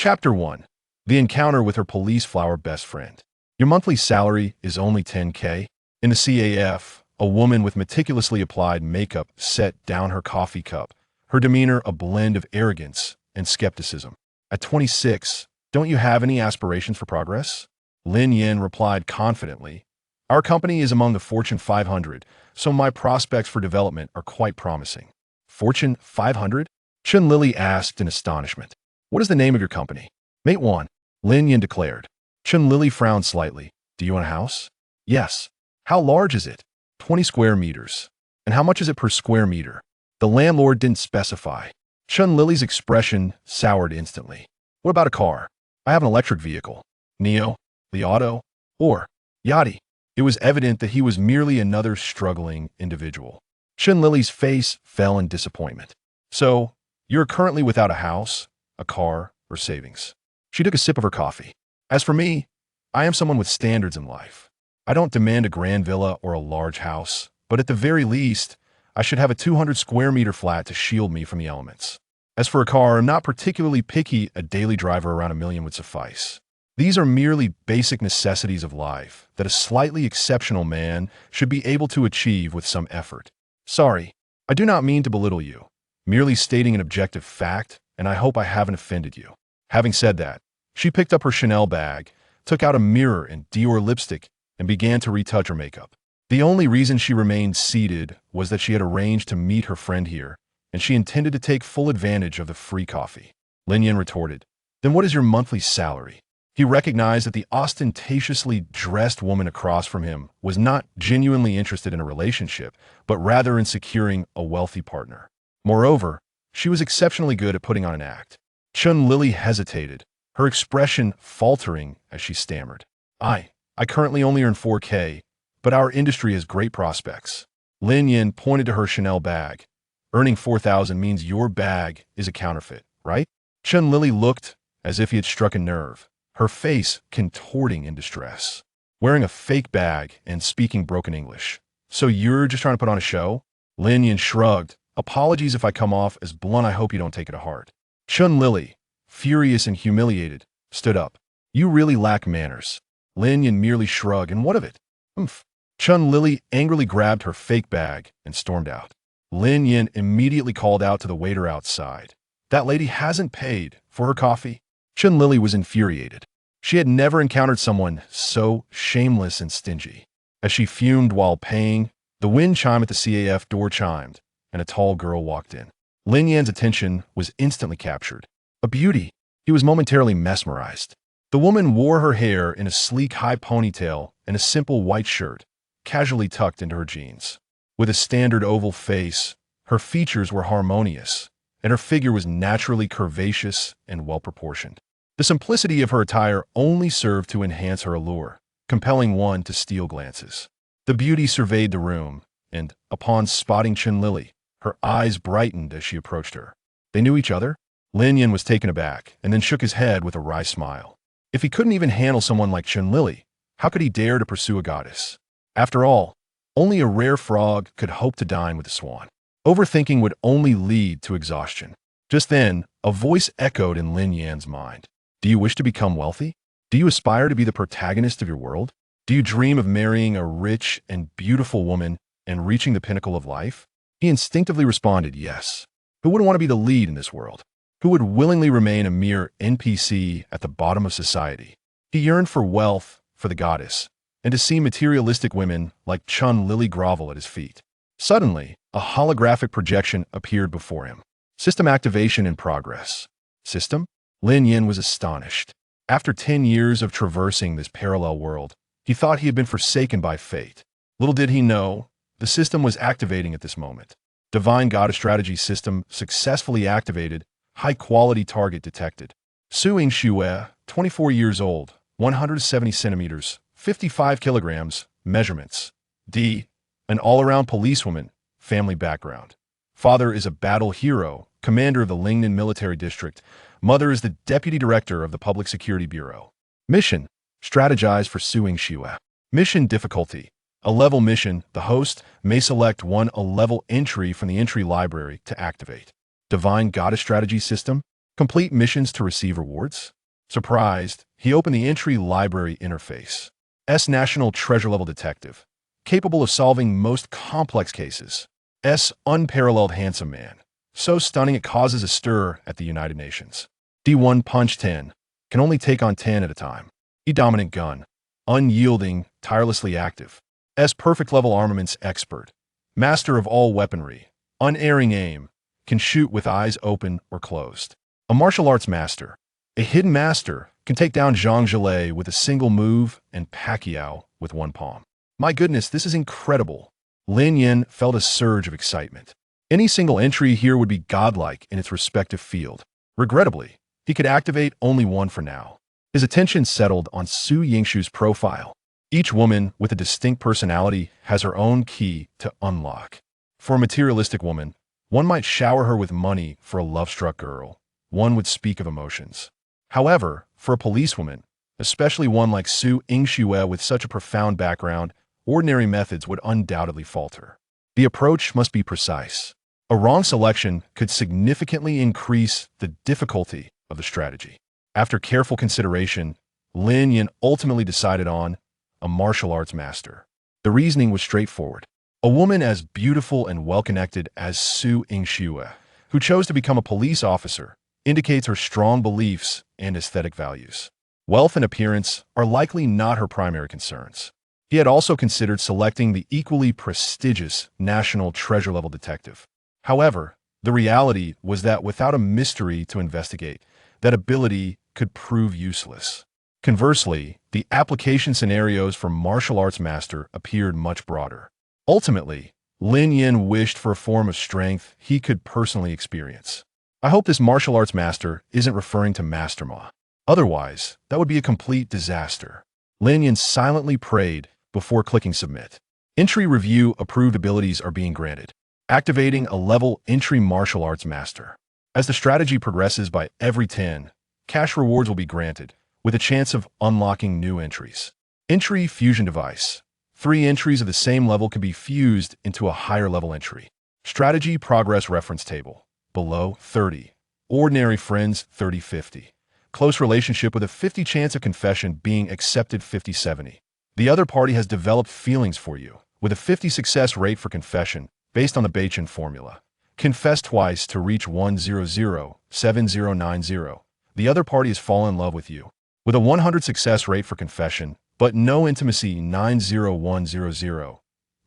Chapter 1. The encounter with her police flower best friend. Your monthly salary is only 10K? In the CAF, a woman with meticulously applied makeup set down her coffee cup, her demeanor a blend of arrogance and skepticism. At 26, don't you have any aspirations for progress? Lin Yan replied confidently, our company is among the Fortune 500, so my prospects for development are quite promising. Fortune 500? Zhang Zhilei asked in astonishment. What is the name of your company? Mate 1, Lin Yan declared. Zhang Zhilei frowned slightly. Do you own a house? Yes. How large is it? 20 square meters. And how much is it per square meter? The landlord didn't specify. Zhang Zhilei's expression soured instantly. What about a car? I have an electric vehicle. Neo, Li Auto, or Yachty. It was evident that he was merely another struggling individual. Zhang Zhilei's face fell in disappointment. So, you're currently without a house, a car, or savings. She took a sip of her coffee. As for me, I am someone with standards in life. I don't demand a grand villa or a large house, but at the very least, I should have a 200 square meter flat to shield me from the elements. As for a car, I'm not particularly picky. A daily driver around $1 million would suffice. These are merely basic necessities of life that a slightly exceptional man should be able to achieve with some effort. Sorry, I do not mean to belittle you, merely stating an objective fact, and I hope I haven't offended you. Having said that, she picked up her Chanel bag, took out a mirror and Dior lipstick, and began to retouch her makeup. The only reason she remained seated was that she had arranged to meet her friend here, and she intended to take full advantage of the free coffee. Lin Yan retorted, Then what is your monthly salary? He recognized that the ostentatiously dressed woman across from him was not genuinely interested in a relationship, but rather in securing a wealthy partner. Moreover, she was exceptionally good at putting on an act. Zhang Zhilei hesitated, her expression faltering as she stammered. I currently only earn 4K, but our industry has great prospects. Lin Yan pointed to her Chanel bag. Earning 4,000 means your bag is a counterfeit, right? Zhang Zhilei looked as if he had struck a nerve, her face contorting in distress. Wearing a fake bag and speaking broken English. So you're just trying to put on a show? Lin Yan shrugged. Apologies if I come off as blunt. I hope you don't take it to heart. Zhang Zhilei, furious and humiliated, stood up. You really lack manners. Lin Yan merely shrugged. And what of it? Zhang Zhilei angrily grabbed her fake bag and stormed out. Lin Yan immediately called out to the waiter outside. That lady hasn't paid for her coffee. Zhang Zhilei was infuriated. She had never encountered someone so shameless and stingy. As she fumed while paying, the wind chime at the CAF door chimed, and a tall girl walked in. Lin Yan's attention was instantly captured. A beauty. He was momentarily mesmerized. The woman wore her hair in a sleek high ponytail and a simple white shirt, casually tucked into her jeans. With a standard oval face, her features were harmonious, and her figure was naturally curvaceous and well-proportioned. The simplicity of her attire only served to enhance her allure, compelling one to steal glances. The beauty surveyed the room, and, upon spotting Zhang Zhilei, her eyes brightened as she approached her. They knew each other? Lin Yan was taken aback, and then shook his head with a wry smile. If he couldn't even handle someone like Zhang Zhilei, how could he dare to pursue a goddess? After all, only a rare frog could hope to dine with a swan. Overthinking would only lead to exhaustion. Just then, a voice echoed in Lin Yan's mind. Do you wish to become wealthy? Do you aspire to be the protagonist of your world? Do you dream of marrying a rich and beautiful woman and reaching the pinnacle of life? He instinctively responded, yes. Who wouldn't want to be the lead in this world? Who would willingly remain a mere NPC at the bottom of society? He yearned for wealth, for the goddess, and to see materialistic women like Zhang Zhilei grovel at his feet. Suddenly, a holographic projection appeared before him. System activation in progress. System? Lin Yan was astonished. After 10 years of traversing this parallel world, he thought he had been forsaken by fate. Little did he know, the system was activating at this moment. Divine Goddess Strategy System successfully activated, high-quality target detected. Suing Xue, 24 years old, 170 centimeters, 55 kilograms, measurements. D. An all-around policewoman, family background. Father is a battle hero, commander of the Lingnan Military District. Mother is the deputy director of the Public Security Bureau. Mission: strategize for suing Xue. Mission difficulty: a level mission. The host may select a level entry from the entry library to activate. Divine Goddess Strategy System. Complete missions to receive rewards? Surprised, he opened the entry library interface. S. National Treasure Level Detective, capable of solving most complex cases. S. Unparalleled Handsome Man, so stunning it causes a stir at the United Nations. D1 Punch 10, can only take on 10 at a time. E. Dominant Gun, unyielding, tirelessly active. S. Perfect Level Armaments Expert, master of all weaponry, unerring aim, can shoot with eyes open or closed. A martial arts master, a hidden master, can take down Zhang Zhilei with a single move and Pacquiao with one palm. My goodness, this is incredible. Lin Yan felt a surge of excitement. Any single entry here would be godlike in its respective field. Regrettably, he could activate only one for now. His attention settled on Su Yingshu's profile. Each woman with a distinct personality has her own key to unlock. For a materialistic woman, one might shower her with money. For a love-struck girl, one would speak of emotions. However, for a policewoman, especially one like Su Yingshu with such a profound background, ordinary methods would undoubtedly falter. The approach must be precise. A wrong selection could significantly increase the difficulty of the strategy. After careful consideration, Lin Yan ultimately decided on a martial arts master. The reasoning was straightforward. A woman as beautiful and well-connected as Su Yingshu, who chose to become a police officer, indicates her strong beliefs and aesthetic values. Wealth and appearance are likely not her primary concerns. He had also considered selecting the equally prestigious National Treasure Level Detective. However, the reality was that without a mystery to investigate, that ability could prove useless. Conversely, the application scenarios for martial arts master appeared much broader. Ultimately, Lin Yan wished for a form of strength he could personally experience. I hope this martial arts master isn't referring to Master Ma. Otherwise, that would be a complete disaster. Lin Yan silently prayed before clicking submit. Entry review approved abilities are being granted. Activating a level entry martial arts master. As the strategy progresses by every 10, cash rewards will be granted, with a chance of unlocking new entries. Entry fusion device. 3 entries of the same level can be fused into a higher level entry. Strategy progress reference table. Below 30. Ordinary friends 30-50. Close relationship with a 50 chance of confession being accepted 50-70. The other party has developed feelings for you, with a 50 success rate for confession, based on the Bachin formula. Confess twice to reach 100-7090. The other party has fallen in love with you, with a 100 success rate for confession, but no intimacy 90100.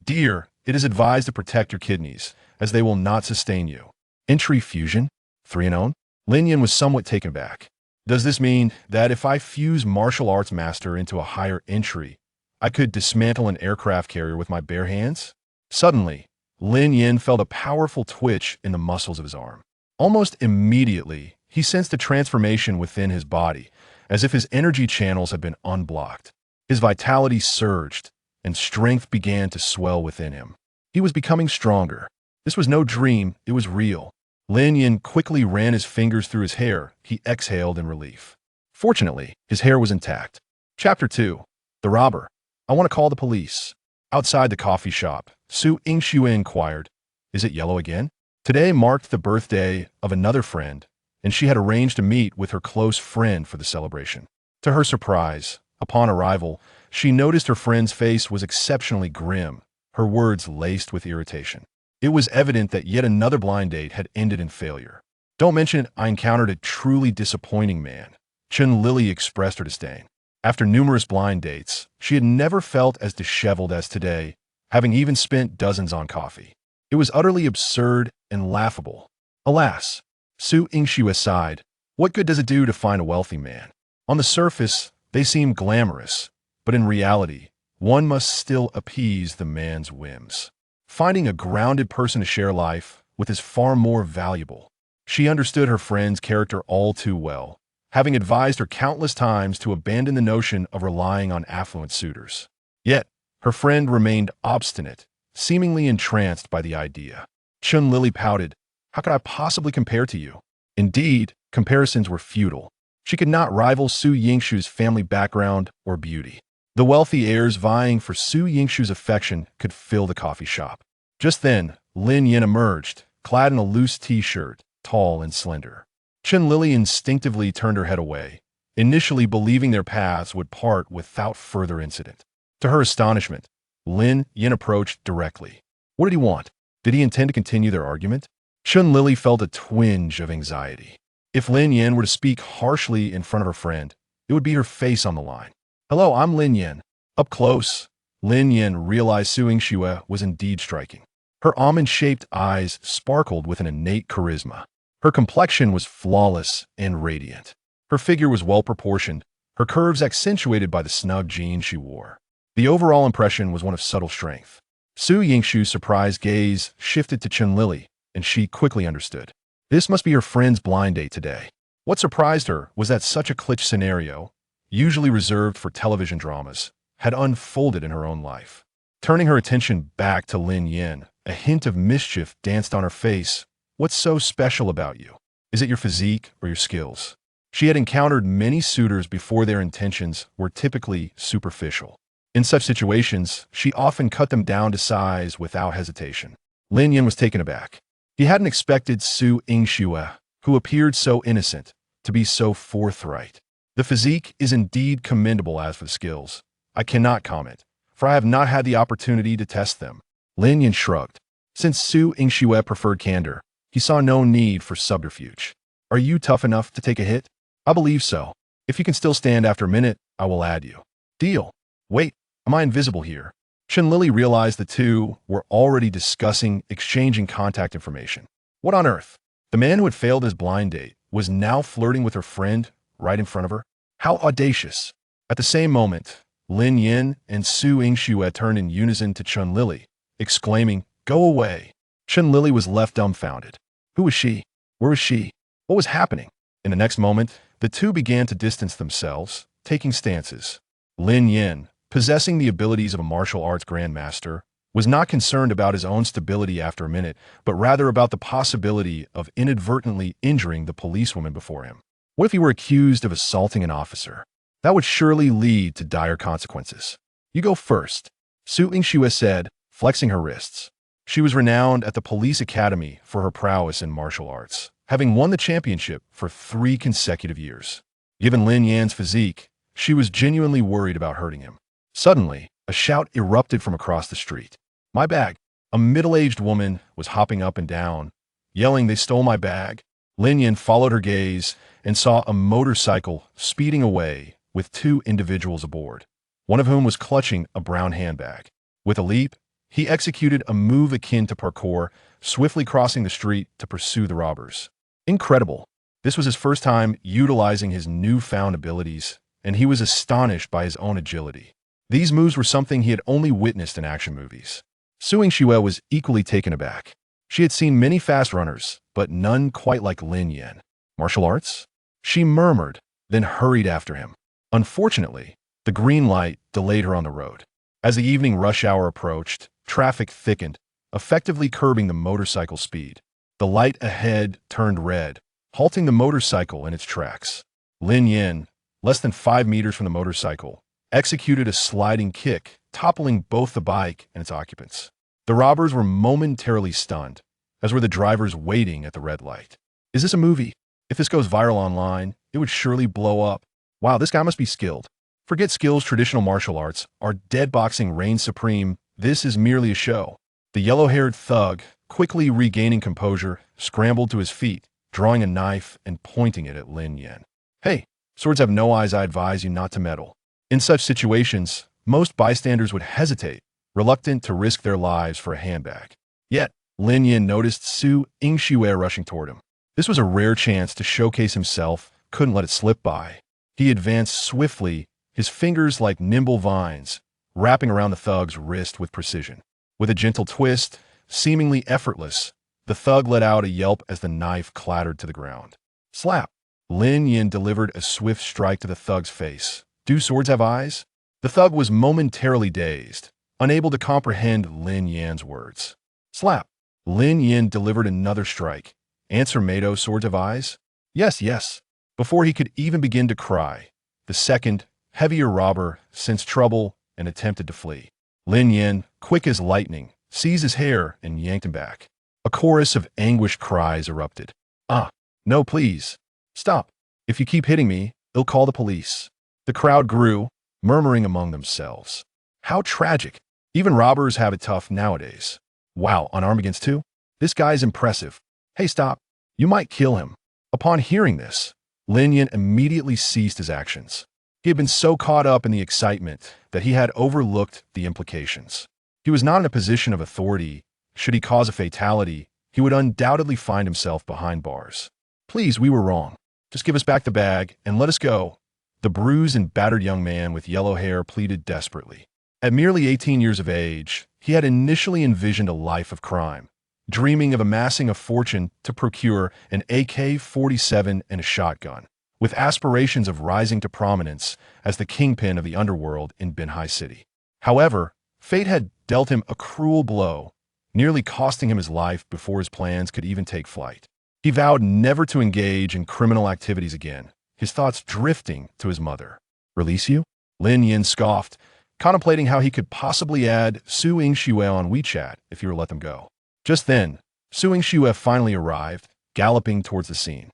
Dear, it is advised to protect your kidneys, as they will not sustain you. Entry fusion? 3 and on? Lin Yan was somewhat taken back. Does this mean that if I fuse martial arts master into a higher entry, I could dismantle an aircraft carrier with my bare hands? Suddenly, Lin Yan felt a powerful twitch in the muscles of his arm. Almost immediately, he sensed a transformation within his body, as if his energy channels had been unblocked. His vitality surged, and strength began to swell within him. He was becoming stronger. This was no dream, it was real. Lin Yan quickly ran his fingers through his hair. He exhaled in relief. Fortunately, his hair was intact. Chapter 2. The Robber. I want to call the police. Outside the coffee shop, Su Yingshu inquired, "Is it yellow again?" Today marked the birthday of another friend, and she had arranged to meet with her close friend for the celebration. To her surprise, upon arrival, she noticed her friend's face was exceptionally grim, her words laced with irritation. It was evident that yet another blind date had ended in failure. "Don't mention it, I encountered a truly disappointing man." Zhang Zhilei expressed her disdain. After numerous blind dates, she had never felt as disheveled as today, having even spent dozens on coffee. It was utterly absurd and laughable. Alas, Su Yingshu sighed, what good does it do to find a wealthy man? On the surface, they seem glamorous, but in reality, one must still appease the man's whims. Finding a grounded person to share life with is far more valuable. She understood her friend's character all too well, having advised her countless times to abandon the notion of relying on affluent suitors. Yet, her friend remained obstinate, seemingly entranced by the idea. Zhang Zhilei pouted, "How could I possibly compare to you?" Indeed, comparisons were futile. She could not rival Su Yingshu's family background or beauty. The wealthy heirs vying for Su Yingshu's affection could fill the coffee shop. Just then, Lin Yan emerged, clad in a loose t-shirt, tall and slender. Zhilei instinctively turned her head away, initially believing their paths would part without further incident. To her astonishment, Lin Yan approached directly. What did he want? Did he intend to continue their argument? Zhilei felt a twinge of anxiety. If Lin Yan were to speak harshly in front of her friend, it would be her face on the line. Hello, I'm Lin Yan. Up close, Lin Yan realized Su Yingxue was indeed striking. Her almond-shaped eyes sparkled with an innate charisma. Her complexion was flawless and radiant. Her figure was well-proportioned, her curves accentuated by the snug jeans she wore. The overall impression was one of subtle strength. Su Yingxue's surprised gaze shifted to Zhilei, and she quickly understood. This must be her friend's blind date today. What surprised her was that such a cliché scenario, usually reserved for television dramas, had unfolded in her own life. Turning her attention back to Lin Yan, a hint of mischief danced on her face. What's so special about you? Is it your physique or your skills? She had encountered many suitors before their intentions were typically superficial. In such situations, she often cut them down to size without hesitation. Lin Yan was taken aback. He hadn't expected Su Yingxue, who appeared so innocent, to be so forthright. The physique is indeed commendable. As for the skills, I cannot comment, for I have not had the opportunity to test them. Lin Yan shrugged. Since Su Yingxue preferred candor, he saw no need for subterfuge. Are you tough enough to take a hit? I believe so. If you can still stand after a minute, I will add you. Deal. Wait, am I invisible here? Zhilei realized the two were already discussing exchanging contact information. What on earth? The man who had failed his blind date was now flirting with her friend right in front of her? How audacious. At the same moment, Lin Yan and Su Yingxue turned in unison to Zhilei, exclaiming, "Go away." Zhilei was left dumbfounded. Who was she? Where was she? What was happening? In the next moment, the two began to distance themselves, taking stances. Lin Yan, possessing the abilities of a martial arts grandmaster, was not concerned about his own stability after a minute, but rather about the possibility of inadvertently injuring the policewoman before him. What if he were accused of assaulting an officer? That would surely lead to dire consequences. You go first, Su Yingxue said, flexing her wrists. She was renowned at the police academy for her prowess in martial arts, having won the championship for 3 consecutive years. Given Lin Yan's physique, she was genuinely worried about hurting him. Suddenly, a shout erupted from across the street. My bag! A middle-aged woman was hopping up and down, yelling, "They stole my bag!" Lin Yan followed her gaze and saw a motorcycle speeding away with 2 individuals aboard, one of whom was clutching a brown handbag. With a leap, he executed a move akin to parkour, swiftly crossing the street to pursue the robbers. Incredible. This was his first time utilizing his newfound abilities, and he was astonished by his own agility. These moves were something he had only witnessed in action movies. Su Yingxue was equally taken aback. She had seen many fast runners, but none quite like Lin Yan. Martial arts? She murmured, then hurried after him. Unfortunately, the green light delayed her on the road. As the evening rush hour approached, traffic thickened, effectively curbing the motorcycle's speed. The light ahead turned red, halting the motorcycle in its tracks. Lin Yan, less than 5 meters from the motorcycle, executed a sliding kick, toppling both the bike and its occupants. The robbers were momentarily stunned, as were the drivers waiting at the red light. Is this a movie? If this goes viral online, it would surely blow up. Wow, this guy must be skilled. Forget skills. Traditional martial arts, our dead boxing reigns supreme. This is merely a show. The yellow-haired thug, quickly regaining composure, scrambled to his feet, drawing a knife and pointing it at Lin Yan. Hey, swords have no eyes. I advise you not to meddle. In such situations, most bystanders would hesitate, reluctant to risk their lives for a handbag. Yet, Lin Yan noticed Su Yingxue rushing toward him. This was a rare chance to showcase himself, couldn't let it slip by. He advanced swiftly, his fingers like nimble vines, wrapping around the thug's wrist with precision. With a gentle twist, seemingly effortless, the thug let out a yelp as the knife clattered to the ground. Slap! Lin Yan delivered a swift strike to the thug's face. Do swords have eyes? The thug was momentarily dazed, unable to comprehend Lin Yan's words. Slap! Lin Yan delivered another strike. Answer, Mado, swords have eyes? Yes, yes. Before he could even begin to cry, the second, heavier robber sensed trouble and attempted to flee. Lin Yan, quick as lightning, seized his hair and yanked him back. A chorus of anguished cries erupted. Ah, no, please. Stop. If you keep hitting me, they'll call the police. The crowd grew, murmuring among themselves. How tragic. Even robbers have it tough nowadays. Wow, on Armageddon's too? This guy's impressive. Hey, stop. You might kill him. Upon hearing this, Lin Yan immediately ceased his actions. He had been so caught up in the excitement that he had overlooked the implications. He was not in a position of authority. Should he cause a fatality, he would undoubtedly find himself behind bars. Please, we were wrong. Just give us back the bag and let us go. The bruised and battered young man with yellow hair pleaded desperately. At merely 18 years of age, he had initially envisioned a life of crime, dreaming of amassing a fortune to procure an AK-47 and a shotgun, with aspirations of rising to prominence as the kingpin of the underworld in Binhai City. However, fate had dealt him a cruel blow, nearly costing him his life before his plans could even take flight. He vowed never to engage in criminal activities again, his thoughts drifting to his mother. Release you? Lin Yan scoffed, contemplating how he could possibly add Su Yingxue on WeChat if he were to let them go. Just then, Su Yingxue finally arrived, galloping towards the scene.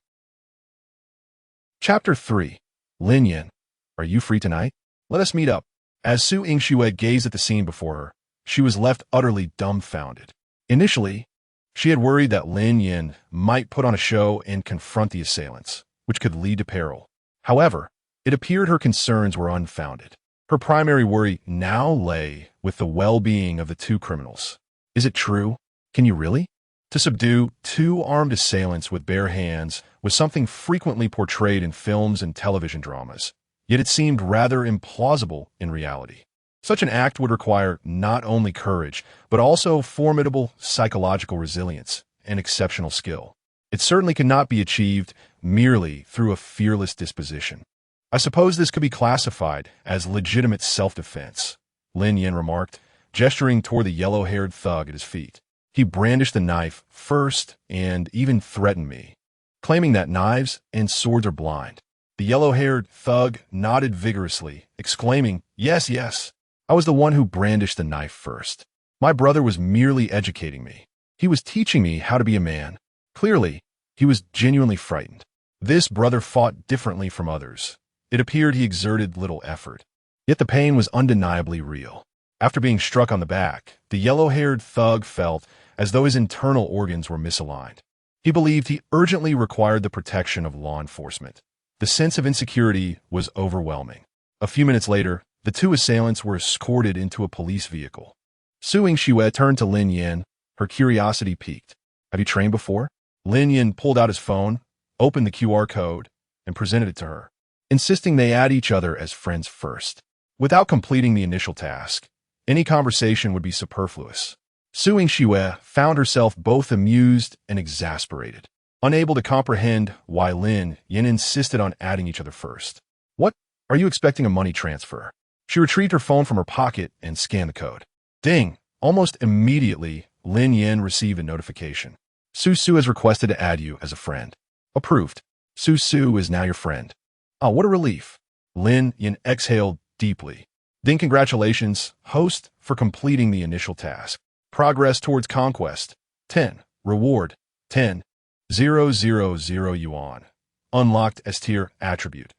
Chapter 3. Lin Yan, are you free tonight? Let us meet up. As Su Yingxue gazed at the scene before her, she was left utterly dumbfounded. Initially, she had worried that Lin Yan might put on a show and confront the assailants, which could lead to peril. However, it appeared her concerns were unfounded. Her primary worry now lay with the well-being of the two criminals. Is it true? Can you really? To subdue two armed assailants with bare hands was something frequently portrayed in films and television dramas, yet it seemed rather implausible in reality. Such an act would require not only courage, but also formidable psychological resilience and exceptional skill. It certainly could not be achieved merely through a fearless disposition. I suppose this could be classified as legitimate self-defense, Lin Yan remarked, gesturing toward the yellow-haired thug at his feet. He brandished the knife first and even threatened me, claiming that knives and swords are blind. The yellow-haired thug nodded vigorously, exclaiming, "Yes, yes. I was the one who brandished the knife first. My brother was merely educating me. He was teaching me how to be a man." Clearly, he was genuinely frightened. This brother fought differently from others. It appeared he exerted little effort. Yet the pain was undeniably real. After being struck on the back, the yellow-haired thug felt as though his internal organs were misaligned. He believed he urgently required the protection of law enforcement. The sense of insecurity was overwhelming. A few minutes later, the two assailants were escorted into a police vehicle. Su Yingxue turned to Lin Yan, her curiosity piqued. "Have you trained before?" Lin Yan pulled out his phone, opened the QR code, and presented it to her, insisting they add each other as friends first. Without completing the initial task, any conversation would be superfluous. Su Yingxue found herself both amused and exasperated, unable to comprehend why Lin Yan insisted on adding each other first. "What? Are you expecting a money transfer?" She retrieved her phone from her pocket and scanned the code. Ding! Almost immediately, Lin Yan received a notification. "Su has requested to add you as a friend." "Approved. Su is now your friend." "Oh, what a relief." Lin Yan exhaled deeply. "Then congratulations, host, for completing the initial task. Progress towards conquest. 10. Reward. 10,000 yuan. Unlocked S-tier attribute.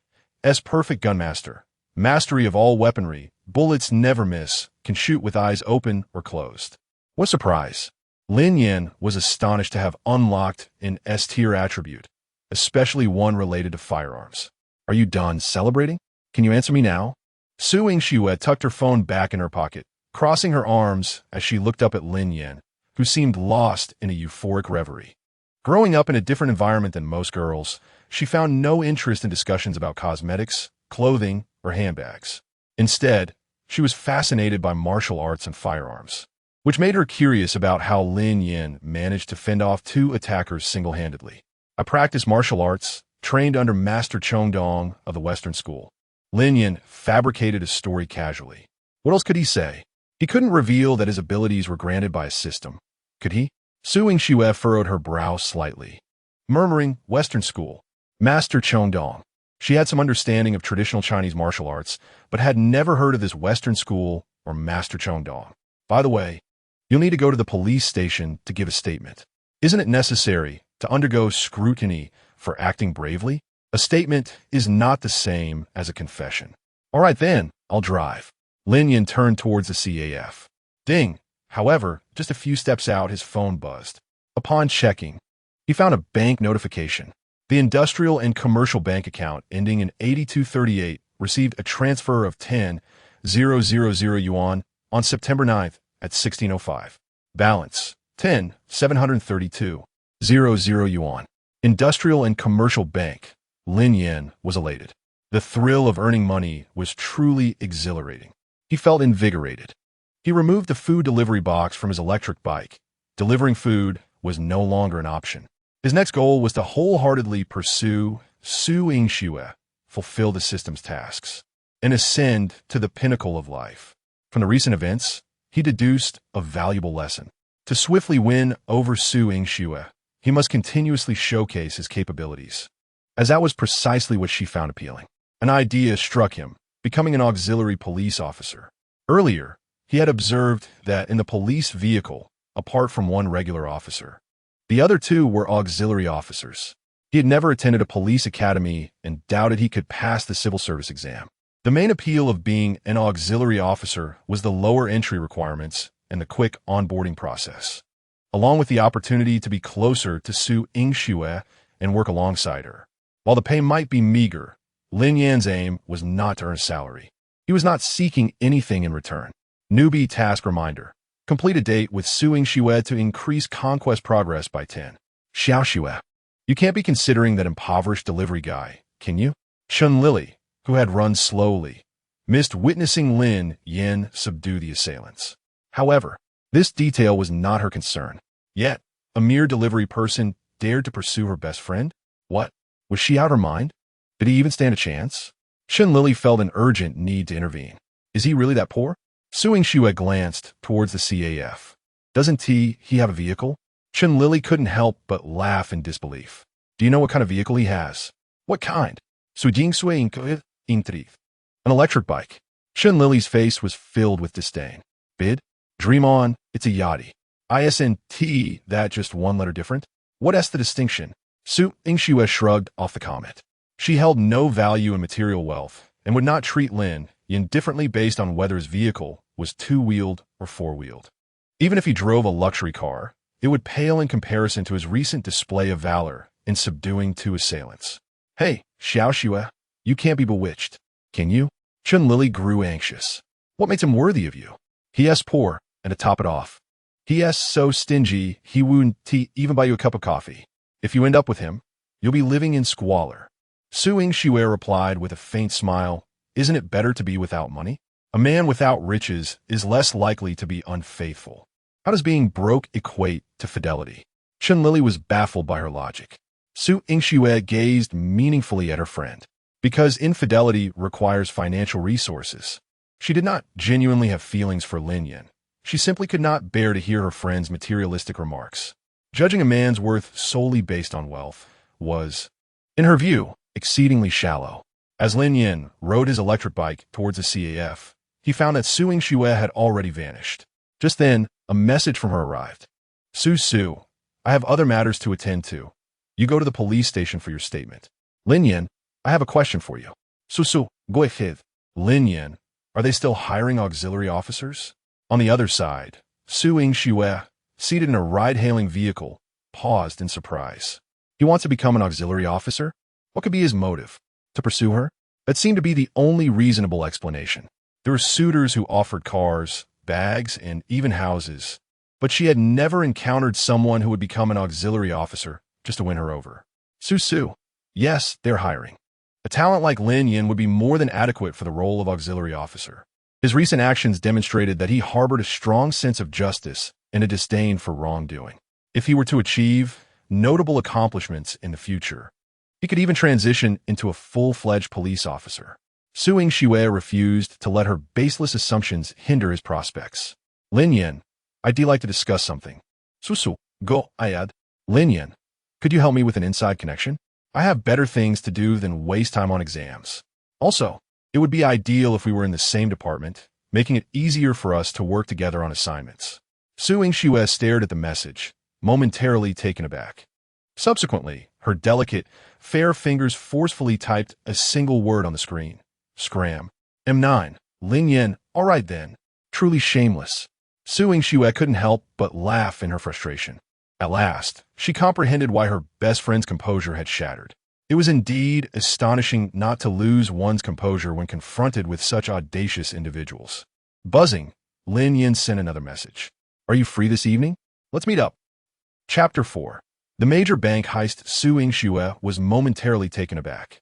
Perfect Gunmaster. Mastery of all weaponry. Bullets never miss. Can shoot with eyes open or closed." What a surprise. Lin Yan was astonished to have unlocked an S-tier attribute, especially one related to firearms. "Are you done celebrating? Can you answer me now?" Su Yingxue tucked her phone back in her pocket, crossing her arms as she looked up at Lin Yan, who seemed lost in a euphoric reverie. Growing up in a different environment than most girls, she found no interest in discussions about cosmetics, clothing, or handbags. Instead, she was fascinated by martial arts and firearms, which made her curious about how Lin Yan managed to fend off two attackers single-handedly. "I practice martial arts, trained under Master Chongdong of the Western School." Lin Yan fabricated a story casually. What else could he say? He couldn't reveal that his abilities were granted by a system. Could he? Su Yingxue furrowed her brow slightly, murmuring, "Western School. Master Chongdong." She had some understanding of traditional Chinese martial arts, but had never heard of this Western School or Master Chongdong. "By the way, you'll need to go to the police station to give a statement. Isn't it necessary to undergo scrutiny for acting bravely?" A statement is not the same as a confession. All right then, I'll drive. Lin Yan turned towards the CAF. Ding! However, just a few steps out, his phone buzzed. Upon checking, he found a bank notification. The industrial and commercial bank account ending in 8238 received a transfer of 10,000 yuan on September 9th at 1605. Balance 10,732.00 yuan. Industrial and commercial bank. Lin Yan was elated. The thrill of earning money was truly exhilarating. He felt invigorated. He removed the food delivery box from his electric bike. Delivering food was no longer an option. His next goal was to wholeheartedly pursue Su Yingxue, fulfill the system's tasks, and ascend to the pinnacle of life. From the recent events, he deduced a valuable lesson. To swiftly win over Su Yingxue, he must continuously showcase his capabilities. As that was precisely what she found appealing. An idea struck him, becoming an auxiliary police officer. Earlier, he had observed that in the police vehicle, apart from one regular officer, the other two were auxiliary officers. He had never attended a police academy and doubted he could pass the civil service exam. The main appeal of being an auxiliary officer was the lower entry requirements and the quick onboarding process, along with the opportunity to be closer to Su Yingxue and work alongside her. While the pay might be meager, Lin Yan's aim was not to earn a salary. He was not seeking anything in return. Newbie task reminder. Complete a date with Su Yingxue to increase conquest progress by 10. Xiaoxue. You can't be considering that impoverished delivery guy, can you? Zhang Zhilei, who had run slowly, missed witnessing Lin Yan subdue the assailants. However, this detail was not her concern. Yet, a mere delivery person dared to pursue her best friend? What? Was she out her mind? Did he even stand a chance? Zhang Zhilei felt an urgent need to intervene. Is he really that poor? Su Yingxue glanced towards the CAF. Doesn't he have a vehicle? Zhang Zhilei couldn't help but laugh in disbelief. Do you know what kind of vehicle he has? What kind? Su Yingxue intrigued. An electric bike. Zhang Zhilei's face was filled with disdain. Bid? Dream on, it's a Yachty. ISNT, that just one letter different? What's the distinction? Su Yingxue shrugged off the comment. She held no value in material wealth and would not treat Lin Yan differently based on whether his vehicle was two-wheeled or four-wheeled. Even if he drove a luxury car, it would pale in comparison to his recent display of valor in subduing two assailants. Hey, Xiaoxue, you can't be bewitched, can you? Zhang Zhilei grew anxious. What makes him worthy of you? He is poor, and to top it off, he is so stingy he won't even buy you a cup of coffee. If you end up with him, you'll be living in squalor. Su Yingxue replied with a faint smile, isn't it better to be without money? A man without riches is less likely to be unfaithful. How does being broke equate to fidelity? Zhang Zhilei was baffled by her logic. Su Yingxue gazed meaningfully at her friend. Because infidelity requires financial resources. She did not genuinely have feelings for Lin Yan. She simply could not bear to hear her friend's materialistic remarks. Judging a man's worth solely based on wealth was, in her view, exceedingly shallow. As Lin Yan rode his electric bike towards the CAF, he found that Su Yingxue had already vanished. Just then, a message from her arrived. Su, I have other matters to attend to. You go to the police station for your statement. Lin Yan, I have a question for you. Su, go ahead. Lin Yan, are they still hiring auxiliary officers? On the other side, Su Yingxue, seated in a ride-hailing vehicle, paused in surprise. He wants to become an auxiliary officer? What could be his motive? To pursue her? That seemed to be the only reasonable explanation. There were suitors who offered cars, bags, and even houses, but she had never encountered someone who would become an auxiliary officer just to win her over. Su, yes, they're hiring. A talent like Lin Yan would be more than adequate for the role of auxiliary officer. His recent actions demonstrated that he harbored a strong sense of justice and a disdain for wrongdoing. If he were to achieve notable accomplishments in the future, he could even transition into a full-fledged police officer. Su Yingxue refused to let her baseless assumptions hinder his prospects. Lin Yan, I'd like to discuss something. Su, go ahead. Lin Yan, could you help me with an inside connection? I have better things to do than waste time on exams. Also, it would be ideal if we were in the same department, making it easier for us to work together on assignments. Su Yingxue stared at the message, momentarily taken aback. Subsequently, her delicate, fair fingers forcefully typed a single word on the screen. Scram. M9. Lin Yan. All right then. Truly shameless. Su Yingxue couldn't help but laugh in her frustration. At last, she comprehended why her best friend's composure had shattered. It was indeed astonishing not to lose one's composure when confronted with such audacious individuals. Buzzing, Lin Yan sent another message. Are you free this evening? Let's meet up. Chapter 4. The major bank heist. Su Yingxue was momentarily taken aback.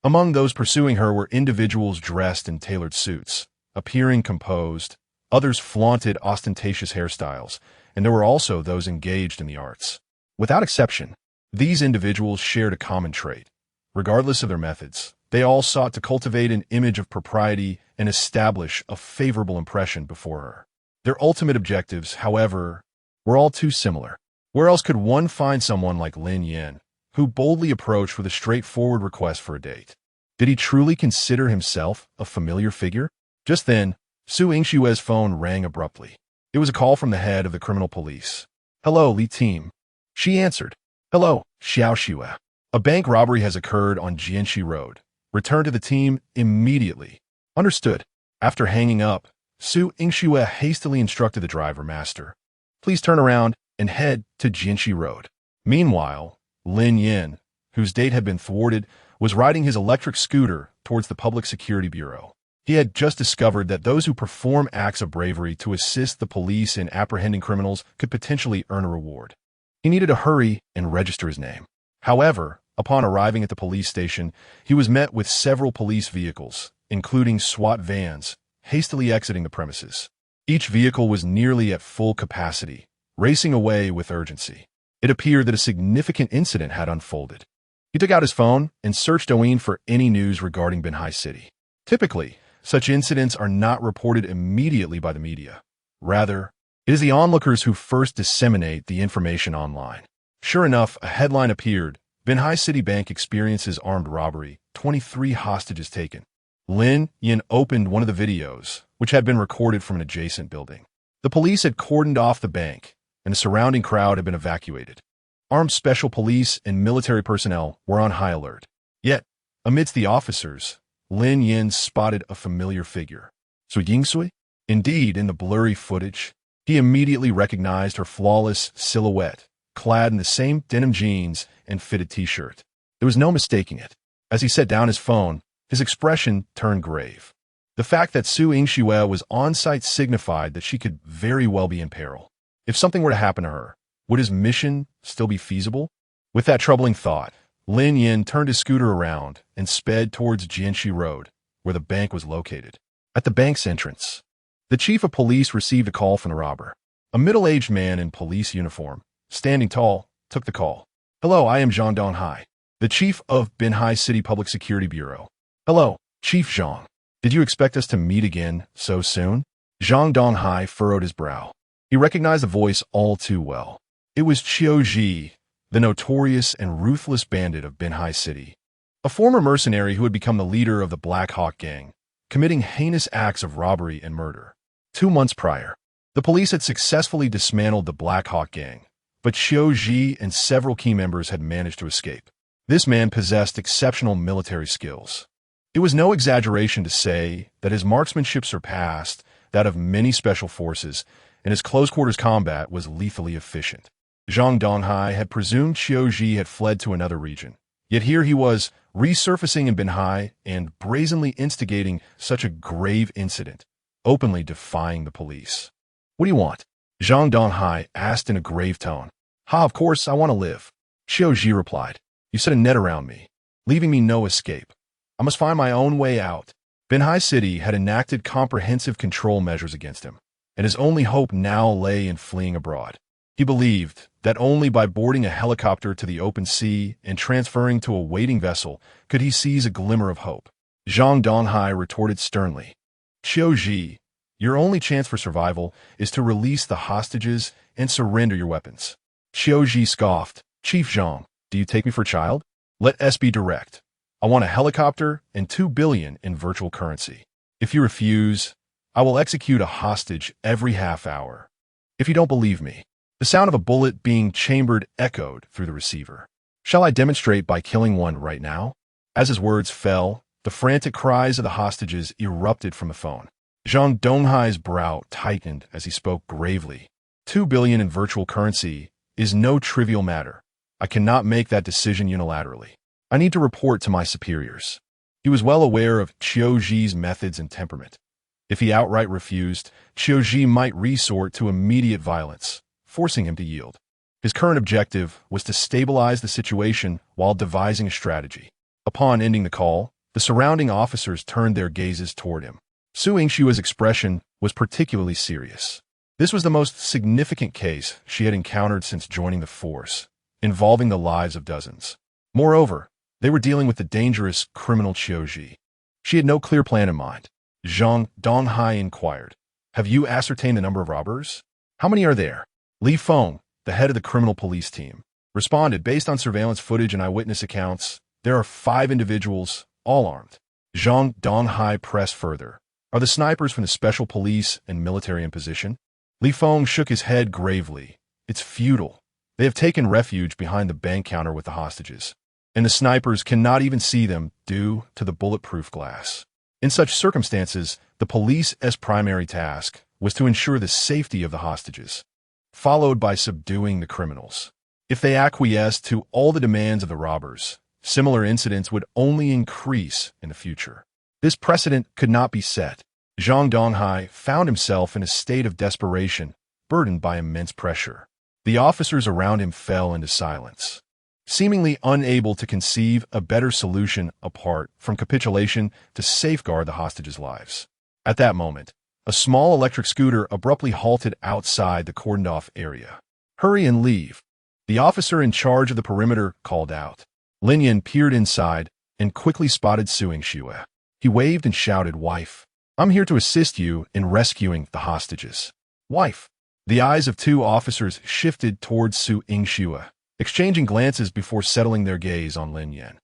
Among those pursuing her were individuals dressed in tailored suits, appearing composed. Others flaunted ostentatious hairstyles, and there were also those engaged in the arts. Without exception, these individuals shared a common trait. Regardless of their methods, they all sought to cultivate an image of propriety and establish a favorable impression before her. Their ultimate objectives, however, were all too similar. Where else could one find someone like Lin Yan, who boldly approached with a straightforward request for a date? Did he truly consider himself a familiar figure? Just then, Su Yingxue's phone rang abruptly. It was a call from the head of the criminal police. Hello, Li team. She answered. Hello, Xiao Xue. A bank robbery has occurred on Jianxi Road. Return to the team immediately. Understood. After hanging up, Su Yingxue hastily instructed the driver master. Please turn around and head to Jianxi Road. Meanwhile, Lin Yan, whose date had been thwarted, was riding his electric scooter towards the Public Security Bureau. He had just discovered that those who perform acts of bravery to assist the police in apprehending criminals could potentially earn a reward. He needed to hurry and register his name. However, upon arriving at the police station, he was met with several police vehicles, including SWAT vans, hastily exiting the premises. Each vehicle was nearly at full capacity, racing away with urgency. It appeared that a significant incident had unfolded. He took out his phone and searched Douyin for any news regarding Binhai City. Typically, such incidents are not reported immediately by the media. Rather, it is the onlookers who first disseminate the information online. Sure enough, a headline appeared. Binhai City Bank experiences armed robbery, 23 hostages taken. Lin Yan opened one of the videos, which had been recorded from an adjacent building. The police had cordoned off the bank, and the surrounding crowd had been evacuated. Armed special police and military personnel were on high alert. Yet, amidst the officers, Lin Yan spotted a familiar figure. Su Yingxue? Indeed, in the blurry footage, he immediately recognized her flawless silhouette, clad in the same denim jeans and fitted t-shirt. There was no mistaking it. As he set down his phone, his expression turned grave. The fact that Su Yingxue was on site signified that she could very well be in peril. If something were to happen to her, would his mission still be feasible? With that troubling thought, Lin Yan turned his scooter around and sped towards Jianxi Road, where the bank was located. At the bank's entrance, the chief of police received a call from the robber. A middle-aged man in police uniform, standing tall, took the call. Hello, I am Zhang Zhilei, the chief of Binhai City Public Security Bureau. Hello, Chief Zhang. Did you expect us to meet again so soon? Zhang Zhilei furrowed his brow. He recognized the voice all too well. It was Qiu Ji, the notorious and ruthless bandit of Binhai City, a former mercenary who had become the leader of the Black Hawk Gang, committing heinous acts of robbery and murder. 2 months prior, the police had successfully dismantled the Black Hawk Gang, but Qiu Ji and several key members had managed to escape. This man possessed exceptional military skills. It was no exaggeration to say that his marksmanship surpassed that of many special forces, and his close-quarters combat was lethally efficient. Zhang Donghai had presumed Qiu Ji had fled to another region. Yet here he was, resurfacing in Binhai and brazenly instigating such a grave incident, openly defying the police. What do you want? Zhang Donghai asked in a grave tone. Of course, I want to live. Qiu Ji replied. You set a net around me, leaving me no escape. I must find my own way out. Binhai City had enacted comprehensive control measures against him, and his only hope now lay in fleeing abroad. He believed that only by boarding a helicopter to the open sea and transferring to a waiting vessel could he seize a glimmer of hope. Zhang Donghai retorted sternly. Qiu Ji, your only chance for survival is to release the hostages and surrender your weapons. Qiu Ji scoffed. Chief Zhang, do you take me for a child? Let us be direct. I want a helicopter and 2 billion in virtual currency. If you refuse, I will execute a hostage every half hour. If you don't believe me, the sound of a bullet being chambered echoed through the receiver. Shall I demonstrate by killing one right now? As his words fell, the frantic cries of the hostages erupted from the phone. Zhang Donghai's brow tightened as he spoke gravely. 2 billion in virtual currency is no trivial matter. I cannot make that decision unilaterally. I need to report to my superiors. He was well aware of Qiu Zhi's methods and temperament. If he outright refused, Qiu Zhi might resort to immediate violence, forcing him to yield. His current objective was to stabilize the situation while devising a strategy. Upon ending the call, the surrounding officers turned their gazes toward him. Su Yingshua's expression was particularly serious. This was the most significant case she had encountered since joining the force, involving the lives of dozens. Moreover, they were dealing with the dangerous criminal Qiu Zhi. She had no clear plan in mind. Zhang Donghai inquired, "Have you ascertained the number of robbers? How many are there?" Li Feng, the head of the criminal police team, responded, "Based on surveillance footage and eyewitness accounts, there are 5 individuals, all armed." Zhang Donghai pressed further, "Are the snipers from the special police and military in position?" Li Feng shook his head gravely. "It's futile. They have taken refuge behind the bank counter with the hostages, and the snipers cannot even see them due to the bulletproof glass." In such circumstances, the police's primary task was to ensure the safety of the hostages, followed by subduing the criminals. If they acquiesced to all the demands of the robbers, similar incidents would only increase in the future. This precedent could not be set. Zhang Donghai found himself in a state of desperation, burdened by immense pressure. The officers around him fell into silence, seemingly unable to conceive a better solution apart from capitulation to safeguard the hostages' lives. At that moment, a small electric scooter abruptly halted outside the cordoned-off area. "Hurry and leave," the officer in charge of the perimeter called out. Lin Yan peered inside and quickly spotted Su Yingxue. He waved and shouted, "Wife, I'm here to assist you in rescuing the hostages." "Wife." The eyes of 2 officers shifted towards Su Yingxue, exchanging glances before settling their gaze on Lin Yan.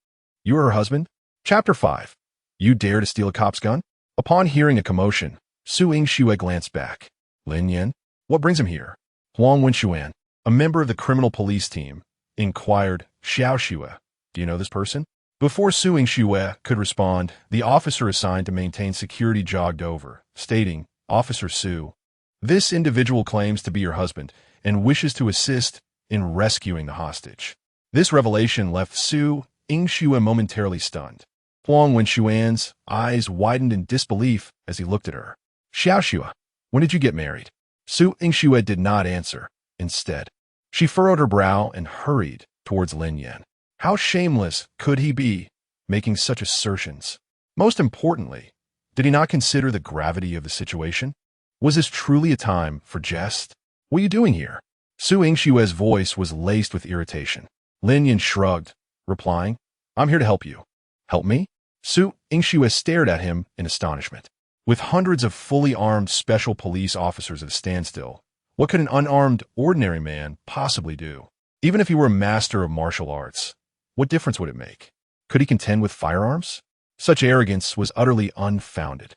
"You are her husband?" Chapter 5. You dare to steal a cop's gun? Upon hearing a commotion, Su Yingxue glanced back. "Lin Yan? What brings him here?" Huang Wenxuan, a member of the criminal police team, inquired, "Xiao Xue, do you know this person?" Before Su Yingxue could respond, the officer assigned to maintain security jogged over, stating, "Officer Su, this individual claims to be your husband and wishes to assist in rescuing the hostage." This revelation left Su Yingxue momentarily stunned. Huang Wenxuan's eyes widened in disbelief as he looked at her. "Xiao Xue, when did you get married?" Su Yingxue did not answer. Instead, she furrowed her brow and hurried towards Lin Yan. How shameless could he be, making such assertions? Most importantly, did he not consider the gravity of the situation? Was this truly a time for jest? "What are you doing here?" Su Yingshue's voice was laced with irritation. Lin Yan shrugged, replying, "I'm here to help you." "Help me?" Su Yingxue stared at him in astonishment. With hundreds of fully armed special police officers at a standstill, what could an unarmed, ordinary man possibly do? Even if he were a master of martial arts, what difference would it make? Could he contend with firearms? Such arrogance was utterly unfounded.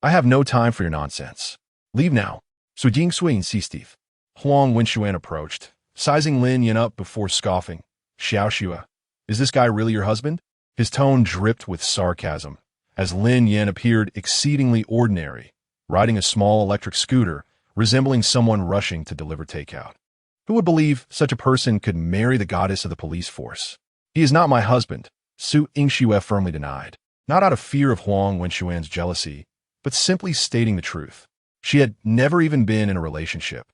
"I have no time for your nonsense. Leave now." Su Yingsue insisted. Huang Wenxuan approached, sizing Lin Yan up before scoffing. "Xiao Xue, is this guy really your husband?" His tone dripped with sarcasm, as Lin Yan appeared exceedingly ordinary, riding a small electric scooter, resembling someone rushing to deliver takeout. Who would believe such a person could marry the goddess of the police force? "He is not my husband," Su Yingxue firmly denied, not out of fear of Huang Wenxuan's jealousy, but simply stating the truth. She had never even been in a relationship,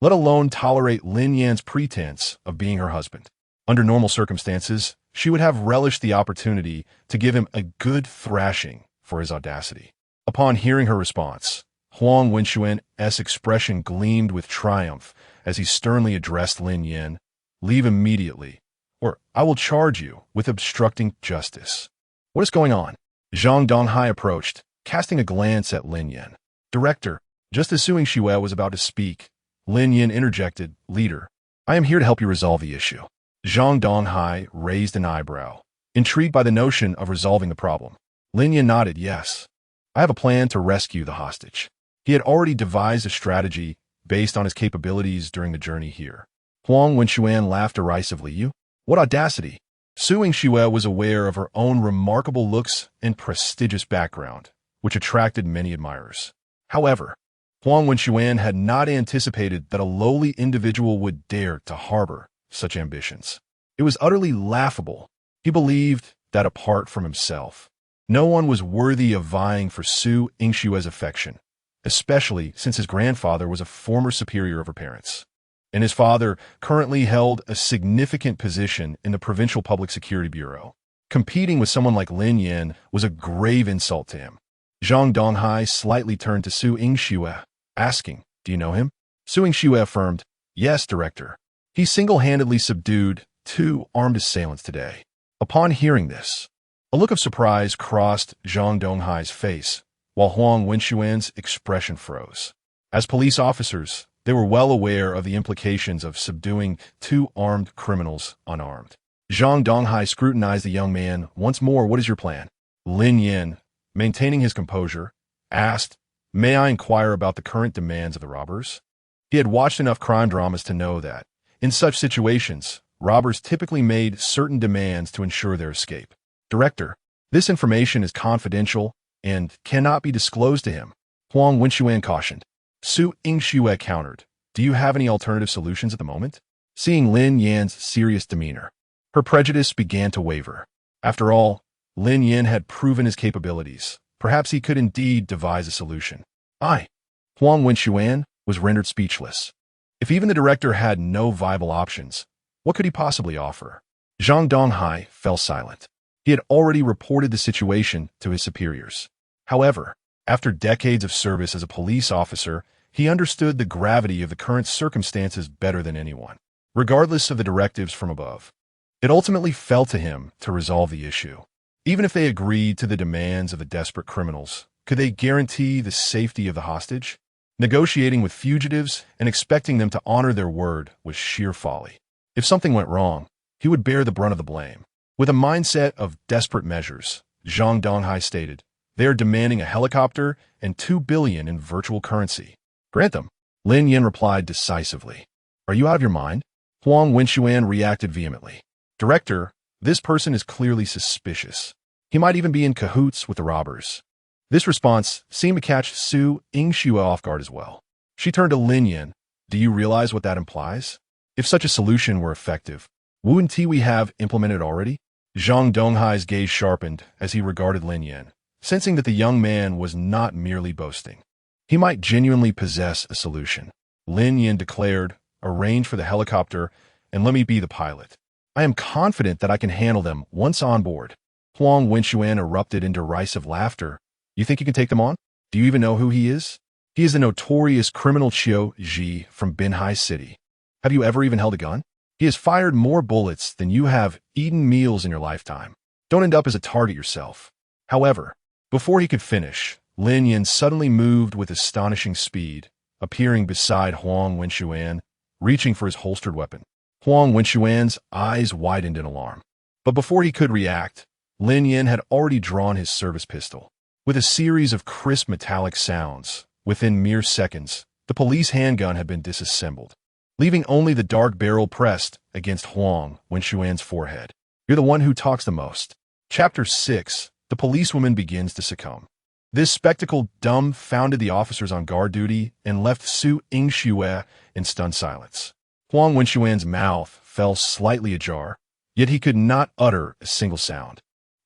let alone tolerate Lin Yan's pretense of being her husband. Under normal circumstances, she would have relished the opportunity to give him a good thrashing for his audacity. Upon hearing her response, Huang Wenxuan's expression gleamed with triumph as he sternly addressed Lin Yan. "Leave immediately, or I will charge you with obstructing justice." "What is going on?" Zhang Donghai approached, casting a glance at Lin Yan. "Director," just as Su Yingxue was about to speak, Lin Yan interjected, "Leader, I am here to help you resolve the issue." Zhang Donghai raised an eyebrow, intrigued by the notion of resolving the problem. Lin Yan nodded, "Yes. I have a plan to rescue the hostage." He had already devised a strategy based on his capabilities during the journey here. Huang Wenxuan laughed derisively. "You? What audacity! Su Yingxue was aware of her own remarkable looks and prestigious background, which attracted many admirers. However, Huang Wenxuan had not anticipated that a lowly individual would dare to harbor such ambitions. It was utterly laughable. He believed that apart from himself, no one was worthy of vying for Su Yingxue's affection, especially since his grandfather was a former superior of her parents, and his father currently held a significant position in the Provincial Public Security Bureau. Competing with someone like Lin Yan was a grave insult to him. Zhang Donghai slightly turned to Su Yingxue, asking, "Do you know him?" Su Yingxue affirmed, "Yes, Director. He single-handedly subdued 2 armed assailants today." Upon hearing this, a look of surprise crossed Zhang Donghai's face, while Huang Wenxuan's expression froze. As police officers, they were well aware of the implications of subduing 2 armed criminals unarmed. Zhang Donghai scrutinized the young man once more. "What is your plan?" Lin Yan, maintaining his composure, asked, "May I inquire about the current demands of the robbers?" He had watched enough crime dramas to know that, in such situations, robbers typically made certain demands to ensure their escape. "Director, this information is confidential and cannot be disclosed to him," Huang Wenxuan cautioned. Su Yingxue countered, "Do you have any alternative solutions at the moment?" Seeing Lin Yan's serious demeanor, her prejudice began to waver. After all, Lin Yan had proven his capabilities. Perhaps he could indeed devise a solution. Huang Wenxuan was rendered speechless. If even the director had no viable options, what could he possibly offer? Zhang Donghai fell silent. He had already reported the situation to his superiors. However, after decades of service as a police officer, he understood the gravity of the current circumstances better than anyone, regardless of the directives from above. It ultimately fell to him to resolve the issue. Even if they agreed to the demands of the desperate criminals, could they guarantee the safety of the hostage? Negotiating with fugitives and expecting them to honor their word was sheer folly. If something went wrong, he would bear the brunt of the blame. With a mindset of desperate measures, Zhang Donghai stated, "They are demanding a helicopter and 2 billion in virtual currency." "Grant them," Lin Yan replied decisively. "Are you out of your mind?" Huang Wenxuan reacted vehemently. "Director, this person is clearly suspicious. He might even be in cahoots with the robbers." This response seemed to catch Su Yingxue off guard as well. She turned to Lin Yan. "Do you realize what that implies? If such a solution were effective, wouldn't we have implemented already?" Zhang Donghai's gaze sharpened as he regarded Lin Yan, sensing that the young man was not merely boasting. He might genuinely possess a solution. Lin Yan declared, "Arrange for the helicopter and let me be the pilot. I am confident that I can handle them once on board." Huang Wenxuan erupted in derisive laughter. "You think you can take them on? Do you even know who he is?" "He is the notorious criminal Qiu Ji from Binhai City. Have you ever even held a gun? He has fired more bullets than you have eaten meals in your lifetime. Don't end up as a target yourself." However, before he could finish, Lin Yan suddenly moved with astonishing speed, appearing beside Huang Wenxuan, reaching for his holstered weapon. Huang Wenxuan's eyes widened in alarm. But before he could react, Lin Yan had already drawn his service pistol. With a series of crisp metallic sounds, within mere seconds, the police handgun had been disassembled, leaving only the dark barrel pressed against Huang Wenxuan's forehead. "You're the one who talks the most." Chapter 6. The policewoman begins to succumb. This spectacle dumbfounded the officers on guard duty and left Su Yingxue in stunned silence. Huang Wenxuan's mouth fell slightly ajar, yet he could not utter a single sound.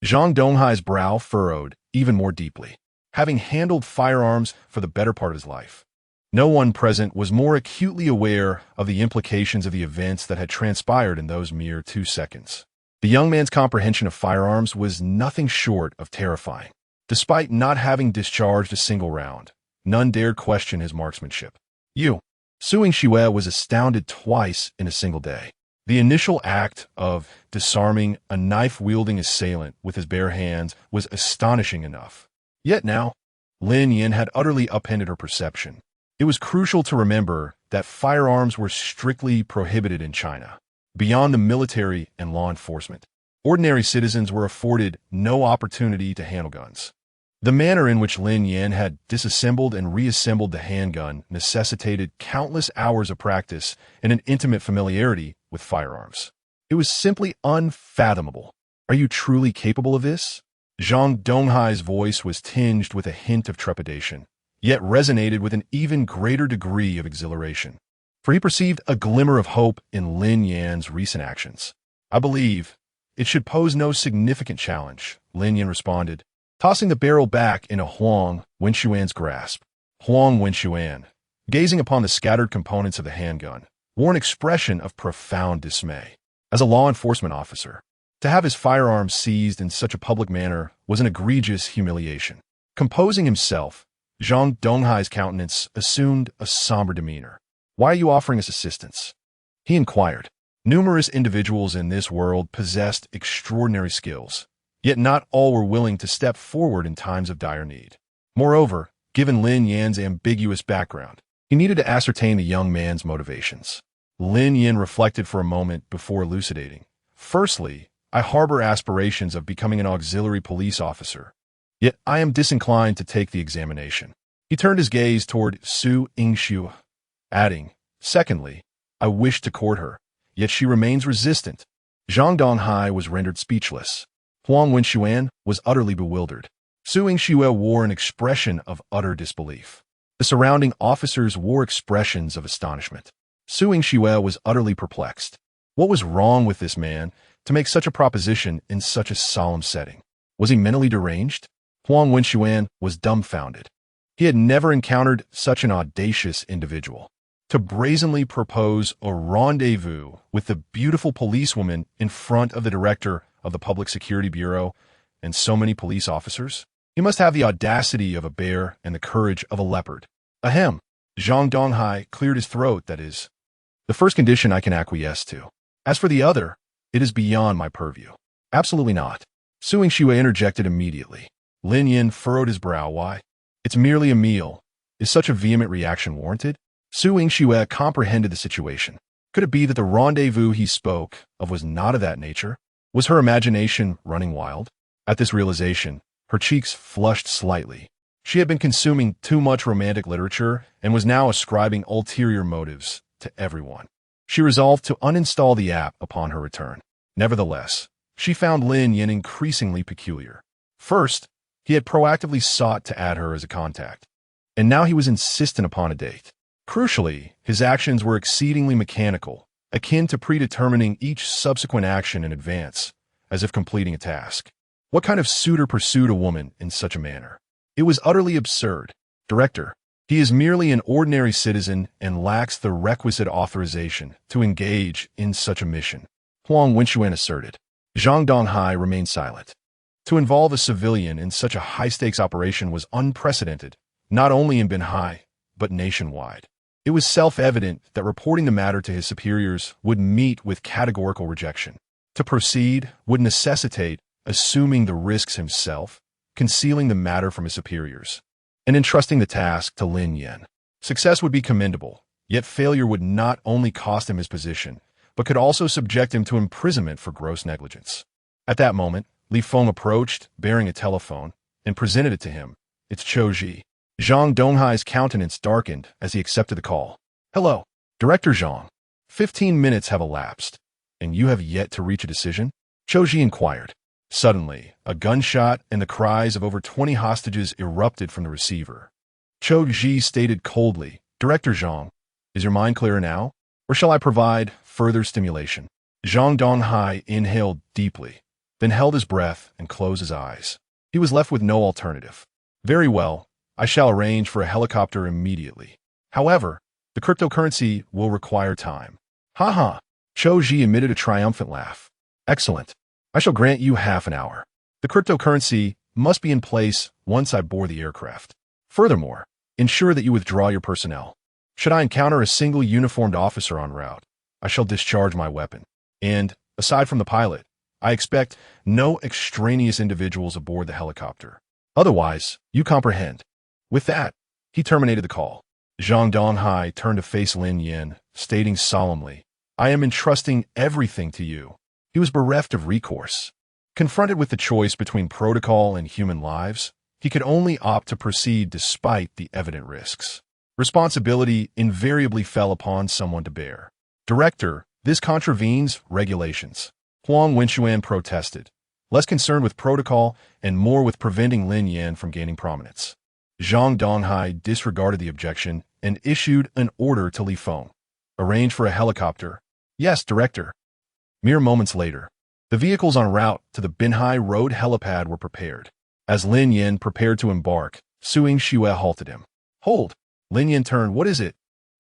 Zhang Donghai's brow furrowed even more deeply. Having handled firearms for the better part of his life, no one present was more acutely aware of the implications of the events that had transpired in those mere 2 seconds. The young man's comprehension of firearms was nothing short of terrifying. Despite not having discharged a single round, none dared question his marksmanship. Su Yingxue was astounded twice in a single day. The initial act of disarming a knife-wielding assailant with his bare hands was astonishing enough. Yet now, Lin Yan had utterly upended her perception. It was crucial to remember that firearms were strictly prohibited in China. Beyond the military and law enforcement, ordinary citizens were afforded no opportunity to handle guns. The manner in which Lin Yan had disassembled and reassembled the handgun necessitated countless hours of practice and an intimate familiarity with firearms. It was simply unfathomable. Are you truly capable of this? Zhang Donghai's voice was tinged with a hint of trepidation, yet resonated with an even greater degree of exhilaration. For he perceived a glimmer of hope in Lin Yan's recent actions. I believe it should pose no significant challenge, Lin Yan responded, tossing the barrel back into Huang Wenxuan's grasp. Huang Wenxuan, gazing upon the scattered components of the handgun, wore an expression of profound dismay. As a law enforcement officer, to have his firearms seized in such a public manner was an egregious humiliation. Composing himself, Zhang Donghai's countenance assumed a somber demeanor. Why are you offering us assistance? He inquired. Numerous individuals in this world possessed extraordinary skills, yet not all were willing to step forward in times of dire need. Moreover, given Lin Yan's ambiguous background, he needed to ascertain the young man's motivations. Lin Yan reflected for a moment before elucidating. Firstly, I harbor aspirations of becoming an auxiliary police officer, yet I am disinclined to take the examination. He turned his gaze toward Su Yingxiu, adding, secondly, I wish to court her, yet she remains resistant. Zhang Donghai was rendered speechless. Huang Wenxuan was utterly bewildered. Su Yingxiu wore an expression of utter disbelief. The surrounding officers wore expressions of astonishment. Su Yingxiu was utterly perplexed. What was wrong with this man to make such a proposition in such a solemn setting? Was he mentally deranged? Huang Wenxuan was dumbfounded. He had never encountered such an audacious individual. To brazenly propose a rendezvous with the beautiful policewoman in front of the director of the Public Security Bureau and so many police officers? He must have the audacity of a bear and the courage of a leopard. Ahem. Zhang Donghai cleared his throat, that is. The first condition I can acquiesce to. As for the other, it is beyond my purview. Absolutely not. Su Yingxiu interjected immediately. Lin Yan furrowed his brow. Why? It's merely a meal. Is such a vehement reaction warranted? Su Yingxiu comprehended the situation. Could it be that the rendezvous he spoke of was not of that nature? Was her imagination running wild? At this realization, her cheeks flushed slightly. She had been consuming too much romantic literature and was now ascribing ulterior motives to everyone. She resolved to uninstall the app upon her return. Nevertheless, she found Lin Yan increasingly peculiar. First, he had proactively sought to add her as a contact, and now he was insistent upon a date. Crucially, his actions were exceedingly mechanical, akin to predetermining each subsequent action in advance, as if completing a task. What kind of suitor pursued a woman in such a manner? It was utterly absurd. Director, he is merely an ordinary citizen and lacks the requisite authorization to engage in such a mission, Huang Wenxuan asserted. Zhang Donghai remained silent. To involve a civilian in such a high-stakes operation was unprecedented, not only in Binhai, but nationwide. It was self-evident that reporting the matter to his superiors would meet with categorical rejection. To proceed would necessitate assuming the risks himself, concealing the matter from his superiors, and entrusting the task to Lin Yan. Success would be commendable, yet failure would not only cost him his position, but could also subject him to imprisonment for gross negligence. At that moment, Li Feng approached, bearing a telephone, and presented it to him. It's Chou Ji. Zhang Donghai's countenance darkened as he accepted the call. Hello, Director Zhang. 15 minutes have elapsed, and you have yet to reach a decision? Chou Ji inquired. Suddenly, a gunshot and the cries of over 20 hostages erupted from the receiver. Chou Ji stated coldly, Director Zhang, is your mind clearer now, or shall I provide further stimulation? Zhang Donghai inhaled deeply, then held his breath and closed his eyes. He was left with no alternative. Very well, I shall arrange for a helicopter immediately. However, the cryptocurrency will require time. Ha ha! Chou Ji emitted a triumphant laugh. Excellent. I shall grant you half an hour. The cryptocurrency must be in place once I board the aircraft. Furthermore, ensure that you withdraw your personnel. Should I encounter a single uniformed officer en route, I shall discharge my weapon. And, aside from the pilot, I expect no extraneous individuals aboard the helicopter. Otherwise, you comprehend. With that, he terminated the call. Zhang Donghai turned to face Lin Yan, stating solemnly, I am entrusting everything to you. He was bereft of recourse. Confronted with the choice between protocol and human lives, he could only opt to proceed despite the evident risks. Responsibility invariably fell upon someone to bear. Director, This contravenes regulations. Huang Wenxuan protested, less concerned with protocol and more with preventing Lin Yan from gaining prominence. Zhang Donghai disregarded the objection and issued an order to Li Feng. Arrange for a helicopter. Yes, director. Mere moments later, the vehicles en route to the Binhai Road helipad were prepared. As Lin Yan prepared to embark, Su Yingxue halted him. Hold! Lin Yan turned. What is it?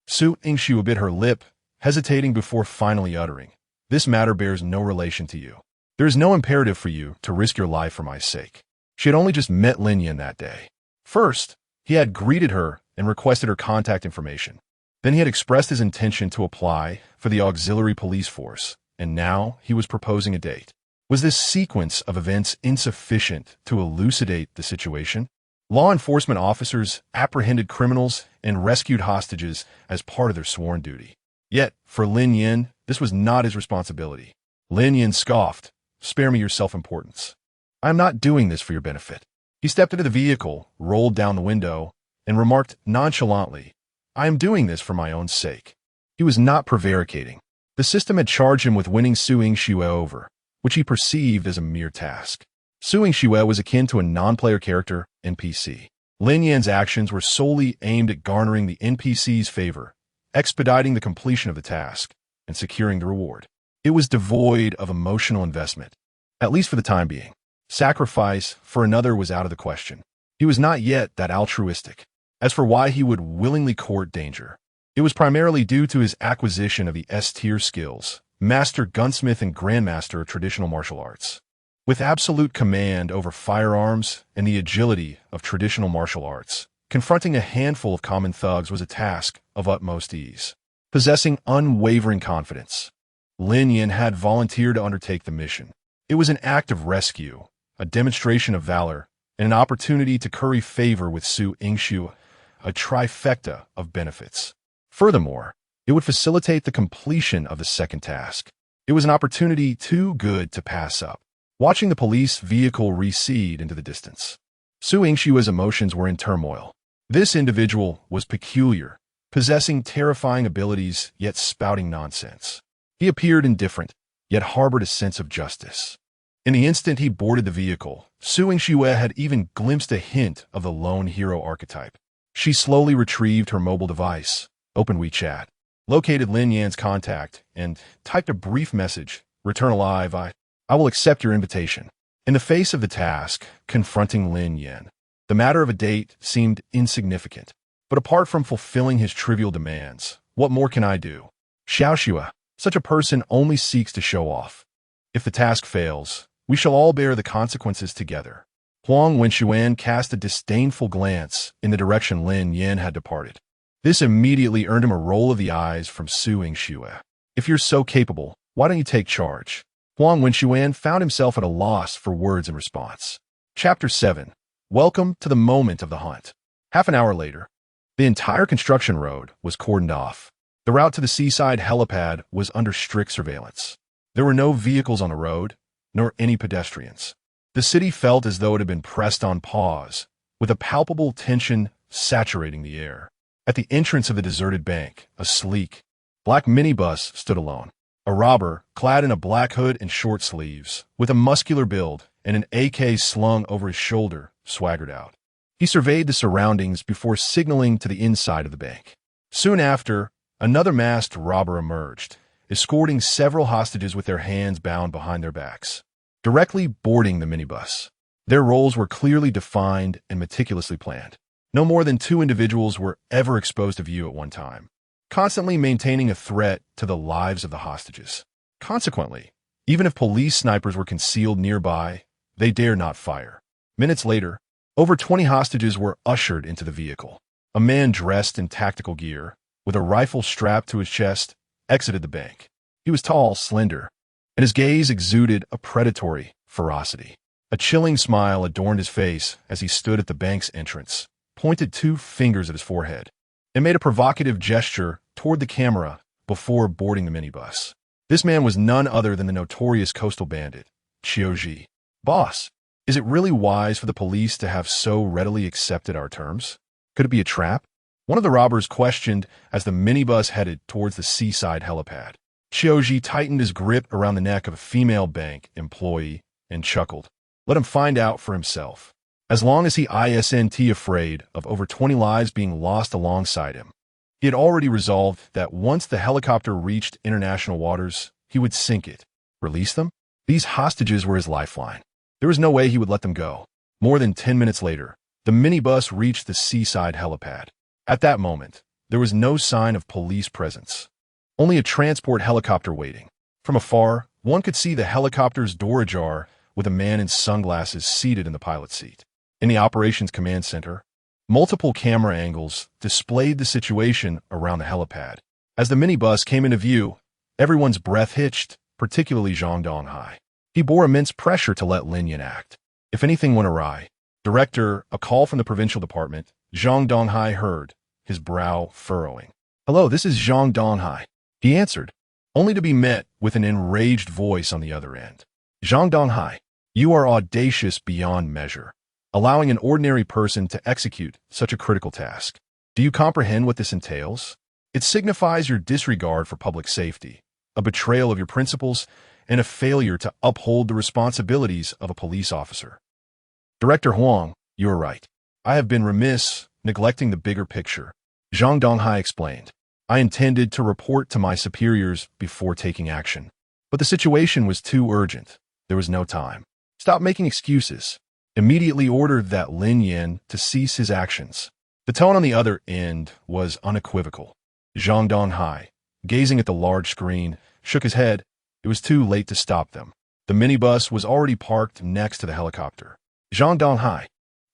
Su Yingxue bit her lip, hesitating before finally uttering. This matter bears no relation to you. There is no imperative for you to risk your life for my sake. She had only just met Lin Yan that day. First, he had greeted her and requested her contact information. Then he had expressed his intention to apply for the auxiliary police force, and now he was proposing a date. Was this sequence of events insufficient to elucidate the situation? Law enforcement officers apprehended criminals and rescued hostages as part of their sworn duty. Yet, for Lin Yan, this was not his responsibility. Lin Yan scoffed, "Spare me your self-importance. I am not doing this for your benefit." He stepped into the vehicle, rolled down the window, and remarked nonchalantly, "I am doing this for my own sake." He was not prevaricating. The system had charged him with winning Su Yingxue over, which he perceived as a mere task. Su Yingxue was akin to a non-player character, NPC. Lin Yan's actions were solely aimed at garnering the NPC's favor, expediting the completion of the task, and securing the reward. It was devoid of emotional investment, at least for the time being. Sacrifice for another was out of the question. He was not yet that altruistic. As for why he would willingly court danger, it was primarily due to his acquisition of the S-tier skills, Master Gunsmith and Grandmaster of Traditional Martial Arts. With absolute command over firearms and the agility of traditional martial arts, confronting a handful of common thugs was a task of utmost ease. Possessing unwavering confidence, Lin Yan had volunteered to undertake the mission. It was an act of rescue, a demonstration of valor, and an opportunity to curry favor with Su Yingxue, a trifecta of benefits. Furthermore, it would facilitate the completion of the second task. It was an opportunity too good to pass up. Watching the police vehicle recede into the distance, Su Yingxue's emotions were in turmoil. This individual was peculiar, possessing terrifying abilities yet spouting nonsense. He appeared indifferent, yet harbored a sense of justice. In the instant he boarded the vehicle, Su Yingxue had even glimpsed a hint of the lone hero archetype. She slowly retrieved her mobile device, opened WeChat, located Lin Yan's contact, and typed a brief message, "Return alive, I will accept your invitation." In the face of the task, confronting Lin Yan, the matter of a date seemed insignificant. But apart from fulfilling his trivial demands, what more can I do? Xiaoxua, such a person only seeks to show off. If the task fails, we shall all bear the consequences together. Huang Wenxuan cast a disdainful glance in the direction Lin Yan had departed. This immediately earned him a roll of the eyes from Su Yingxue. "If you're so capable, why don't you take charge?" Huang Wenxuan found himself at a loss for words in response. Chapter 7. Welcome to the moment of the hunt. Half an hour later, the entire construction road was cordoned off. The route to the seaside helipad was under strict surveillance. There were no vehicles on the road, nor any pedestrians. The city felt as though it had been pressed on pause, with a palpable tension saturating the air. At the entrance of the deserted bank, a sleek, black minibus stood alone. A robber, clad in a black hood and short sleeves, with a muscular build and an AK slung over his shoulder, swaggered out. He surveyed the surroundings before signaling to the inside of the bank. Soon after, another masked robber emerged, escorting several hostages with their hands bound behind their backs, directly boarding the minibus. Their roles were clearly defined and meticulously planned. No more than 2 individuals were ever exposed to view at one time, constantly maintaining a threat to the lives of the hostages. Consequently, even if police snipers were concealed nearby, they dared not fire. Minutes later, over 20 hostages were ushered into the vehicle. A man dressed in tactical gear, with a rifle strapped to his chest, exited the bank. He was tall, slender, and his gaze exuded a predatory ferocity. A chilling smile adorned his face as he stood at the bank's entrance, pointed 2 fingers at his forehead, and made a provocative gesture toward the camera before boarding the minibus. This man was none other than the notorious coastal bandit, Qiuji. "Boss, is it really wise for the police to have so readily accepted our terms? Could it be a trap?" One of the robbers questioned as the minibus headed towards the seaside helipad. Qiuji tightened his grip around the neck of a female bank employee and chuckled. Let him find out for himself. As long as he isn't afraid of over 20 lives being lost alongside him. He had already resolved that once the helicopter reached international waters, he would sink it. Release them? These hostages were his lifeline. There was no way he would let them go. More than 10 minutes later, the minibus reached the seaside helipad. At that moment, there was no sign of police presence. Only a transport helicopter waiting. From afar, one could see the helicopter's door ajar with a man in sunglasses seated in the pilot's seat. In the operations command center, multiple camera angles displayed the situation around the helipad. As the minibus came into view, everyone's breath hitched, particularly Zhang Zhilei. He bore immense pressure to let Lin Yan act. If anything went awry, Director, a call from the provincial department, Zhang Zhilei heard, his brow furrowing. Hello, this is Zhang Zhilei. He answered, only to be met with an enraged voice on the other end. Zhang Zhilei, you are audacious beyond measure, allowing an ordinary person to execute such a critical task. Do you comprehend what this entails? It signifies your disregard for public safety, a betrayal of your principles, and a failure to uphold the responsibilities of a police officer. Director Huang, you are right. I have been remiss, neglecting the bigger picture. Zhang Zhilei explained. I intended to report to my superiors before taking action. But the situation was too urgent. There was no time. Stop making excuses. Immediately ordered that Lin Yan to cease his actions. The tone on the other end was unequivocal. Zhang Zhilei, gazing at the large screen, shook his head. It was too late to stop them. The minibus was already parked next to the helicopter. Zhang Zhilei,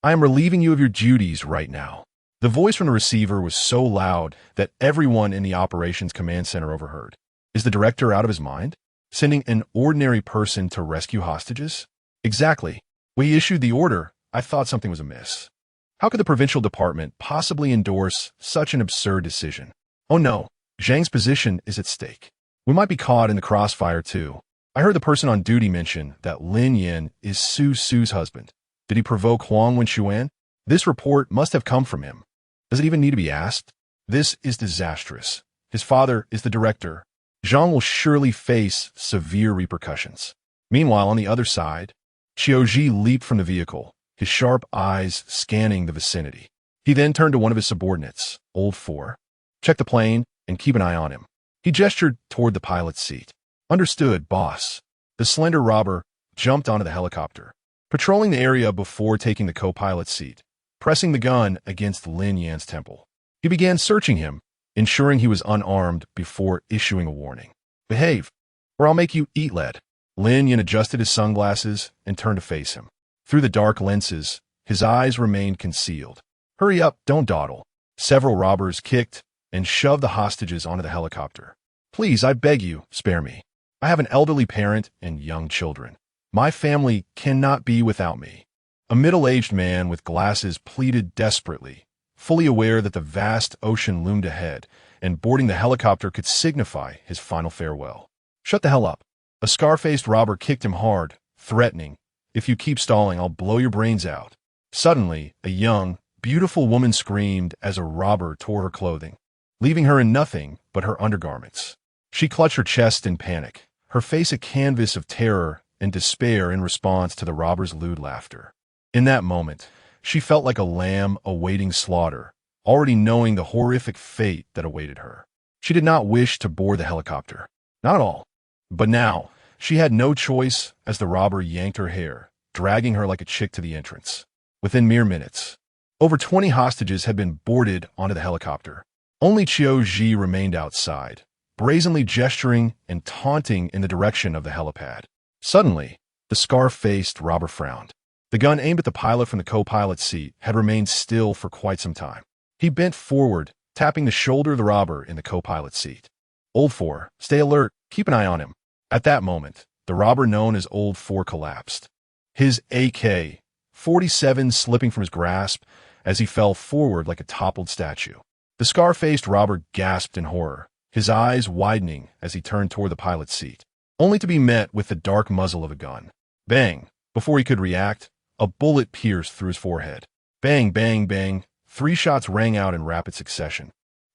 I am relieving you of your duties right now. The voice from the receiver was so loud that everyone in the operations command center overheard. Is the director out of his mind? Sending an ordinary person to rescue hostages? Exactly. When he issued the order, I thought something was amiss. How could the provincial department possibly endorse such an absurd decision? Oh no, Zhang's position is at stake. We might be caught in the crossfire too. I heard the person on duty mention that Lin Yan is Su's husband. Did he provoke Huang Wenxuan? This report must have come from him. Does it even need to be asked? This is disastrous. His father is the director. Zhang will surely face severe repercussions. Meanwhile, on the other side, Qiuji leaped from the vehicle, his sharp eyes scanning the vicinity. He then turned to one of his subordinates, Old Four. Check the plane and keep an eye on him. He gestured toward the pilot's seat. Understood, boss. The slender robber jumped onto the helicopter, patrolling the area before taking the co-pilot's seat, pressing the gun against Lin Yan's temple. He began searching him, ensuring he was unarmed before issuing a warning. Behave, or I'll make you eat lead. Lin Yan adjusted his sunglasses and turned to face him. Through the dark lenses, his eyes remained concealed. Hurry up, don't dawdle. Several robbers kicked and shoved the hostages onto the helicopter. Please, I beg you, spare me. I have an elderly parent and young children. My family cannot be without me. A middle-aged man with glasses pleaded desperately, fully aware that the vast ocean loomed ahead, and boarding the helicopter could signify his final farewell. Shut the hell up. A scar-faced robber kicked him hard, threatening, if you keep stalling, I'll blow your brains out. Suddenly, a young, beautiful woman screamed as a robber tore her clothing, leaving her in nothing but her undergarments. She clutched her chest in panic, her face a canvas of terror and despair in response to the robber's lewd laughter. In that moment, she felt like a lamb awaiting slaughter, already knowing the horrific fate that awaited her. She did not wish to board the helicopter. Not at all. But now, she had no choice as the robber yanked her hair, dragging her like a chick to the entrance. Within mere minutes, over 20 hostages had been boarded onto the helicopter. Only Qiuji remained outside, brazenly gesturing and taunting in the direction of the helipad. Suddenly, the scar-faced robber frowned. The gun aimed at the pilot from the co-pilot's seat had remained still for quite some time. He bent forward, tapping the shoulder of the robber in the co-pilot's seat. Old Four, stay alert, keep an eye on him. At that moment, the robber known as Old Four collapsed, his AK-47 slipping from his grasp as he fell forward like a toppled statue. The scar-faced robber gasped in horror, his eyes widening as he turned toward the pilot's seat, only to be met with the dark muzzle of a gun. Bang! Before he could react, a bullet pierced through his forehead. Bang, bang, bang. 3 shots rang out in rapid succession.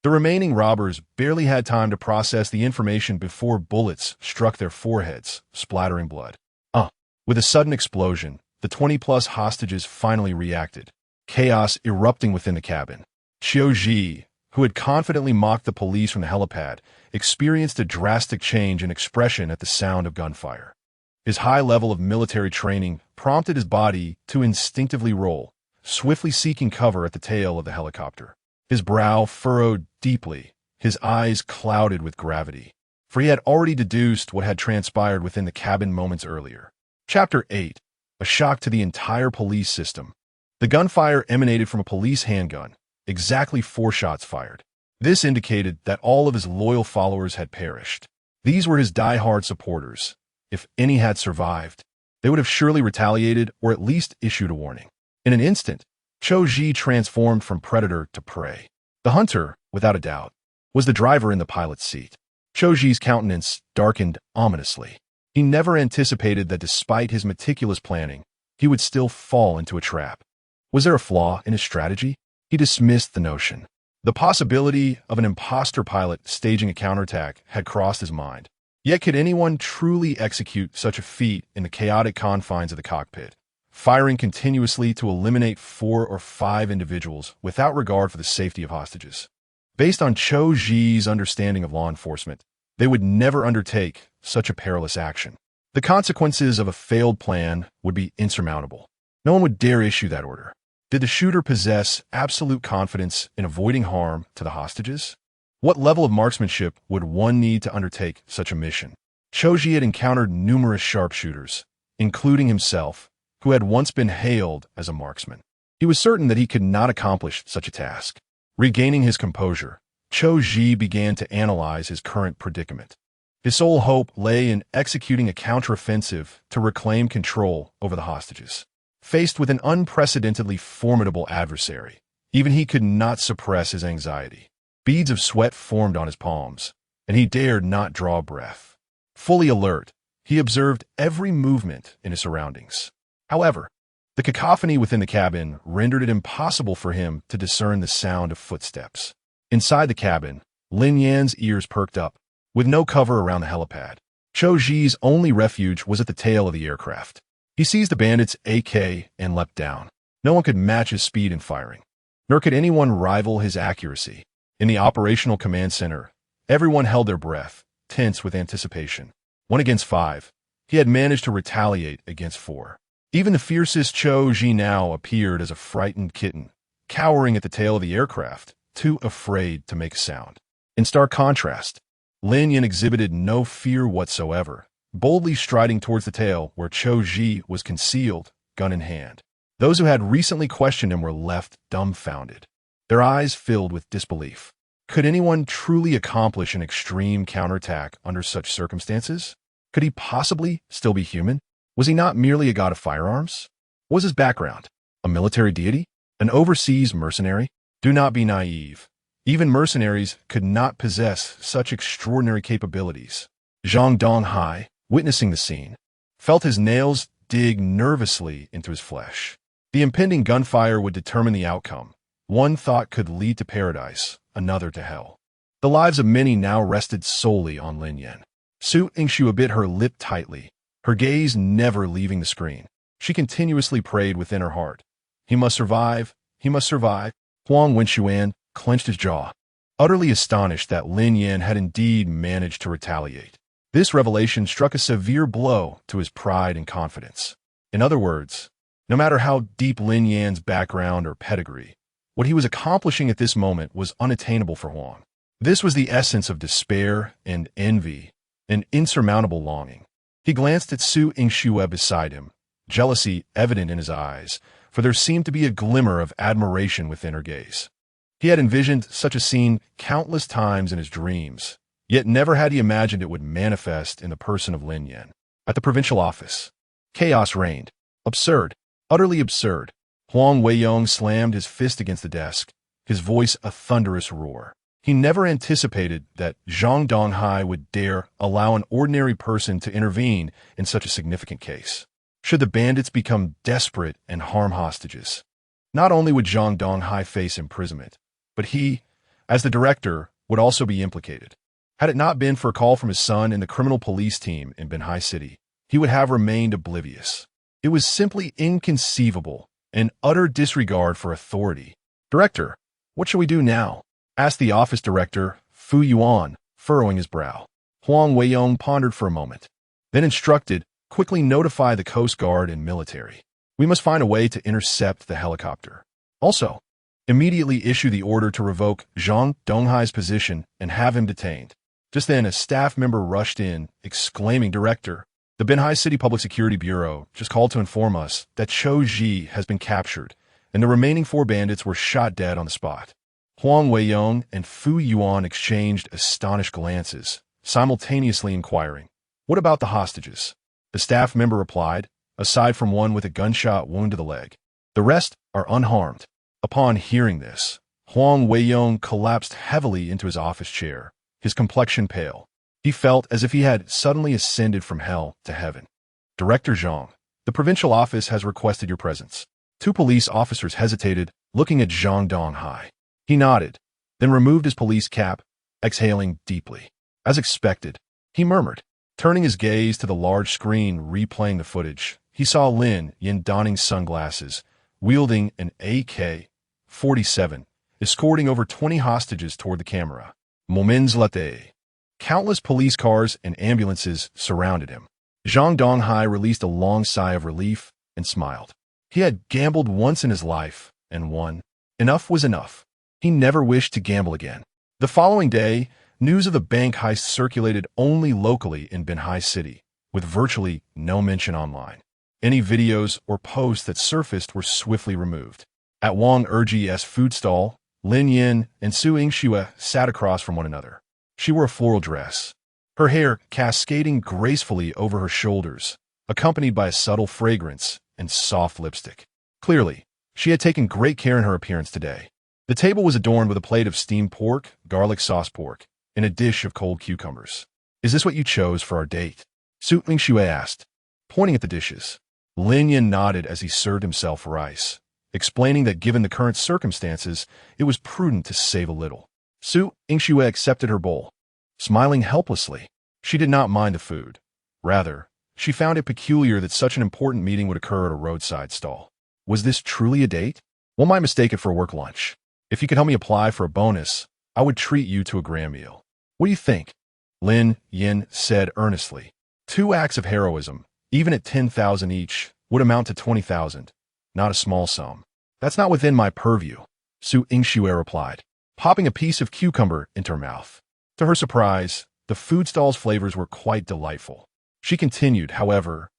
The remaining robbers barely had time to process the information before bullets struck their foreheads, splattering blood. With a sudden explosion, the 20-plus hostages finally reacted, chaos erupting within the cabin. Qiu Ji, who had confidently mocked the police from the helipad, experienced a drastic change in expression at the sound of gunfire. His high level of military training prompted his body to instinctively roll, swiftly seeking cover at the tail of the helicopter. His brow furrowed deeply, his eyes clouded with gravity, for he had already deduced what had transpired within the cabin moments earlier. Chapter 8. A shock to the entire police system. The gunfire emanated from a police handgun, exactly 4 shots fired. This indicated that all of his loyal followers had perished. These were his die-hard supporters. If any had survived, they would have surely retaliated or at least issued a warning. In an instant, Qiu Ji transformed from predator to prey. The hunter, without a doubt, was the driver in the pilot's seat. Qiu Ji's countenance darkened ominously. He never anticipated that despite his meticulous planning, he would still fall into a trap. Was there a flaw in his strategy? He dismissed the notion. The possibility of an imposter pilot staging a counterattack had crossed his mind. Yet could anyone truly execute such a feat in the chaotic confines of the cockpit, firing continuously to eliminate 4 or 5 individuals without regard for the safety of hostages? Based on Qiu Ji's understanding of law enforcement, they would never undertake such a perilous action. The consequences of a failed plan would be insurmountable. No one would dare issue that order. Did the shooter possess absolute confidence in avoiding harm to the hostages? What level of marksmanship would one need to undertake such a mission? Qiu Ji had encountered numerous sharpshooters, including himself, who had once been hailed as a marksman. He was certain that he could not accomplish such a task. Regaining his composure, Qiu Ji began to analyze his current predicament. His sole hope lay in executing a counteroffensive to reclaim control over the hostages. Faced with an unprecedentedly formidable adversary, even he could not suppress his anxiety. Beads of sweat formed on his palms, and he dared not draw breath. Fully alert, he observed every movement in his surroundings. However, the cacophony within the cabin rendered it impossible for him to discern the sound of footsteps. Inside the cabin, Lin Yan's ears perked up. With no cover around the helipad, Qiu Ji's only refuge was at the tail of the aircraft. He seized the bandit's AK and leapt down. No one could match his speed in firing, nor could anyone rival his accuracy. In the operational command center, everyone held their breath, tense with anticipation. 1 against 5, he had managed to retaliate against 4. Even the fiercest Qiu Ji now appeared as a frightened kitten, cowering at the tail of the aircraft, too afraid to make a sound. In stark contrast, Lin Yan exhibited no fear whatsoever, boldly striding towards the tail where Qiu Ji was concealed, gun in hand. Those who had recently questioned him were left dumbfounded, their eyes filled with disbelief. Could anyone truly accomplish an extreme counterattack under such circumstances? Could he possibly still be human? Was he not merely a god of firearms? What was his background? A military deity? An overseas mercenary? Do not be naive. Even mercenaries could not possess such extraordinary capabilities. Zhang Zhilei, witnessing the scene, felt his nails dig nervously into his flesh. The impending gunfire would determine the outcome. One thought could lead to paradise, another to hell. The lives of many now rested solely on Lin Yan. Su Yingshu bit her lip tightly, her gaze never leaving the screen. She continuously prayed within her heart. He must survive. He must survive. Huang Wenxuan clenched his jaw, utterly astonished that Lin Yan had indeed managed to retaliate. This revelation struck a severe blow to his pride and confidence. In other words, no matter how deep Lin Yan's background or pedigree, what he was accomplishing at this moment was unattainable for Huang. This was the essence of despair and envy, an insurmountable longing. He glanced at Su Yingshu beside him, jealousy evident in his eyes, for there seemed to be a glimmer of admiration within her gaze. He had envisioned such a scene countless times in his dreams, yet never had he imagined it would manifest in the person of Lin Yan. At the provincial office, chaos reigned. Absurd, utterly absurd. Huang Weiyong slammed his fist against the desk, his voice a thunderous roar. He never anticipated that Zhang Donghai would dare allow an ordinary person to intervene in such a significant case. Should the bandits become desperate and harm hostages, not only would Zhang Donghai face imprisonment, but he, as the director would also be implicated. Had it not been for a call from his son in the criminal police team in Binhai City, he would have remained oblivious. It was simply inconceivable, an utter disregard for authority. "Director, what shall we do now?" asked the office director, Fu Yuan, furrowing his brow. Huang Weiyong pondered for a moment, then instructed, "Quickly notify the Coast Guard and military. We must find a way to intercept the helicopter. Also, immediately issue the order to revoke Zhang Donghai's position and have him detained." Just then, a staff member rushed in, exclaiming, "Director, the Binhai City Public Security Bureau just called to inform us that Chou Ji has been captured, and the remaining 4 bandits were shot dead on the spot." Huang Weiyong and Fu Yuan exchanged astonished glances, simultaneously inquiring, "What about the hostages?" The staff member replied, "Aside from one with a gunshot wound to the leg, the rest are unharmed." Upon hearing this, Huang Weiyong collapsed heavily into his office chair, his complexion pale. He felt as if he had suddenly ascended from hell to heaven. "Director Zhang, the provincial office has requested your presence." 2 police officers hesitated, looking at Zhang Donghai. He nodded, then removed his police cap, exhaling deeply. As expected, he murmured. Turning his gaze to the large screen replaying the footage, he saw Lin Yan donning sunglasses, wielding an AK-47, escorting over 20 hostages toward the camera. Moments later, countless police cars and ambulances surrounded him. Zhang Donghai released a long sigh of relief and smiled. He had gambled once in his life and won. Enough was enough. He never wished to gamble again. The following day, news of the bank heist circulated only locally in Binhai City, with virtually no mention online. Any videos or posts that surfaced were swiftly removed. At Wang Erji's food stall, Lin Yan and Su Yingxue sat across from one another. She wore a floral dress, her hair cascading gracefully over her shoulders, accompanied by a subtle fragrance and soft lipstick. Clearly, she had taken great care in her appearance today. The table was adorned with a plate of steamed pork, garlic sauce pork, and a dish of cold cucumbers. "Is this what you chose for our date?" Su Yingxue asked, pointing at the dishes. Lin Yan nodded as he served himself rice, explaining that given the current circumstances, it was prudent to save a little. Su Yingxue accepted her bowl, smiling helplessly. She did not mind the food. Rather, she found it peculiar that such an important meeting would occur at a roadside stall. Was this truly a date? One might mistake it for a work lunch. If you could help me apply for a bonus, I would treat you to a grand meal. What do you think? Lin Yan said earnestly. 2 acts of heroism, even at 10,000 each, would amount to 20,000. Not a small sum. That's not within my purview, Su Yingxue replied, popping a piece of cucumber into her mouth. To her surprise, the food stall's flavors were quite delightful. She continued, however,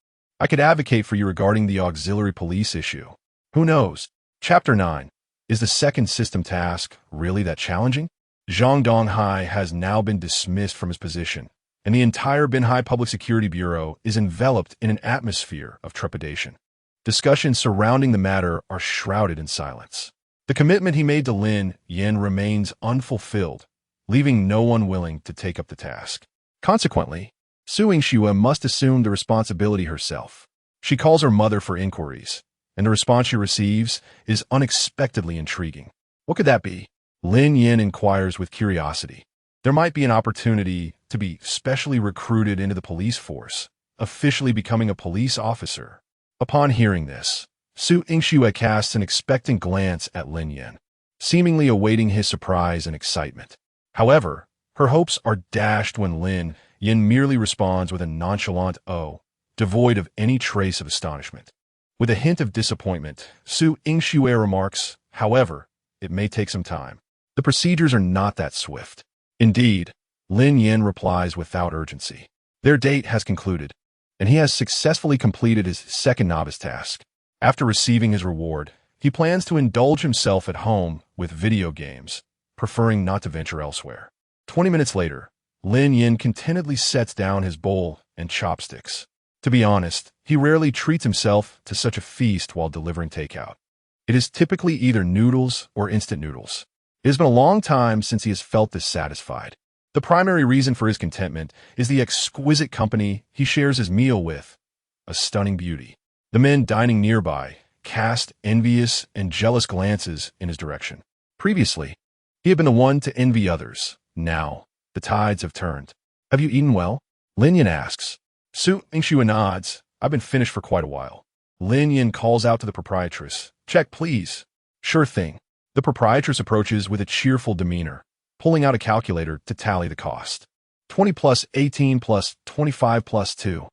"I could advocate for you regarding the auxiliary police issue. Who knows? Chapter 9. Is the second system task really that challenging?" Zhang Donghai has now been dismissed from his position, and the entire Binhai Public Security Bureau is enveloped in an atmosphere of trepidation. Discussions surrounding the matter are shrouded in silence. The commitment he made to Lin Yan remains unfulfilled, leaving no one willing to take up the task. Consequently, Su Yingxue must assume the responsibility herself. She calls her mother for inquiries, and the response she receives is unexpectedly intriguing. What could that be? Lin Yan inquires with curiosity. There might be an opportunity to be specially recruited into the police force, officially becoming a police officer. Upon hearing this, Su Yingxue casts an expectant glance at Lin Yan, seemingly awaiting his surprise and excitement. However, her hopes are dashed when Lin Yan merely responds with a nonchalant "oh," devoid of any trace of astonishment. With a hint of disappointment, Su Yingxue remarks, "However, it may take some time. The procedures are not that swift." Indeed, Lin Yan replies without urgency. Their date has concluded, and he has successfully completed his second novice task. After receiving his reward, he plans to indulge himself at home with video games, preferring not to venture elsewhere. 20 minutes later, Lin Yan contentedly sets down his bowl and chopsticks. To be honest, he rarely treats himself to such a feast while delivering takeout. It is typically either noodles or instant noodles. It has been a long time since he has felt this satisfied. The primary reason for his contentment is the exquisite company he shares his meal with, a stunning beauty. The men dining nearby cast envious and jealous glances in his direction. Previously, He had been the one to envy others. Now, the tides have turned. Have you eaten well? Lin Yan asks. Su Ingshua nods. I've been finished for quite a while. Lin Yan calls out to the proprietress. Check, please. Sure thing. The proprietress approaches with a cheerful demeanor, pulling out a calculator to tally the cost. 20 plus 18 plus 25 plus 2.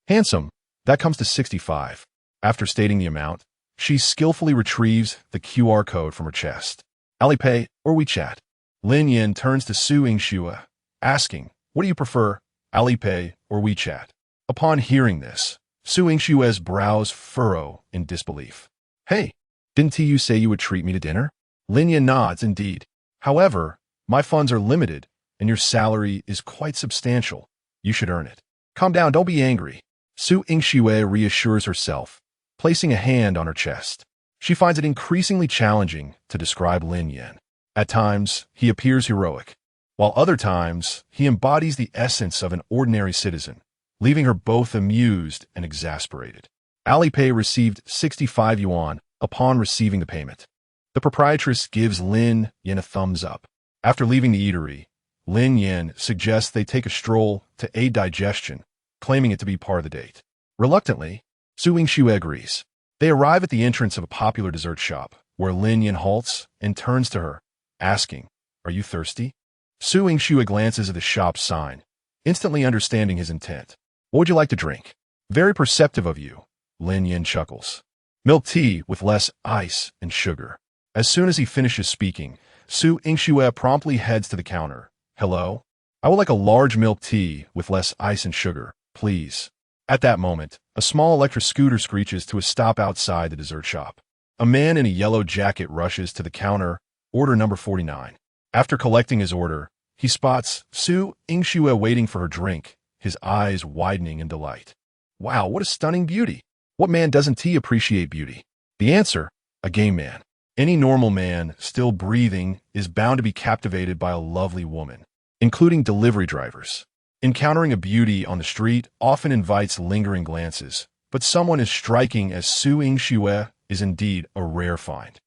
Handsome. That comes to 65. After stating the amount, she skillfully retrieves the QR code from her chest. Alipay or WeChat? Lin Yan turns to Su Ingshua, asking, what do you prefer, Alipay or WeChat? Upon hearing this, Su Ingshua's brows furrow in disbelief. Hey, didn't you say you would treat me to dinner? Lin Yan nods indeed. However, my funds are limited, and your salary is quite substantial. You should earn it. Calm down, don't be angry. Su Ingshua reassures herself, placing a hand on her chest. She finds it increasingly challenging to describe Lin Yan. At times, he appears heroic, while other times, he embodies the essence of an ordinary citizen, leaving her both amused and exasperated. Alipay received 65 yuan upon receiving the payment. The proprietress gives Lin Yan a thumbs up. After leaving the eatery, Lin Yan suggests they take a stroll to aid digestion, claiming it to be part of the date. Reluctantly, Su Ingshua agrees. They arrive at the entrance of a popular dessert shop, where Lin Yan halts and turns to her, asking, are you thirsty? Su Ingshua glances at the shop's sign, instantly understanding his intent. What would you like to drink? Very perceptive of you, Lin Yan chuckles. Milk tea with less ice and sugar. As soon as he finishes speaking, Su Ingshua promptly heads to the counter. Hello? I would like a large milk tea with less ice and sugar, please. At that moment, a small electric scooter screeches to a stop outside the dessert shop. A man in a yellow jacket rushes to the counter, order number 49. After collecting his order, he spots Su Ingshua waiting for her drink, his eyes widening in delight. Wow, what a stunning beauty! What man doesn't appreciate beauty? The answer, a gay man. Any normal man, still breathing, is bound to be captivated by a lovely woman, including delivery drivers. Encountering a beauty on the street often invites lingering glances, but someone as striking as Su Ingshua is indeed a rare find.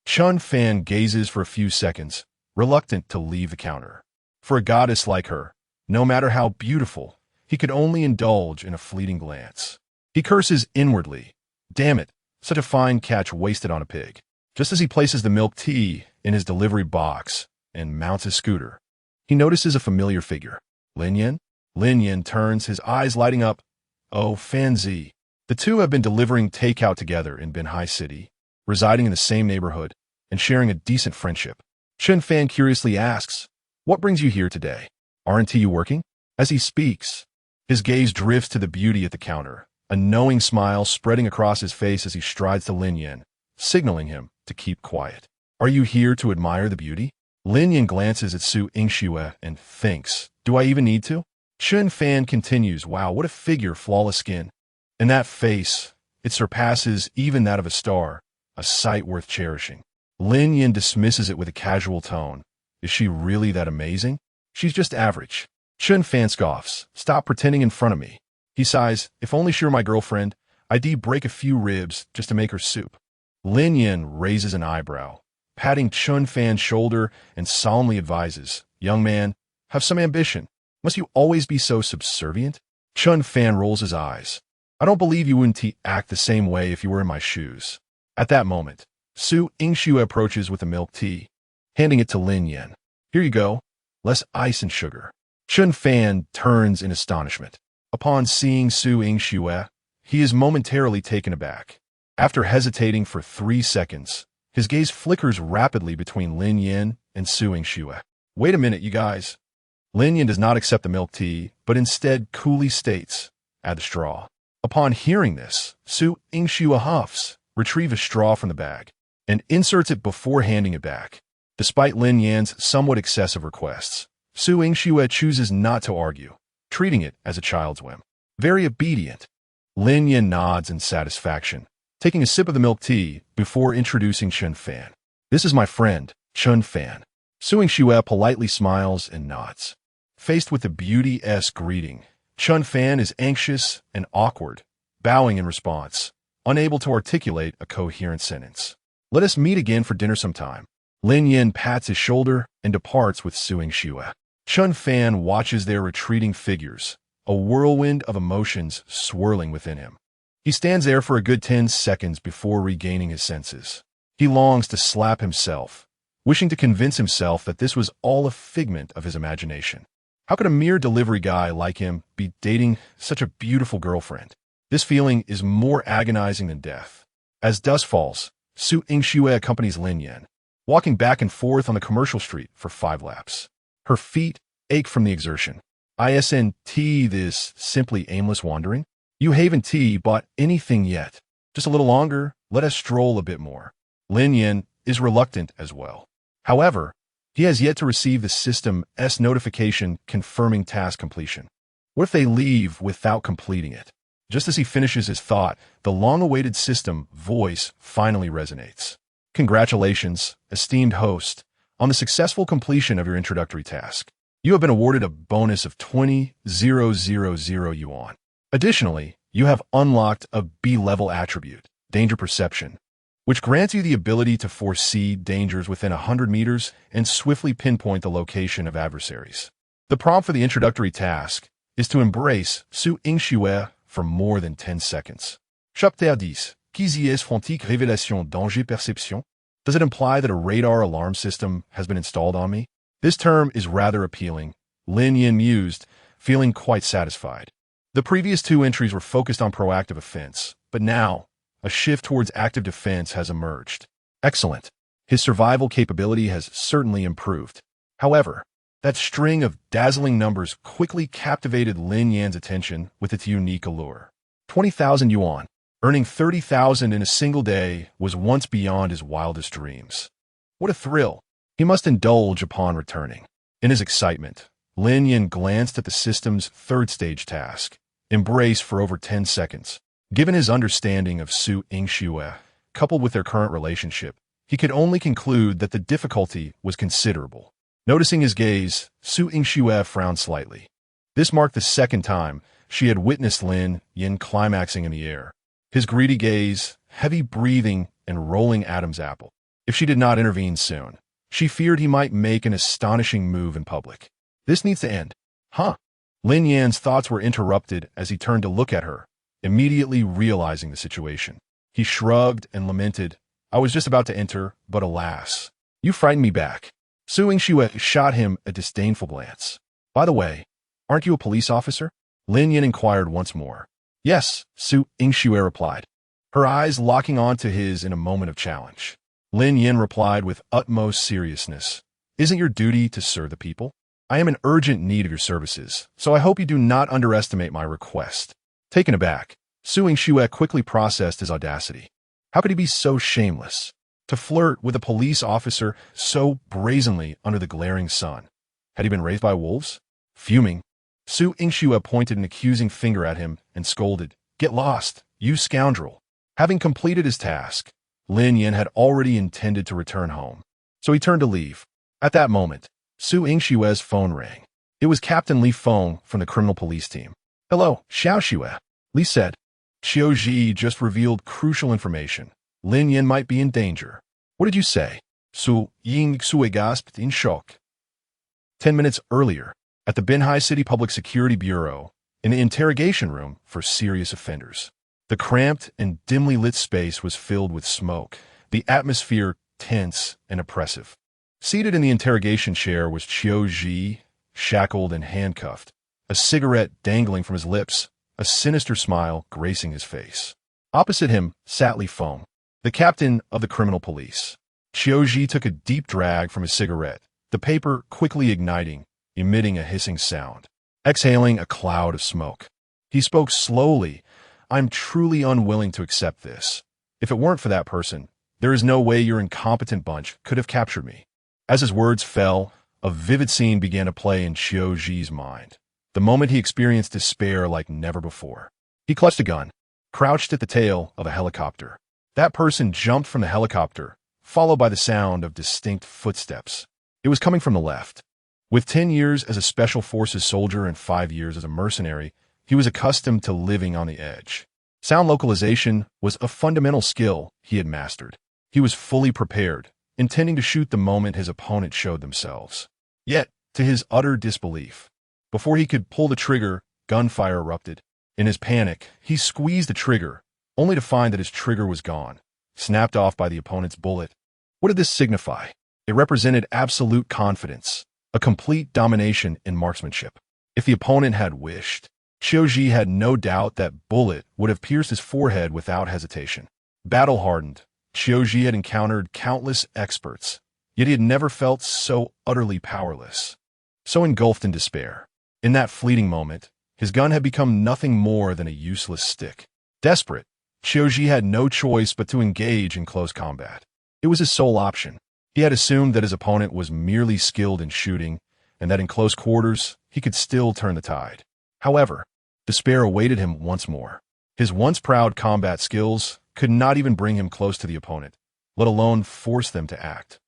Chun Fan gazes for a few seconds, reluctant to leave the counter. For a goddess like her, no matter how beautiful, he could only indulge in a fleeting glance. He curses inwardly. Damn it, such a fine catch wasted on a pig. Just as he places the milk tea in his delivery box and mounts his scooter, he notices a familiar figure. Lin Yan? Lin Yan turns, his eyes lighting up. Oh, Fanzi. The two have been delivering takeout together in Binhai City, residing in the same neighborhood, and sharing a decent friendship. Chun Fan curiously asks, what brings you here today? Aren't you working? As he speaks, his gaze drifts to the beauty at the counter, a knowing smile spreading across his face as he strides to Lin Yan, signaling him to keep quiet. Are you here to admire the beauty? Lin Yan glances at Su Ingshua and thinks, do I even need to? Chun Fan continues, wow, what a figure, flawless skin. And that face, it surpasses even that of a star, a sight worth cherishing. Lin Yan dismisses it with a casual tone. Is she really that amazing? She's just average. Chun Fan scoffs, stop pretending in front of me. He sighs, if only she were my girlfriend, I'd break a few ribs just to make her soup. Lin Yan raises an eyebrow, patting Chun Fan's shoulder and solemnly advises, young man, have some ambition. Must you always be so subservient? Chun Fan rolls his eyes. I don't believe you wouldn't act the same way if you were in my shoes. At that moment, Su Ingshua approaches with the milk tea, handing it to Lin Yan. Here you go, less ice and sugar. Chun Fan turns in astonishment. Upon seeing Su Ingshua, he is momentarily taken aback. After hesitating for 3 seconds, his gaze flickers rapidly between Lin Yan and Su Ingshua. Wait a minute, you guys. Lin Yan does not accept the milk tea, but instead coolly states, add the straw. Upon hearing this, Su Ingshua huffs, retrieves a straw from the bag, and inserts it before handing it back. Despite Lin Yan's somewhat excessive requests, Su Ingshua chooses not to argue, treating it as a child's whim. Very obedient, Lin Yan nods in satisfaction, taking a sip of the milk tea before introducing Chun Fan. This is my friend, Chun Fan. Su Ingshua politely smiles and nods. Faced with the beauty-esque greeting, Chun Fan is anxious and awkward, bowing in response, unable to articulate a coherent sentence. Let us meet again for dinner sometime. Lin Yan pats his shoulder and departs with Su Yingxue. Chun Fan watches their retreating figures, a whirlwind of emotions swirling within him. He stands there for a good 10 seconds before regaining his senses. He longs to slap himself, wishing to convince himself that this was all a figment of his imagination. How could a mere delivery guy like him be dating such a beautiful girlfriend? This feeling is more agonizing than death. As dusk falls, Su Yingxue accompanies Lin Yan, walking back and forth on the commercial street for 5 laps. Her feet ache from the exertion. Isn't this simply aimless wandering? You haven't bought anything yet. Just a little longer, let us stroll a bit more. Lin Yan is reluctant as well. However, he has yet to receive the system's notification confirming task completion. What if they leave without completing it? Just as he finishes his thought, the long-awaited system voice finally resonates. Congratulations, esteemed host, on the successful completion of your introductory task. You have been awarded a bonus of 20,000 yuan. Additionally, you have unlocked a B-level attribute, Danger Perception, which grants you the ability to foresee dangers within 100 meters and swiftly pinpoint the location of adversaries. The prompt for the introductory task is to embrace Su Yingxue for more than 10 seconds. Chapitre 10. Qu'est-ce fontique révélation danger perception? Does it imply that a radar alarm system has been installed on me? This term is rather appealing, Lin Yan mused, feeling quite satisfied. The previous 2 entries were focused on proactive offense, but now, a shift towards active defense has emerged. Excellent. His survival capability has certainly improved. However, that string of dazzling numbers quickly captivated Lin Yan's attention with its unique allure. 20,000 yuan. Earning 30,000 in a single day was once beyond his wildest dreams. What a thrill! He must indulge upon returning. In his excitement, Lin Yan glanced at the system's 3rd stage task, embrace for over 10 seconds. Given his understanding of Su Yingxue, coupled with their current relationship, he could only conclude that the difficulty was considerable. Noticing his gaze, Su Yingxue frowned slightly. This marked the 2nd time she had witnessed Lin Yan climaxing in the air. His greedy gaze, heavy breathing, and rolling Adam's apple. If she did not intervene soon, she feared he might make an astonishing move in public. This needs to end. Huh? Lin Yan's thoughts were interrupted as he turned to look at her, immediately realizing the situation. He shrugged and lamented, I was just about to enter, but alas. You frightened me back. Su Yingxue shot him a disdainful glance. By the way, aren't you a police officer? Lin Yan inquired once more. Yes, Su Yingxue replied, her eyes locking onto his in a moment of challenge. Lin Yan replied with utmost seriousness, Isn't your duty to serve the people? I am in urgent need of your services, so I hope you do not underestimate my request. Taken aback, Su Yingxue quickly processed his audacity. How could he be so shameless? To flirt with a police officer so brazenly under the glaring sun. Had he been raised by wolves? Fuming, Su Yingxue pointed an accusing finger at him and scolded, Get lost, you scoundrel. Having completed his task, Lin Yan had already intended to return home, so he turned to leave. At that moment, Su Yingxue's phone rang. It was Captain Li Feng from the criminal police team. Hello, Xiaoxue, Li said. Xiao Ji just revealed crucial information. Lin Yan might be in danger. What did you say? Su Yingxue gasped in shock. 10 minutes earlier, at the Binhai City Public Security Bureau, in the interrogation room for serious offenders. The cramped and dimly lit space was filled with smoke, the atmosphere tense and oppressive. Seated in the interrogation chair was Qiu Ji, shackled and handcuffed, a cigarette dangling from his lips, a sinister smile gracing his face. Opposite him sat Li Feng, the captain of the criminal police. Qiu Ji took a deep drag from his cigarette, the paper quickly igniting, emitting a hissing sound, exhaling a cloud of smoke. He spoke slowly. I'm truly unwilling to accept this. If it weren't for that person, there is no way your incompetent bunch could have captured me. As his words fell, a vivid scene began to play in Qiu Ji's mind. The moment he experienced despair like never before. He clutched a gun, crouched at the tail of a helicopter. That person jumped from the helicopter, followed by the sound of distinct footsteps. It was coming from the left. With 10 years as a Special Forces soldier and 5 years as a mercenary, he was accustomed to living on the edge. Sound localization was a fundamental skill he had mastered. He was fully prepared, intending to shoot the moment his opponent showed themselves. Yet, to his utter disbelief, before he could pull the trigger, gunfire erupted. In his panic, he squeezed the trigger, only to find that his trigger was gone, snapped off by the opponent's bullet. What did this signify? It represented absolute confidence, a complete domination in marksmanship. If the opponent had wished, Qiuji had no doubt that bullet would have pierced his forehead without hesitation. Battle-hardened, Qiuji had encountered countless experts, yet he had never felt so utterly powerless, so engulfed in despair. In that fleeting moment, his gun had become nothing more than a useless stick. Desperate, Qiuji had no choice but to engage in close combat. It was his sole option. He had assumed that his opponent was merely skilled in shooting, and that in close quarters, he could still turn the tide. However, despair awaited him once more. His once proud combat skills could not even bring him close to the opponent, let alone force them to act.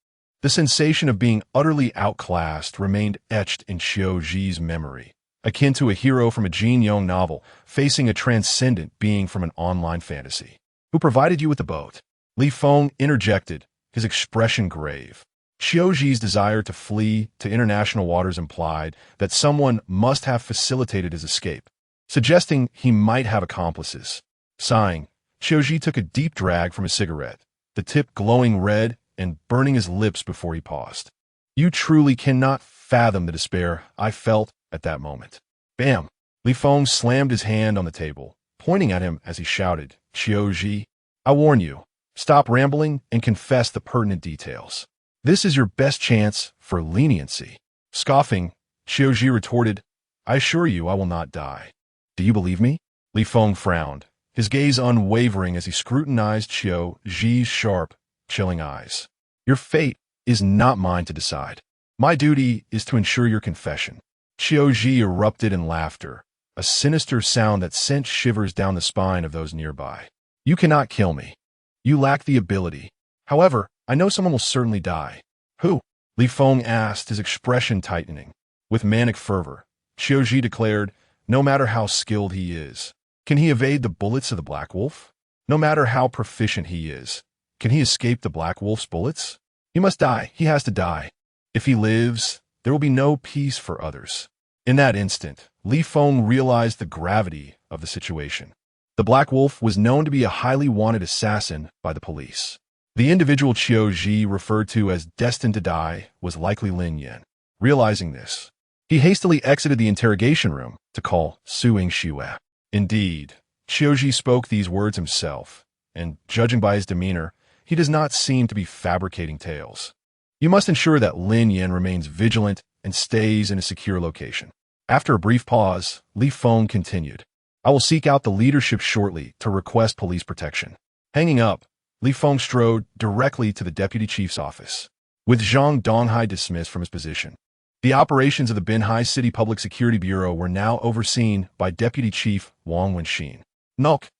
The sensation of being utterly outclassed remained etched in Qiuji's memory, akin to a hero from a Jin Yong novel facing a transcendent being from an online fantasy. Who provided you with the boat? Li Feng interjected, his expression grave. Qiuji's desire to flee to international waters implied that someone must have facilitated his escape, suggesting he might have accomplices. Sighing, Qiuji took a deep drag from his cigarette, the tip glowing red and burning his lips before he paused. You truly cannot fathom the despair I felt at that moment. Bam! Li Feng slammed his hand on the table, pointing at him as he shouted, Qiuji, I warn you, stop rambling and confess the pertinent details. This is your best chance for leniency. Scoffing, Qiuji retorted, I assure you I will not die. Do you believe me? Li Feng frowned, his gaze unwavering as he scrutinized Qiuji's sharp, chilling eyes. Your fate is not mine to decide. My duty is to ensure your confession. Qiuji erupted in laughter, a sinister sound that sent shivers down the spine of those nearby. You cannot kill me. You lack the ability. However, I know someone will certainly die. Who? Li Feng asked, his expression tightening. With manic fervor, Qiuji declared, no matter how skilled he is, can he evade the bullets of the Black Wolf? No matter how proficient he is, can he escape the Black Wolf's bullets? He must die. He has to die. If he lives, there will be no peace for others. In that instant, Li Feng realized the gravity of the situation. The Black Wolf was known to be a highly wanted assassin by the police. The individual Qiuji referred to as destined to die was likely Lin Yan. Realizing this, he hastily exited the interrogation room to call Su Yingxue. Indeed, Qiuji spoke these words himself, and judging by his demeanor, he does not seem to be fabricating tales. You must ensure that Lin Yan remains vigilant and stays in a secure location. After a brief pause, Li Feng continued, I will seek out the leadership shortly to request police protection. Hanging up, Li Feng strode directly to the deputy chief's office. With Zhang Donghai dismissed from his position, the operations of the Binhai City Public Security Bureau were now overseen by Deputy Chief Wang Wenxin. Knock,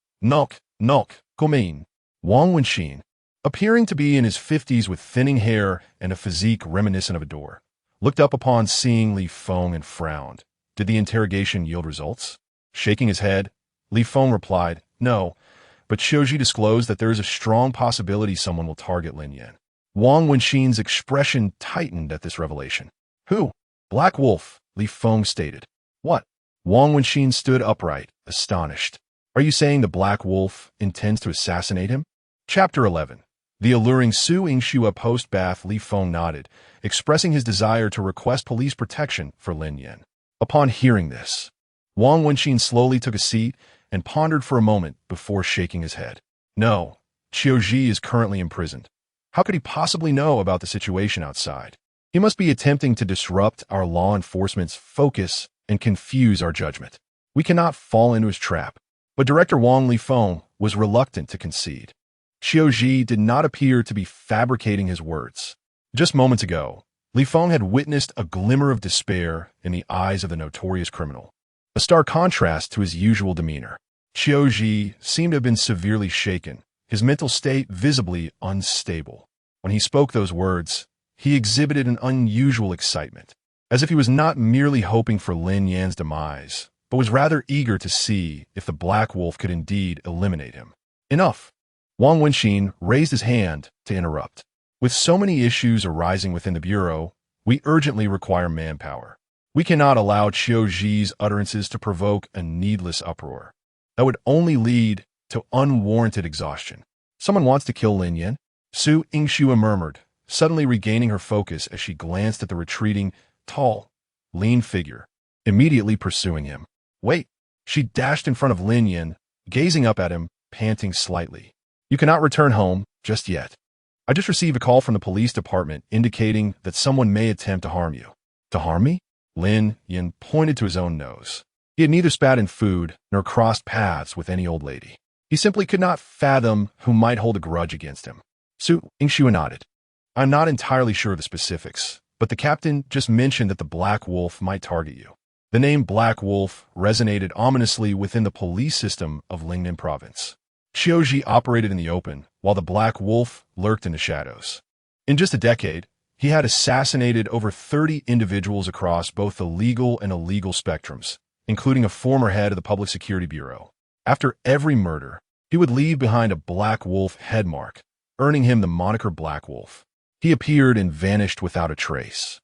Gomin. Wang Wenxin, appearing to be in his 50s with thinning hair and a physique reminiscent of a door, looked up upon seeing Li Feng and frowned. Did the interrogation yield results? Shaking his head, Li Feng replied, no, but Qiuji disclosed that there is a strong possibility someone will target Lin Yan. Wang Wenxin's expression tightened at this revelation. Who? Black Wolf, Li Feng stated. What? Wang Wenxin stood upright, astonished. Are you saying the Black Wolf intends to assassinate him? Chapter 11. The alluring Su Yingxue post-bath. Li Feng nodded, expressing his desire to request police protection for Lin Yan. Upon hearing this, Wang Wenxin slowly took a seat and pondered for a moment before shaking his head. No, Qiuji is currently imprisoned. How could he possibly know about the situation outside? He must be attempting to disrupt our law enforcement's focus and confuse our judgment. We cannot fall into his trap. But Director Li Feng was reluctant to concede. Qiuji did not appear to be fabricating his words. Just moments ago, Li Feng had witnessed a glimmer of despair in the eyes of the notorious criminal, a stark contrast to his usual demeanor. Qiuji seemed to have been severely shaken, his mental state visibly unstable. When he spoke those words, he exhibited an unusual excitement, as if he was not merely hoping for Lin Yan's demise, but was rather eager to see if the Black Wolf could indeed eliminate him. Enough! Wang Wenxin raised his hand to interrupt. With so many issues arising within the Bureau, we urgently require manpower. We cannot allow Qiu Zhi's utterances to provoke a needless uproar. That would only lead to unwarranted exhaustion. Someone wants to kill Lin Yan? Su Yingxue murmured, suddenly regaining her focus as she glanced at the retreating, tall, lean figure, immediately pursuing him. Wait! She dashed in front of Lin Yan, gazing up at him, panting slightly. You cannot return home just yet. I just received a call from the police department indicating that someone may attempt to harm you. To harm me? Lin Yan pointed to his own nose. He had neither spat in food nor crossed paths with any old lady. He simply could not fathom who might hold a grudge against him. Su Yingxue nodded. I'm not entirely sure of the specifics, but the captain just mentioned that the Black Wolf might target you. The name Black Wolf resonated ominously within the police system of Lingnan province. Qiu Zhi operated in the open, while the Black Wolf lurked in the shadows. In just a decade, he had assassinated over 30 individuals across both the legal and illegal spectrums, including a former head of the Public Security Bureau. After every murder, he would leave behind a Black Wolf headmark, earning him the moniker Black Wolf. He appeared and vanished without a trace,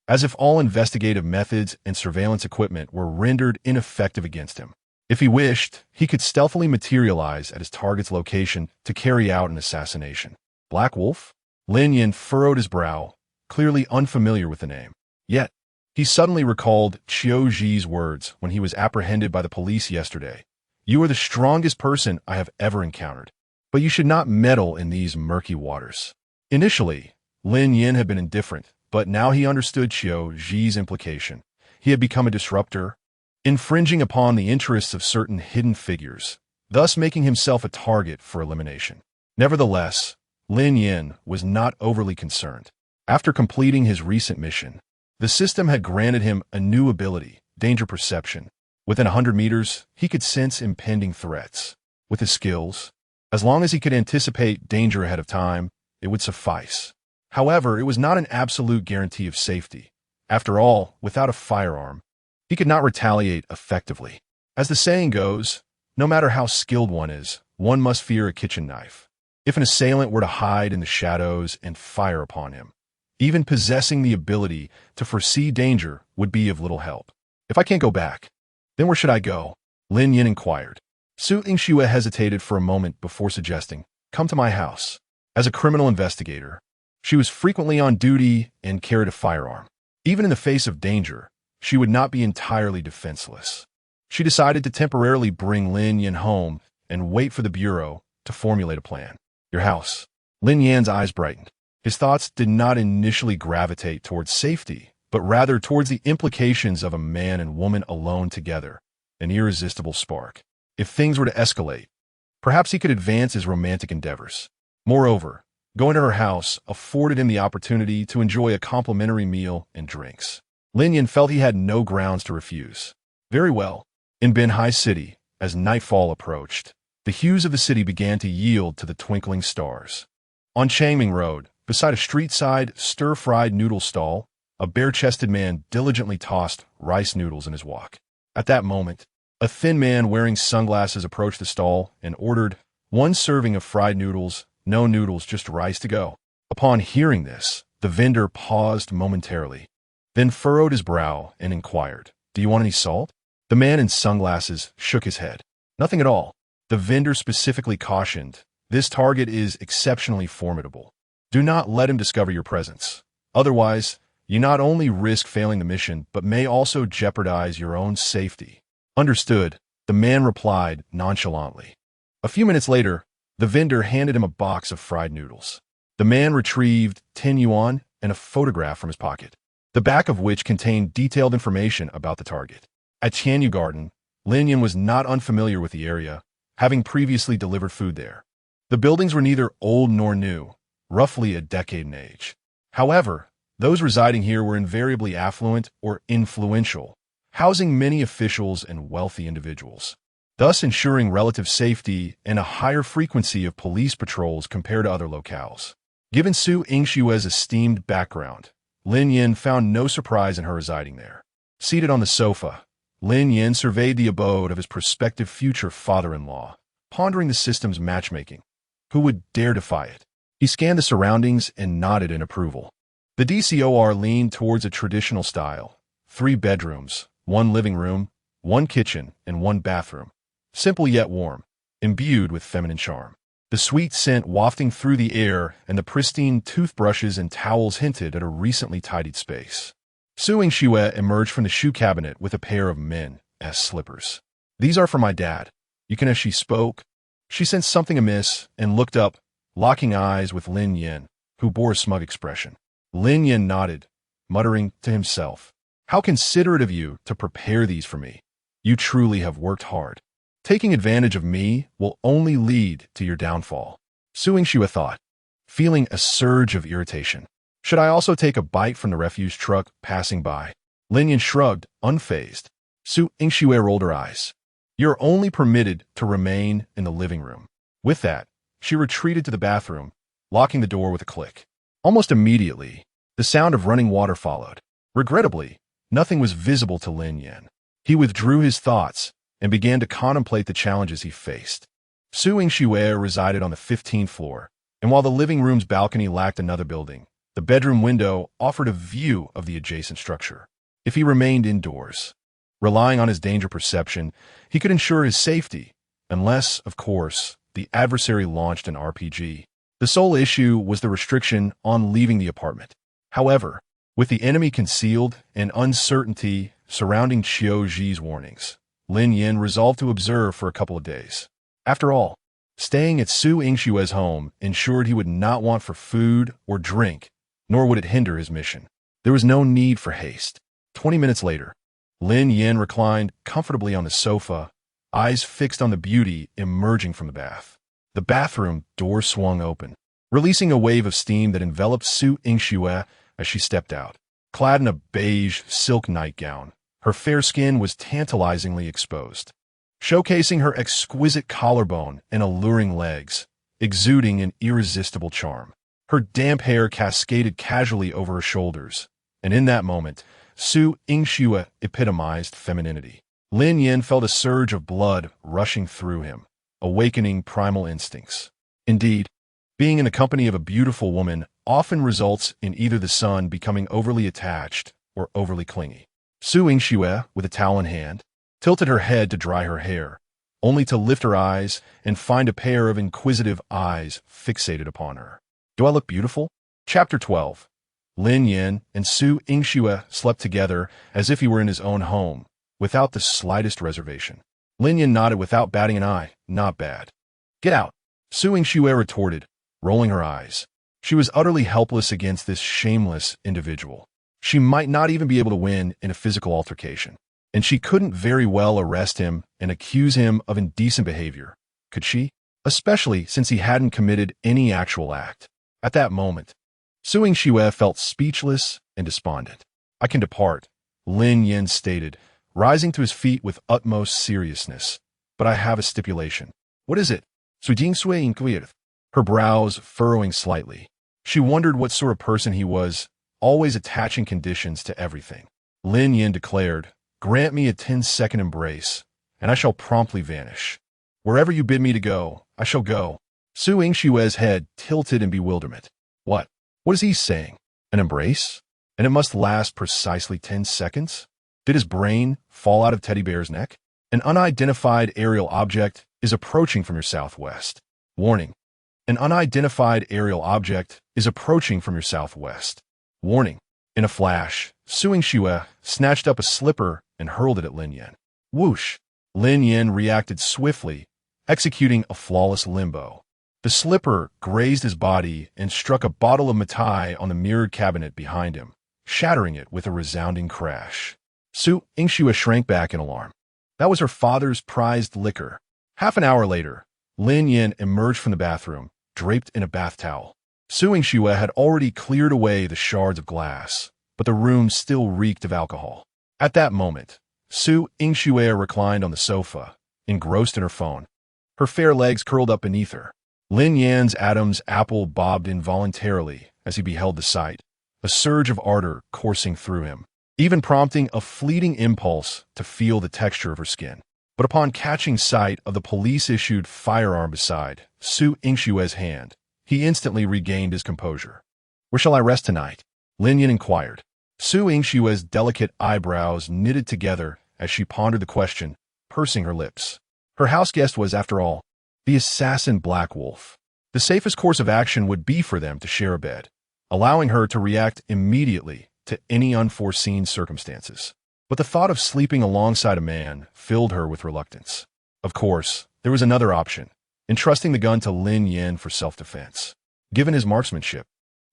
as if all investigative methods and surveillance equipment were rendered ineffective against him. If he wished, he could stealthily materialize at his target's location to carry out an assassination. Black Wolf? Lin Yan furrowed his brow, clearly unfamiliar with the name. Yet, he suddenly recalled Qiu Zhi's words when he was apprehended by the police yesterday. You are the strongest person I have ever encountered, but you should not meddle in these murky waters. Initially, Lin Yan had been indifferent, but now he understood Qiu Zhi's implication. He had become a disruptor, infringing upon the interests of certain hidden figures, thus making himself a target for elimination. Nevertheless, Lin Yan was not overly concerned. After completing his recent mission, the system had granted him a new ability, danger perception. Within 100 meters, he could sense impending threats. With his skills, as long as he could anticipate danger ahead of time, it would suffice. However, it was not an absolute guarantee of safety. After all, without a firearm, he could not retaliate effectively. As the saying goes, no matter how skilled one is, one must fear a kitchen knife. If an assailant were to hide in the shadows and fire upon him, even possessing the ability to foresee danger would be of little help. If I can't go back, then where should I go? Lin Yan inquired. Su Yingxue hesitated for a moment before suggesting, come to my house. As a criminal investigator, she was frequently on duty and carried a firearm. Even in the face of danger, she would not be entirely defenseless. She decided to temporarily bring Lin Yan home and wait for the Bureau to formulate a plan. Your house. Lin Yan's eyes brightened. His thoughts did not initially gravitate towards safety, but rather towards the implications of a man and woman alone together, an irresistible spark. If things were to escalate, perhaps he could advance his romantic endeavors. Moreover, going to her house afforded him the opportunity to enjoy a complimentary meal and drinks. Lin Yan felt he had no grounds to refuse. Very well. In Binhai City, as nightfall approached, the hues of the city began to yield to the twinkling stars. On Changming Road, beside a street-side stir-fried noodle stall, a bare-chested man diligently tossed rice noodles in his wok. At that moment, a thin man wearing sunglasses approached the stall and ordered, one serving of fried noodles, no noodles, just rice to go. Upon hearing this, the vendor paused momentarily, then furrowed his brow and inquired, do you want any salt? The man in sunglasses shook his head. Nothing at all. The vendor specifically cautioned, this target is exceptionally formidable. Do not let him discover your presence. Otherwise, you not only risk failing the mission, but may also jeopardize your own safety. Understood, the man replied nonchalantly. A few minutes later, the vendor handed him a box of fried noodles. The man retrieved 10 yuan and a photograph from his pocket, the back of which contained detailed information about the target. At Tianyu Garden, Lin Yan was not unfamiliar with the area, having previously delivered food there. The buildings were neither old nor new, roughly a decade in age. However, those residing here were invariably affluent or influential, housing many officials and wealthy individuals, thus ensuring relative safety and a higher frequency of police patrols compared to other locales. Given Su Yingxue's esteemed background, Lin Yan found no surprise in her residing there. Seated on the sofa, Lin Yan surveyed the abode of his prospective future father-in-law, pondering the system's matchmaking. Who would dare defy it? He scanned the surroundings and nodded in approval. The DCOR leaned towards a traditional style. 3 bedrooms, 1 living room, 1 kitchen, and 1 bathroom. Simple yet warm, imbued with feminine charm. The sweet scent wafting through the air and the pristine toothbrushes and towels hinted at a recently tidied space. Su Yingxue emerged from the shoe cabinet with a pair of men's slippers. "These are for my dad." Yukon as she spoke, she sensed something amiss and looked up, locking eyes with Lin Yan, who bore a smug expression. Lin Yan nodded, muttering to himself, "How considerate of you to prepare these for me. You truly have worked hard. Taking advantage of me will only lead to your downfall." Su Yingxue thought, feeling a surge of irritation. "Should I also take a bite from the refuse truck passing by?" Lin Yan shrugged, unfazed. Su Yingxue rolled her eyes. "You're only permitted to remain in the living room." With that, she retreated to the bathroom, locking the door with a click. Almost immediately, the sound of running water followed. Regrettably, nothing was visible to Lin Yan. He withdrew his thoughts and began to contemplate the challenges he faced. Su Yingxue resided on the 15th floor, and while the living room's balcony lacked another building, the bedroom window offered a view of the adjacent structure. If he remained indoors, relying on his danger perception, he could ensure his safety, unless, of course, the adversary launched an RPG. The sole issue was the restriction on leaving the apartment. However, with the enemy concealed and uncertainty surrounding Qiu Zhi's warnings, Lin Yan resolved to observe for a couple of days. After all, staying at Su Yingxue's home ensured he would not want for food or drink, nor would it hinder his mission. There was no need for haste. 20 minutes later, Lin Yan reclined comfortably on the sofa, eyes fixed on the beauty emerging from the bath. The bathroom door swung open, releasing a wave of steam that enveloped Su Yingxue as she stepped out. Clad in a beige silk nightgown, her fair skin was tantalizingly exposed, showcasing her exquisite collarbone and alluring legs, exuding an irresistible charm. Her damp hair cascaded casually over her shoulders, and in that moment, Su Yingxue epitomized femininity. Lin Yan felt a surge of blood rushing through him, awakening primal instincts. Indeed, being in the company of a beautiful woman often results in either the son becoming overly attached or overly clingy. Su Yingxue, with a towel in hand, tilted her head to dry her hair, only to lift her eyes and find a pair of inquisitive eyes fixated upon her. "Do I look beautiful?" Chapter 12. Lin Yan and Su Yingxue slept together as if he were in his own home, without the slightest reservation. Lin Yan nodded without batting an eye. "Not bad." "Get out," Su Yingxue retorted, rolling her eyes. She was utterly helpless against this shameless individual. She might not even be able to win in a physical altercation, and she couldn't very well arrest him and accuse him of indecent behavior, could she? Especially since he hadn't committed any actual act. At that moment, Su Yingxue felt speechless and despondent. "I can depart," Lin Yan stated, rising to his feet with utmost seriousness. "But I have a stipulation." "What is it?" Su Yingxue inquired, her brows furrowing slightly. She wondered what sort of person he was, always attaching conditions to everything. Lin Yan declared, "Grant me a 10-second embrace, and I shall promptly vanish. Wherever you bid me to go, I shall go." Su Yingxue's head tilted in bewilderment. What? What is he saying? An embrace? And it must last precisely 10 seconds? Did his brain fall out of Teddy Bear's neck? An unidentified aerial object is approaching from your southwest. Warning. An unidentified aerial object is approaching from your southwest. Warning. In a flash, Su Yingxue snatched up a slipper and hurled it at Lin Yan. Whoosh! Lin Yan reacted swiftly, executing a flawless limbo. The slipper grazed his body and struck a bottle of Matai on the mirrored cabinet behind him, shattering it with a resounding crash. Su Yingxue shrank back in alarm. That was her father's prized liquor. Half an hour later, Lin Yan emerged from the bathroom, draped in a bath towel. Su Yingxue had already cleared away the shards of glass, but the room still reeked of alcohol. At that moment, Su Yingxue reclined on the sofa, engrossed in her phone, her fair legs curled up beneath her. Lin Yan's Adam's apple bobbed involuntarily as he beheld the sight, a surge of ardor coursing through him, even prompting a fleeting impulse to feel the texture of her skin. But upon catching sight of the police-issued firearm beside Su Yingxue's hand, He instantly regained his composure. "Where shall I rest tonight?" Lin Yan inquired. Su Yingshue's delicate eyebrows knitted together as she pondered the question, pursing her lips. Her houseguest was, after all, the assassin Black Wolf. The safest course of action would be for them to share a bed, allowing her to react immediately to any unforeseen circumstances. But the thought of sleeping alongside a man filled her with reluctance. Of course, there was another option, entrusting the gun to Lin Yan for self-defense. Given his marksmanship,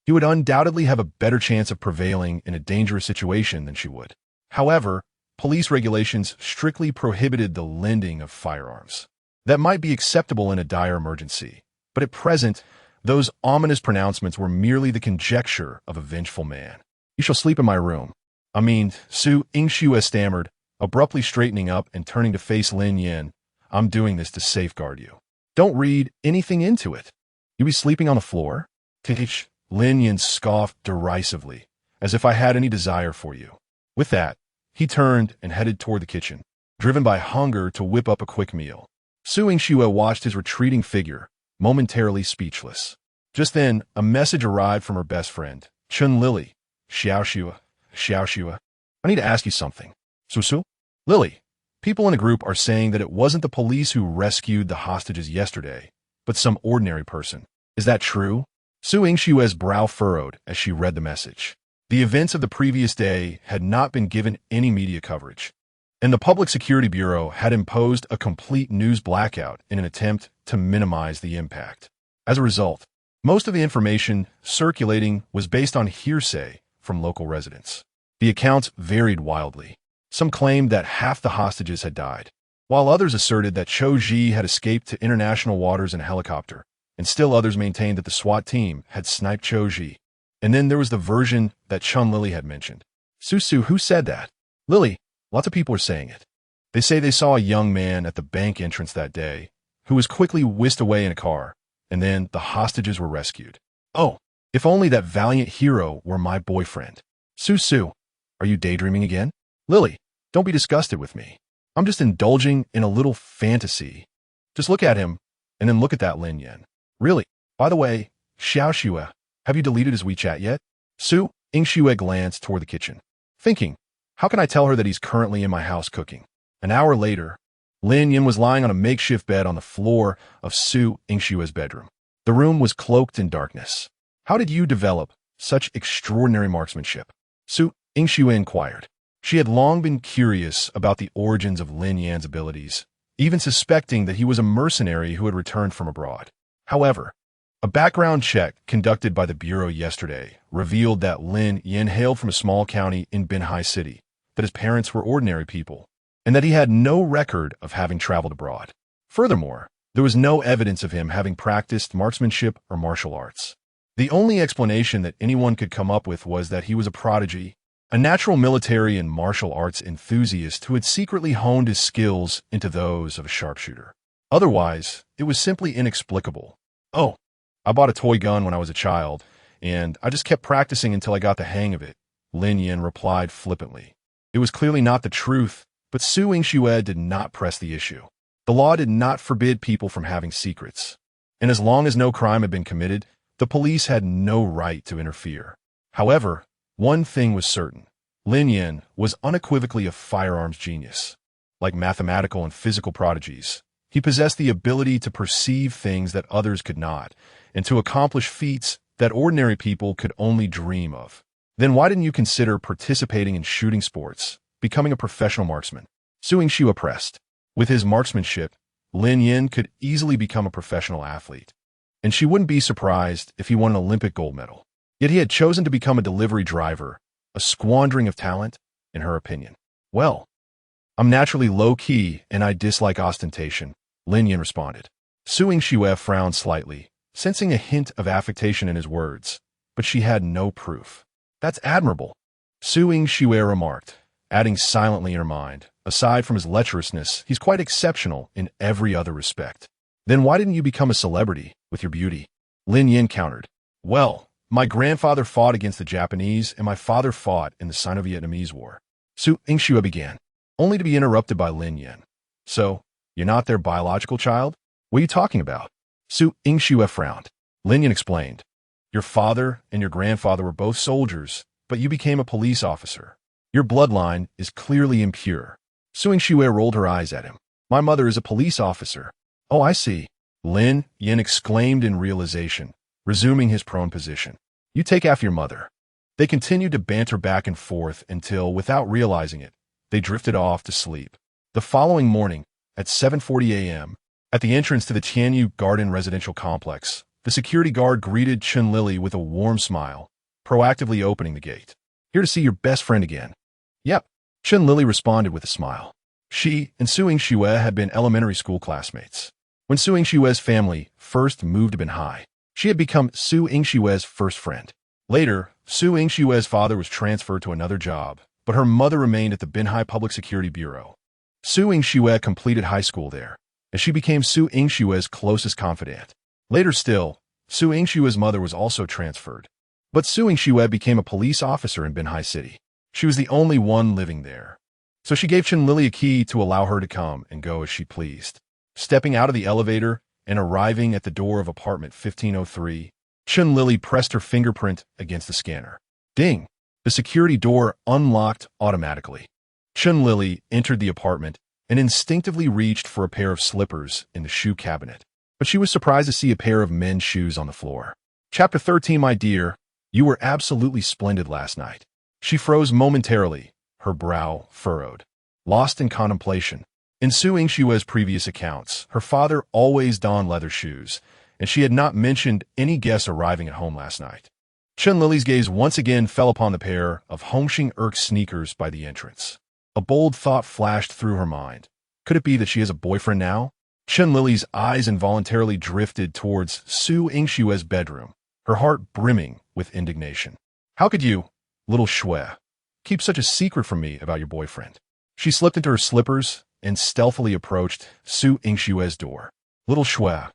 he would undoubtedly have a better chance of prevailing in a dangerous situation than she would. However, police regulations strictly prohibited the lending of firearms. That might be acceptable in a dire emergency, but at present, those ominous pronouncements were merely the conjecture of a vengeful man. "You shall sleep in my room." Su Yingxue stammered, abruptly straightening up and turning to face Lin Yan. "I'm doing this to safeguard you. Don't read anything into it. You be sleeping on the floor?" "Tish," Lin Yan scoffed derisively, "as if I had any desire for you." With that, he turned and headed toward the kitchen, driven by hunger to whip up a quick meal. Su Yingxue watched his retreating figure, momentarily speechless. Just then, a message arrived from her best friend, Chun Lily. Xiaoxue. "I need to ask you something." "Su? Lily, people in a group are saying that it wasn't the police who rescued the hostages yesterday, but some ordinary person. Is that true?" Su Yingshue's brow furrowed as she read the message. The events of the previous day had not been given any media coverage, and the Public Security Bureau had imposed a complete news blackout in an attempt to minimize the impact. As a result, most of the information circulating was based on hearsay from local residents. The accounts varied wildly. Some claimed that half the hostages had died, while others asserted that Zhou Ji had escaped to international waters in a helicopter, and still others maintained that the SWAT team had sniped Zhou Ji. And then there was the version that Chun Lily had mentioned. "Su, who said that?" "Lily, lots of people are saying it. They say they saw a young man at the bank entrance that day, who was quickly whisked away in a car, and then the hostages were rescued. Oh, if only that valiant hero were my boyfriend." Su, are you daydreaming again?" "Lily, don't be disgusted with me. I'm just indulging in a little fantasy. Just look at him, and then look at that Lin Yan. Really? By the way, Xiaoxue, have you deleted his WeChat yet?" Su Yingxue glanced toward the kitchen, thinking, how can I tell her that he's currently in my house cooking? An hour later, Lin Yan was lying on a makeshift bed on the floor of Su Yingshue's bedroom. The room was cloaked in darkness. "How did you develop such extraordinary marksmanship?" Su Yingxue inquired. She had long been curious about the origins of Lin Yan's abilities, even suspecting that he was a mercenary who had returned from abroad. However, a background check conducted by the Bureau yesterday revealed that Lin Yan hailed from a small county in Binhai City, that his parents were ordinary people, and that he had no record of having traveled abroad. Furthermore, there was no evidence of him having practiced marksmanship or martial arts. The only explanation that anyone could come up with was that he was a prodigy, a natural military and martial arts enthusiast who had secretly honed his skills into those of a sharpshooter. Otherwise, it was simply inexplicable. "Oh, I bought a toy gun when I was a child, and I just kept practicing until I got the hang of it," Lin Yan replied flippantly. It was clearly not the truth, but Su Yingxue did not press the issue. The law did not forbid people from having secrets, and as long as no crime had been committed, the police had no right to interfere. However, one thing was certain. Lin Yan was unequivocally a firearms genius. Like mathematical and physical prodigies, he possessed the ability to perceive things that others could not, and to accomplish feats that ordinary people could only dream of. Then why didn't you consider participating in shooting sports, becoming a professional marksman? Su Yingxue pressed. With his marksmanship, Lin Yan could easily become a professional athlete, and she wouldn't be surprised if he won an Olympic gold medal. Yet he had chosen to become a delivery driver, a squandering of talent, in her opinion. "Well, I'm naturally low-key and I dislike ostentation," Lin Yan responded. Su Yingxue frowned slightly, sensing a hint of affectation in his words, but she had no proof. "That's admirable," Su Yingxue remarked, adding silently in her mind, "aside from his lecherousness, he's quite exceptional in every other respect." "Then why didn't you become a celebrity with your beauty?" Lin Yan countered. "Well, my grandfather fought against the Japanese, and my father fought in the Sino-Vietnamese War." Su Yingxue began, only to be interrupted by Lin Yan. "So, you're not their biological child? What are you talking about?" Su Yingxue frowned. Lin Yan explained. Your father and your grandfather were both soldiers, but you became a police officer. Your bloodline is clearly impure. Su Yingxue rolled her eyes at him. My mother is a police officer. Oh, I see. Lin Yan exclaimed in realization, resuming his prone position. You take after your mother. They continued to banter back and forth until, without realizing it, they drifted off to sleep. The following morning, at 7:40 a.m., at the entrance to the Tianyu Garden residential complex, the security guard greeted Chen Lili with a warm smile, proactively opening the gate. Here to see your best friend again. Yep. Chen Lili responded with a smile. She and Su Yingxue had been elementary school classmates. When Su Yingxue's family first moved to Binhai, she had become Su Yingxue's first friend. Later, Su Yingxue's father was transferred to another job, but her mother remained at the Binhai Public Security Bureau. Su Yingxue completed high school there, and she became Su Yingxue's closest confidant. Later still, Su Yingxue's mother was also transferred, but Su Yingxue became a police officer in Binhai City. She was the only one living there, so she gave Chen Lili a key to allow her to come and go as she pleased. Stepping out of the elevator and arriving at the door of apartment 1503, Chen Lili pressed her fingerprint against the scanner. Ding! The security door unlocked automatically. Chen Lili entered the apartment and instinctively reached for a pair of slippers in the shoe cabinet, but she was surprised to see a pair of men's shoes on the floor. Chapter 13. My dear, you were absolutely splendid last night. She froze momentarily, her brow furrowed. Lost in contemplation. In Su Yingxue's previous accounts, her father always donned leather shoes, and she had not mentioned any guests arriving at home last night. Chen Lili's gaze once again fell upon the pair of Hongxing Erk sneakers by the entrance. A bold thought flashed through her mind. Could it be that she has a boyfriend now? Chen Lili's eyes involuntarily drifted towards Su Yingxue's bedroom, her heart brimming with indignation. How could you, little Shui, keep such a secret from me about your boyfriend? She slipped into her slippers and stealthily approached Su Yingxue's door. Little Shui,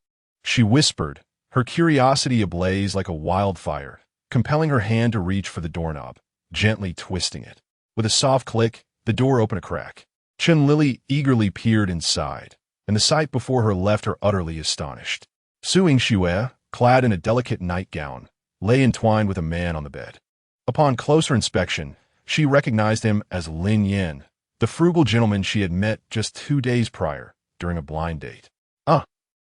she whispered, her curiosity ablaze like a wildfire, compelling her hand to reach for the doorknob, gently twisting it. With a soft click, the door opened a crack. Chen Lili eagerly peered inside, and the sight before her left her utterly astonished. Su Yingxue, clad in a delicate nightgown, lay entwined with a man on the bed. Upon closer inspection, she recognized him as Lin Yan, the frugal gentleman she had met just 2 days prior, during a blind date.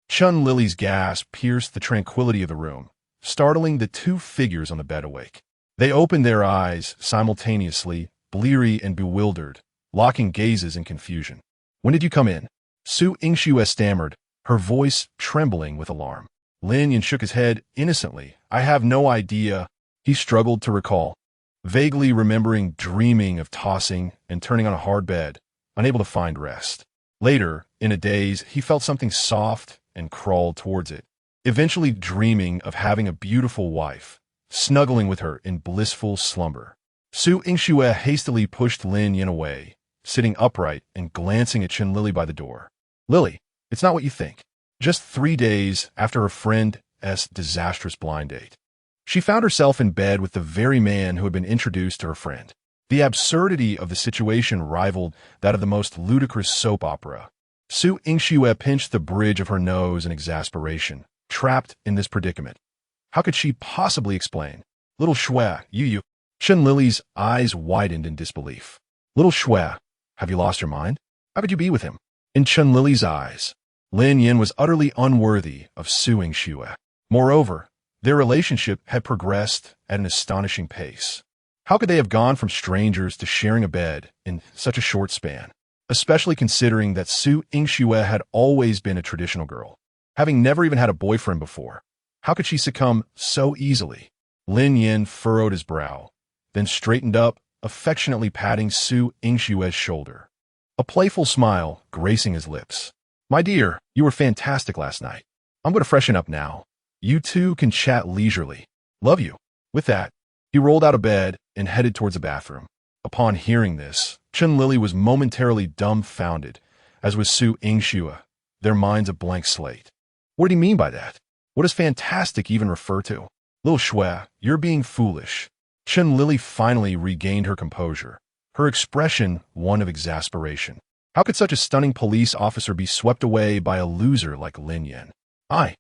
Chen Lili's gasp pierced the tranquility of the room, startling the two figures on the bed awake. They opened their eyes simultaneously, bleary and bewildered, locking gazes in confusion. When did you come in? Su Yingxue stammered, her voice trembling with alarm. Lin Yan shook his head innocently. I have no idea. He struggled to recall, vaguely remembering dreaming of tossing and turning on a hard bed, unable to find rest. Later, in a daze, he felt something soft and crawled towards it, eventually dreaming of having a beautiful wife, snuggling with her in blissful slumber. Su Yingxue hastily pushed Lin Yan away, sitting upright and glancing at Chen Lili by the door. Lily, it's not what you think. Just 3 days after her friend's disastrous blind date, she found herself in bed with the very man who had been introduced to her friend. The absurdity of the situation rivaled that of the most ludicrous soap opera. Su Yingxue pinched the bridge of her nose in exasperation, trapped in this predicament. How could she possibly explain? Little Shui, you. Chen Lili's eyes widened in disbelief. Little Shui, have you lost your mind? How could you be with him? In Chen Lili's eyes, Lin Yan was utterly unworthy of Su Yingxue. Moreover, their relationship had progressed at an astonishing pace. How could they have gone from strangers to sharing a bed in such a short span? Especially considering that Su Yingxue had always been a traditional girl, having never even had a boyfriend before. How could she succumb so easily? Lin Yan furrowed his brow, then straightened up, affectionately patting Su Yingxue's shoulder. A playful smile gracing his lips. My dear, you were fantastic last night. I'm going to freshen up now. You two can chat leisurely. Love you. With that, he rolled out of bed and headed towards the bathroom. Upon hearing this, Chen Lili was momentarily dumbfounded, as was Su Yingxue, their minds a blank slate. What did he mean by that? What does fantastic even refer to? Little Shui, you're being foolish. Chen Lili finally regained her composure, her expression one of exasperation. How could such a stunning police officer be swept away by a loser like Lin Yan? I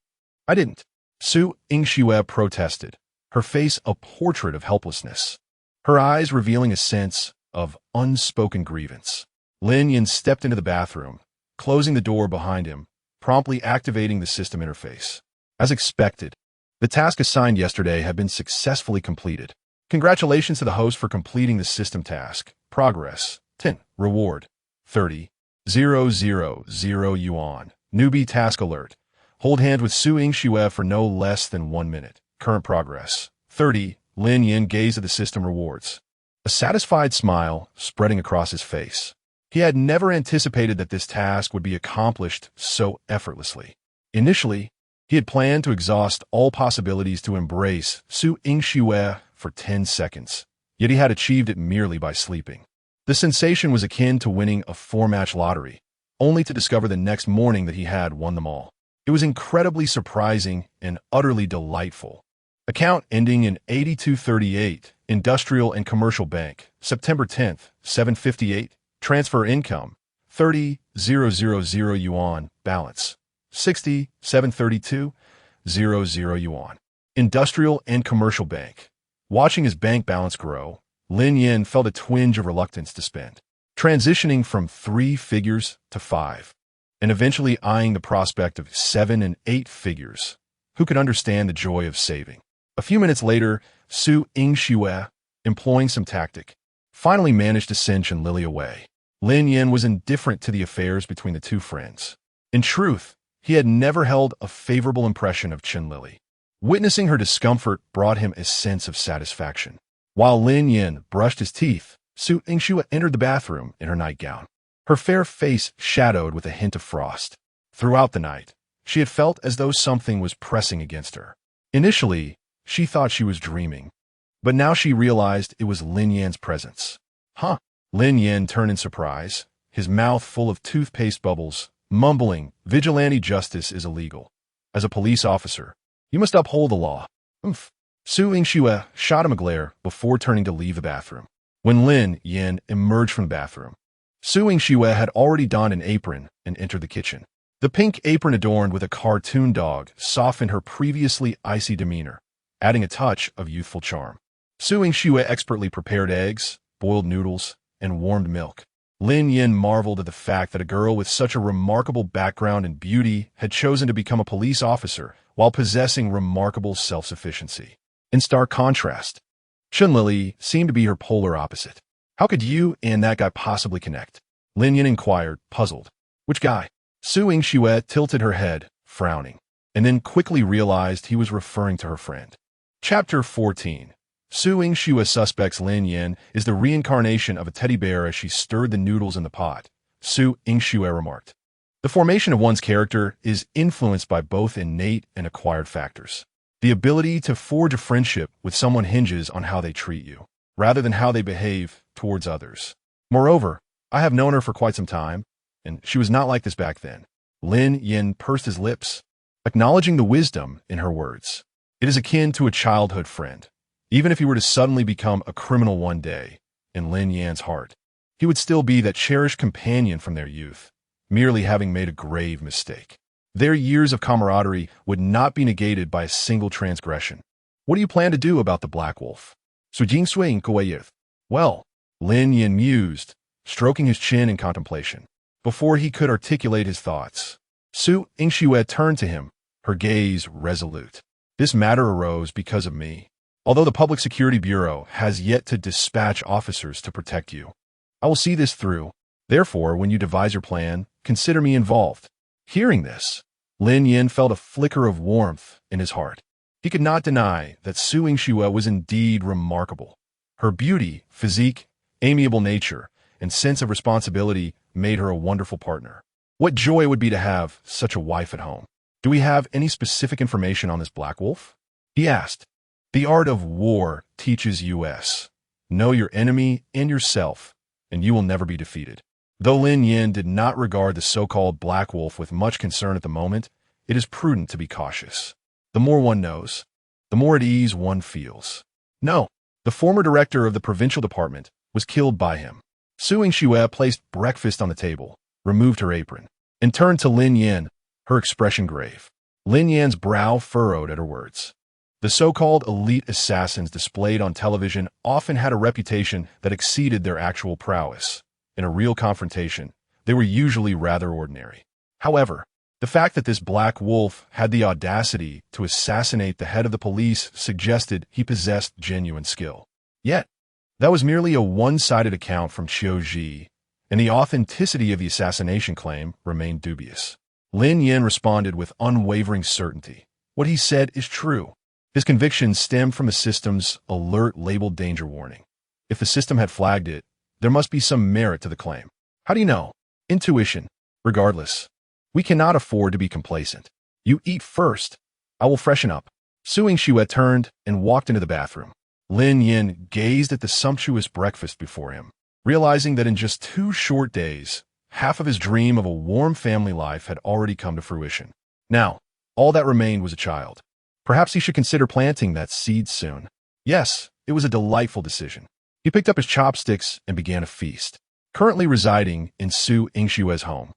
didn't. Su Yingxue protested, her face a portrait of helplessness, her eyes revealing a sense of unspoken grievance. Lin Yan stepped into the bathroom, closing the door behind him, promptly activating the system interface. As expected, the task assigned yesterday had been successfully completed. Congratulations to the host for completing the system task. Progress, 10. Reward, 30,000 yuan. Newbie task alert. Hold hand with Su Yingxue for no less than 1 minute. Current progress, 30. Lin Yan gazed at the system rewards, a satisfied smile spreading across his face. He had never anticipated that this task would be accomplished so effortlessly. Initially, he had planned to exhaust all possibilities to embrace Su Yingxue for 10 seconds, yet he had achieved it merely by sleeping. The sensation was akin to winning a 4-match lottery, only to discover the next morning that he had won them all. It was incredibly surprising and utterly delightful. Account ending in 8238, Industrial and Commercial Bank, September 10th, 7:58. Transfer income, 30,000 yuan. Balance, 6732,00 yuan. Industrial and Commercial Bank. Watching his bank balance grow, Lin Yan felt a twinge of reluctance to spend, transitioning from 3 figures to 5, and eventually eyeing the prospect of 7 and 8 figures. Who could understand the joy of saving? A few minutes later, Su Yingxue, employing some tactic, finally managed to send Zhang Zhilei away. Lin Yan was indifferent to the affairs between the two friends. In truth, he had never held a favorable impression of Zhang Zhilei. Witnessing her discomfort brought him a sense of satisfaction. While Lin Yan brushed his teeth, Su Yingxue entered the bathroom in her nightgown, her fair face shadowed with a hint of frost. Throughout the night, she had felt as though something was pressing against her. Initially, she thought she was dreaming, but now she realized it was Lin Yan's presence. Huh? Lin Yan turned in surprise, his mouth full of toothpaste bubbles, mumbling, "Vigilante justice is illegal. As a police officer, you must uphold the law." Oomph. Su Yingxue shot him a glare before turning to leave the bathroom. When Lin Yan emerged from the bathroom, Su Yingxue had already donned an apron and entered the kitchen. The pink apron adorned with a cartoon dog softened her previously icy demeanor, adding a touch of youthful charm. Su Yingxue expertly prepared eggs, boiled noodles, and warmed milk. Lin Yan marveled at the fact that a girl with such a remarkable background and beauty had chosen to become a police officer while possessing remarkable self-sufficiency. In stark contrast, Zhang Zhilei seemed to be her polar opposite. How could you and that guy possibly connect? Lin Yan inquired, puzzled. Which guy? Su Yingxue tilted her head, frowning, and then quickly realized he was referring to her friend. Chapter 14. Su Yingxue suspects Lin Yan is the reincarnation of a teddy bear as she stirred the noodles in the pot. Su Yingxue remarked. The formation of one's character is influenced by both innate and acquired factors. The ability to forge a friendship with someone hinges on how they treat you, rather than how they behave towards others. Moreover, I have known her for quite some time, and she was not like this back then. Lin Yan pursed his lips, acknowledging the wisdom in her words. It is akin to a childhood friend. Even if he were to suddenly become a criminal one day, in Lin Yan's heart, he would still be that cherished companion from their youth, merely having made a grave mistake. Their years of camaraderie would not be negated by a single transgression. What do you plan to do about the Black Wolf? Well, Lin Yan mused, stroking his chin in contemplation. Before he could articulate his thoughts, Su Yingxue turned to him, her gaze resolute. This matter arose because of me. Although the Public Security Bureau has yet to dispatch officers to protect you, I will see this through. Therefore, when you devise your plan, consider me involved. Hearing this, Lin Yan felt a flicker of warmth in his heart. He could not deny that Su Yingxue was indeed remarkable. Her beauty, physique, amiable nature, and sense of responsibility made her a wonderful partner. What joy it would be to have such a wife at home. Do we have any specific information on this Black Wolf? He asked. The art of war teaches us. Know your enemy and yourself, and you will never be defeated. Though Lin Yan did not regard the so-called Black Wolf with much concern at the moment, it is prudent to be cautious. The more one knows, the more at ease one feels. No, the former director of the provincial department was killed by him. Su Yingxue placed breakfast on the table, removed her apron, and turned to Lin Yan, her expression grave. Lin Yan's brow furrowed at her words. The so-called elite assassins displayed on television often had a reputation that exceeded their actual prowess. In a real confrontation, they were usually rather ordinary. However, the fact that this black wolf had the audacity to assassinate the head of the police suggested he possessed genuine skill. Yet, that was merely a one-sided account from Qiu Ji, and the authenticity of the assassination claim remained dubious. Lin Yan responded with unwavering certainty. What he said is true. His convictions stemmed from the system's alert labeled danger warning. If the system had flagged it, there must be some merit to the claim. How do you know? Intuition. Regardless, we cannot afford to be complacent. You eat first. I will freshen up. Su Yingxue turned and walked into the bathroom. Lin Yan gazed at the sumptuous breakfast before him, realizing that in just 2 short days, half of his dream of a warm family life had already come to fruition. Now, all that remained was a child. Perhaps he should consider planting that seed soon. Yes, it was a delightful decision. He picked up his chopsticks and began a feast. Currently residing in Su Yingxue's home,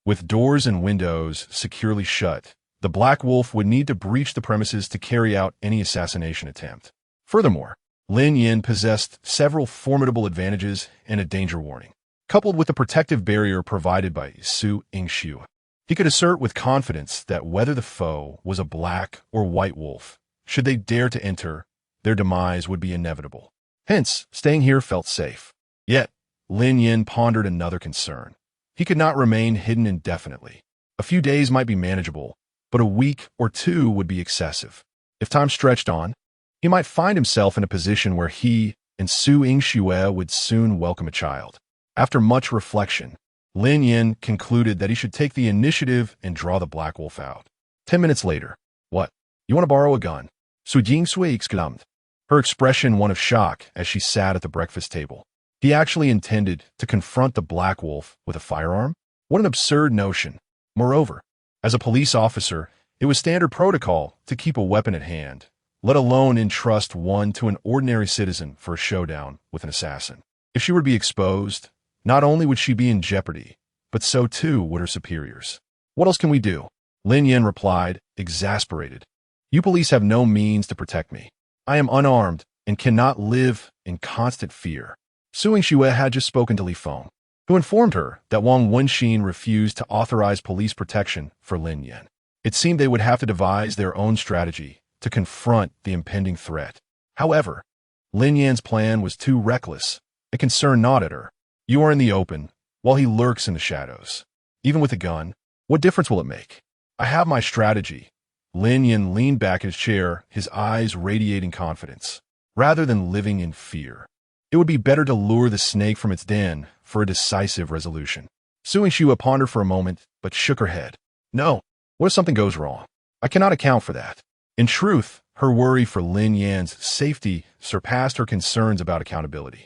with doors and windows securely shut, the Black Wolf would need to breach the premises to carry out any assassination attempt. Furthermore, Lin Yan possessed several formidable advantages and a danger warning, coupled with the protective barrier provided by Su Yingxue. He could assert with confidence that whether the foe was a black or white wolf, should they dare to enter, their demise would be inevitable. Hence, staying here felt safe. Yet, Lin Yan pondered another concern. He could not remain hidden indefinitely. A few days might be manageable, but a week or 2 would be excessive. If time stretched on, he might find himself in a position where he and Su Yingxue would soon welcome a child. After much reflection, Lin Yan concluded that he should take the initiative and draw the Black Wolf out. 10 minutes later, "What? You want to borrow a gun?" Su Yingxue exclaimed, her expression one of shock as she sat at the breakfast table. He actually intended to confront the Black Wolf with a firearm? What an absurd notion. Moreover, as a police officer, it was standard protocol to keep a weapon at hand, let alone entrust one to an ordinary citizen for a showdown with an assassin. If she were to be exposed, not only would she be in jeopardy, but so too would her superiors. "What else can we do?" Lin Yan replied, exasperated. "You police have no means to protect me. I am unarmed and cannot live in constant fear." Su Yingxue had just spoken to Li Feng, who informed her that Wang Wenxin refused to authorize police protection for Lin Yan. It seemed they would have to devise their own strategy to confront the impending threat. However, Lin Yan's plan was too reckless. It concerned not at her. You are in the open, while he lurks in the shadows. Even with a gun, what difference will it make? I have my strategy. Lin Yan leaned back in his chair, his eyes radiating confidence. Rather than living in fear, it would be better to lure the snake from its den for a decisive resolution. Su Yingxue pondered for a moment, but shook her head. No, what if something goes wrong? I cannot account for that. In truth, her worry for Lin Yan's safety surpassed her concerns about accountability.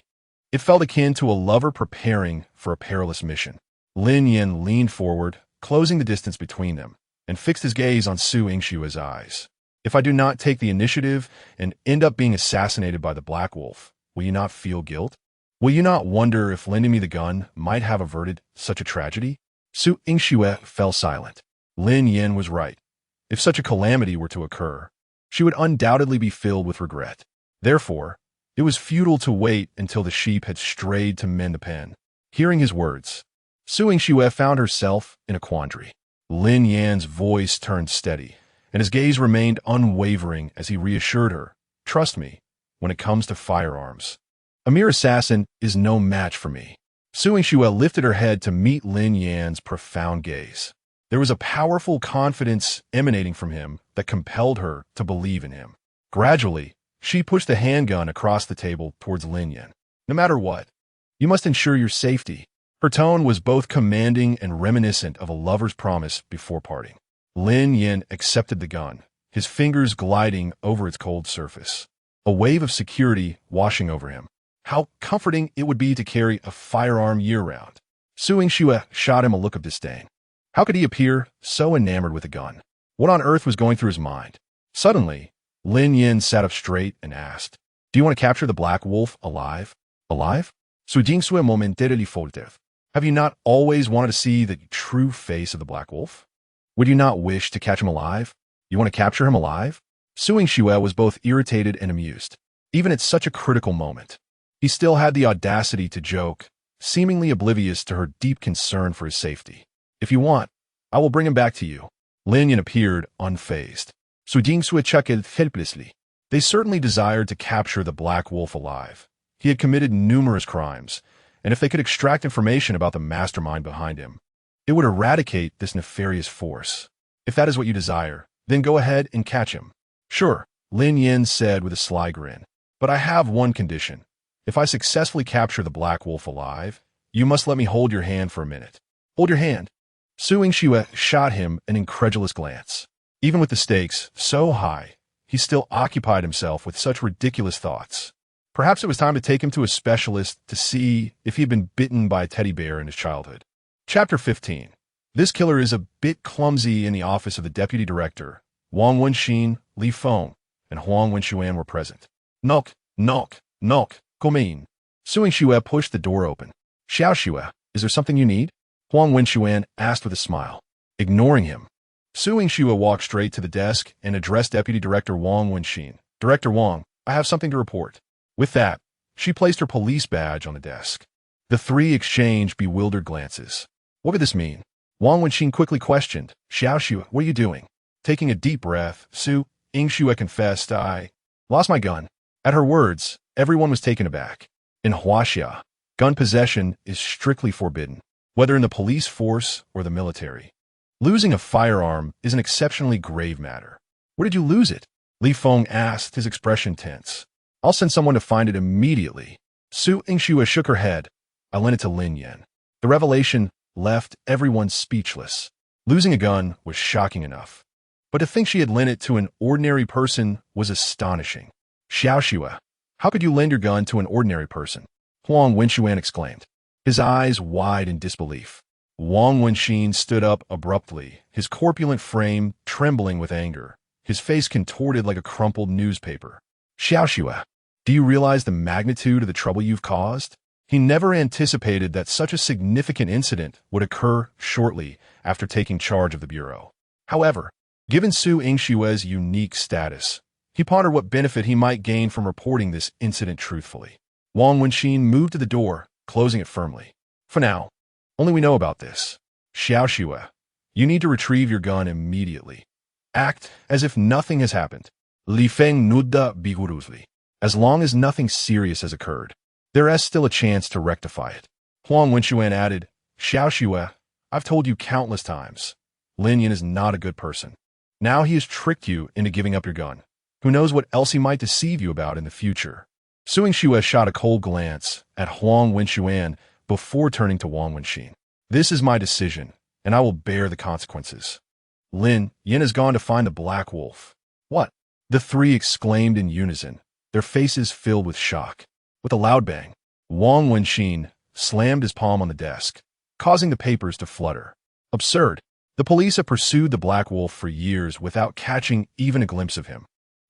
It felt akin to a lover preparing for a perilous mission. Lin Yan leaned forward, closing the distance between them, and fixed his gaze on Su Yingxue's eyes. If I do not take the initiative and end up being assassinated by the Black Wolf, will you not feel guilt? Will you not wonder if lending me the gun might have averted such a tragedy? Su Yingxue fell silent. Lin Yan was right. If such a calamity were to occur, she would undoubtedly be filled with regret. Therefore, it was futile to wait until the sheep had strayed to mend the pen. Hearing his words, Su Yingxue found herself in a quandary. Lin Yan's voice turned steady, and his gaze remained unwavering as he reassured her, "Trust me, when it comes to firearms, a mere assassin is no match for me." Su Yingxue lifted her head to meet Lin Yan's profound gaze. There was a powerful confidence emanating from him that compelled her to believe in him. Gradually, she pushed the handgun across the table towards Lin Yan. "No matter what, you must ensure your safety." Her tone was both commanding and reminiscent of a lover's promise before parting. Lin Yan accepted the gun, his fingers gliding over its cold surface. A wave of security washing over him. How comforting it would be to carry a firearm year-round. Su Yingxue shot him a look of disdain. How could he appear so enamored with a gun? What on earth was going through his mind? Suddenly, Lin Yan sat up straight and asked, "Do you want to capture the Black Wolf alive?" "Alive?" Su Yingxue momentarily faltered. "Have you not always wanted to see the true face of the Black Wolf? Would you not wish to catch him alive?" You want to capture him alive? Suing Xue was both irritated and amused. Even at such a critical moment, he still had the audacity to joke, seemingly oblivious to her deep concern for his safety. If you want, I will bring him back to you. Lin Yan appeared unfazed. Sujing Sui chucked helplessly. They certainly desired to capture the Black Wolf alive. He had committed numerous crimes, and if they could extract information about the mastermind behind him, it would eradicate this nefarious force. If that is what you desire, then go ahead and catch him. Sure, Lin Yan said with a sly grin. But I have one condition. If I successfully capture the Black Wolf alive, you must let me hold your hand for a minute. Hold your hand. Suing Xue shot him an incredulous glance. Even with the stakes so high, he still occupied himself with such ridiculous thoughts. Perhaps it was time to take him to a specialist to see if he had been bitten by a teddy bear in his childhood. Chapter 15. This killer is a bit clumsy. In the office of the deputy director, Wang Wenxin, Li Feng, and Huang Wenxuan were present. Knock, knock, knock, come in. Suing Xue pushed the door open. Xiao Xue, is there something you need? Huang Wenxuan asked with a smile. Ignoring him, Suing Xue walked straight to the desk and addressed Deputy Director Wang Wenxin. Director Wang, I have something to report. With that, she placed her police badge on the desk. The three exchanged bewildered glances. What could this mean? Wang Wenxin quickly questioned. Xiao Xue, what are you doing? Taking a deep breath, Suing Xue confessed, I lost my gun. At her words, everyone was taken aback. In Huaxia, gun possession is strictly forbidden, whether in the police force or the military. Losing a firearm is an exceptionally grave matter. Where did you lose it? Li Feng asked, his expression tense. I'll send someone to find it immediately. Suing Xue shook her head. I lent it to Lin Yan. The revelation left everyone speechless. Losing a gun was shocking enough, but to think she had lent it to an ordinary person was astonishing. Xiao Xue, how could you lend your gun to an ordinary person? Huang Wenxuan exclaimed, his eyes wide in disbelief. Wang Wenxin stood up abruptly, his corpulent frame trembling with anger, his face contorted like a crumpled newspaper. Xiao Xue, do you realize the magnitude of the trouble you've caused? He never anticipated that such a significant incident would occur shortly after taking charge of the bureau. However, given Suing Xue's unique status, he pondered what benefit he might gain from reporting this incident truthfully. Wang Wenxin moved to the door, closing it firmly. For now, only we know about this. Xiao Xue, you need to retrieve your gun immediately. Act as if nothing has happened. Li Feng nudda vigorously. As long as nothing serious has occurred, there is still a chance to rectify it. Huang Wenxuan added, Xiao Xue, I've told you countless times. Lin Yan is not a good person. Now he has tricked you into giving up your gun. Who knows what else he might deceive you about in the future? Suing Xue shot a cold glance at Huang Wenxuan before turning to Wang Wenxin. This is my decision, and I will bear the consequences. Lin Yan has gone to find the Black Wolf. What? The three exclaimed in unison, their faces filled with shock. With a loud bang, Wang Wenxin slammed his palm on the desk, causing the papers to flutter. Absurd. The police have pursued the Black Wolf for years without catching even a glimpse of him.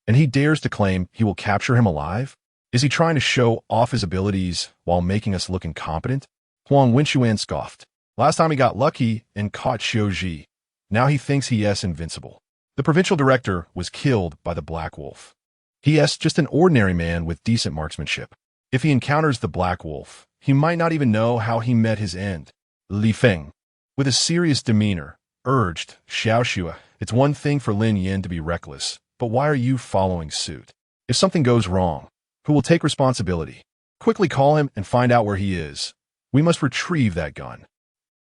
And he dares to claim he will capture him alive? Is he trying to show off his abilities while making us look incompetent? Huang Wenxuan scoffed. Last time he got lucky and caught Xiu. Now he thinks he is invincible. The provincial director was killed by the Black Wolf. He is just an ordinary man with decent marksmanship. If he encounters the Black Wolf, he might not even know how he met his end. Li Feng, with a serious demeanor, urged, Xiao Xue, it's one thing for Lin Yan to be reckless, but why are you following suit? If something goes wrong, who will take responsibility? Quickly call him and find out where he is. We must retrieve that gun.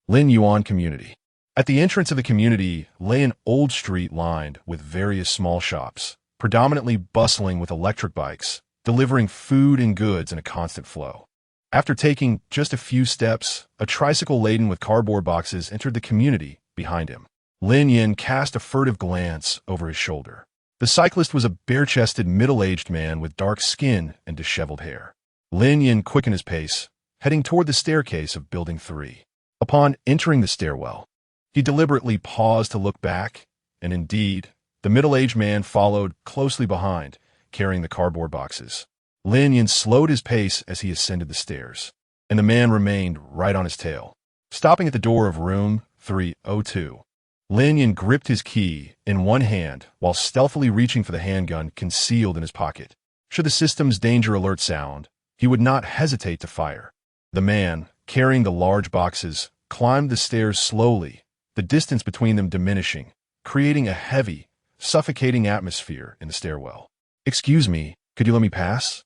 Lin Yuan Community. At the entrance of the community lay an old street lined with various small shops, predominantly bustling with electric bikes, delivering food and goods in a constant flow. After taking just a few steps, a tricycle laden with cardboard boxes entered the community behind him. Lin Yan cast a furtive glance over his shoulder. The cyclist was a bare-chested, middle-aged man with dark skin and disheveled hair. Lin Yan quickened his pace, heading toward the staircase of Building 3. Upon entering the stairwell, he deliberately paused to look back, and indeed, the middle-aged man followed closely behind, carrying the cardboard boxes. Lin Yan slowed his pace as he ascended the stairs, and the man remained right on his tail. Stopping at the door of room 302, Lin Yan gripped his key in one hand while stealthily reaching for the handgun concealed in his pocket. Should the system's danger alert sound, he would not hesitate to fire. The man, carrying the large boxes, climbed the stairs slowly, the distance between them diminishing, creating a heavy, suffocating atmosphere in the stairwell. "Excuse me, could you let me pass?"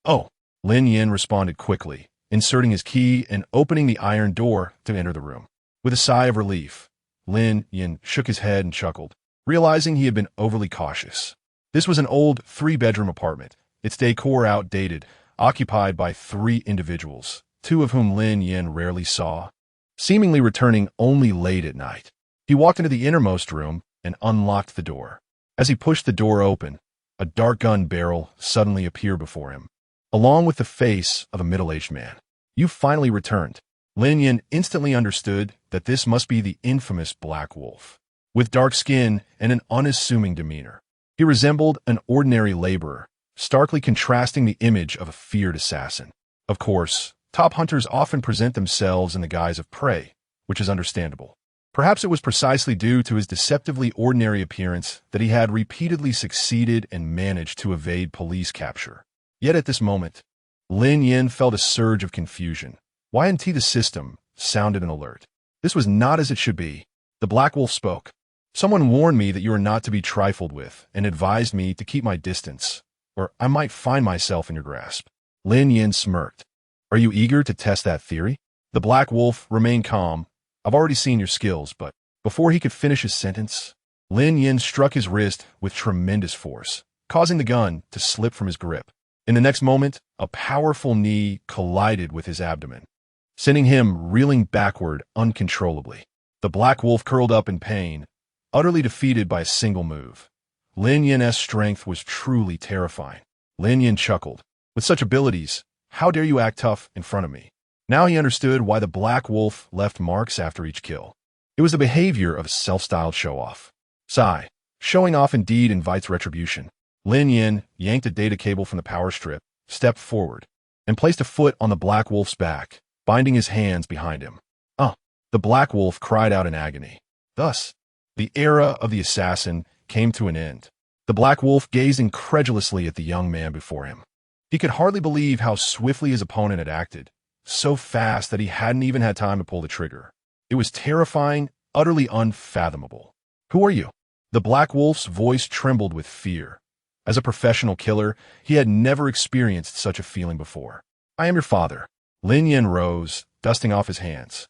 "Oh." Lin Yan responded quickly, inserting his key and opening the iron door to enter the room. With a sigh of relief, Lin Yan shook his head and chuckled, realizing he had been overly cautious. This was an old 3-bedroom apartment, its decor outdated, occupied by 3 individuals, 2 of whom Lin Yan rarely saw, seemingly returning only late at night. He walked into the innermost room and unlocked the door. As he pushed the door open, a dark gun barrel suddenly appeared before him, along with the face of a middle-aged man. "You finally returned." Lin Yan instantly understood that this must be the infamous Black Wolf. With dark skin and an unassuming demeanor, he resembled an ordinary laborer, starkly contrasting the image of a feared assassin. Of course, top hunters often present themselves in the guise of prey, which is understandable. Perhaps it was precisely due to his deceptively ordinary appearance that he had repeatedly succeeded and managed to evade police capture. Yet at this moment, Lin Yan felt a surge of confusion. Y&T the system sounded an alert. This was not as it should be. The Black Wolf spoke. "Someone warned me that you are not to be trifled with and advised me to keep my distance, or I might find myself in your grasp." Lin Yan smirked. "Are you eager to test that theory?" The Black Wolf remained calm. "I've already seen your skills, but..." Before he could finish his sentence, Lin Yan struck his wrist with tremendous force, causing the gun to slip from his grip. In the next moment, a powerful knee collided with his abdomen, sending him reeling backward uncontrollably. The Black Wolf curled up in pain, utterly defeated by a single move. Lin Yan's strength was truly terrifying. Lin Yan chuckled. "With such abilities, how dare you act tough in front of me?" Now he understood why the Black Wolf left marks after each kill. It was the behavior of a self-styled show-off. Sigh. Showing off indeed invites retribution. Lin Yan yanked a data cable from the power strip, stepped forward, and placed a foot on the Black Wolf's back, binding his hands behind him. "Oh!" The Black Wolf cried out in agony. Thus, the era of the assassin came to an end. The Black Wolf gazed incredulously at the young man before him. He could hardly believe how swiftly his opponent had acted, so fast that he hadn't even had time to pull the trigger. It was terrifying, utterly unfathomable. "Who are you?" The Black Wolf's voice trembled with fear. As a professional killer, he had never experienced such a feeling before. "I am your father." Lin Yan rose, dusting off his hands.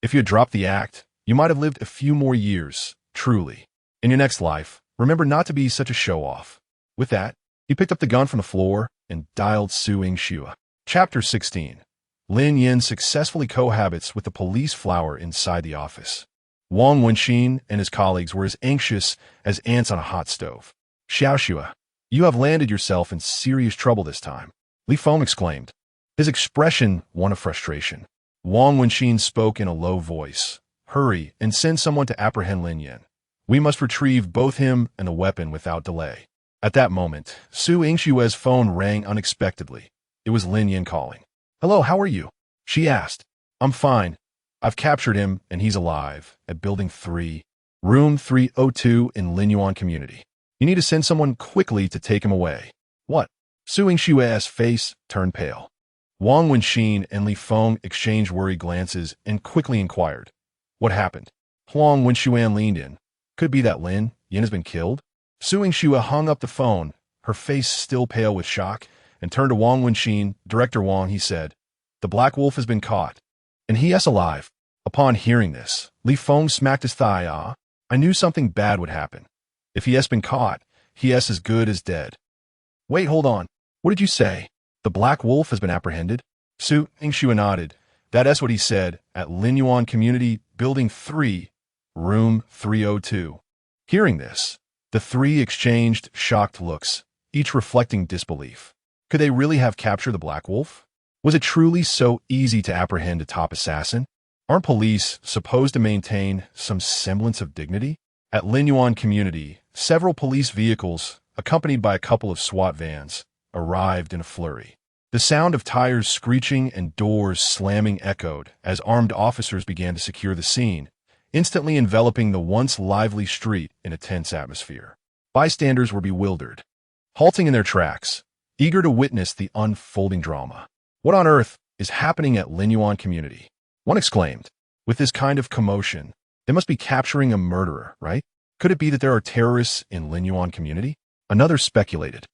"If you had dropped the act, you might have lived a few more years, truly. In your next life, remember not to be such a show-off." With that, he picked up the gun from the floor and dialed Su Yingxue. Chapter 16. Lin Yan successfully cohabits with the police flower inside the office. Wang Wenxin and his colleagues were as anxious as ants on a hot stove. "Xiaoxue, you have landed yourself in serious trouble this time," Li Feng exclaimed, his expression one of frustration. Wang Wenxin spoke in a low voice. "Hurry and send someone to apprehend Lin Yan. We must retrieve both him and the weapon without delay." At that moment, Su Yingxue's phone rang unexpectedly. It was Lin Yan calling. "Hello, how are you?" she asked. "I'm fine. I've captured him, and he's alive, at Building 3, Room 302 in Lin Yan Community. You need to send someone quickly to take him away." "What?" Su Yingxue's face turned pale. Wang Wenxin and Li Feng exchanged worried glances and quickly inquired, "What happened?" Wang Wenxuan leaned in. "Could be that Lin Yan has been killed?" Su Yingxue hung up the phone, her face still pale with shock, and turned to Wang Wenxin. "Director Wang," he said, "the Black Wolf has been caught, and he is alive." Upon hearing this, Li Feng smacked his thigh. "Ah, I knew something bad would happen. If he has been caught, he is as good as dead." "Wait, hold on. What did you say? The Black Wolf has been apprehended?" Su Yingxue nodded. "That is what he said at Lin Yan Community, Building 3, Room 302. Hearing this, the three exchanged shocked looks, each reflecting disbelief. Could they really have captured the Black Wolf? Was it truly so easy to apprehend a top assassin? Aren't police supposed to maintain some semblance of dignity? At Lin Yan Community, several police vehicles, accompanied by a couple of SWAT vans, arrived in a flurry. The sound of tires screeching and doors slamming echoed as armed officers began to secure the scene, instantly enveloping the once lively street in a tense atmosphere. Bystanders were bewildered, halting in their tracks, eager to witness the unfolding drama. "What on earth is happening at Lin Yan community?" one exclaimed. "With this kind of commotion, they must be capturing a murderer, right? Could it be that there are terrorists in Lin Yan community?" Another speculated.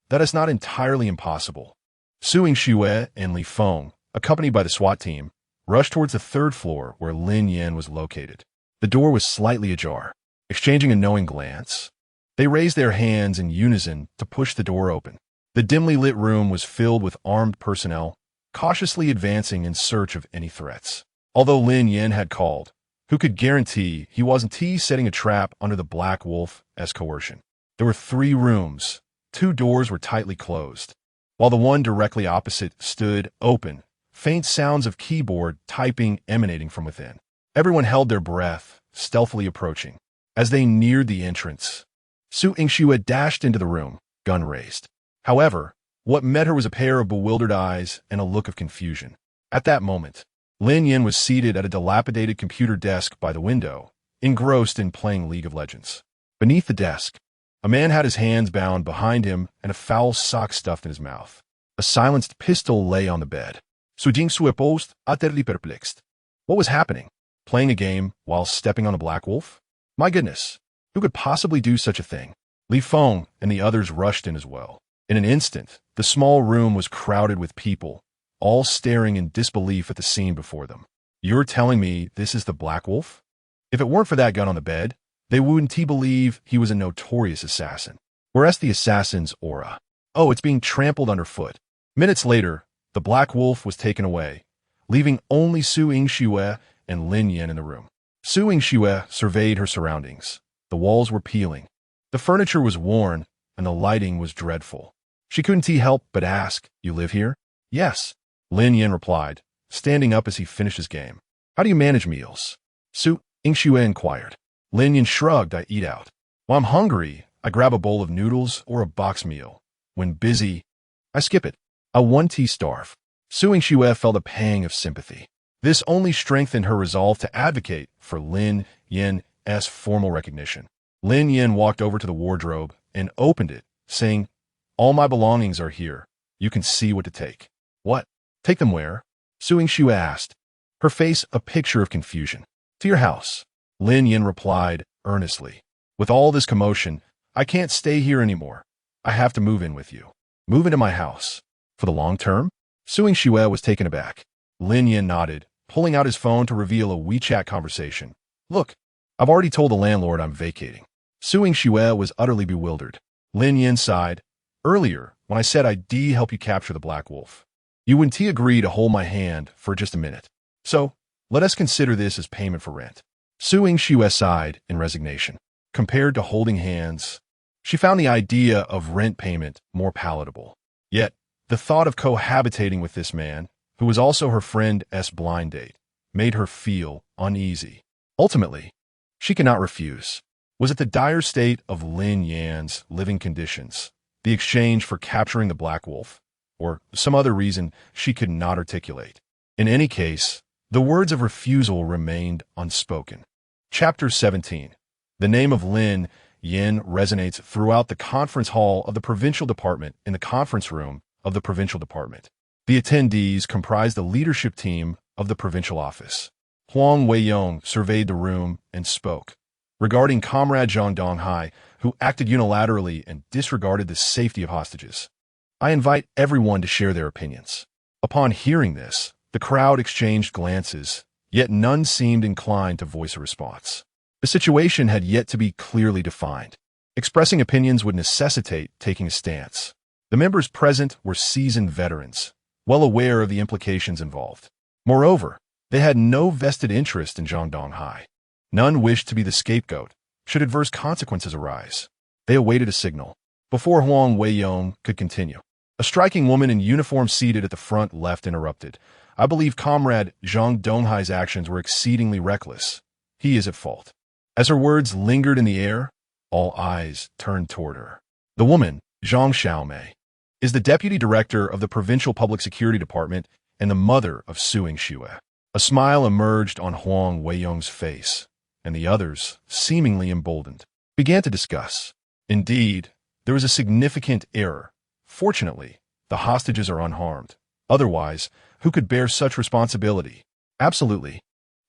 That is not entirely impossible." Su Yingxue and Li Feng, accompanied by the SWAT team, rushed towards the third floor where Lin Yan was located. The door was slightly ajar. Exchanging a knowing glance, they raised their hands in unison to push the door open. The dimly lit room was filled with armed personnel, cautiously advancing in search of any threats. Although Lin Yan had called, who could guarantee he wasn't setting a trap under the Black Wolf as coercion? There were 3 rooms. 2 doors were tightly closed, while the one directly opposite stood open, faint sounds of keyboard typing emanating from within. Everyone held their breath, stealthily approaching. As they neared the entrance, Su Yingxue dashed into the room, gun raised. However, what met her was a pair of bewildered eyes and a look of confusion. At that moment, Lin Yan was seated at a dilapidated computer desk by the window, engrossed in playing League of Legends. Beneath the desk, a man had his hands bound behind him and a foul sock stuffed in his mouth. A silenced pistol lay on the bed. Su Yingxue posed, utterly perplexed. What was happening? Playing a game while stepping on a Black Wolf? My goodness, who could possibly do such a thing? Li Feng and the others rushed in as well. In an instant, the small room was crowded with people, all staring in disbelief at the scene before them. "You're telling me this is the Black Wolf? If it weren't for that gun on the bed, they wouldn't believe he was a notorious assassin. Whereas the assassin's aura. Oh, it's being trampled underfoot." Minutes later, the Black Wolf was taken away, leaving only Su Yingxue and Lin Yan in the room. Su Yingxue surveyed her surroundings. The walls were peeling. The furniture was worn, and the lighting was dreadful. She couldn't help but ask, "You live here?" "Yes," Lin Yan replied, standing up as he finished his game. "How do you manage meals?" Su Yingxue inquired. Lin Yan shrugged. "I eat out. When I'm hungry, I grab a bowl of noodles or a box meal. When busy, I skip it. I one-tea starve." Su Yingxue felt a pang of sympathy. This only strengthened her resolve to advocate for Lin Yan's formal recognition. Lin Yan walked over to the wardrobe and opened it, saying, "All my belongings are here. You can see what to take." "What? Take them where?" Su Yingxue asked, her face a picture of confusion. "To your house," Lin Yan replied earnestly. "With all this commotion, I can't stay here anymore. I have to move in with you." "Move into my house? For the long term?" Su Yingxue was taken aback. Lin Yan nodded, pulling out his phone to reveal a WeChat conversation. "Look, I've already told the landlord I'm vacating." Su Yingxue was utterly bewildered. Lin Yan sighed. "Earlier, when I said I'd help you capture the Black Wolf, you wouldn't agree to hold my hand for just a minute. So, let us consider this as payment for rent." Su Yingxue sighed in resignation. Compared to holding hands, she found the idea of rent payment more palatable. Yet, the thought of cohabitating with this man, who was also her friend's blind date, made her feel uneasy. Ultimately, she could not refuse. Was it the dire state of Lin Yan's living conditions, the exchange for capturing the Black Wolf, or some other reason she could not articulate? In any case, the words of refusal remained unspoken. Chapter 17. The name of Lin Yan resonates throughout the conference hall of the provincial department in the conference room of the provincial department. The attendees comprised the leadership team of the provincial office. Huang Weiyong surveyed the room and spoke. Regarding Comrade Zhang Donghai, who acted unilaterally and disregarded the safety of hostages, I invite everyone to share their opinions. Upon hearing this, the crowd exchanged glances, yet none seemed inclined to voice a response. The situation had yet to be clearly defined. Expressing opinions would necessitate taking a stance. The members present were seasoned veterans, well aware of the implications involved. Moreover, they had no vested interest in Zhang Donghai. None wished to be the scapegoat should adverse consequences arise. They awaited a signal. Before Huang Weiyong could continue, a striking woman in uniform seated at the front left interrupted. "I believe Comrade Zhang Donghai's actions were exceedingly reckless. He is at fault." As her words lingered in the air, all eyes turned toward her. The woman, Zhang Xiaomei, is the deputy director of the Provincial Public Security Department and the mother of Su Yingxue. A smile emerged on Huang Weiyong's face, and the others, seemingly emboldened, began to discuss. Indeed, there was a significant error. Fortunately, the hostages are unharmed. Otherwise, who could bear such responsibility? Absolutely.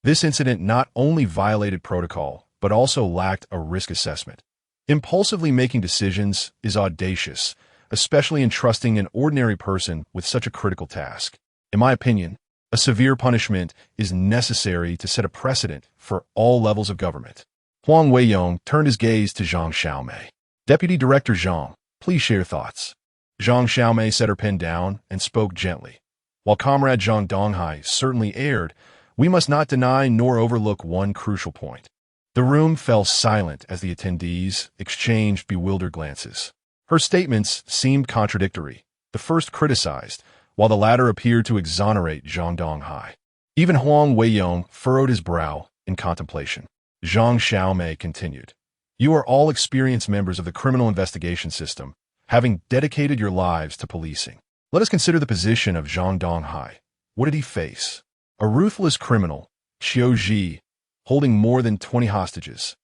This incident not only violated protocol, but also lacked a risk assessment. Impulsively making decisions is audacious, especially entrusting an ordinary person with such a critical task. In my opinion, a severe punishment is necessary to set a precedent for all levels of government. Huang Weiyong turned his gaze to Zhang Zhilei. Deputy Director Zhang, please share your thoughts. Zhang Zhilei set her pen down and spoke gently. While Comrade Zhang Donghai certainly erred, we must not deny nor overlook one crucial point. The room fell silent as the attendees exchanged bewildered glances. Her statements seemed contradictory. The first criticized, while the latter appeared to exonerate Zhang Donghai. Even Huang Weiyong furrowed his brow in contemplation. Zhang Zhilei continued. You are all experienced members of the criminal investigation system, having dedicated your lives to policing. Let us consider the position of Zhang Donghai. What did he face? A ruthless criminal, Qiu Ji, holding more than 20 hostages.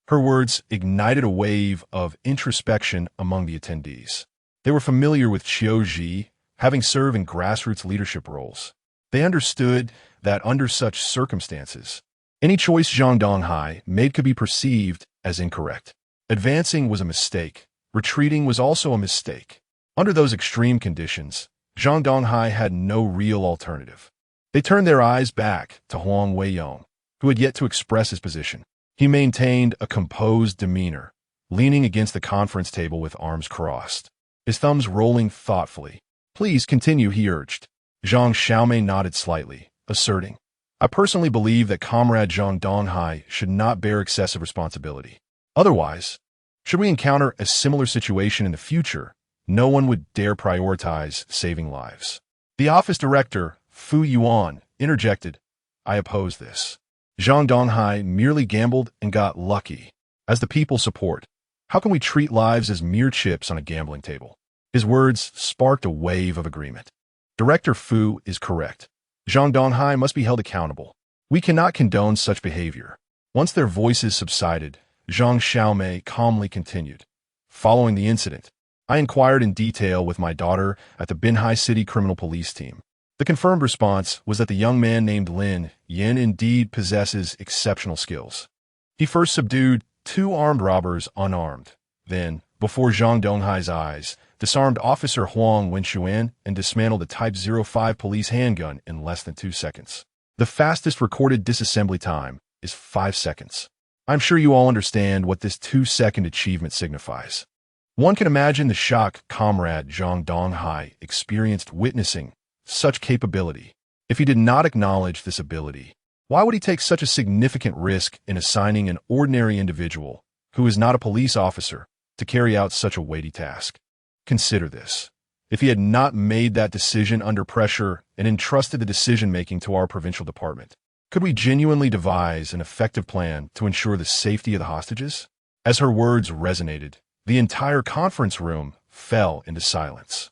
Her words ignited a wave of introspection among the attendees. They were familiar with Qiu Ji, having served in grassroots leadership roles. They understood that under such circumstances, any choice Zhang Donghai made could be perceived as incorrect. Advancing was a mistake. Retreating was also a mistake. Under those extreme conditions, Zhang Donghai had no real alternative. They turned their eyes back to Huang Weiyong, who had yet to express his position. He maintained a composed demeanor, leaning against the conference table with arms crossed, his thumbs rolling thoughtfully. Please continue, he urged. Zhang Zhilei nodded slightly, asserting, I personally believe that Comrade Zhang Donghai should not bear excessive responsibility. Otherwise, should we encounter a similar situation in the future, no one would dare prioritize saving lives. The office director, Fu Yuan, interjected, I oppose this. Zhang Donghai merely gambled and got lucky. As the people support, how can we treat lives as mere chips on a gambling table? His words sparked a wave of agreement. Director Fu is correct. Zhang Donghai must be held accountable. We cannot condone such behavior. Once their voices subsided, Zhang Zhilei calmly continued. Following the incident, I inquired in detail with my daughter at the Binhai City Criminal Police Team. The confirmed response was that the young man named Lin Yan indeed possesses exceptional skills. He first subdued 2 armed robbers unarmed. Then, before Zhang Donghai's eyes, disarmed Officer Huang Wenxuan and dismantled a Type 05 police handgun in less than 2 seconds. The fastest recorded disassembly time is 5 seconds. I'm sure you all understand what this 2-second achievement signifies. One can imagine the shock Comrade Zhang Donghai experienced witnessing such capability. If he did not acknowledge this ability, why would he take such a significant risk in assigning an ordinary individual, who is not a police officer, to carry out such a weighty task? Consider this. If he had not made that decision under pressure and entrusted the decision-making to our provincial department, could we genuinely devise an effective plan to ensure the safety of the hostages? As her words resonated, the entire conference room fell into silence.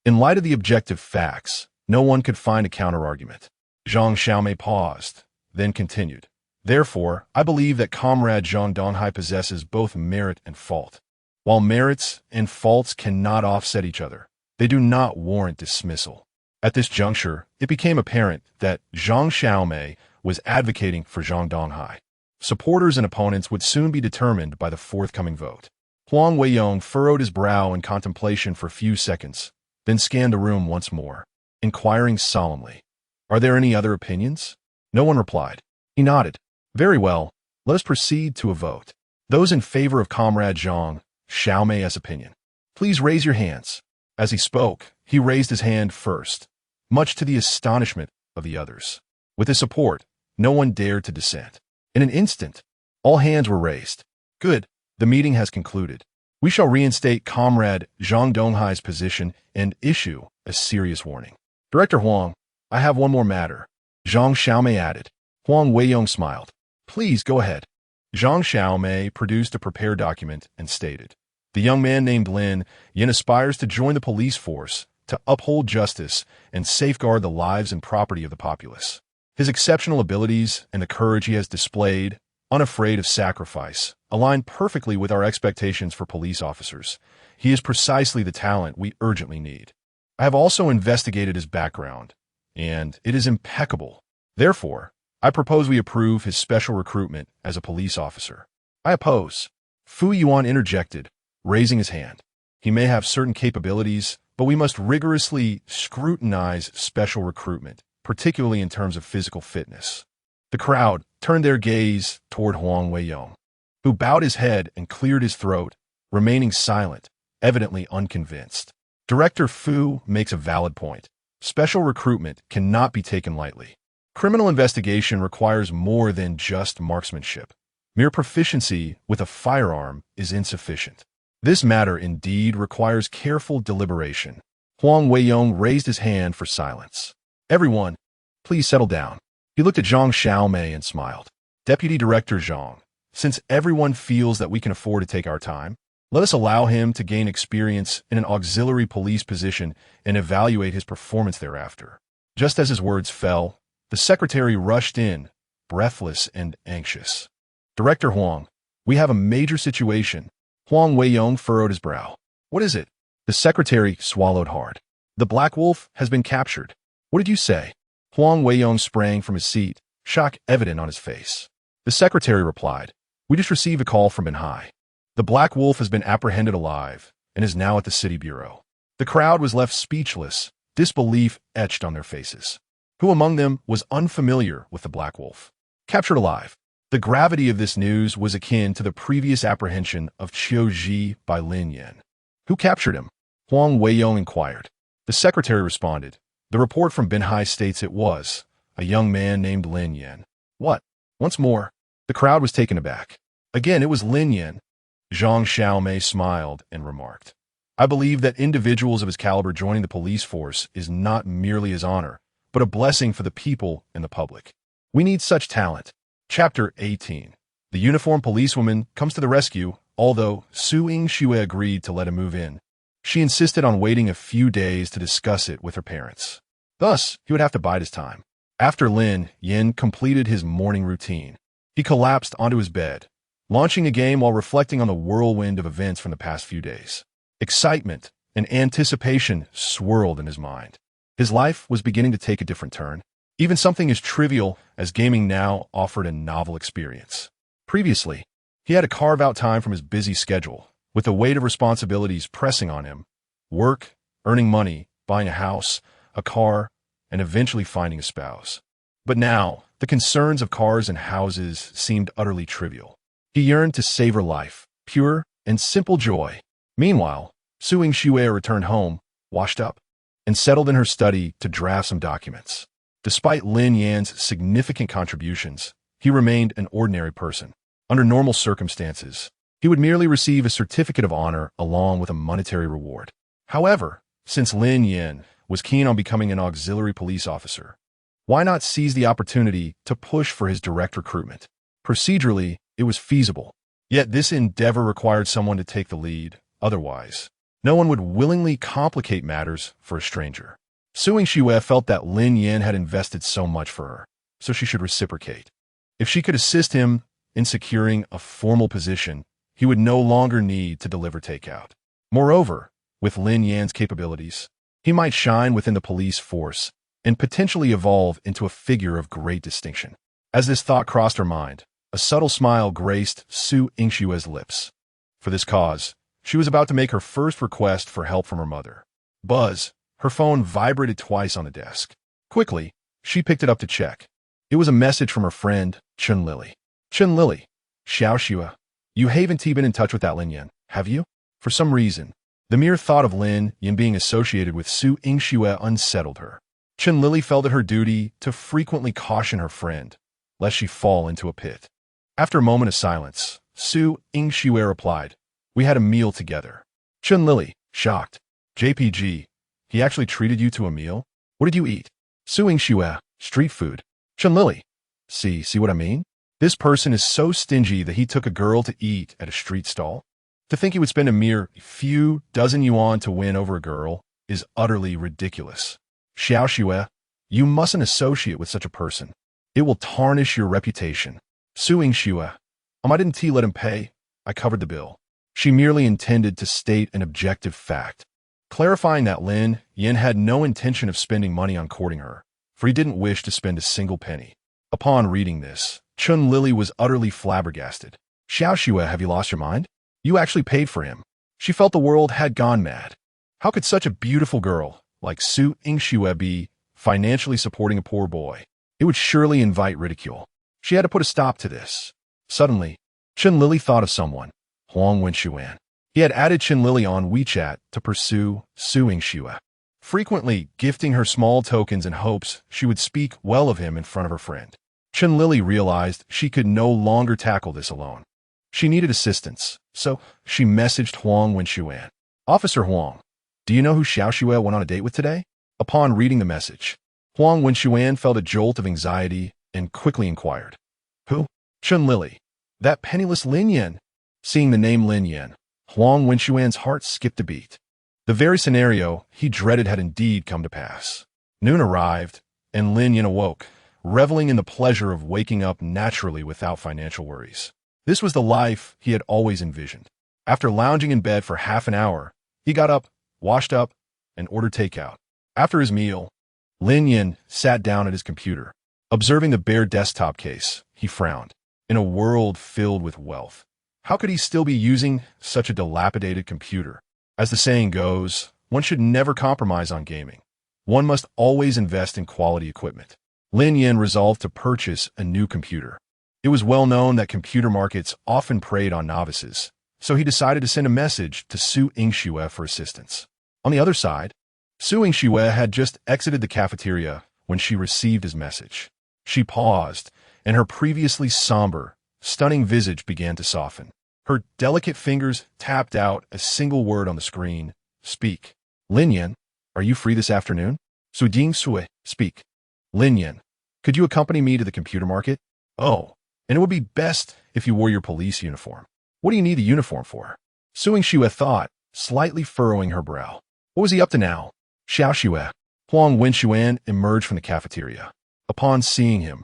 In light of the objective facts, no one could find a counter-argument. Zhang Zhilei paused, then continued. Therefore, I believe that Comrade Zhang Donghai possesses both merit and fault. While merits and faults cannot offset each other, they do not warrant dismissal. At this juncture, it became apparent that Zhang Zhilei was advocating for Zhang Donghai. Supporters and opponents would soon be determined by the forthcoming vote. Huang Weiyong furrowed his brow in contemplation for a few seconds, then scanned the room once more, inquiring solemnly, Are there any other opinions? No one replied. He nodded. Very well, let us proceed to a vote. Those in favor of Comrade Zhang Zhilei's opinion, please raise your hands. As he spoke, he raised his hand first, much to the astonishment of the others. With his support, no one dared to dissent. In an instant, all hands were raised. Good, the meeting has concluded. We shall reinstate Comrade Zhang Donghai's position and issue a serious warning. Director Huang, I have one more matter. Zhang Zhilei added. Huang Weiyong smiled. Please go ahead. Zhang Zhilei produced a prepared document and stated, The young man named Lin Yan aspires to join the police force to uphold justice and safeguard the lives and property of the populace. His exceptional abilities and the courage he has displayed, unafraid of sacrifice, align perfectly with our expectations for police officers. He is precisely the talent we urgently need. I have also investigated his background, and it is impeccable. Therefore, I propose we approve his special recruitment as a police officer. I oppose. Fu Yuan interjected, raising his hand. He may have certain capabilities, but we must rigorously scrutinize special recruitment, particularly in terms of physical fitness. The crowd turned their gaze toward Huang Weiyong, who bowed his head and cleared his throat, remaining silent, evidently unconvinced. Director Fu makes a valid point. Special recruitment cannot be taken lightly. Criminal investigation requires more than just marksmanship. Mere proficiency with a firearm is insufficient. This matter indeed requires careful deliberation. Huang Weiyong raised his hand for silence. Everyone, please settle down. He looked at Zhang Zhilei and smiled. Deputy Director Zhang, since everyone feels that we can afford to take our time, let us allow him to gain experience in an auxiliary police position and evaluate his performance thereafter. Just as his words fell, the secretary rushed in, breathless and anxious. Director Huang, we have a major situation. Huang Weiyong furrowed his brow. What is it? The secretary swallowed hard. The Black Wolf has been captured. What did you say? Huang Weiyong sprang from his seat, shock evident on his face. The secretary replied, we just received a call from Binhai. The Black Wolf has been apprehended alive and is now at the city bureau. The crowd was left speechless, disbelief etched on their faces. Who among them was unfamiliar with the Black Wolf? Captured alive. The gravity of this news was akin to the previous apprehension of Qiu Ji by Lin Yan. Who captured him? Huang Weiyong inquired. The secretary responded. The report from Binhai states it was a young man named Lin Yan. What? Once more, the crowd was taken aback. Again, it was Lin Yan. Zhang Zhilei smiled and remarked, I believe that individuals of his caliber joining the police force is not merely his honor, but a blessing for the people and the public. We need such talent. Chapter 18. The uniformed policewoman comes to the rescue, although Su Yingxue agreed to let him move in. She insisted on waiting a few days to discuss it with her parents. Thus, he would have to bide his time. After Lin Yan completed his morning routine, he collapsed onto his bed, launching a game while reflecting on the whirlwind of events from the past few days. Excitement and anticipation swirled in his mind. His life was beginning to take a different turn. Even something as trivial as gaming now offered a novel experience. Previously, he had to carve out time from his busy schedule, with the weight of responsibilities pressing on him. Work, earning money, buying a house, a car, and eventually finding a spouse. But now, the concerns of cars and houses seemed utterly trivial. He yearned to savor life, pure and simple joy. Meanwhile, Su Yingxue returned home, washed up, and settled in her study to draft some documents. Despite Lin Yan's significant contributions, he remained an ordinary person. Under normal circumstances, he would merely receive a certificate of honor along with a monetary reward. However, since Lin Yan was keen on becoming an auxiliary police officer, why not seize the opportunity to push for his direct recruitment? Procedurally, it was feasible. Yet this endeavor required someone to take the lead. Otherwise, no one would willingly complicate matters for a stranger. Su Yingxue felt that Lin Yan had invested so much for her, so she should reciprocate. If she could assist him in securing a formal position, he would no longer need to deliver takeout. Moreover, with Lin Yan's capabilities, he might shine within the police force and potentially evolve into a figure of great distinction. As this thought crossed her mind, a subtle smile graced Su Yingxue's lips. For this cause, she was about to make her first request for help from her mother. Buzz. Her phone vibrated twice on the desk. Quickly, she picked it up to check. It was a message from her friend, Chun Lily. Chun Lily, Xiao Xue, you haven't been in touch with that Lin Yan, have you? For some reason, the mere thought of Lin Yan being associated with Su Yingxue unsettled her. Chun Lily felt it her duty to frequently caution her friend, lest she fall into a pit. After a moment of silence, Su Yingxue replied, we had a meal together. Chun Lily, shocked. JPG, he actually treated you to a meal? What did you eat? Su Yingxue, street food. Chun Lily, see what I mean? This person is so stingy that he took a girl to eat at a street stall. To think he would spend a mere few dozen yuan to win over a girl is utterly ridiculous. Xiao Xue, you mustn't associate with such a person. It will tarnish your reputation. Suing Shue. I didn't let him pay. I covered the bill. She merely intended to state an objective fact, clarifying that Lin Yan had no intention of spending money on courting her, for he didn't wish to spend a single penny. Upon reading this, Zhang Zhilei was utterly flabbergasted. Xiao Shue, have you lost your mind? You actually paid for him. She felt the world had gone mad. How could such a beautiful girl like Su Yingxue be financially supporting a poor boy? It would surely invite ridicule. She had to put a stop to this. Suddenly, Zhang Zhilei thought of someone, Huang Wenxuan. He had added Zhang Zhilei on WeChat to pursue Su Yingxue, frequently gifting her small tokens in hopes she would speak well of him in front of her friend. Zhang Zhilei realized she could no longer tackle this alone. She needed assistance, so she messaged Huang Wenxuan. Officer Huang, do you know who Xiao Shue went on a date with today? Upon reading the message, Huang Wenxuan felt a jolt of anxiety and quickly inquired. Who? Zhang Zhilei. That penniless Lin Yan. Seeing the name Lin Yan, Huang Wenxuan's heart skipped a beat. The very scenario he dreaded had indeed come to pass. Noon arrived, and Lin Yan awoke, reveling in the pleasure of waking up naturally without financial worries. This was the life he had always envisioned. After lounging in bed for half an hour, he got up, washed up, and ordered takeout. After his meal, Lin Yan sat down at his computer. Observing the bare desktop case, he frowned. In a world filled with wealth, how could he still be using such a dilapidated computer? As the saying goes, one should never compromise on gaming. One must always invest in quality equipment. Lin Yan resolved to purchase a new computer. It was well known that computer markets often preyed on novices, so he decided to send a message to Su Yingxue for assistance. On the other side, Su Yingxue had just exited the cafeteria when she received his message. She paused, and her previously somber, stunning visage began to soften. Her delicate fingers tapped out a single word on the screen. Speak. Lin Yan, are you free this afternoon? Su Yingxue, speak. Lin Yan, could you accompany me to the computer market? Oh, and it would be best if you wore your police uniform. What do you need the uniform for? Su Yingxue thought, slightly furrowing her brow. What was he up to now? Xiao Shue. Huang Wenxuan emerged from the cafeteria. Upon seeing him,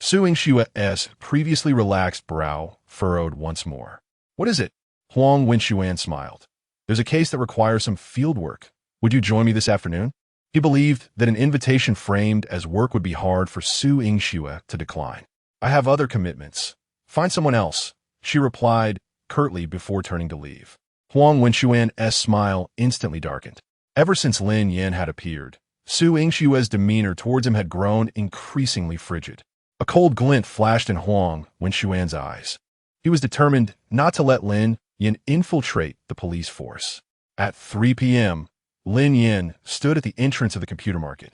Su Yingxue's previously relaxed brow furrowed once more. What is it? Huang Wenxuan smiled. There's a case that requires some field work. Would you join me this afternoon? He believed that an invitation framed as work would be hard for Su Yingxue to decline. I have other commitments. Find someone else, she replied curtly before turning to leave. Huang Wenxuan's smile instantly darkened. Ever since Lin Yan had appeared, Su Yingxue's demeanor towards him had grown increasingly frigid. A cold glint flashed in Huang Wenxuan's eyes. He was determined not to let Lin Yan infiltrate the police force. At 3 p.m., Lin Yan stood at the entrance of the computer market,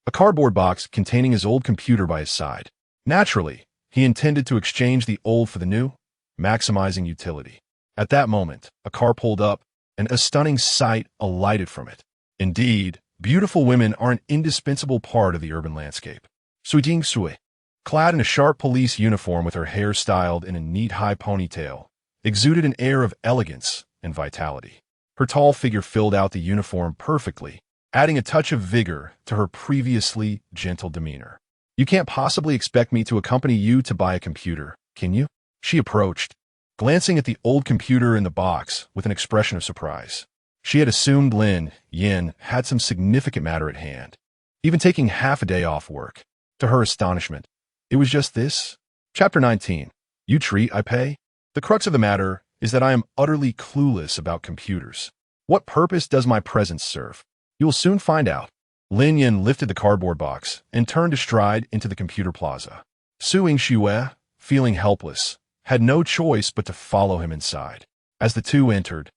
a cardboard box containing his old computer by his side. Naturally, he intended to exchange the old for the new, maximizing utility. At that moment, a car pulled up, and a stunning sight alighted from it. Indeed, beautiful women are an indispensable part of the urban landscape. Su Yingxue, clad in a sharp police uniform with her hair styled in a neat high ponytail, exuded an air of elegance and vitality. Her tall figure filled out the uniform perfectly, adding a touch of vigor to her previously gentle demeanor. You can't possibly expect me to accompany you to buy a computer, can you? She approached, glancing at the old computer in the box with an expression of surprise. She had assumed Lin Yan had some significant matter at hand, even taking half a day off work. To her astonishment, it was just this. Chapter 19. You treat, I pay. The crux of the matter is that I am utterly clueless about computers. What purpose does my presence serve? You will soon find out. Lin Yan lifted the cardboard box and turned astride into the computer plaza. Su Yingxue, feeling helpless, had no choice but to follow him inside. As the two entered,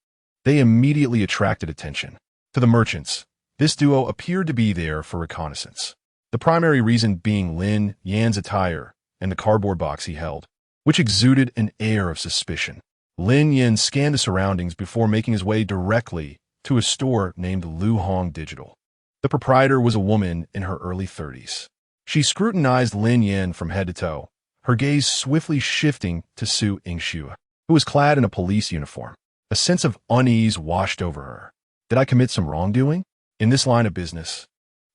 they immediately attracted attention. To the merchants, this duo appeared to be there for reconnaissance. The primary reason being Lin Yan's attire and the cardboard box he held, which exuded an air of suspicion. Lin Yan scanned the surroundings before making his way directly to a store named Lu Hong Digital. The proprietor was a woman in her early 30s. She scrutinized Lin Yan from head to toe, her gaze swiftly shifting to Su Yingxue, who was clad in a police uniform. A sense of unease washed over her. Did I commit some wrongdoing? In this line of business,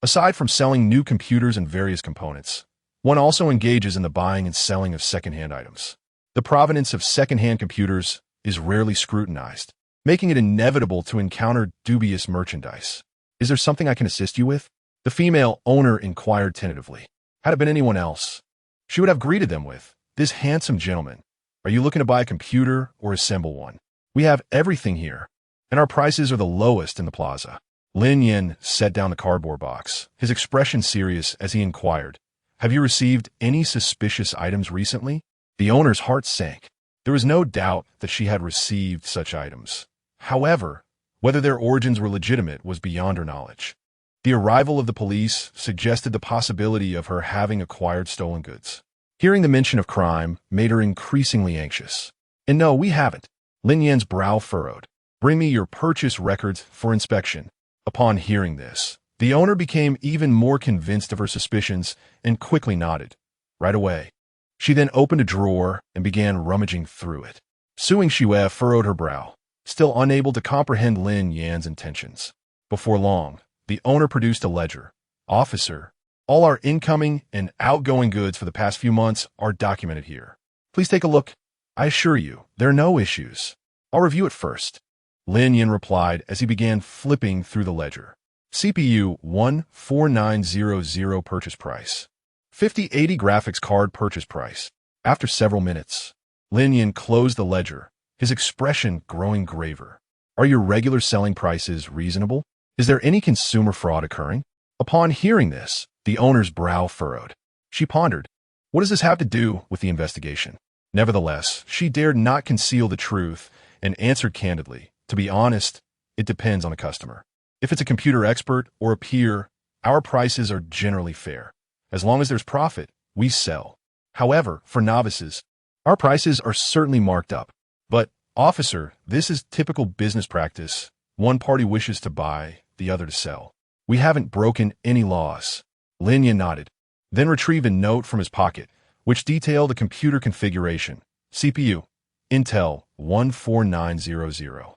aside from selling new computers and various components, One also engages in the buying and selling of secondhand items. The provenance of secondhand computers is rarely scrutinized, making it inevitable to encounter dubious merchandise. Is there something I can assist you with? The female owner inquired tentatively. Had it been anyone else, she would have greeted them with, "This handsome gentleman, are you looking to buy a computer or assemble one? We have everything here, and our prices are the lowest in the plaza." Lin Yan set down the cardboard box, his expression serious as he inquired, "Have you received any suspicious items recently?" The owner's heart sank. There was no doubt that she had received such items. However, whether their origins were legitimate was beyond her knowledge. The arrival of the police suggested the possibility of her having acquired stolen goods. Hearing the mention of crime made her increasingly anxious. "And no, we haven't." Lin Yan's brow furrowed. "Bring me your purchase records for inspection." Upon hearing this, the owner became even more convinced of her suspicions and quickly nodded. Right away. She then opened a drawer and began rummaging through it. Suing Xue furrowed her brow, still unable to comprehend Lin Yan's intentions. Before long, the owner produced a ledger. "Officer, all our incoming and outgoing goods for the past few months are documented here. Please take a look. I assure you, there are no issues. I'll review it first." Lin Yan replied as he began flipping through the ledger. CPU 14900 purchase price. 5080 graphics card purchase price. After several minutes, Lin Yan closed the ledger, his expression growing graver. "Are your regular selling prices reasonable? Is there any consumer fraud occurring?" Upon hearing this, the owner's brow furrowed. She pondered, what does this have to do with the investigation? Nevertheless, she dared not conceal the truth and answered candidly, "To be honest, it depends on the customer. If it's a computer expert or a peer, our prices are generally fair. As long as there's profit, we sell. However, for novices, our prices are certainly marked up. But, officer, this is typical business practice. One party wishes to buy, the other to sell. We haven't broken any laws." Lin Yan nodded, then retrieved a note from his pocket, which detailed a computer configuration. CPU, Intel 14900.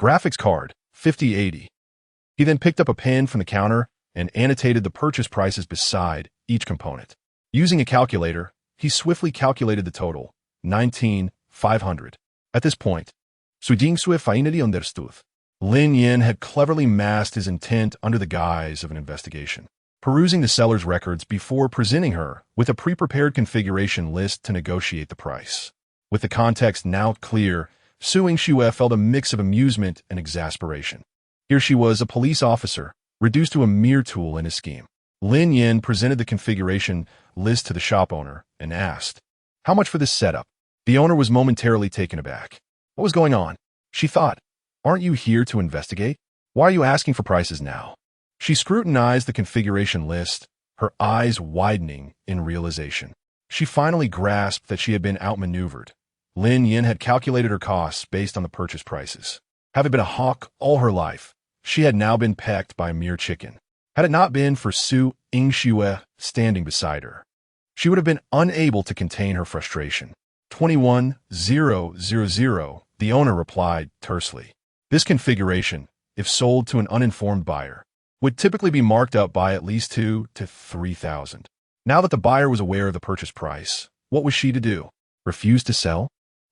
Graphics card, 5080. He then picked up a pen from the counter and annotated the purchase prices beside each component. Using a calculator, he swiftly calculated the total, 19,500. At this point, Sui finally understood. Lin Yan had cleverly masked his intent under the guise of an investigation, perusing the seller's records before presenting her with a pre-prepared configuration list to negotiate the price. With the context now clear, Suing Xue felt a mix of amusement and exasperation. Here she was, a police officer, reduced to a mere tool in his scheme. Lin Yan presented the configuration list to the shop owner and asked, "How much for this setup?" The owner was momentarily taken aback. What was going on? She thought, "Aren't you here to investigate? Why are you asking for prices now?" She scrutinized the configuration list, her eyes widening in realization. She finally grasped that she had been outmaneuvered. Lin Yan had calculated her costs based on the purchase prices. Having been a hawk all her life, she had now been pecked by a mere chicken. Had it not been for Su Yingxue standing beside her, she would have been unable to contain her frustration. 21,000, the owner replied tersely. This configuration, if sold to an uninformed buyer, would typically be marked up by at least 2,000 to 3,000. Now that the buyer was aware of the purchase price, what was she to do? Refuse to sell?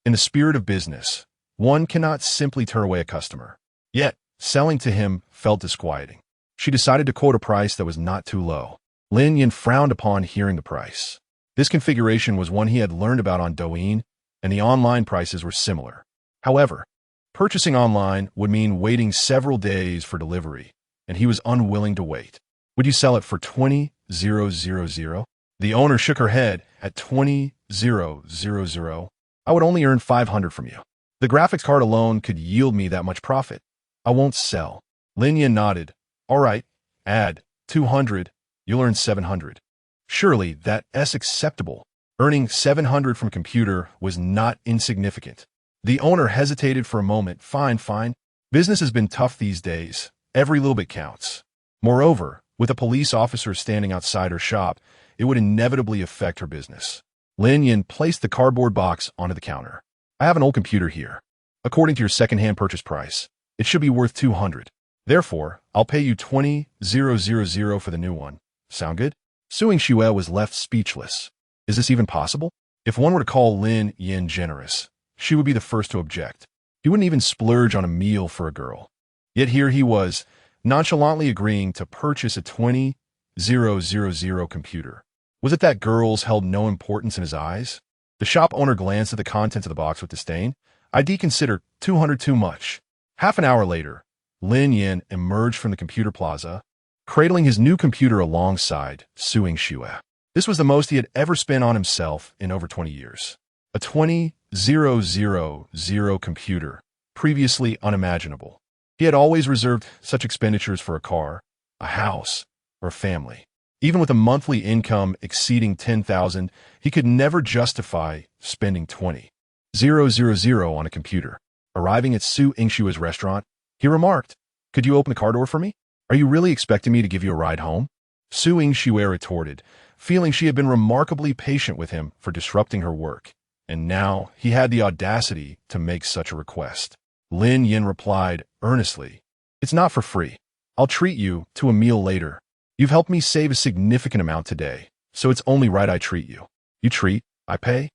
In the spirit of business, one cannot simply turn away a customer. Yet, selling to him felt disquieting. She decided to quote a price that was not too low. Lin Yan frowned upon hearing the price. This configuration was one he had learned about on Douyin, and the online prices were similar. However, purchasing online would mean waiting several days for delivery, and he was unwilling to wait. "Would you sell it for 20,000? The owner shook her head. "At 20,000, I would only earn 500 from you. The graphics card alone could yield me that much profit. I won't sell." Lin Yan nodded. "All right, add 200, you'll earn 700. Surely that's acceptable. Earning 700 from a computer was not insignificant. The owner hesitated for a moment. Fine. Business has been tough these days. Every little bit counts. Moreover, with a police officer standing outside her shop, it would inevitably affect her business." Lin Yan placed the cardboard box onto the counter. "I have an old computer here. According to your second-hand purchase price, it should be worth 200. Therefore, I'll pay you 20,000 for the new one. Sound good?" Su Yingxue was left speechless. Is this even possible? If one were to call Lin Yan generous, she would be the first to object. He wouldn't even splurge on a meal for a girl. Yet here he was, nonchalantly agreeing to purchase a 20,000 computer. Was it that girls held no importance in his eyes? The shop owner glanced at the contents of the box with disdain. "I'd consider 200 too much." Half an hour later, Lin Yan emerged from the computer plaza, cradling his new computer alongside Su Yingxue. This was the most he had ever spent on himself in over 20 years. A 20,000 computer, previously unimaginable. He had always reserved such expenditures for a car, a house, or a family. Even with a monthly income exceeding 10,000, he could never justify spending 20,000 on a computer. Arriving at Su Yingxue's restaurant, he remarked, "Could you open the car door for me? Are you really expecting me to give you a ride home?" Su Yingxue retorted, feeling she had been remarkably patient with him for disrupting her work, and now he had the audacity to make such a request. Lin Yan replied earnestly, "It's not for free. I'll treat you to a meal later. You've helped me save a significant amount today, so it's only right I treat you." "You treat, I pay?"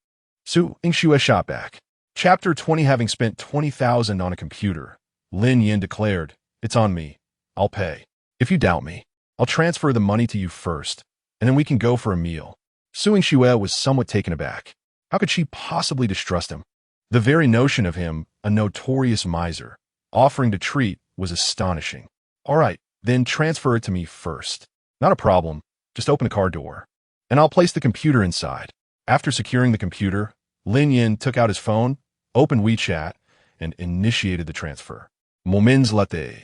Su Yingxue shot back. Chapter 20. Having spent 20,000 on a computer, Lin Yan declared, "It's on me. I'll pay. If you doubt me, I'll transfer the money to you first, and then we can go for a meal." Su Yingxue was somewhat taken aback. How could she possibly distrust him? The very notion of him, a notorious miser, offering to treat was astonishing. "All right, then transfer it to me first." "Not a problem. Just open the car door, and I'll place the computer inside." After securing the computer, Lin Yan took out his phone, opened WeChat, and initiated the transfer. Moments later,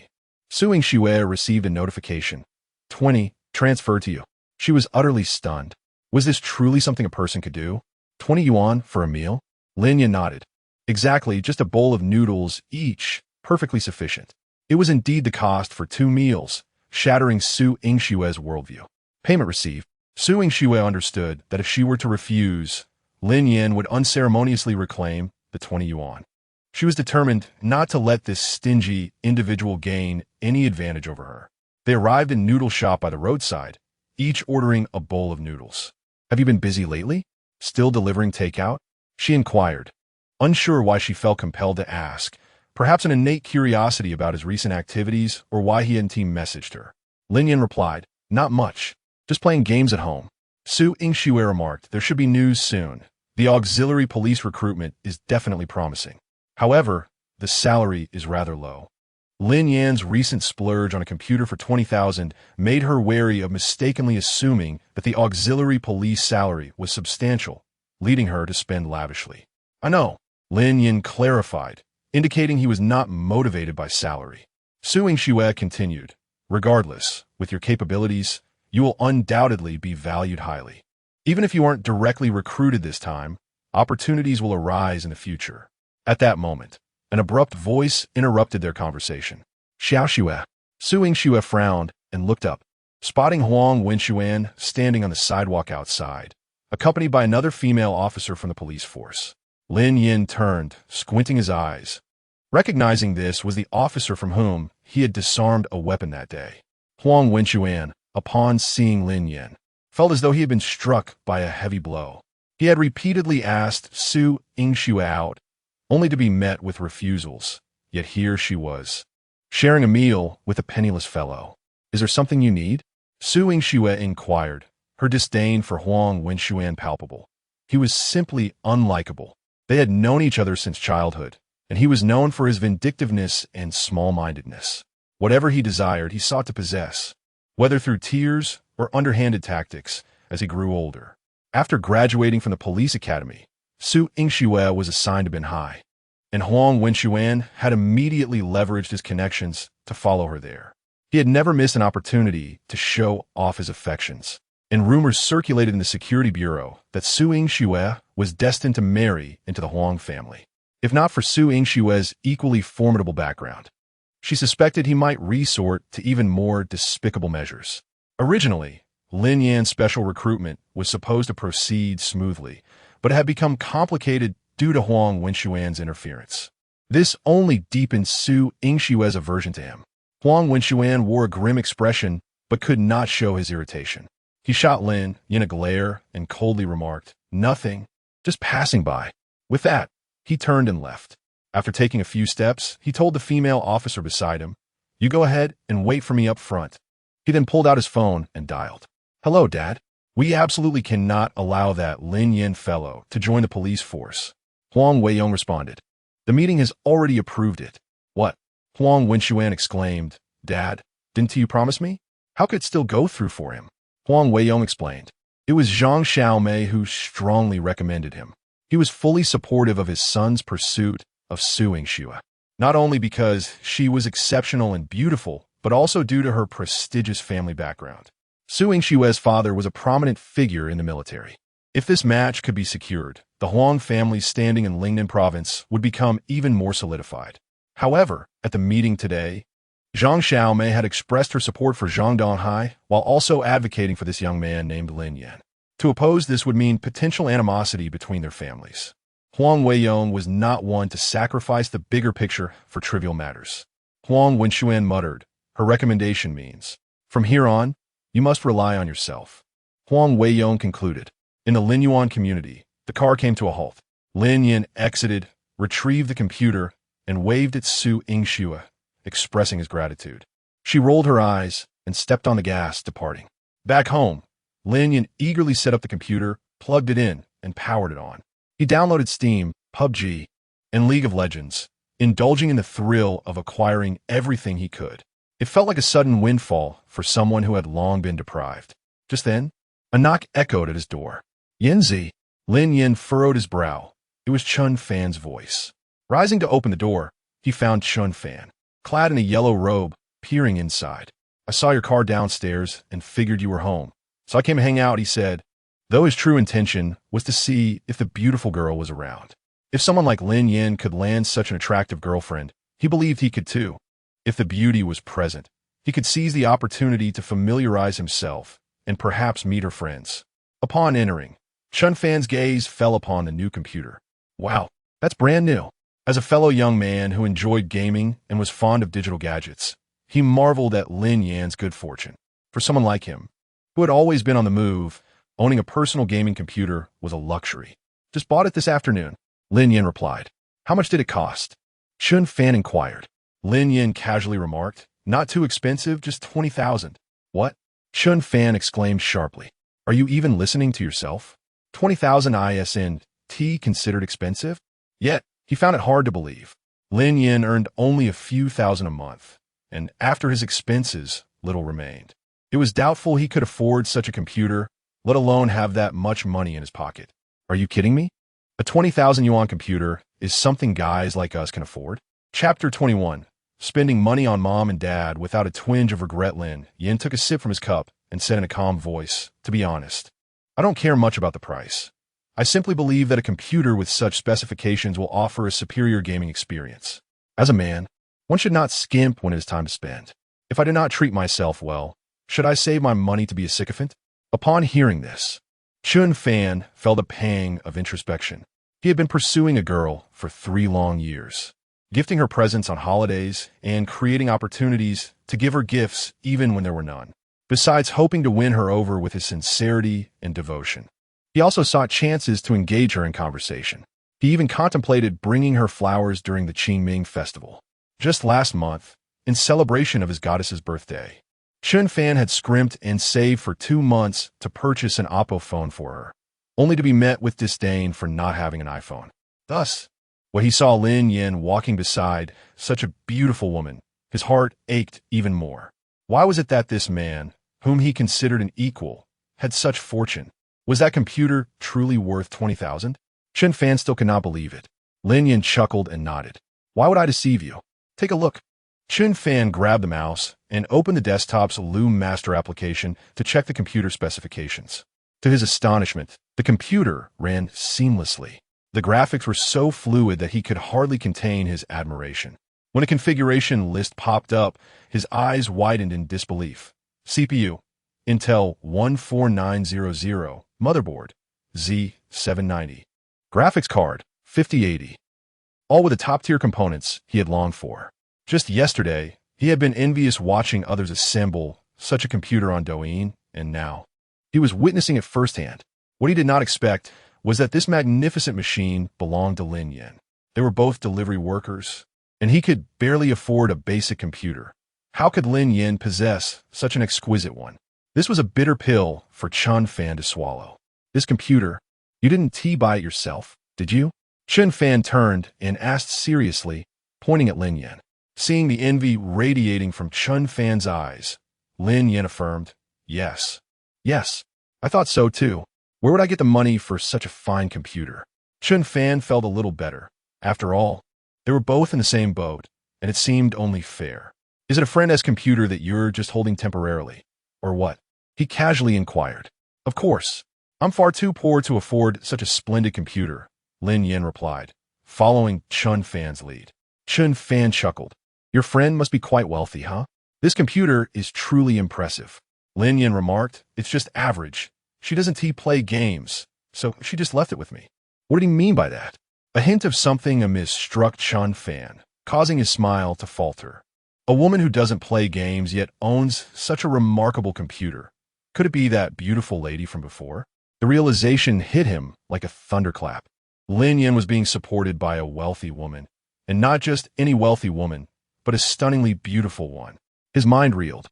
Su Yingxue received a notification. 20, transferred to you. She was utterly stunned. Was this truly something a person could do? 20 yuan for a meal? Lin Yan nodded. Exactly, just a bowl of noodles each, perfectly sufficient. It was indeed the cost for 2 meals, shattering Su Yingxue's worldview. Payment received. Su Yingxue understood that if she were to refuse, Lin Yan would unceremoniously reclaim the 20 yuan. She was determined not to let this stingy individual gain any advantage over her. They arrived in noodle shop by the roadside, each ordering a bowl of noodles. "Have you been busy lately? Still delivering takeout?" she inquired, unsure why she felt compelled to ask, perhaps an innate curiosity about his recent activities or why he hadn't messaged her. Lin Yan replied, "Not much, just playing games at home." Su Yingxue remarked, "There should be news soon. The auxiliary police recruitment is definitely promising. However, the salary is rather low." Lin Yan's recent splurge on a computer for 20,000 made her wary of mistakenly assuming that the auxiliary police salary was substantial, leading her to spend lavishly. "I know," Lin Yan clarified, indicating he was not motivated by salary. Su Yingxue continued, "Regardless, with your capabilities, you will undoubtedly be valued highly. Even if you aren't directly recruited this time, opportunities will arise in the future." At that moment, an abrupt voice interrupted their conversation. "Xiao Xue." Su Yingxue frowned and looked up, spotting Huang Wenxuan standing on the sidewalk outside, accompanied by another female officer from the police force. Lin Yan turned, squinting his eyes. Recognizing this was the officer from whom he had disarmed a weapon that day. Huang Wenxuan, upon seeing Lin Yan, felt as though he had been struck by a heavy blow. He had repeatedly asked Su Yingxue out, only to be met with refusals, yet here she was, sharing a meal with a penniless fellow. "Is there something you need?" Su Yingxue inquired, her disdain for Huang Wenxuan palpable. He was simply unlikable. They had known each other since childhood, and he was known for his vindictiveness and small-mindedness. Whatever he desired, he sought to possess, whether through tears or underhanded tactics, as he grew older. After graduating from the police academy, Su Yingxue was assigned to Binhai, and Huang Wenxuan had immediately leveraged his connections to follow her there. He had never missed an opportunity to show off his affections, and rumors circulated in the security bureau that Su Yingxue was destined to marry into the Huang family. If not for Su Yingxue's equally formidable background, she suspected he might resort to even more despicable measures. Originally, Lin Yan's special recruitment was supposed to proceed smoothly, but it had become complicated due to Huang Wenxuan's interference. This only deepened Su Yingxue's aversion to him. Huang Wenxuan wore a grim expression, but could not show his irritation. He shot Lin Yan a glare and coldly remarked, "Nothing, just passing by." With that, he turned and left. After taking a few steps, he told the female officer beside him, "You go ahead and wait for me up front." He then pulled out his phone and dialed. "Hello, Dad. We absolutely cannot allow that Lin Yan fellow to join the police force." Huang Weiyong responded, "The meeting has already approved it." "What?" Huang Wenxuan exclaimed, "Dad, didn't you promise me? How could it still go through for him?" Huang Weiyong explained, "It was Zhang Zhilei who strongly recommended him. He was fully supportive of his son's pursuit of suing Xue, not only because she was exceptional and beautiful, but also due to her prestigious family background. Suing Xue's father was a prominent figure in the military. If this match could be secured, the Huang family's standing in Lingnan province would become even more solidified. However, at the meeting today, Zhang Zhilei had expressed her support for Zhang Donghai while also advocating for this young man named Lin Yan. To oppose this would mean potential animosity between their families. Huang Weiyong was not one to sacrifice the bigger picture for trivial matters. Huang Wenxuan muttered, "Her recommendation means, from here on, you must rely on yourself." Huang Weiyong concluded. In the Lin Yuan community, the car came to a halt. Lin Yan exited, retrieved the computer, and waved at Su Yingxue, expressing his gratitude. She rolled her eyes and stepped on the gas, departing. Back home, Lin Yan eagerly set up the computer, plugged it in, and powered it on. He downloaded Steam, PUBG, and League of Legends, indulging in the thrill of acquiring everything he could. It felt like a sudden windfall for someone who had long been deprived. Just then, a knock echoed at his door. "Yanzi." Lin Yan furrowed his brow. It was Chun Fan's voice. Rising to open the door, he found Chun Fan, clad in a yellow robe, peering inside. "I saw your car downstairs and figured you were home, so I came to hang out," he said, though his true intention was to see if the beautiful girl was around. If someone like Lin Yan could land such an attractive girlfriend, he believed he could too. If the beauty was present, he could seize the opportunity to familiarize himself and perhaps meet her friends. Upon entering, Chun Fan's gaze fell upon the new computer. "Wow, that's brand new." As a fellow young man who enjoyed gaming and was fond of digital gadgets, he marveled at Lin Yan's good fortune. For someone like him, who had always been on the move, owning a personal gaming computer was a luxury. "Just bought it this afternoon," Lin Yan replied. "How much did it cost?" Chun Fan inquired. Lin Yan casually remarked, "Not too expensive, just 20,000. "What?" Chun Fan exclaimed sharply. "Are you even listening to yourself? 20,000 ISNT considered expensive?" Yet, he found it hard to believe. Lin Yan earned only a few thousand a month, and after his expenses, little remained. It was doubtful he could afford such a computer, let alone have that much money in his pocket. "Are you kidding me? A 20,000 yuan computer is something guys like us can afford?" Chapter 21. Spending money on mom and dad without a twinge of regret. Lin Yan took a sip from his cup and said in a calm voice, "To be honest, I don't care much about the price. I simply believe that a computer with such specifications will offer a superior gaming experience. As a man, one should not skimp when it is time to spend. If I do not treat myself well, should I save my money to be a sycophant?" Upon hearing this, Chun Fan felt a pang of introspection. He had been pursuing a girl for 3 long years, gifting her presents on holidays and creating opportunities to give her gifts even when there were none, besides hoping to win her over with his sincerity and devotion. He also sought chances to engage her in conversation. He even contemplated bringing her flowers during the Qingming festival. Just last month, in celebration of his goddess's birthday, Chun Fan had scrimped and saved for 2 months to purchase an Oppo phone for her, only to be met with disdain for not having an iPhone. Thus, when he saw Lin Yan walking beside such a beautiful woman, his heart ached even more. Why was it that this man, whom he considered an equal, had such fortune? Was that computer truly worth 20,000? Chun Fan still could not believe it. Lin Yan chuckled and nodded. "Why would I deceive you? Take a look." Chun Fan grabbed the mouse and opened the desktop's Loom Master application to check the computer specifications. To his astonishment, the computer ran seamlessly. The graphics were so fluid that he could hardly contain his admiration. When a configuration list popped up, his eyes widened in disbelief. CPU, Intel 14900, motherboard, Z790. Graphics card, 5080. All with the top-tier components he had longed for. Just yesterday, he had been envious watching others assemble such a computer on Douyin, and now, He was witnessing it firsthand. What he did not expect was that this magnificent machine belonged to Lin Yan. They were both delivery workers, and he could barely afford a basic computer. How could Lin Yan possess such an exquisite one? This was a bitter pill for Chun Fan to swallow. This computer, you didn't buy it yourself, did you? Chun Fan turned and asked seriously, pointing at Lin Yan. Seeing the envy radiating from Chun Fan's eyes, Lin Yan affirmed, yes. Yes, I thought so too. Where would I get the money for such a fine computer? Chun Fan felt a little better. After all, they were both in the same boat, and it seemed only fair. Is it a friend's computer that you're just holding temporarily? Or what? He casually inquired. Of course. I'm far too poor to afford such a splendid computer, Lin Yan replied, following Chun Fan's lead. Chun Fan chuckled. Your friend must be quite wealthy, huh? This computer is truly impressive. Lin Yan remarked, it's just average. She doesn't play games, so she just left it with me. What did he mean by that? A hint of something amiss struck Chun Fan, causing his smile to falter. A woman who doesn't play games yet owns such a remarkable computer. Could it be that beautiful lady from before? The realization hit him like a thunderclap. Lin Yan was being supported by a wealthy woman, and not just any wealthy woman, but a stunningly beautiful one. His mind reeled,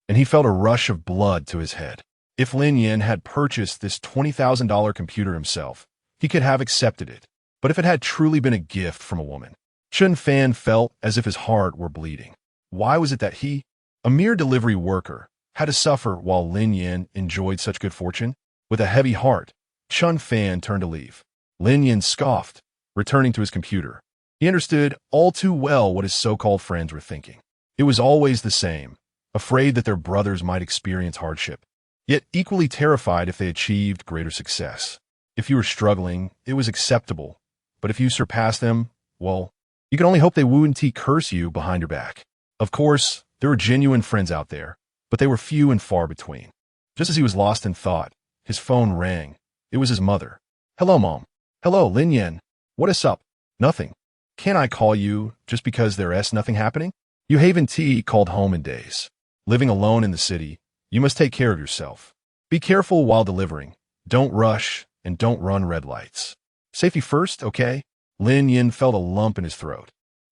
and he felt a rush of blood to his head. If Lin Yan had purchased this $20,000 computer himself, he could have accepted it. But if it had truly been a gift from a woman, Chun Fan felt as if his heart were bleeding. Why was it that he, a mere delivery worker, had to suffer while Lin Yan enjoyed such good fortune? With a heavy heart, Chun Fan turned to leave. Lin Yan scoffed, returning to his computer. He understood all too well what his so-called friends were thinking. It was always the same, afraid that their brothers might experience hardship, yet equally terrified if they achieved greater success. If you were struggling, it was acceptable, but if you surpassed them, well, you could only hope they wouldn't curse you behind your back. Of course, there were genuine friends out there, but they were few and far between. Just as he was lost in thought, his phone rang. It was his mother. Hello, Mom. Hello, Lin Yan. What is up? Nothing. Can't I call you just because there's nothing happening? You haven't called home in days. Living alone in the city, you must take care of yourself. Be careful while delivering. Don't rush and don't run red lights. Safety first, okay? Lin Yan felt a lump in his throat.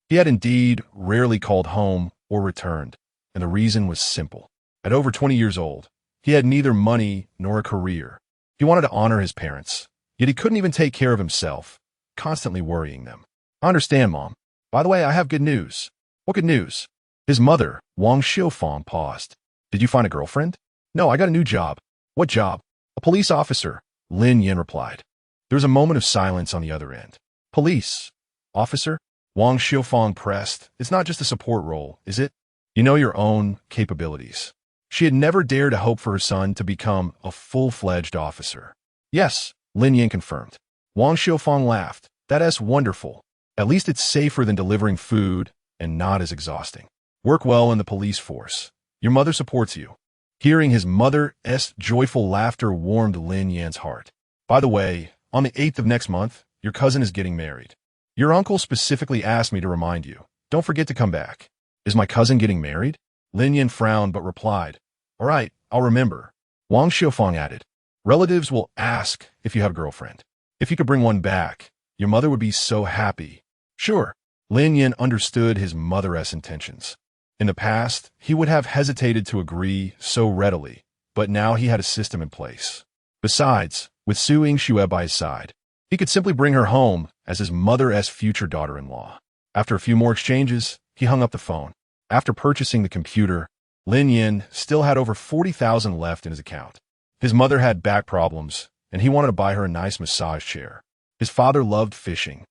He had indeed rarely called home or returned, and the reason was simple. At over 20 years old, he had neither money nor a career. He wanted to honor his parents, yet he couldn't even take care of himself, constantly worrying them. I understand, Mom. By the way, I have good news. What good news? His mother, Wang Xiufang, paused. Did you find a girlfriend? No, I got a new job. What job? A police officer, Lin Yan replied. There was a moment of silence on the other end. Police officer? Wang Xiufang pressed. It's not just a support role, is it? You know your own capabilities. She had never dared to hope for her son to become a full-fledged officer. Yes, Lin Yan confirmed. Wang Xiufang laughed. That's wonderful. At least it's safer than delivering food and not as exhausting. Work well in the police force. Your mother supports you. Hearing his mother's joyful laughter warmed Lin Yan's heart. By the way, on the 8th of next month, your cousin is getting married. Your uncle specifically asked me to remind you. Don't forget to come back. Is my cousin getting married? Lin Yan frowned but replied, all right, I'll remember. Wang Xiufang added, relatives will ask if you have a girlfriend. If you could bring one back, your mother would be so happy. Sure. Lin Yan understood his mother's intentions. In the past, he would have hesitated to agree so readily, but now he had a system in place. Besides, with Su Yingxue by his side, he could simply bring her home as his mother's future daughter-in-law. After a few more exchanges, he hung up the phone. After purchasing the computer, Lin Yan still had over 40,000 left in his account. His mother had back problems, and he wanted to buy her a nice massage chair. His father loved fishing,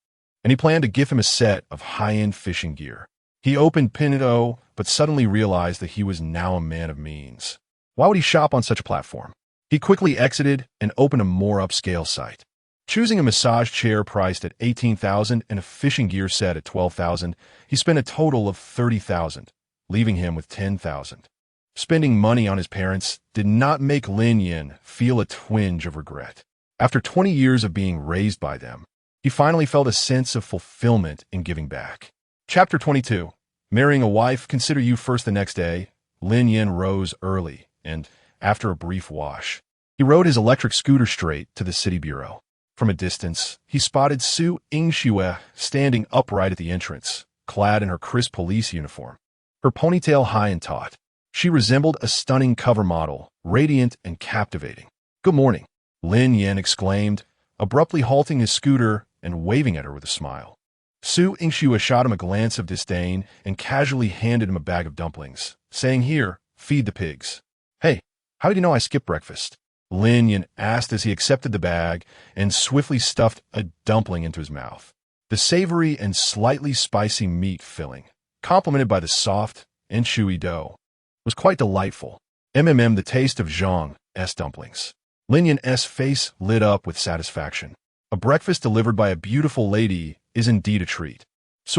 and he planned to give him a set of high-end fishing gear. He opened Pinto, but suddenly realized that he was now a man of means. Why would he shop on such a platform? He quickly exited and opened a more upscale site. Choosing a massage chair priced at 18,000 and a fishing gear set at 12,000, he spent a total of 30,000, leaving him with 10,000. Spending money on his parents did not make Lin Yan feel a twinge of regret. After 20 years of being raised by them, he finally felt a sense of fulfillment in giving back. Chapter 22. Marrying a wife. Consider you first. The next day, Lin Yan rose early and, after a brief wash, He rode his electric scooter straight to the city bureau. From a distance, he spotted Su Yingxue standing upright at the entrance, clad in her crisp police uniform. Her ponytail high and taut. She resembled a stunning cover model, radiant and captivating. "Good morning," Lin Yan exclaimed, abruptly halting his scooter and waving at her with a smile. Su Yingxue shot him a glance of disdain and casually handed him a bag of dumplings, saying, "Here, feed the pigs." "Hey, how did you know I skipped breakfast?" Lin Yan asked as he accepted the bag and swiftly stuffed a dumpling into his mouth. The savory and slightly spicy meat filling, complemented by the soft and chewy dough, was quite delightful. The taste of Zhang's dumplings. Lin Yan's face lit up with satisfaction. A breakfast delivered by a beautiful lady is indeed a treat. These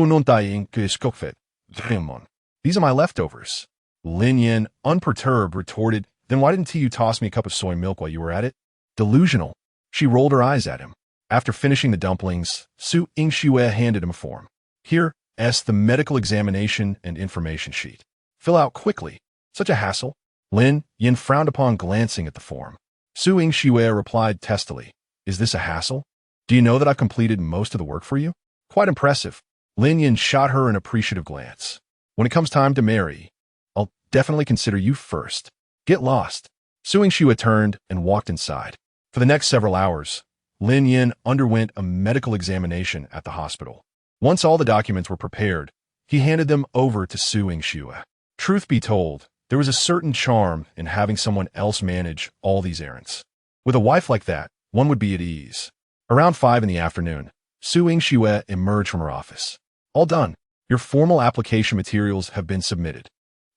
are my leftovers. Lin Yan, unperturbed, retorted, "Then why didn't you toss me a cup of soy milk while you were at it?" Delusional. She rolled her eyes at him. After finishing the dumplings, Su Yingxue handed him a form. "Here, the medical examination and information sheet. Fill out quickly. Such a hassle." Lin Yan frowned upon glancing at the form. Su Yingxue replied testily, "Is this a hassle? Do you know that I've completed most of the work for you?" "Quite impressive." Lin Yan shot her an appreciative glance. "When it comes time to marry, I'll definitely consider you first. Get lost." Su Yingxue turned and walked inside. For the next several hours, Lin Yan underwent a medical examination at the hospital. Once all the documents were prepared, he handed them over to Su Yingxue. Truth be told, there was a certain charm in having someone else manage all these errands. With a wife like that, one would be at ease. Around 5 in the afternoon, Su Yingxue emerged from her office. "All done. Your formal application materials have been submitted.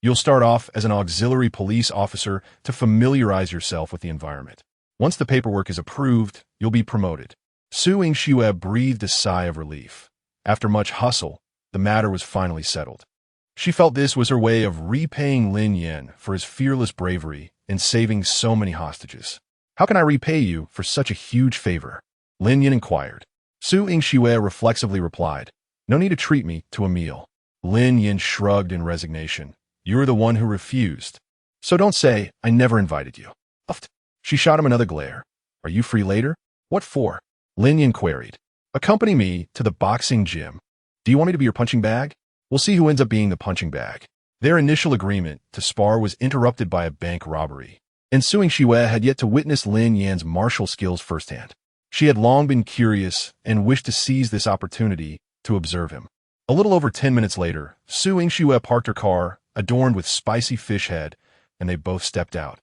You'll start off as an auxiliary police officer to familiarize yourself with the environment. Once the paperwork is approved, you'll be promoted." Su Yingxue breathed a sigh of relief. After much hustle, the matter was finally settled. She felt this was her way of repaying Lin Yan for his fearless bravery in saving so many hostages. "How can I repay you for such a huge favor?" Lin Yan inquired. Su Yingxue reflexively replied, "No need to treat me to a meal." Lin Yan shrugged in resignation. "You're the one who refused. So don't say I never invited you." Uffed. She shot him another glare. "Are you free later?" "What for?" Lin Yan queried. "Accompany me to the boxing gym. Do you want me to be your punching bag? We'll see who ends up being the punching bag." Their initial agreement to spar was interrupted by a bank robbery. And Su Yingxue had yet to witness Lin Yan's martial skills firsthand. She had long been curious and wished to seize this opportunity to observe him. A little over 10 minutes later, Su Yingxue parked her car, adorned with spicy fish head, and they both stepped out.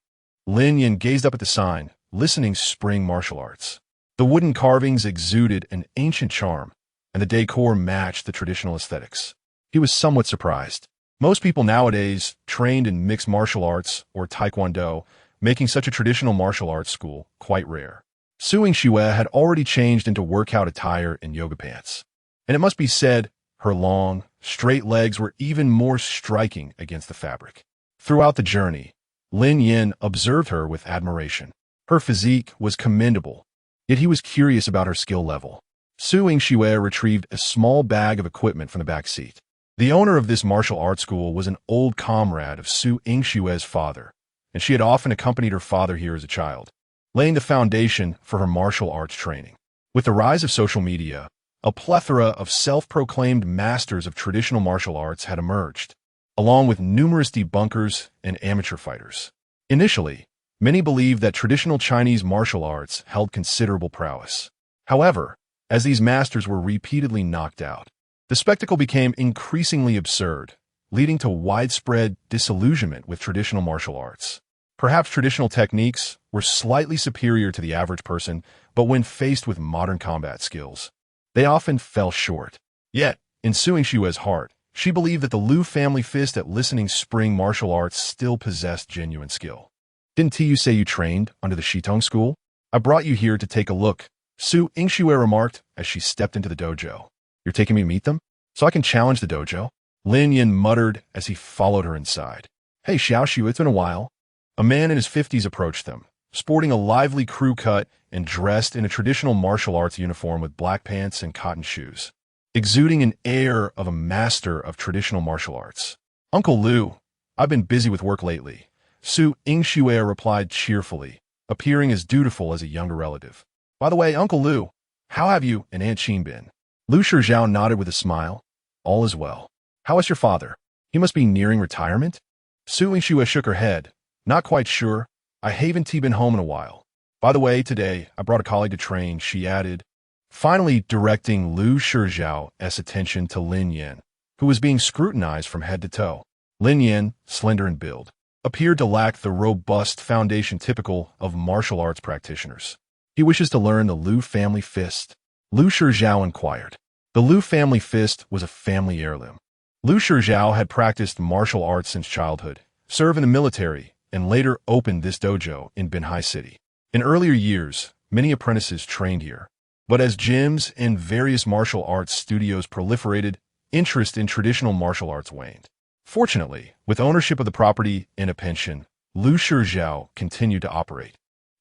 Lin Yan gazed up at the sign, listening spring martial arts. The wooden carvings exuded an ancient charm, and the decor matched the traditional aesthetics. He was somewhat surprised. Most people nowadays trained in mixed martial arts or taekwondo, making such a traditional martial arts school quite rare. Su Yingxue had already changed into workout attire and yoga pants. And it must be said, her long, straight legs were even more striking against the fabric. Throughout the journey, Lin Yan observed her with admiration. Her physique was commendable, yet he was curious about her skill level. Su Yingxue retrieved a small bag of equipment from the back seat. The owner of this martial arts school was an old comrade of Su Yingxue's father, and she had often accompanied her father here as a child, laying the foundation for her martial arts training. With the rise of social media, a plethora of self-proclaimed masters of traditional martial arts had emerged, along with numerous debunkers and amateur fighters. Initially, many believed that traditional Chinese martial arts held considerable prowess. However, as these masters were repeatedly knocked out, the spectacle became increasingly absurd, leading to widespread disillusionment with traditional martial arts. Perhaps traditional techniques were slightly superior to the average person, but when faced with modern combat skills, they often fell short. Yet, in Su Yingxue's heart, she believed that the Liu family fist at listening spring martial arts still possessed genuine skill. "Didn't you say you trained under the Shitong school? I brought you here to take a look," Su Yingxue remarked as she stepped into the dojo. "You're taking me to meet them? So I can challenge the dojo?" Lin Yan muttered as he followed her inside. "Hey, Xiaoxiu, it's been a while." A man in his 50s approached them, sporting a lively crew cut and dressed in a traditional martial arts uniform with black pants and cotton shoes, exuding an air of a master of traditional martial arts. "Uncle Liu, I've been busy with work lately," Su Yingxue replied cheerfully, appearing as dutiful as a younger relative. By the way, Uncle Lu, how have you and Aunt Qin been? Lu Shizhao nodded with a smile. All is well. How is your father? He must be nearing retirement? Su Yingxue shook her head. Not quite sure. I haven't been home in a while. By the way, today I brought a colleague to train, she added, finally directing Lu Shizhao's attention to Lin Yan, who was being scrutinized from head to toe. Lin Yan, slender in build, appeared to lack the robust foundation typical of martial arts practitioners. He wishes to learn the Lu family fist. Lu Shizhao inquired. The Lu family fist was a family heirloom. Lu Shizhao had practiced martial arts since childhood, served in the military, and later opened this dojo in Binhai City. In earlier years, many apprentices trained here. But as gyms and various martial arts studios proliferated, interest in traditional martial arts waned. Fortunately, with ownership of the property and a pension, Lu Shizhao continued to operate,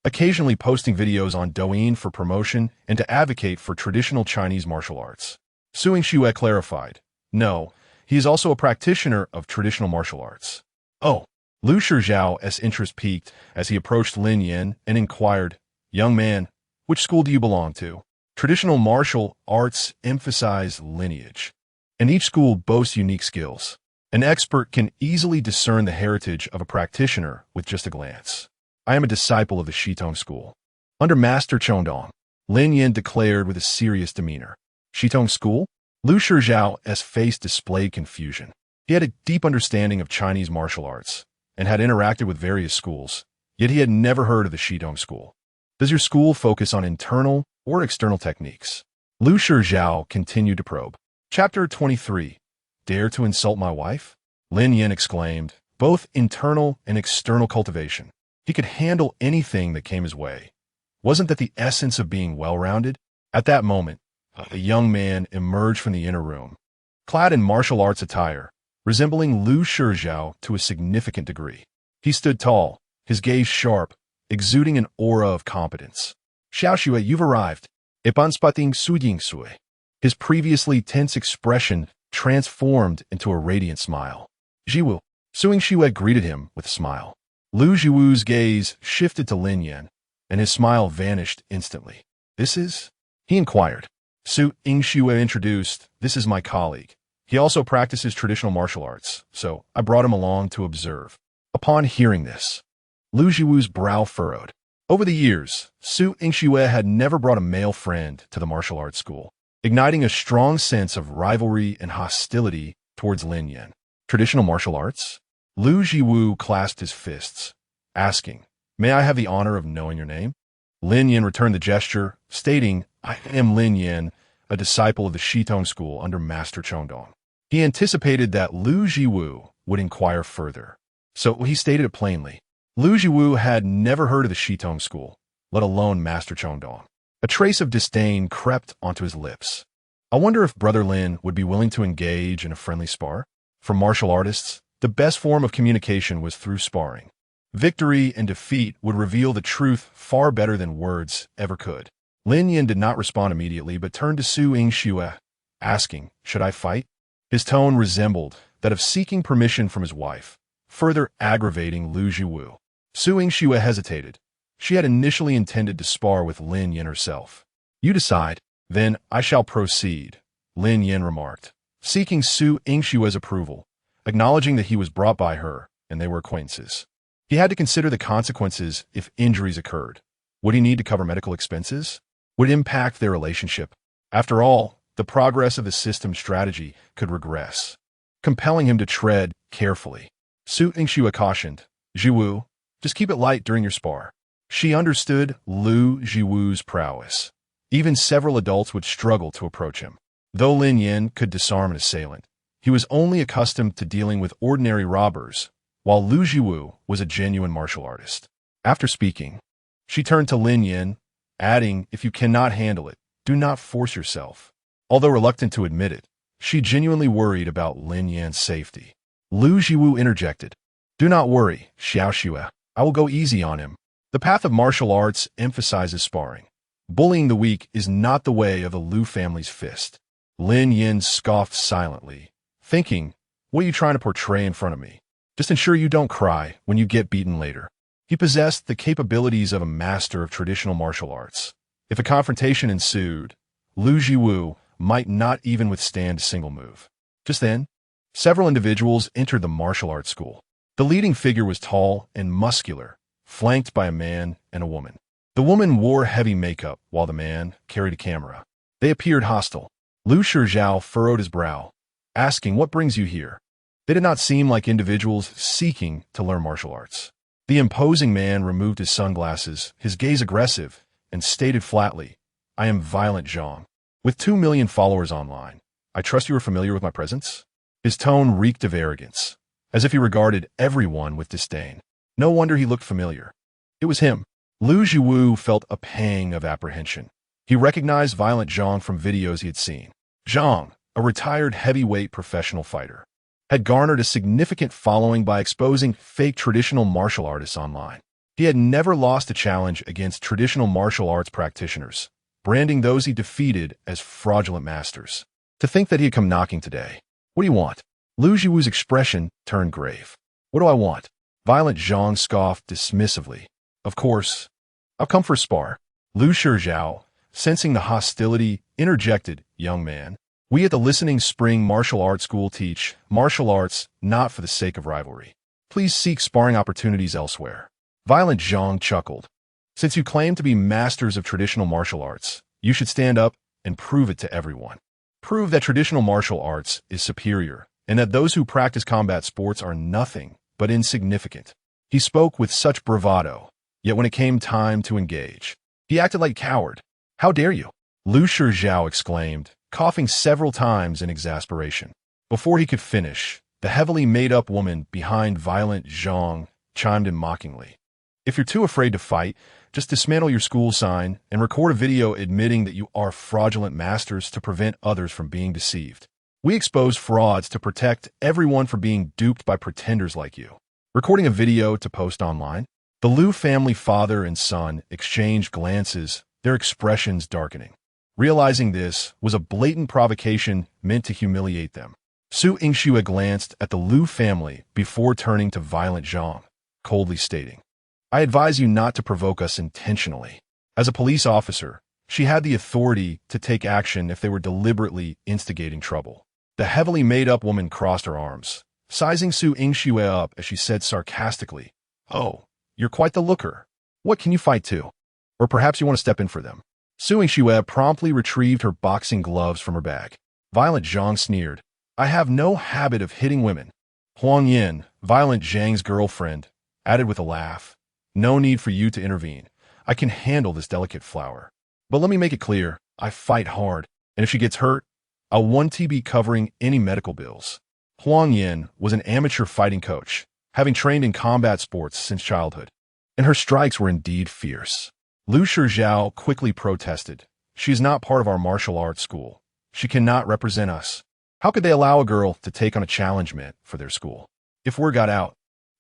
occasionally posting videos on Douyin for promotion and to advocate for traditional Chinese martial arts. Su Yingxue clarified, no, he is also a practitioner of traditional martial arts. Oh, Lu Shizhao's interest peaked as he approached Lin Yan and inquired, young man, which school do you belong to? Traditional martial arts emphasize lineage, and each school boasts unique skills. An expert can easily discern the heritage of a practitioner with just a glance. I am a disciple of the Shitong school. Under Master Chongdong, Lin Yan declared with a serious demeanor. Shitong school? Lu Shizhao's face displayed confusion. He had a deep understanding of Chinese martial arts and had interacted with various schools, yet he had never heard of the Shitong school. Does your school focus on internal or external techniques? Lu Shizhao continued to probe. Chapter 23. Dare to insult my wife? Lin Yan exclaimed, both internal and external cultivation. He could handle anything that came his way. Wasn't that the essence of being well-rounded? At that moment, a young man emerged from the inner room, clad in martial arts attire, resembling Lu Shizhao to a significant degree. He stood tall, his gaze sharp, exuding an aura of competence. Xiaoxue, you've arrived. Ipanspating Su Yingsui. His previously tense expression transformed into a radiant smile. Jiwu. Su Yingxue greeted him with a smile. Lu Jiwu's gaze shifted to Lin Yan, and his smile vanished instantly. This is? He inquired. Su Yingxue introduced, this is my colleague. He also practices traditional martial arts, so I brought him along to observe. Upon hearing this, Lu Jiwu's brow furrowed. Over the years, Su Yingxue had never brought a male friend to the martial arts school, igniting a strong sense of rivalry and hostility towards Lin Yan. Traditional martial arts? Lu Jiwu clasped his fists, asking, may I have the honor of knowing your name? Lin Yan returned the gesture, stating, I am Lin Yan, a disciple of the Shitong school under Master Chongdong. He anticipated that Lu Jiwu would inquire further, so he stated it plainly. Lu Jiwu had never heard of the Shitong school, let alone Master Chongdong. A trace of disdain crept onto his lips. I wonder if Brother Lin would be willing to engage in a friendly spar? For martial artists, the best form of communication was through sparring. Victory and defeat would reveal the truth far better than words ever could. Lin Yan did not respond immediately, but turned to Su Yingxue, asking, should I fight? His tone resembled that of seeking permission from his wife, further aggravating Lu Jiwu. Su Yingxue hesitated. She had initially intended to spar with Lin Yan herself. You decide, then I shall proceed, Lin Yan remarked, seeking Su Yingxue's approval, acknowledging that he was brought by her and they were acquaintances. He had to consider the consequences if injuries occurred. Would he need to cover medical expenses? Would it impact their relationship? After all, the progress of the system's strategy could regress, compelling him to tread carefully. Su Yingxue cautioned, Jiwu, just keep it light during your spar. She understood Lu Jiwu's prowess. Even several adults would struggle to approach him. Though Lin Yan could disarm an assailant, he was only accustomed to dealing with ordinary robbers, while Lu Jiwu was a genuine martial artist. After speaking, she turned to Lin Yan, adding, if you cannot handle it, do not force yourself. Although reluctant to admit it, she genuinely worried about Lin Yan's safety. Lu Jiwu interjected, do not worry, Xiaoxue. I will go easy on him. The path of martial arts emphasizes sparring. Bullying the weak is not the way of the Lu family's fist. Lin Yan scoffed silently, thinking, what are you trying to portray in front of me? Just ensure you don't cry when you get beaten later. He possessed the capabilities of a master of traditional martial arts. If a confrontation ensued, Liu Jiwu might not even withstand a single move. Just then, several individuals entered the martial arts school. The leading figure was tall and muscular, flanked by a man and a woman. The woman wore heavy makeup while the man carried a camera. They appeared hostile. Liu Shizhao furrowed his brow, asking, "What brings you here?" They did not seem like individuals seeking to learn martial arts. The imposing man removed his sunglasses, his gaze aggressive, and stated flatly, "I am Violent Zhang. With 2 million followers online, I trust you are familiar with my presence?" His tone reeked of arrogance, as if he regarded everyone with disdain. No wonder he looked familiar. It was him. Liu Jiwu felt a pang of apprehension. He recognized Violent Zhang from videos he had seen. Zhang, a retired heavyweight professional fighter, had garnered a significant following by exposing fake traditional martial artists online. He had never lost a challenge against traditional martial arts practitioners, branding those he defeated as fraudulent masters. To think that he had come knocking today. "What do you want?" Liu Jiwu's expression turned grave. "What do I want?" Violent Zhang scoffed dismissively. "Of course, I'll come for a spar." Liu Shizhao, sensing the hostility, interjected, "Young man, we at the Listening Spring Martial Arts School teach martial arts not for the sake of rivalry. Please seek sparring opportunities elsewhere." Violent Zhang chuckled. "Since you claim to be masters of traditional martial arts, you should stand up and prove it to everyone. Prove that traditional martial arts is superior and that those who practice combat sports are nothing but insignificant." He spoke with such bravado, yet when it came time to engage, he acted like a coward. "How dare you?" Liu Shizhao exclaimed, coughing several times in exasperation. Before he could finish, the heavily made-up woman behind Violent Zhang chimed in mockingly. "If you're too afraid to fight, just dismantle your school sign and record a video admitting that you are fraudulent masters to prevent others from being deceived. We expose frauds to protect everyone from being duped by pretenders like you." Recording a video to post online, the Liu family father and son exchanged glances, their expressions darkening. Realizing this was a blatant provocation meant to humiliate them, Su Yingxue glanced at the Liu family before turning to Violent Zhang, coldly stating, "I advise you not to provoke us intentionally." As a police officer, she had the authority to take action if they were deliberately instigating trouble. The heavily made-up woman crossed her arms, sizing Su Yingxue up as she said sarcastically, "Oh, you're quite the looker. What can you fight to? Or perhaps you want to step in for them." Su Yingxue promptly retrieved her boxing gloves from her bag. Violent Zhang sneered, "I have no habit of hitting women." Huang Yin, Violent Zhang's girlfriend, added with a laugh, "No need for you to intervene. I can handle this delicate flower. But let me make it clear, I fight hard, and if she gets hurt, I'll 1TB covering any medical bills." Huang Yin was an amateur fighting coach, having trained in combat sports since childhood, and her strikes were indeed fierce. Liu Shizhao quickly protested, "She is not part of our martial arts school. She cannot represent us. How could they allow a girl to take on a challenge meant for their school? If word got out,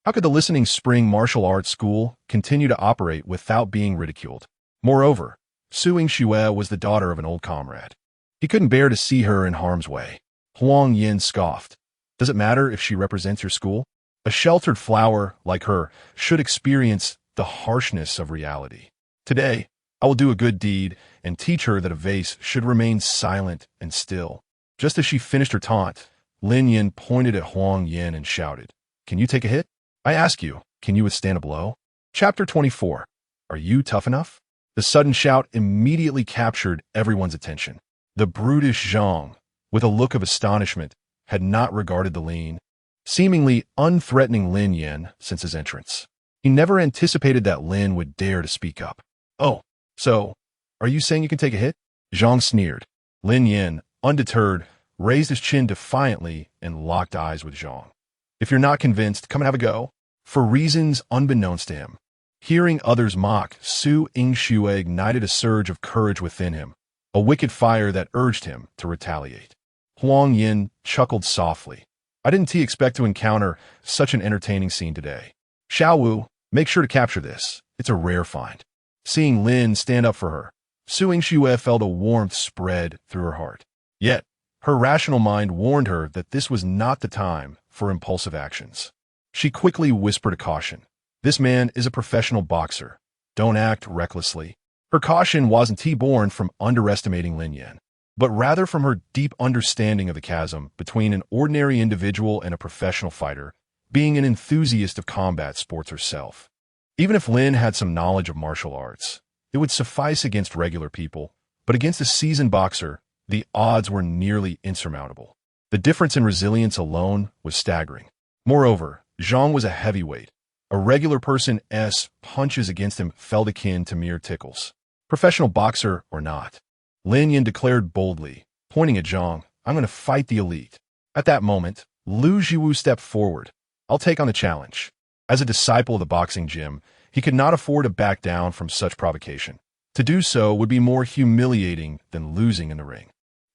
how could the Listening Spring Martial Arts School continue to operate without being ridiculed?" Moreover, Su Yingxue was the daughter of an old comrade. He couldn't bear to see her in harm's way. Huang Yin scoffed, "Does it matter if she represents your school? A sheltered flower like her should experience the harshness of reality. Today, I will do a good deed and teach her that a vase should remain silent and still." Just as she finished her taunt, Lin Yan pointed at Huang Yin and shouted, "Can you take a hit? I ask you, can you withstand a blow?" Chapter 24. Are you tough enough? The sudden shout immediately captured everyone's attention. The brutish Zhang, with a look of astonishment, had not regarded the lean, seemingly unthreatening Lin Yan since his entrance. He never anticipated that Lin would dare to speak up. "Oh, so, are you saying you can take a hit?" Zhang sneered. Lin Yan, undeterred, raised his chin defiantly and locked eyes with Zhang. "If you're not convinced, come and have a go." For reasons unbeknownst to him, hearing others mock, Su Yingxue ignited a surge of courage within him, a wicked fire that urged him to retaliate. Huang Yin chuckled softly. "I didn't expect to encounter such an entertaining scene today. Xiao Wu, make sure to capture this. It's a rare find." Seeing Lin stand up for her, Su Yingxue felt a warmth spread through her heart. Yet, her rational mind warned her that this was not the time for impulsive actions. She quickly whispered a caution, This man is a professional boxer. Don't act recklessly. Her caution wasn't born from underestimating Lin Yan, but rather from her deep understanding of the chasm between an ordinary individual and a professional fighter, being an enthusiast of combat sports herself. Even if Lin had some knowledge of martial arts, it would suffice against regular people, but against a seasoned boxer, the odds were nearly insurmountable. The difference in resilience alone was staggering. Moreover, Zhang was a heavyweight. A regular person's punches against him felt akin to mere tickles. Professional boxer or not, Lin Yan declared boldly, pointing at Zhang, "I'm going to fight the elite." At that moment, Lu Jiwu stepped forward. "I'll take on the challenge." As a disciple of the boxing gym, he could not afford to back down from such provocation. To do so would be more humiliating than losing in the ring.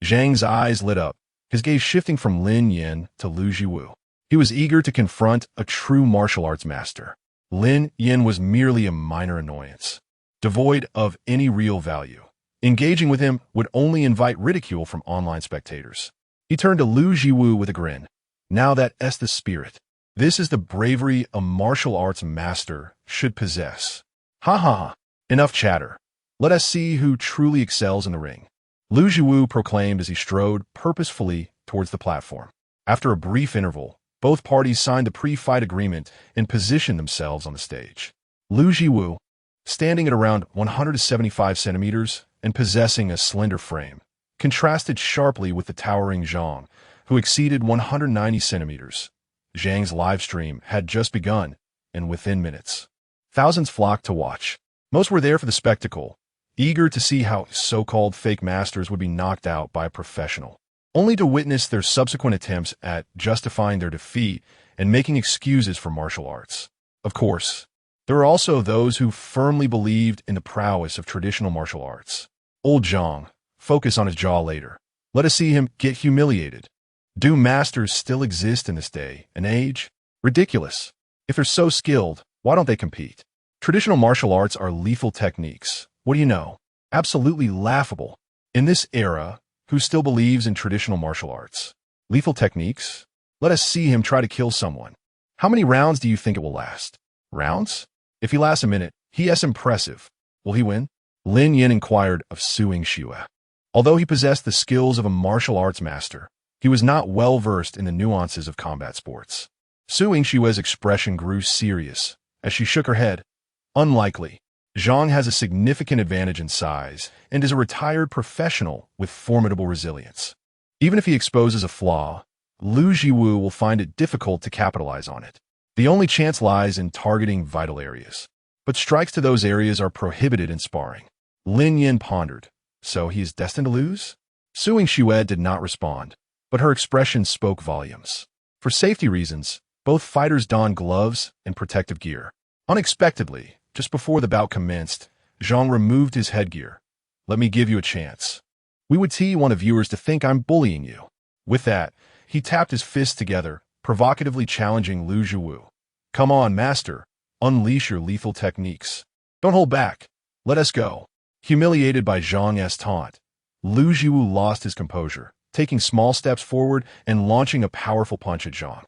Zhang's eyes lit up, his gaze shifting from Lin Yan to Lu Jiwu. He was eager to confront a true martial arts master. Lin Yan was merely a minor annoyance, devoid of any real value. Engaging with him would only invite ridicule from online spectators. He turned to Lu Jiwu with a grin. "Now that's the spirit. This is the bravery a martial arts master should possess." "Ha ha, enough chatter. Let us see who truly excels in the ring," Lu Jiwu proclaimed as he strode purposefully towards the platform. After a brief interval, both parties signed the pre-fight agreement and positioned themselves on the stage. Lu Jiwu, standing at around 175 centimeters and possessing a slender frame, contrasted sharply with the towering Zhang, who exceeded 190 centimeters. Zhang's live stream had just begun, and within minutes, thousands flocked to watch. Most were there for the spectacle, eager to see how so-called fake masters would be knocked out by a professional, only to witness their subsequent attempts at justifying their defeat and making excuses for martial arts. Of course, there were also those who firmly believed in the prowess of traditional martial arts. Old Zhang, focus on his jaw later. Let us see him get humiliated. Do masters still exist in this day and age? Ridiculous. If they're so skilled, why don't they compete? Traditional martial arts are lethal techniques. What do you know? Absolutely laughable. In this era, who still believes in traditional martial arts? Lethal techniques? Let us see him try to kill someone. How many rounds do you think it will last? Rounds? If he lasts a minute, he's impressive. Will he win? Lin Yan inquired of Suing Xue. Although he possessed the skills of a martial arts master, he was not well versed in the nuances of combat sports. Suing Xue's expression grew serious as she shook her head. Unlikely. Zhang has a significant advantage in size and is a retired professional with formidable resilience. Even if he exposes a flaw, Lu Jiwu will find it difficult to capitalize on it. The only chance lies in targeting vital areas. But strikes to those areas are prohibited in sparring. Lin Yan pondered. So he is destined to lose? Suing Xue did not respond, but her expression spoke volumes. For safety reasons, both fighters donned gloves and protective gear. Unexpectedly, just before the bout commenced, Zhang removed his headgear. "Let me give you a chance. We would want the viewers to think I'm bullying you." With that, he tapped his fists together, provocatively challenging Lu Jiwu. "Come on, master. Unleash your lethal techniques. Don't hold back. Let us go." Humiliated by Zhang's taunt, Lu Jiwu lost his composure, taking small steps forward and launching a powerful punch at Zhang.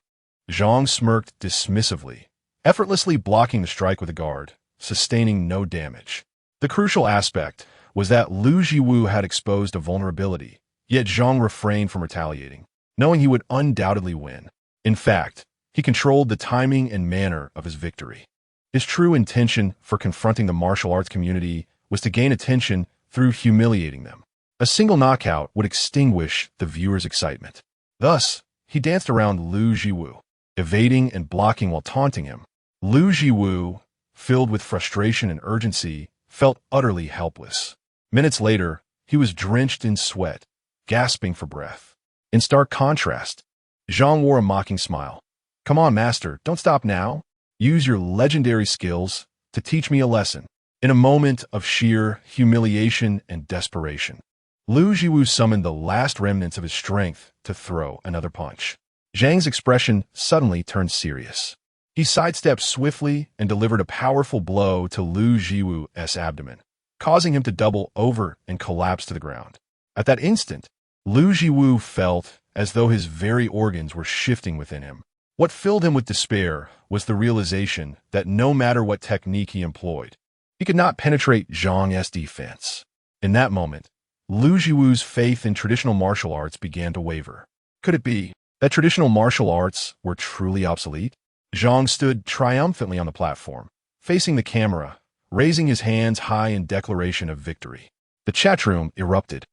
Zhang smirked dismissively, effortlessly blocking the strike with a guard, sustaining no damage. The crucial aspect was that Lu Jiwu had exposed a vulnerability, yet Zhang refrained from retaliating, knowing he would undoubtedly win. In fact, he controlled the timing and manner of his victory. His true intention for confronting the martial arts community was to gain attention through humiliating them. A single knockout would extinguish the viewer's excitement. Thus, he danced around Lu Jiwu, evading and blocking while taunting him. Lu Jiwu, filled with frustration and urgency, felt utterly helpless. Minutes later, he was drenched in sweat, gasping for breath. In stark contrast, Zhang wore a mocking smile. "Come on, master, don't stop now. Use your legendary skills to teach me a lesson." In a moment of sheer humiliation and desperation, Lu Jiwu summoned the last remnants of his strength to throw another punch. Zhang's expression suddenly turned serious. He sidestepped swiftly and delivered a powerful blow to Lu Jiwu's abdomen, causing him to double over and collapse to the ground. At that instant, Lu Jiwu felt as though his very organs were shifting within him. What filled him with despair was the realization that no matter what technique he employed, he could not penetrate Zhang's defense. In that moment, Lu Jiwu's faith in traditional martial arts began to waver. Could it be that traditional martial arts were truly obsolete? Zhang stood triumphantly on the platform, facing the camera, raising his hands high in declaration of victory. The chat room erupted,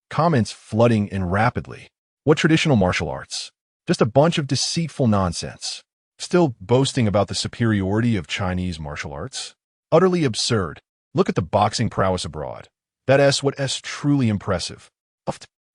comments flooding in rapidly. What traditional martial arts? Just a bunch of deceitful nonsense. Still boasting about the superiority of Chinese martial arts? Utterly absurd. Look at the boxing prowess abroad. What's truly impressive.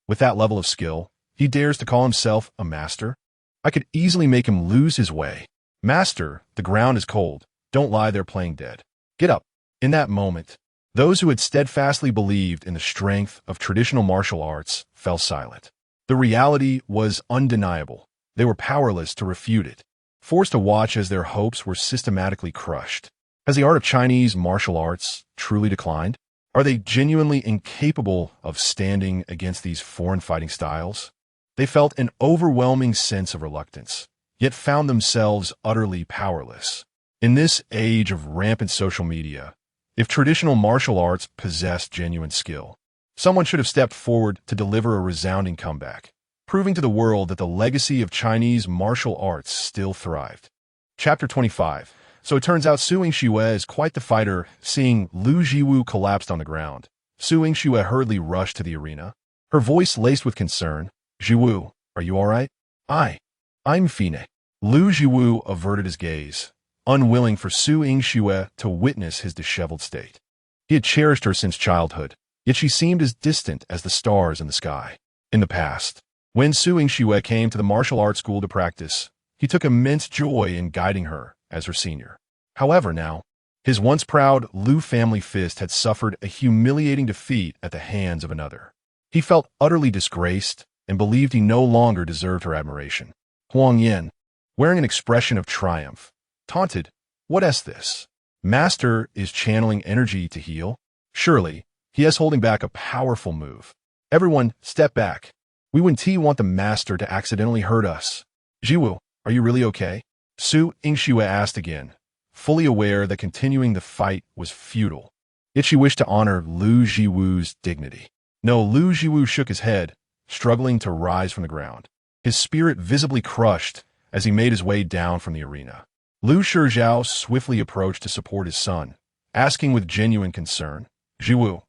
With that level of skill, he dares to call himself a master? I could easily make him lose his way. Master, the ground is cold. Don't lie there playing dead. Get up. In that moment, those who had steadfastly believed in the strength of traditional martial arts fell silent. The reality was undeniable. They were powerless to refute it, forced to watch as their hopes were systematically crushed. Has the art of Chinese martial arts truly declined? Are they genuinely incapable of standing against these foreign fighting styles? They felt an overwhelming sense of reluctance, yet found themselves utterly powerless. In this age of rampant social media, if traditional martial arts possessed genuine skill, someone should have stepped forward to deliver a resounding comeback, proving to the world that the legacy of Chinese martial arts still thrived. Chapter 25. So it turns out Su Yingxue is quite the fighter. Seeing Lu Jiwu collapsed on the ground, Su Yingxue hurriedly rushed to the arena, her voice laced with concern. Jiwu, are you all right? I'm fine. Lu Jiwu averted his gaze, unwilling for Su Yingxue to witness his disheveled state. He had cherished her since childhood, yet she seemed as distant as the stars in the sky. In the past, when Su Yingxue came to the martial arts school to practice, he took immense joy in guiding her as her senior. However, now, his once proud Lu family fist had suffered a humiliating defeat at the hands of another. He felt utterly disgraced and believed he no longer deserved her admiration. Huang Yan, wearing an expression of triumph, taunted, "What's this? Master is channeling energy to heal? Surely, he is holding back a powerful move. Everyone, step back. We wouldn't want the master to accidentally hurt us." "Jiwu, are you really okay?" Su Yingxue asked again, fully aware that continuing the fight was futile. Yet she wished to honor Lu Jiwu's dignity. No, Lu Jiwu shook his head, struggling to rise from the ground, his spirit visibly crushed as he made his way down from the arena. Lu Shizhao swiftly approached to support his son, asking with genuine concern, "Jiwu,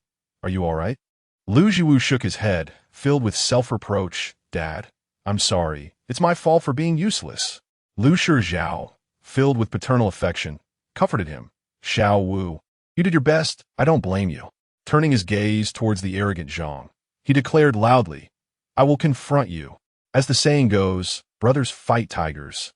are you all right?" Lu Jiwu shook his head, filled with self-reproach. "Dad, I'm sorry. It's my fault for being useless." Lu Shizhao, filled with paternal affection, comforted him. "Xiao Wu, you did your best. I don't blame you." Turning his gaze towards the arrogant Zhang, he declared loudly, "I will confront you. As the saying goes, brothers fight tigers.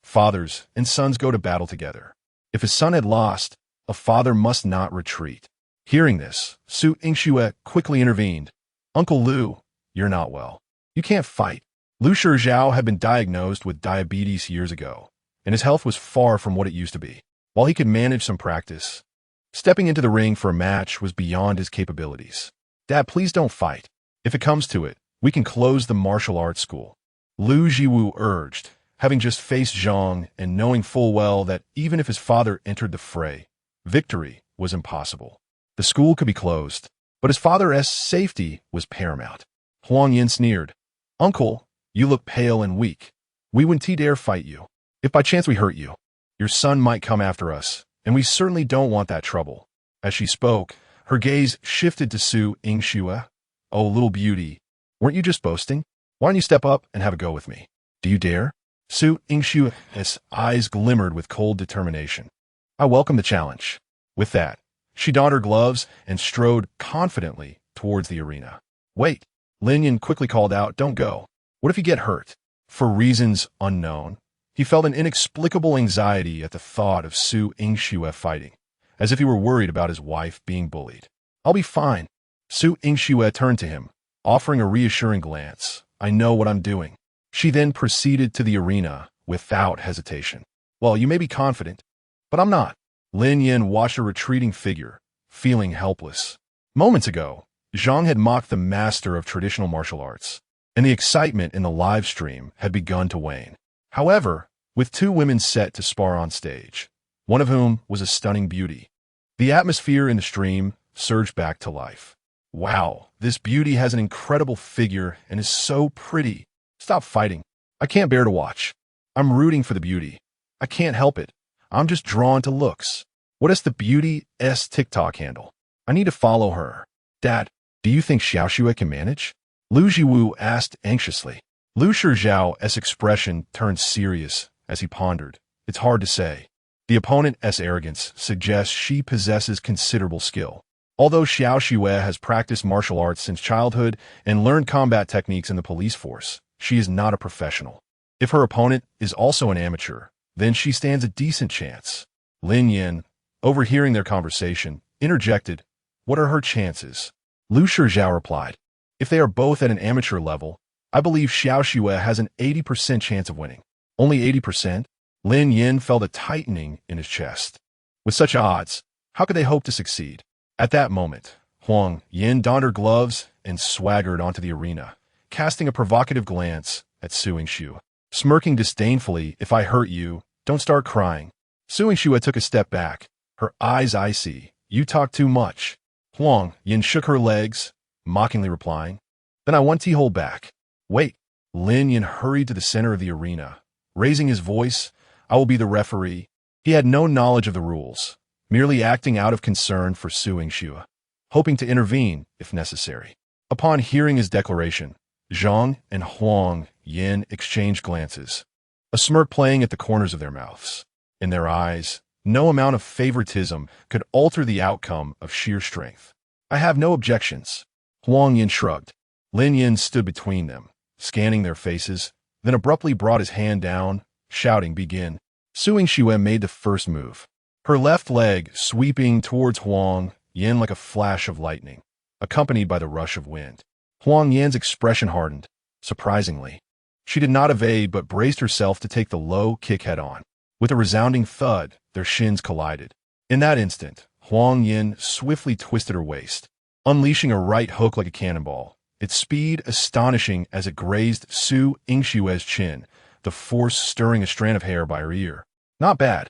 Fathers and sons go to battle together. If a son had lost, a father must not retreat." Hearing this, Su Yingxue quickly intervened. "Uncle Lu, you're not well. You can't fight." Lu Shizhao had been diagnosed with diabetes years ago, and his health was far from what it used to be. While he could manage some practice, stepping into the ring for a match was beyond his capabilities. "Dad, please don't fight. If it comes to it, we can close the martial arts school," Lu Jiwu urged, having just faced Zhang and knowing full well that even if his father entered the fray, victory was impossible. The school could be closed, but his father's safety was paramount. Huang Yan sneered, "Uncle, you look pale and weak. We wouldn't dare fight you. If by chance we hurt you, your son might come after us, and we certainly don't want that trouble." As she spoke, her gaze shifted to Su Yingxue. "Oh, little beauty, weren't you just boasting? Why don't you step up and have a go with me? Do you dare?" Su Yingxue's eyes glimmered with cold determination. "I welcome the challenge." With that, she donned her gloves and strode confidently towards the arena. "Wait," Lin Yan quickly called out, "don't go. What if you get hurt?" For reasons unknown, he felt an inexplicable anxiety at the thought of Su Yingxue fighting, as if he were worried about his wife being bullied. "I'll be fine." Su Yingxue turned to him, offering a reassuring glance. "I know what I'm doing." She then proceeded to the arena without hesitation. "Well, you may be confident, but I'm not." Lin Yan watched a retreating figure, feeling helpless. Moments ago, Zhang had mocked the master of traditional martial arts, and the excitement in the live stream had begun to wane. However, with two women set to spar on stage, one of whom was a stunning beauty. The atmosphere in the stream surged back to life. Wow, this beauty has an incredible figure and is so pretty. Stop fighting. I can't bear to watch. I'm rooting for the beauty. I can't help it. I'm just drawn to looks. What is the beauty's TikTok handle? I need to follow her. Dad, do you think Xiao Xue can manage? Lu Jiwu asked anxiously. Lu Shizhao's expression turned serious as he pondered. It's hard to say. The opponent's arrogance suggests she possesses considerable skill. Although Xiao Xue has practiced martial arts since childhood and learned combat techniques in the police force, she is not a professional. If her opponent is also an amateur, then she stands a decent chance. Lin Yan, overhearing their conversation, interjected, "What are her chances?" Lu Shizhao replied, "If they are both at an amateur level, I believe Xiao Xue has an 80% chance of winning." Only 80%? Lin Yan felt a tightening in his chest. With such odds, how could they hope to succeed? At that moment, Huang Yin donned her gloves and swaggered onto the arena, casting a provocative glance at Su Yingshu. Smirking disdainfully, "If I hurt you, don't start crying." Su Yingshu took a step back, her eyes icy. "You talk too much." Huang Yin shook her legs, mockingly replying, "Then I want to hold back." "Wait." Lin Yan hurried to the center of the arena, raising his voice, "I will be the referee." He had no knowledge of the rules, merely acting out of concern for Su Yingshu, hoping to intervene if necessary. Upon hearing his declaration, Zhang and Huang Yin exchanged glances, a smirk playing at the corners of their mouths. In their eyes, no amount of favoritism could alter the outcome of sheer strength. "I have no objections." Huang Yin shrugged. Lin Yan stood between them, scanning their faces, then abruptly brought his hand down, shouting, "Begin." Su Yingshu made the first move, her left leg sweeping towards Huang Yin like a flash of lightning, accompanied by the rush of wind. Huang Yan's expression hardened. Surprisingly, she did not evade but braced herself to take the low kick head-on. With a resounding thud, their shins collided. In that instant, Huang Yin swiftly twisted her waist, unleashing a right hook like a cannonball, its speed astonishing as it grazed Su Yingshu's chin, the force stirring a strand of hair by her ear. "Not bad."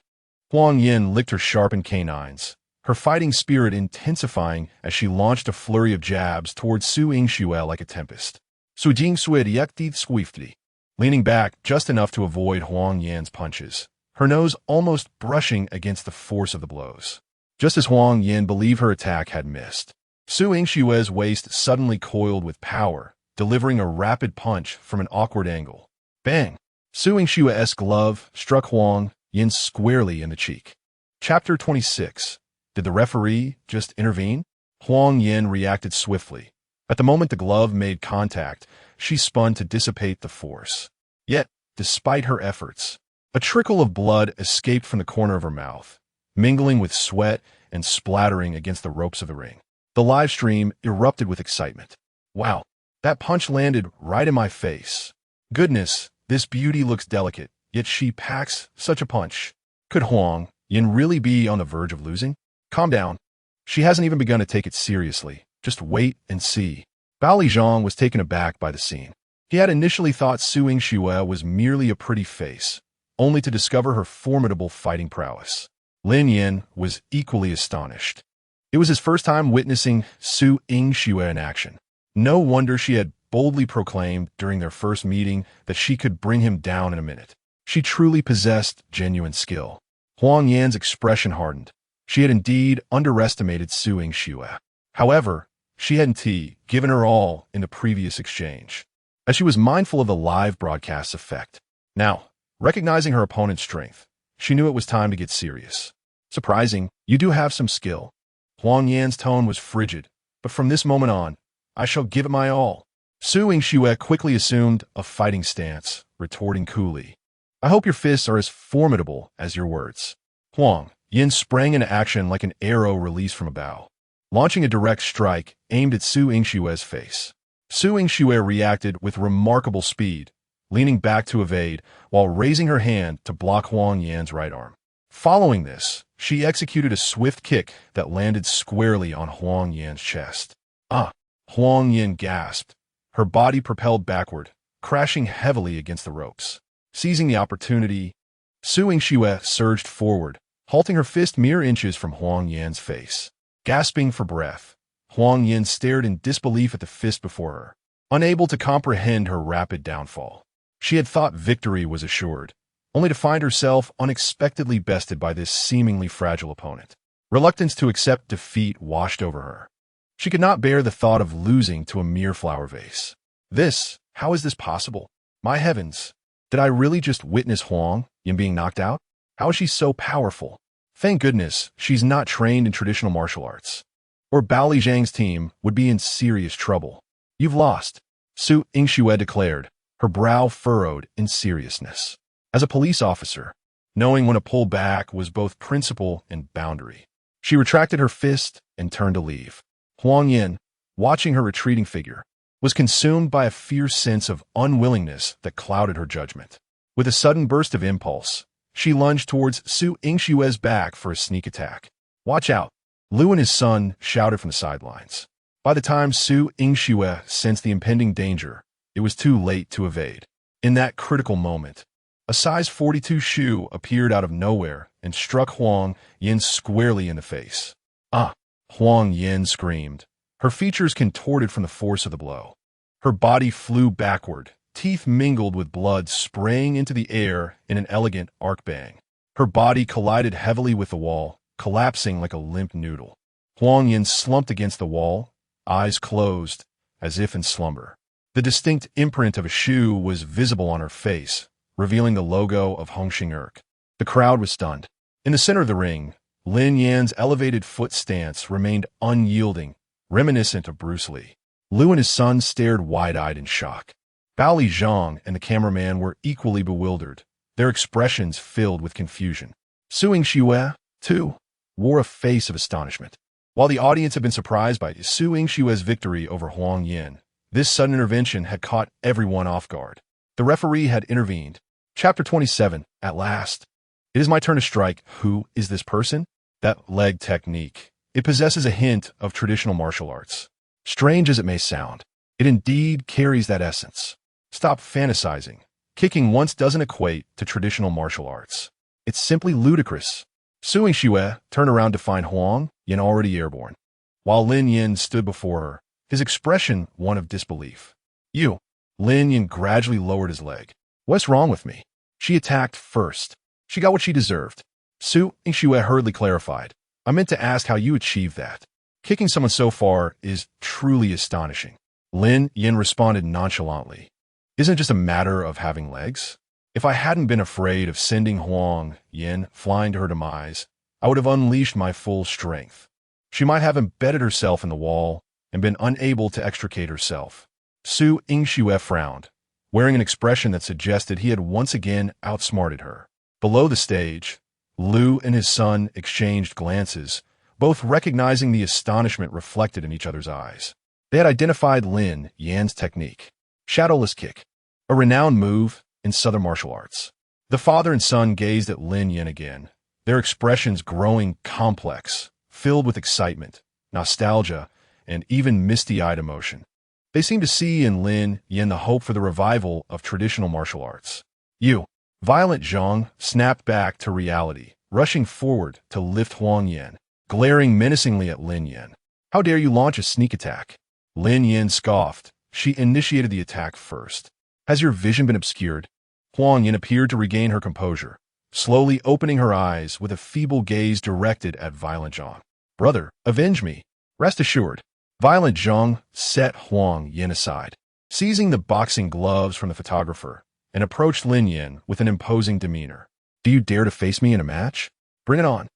Huang Yin licked her sharpened canines, her fighting spirit intensifying as she launched a flurry of jabs towards Su Yingshu like a tempest. Su Yingshu reacted swiftly, leaning back just enough to avoid Huang Yan's punches, her nose almost brushing against the force of the blows. Just as Huang Yin believed her attack had missed, Su Yingshu's waist suddenly coiled with power, delivering a rapid punch from an awkward angle. Bang! Su Yingshu's glove struck Huang Yin squarely in the cheek. Chapter 26. Did the referee just intervene? Huang Yin reacted swiftly. At the moment the glove made contact, she spun to dissipate the force. Yet, despite her efforts, a trickle of blood escaped from the corner of her mouth, mingling with sweat and splattering against the ropes of the ring. The live stream erupted with excitement. "Wow, that punch landed right in my face. Goodness, this beauty looks delicate, yet she packs such a punch. Could Huang Yin really be on the verge of losing? Calm down. She hasn't even begun to take it seriously. Just wait and see." Bao Lijong was taken aback by the scene. He had initially thought Su Yingshu was merely a pretty face, only to discover her formidable fighting prowess. Lin Yan was equally astonished. It was his first time witnessing Su Yingshu in action. No wonder she had boldly proclaimed during their first meeting that she could bring him down in a minute. She truly possessed genuine skill. Huang Yan's expression hardened. She had indeed underestimated Su Yingshu. However, she hadn't given her all in the previous exchange, as she was mindful of the live broadcast's effect. Now, recognizing her opponent's strength, she knew it was time to get serious. "Surprising, you do have some skill." Huang Yan's tone was frigid, "But from this moment on, I shall give it my all." Su Yingshu quickly assumed a fighting stance, retorting coolly, "I hope your fists are as formidable as your words." Huang Yin sprang into action like an arrow released from a bow, launching a direct strike aimed at Su Yingshu's face. Su Yingshu reacted with remarkable speed, leaning back to evade while raising her hand to block Huang Yan's right arm. Following this, she executed a swift kick that landed squarely on Huang Yan's chest. "Ah!" Huang Yin gasped, her body propelled backward, crashing heavily against the ropes. Seizing the opportunity, Su Yingxue surged forward, halting her fist mere inches from Huang Yan's face. Gasping for breath, Huang Yan stared in disbelief at the fist before her, unable to comprehend her rapid downfall. She had thought victory was assured, only to find herself unexpectedly bested by this seemingly fragile opponent. Reluctance to accept defeat washed over her. She could not bear the thought of losing to a mere flower vase. How is this possible? My heavens, did I really just witness Huang Yan being knocked out? How is she so powerful? Thank goodness she's not trained in traditional martial arts, or Bao Zhang's team would be in serious trouble. You've lost, Su Yingxue declared, her brow furrowed in seriousness. As a police officer, knowing when to pull back was both principle and boundary, she retracted her fist and turned to leave. Huang Yan, watching her retreating figure, was consumed by a fierce sense of unwillingness that clouded her judgment. With a sudden burst of impulse, she lunged towards Su Yingxue's back for a sneak attack. Watch out, Lu and his son shouted from the sidelines. By the time Su Yingxue sensed the impending danger, it was too late to evade. In that critical moment, a size 42 shoe appeared out of nowhere and struck Huang Yan squarely in the face. Ah! Huang Yan screamed, her features contorted from the force of the blow. Her body flew backward, teeth mingled with blood spraying into the air in an elegant arc bang. Her body collided heavily with the wall, collapsing like a limp noodle. Huang Yan slumped against the wall, eyes closed, as if in slumber. The distinct imprint of a shoe was visible on her face, revealing the logo of Hongxing Erk. The crowd was stunned. In the center of the ring, Lin Yan's elevated foot stance remained unyielding, reminiscent of Bruce Lee. Lu and his son stared wide-eyed in shock. Bao Zhang and the cameraman were equally bewildered, their expressions filled with confusion. Su Yingxue, too, wore a face of astonishment. While the audience had been surprised by Su Yingxue's victory over Huang Yan, this sudden intervention had caught everyone off guard. The referee had intervened. Chapter 27, at last. It is my turn to strike. Who is this person? That leg technique. It possesses a hint of traditional martial arts. Strange as it may sound, it indeed carries that essence. Stop fantasizing. Kicking once doesn't equate to traditional martial arts. It's simply ludicrous. Su Yingxue turned around to find Huang Yan already airborne, while Lin Yan stood before her, his expression one of disbelief. You. Lin Yan gradually lowered his leg. What's wrong with me? She attacked first. She got what she deserved. Su Yingxue hurriedly clarified. I meant to ask how you achieved that. Kicking someone so far is truly astonishing. Lin Yan responded nonchalantly. Isn't it just a matter of having legs? If I hadn't been afraid of sending Huang Yan flying to her demise, I would have unleashed my full strength. She might have embedded herself in the wall and been unable to extricate herself. Su Yingxue frowned, wearing an expression that suggested he had once again outsmarted her. Below the stage, Lu and his son exchanged glances, both recognizing the astonishment reflected in each other's eyes. They had identified Lin Yan's technique, shadowless kick, a renowned move in Southern martial arts. The father and son gazed at Lin Yan again, their expressions growing complex, filled with excitement, nostalgia, and even misty-eyed emotion. They seemed to see in Lin Yan the hope for the revival of traditional martial arts. You. Violent Zhang snapped back to reality, rushing forward to lift Huang Yan, glaring menacingly at Lin Yan. How dare you launch a sneak attack? Lin Yan scoffed. She initiated the attack first. Has your vision been obscured? Huang Yan appeared to regain her composure, slowly opening her eyes with a feeble gaze directed at Violent Zhang. Brother, avenge me. Rest assured. Violent Zhang set Huang Yan aside, seizing the boxing gloves from the photographer, and approached Lin Yan with an imposing demeanor. Do you dare to face me in a match? Bring it on.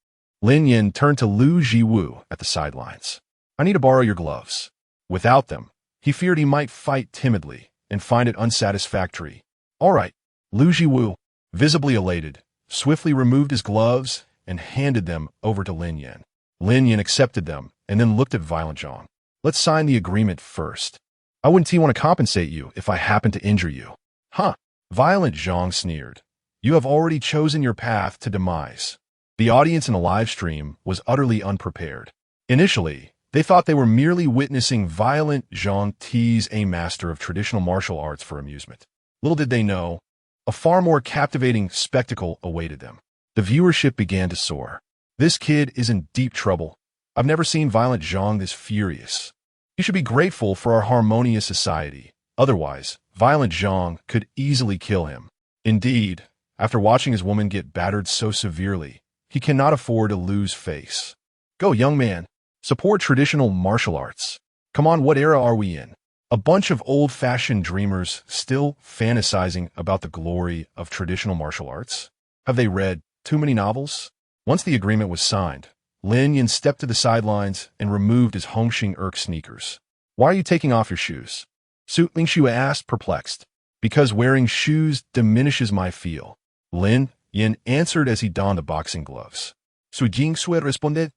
Lin Yan turned to Lu Jiwu at the sidelines. I need to borrow your gloves. Without them, he feared he might fight timidly and find it unsatisfactory. All right. Lu Jiwu, visibly elated, swiftly removed his gloves and handed them over to Lin Yan. Lin Yan accepted them and then looked at Violent Zhang. Let's sign the agreement first. I wouldn't want to compensate you if I happened to injure you. Huh? Violent Zhang sneered. You have already chosen your path to demise. The audience in the live stream was utterly unprepared. Initially, they thought they were merely witnessing Violent Zhang tease a master of traditional martial arts for amusement. Little did they know, A far more captivating spectacle awaited them. The viewership began to soar. This kid is in deep trouble. I've never seen violent Zhang this furious. You should be grateful for our harmonious society. Otherwise, violent Zhang could easily kill him. Indeed, after watching his woman get battered so severely, he cannot afford to lose face. Go, young man. Support traditional martial arts. Come on, what era are we in? A bunch of old-fashioned dreamers still fantasizing about the glory of traditional martial arts? Have they read too many novels? Once the agreement was signed, Lin Yan stepped to the sidelines and removed his Hongxing Erk sneakers. Why are you taking off your shoes? Su Mingxue asked, perplexed. Because wearing shoes diminishes my feel. Lin Yan answered as he donned the boxing gloves. Su Jingsue responded.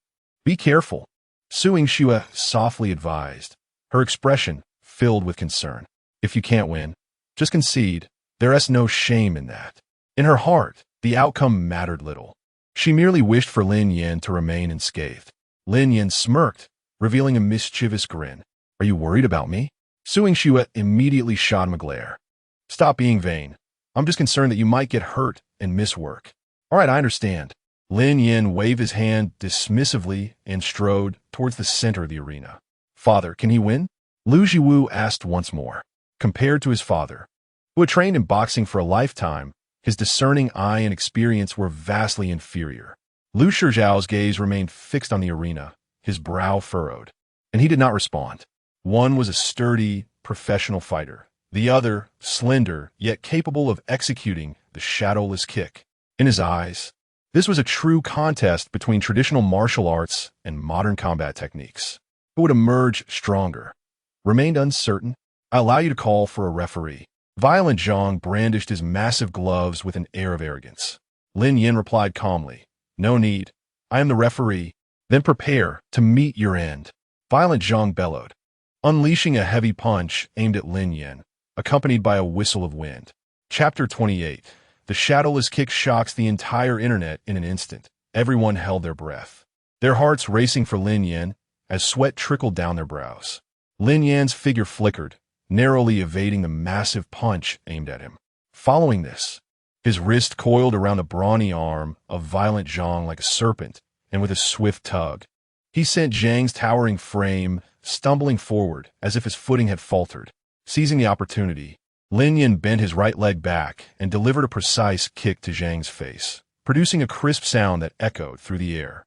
Be careful. Su Mingxue softly advised, her expression filled with concern. If you can't win, just concede. There is no shame in that. In her heart, the outcome mattered little. She merely wished for Lin Yan to remain unscathed. Lin Yan smirked, revealing a mischievous grin. Are you worried about me? Su Mingxue immediately shot him a glare. Stop being vain. I'm just concerned that you might get hurt and miss work. All right, I understand. Lin Yan waved his hand dismissively and strode towards the center of the arena. Father, can he win? Lu Jiwu asked once more. Compared to his father, who had trained in boxing for a lifetime, his discerning eye and experience were vastly inferior. Lu Shizhao's gaze remained fixed on the arena, his brow furrowed, and he did not respond. One was a sturdy, professional fighter. The other, slender, yet capable of executing the shadowless kick. In his eyes, this was a true contest between traditional martial arts and modern combat techniques. Who would emerge stronger? Remained uncertain. I allow you to call for a referee. Violent Zhang brandished his massive gloves with an air of arrogance. Lin Yan replied calmly, No need. I am the referee. Then prepare to meet your end. Violent Zhang bellowed, unleashing a heavy punch aimed at Lin Yan, accompanied by a whistle of wind. Chapter 28. The shadowless kick shocks the entire internet in an instant. Everyone held their breath, their hearts racing for Lin Yan as sweat trickled down their brows. Lin Yan's figure flickered, narrowly evading the massive punch aimed at him. Following this, his wrist coiled around the brawny arm of Violent Zhang like a serpent, and with a swift tug, he sent Zhang's towering frame stumbling forward as if his footing had faltered. Seizing the opportunity, Lin Yan bent his right leg back and delivered a precise kick to Zhang's face, producing a crisp sound that echoed through the air.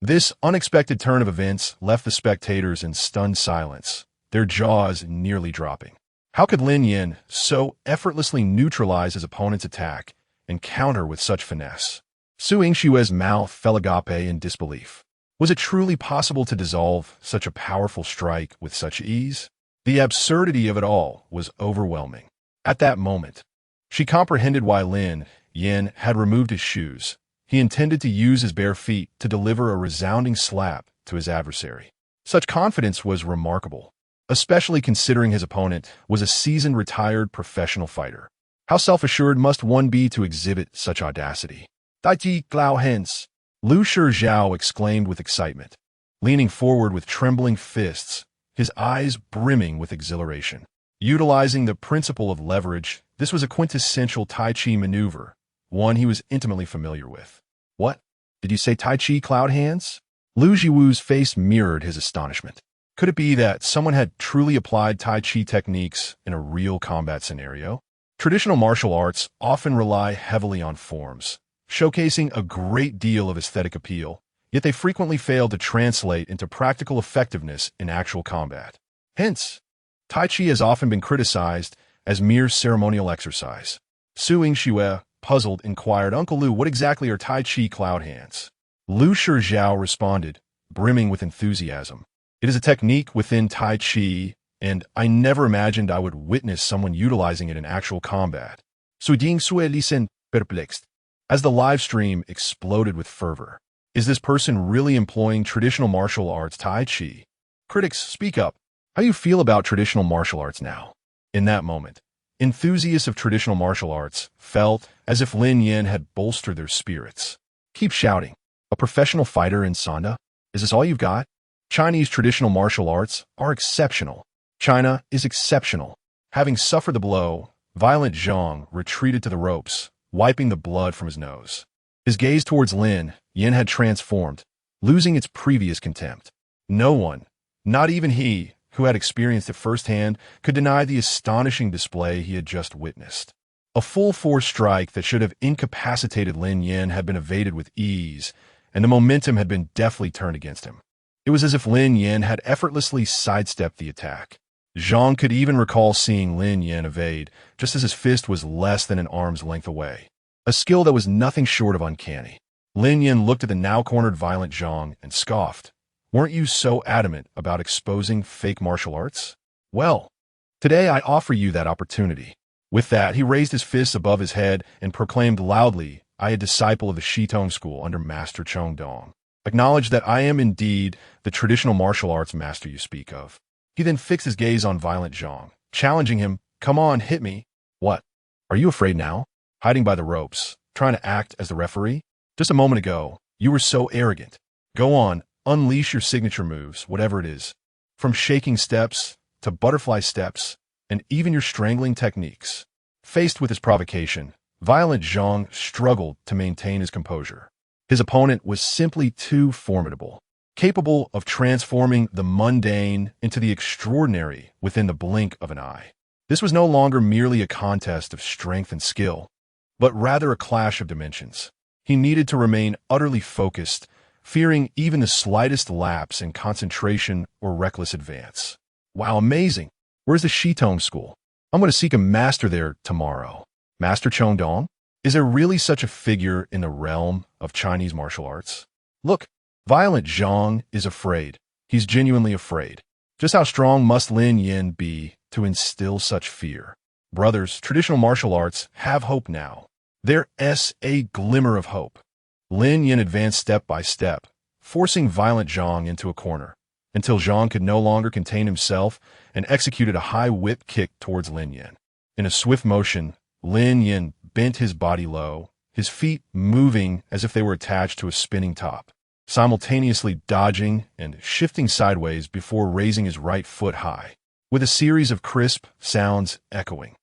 This unexpected turn of events left the spectators in stunned silence, their jaws nearly dropping. How could Lin Yan so effortlessly neutralize his opponent's attack and counter with such finesse? Su Mingxue's mouth fell agape in disbelief. Was it truly possible to dissolve such a powerful strike with such ease? The absurdity of it all was overwhelming. At that moment, she comprehended why Lin Yan had removed his shoes. He intended to use his bare feet to deliver a resounding slap to his adversary. Such confidence was remarkable, especially considering his opponent was a seasoned retired professional fighter. How self-assured must one be to exhibit such audacity? Tai Chi Lao hence, Lu Shizhao exclaimed with excitement, leaning forward with trembling fists, his eyes brimming with exhilaration. Utilizing the principle of leverage, this was a quintessential Tai Chi maneuver, one he was intimately familiar with. What? Did you say Tai Chi cloud hands? Lu Jiwu's face mirrored his astonishment. Could it be that someone had truly applied Tai Chi techniques in a real combat scenario? Traditional martial arts often rely heavily on forms, showcasing a great deal of aesthetic appeal, yet they frequently fail to translate into practical effectiveness in actual combat. Hence, Tai Chi has often been criticized as mere ceremonial exercise. Su Mingxue, puzzled, inquired, Uncle Lu, what exactly are Tai Chi cloud hands? Lu Shizhao responded, brimming with enthusiasm. It is a technique within Tai Chi, and I never imagined I would witness someone utilizing it in actual combat. Su Jingsue listened, perplexed, as the live stream exploded with fervor. Is this person really employing traditional martial arts Tai Chi? Critics, speak up. How do you feel about traditional martial arts now? In that moment, enthusiasts of traditional martial arts felt as if Lin Yan had bolstered their spirits. Keep shouting. A professional fighter in Sanda? Is this all you've got? Chinese traditional martial arts are exceptional. China is exceptional. Having suffered the blow, Violent Zhang retreated to the ropes, wiping the blood from his nose. His gaze towards Lin Yan had transformed, losing its previous contempt. No one, not even he, who had experienced it firsthand, could deny the astonishing display he had just witnessed. A full-force strike that should have incapacitated Lin Yan had been evaded with ease, and the momentum had been deftly turned against him. It was as if Lin Yan had effortlessly sidestepped the attack. Zhang could even recall seeing Lin Yan evade, just as his fist was less than an arm's length away. A skill that was nothing short of uncanny. Lin Yan looked at the now-cornered violent Zhang and scoffed. Weren't you so adamant about exposing fake martial arts? Well, today I offer you that opportunity. With that, he raised his fists above his head and proclaimed loudly, I, a disciple of the Shitong school under Master Chong Dong, acknowledge that I am indeed the traditional martial arts master you speak of. He then fixed his gaze on violent Zhang, challenging him, come on, hit me. What? Are you afraid now? Hiding by the ropes, trying to act as the referee? Just a moment ago, you were so arrogant. Go on, unleash your signature moves, whatever it is. From shaking steps to butterfly steps, and even your strangling techniques. Faced with this provocation, violent Zhang struggled to maintain his composure. His opponent was simply too formidable, capable of transforming the mundane into the extraordinary within the blink of an eye. This was no longer merely a contest of strength and skill, but rather a clash of dimensions. He needed to remain utterly focused, fearing even the slightest lapse in concentration or reckless advance. Wow, amazing! Where's the Shitong school? I'm going to seek a master there tomorrow. Master Chong Dong? Is there really such a figure in the realm of Chinese martial arts? Look, violent Zhang is afraid. He's genuinely afraid. Just how strong must Lin Yan be to instill such fear? Brothers, traditional martial arts have hope now. There's a glimmer of hope. Lin Yan advanced step by step, forcing violent Zhang into a corner, until Zhang could no longer contain himself and executed a high whip kick towards Lin Yan. In a swift motion, Lin Yan bent his body low, his feet moving as if they were attached to a spinning top, simultaneously dodging and shifting sideways before raising his right foot high, with a series of crisp sounds echoing.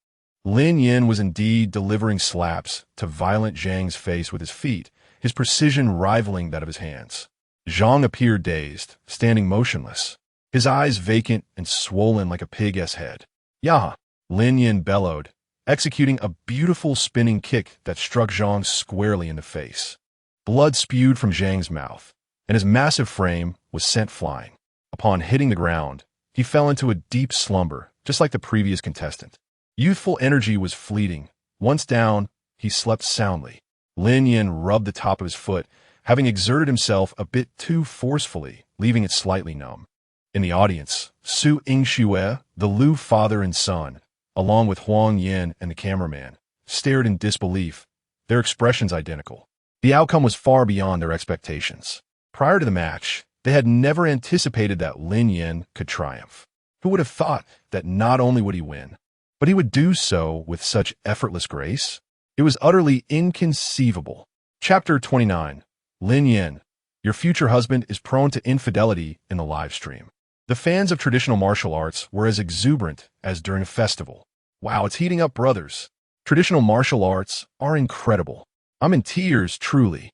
Lin Yan was indeed delivering slaps to violent Zhang's face with his feet, his precision rivaling that of his hands. Zhang appeared dazed, standing motionless, his eyes vacant and swollen like a pig's head. Yah! Lin Yan bellowed, executing a beautiful spinning kick that struck Zhang squarely in the face. Blood spewed from Zhang's mouth, and his massive frame was sent flying. Upon hitting the ground, he fell into a deep slumber, just like the previous contestant. Youthful energy was fleeting. Once down, he slept soundly. Lin Yan rubbed the top of his foot, having exerted himself a bit too forcefully, leaving it slightly numb. In the audience, Su Yingxue, the Lu father and son, along with Huang Yan and the cameraman, stared in disbelief, their expressions identical. The outcome was far beyond their expectations. Prior to the match, they had never anticipated that Lin Yan could triumph. Who would have thought that not only would he win, but he would do so with such effortless grace? It was utterly inconceivable. Chapter 29. Lin Yan, your future husband is prone to infidelity in the live stream. The fans of traditional martial arts were as exuberant as during a festival. Wow, it's heating up, brothers. Traditional martial arts are incredible. I'm in tears, truly.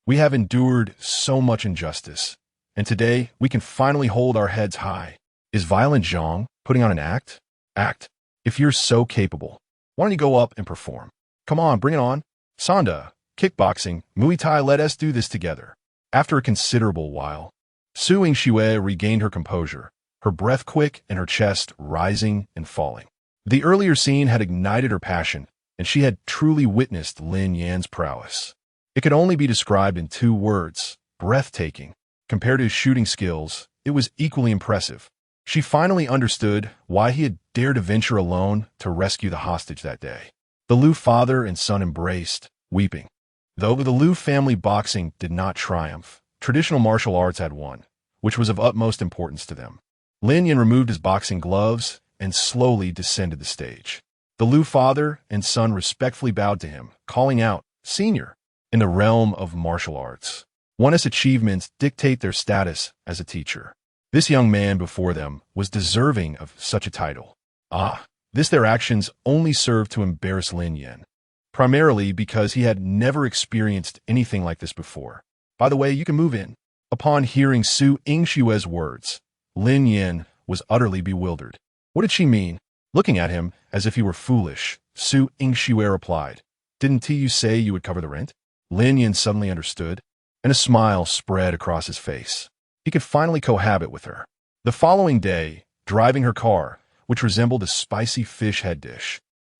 We have endured so much injustice, and today we can finally hold our heads high. Is violent Zhang putting on an act? Act. If you're so capable, why don't you go up and perform? Come on, bring it on. Sanda, kickboxing, Muay Thai, let us do this together. After a considerable while, Su Yingxue regained her composure, her breath quick and her chest rising and falling. The earlier scene had ignited her passion, and she had truly witnessed Lin Yan's prowess. It could only be described in 2 words, breathtaking. Compared to his shooting skills, it was equally impressive. She finally understood why he had dared to venture alone to rescue the hostage that day. The Lu father and son embraced, weeping. Though the Lu family boxing did not triumph, traditional martial arts had won, which was of utmost importance to them. Lin Yan removed his boxing gloves and slowly descended the stage. The Lu father and son respectfully bowed to him, calling out, "Senior," in the realm of martial arts. One's achievements dictate their status as a teacher. This young man before them was deserving of such a title. Ah, Their actions only served to embarrass Lin Yan, primarily because he had never experienced anything like this before. By the way, you can move in. Upon hearing Su Yingshue's words, Lin Yan was utterly bewildered. What did she mean? Looking at him as if he were foolish, Su Yingxue replied, "Didn't you say you would cover the rent?" Lin Yan suddenly understood, and a smile spread across his face. He could finally cohabit with her. The following day, driving her car, which resembled a spicy fish head dish,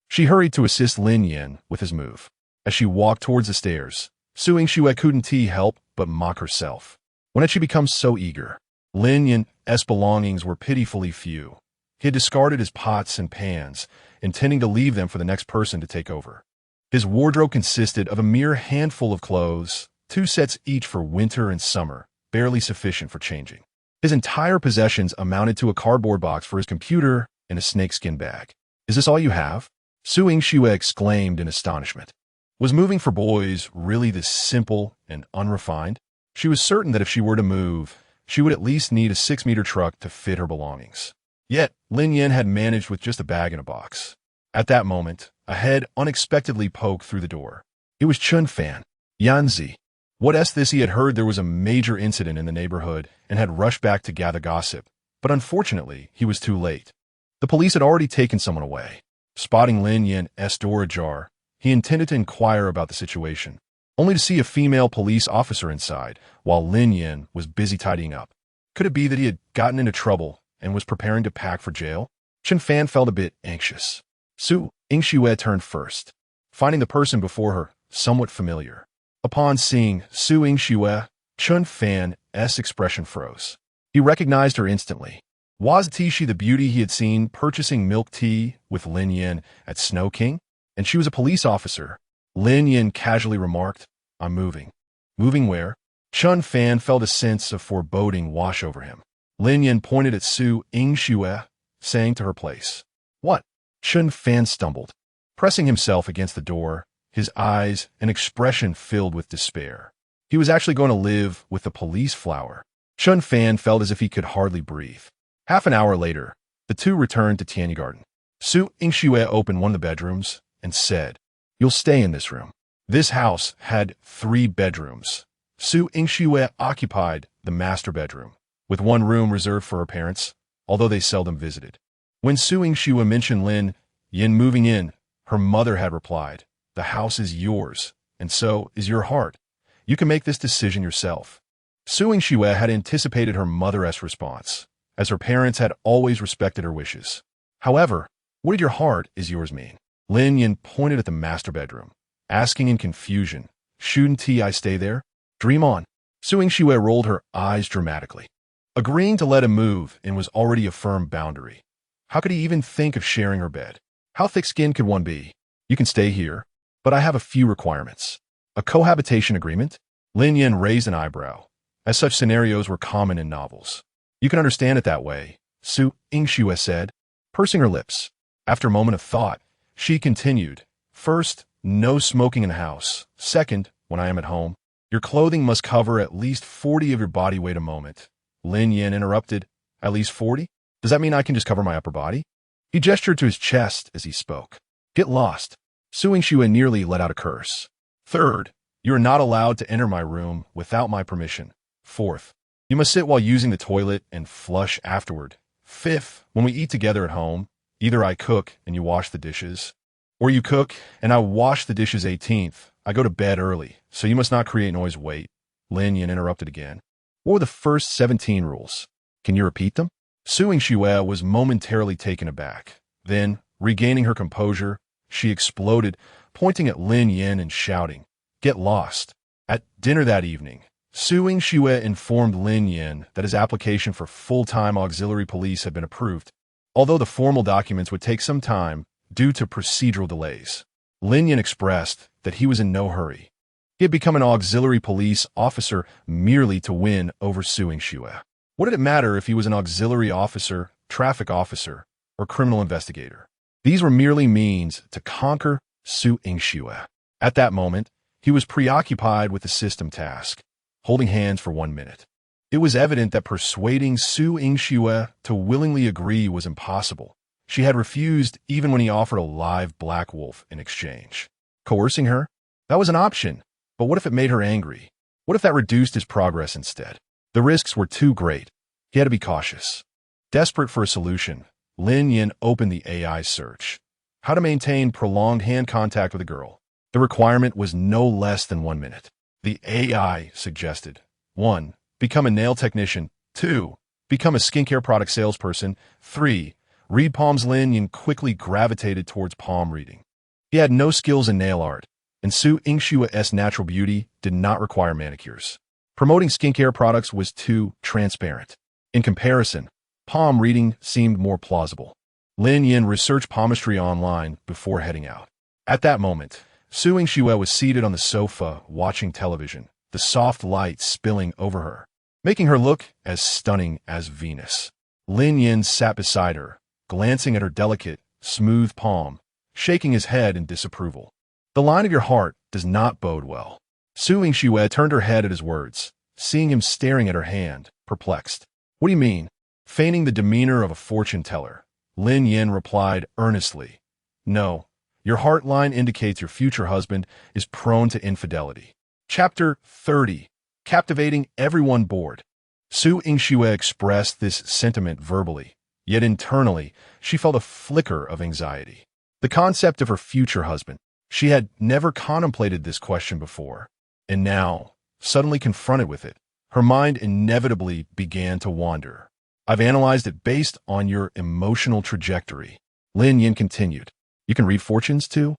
she hurried to assist Lin Yan with his move. As she walked towards the stairs, Su Yingxue couldn't help but mock herself. When had she become so eager? Lin Yan's belongings were pitifully few. He had discarded his pots and pans, intending to leave them for the next person to take over. His wardrobe consisted of a mere handful of clothes, 2 sets each for winter and summer, barely sufficient for changing. His entire possessions amounted to a cardboard box for his computer and a snakeskin bag. "Is this all you have?" Su Yingxue exclaimed in astonishment. Was moving for boys really this simple and unrefined? She was certain that if she were to move, she would at least need a 6-meter truck to fit her belongings. Yet, Lin Yan had managed with just a bag and a box. At that moment, a head unexpectedly poked through the door. It was Chun Fan. Yanzi. This he had heard there was a major incident in the neighborhood and had rushed back to gather gossip, but unfortunately, he was too late. The police had already taken someone away. Spotting Lin Yan's door ajar, he intended to inquire about the situation, only to see a female police officer inside, while Lin Yan was busy tidying up. Could it be that he had gotten into trouble and was preparing to pack for jail? Chun Fan felt a bit anxious. Su Yingxue turned first, finding the person before her somewhat familiar. Upon seeing Su Yingxue, Chun Fan's expression froze. He recognized her instantly. Was she the beauty he had seen purchasing milk tea with Lin Yan at Snow King? And she was a police officer. Lin Yan casually remarked, "I'm moving." Moving where? Chun Fan felt a sense of foreboding wash over him. Lin Yan pointed at Su Yingxue, saying to her place. "What?" Chun Fan stumbled, pressing himself against the door, his eyes an expression filled with despair. He was actually going to live with the police flower. Chun Fan felt as if he could hardly breathe. Half an hour later, the two returned to Tianyi Garden. Su Yingxue opened one of the bedrooms and said, "You'll stay in this room." This house had 3 bedrooms. Su Yingxue occupied the master bedroom, with one room reserved for her parents, although they seldom visited. When Su Yingxue mentioned Lin Yan moving in, her mother had replied, "The house is yours, and so is your heart. You can make this decision yourself." Su Yingxue had anticipated her mother's response, as her parents had always respected her wishes. However, what did "your heart is yours" mean? Lin Yan pointed at the master bedroom, asking in confusion, "Shouldn't I stay there?" "Dream on." Su Yingxue rolled her eyes dramatically. Agreeing to let him move in was already a firm boundary. How could he even think of sharing her bed? How thick-skinned could one be? "You can stay here, but I have a few requirements." A cohabitation agreement? Lin Yan raised an eyebrow, as such scenarios were common in novels. "You can understand it that way," Su Yingxue said, pursing her lips. After a moment of thought, she continued, "First, no smoking in the house. Second, when I am at home, your clothing must cover at least 40 of your body weight a moment." Lin Yan interrupted, "At least 40? Does that mean I can just cover my upper body?" He gestured to his chest as he spoke. "Get lost." Su Yingxue nearly let out a curse. "Third, you are not allowed to enter my room without my permission. Fourth, you must sit while using the toilet and flush afterward. Fifth, when we eat together at home, either I cook and you wash the dishes, or you cook and I wash the dishes. 18th, I go to bed early, so you must not create noise." Wait, Lin Yan interrupted again. "What were the first 17 rules? Can you repeat them?" Su Yingxue was momentarily taken aback. Then, regaining her composure, she exploded, pointing at Lin Yan and shouting, "Get lost." At dinner that evening, Su Yingxue informed Lin Yan that his application for full-time auxiliary police had been approved, although the formal documents would take some time due to procedural delays. Lin Yan expressed that he was in no hurry. He had become an auxiliary police officer merely to win over Su Yingxue. What did it matter if he was an auxiliary officer, traffic officer, or criminal investigator? These were merely means to conquer Su Yingxue. At that moment, he was preoccupied with the system task, holding hands for 1 minute. It was evident that persuading Su Yingxue to willingly agree was impossible, She had refused even when he offered a live black wolf in exchange. Coercing her? That was an option. But what if it made her angry? What if that reduced his progress instead? The risks were too great. He had to be cautious. Desperate for a solution, Lin Yan opened the AI search. How to maintain prolonged hand contact with a girl. The requirement was no less than 1 minute. The AI suggested 1. Become a nail technician. 2. Become a skincare product salesperson. 3. Read palms. Lin Yan quickly gravitated towards palm reading. He had no skills in nail art, and Su Yingshua's natural beauty did not require manicures. Promoting skincare products was too transparent. In comparison, palm reading seemed more plausible. Lin Yan researched palmistry online before heading out. At that moment, Su Yingxue was seated on the sofa watching television, the soft light spilling over her, making her look as stunning as Venus. Lin Yan sat beside her, glancing at her delicate, smooth palm, shaking his head in disapproval. The line of your heart does not bode well. Su Yingxue turned her head at his words, seeing him staring at her hand, perplexed. What do you mean? Feigning the demeanor of a fortune teller, Lin Yan replied earnestly. No, your heart line indicates your future husband is prone to infidelity. Chapter 30. Captivating everyone bored. Su Yingxue expressed this sentiment verbally, yet internally, she felt a flicker of anxiety. The concept of her future husband. She had never contemplated this question before, and now, suddenly confronted with it, her mind inevitably began to wander. I've analyzed it based on your emotional trajectory. Lin Yan continued. You can read fortunes too?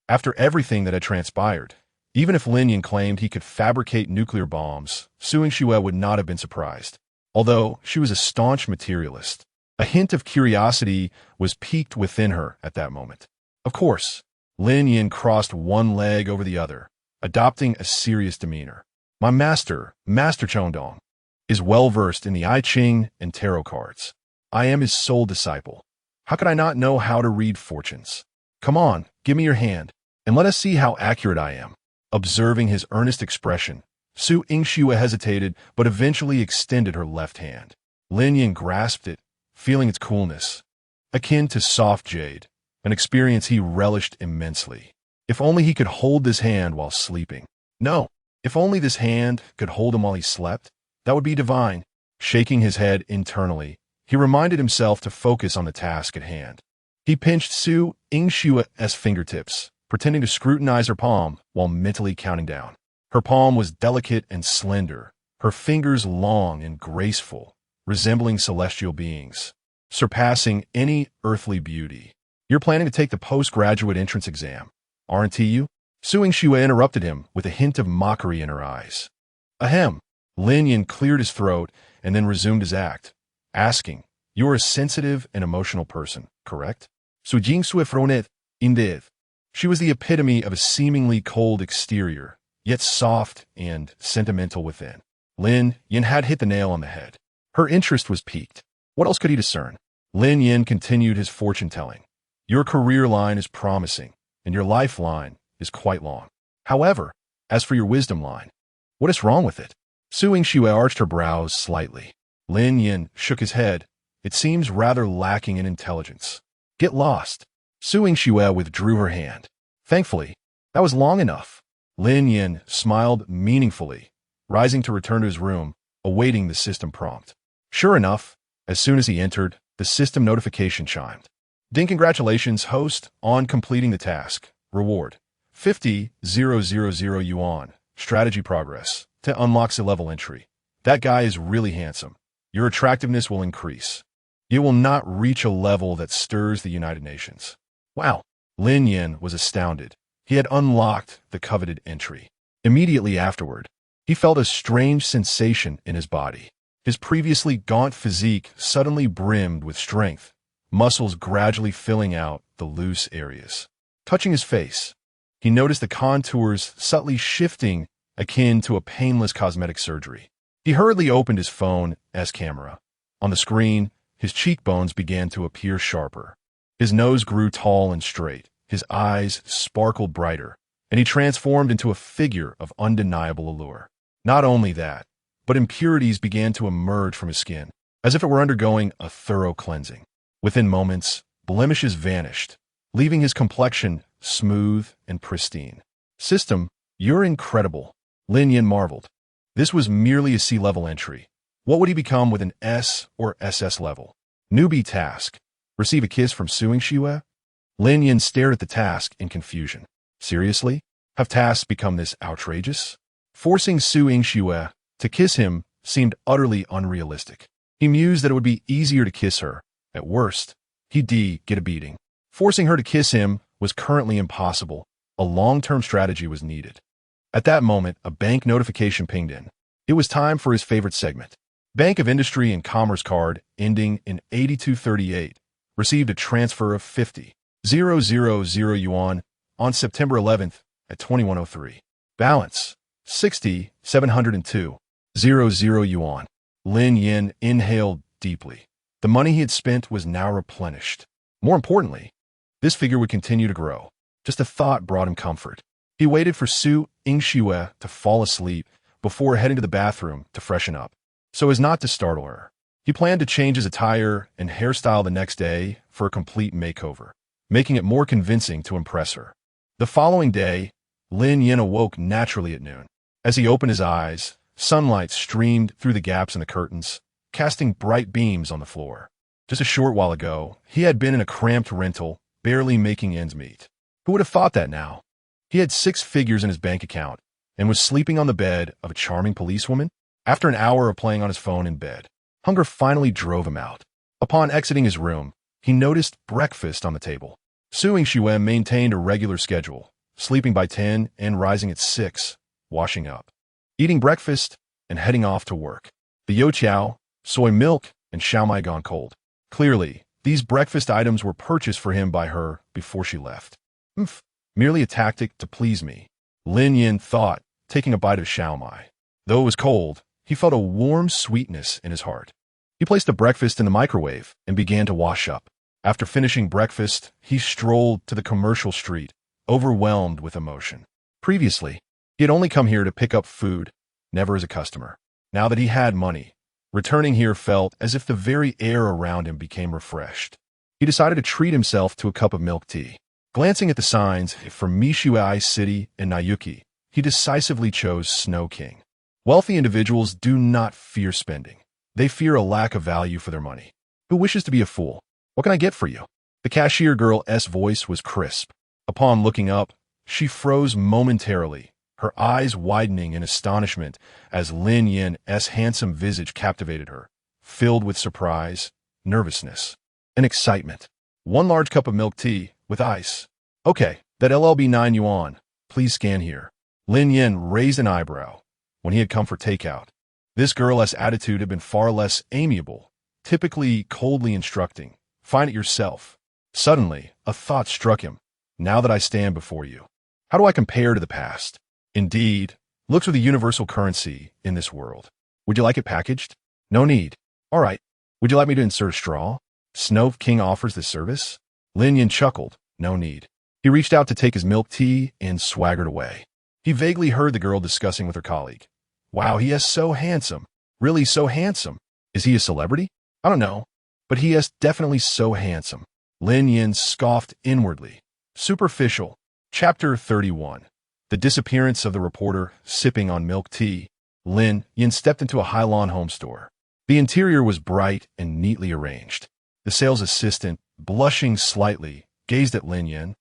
After everything that had transpired, even if Lin Yan claimed he could fabricate nuclear bombs, Su Yingxue would not have been surprised. Although she was a staunch materialist, a hint of curiosity was piqued within her at that moment. Of course, Lin Yan crossed one leg over the other, adopting a serious demeanor. My master, Master Chongdong, is well-versed in the I Ching and tarot cards. I am his sole disciple. How could I not know how to read fortunes? Come on, give me your hand, and let us see how accurate I am. Observing his earnest expression, Su Yingxue hesitated but eventually extended her left hand. Lin Yan grasped it, feeling its coolness, akin to soft jade, an experience he relished immensely. If only he could hold this hand while sleeping. No, if only this hand could hold him while he slept, that would be divine. Shaking his head internally, he reminded himself to focus on the task at hand. He pinched Su Yingshue's fingertips, pretending to scrutinize her palm while mentally counting down. Her palm was delicate and slender, her fingers long and graceful, resembling celestial beings, surpassing any earthly beauty. You're planning to take the postgraduate entrance exam, aren't you? Su Yingxue interrupted him with a hint of mockery in her eyes. Ahem. Lin Yan cleared his throat and then resumed his act, asking, You're a sensitive and emotional person, correct? Su Yingxue frowned. Indeed. She was the epitome of a seemingly cold exterior, yet soft and sentimental within. Lin Yan had hit the nail on the head. Her interest was piqued. What else could he discern? Lin Yan continued his fortune-telling. Your career line is promising, and your lifeline is quite long. However, as for your wisdom line, what is wrong with it? Su Yingxue arched her brows slightly. Lin Yan shook his head. It seems rather lacking in intelligence. Get lost. Su Yingxue withdrew her hand. Thankfully, that was long enough. Lin Yan smiled meaningfully, rising to return to his room, awaiting the system prompt. Sure enough, as soon as he entered, the system notification chimed. Ding, congratulations, host, on completing the task. Reward, 50,000 yuan. Strategy progress, to unlock the level entry. That guy is really handsome. Your attractiveness will increase. You will not reach a level that stirs the United Nations. Wow. Lin Yan was astounded. He had unlocked the coveted entry. Immediately afterward, he felt a strange sensation in his body. His previously gaunt physique suddenly brimmed with strength, muscles gradually filling out the loose areas. Touching his face, he noticed the contours subtly shifting, akin to a painless cosmetic surgery. He hurriedly opened his phone's camera. On the screen, his cheekbones began to appear sharper. His nose grew tall and straight, his eyes sparkled brighter, and he transformed into a figure of undeniable allure. Not only that, but impurities began to emerge from his skin, as if it were undergoing a thorough cleansing. Within moments, blemishes vanished, leaving his complexion smooth and pristine. System, you're incredible, Lin Yan marveled. This was merely a C-level entry. What would he become with an S or SS level? Newbie task. Receive a kiss from Su Yingxue? Lin Yan stared at the task in confusion. Seriously? Have tasks become this outrageous? Forcing Su Yingxue to kiss him seemed utterly unrealistic. He mused that it would be easier to kiss her. At worst, he'd get a beating. Forcing her to kiss him was currently impossible. A long-term strategy was needed. At that moment, a bank notification pinged in. It was time for his favorite segment. Bank of Industry and Commerce card, ending in 8238, received a transfer of 50,000 yuan on September 11th at 2103. Balance, 60,702,00 yuan. Lin Yan inhaled deeply. The money he had spent was now replenished. More importantly, this figure would continue to grow. Just a thought brought him comfort. He waited for Su Yingxue to fall asleep before heading to the bathroom to freshen up, so as not to startle her. He planned to change his attire and hairstyle the next day for a complete makeover, making it more convincing to impress her. The following day, Lin Yan awoke naturally at noon. As he opened his eyes, sunlight streamed through the gaps in the curtains, casting bright beams on the floor. Just a short while ago, he had been in a cramped rental, barely making ends meet. Who would have thought that now? He had 6 figures in his bank account and was sleeping on the bed of a charming policewoman. After an hour of playing on his phone in bed, hunger finally drove him out. Upon exiting his room, he noticed breakfast on the table. Su Yingxue maintained a regular schedule, sleeping by 10 and rising at 6, washing up, eating breakfast, and heading off to work. The youtiao, soy milk, and xiaomai gone cold. Clearly, these breakfast items were purchased for him by her before she left. Merely a tactic to please me, Lin Yan thought, taking a bite of xiaomai. Though it was cold, he felt a warm sweetness in his heart. He placed the breakfast in the microwave and began to wash up. After finishing breakfast, he strolled to the commercial street, overwhelmed with emotion. Previously, he had only come here to pick up food, never as a customer. Now that he had money, returning here felt as if the very air around him became refreshed. He decided to treat himself to a cup of milk tea. Glancing at the signs for Mishuai City and Nayuki, he decisively chose Snow King. Wealthy individuals do not fear spending. They fear a lack of value for their money. Who wishes to be a fool? What can I get for you? The cashier girl's voice was crisp. Upon looking up, she froze momentarily, her eyes widening in astonishment as Lin Yan's handsome visage captivated her, filled with surprise, nervousness, and excitement. 1 large cup of milk tea with ice. Okay, that LLB 9 yuan. Please scan here. Lin Yan raised an eyebrow when he had come for takeout. This girl's attitude had been far less amiable, typically coldly instructing. Find it yourself. Suddenly, a thought struck him. Now that I stand before you, how do I compare to the past? Indeed, looks are the universal currency in this world. Would you like it packaged? No need. All right. Would you like me to insert a straw? Snow King offers this service? Lin Yan chuckled. No need. He reached out to take his milk tea and swaggered away. He vaguely heard the girl discussing with her colleague. Wow, he is so handsome. Really so handsome. Is he a celebrity? I don't know. But he is definitely so handsome. Lin Yan scoffed inwardly. Superficial. Chapter 31. The disappearance of the reporter sipping on milk tea. Lin Yan stepped into a Hylon home store. The interior was bright and neatly arranged. The sales assistant, blushing slightly, gazed at Lin Yan,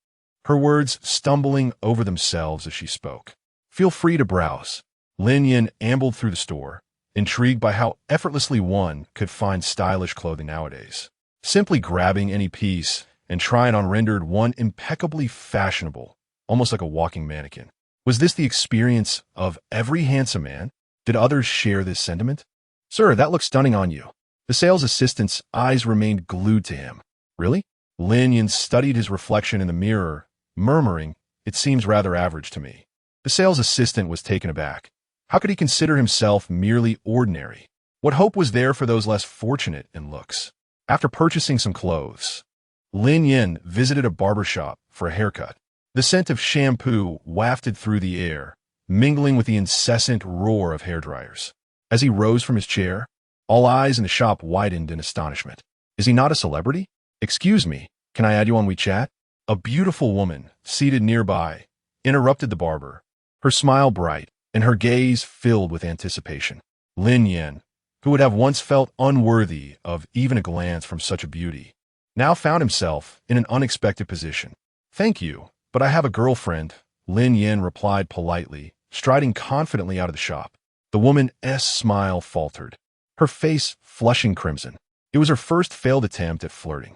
her words stumbling over themselves as she spoke. Feel free to browse. Lin Yan ambled through the store, intrigued by how effortlessly one could find stylish clothing nowadays. Simply grabbing any piece and trying on rendered one impeccably fashionable, almost like a walking mannequin. Was this the experience of every handsome man? Did others share this sentiment? Sir, that looks stunning on you. The sales assistant's eyes remained glued to him. Really? Lin Yan studied his reflection in the mirror, murmuring, it seems rather average to me. The sales assistant was taken aback. How could he consider himself merely ordinary? What hope was there for those less fortunate in looks? After purchasing some clothes, Lin Yan visited a barber shop for a haircut. The scent of shampoo wafted through the air, mingling with the incessant roar of hairdryers. As he rose from his chair, all eyes in the shop widened in astonishment. Is he not a celebrity? Excuse me, Can I add you on WeChat? A beautiful woman, seated nearby, interrupted the barber, her smile bright and her gaze filled with anticipation. Lin Yan, who would have once felt unworthy of even a glance from such a beauty, now found himself in an unexpected position. Thank you, but I have a girlfriend, Lin Yan replied politely, striding confidently out of the shop. The woman's smile faltered, her face flushing crimson. It was her first failed attempt at flirting.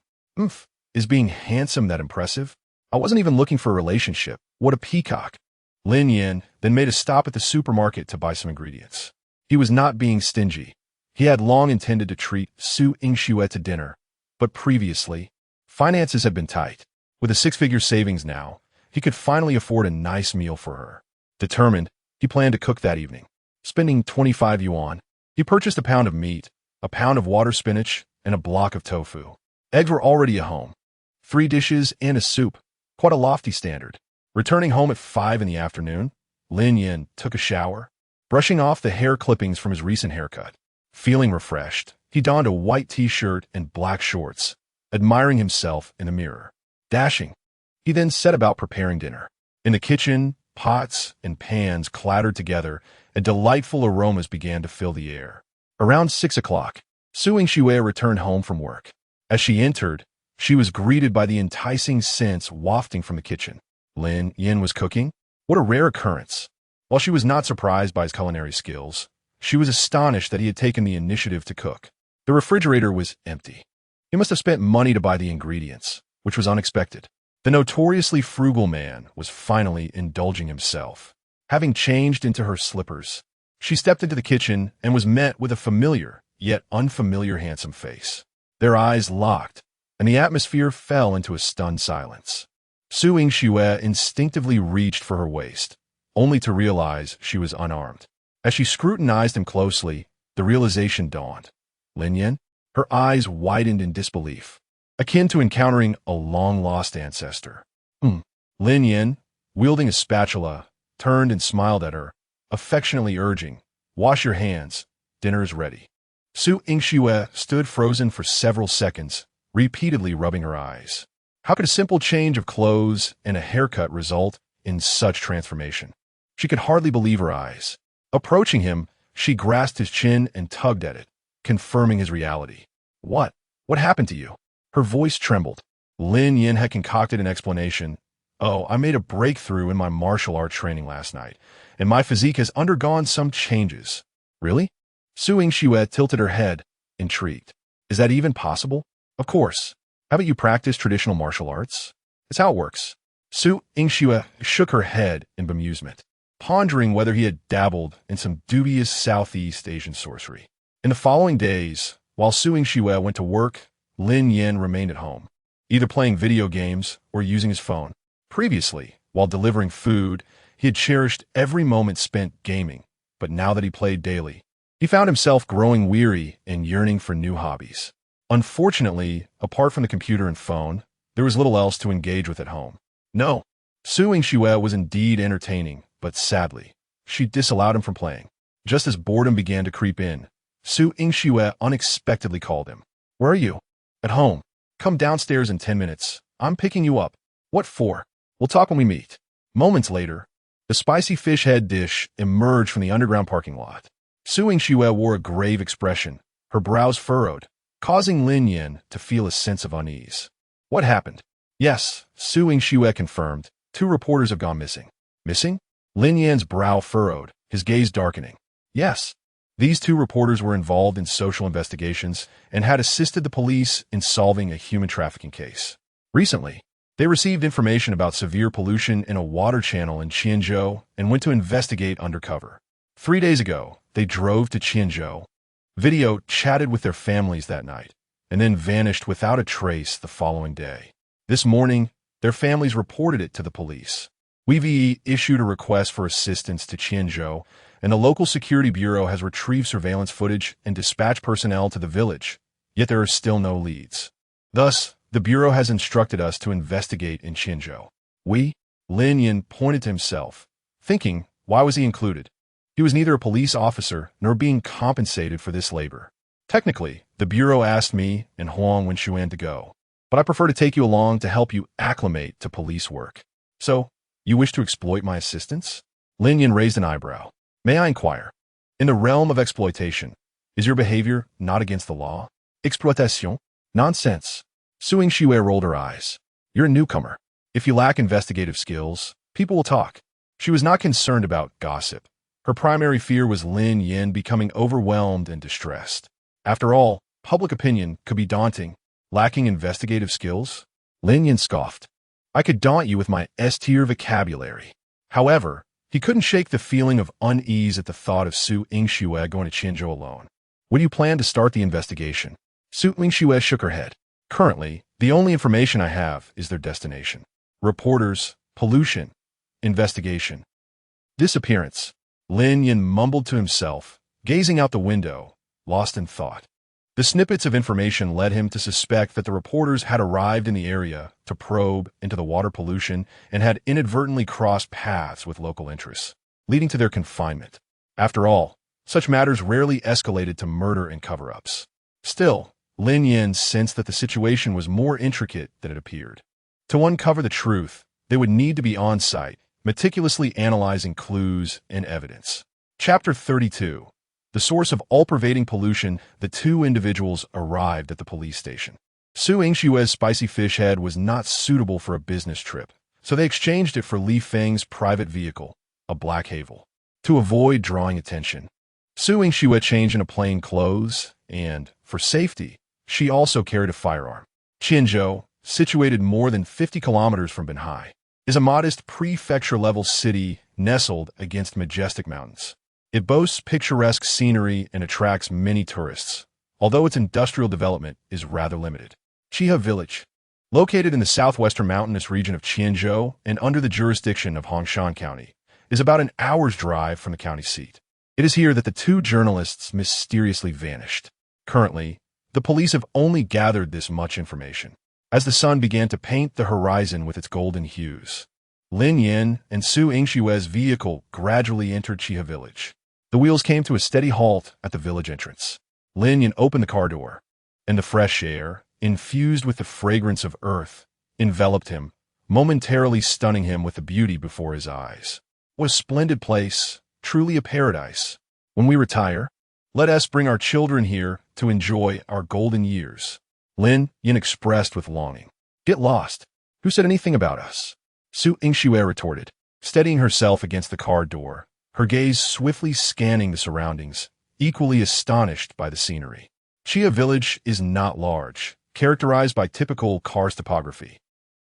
Is being handsome that impressive? I wasn't even looking for a relationship. What a peacock. Lin Yan then made a stop at the supermarket to buy some ingredients. He was not being stingy. He had long intended to treat Su Yingxue to dinner, but previously, finances had been tight. With a six-figure savings now, he could finally afford a nice meal for her. Determined, he planned to cook that evening. Spending 25 yuan, he purchased a pound of meat, a pound of water spinach, and a block of tofu. Eggs were already at home. 3 dishes and a soup, quite a lofty standard. Returning home at 5 in the afternoon, Lin Yan took a shower, brushing off the hair clippings from his recent haircut. Feeling refreshed, he donned a white t-shirt and black shorts, admiring himself in the mirror. Dashing. He then set about preparing dinner. In the kitchen, pots and pans clattered together, and delightful aromas began to fill the air. Around 6 o'clock, Su Yingxue returned home from work. As she entered, she was greeted by the enticing scents wafting from the kitchen. Lin Yan was cooking? What a rare occurrence. While she was not surprised by his culinary skills, she was astonished that he had taken the initiative to cook. The refrigerator was empty. He must have spent money to buy the ingredients, which was unexpected. The notoriously frugal man was finally indulging himself. Having changed into her slippers, she stepped into the kitchen and was met with a familiar, yet unfamiliar handsome face. Their eyes locked, and the atmosphere fell into a stunned silence. Su Yingxue instinctively reached for her waist, only to realize she was unarmed. As she scrutinized him closely, the realization dawned. Lin Yan? Her eyes widened in disbelief, akin to encountering a long-lost ancestor. Lin Yan, wielding a spatula, turned and smiled at her, affectionately urging, "Wash your hands, dinner is ready." Su Yingxue stood frozen for several seconds, repeatedly rubbing her eyes. How could a simple change of clothes and a haircut result in such transformation? She could hardly believe her eyes. Approaching him, she grasped his chin and tugged at it, confirming his reality. What? What happened to you? Her voice trembled. Lin Yan had concocted an explanation. "Oh, I made a breakthrough in my martial art training last night, and my physique has undergone some changes." Really? Su Yingxue tilted her head, intrigued. Is that even possible? Of course. Haven't you practiced traditional martial arts? It's how it works. Su Yingxue shook her head in bemusement, pondering whether he had dabbled in some dubious Southeast Asian sorcery. In the following days, while Su Yingxue went to work, Lin Yan remained at home, either playing video games or using his phone. Previously, while delivering food, he had cherished every moment spent gaming, but now that he played daily, he found himself growing weary and yearning for new hobbies. Unfortunately, apart from the computer and phone, there was little else to engage with at home. No, Su Yingxue was indeed entertaining, but sadly, she disallowed him from playing. Just as boredom began to creep in, Su Yingxue unexpectedly called him. "Where are you?" "At home. Come downstairs in 10 minutes. I'm picking you up." "What for?" "We'll talk when we meet." Moments later, the spicy fish head dish emerged from the underground parking lot. Su Yingxue wore a grave expression, her brows furrowed, causing Lin Yan to feel a sense of unease. "What happened?" "Yes," Su Yingxue confirmed. 2 reporters have gone missing." "Missing?" Lin Yan's brow furrowed, his gaze darkening. "Yes. These 2 reporters were involved in social investigations and had assisted the police in solving a human trafficking case. Recently, they received information about severe pollution in a water channel in Qianzhou and went to investigate undercover. 3 days ago, they drove to Qianzhou, video chatted with their families that night, and then vanished without a trace the following day. This morning, their families reported it to the police. We've issued a request for assistance to Qianzhou, and the local security bureau has retrieved surveillance footage and dispatched personnel to the village, yet there are still no leads. Thus, the bureau has instructed us to investigate in Qianzhou. Lin Yan pointed to himself, thinking, why was he included? He was neither a police officer nor being compensated for this labor. Technically, the bureau asked me and Huang Wenxuan to go. but I prefer to take you along to help you acclimate to police work. So, you wish to exploit my assistance? Lin Yan raised an eyebrow. May I inquire? In the realm of exploitation, is your behavior not against the law? Exploitation? Nonsense. Su Yingxue rolled her eyes. You're a newcomer. If you lack investigative skills, people will talk. She was not concerned about gossip. Her primary fear was Lin Yan becoming overwhelmed and distressed. After all, public opinion could be daunting. Lacking investigative skills? Lin Yan scoffed. I could daunt you with my S-tier vocabulary. However, he couldn't shake the feeling of unease at the thought of Su Yingxue going to Qinzhou alone. When do you plan to start the investigation? Su Yingxue shook her head. Currently, the only information I have is their destination. Reporters, pollution, investigation. Disappearance. Lin Yan mumbled to himself, gazing out the window, lost in thought. The snippets of information led him to suspect that the reporters had arrived in the area to probe into the water pollution and had inadvertently crossed paths with local interests, leading to their confinement. After all, such matters rarely escalated to murder and cover-ups. Still, Lin Yan sensed that the situation was more intricate than it appeared. To uncover the truth, they would need to be on-site, meticulously analyzing clues and evidence. Chapter 32. The source of all-pervading pollution. The two individuals arrived at the police station. Su Yingxue's spicy fish head was not suitable for a business trip, so they exchanged it for Li Feng's private vehicle, a black Havel, to avoid drawing attention. Su Yingxue changed into plain clothes, and, for safety, she also carried a firearm. Qinzhou, situated more than 50 kilometers from Binhai, is a modest prefecture-level city nestled against majestic mountains. It boasts picturesque scenery and attracts many tourists, although its industrial development is rather limited. Chiha Village, located in the southwestern mountainous region of Qinzhou and under the jurisdiction of Hongshan County, is about an hour's drive from the county seat. It is here that the two journalists mysteriously vanished. Currently, the police have only gathered this much information. As the sun began to paint the horizon with its golden hues, Lin Yan and Su Yingxue's vehicle gradually entered Chiha Village. The wheels came to a steady halt at the village entrance. Lin Yan opened the car door, and the fresh air, infused with the fragrance of earth, enveloped him, momentarily stunning him with the beauty before his eyes. What a splendid place, truly a paradise. When we retire, let us bring our children here to enjoy our golden years. Lin Yan expressed with longing. Get lost. Who said anything about us? Su Yingxue retorted, steadying herself against the car door, her gaze swiftly scanning the surroundings, equally astonished by the scenery. Chiha Village is not large, characterized by typical karst topography.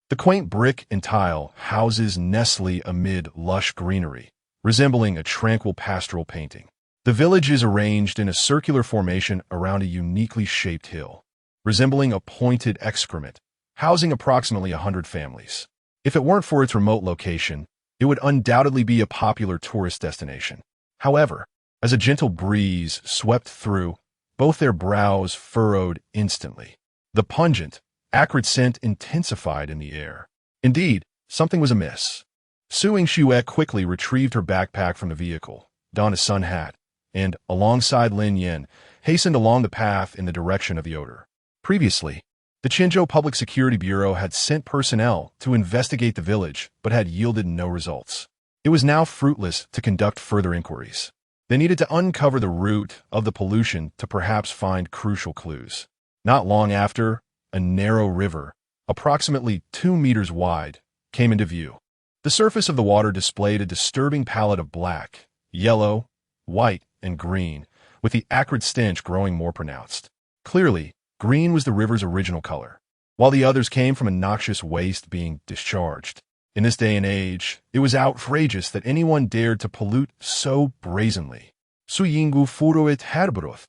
The quaint brick and tile houses nestle amid lush greenery, resembling a tranquil pastoral painting. The village is arranged in a circular formation around a uniquely shaped hill, resembling a pointed excrement, housing approximately 100 families. If it weren't for its remote location, it would undoubtedly be a popular tourist destination. However, as a gentle breeze swept through, both their brows furrowed instantly. The pungent, acrid scent intensified in the air. Indeed, something was amiss. Su Yingxue quickly retrieved her backpack from the vehicle, donned a sun hat, and, alongside Lin Yan, hastened along the path in the direction of the odor. Previously, the Qinzhou Public Security Bureau had sent personnel to investigate the village but had yielded no results. It was now fruitless to conduct further inquiries. They needed to uncover the root of the pollution to perhaps find crucial clues. Not long after, a narrow river, approximately 2 meters wide, came into view. The surface of the water displayed a disturbing palette of black, yellow, white, and green, with the acrid stench growing more pronounced. Clearly, green was the river's original color, while the others came from a noxious waste being discharged. In this day and age, it was outrageous that anyone dared to pollute so brazenly. Suyingu furuit herbruth.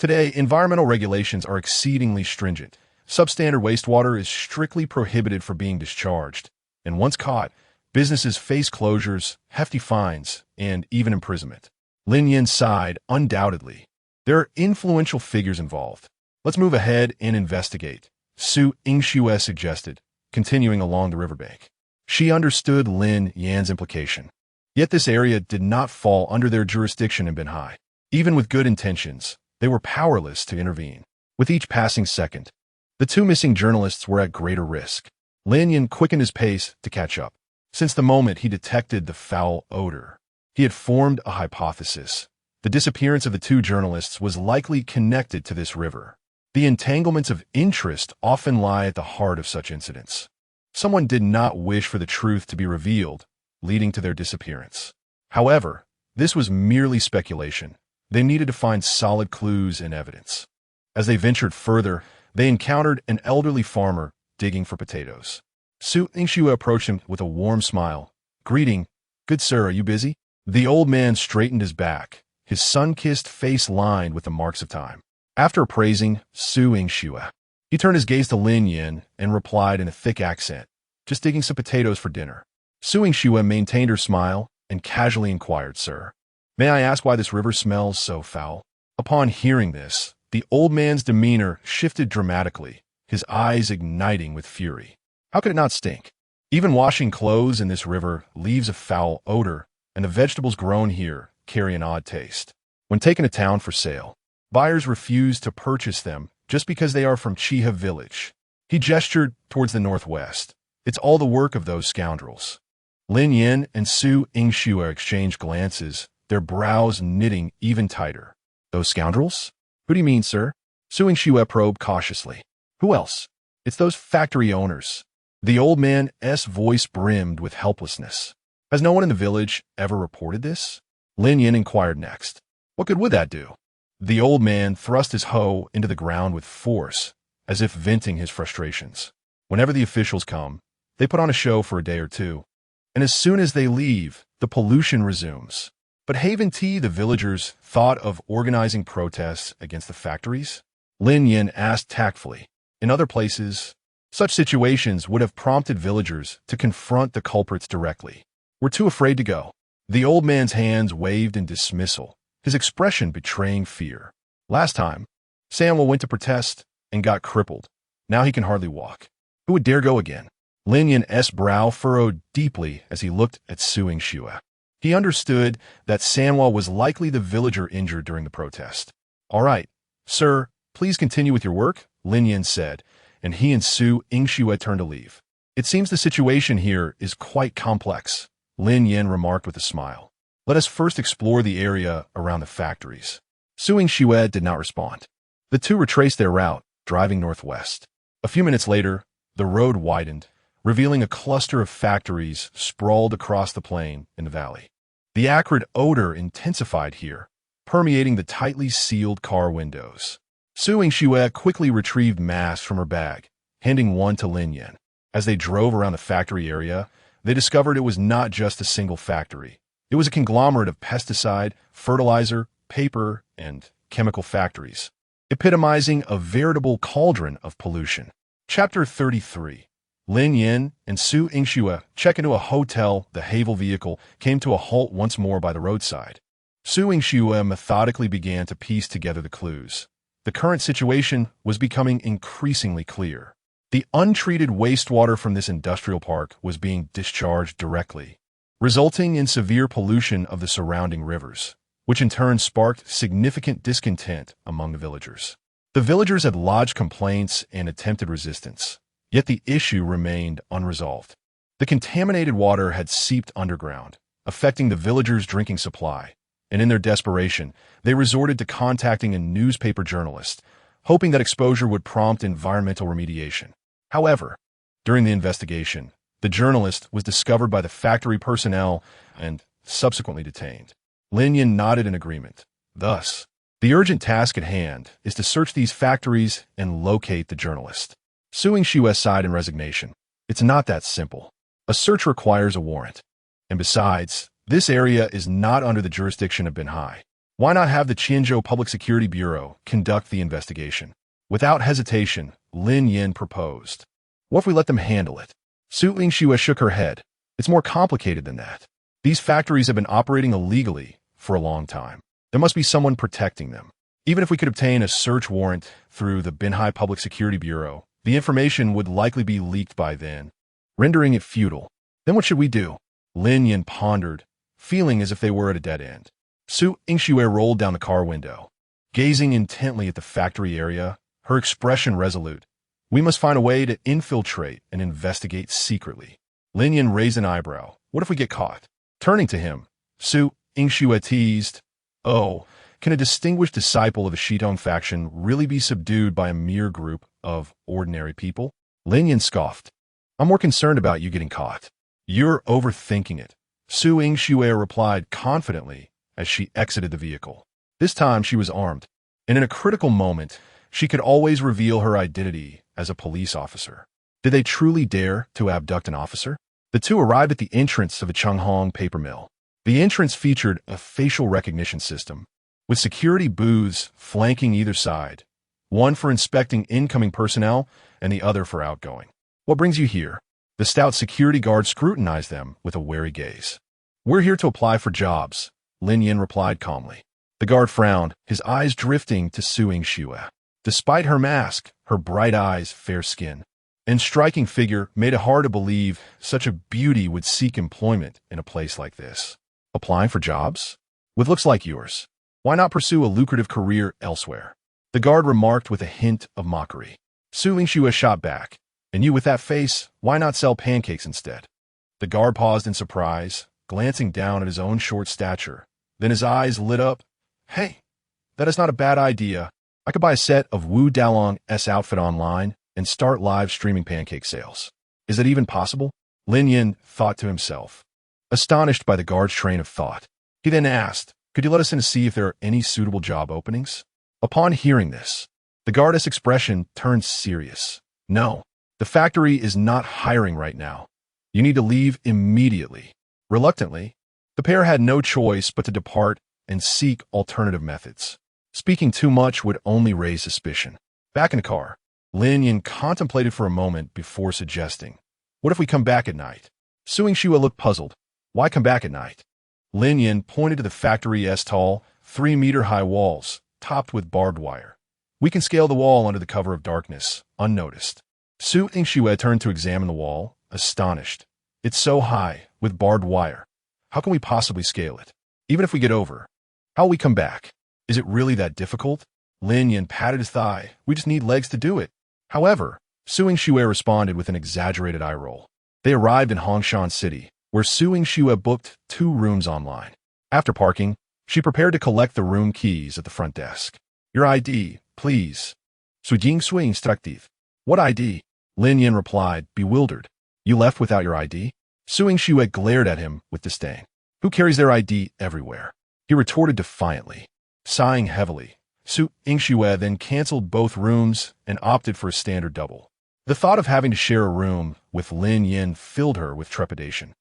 Today, environmental regulations are exceedingly stringent. Substandard wastewater is strictly prohibited from being discharged, and once caught, businesses face closures, hefty fines, and even imprisonment. Lin Yan sighed, undoubtedly. There are influential figures involved. Let's move ahead and investigate, Su Yingxue suggested, continuing along the riverbank. She understood Lin Yan's implication. Yet this area did not fall under their jurisdiction in Binhai. Even with good intentions, they were powerless to intervene. With each passing second, The two missing journalists were at greater risk. Lin Yan quickened his pace to catch up. Since the moment he detected the foul odor, he had formed a hypothesis. The disappearance of the two journalists was likely connected to this river. The entanglements of interest often lie at the heart of such incidents. Someone did not wish for the truth to be revealed, leading to their disappearance. However, this was merely speculation. They needed to find solid clues and evidence. As they ventured further, they encountered an elderly farmer digging for potatoes. Su Yingxue approached him with a warm smile. "Greeting, good sir, are you busy?" The old man straightened his back, his sun-kissed face lined with the marks of time. After appraising Su Yingxue, he turned his gaze to Lin Yan and replied in a thick accent, "Just digging some potatoes for dinner." Su Yingxue maintained her smile and casually inquired, "Sir, may I ask why this river smells so foul?" Upon hearing this, the old man's demeanor shifted dramatically, his eyes igniting with fury. How could it not stink? Even washing clothes in this river leaves a foul odor, and the vegetables grown here carry an odd taste. When taken to town for sale, buyers refuse to purchase them just because they are from Chiha village. He gestured towards the northwest. "It's all the work of those scoundrels." Lin Yan and Su Yingxue exchanged glances, their brows knitting even tighter. "Those scoundrels? Who do you mean, sir?" Su Yingxue probed cautiously. "Who else? It's those factory owners." The old man's voice brimmed with helplessness. "Has no one in the village ever reported this?" Lin Yan inquired next. "What good would that do?" The old man thrust his hoe into the ground with force, as if venting his frustrations. "Whenever the officials come, they put on a show for a day or two, and as soon as they leave, the pollution resumes." But haven't the villagers thought of organizing protests against the factories? Lin Yan asked tactfully. In other places, such situations would have prompted villagers to confront the culprits directly. "We're too afraid to go." The old man's hands waved in dismissal, his expression betraying fear. "Last time, Samuel went to protest and got crippled. Now he can hardly walk. Who would dare go again?" Lin Yan's brow furrowed deeply as he looked at Su Yingxue. He understood that Sanwa was likely the villager injured during the protest. "All right, sir, please continue with your work," Lin Yan said, and he and Su Yingxue turned to leave. "It seems the situation here is quite complex," Lin Yan remarked with a smile. "Let us first explore the area around the factories." Su Yingxue did not respond. The two retraced their route, driving northwest. A few minutes later, the road widened, revealing a cluster of factories sprawled across the plain in the valley. The acrid odor intensified here, permeating the tightly sealed car windows. Su Yingxue quickly retrieved masks from her bag, handing one to Lin Yan. As they drove around the factory area, they discovered it was not just a single factory. It was a conglomerate of pesticide, fertilizer, paper, and chemical factories, epitomizing a veritable cauldron of pollution. Chapter 33. Lin Yan and Su Yingxue check into a hotel. The Havel vehicle came to a halt once more by the roadside. Su Yingxue methodically began to piece together the clues. The current situation was becoming increasingly clear. The untreated wastewater from this industrial park was being discharged directly, resulting in severe pollution of the surrounding rivers, which in turn sparked significant discontent among the villagers. The villagers had lodged complaints and attempted resistance, yet the issue remained unresolved. The contaminated water had seeped underground, affecting the villagers' drinking supply, and in their desperation, they resorted to contacting a newspaper journalist, hoping that exposure would prompt environmental remediation. However, during the investigation, the journalist was discovered by the factory personnel and subsequently detained. Lin Yan nodded in agreement. Thus, the urgent task at hand is to search these factories and locate the journalist. Su Yingxue sighed in resignation. It's not that simple. A search requires a warrant. And besides, this area is not under the jurisdiction of Binhai. Why not have the Qianzhou Public Security Bureau conduct the investigation? Without hesitation, Lin Yan proposed. What if we let them handle it? Su Yingxue shook her head. It's more complicated than that. These factories have been operating illegally for a long time. There must be someone protecting them. Even if we could obtain a search warrant through the Binhai Public Security Bureau, the information would likely be leaked by then, rendering it futile. Then what should we do? Lin Yan pondered, feeling as if they were at a dead end. Su Yingxue rolled down the car window. Gazing intently at the factory area, her expression resolute, We must find a way to infiltrate and investigate secretly. Lin Yan raised an eyebrow. What if we get caught? Turning to him, Su Yingxue teased, "Oh, can a distinguished disciple of the Shitong faction really be subdued by a mere group of ordinary people?" Lin Yan scoffed. "I'm more concerned about you getting caught." "You're overthinking it," Su Yingxue replied confidently as she exited the vehicle. This time she was armed, and in a critical moment, she could always reveal her identity as a police officer. Did they truly dare to abduct an officer? The two arrived at the entrance of a Changhong paper mill. The entrance featured a facial recognition system, with security booths flanking either side, one for inspecting incoming personnel and the other for outgoing. "What brings you here?" The stout security guard scrutinized them with a wary gaze. "We're here to apply for jobs," Lin Yan replied calmly. The guard frowned, his eyes drifting to Su Yingxue. Despite her mask, her bright eyes, fair skin, and striking figure made it hard to believe such a beauty would seek employment in a place like this. "Applying for jobs? With looks like yours, why not pursue a lucrative career elsewhere?" The guard remarked with a hint of mockery. Su Yingxue shot back, "And you with that face, why not sell pancakes instead?" The guard paused in surprise, glancing down at his own short stature. Then his eyes lit up. "Hey, that is not a bad idea. I could buy a set of Wu Dalong's outfit online and start live streaming pancake sales. Is that even possible?" Lin Yan thought to himself, astonished by the guard's train of thought. He then asked, "Could you let us in to see if there are any suitable job openings?" Upon hearing this, the guard's expression turned serious. "No, the factory is not hiring right now. You need to leave immediately." Reluctantly, the pair had no choice but to depart and seek alternative methods. Speaking too much would only raise suspicion. Back in the car, Lin Yan contemplated for a moment before suggesting, "What if we come back at night?" Su Yingxue looked puzzled. "Why come back at night?" Lin Yan pointed to the factory's tall, 3-meter-high walls, topped with barbed wire. "We can scale the wall under the cover of darkness, unnoticed." Su Yingxue turned to examine the wall, astonished. "It's so high, with barbed wire. How can we possibly scale it? Even if we get over, how will we come back? Is it really that difficult?" Lin Yan patted his thigh. "We just need legs to do it." However, Su Yingxue responded with an exaggerated eye roll. They arrived in Hongshan City, where Su Yingxue booked 2 rooms online. After parking, she prepared to collect the room keys at the front desk. "Your ID, please." Su Yingxue instructed. "What ID?" Lin Yan replied, bewildered. "You left without your ID?" Su Yingxue glared at him with disdain. "Who carries their ID everywhere?" He retorted defiantly. Sighing heavily, Su Yingxue then canceled both rooms and opted for a standard double. The thought of having to share a room with Lin Yan filled her with trepidation.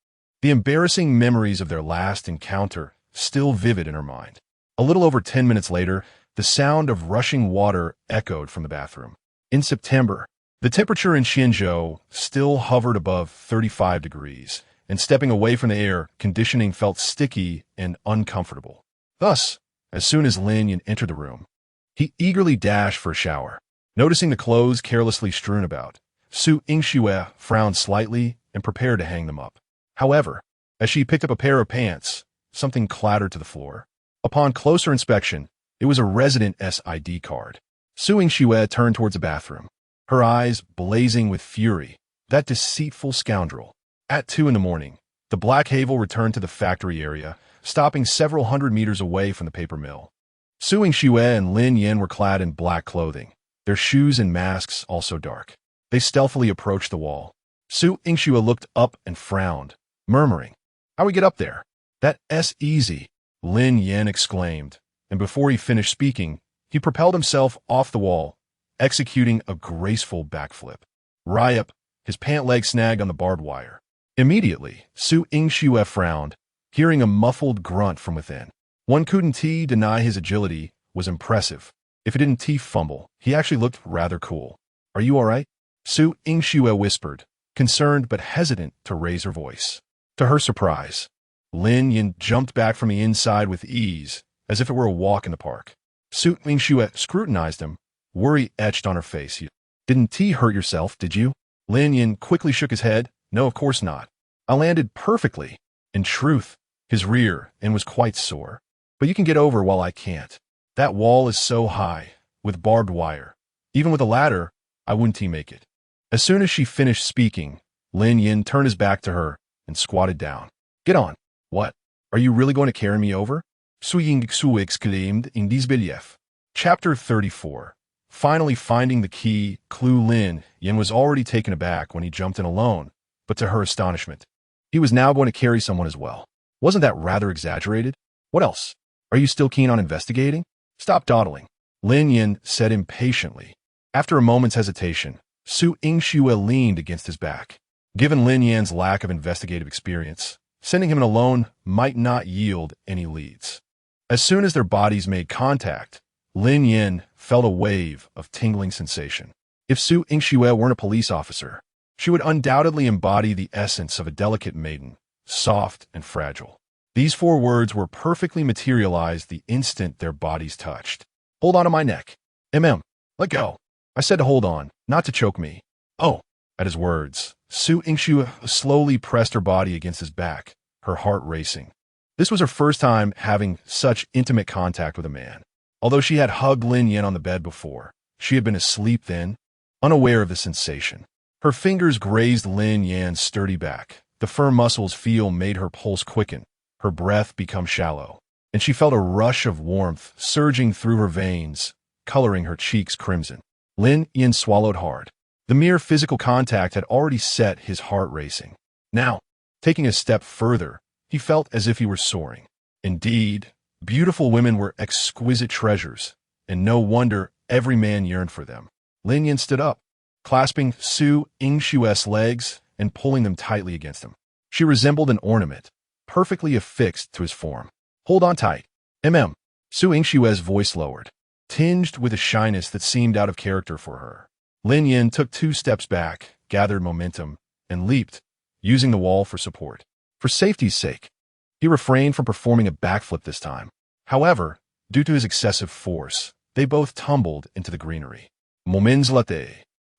The embarrassing memories of their last encounter still vivid in her mind. A little over 10 minutes later, the sound of rushing water echoed from the bathroom. In September, the temperature in Xinzhou still hovered above 35 degrees, and stepping away from the air conditioning felt sticky and uncomfortable. Thus, as soon as Lin Yan entered the room, he eagerly dashed for a shower. Noticing the clothes carelessly strewn about, Su Yingxue frowned slightly and prepared to hang them up. However, as she picked up a pair of pants, something clattered to the floor. Upon closer inspection, it was a resident's ID card. Su Yingxue turned towards the bathroom, her eyes blazing with fury. That deceitful scoundrel. At 2 a.m, the Black Havel returned to the factory area, stopping several hundred meters away from the paper mill. Su Yingxue and Lin Yan were clad in black clothing, their shoes and masks also dark. They stealthily approached the wall. Su Yingxue looked up and frowned, murmuring, "How we get up there?" "That's easy," Lin Yan exclaimed, and before he finished speaking, he propelled himself off the wall, executing a graceful backflip. Ryup, his pant leg snagged on the barbed wire. Immediately, Su Yingxue frowned, hearing a muffled grunt from within. One couldn't deny his agility was impressive. If he didn't fumble, he actually looked rather cool. "Are you all right?" Su Yingxue whispered, concerned but hesitant to raise her voice. To her surprise, Lin Yan jumped back from the inside with ease, as if it were a walk in the park. Su Yingxue scrutinized him, worry etched on her face. "You didn't hurt yourself, did you?" Lin Yan quickly shook his head. "No, of course not. I landed perfectly." In truth, his rear end was quite sore. "But you can get over while I can't. That wall is so high, with barbed wire. Even with a ladder, I wouldn't make it. As soon as she finished speaking, Lin Yan turned his back to her and squatted down. Get on. What? Are you really going to carry me over? Su exclaimed in disbelief. Chapter 34. Finally finding the key clue. Lin Yan was already taken aback when he jumped in alone, but to her astonishment, he was now going to carry someone as well. Wasn't that rather exaggerated? What else? Are you still keen on investigating? Stop dawdling, Lin Yan said impatiently. After a moment's hesitation, Su Yingxue leaned against his back. Given Lin Yan's lack of investigative experience, sending him in alone might not yield any leads. As soon as their bodies made contact, Lin Yan felt a wave of tingling sensation. If Su Yingxue weren't a police officer, she would undoubtedly embody the essence of a delicate maiden, soft and fragile. These 4 words were perfectly materialized the instant their bodies touched. Hold on to my neck. Let go. I said to hold on, not to choke me. Oh. At his words, Su Yingxue slowly pressed her body against his back, her heart racing. This was her first time having such intimate contact with a man. Although she had hugged Lin Yan on the bed before, she had been asleep then, unaware of the sensation. Her fingers grazed Lin Yan's sturdy back. The firm muscles feel made her pulse quicken, her breath become shallow, and she felt a rush of warmth surging through her veins, coloring her cheeks crimson. Lin Yan swallowed hard. The mere physical contact had already set his heart racing. Now, taking a step further, he felt as if he were soaring. Indeed, beautiful women were exquisite treasures, and no wonder every man yearned for them. Lin Yan stood up, clasping Su Yingxue's legs and pulling them tightly against him. She resembled an ornament, perfectly affixed to his form. Hold on tight. Su Yingxue's voice lowered, tinged with a shyness that seemed out of character for her. Lin Yan took 2 steps back, gathered momentum, and leaped, using the wall for support. For safety's sake, he refrained from performing a backflip this time. However, due to his excessive force, they both tumbled into the greenery. Moments later,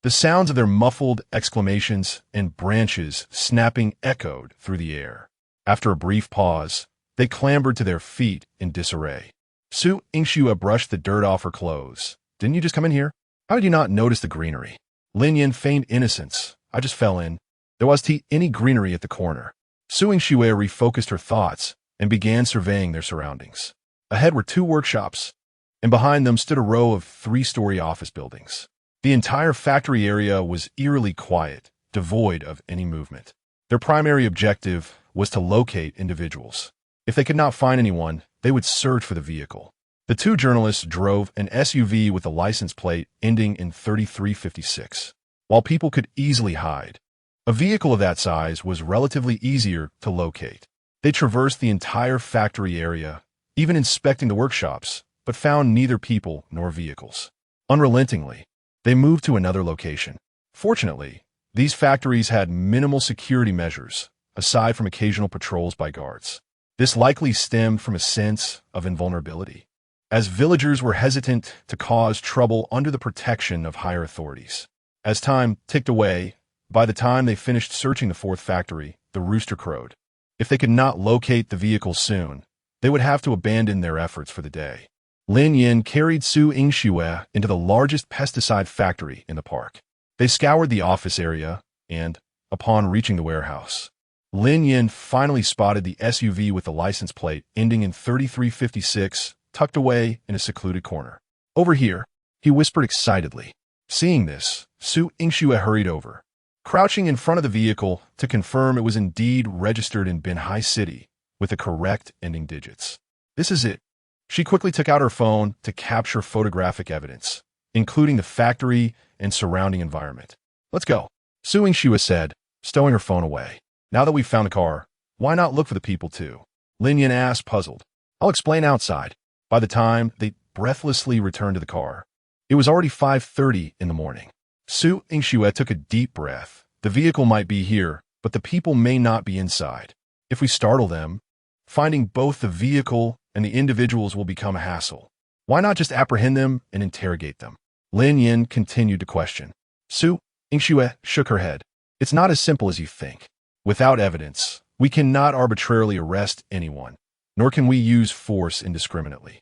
the sounds of their muffled exclamations and branches snapping echoed through the air. After a brief pause, they clambered to their feet in disarray. Su Yingxue brushed the dirt off her clothes. Didn't you just come in here? How did you not notice the greenery? Lin Yan feigned innocence. I just fell in. There wasn't any greenery at the corner. Su Yingxue refocused her thoughts and began surveying their surroundings. Ahead were 2 workshops, and behind them stood a row of 3-story office buildings. The entire factory area was eerily quiet, devoid of any movement. Their primary objective was to locate individuals. If they could not find anyone, they would search for the vehicle. The 2 journalists drove an SUV with a license plate ending in 3356. While people could easily hide, a vehicle of that size was relatively easier to locate. They traversed the entire factory area, even inspecting the workshops, but found neither people nor vehicles. Unrelentingly, they moved to another location. Fortunately, these factories had minimal security measures, aside from occasional patrols by guards. This likely stemmed from a sense of invulnerability, as villagers were hesitant to cause trouble under the protection of higher authorities. As time ticked away, by the time they finished searching the 4th factory, the rooster crowed. If they could not locate the vehicle soon, they would have to abandon their efforts for the day. Lin Yan carried Su Yingxue into the largest pesticide factory in the park. They scoured the office area, and, upon reaching the warehouse, Lin Yan finally spotted the SUV with the license plate ending in 3356, tucked away in a secluded corner. Over here, he whispered excitedly. Seeing this, Su Yingxue hurried over, crouching in front of the vehicle to confirm it was indeed registered in Binhai City with the correct ending digits. This is it. She quickly took out her phone to capture photographic evidence, including the factory and surrounding environment. Let's go, Su Yingxue said, stowing her phone away. Now that we've found the car, why not look for the people too? Lin Yan asked, puzzled. I'll explain outside. By the time they breathlessly returned to the car, it was already 5:30 in the morning. Su Yingxue took a deep breath. The vehicle might be here, but the people may not be inside. If we startle them, finding both the vehicle and the individuals will become a hassle. Why not just apprehend them and interrogate them? Lin Yan continued to question. Su Yingxue shook her head. It's not as simple as you think. Without evidence, we cannot arbitrarily arrest anyone, nor can we use force indiscriminately.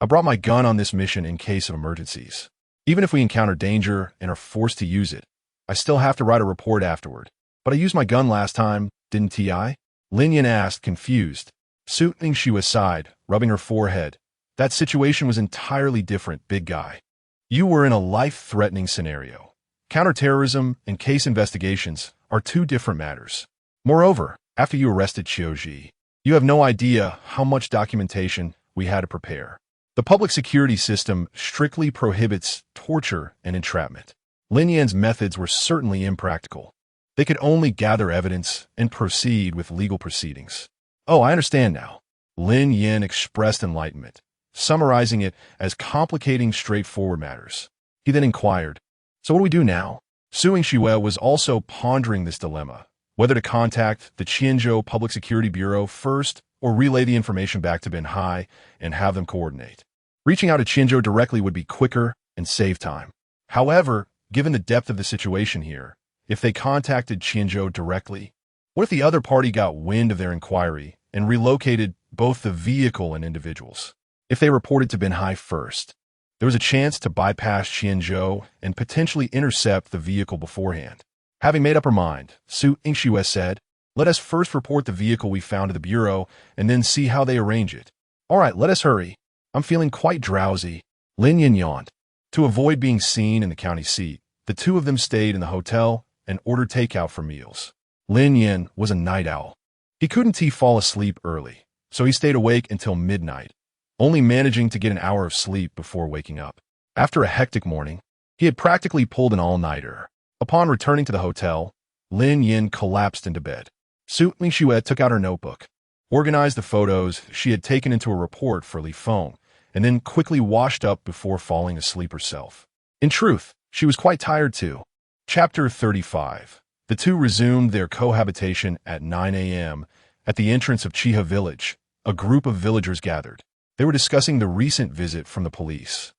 I brought my gun on this mission in case of emergencies. Even if we encounter danger and are forced to use it, I still have to write a report afterward. But I used my gun last time, didn't I? Lin Yan asked, confused. Suiting she was aside, rubbing her forehead. That situation was entirely different, big guy. You were in a life-threatening scenario. Counterterrorism and case investigations are two different matters. Moreover, after you arrested Qiuji, you have no idea how much documentation we had to prepare. The public security system strictly prohibits torture and entrapment. Lin Yan's methods were certainly impractical. They could only gather evidence and proceed with legal proceedings. Oh, I understand now. Lin Yan expressed enlightenment, summarizing it as complicating straightforward matters. He then inquired, so what do we do now? Suing Xue was also pondering this dilemma, whether to contact the Qianzhou Public Security Bureau first or relay the information back to Binhai and have them coordinate. Reaching out to Qianzhou directly would be quicker and save time. However, given the depth of the situation here, if they contacted Qianzhou directly, what if the other party got wind of their inquiry and relocated both the vehicle and individuals? If they reported to Binhai first, there was a chance to bypass Qianzhou and potentially intercept the vehicle beforehand. Having made up her mind, Su Yingxue said, let us first report the vehicle we found to the bureau and then see how they arrange it. All right, let us hurry. I'm feeling quite drowsy. Lin Yan yawned. To avoid being seen in the county seat, the two of them stayed in the hotel and ordered takeout for meals. Lin Yan was a night owl. He couldn't fall asleep early, so he stayed awake until midnight, only managing to get an hour of sleep before waking up. After a hectic morning, he had practically pulled an all-nighter. Upon returning to the hotel, Lin Yan collapsed into bed. Su Yingxue took out her notebook, organized the photos she had taken into a report for Li Feng, and then quickly washed up before falling asleep herself. In truth, she was quite tired too. Chapter 35. The two resumed their cohabitation at 9 a.m. At the entrance of Chiha village. A group of villagers gathered. They were discussing the recent visit from the police.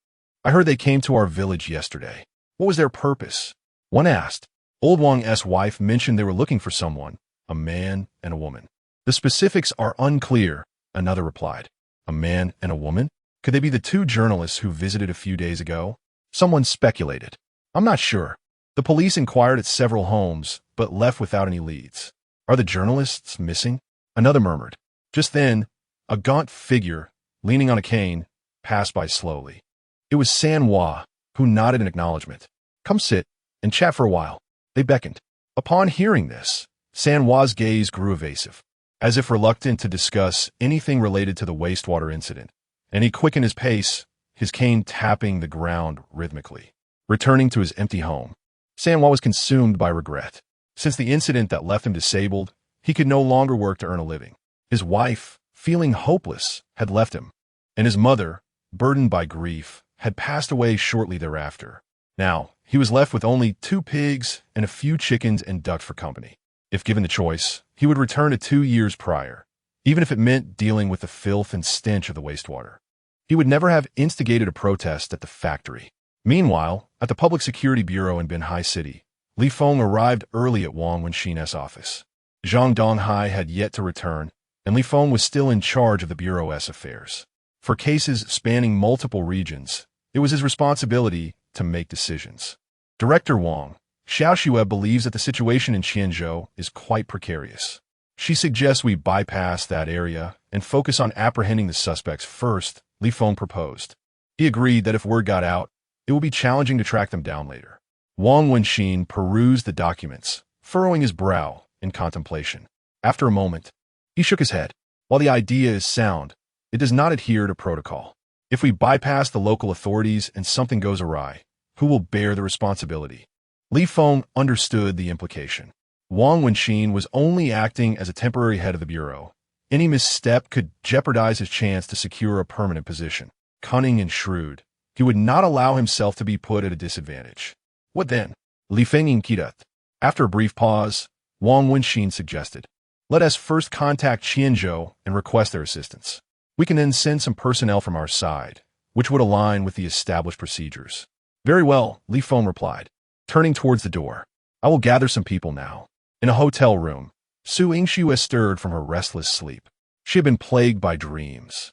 I heard they came to our village yesterday. What was their purpose? One asked. Old Wang's wife mentioned they were looking for someone, a man and a woman. The specifics are unclear, another replied. A man and a woman? Could they be the two journalists who visited a few days ago? Someone speculated. I'm not sure. The police inquired at several homes, but left without any leads. Are the journalists missing? Another murmured. Just then, a gaunt figure, leaning on a cane, passed by slowly. It was Sanhua, who nodded in acknowledgement. Come sit and chat for a while. They beckoned. Upon hearing this, Sanhua's gaze grew evasive, as if reluctant to discuss anything related to the wastewater incident, and he quickened his pace, his cane tapping the ground rhythmically. Returning to his empty home, Sanhua was consumed by regret. Since the incident that left him disabled, he could no longer work to earn a living. His wife, feeling hopeless, had left him, and his mother, burdened by grief, had passed away shortly thereafter. Now, he was left with only 2 pigs and a few chickens and ducks for company. If given the choice, he would return to 2 years prior, even if it meant dealing with the filth and stench of the wastewater. He would never have instigated a protest at the factory. Meanwhile, at the Public Security Bureau in Binhai City, Li Feng arrived early at Wang Wenxin's office. Zhang Donghai had yet to return, and Li Feng was still in charge of the Bureau's affairs. For cases spanning multiple regions, it was his responsibility to make decisions. Director Wang, Xiao Xue believes that the situation in Qianzhou is quite precarious. She suggests we bypass that area and focus on apprehending the suspects first, Li Feng proposed. He agreed that if word got out, it would be challenging to track them down later. Wang Wenxin perused the documents, furrowing his brow in contemplation. After a moment, he shook his head. While the idea is sound, it does not adhere to protocol. If we bypass the local authorities and something goes awry, who will bear the responsibility? Li Feng understood the implication. Wang Wenxin was only acting as a temporary head of the bureau. Any misstep could jeopardize his chance to secure a permanent position. Cunning and shrewd, he would not allow himself to be put at a disadvantage. What then? Li Feng inquired. After a brief pause, Wang Wenxin suggested, let us first contact Qianzhou and request their assistance. We can then send some personnel from our side, which would align with the established procedures. Very well, Li Feng replied, turning towards the door. I will gather some people now. In a hotel room, Su Yingxue stirred from her restless sleep. She had been plagued by dreams,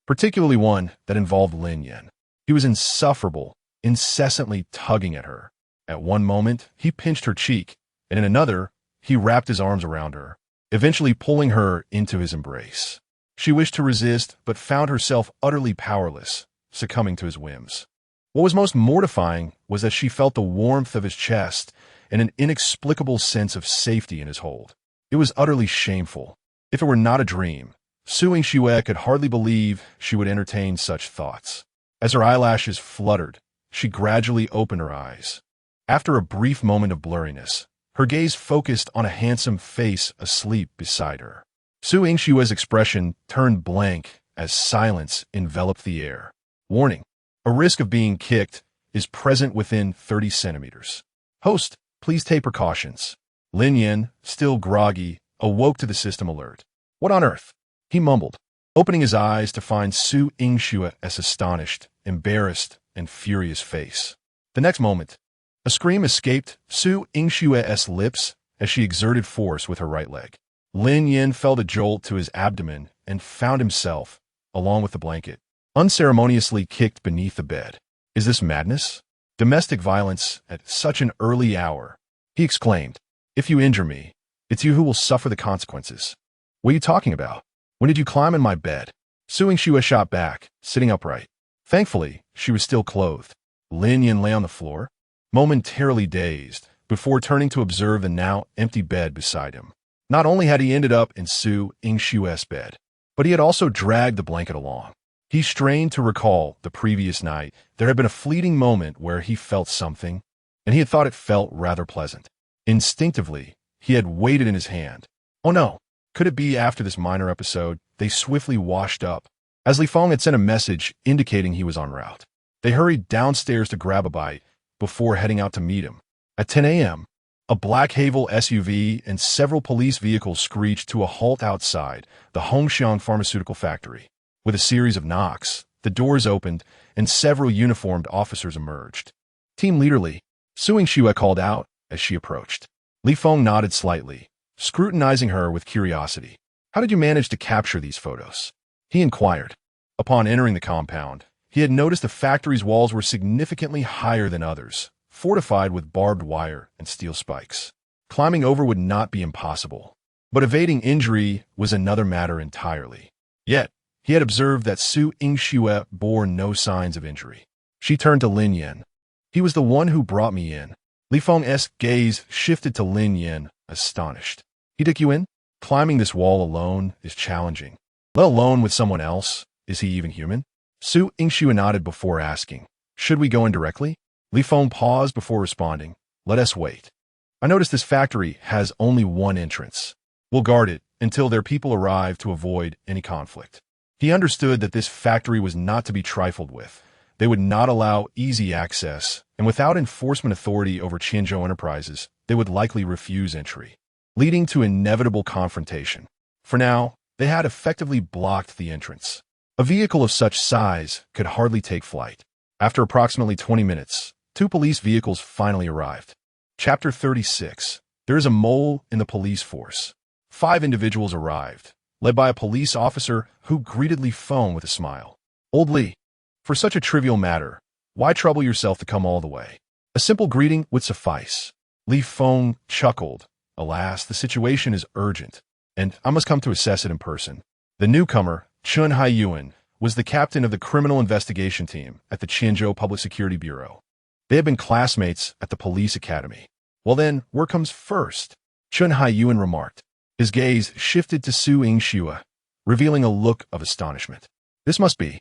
particularly one that involved Lin Yan. He was insufferable, incessantly tugging at her. At one moment, he pinched her cheek, and in another, he wrapped his arms around her, eventually pulling her into his embrace. She wished to resist, but found herself utterly powerless, succumbing to his whims. What was most mortifying was that she felt the warmth of his chest and an inexplicable sense of safety in his hold. It was utterly shameful. If it were not a dream, Su Yingxue could hardly believe she would entertain such thoughts. As her eyelashes fluttered, she gradually opened her eyes. After a brief moment of blurriness, her gaze focused on a handsome face asleep beside her. Su Yingxue's expression turned blank as silence enveloped the air. Warning: a risk of being kicked is present within 30 centimeters. Host, please take precautions. Lin Yan, still groggy, awoke to the system alert. What on earth? He mumbled, opening his eyes to find Su Yingxue's astonished, embarrassed, and furious face. The next moment, a scream escaped Su Yingxue's lips as she exerted force with her right leg. Lin Yan felt a jolt to his abdomen and found himself, along with the blanket, unceremoniously kicked beneath the bed. Is this madness? Domestic violence at such an early hour? He exclaimed. If you injure me, it's you who will suffer the consequences. What are you talking about? When did you climb in my bed? Su Yingxue shot back, sitting upright. Thankfully, she was still clothed. Lin Yan lay on the floor, momentarily dazed, before turning to observe the now empty bed beside him. Not only had he ended up in Su Yingxue's bed, but he had also dragged the blanket along. He strained to recall the previous night. There had been a fleeting moment where he felt something, and he had thought it felt rather pleasant. Instinctively, he had weighed it in his hand. Oh no, could it be after this minor episode? They swiftly washed up, as Li Feng had sent a message indicating he was en route. They hurried downstairs to grab a bite before heading out to meet him. At 10 a.m., a black Haval SUV and several police vehicles screeched to a halt outside the Hongxiang pharmaceutical factory. With a series of knocks, the doors opened and several uniformed officers emerged. Team Leader Li, Su Yingxue called out as she approached. Li Feng nodded slightly, scrutinizing her with curiosity. How did you manage to capture these photos? He inquired. Upon entering the compound, he had noticed the factory's walls were significantly higher than others, fortified with barbed wire and steel spikes. Climbing over would not be impossible, but evading injury was another matter entirely. Yet, he had observed that Su Yingxue bore no signs of injury. She turned to Lin Yan. He was the one who brought me in. Li Feng's gaze shifted to Lin Yan, astonished. He took you in? Climbing this wall alone is challenging. Let alone with someone else. Is he even human? Su Yingxue nodded before asking, should we go in directly? Li Feng paused before responding. Let us wait. I noticed this factory has only one entrance. We'll guard it until their people arrive to avoid any conflict. He understood that this factory was not to be trifled with. They would not allow easy access, and without enforcement authority over Qianzhou Enterprises, they would likely refuse entry, leading to inevitable confrontation. For now, they had effectively blocked the entrance. A vehicle of such size could hardly take flight. After approximately 20 minutes, 2 police vehicles finally arrived. Chapter 36. There is a mole in the police force. 5 individuals arrived, led by a police officer who greeted Li Feng with a smile. Old Li, for such a trivial matter, why trouble yourself to come all the way? A simple greeting would suffice. Li Feng chuckled. Alas, the situation is urgent, and I must come to assess it in person. The newcomer, Chun Haiyuan, was the captain of the criminal investigation team at the Qianzhou Public Security Bureau. They had been classmates at the police academy. Well then, work comes first, Chun Haiyuan remarked. His gaze shifted to Su Yingxue, revealing a look of astonishment. This must be.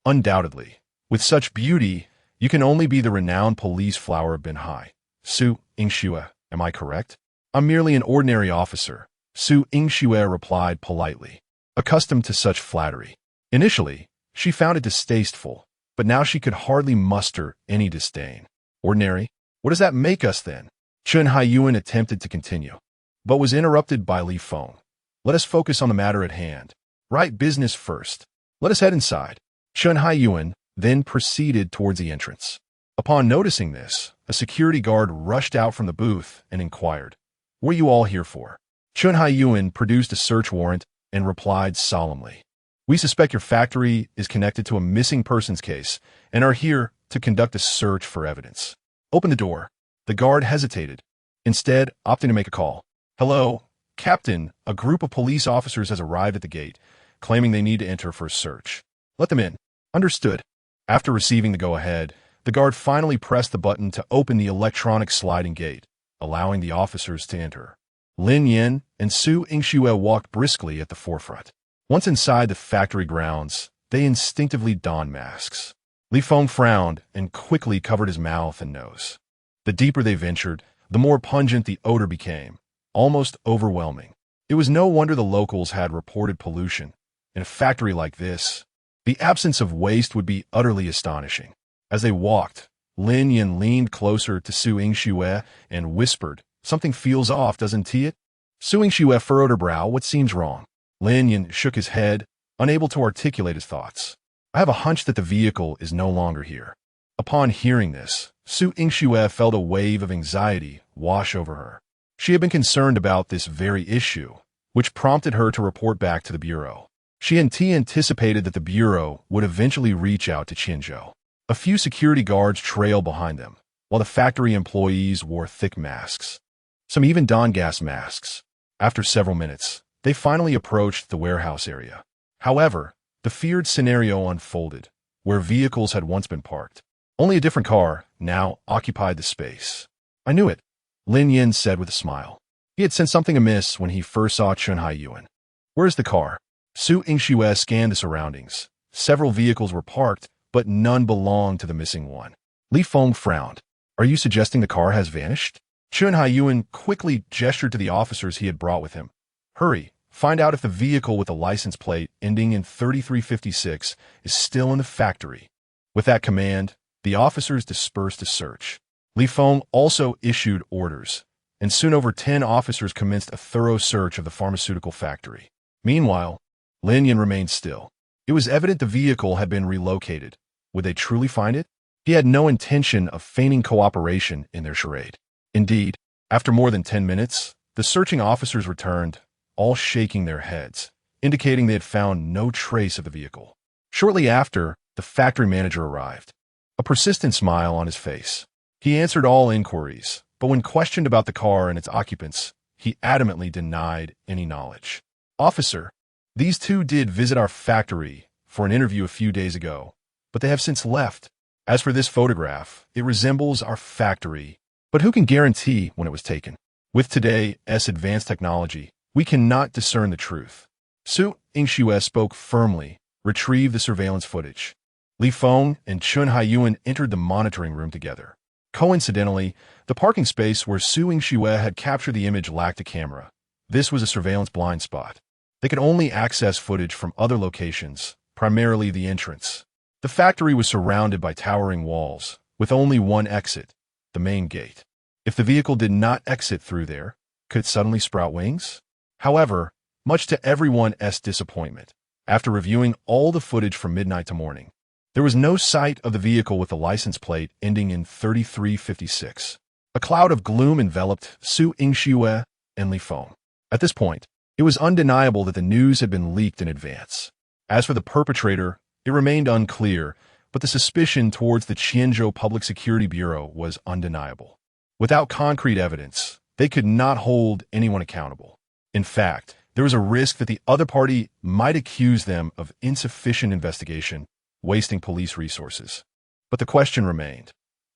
Undoubtedly. With such beauty, you can only be the renowned police flower of Binhai. Su Yingxue, am I correct? I'm merely an ordinary officer, Su Yingxue replied politely, accustomed to such flattery. Initially, she found it distasteful, but now she could hardly muster any disdain. Ordinary? What does that make us then? Chun Haiyuan attempted to continue, but was interrupted by Li Feng. Let us focus on the matter at hand. Right business first. Let us head inside. Chun Haiyuan then proceeded towards the entrance. Upon noticing this, a security guard rushed out from the booth and inquired, what are you all here for? Chun Haiyuan produced a search warrant and replied solemnly, we suspect your factory is connected to a missing persons case and are here to conduct a search for evidence. Open the door. The guard hesitated, instead opting to make a call. Hello, Captain. A group of police officers has arrived at the gate, claiming they need to enter for a search. Let them in. Understood. After receiving the go-ahead, the guard finally pressed the button to open the electronic sliding gate, allowing the officers to enter. Lin Yan and Su Yingxue walked briskly at the forefront. Once inside the factory grounds, they instinctively donned masks. Li Feng frowned and quickly covered his mouth and nose. The deeper they ventured, the more pungent the odor became, almost overwhelming. It was no wonder the locals had reported pollution. In a factory like this, the absence of waste would be utterly astonishing. As they walked, Lin Yan leaned closer to Su Yingxue and whispered, "Something feels off, doesn't it?" Su Yingxue furrowed her brow. What seems wrong? Lin Yan shook his head, unable to articulate his thoughts. I have a hunch that the vehicle is no longer here. Upon hearing this, Su Yingxue felt a wave of anxiety wash over her. She had been concerned about this very issue, which prompted her to report back to the bureau. She anticipated that the bureau would eventually reach out to Qianzhou. A few security guards trailed behind them, while the factory employees wore thick masks. Some even donned gas masks. After several minutes, they finally approached the warehouse area. However, the feared scenario unfolded, where vehicles had once been parked. Only a different car now occupied the space. I knew it, Lin Yan said with a smile. He had sensed something amiss when he first saw Chen Haiyuan. Where's the car? Su Yingxue scanned the surroundings. Several vehicles were parked, but none belonged to the missing one. Li Feng frowned. Are you suggesting the car has vanished? Chen Haiyuan quickly gestured to the officers he had brought with him. Hurry, find out if the vehicle with the license plate ending in 3356 is still in the factory. With that command, the officers dispersed to search. Li Feng also issued orders, and soon over 10 officers commenced a thorough search of the pharmaceutical factory. Meanwhile, Lin Yan remained still. It was evident the vehicle had been relocated. Would they truly find it? He had no intention of feigning cooperation in their charade. Indeed, after more than 10 minutes, the searching officers returned, all shaking their heads, indicating they had found no trace of the vehicle. Shortly after, the factory manager arrived, a persistent smile on his face. He answered all inquiries, but when questioned about the car and its occupants, he adamantly denied any knowledge. Officer, these two did visit our factory for an interview a few days ago, but they have since left. As for this photograph, it resembles our factory, but who can guarantee when it was taken? With today's advanced technology, we cannot discern the truth. Su Yingxue spoke firmly, retrieved the surveillance footage. Li Feng and Chen Haiyuan entered the monitoring room together. Coincidentally, the parking space where Su Yingxue had captured the image lacked a camera. This was a surveillance blind spot. They could only access footage from other locations, primarily the entrance. The factory was surrounded by towering walls, with only one exit, the main gate. If the vehicle did not exit through there, could it suddenly sprout wings? However, much to everyone's disappointment, after reviewing all the footage from midnight to morning, there was no sight of the vehicle with the license plate ending in 3356. A cloud of gloom enveloped Su Yingxue and Li Feng. At this point, it was undeniable that the news had been leaked in advance. As for the perpetrator, it remained unclear, but the suspicion towards the Qianzhou Public Security Bureau was undeniable. Without concrete evidence, they could not hold anyone accountable. In fact, there was a risk that the other party might accuse them of insufficient investigation, wasting police resources. But the question remained,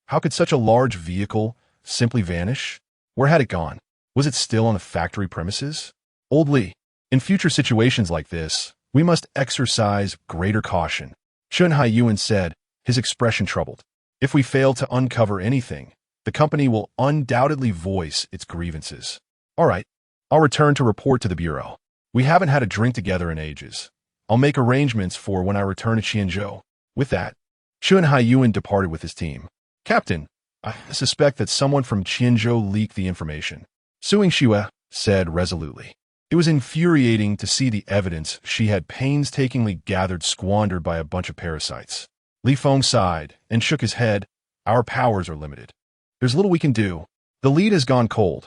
how could such a large vehicle simply vanish? Where had it gone? Was it still on the factory premises? Old Li, in future situations like this, we must exercise greater caution, Chen Haiyuan said, his expression troubled. If we fail to uncover anything, the company will undoubtedly voice its grievances. All right, I'll return to report to the bureau. We haven't had a drink together in ages. I'll make arrangements for when I return to Qianzhou. With that, Chen Haiyuan departed with his team. Captain, I suspect that someone from Qianzhou leaked the information, Su Yingxue said resolutely. It was infuriating to see the evidence she had painstakingly gathered squandered by a bunch of parasites. Li Feng sighed and shook his head. Our powers are limited. There's little we can do. The lead has gone cold.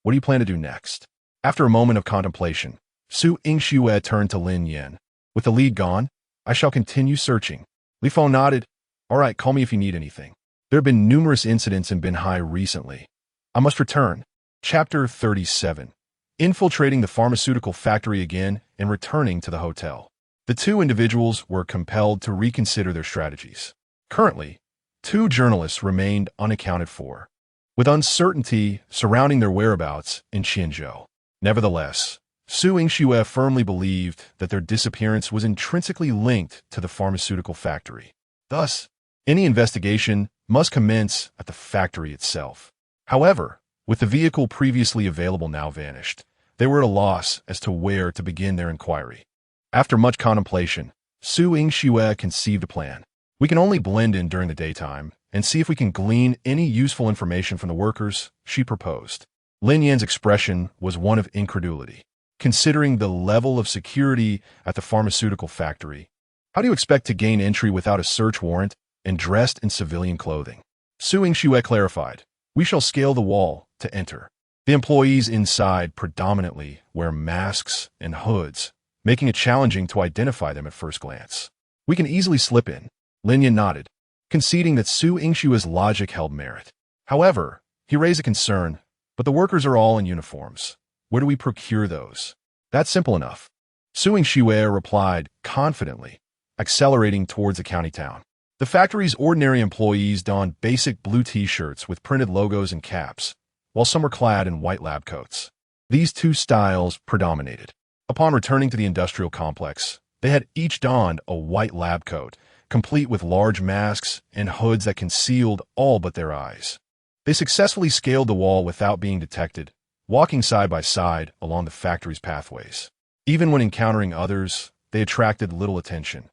What do you plan to do next? After a moment of contemplation, Su Yingxue turned to Lin Yan. With the lead gone, I shall continue searching. Li Feng nodded. All right, call me if you need anything. There have been numerous incidents in Binhai recently. I must return. Chapter 37. Infiltrating the pharmaceutical factory again and returning to the hotel. The two individuals were compelled to reconsider their strategies. Currently, two journalists remained unaccounted for, with uncertainty surrounding their whereabouts in Qianzhou. Nevertheless, Su Yingxue firmly believed that their disappearance was intrinsically linked to the pharmaceutical factory. Thus, any investigation must commence at the factory itself. However, with the vehicle previously available now vanished, they were at a loss as to where to begin their inquiry. After much contemplation, Su Yingxue conceived a plan. We can only blend in during the daytime and see if we can glean any useful information from the workers, she proposed. Lin Yan's expression was one of incredulity. Considering the level of security at the pharmaceutical factory, how do you expect to gain entry without a search warrant and dressed in civilian clothing? Su Yingxue clarified, we shall scale the wall to enter. The employees inside predominantly wear masks and hoods, making it challenging to identify them at first glance. We can easily slip in. Lin Yan nodded, conceding that Su Yingxue's logic held merit. However, he raised a concern, but the workers are all in uniforms. Where do we procure those? That's simple enough. Su Yingxue replied confidently, accelerating towards the county town. The factory's ordinary employees donned basic blue t-shirts with printed logos and caps, while some were clad in white lab coats. These two styles predominated. Upon returning to the industrial complex, they had each donned a white lab coat, complete with large masks and hoods that concealed all but their eyes. They successfully scaled the wall without being detected, walking side by side along the factory's pathways. Even when encountering others, they attracted little attention.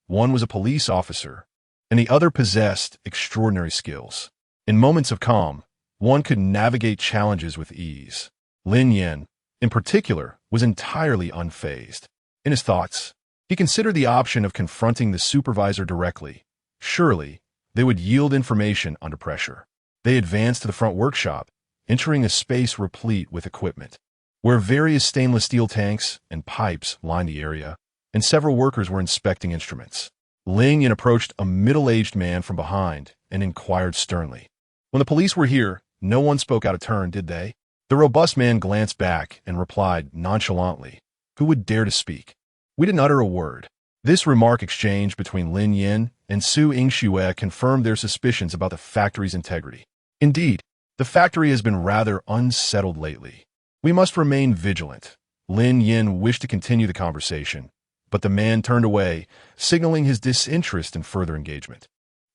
One was a police officer, and the other possessed extraordinary skills. In moments of calm, one could navigate challenges with ease. Lin Yan, in particular, was entirely unfazed. In his thoughts, he considered the option of confronting the supervisor directly. Surely, they would yield information under pressure. They advanced to the front workshop, entering a space replete with equipment, where various stainless steel tanks and pipes lined the area, and several workers were inspecting instruments. Lin Yan approached a middle-aged man from behind and inquired sternly. When the police were here, no one spoke out of turn, did they? The robust man glanced back and replied nonchalantly, who would dare to speak? We didn't utter a word. This remark exchange between Lin Yan and Su Yingxue confirmed their suspicions about the factory's integrity. Indeed, the factory has been rather unsettled lately. We must remain vigilant. Lin Yan wished to continue the conversation, but the man turned away, signaling his disinterest in further engagement.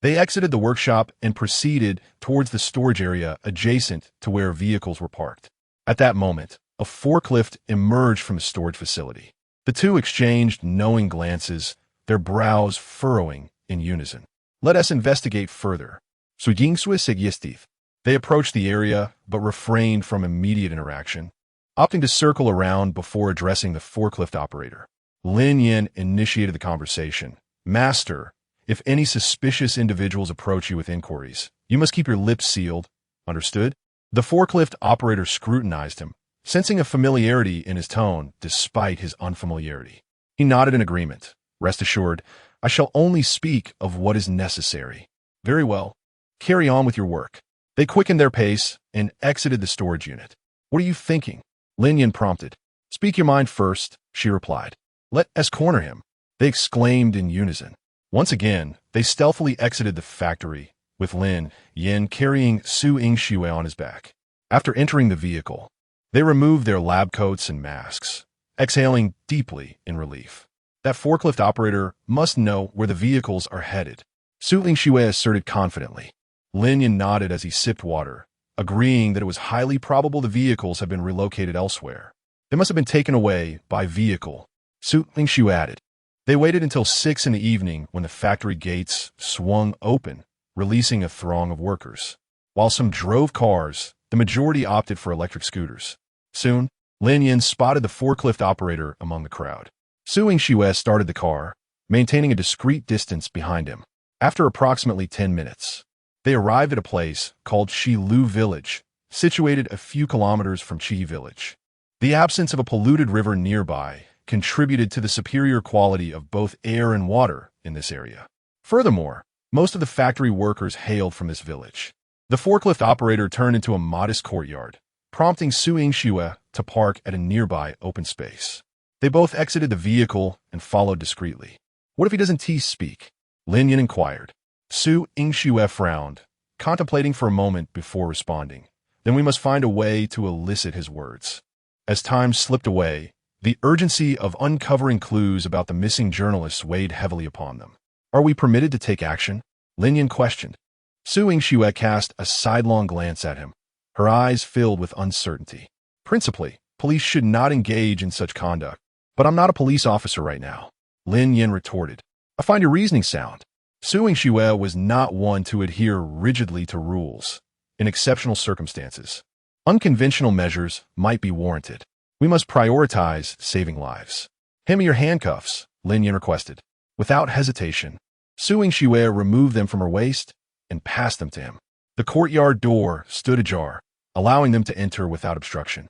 They exited the workshop and proceeded towards the storage area adjacent to where vehicles were parked. At that moment, a forklift emerged from the storage facility. The two exchanged knowing glances, their brows furrowing in unison. Let us investigate further. Su Yingxue seguistif. They approached the area, but refrained from immediate interaction, opting to circle around before addressing the forklift operator. Lin Yan initiated the conversation. Master, if any suspicious individuals approach you with inquiries, you must keep your lips sealed. Understood? The forklift operator scrutinized him, sensing a familiarity in his tone despite his unfamiliarity. He nodded in agreement. Rest assured, I shall only speak of what is necessary. Very well. Carry on with your work. They quickened their pace and exited the storage unit. What are you thinking? Lin Yan prompted. Speak your mind first, she replied. Let us corner him. They exclaimed in unison. Once again, they stealthily exited the factory, with Lin Yan carrying Su Yingxue on his back. After entering the vehicle, they removed their lab coats and masks, exhaling deeply in relief. That forklift operator must know where the vehicles are headed, Su Yingxue asserted confidently. Lin Yan nodded as he sipped water, agreeing that it was highly probable the vehicles had been relocated elsewhere. They must have been taken away by vehicle, Su Yingxue added. They waited until 6 in the evening when the factory gates swung open, releasing a throng of workers. While some drove cars, the majority opted for electric scooters. Soon, Lin Yan spotted the forklift operator among the crowd. Su Yingxue started the car, maintaining a discreet distance behind him. After approximately 10 minutes, they arrived at a place called Shilu Village, situated a few kilometers from Qi Village. The absence of a polluted river nearby contributed to the superior quality of both air and water in this area. Furthermore, Most of the factory workers hailed from this village. The forklift operator turned into a modest courtyard, prompting Su Yingxue to park at a nearby open space. They both exited the vehicle and followed discreetly. What if he doesn't speak? Lin Yan inquired. Su Yingxue frowned, contemplating for a moment before responding. Then we must find a way to elicit his words. As time slipped away, the urgency of uncovering clues about the missing journalists weighed heavily upon them. Are we permitted to take action? Lin Yan questioned. Su Yingxue cast a sidelong glance at him, her eyes filled with uncertainty. Principally, police should not engage in such conduct. But I'm not a police officer right now, Lin Yan retorted. I find your reasoning sound. Su Yingxue was not one to adhere rigidly to rules. In exceptional circumstances, unconventional measures might be warranted. We must prioritize saving lives. Hand me your handcuffs, Lin Yan requested. Without hesitation, Su Yingxue removed them from her waist and passed them to him. The courtyard door stood ajar, allowing them to enter without obstruction.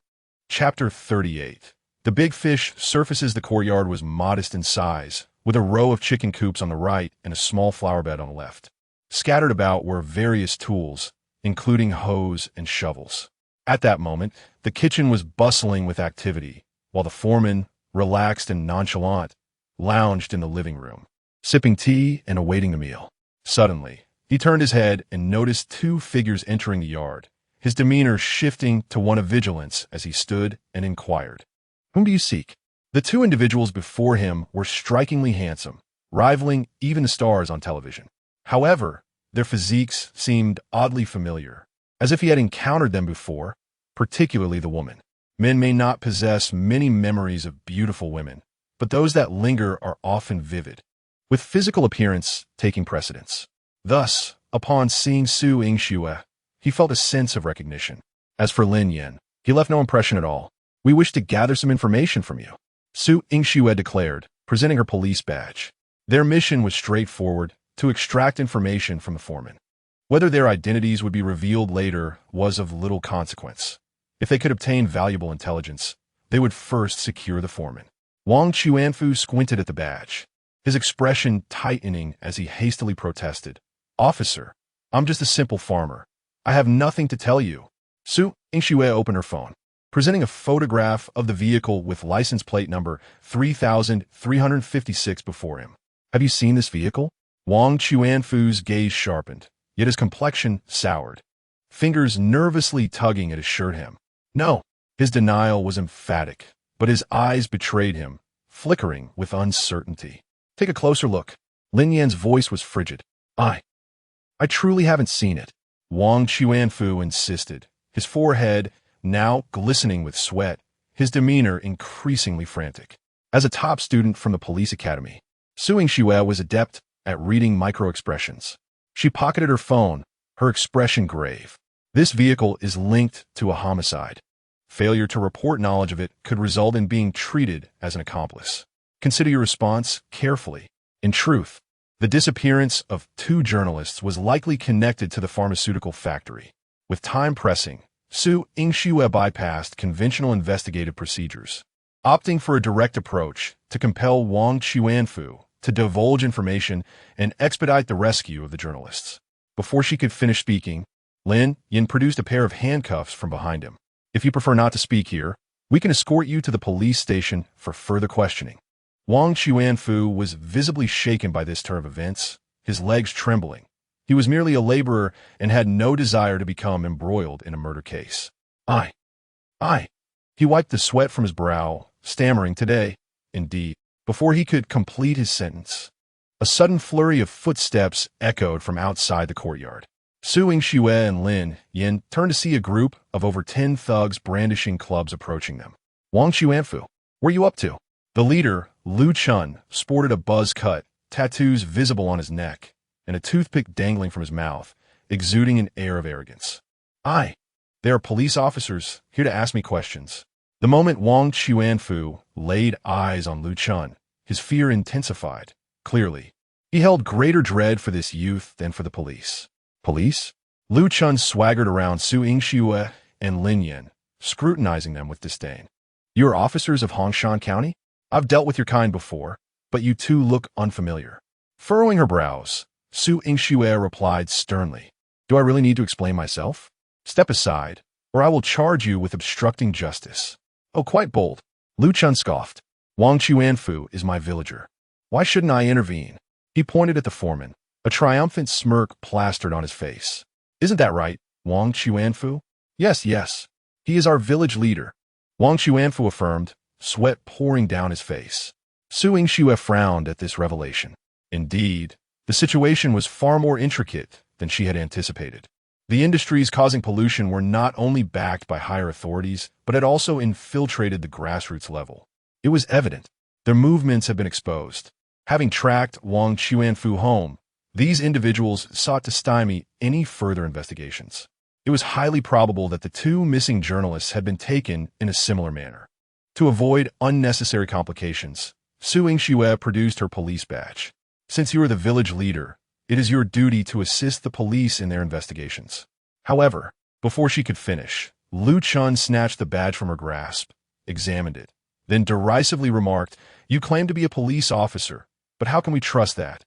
Chapter 38. The big fish surfaces. The courtyard was modest in size, with a row of chicken coops on the right and a small flower bed on the left. Scattered about were various tools, including hoes and shovels. At that moment, the kitchen was bustling with activity, while the foreman, relaxed and nonchalant, lounged in the living room, sipping tea and awaiting the meal. Suddenly, he turned his head and noticed two figures entering the yard, his demeanor shifting to one of vigilance as he stood and inquired, "Whom do you seek?" The two individuals before him were strikingly handsome, rivaling even the stars on television. However, their physiques seemed oddly familiar, as if he had encountered them before, particularly the woman. Men may not possess many memories of beautiful women, but those that linger are often vivid, with physical appearance taking precedence. Thus, upon seeing Su Yingxue, he felt a sense of recognition. As for Lin Yan, he left no impression at all. "We wish to gather some information from you," Su Yingxue declared, presenting her police badge. Their mission was straightforward, to extract information from the foreman. Whether their identities would be revealed later was of little consequence. If they could obtain valuable intelligence, they would first secure the foreman. Wang Chuanfu squinted at the badge, his expression tightening as he hastily protested. "Officer, I'm just a simple farmer. I have nothing to tell you." Su Yingxue opened her phone, presenting a photograph of the vehicle with license plate number 3356 before him. "Have you seen this vehicle?" Wang Chuanfu's gaze sharpened, yet his complexion soured, fingers nervously tugging at his shirt hem. No, his denial was emphatic, but his eyes betrayed him, flickering with uncertainty. "Take a closer look." Lin Yan's voice was frigid. I truly haven't seen it," Wang Chuanfu insisted, his forehead now glistening with sweat, his demeanor increasingly frantic. As a top student from the police academy, Su Yingxue was adept at reading micro-expressions. She pocketed her phone, her expression grave. "This vehicle is linked to a homicide. Failure to report knowledge of it could result in being treated as an accomplice. Consider your response carefully. In truth, the disappearance of two journalists was likely connected to the pharmaceutical factory. With time pressing, Su Yingxue bypassed conventional investigative procedures, opting for a direct approach to compel Wang Chuanfu to divulge information and expedite the rescue of the journalists. Before she could finish speaking, Lin Yan produced a pair of handcuffs from behind him. "If you prefer not to speak here, we can escort you to the police station for further questioning." Wang Chuanfu was visibly shaken by this turn of events, his legs trembling. He was merely a laborer and had no desire to become embroiled in a murder case. I. He wiped the sweat from his brow, stammering, "Today, indeed." Before he could complete his sentence, a sudden flurry of footsteps echoed from outside the courtyard. Su Yingxue and Lin Yan turned to see a group of over 10 thugs brandishing clubs approaching them. "Wang Chuanfu, where are you up to?" The leader, Lu Chun, sported a buzz cut, tattoos visible on his neck, and a toothpick dangling from his mouth, exuding an air of arrogance. They are police officers, here to ask me questions." The moment Wang Chuanfu laid eyes on Lu Chun, his fear intensified. Clearly, he held greater dread for this youth than for the police. "Police?" Lu Chun swaggered around Su Yingxue and Lin Yan, scrutinizing them with disdain. "You are officers of Hongshan County? I've dealt with your kind before, but you two look unfamiliar." Furrowing her brows, Su Yingxue replied sternly. Do I really need to explain myself? Step aside, or I will charge you with obstructing justice. Oh, quite bold. Lu Chun scoffed. Wang Chuanfu is my villager. Why shouldn't I intervene? He pointed at the foreman, a triumphant smirk plastered on his face. Isn't that right, Wang Chuanfu? Yes, yes. He is our village leader. Wang Chuanfu affirmed, sweat pouring down his face. Su Yingxue frowned at this revelation. Indeed, the situation was far more intricate than she had anticipated. The industries causing pollution were not only backed by higher authorities, but had also infiltrated the grassroots level. It was evident. Their movements had been exposed. Having tracked Wang Chuanfu home, these individuals sought to stymie any further investigations. It was highly probable that the two missing journalists had been taken in a similar manner. To avoid unnecessary complications, Su Yingxue produced her police badge. Since you are the village leader, it is your duty to assist the police in their investigations. However, before she could finish, Lu Chun snatched the badge from her grasp, examined it, then derisively remarked, "You claim to be a police officer, but how can we trust that?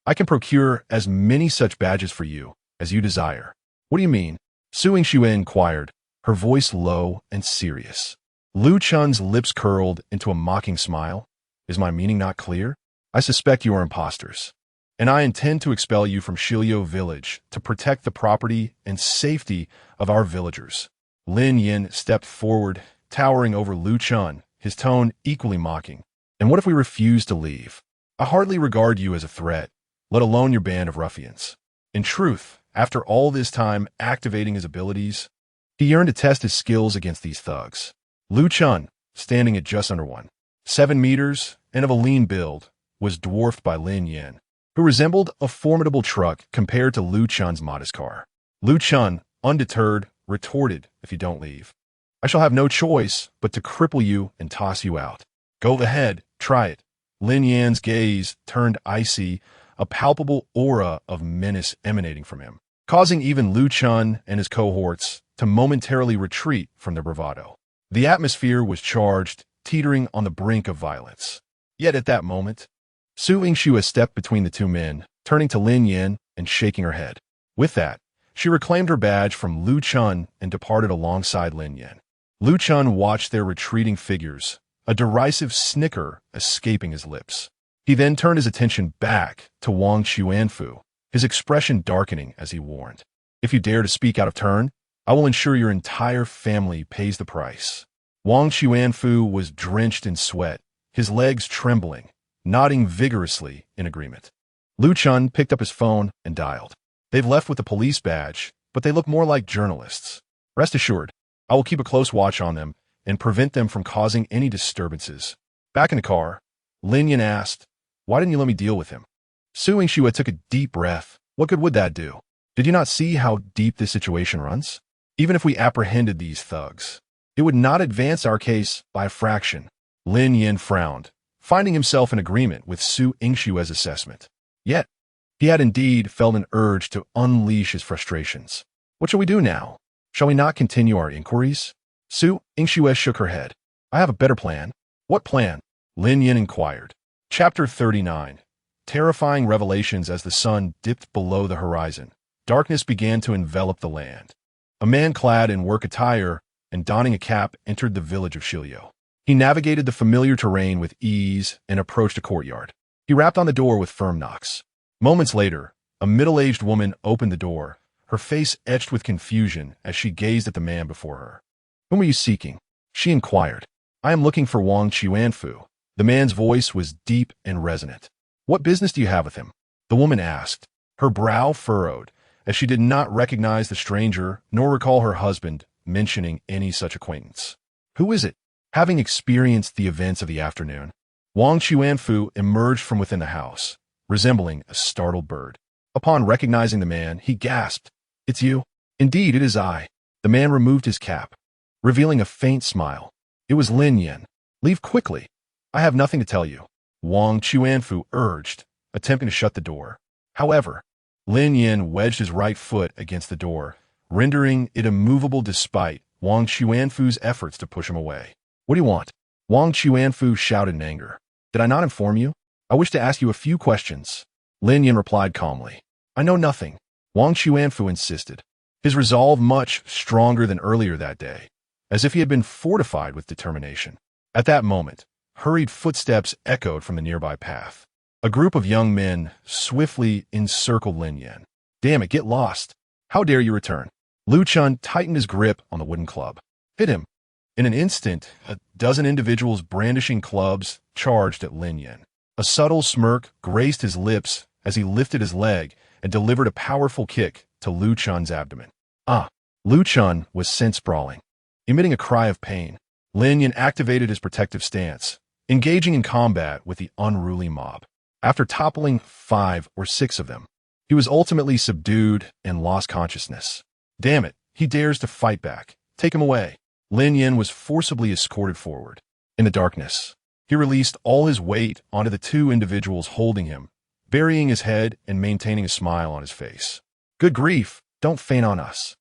I can procure as many such badges for you as you desire." What do you mean? Su Yingxue inquired, her voice low and serious. Lu Chun's lips curled into a mocking smile. Is my meaning not clear? I suspect you are imposters, and I intend to expel you from Shiliu village to protect the property and safety of our villagers. Lin Yan stepped forward, towering over Lu Chun, his tone equally mocking. And what if we refuse to leave? I hardly regard you as a threat, let alone your band of ruffians. In truth, after all this time activating his abilities, he yearned to test his skills against these thugs. Lu Chun, standing at just under 1.7 meters and of a lean build, was dwarfed by Lin Yan, who resembled a formidable truck compared to Lu Chun's modest car. Lu Chun, undeterred, retorted, "If you don't leave, I shall have no choice but to cripple you and toss you out. Go ahead, try it." Lin Yan's gaze turned icy, a palpable aura of menace emanating from him, causing even Lu Chun and his cohorts to momentarily retreat from their bravado. The atmosphere was charged, teetering on the brink of violence. Yet at that moment, Su Yingxue stepped between the two men, turning to Lin Yan and shaking her head. With that, she reclaimed her badge from Lu Chun and departed alongside Lin Yan. Lu Chun watched their retreating figures, a derisive snicker escaping his lips. He then turned his attention back to Wang Chuanfu, his expression darkening as he warned, "If you dare to speak out of turn, I will ensure your entire family pays the price." Wang Chuanfu was drenched in sweat, his legs trembling, nodding vigorously in agreement. Lu Chun picked up his phone and dialed. They've left with a police badge, but they look more like journalists. Rest assured, I will keep a close watch on them and prevent them from causing any disturbances. Back in the car, Lin Yan asked, "Why didn't you let me deal with him?" Su Yingxue took a deep breath. What good would that do? Did you not see how deep this situation runs? Even if we apprehended these thugs, it would not advance our case by a fraction. Lin Yan frowned, finding himself in agreement with Su Yingxue's assessment. Yet, he had indeed felt an urge to unleash his frustrations. What shall we do now? Shall we not continue our inquiries? Su Yingxue shook her head. I have a better plan. What plan? Lin Yan inquired. Chapter 39. Terrifying revelations. As the sun dipped below the horizon, darkness began to envelop the land. A man clad in work attire and donning a cap entered the village of Shiliu. He navigated the familiar terrain with ease and approached a courtyard. He rapped on the door with firm knocks. Moments later, a middle-aged woman opened the door, her face etched with confusion as she gazed at the man before her. Whom are you seeking? She inquired. I am looking for Wang Chuanfu. The man's voice was deep and resonant. What business do you have with him? The woman asked, her brow furrowed, as she did not recognize the stranger nor recall her husband mentioning any such acquaintance. Who is it? Having experienced the events of the afternoon, Wang Chuanfu emerged from within the house, resembling a startled bird. Upon recognizing the man, he gasped, It's you? Indeed, it is I. The man removed his cap, revealing a faint smile. It was Lin Yan. Leave quickly. I have nothing to tell you, Wang Chuanfu urged, attempting to shut the door. However, Lin Yan wedged his right foot against the door, rendering it immovable despite Wang Chuanfu's efforts to push him away. What do you want? Wang Chuanfu shouted in anger. Did I not inform you? I wish to ask you a few questions. Lin Yan replied calmly. I know nothing, Wang Chuanfu insisted, his resolve much stronger than earlier that day, as if he had been fortified with determination. At that moment, hurried footsteps echoed from the nearby path. A group of young men swiftly encircled Lin Yan. Damn it, get lost. How dare you return? Lu Chun tightened his grip on the wooden club. Hit him. In an instant, a dozen individuals brandishing clubs charged at Lin Yan. A subtle smirk graced his lips as he lifted his leg and delivered a powerful kick to Lu Chun's abdomen. Lu Chun was sent sprawling. Emitting a cry of pain, Lin Yan activated his protective stance, engaging in combat with the unruly mob. After toppling 5 or 6 of them, he was ultimately subdued and lost consciousness. Damn it, he dares to fight back. Take him away. Lin Yan was forcibly escorted forward. In the darkness, he released all his weight onto the 2 individuals holding him, burying his head and maintaining a smile on his face. Good grief, don't faint on us.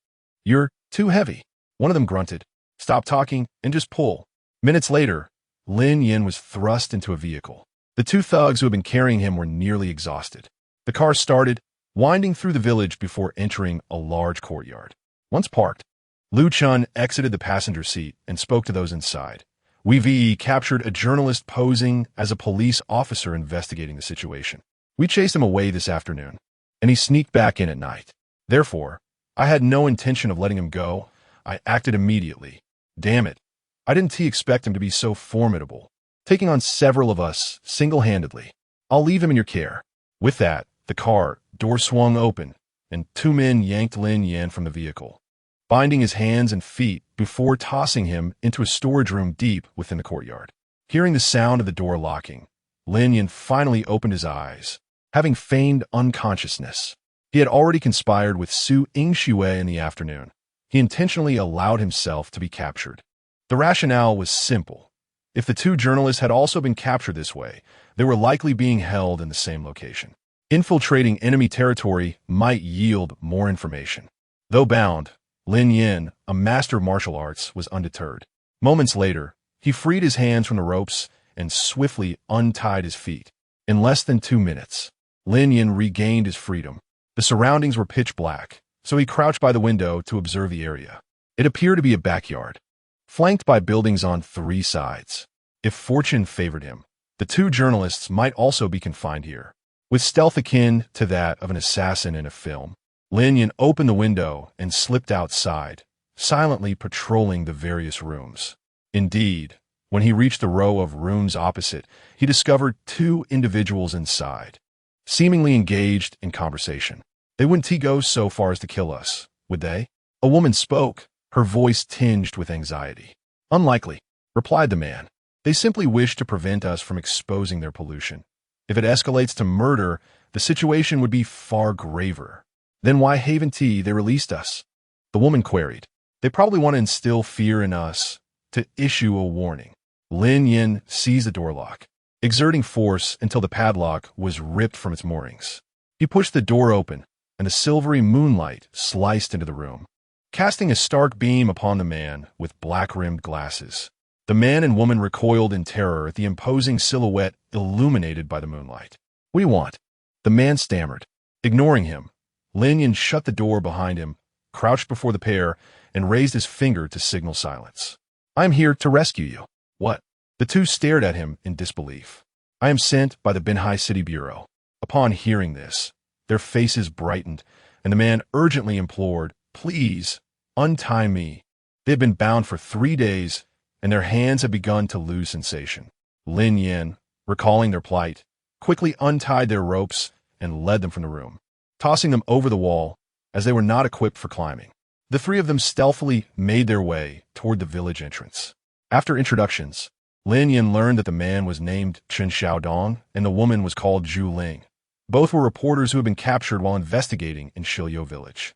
You're too heavy. One of them grunted. Stop talking and just pull. Minutes later, Lin Yan was thrust into a vehicle. The 2 thugs who had been carrying him were nearly exhausted. The car started, winding through the village before entering a large courtyard. Once parked, Lu Chun exited the passenger seat and spoke to those inside. We captured a journalist posing as a police officer investigating the situation. We chased him away this afternoon, and he sneaked back in at night. Therefore, I had no intention of letting him go. I acted immediately. Damn it, I didn't expect him to be so formidable, taking on several of us single-handedly. I'll leave him in your care. With that, the car door swung open, and 2 men yanked Lin Yan from the vehicle, binding his hands and feet before tossing him into a storage room deep within the courtyard. Hearing the sound of the door locking, Lin Yan finally opened his eyes, having feigned unconsciousness. He had already conspired with Su Yingxue in the afternoon. He intentionally allowed himself to be captured. The rationale was simple. If the 2 journalists had also been captured this way, they were likely being held in the same location. Infiltrating enemy territory might yield more information. Though bound, Lin Yan, a master of martial arts, was undeterred. Moments later, he freed his hands from the ropes and swiftly untied his feet. In less than 2 minutes, Lin Yan regained his freedom. The surroundings were pitch black, so he crouched by the window to observe the area. It appeared to be a backyard, flanked by buildings on 3 sides. If fortune favored him, the 2 journalists might also be confined here. With stealth akin to that of an assassin in a film, Lin Yan opened the window and slipped outside, silently patrolling the various rooms. Indeed, when he reached the row of rooms opposite, he discovered 2 individuals inside, seemingly engaged in conversation. They wouldn't go so far as to kill us, would they? A woman spoke, her voice tinged with anxiety. Unlikely, replied the man. They simply wish to prevent us from exposing their pollution. If it escalates to murder, the situation would be far graver. Then why haven't they released us? The woman queried. They probably want to instill fear in us, to issue a warning. Lin Yan seized the door lock, exerting force until the padlock was ripped from its moorings. He pushed the door open, and the silvery moonlight sliced into the room, casting a stark beam upon the man with black-rimmed glasses. The man and woman recoiled in terror at the imposing silhouette illuminated by the moonlight. What do you want? The man stammered. Ignoring him, Lin Yan shut the door behind him, crouched before the pair, and raised his finger to signal silence. I am here to rescue you. What? The 2 stared at him in disbelief. I am sent by the Binhai City Bureau. Upon hearing this, their faces brightened, and the man urgently implored, Please, untie me. They have been bound for 3 days, and their hands have begun to lose sensation. Lin Yan, recalling their plight, quickly untied their ropes and led them from the room, tossing them over the wall, as they were not equipped for climbing. The 3 of them stealthily made their way toward the village entrance. After introductions, Lin Yan learned that the man was named Chen Xiaodong and the woman was called Zhu Ling. Both were reporters who had been captured while investigating in Shiliu village.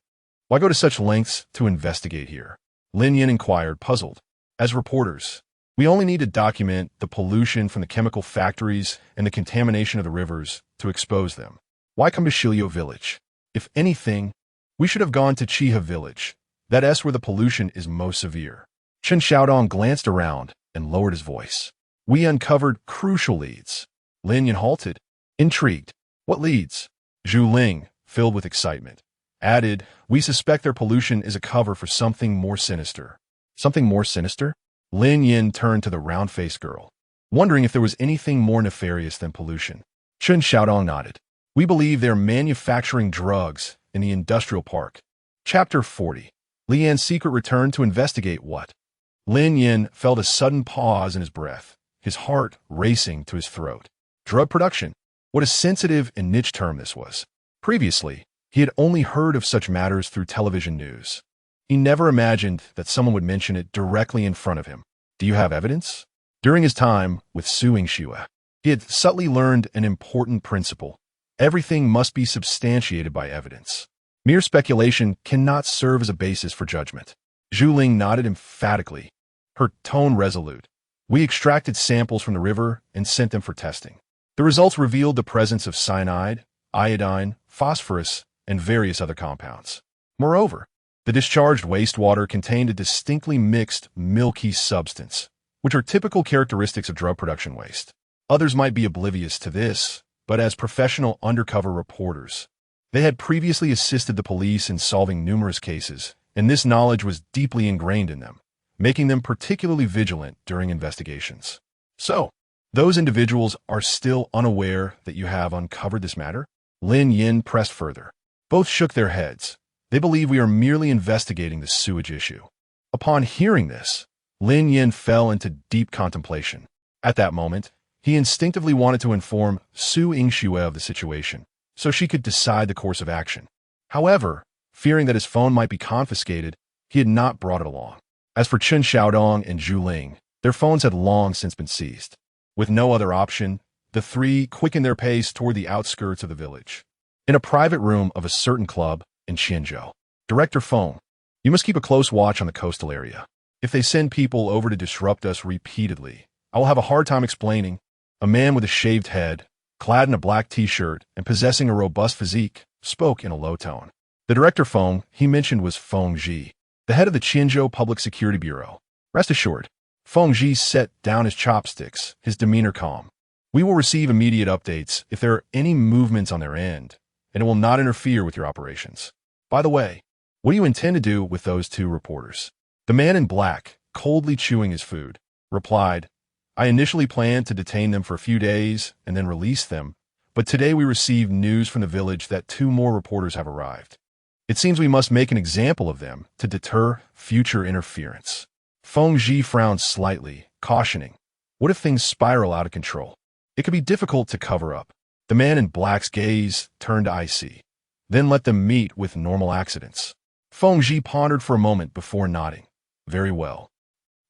Why go to such lengths to investigate here? Lin Yan inquired, puzzled. As reporters, we only need to document the pollution from the chemical factories and the contamination of the rivers to expose them. Why come to Shiliu village? If anything, we should have gone to Chiha village. That's where the pollution is most severe. Chen Xiaodong glanced around and lowered his voice. We uncovered crucial leads. Lin Yan halted, intrigued. What leads? Zhu Ling, filled with excitement, added, "We suspect their pollution is a cover for something more sinister." Something more sinister? Lin Yan turned to the round-faced girl, wondering if there was anything more nefarious than pollution. Chen Xiaodong nodded. "We believe they're manufacturing drugs in the industrial park." Chapter 40. Li Yan's secret return to investigate what? Lin Yan felt a sudden pause in his breath, his heart racing to his throat. Drug production. What a sensitive and niche term this was. Previously, he had only heard of such matters through television news. He never imagined that someone would mention it directly in front of him. Do you have evidence? During his time with Su Yingxue, he had subtly learned an important principle. Everything must be substantiated by evidence. Mere speculation cannot serve as a basis for judgment. Zhu Ling nodded emphatically, her tone resolute. "We extracted samples from the river and sent them for testing. The results revealed the presence of cyanide, iodine, phosphorus, and various other compounds. Moreover, the discharged wastewater contained a distinctly mixed, milky substance, which are typical characteristics of drug production waste. Others might be oblivious to this, but as professional undercover reporters, they had previously assisted the police in solving numerous cases, and this knowledge was deeply ingrained in them, making them particularly vigilant during investigations. So, those individuals are still unaware that you have uncovered this matter?" Lin Yan pressed further. Both shook their heads. They believe we are merely investigating the sewage issue. Upon hearing this, Lin Yan fell into deep contemplation. At that moment, he instinctively wanted to inform Su Yingxue of the situation, so she could decide the course of action. However, fearing that his phone might be confiscated, he had not brought it along. As for Chen Xiaodong and Zhu Ling, their phones had long since been seized. With no other option, the three quickened their pace toward the outskirts of the village. In a private room of a certain club in Qianzhou, Director Feng, "You must keep a close watch on the coastal area. If they send people over to disrupt us repeatedly, I will have a hard time explaining." A man with a shaved head, clad in a black t-shirt and possessing a robust physique, spoke in a low tone. The Director Feng he mentioned was Feng Ji, the head of the Qianzhou Public Security Bureau. Rest assured, Feng Ji set down his chopsticks, his demeanor calm. "We will receive immediate updates if there are any movements on their end, and it will not interfere with your operations. By the way, what do you intend to do with those two reporters?" The man in black, coldly chewing his food, replied, "I initially planned to detain them for a few days and then release them, but today we received news from the village that 2 more reporters have arrived. It seems we must make an example of them to deter future interference." Feng Ji frowned slightly, cautioning, "What if things spiral out of control? It could be difficult to cover up." The man in black's gaze turned icy. "Then let them meet with normal accidents." Feng Ji pondered for a moment before nodding. "Very well."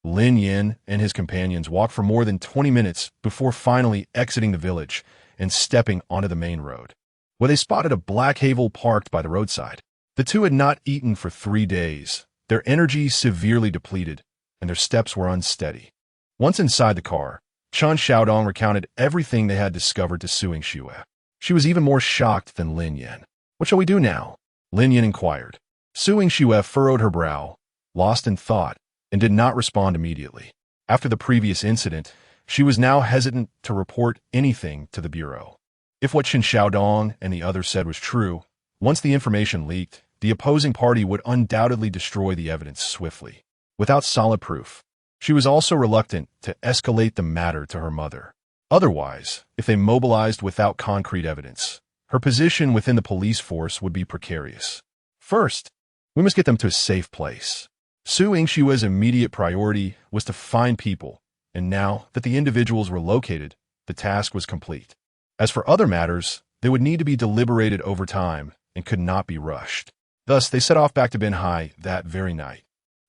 Lin Yan and his companions walked for more than 20 minutes before finally exiting the village and stepping onto the main road, where they spotted a black Havel parked by the roadside. The two had not eaten for 3 days, their energy severely depleted, and their steps were unsteady. Once inside the car, Chen Xiaodong recounted everything they had discovered to Su Yingxue. She was even more shocked than Lin Yan. "What shall we do now?" Lin Yan inquired. Su Yingxue furrowed her brow, lost in thought, and did not respond immediately. After the previous incident, she was now hesitant to report anything to the Bureau. If what Chen Xiaodong and the others said was true, once the information leaked, the opposing party would undoubtedly destroy the evidence swiftly, without solid proof. She was also reluctant to escalate the matter to her mother. Otherwise, if they mobilized without concrete evidence, her position within the police force would be precarious. First, we must get them to a safe place. Su Yingxue's immediate priority was to find people, and now that the individuals were located, the task was complete. As for other matters, they would need to be deliberated over time and could not be rushed. Thus, they set off back to Binhai that very night.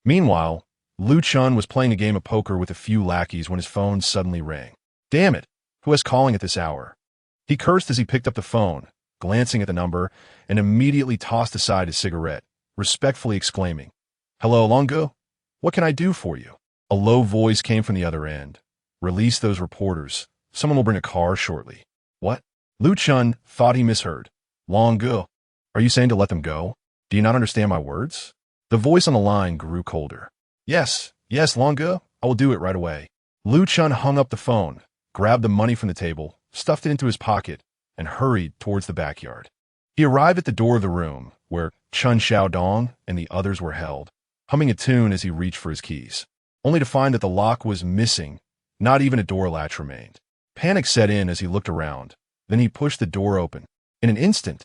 Meanwhile, Lu Chun was playing a game of poker with a few lackeys when his phone suddenly rang. "Damn it! Who is calling at this hour?" He cursed as he picked up the phone, glancing at the number, and immediately tossed aside his cigarette, respectfully exclaiming, "Hello, Longo? What can I do for you?" A low voice came from the other end. "Release those reporters. Someone will bring a car shortly." "What?" Lu Chun thought he misheard. "Longo, are you saying to let them go? Do you not understand my words?" The voice on the line grew colder. Yes, Longo, I will do it right away." Lu Chun hung up the phone, grabbed the money from the table, stuffed it into his pocket, and hurried towards the backyard. He arrived at the door of the room, where Chun Xiaodong and the others were held, humming a tune as he reached for his keys, only to find that the lock was missing, not even a door latch remained. Panic set in as he looked around, then he pushed the door open. In an instant,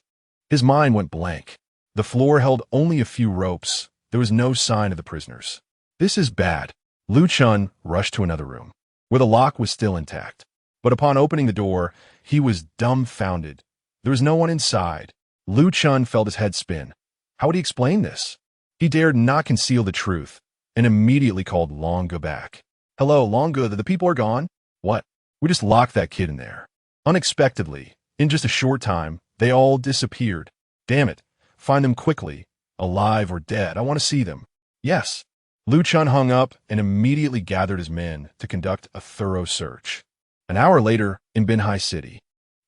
his mind went blank. The floor held only a few ropes. There was no sign of the prisoners. This is bad. Lu Chun rushed to another room, where the lock was still intact. But upon opening the door, he was dumbfounded. There was no one inside. Lu Chun felt his head spin. How would he explain this? He dared not conceal the truth, and immediately called Long Ge back. Hello, Long Ge, the people are gone? What? We just locked that kid in there. Unexpectedly, in just a short time, they all disappeared. Damn it. Find them quickly. Alive or dead, I want to see them. Yes. Lu Chun hung up and immediately gathered his men to conduct a thorough search. An hour later, in Binhai City,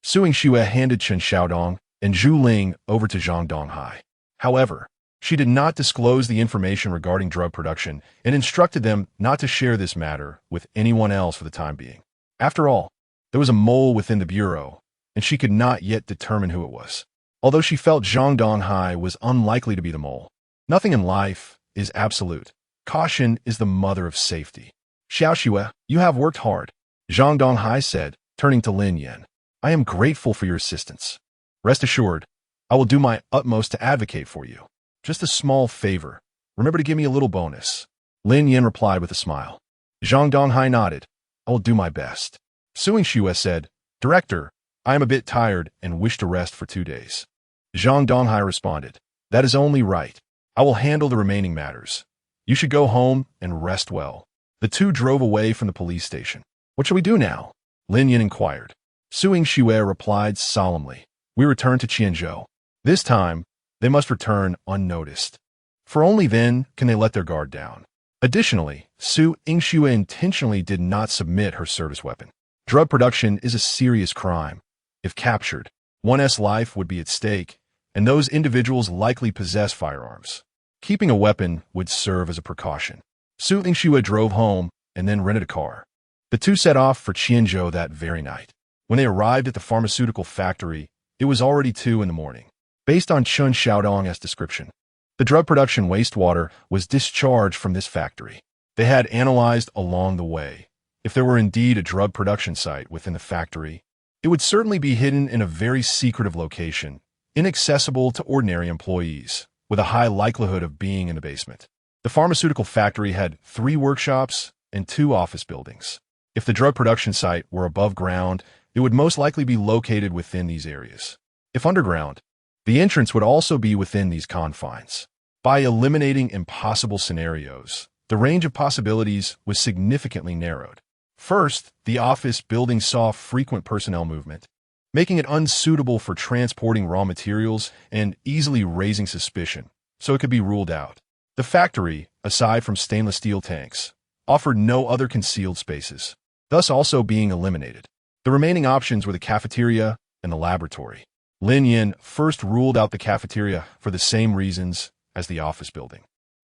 Suing Xue handed Chen Xiaodong and Zhu Ling over to Zhang Donghai. However, she did not disclose the information regarding drug production and instructed them not to share this matter with anyone else for the time being. After all, there was a mole within the bureau, and she could not yet determine who it was. Although she felt Zhang Donghai was unlikely to be the mole. Nothing in life is absolute. Caution is the mother of safety. Xiao Xue, you have worked hard, Zhang Donghai said, turning to Lin Yan. I am grateful for your assistance. Rest assured, I will do my utmost to advocate for you. Just a small favor. Remember to give me a little bonus. Lin Yan replied with a smile. Zhang Donghai nodded. I will do my best. Suing Xue said, Director, I am a bit tired and wish to rest for 2 days. Zhang Donghai responded, That is only right. I will handle the remaining matters. You should go home and rest well. The two drove away from the police station. What shall we do now? Lin Yan inquired. Suing Xue replied solemnly. We return to Qianzhou. This time, they must return unnoticed. For only then can they let their guard down. Additionally, Suing Xue intentionally did not submit her service weapon. Drug production is a serious crime. If captured, one's life would be at stake, and those individuals likely possess firearms. Keeping a weapon would serve as a precaution. Suing Xue drove home and then rented a car. The two set off for Qianzhou that very night. When they arrived at the pharmaceutical factory, it was already 2 in the morning. Based on Chun Xiaodong's description, the drug production wastewater was discharged from this factory. They had analyzed along the way. If there were indeed a drug production site within the factory, it would certainly be hidden in a very secretive location, inaccessible to ordinary employees, with a high likelihood of being in the basement. The pharmaceutical factory had 3 workshops and 2 office buildings. If the drug production site were above ground, it would most likely be located within these areas. If underground, the entrance would also be within these confines. By eliminating impossible scenarios, the range of possibilities was significantly narrowed. First, the office building saw frequent personnel movement, making it unsuitable for transporting raw materials and easily raising suspicion, so it could be ruled out. The factory, aside from stainless steel tanks, offered no other concealed spaces, thus also being eliminated. The remaining options were the cafeteria and the laboratory. Lin Yan first ruled out the cafeteria for the same reasons as the office building.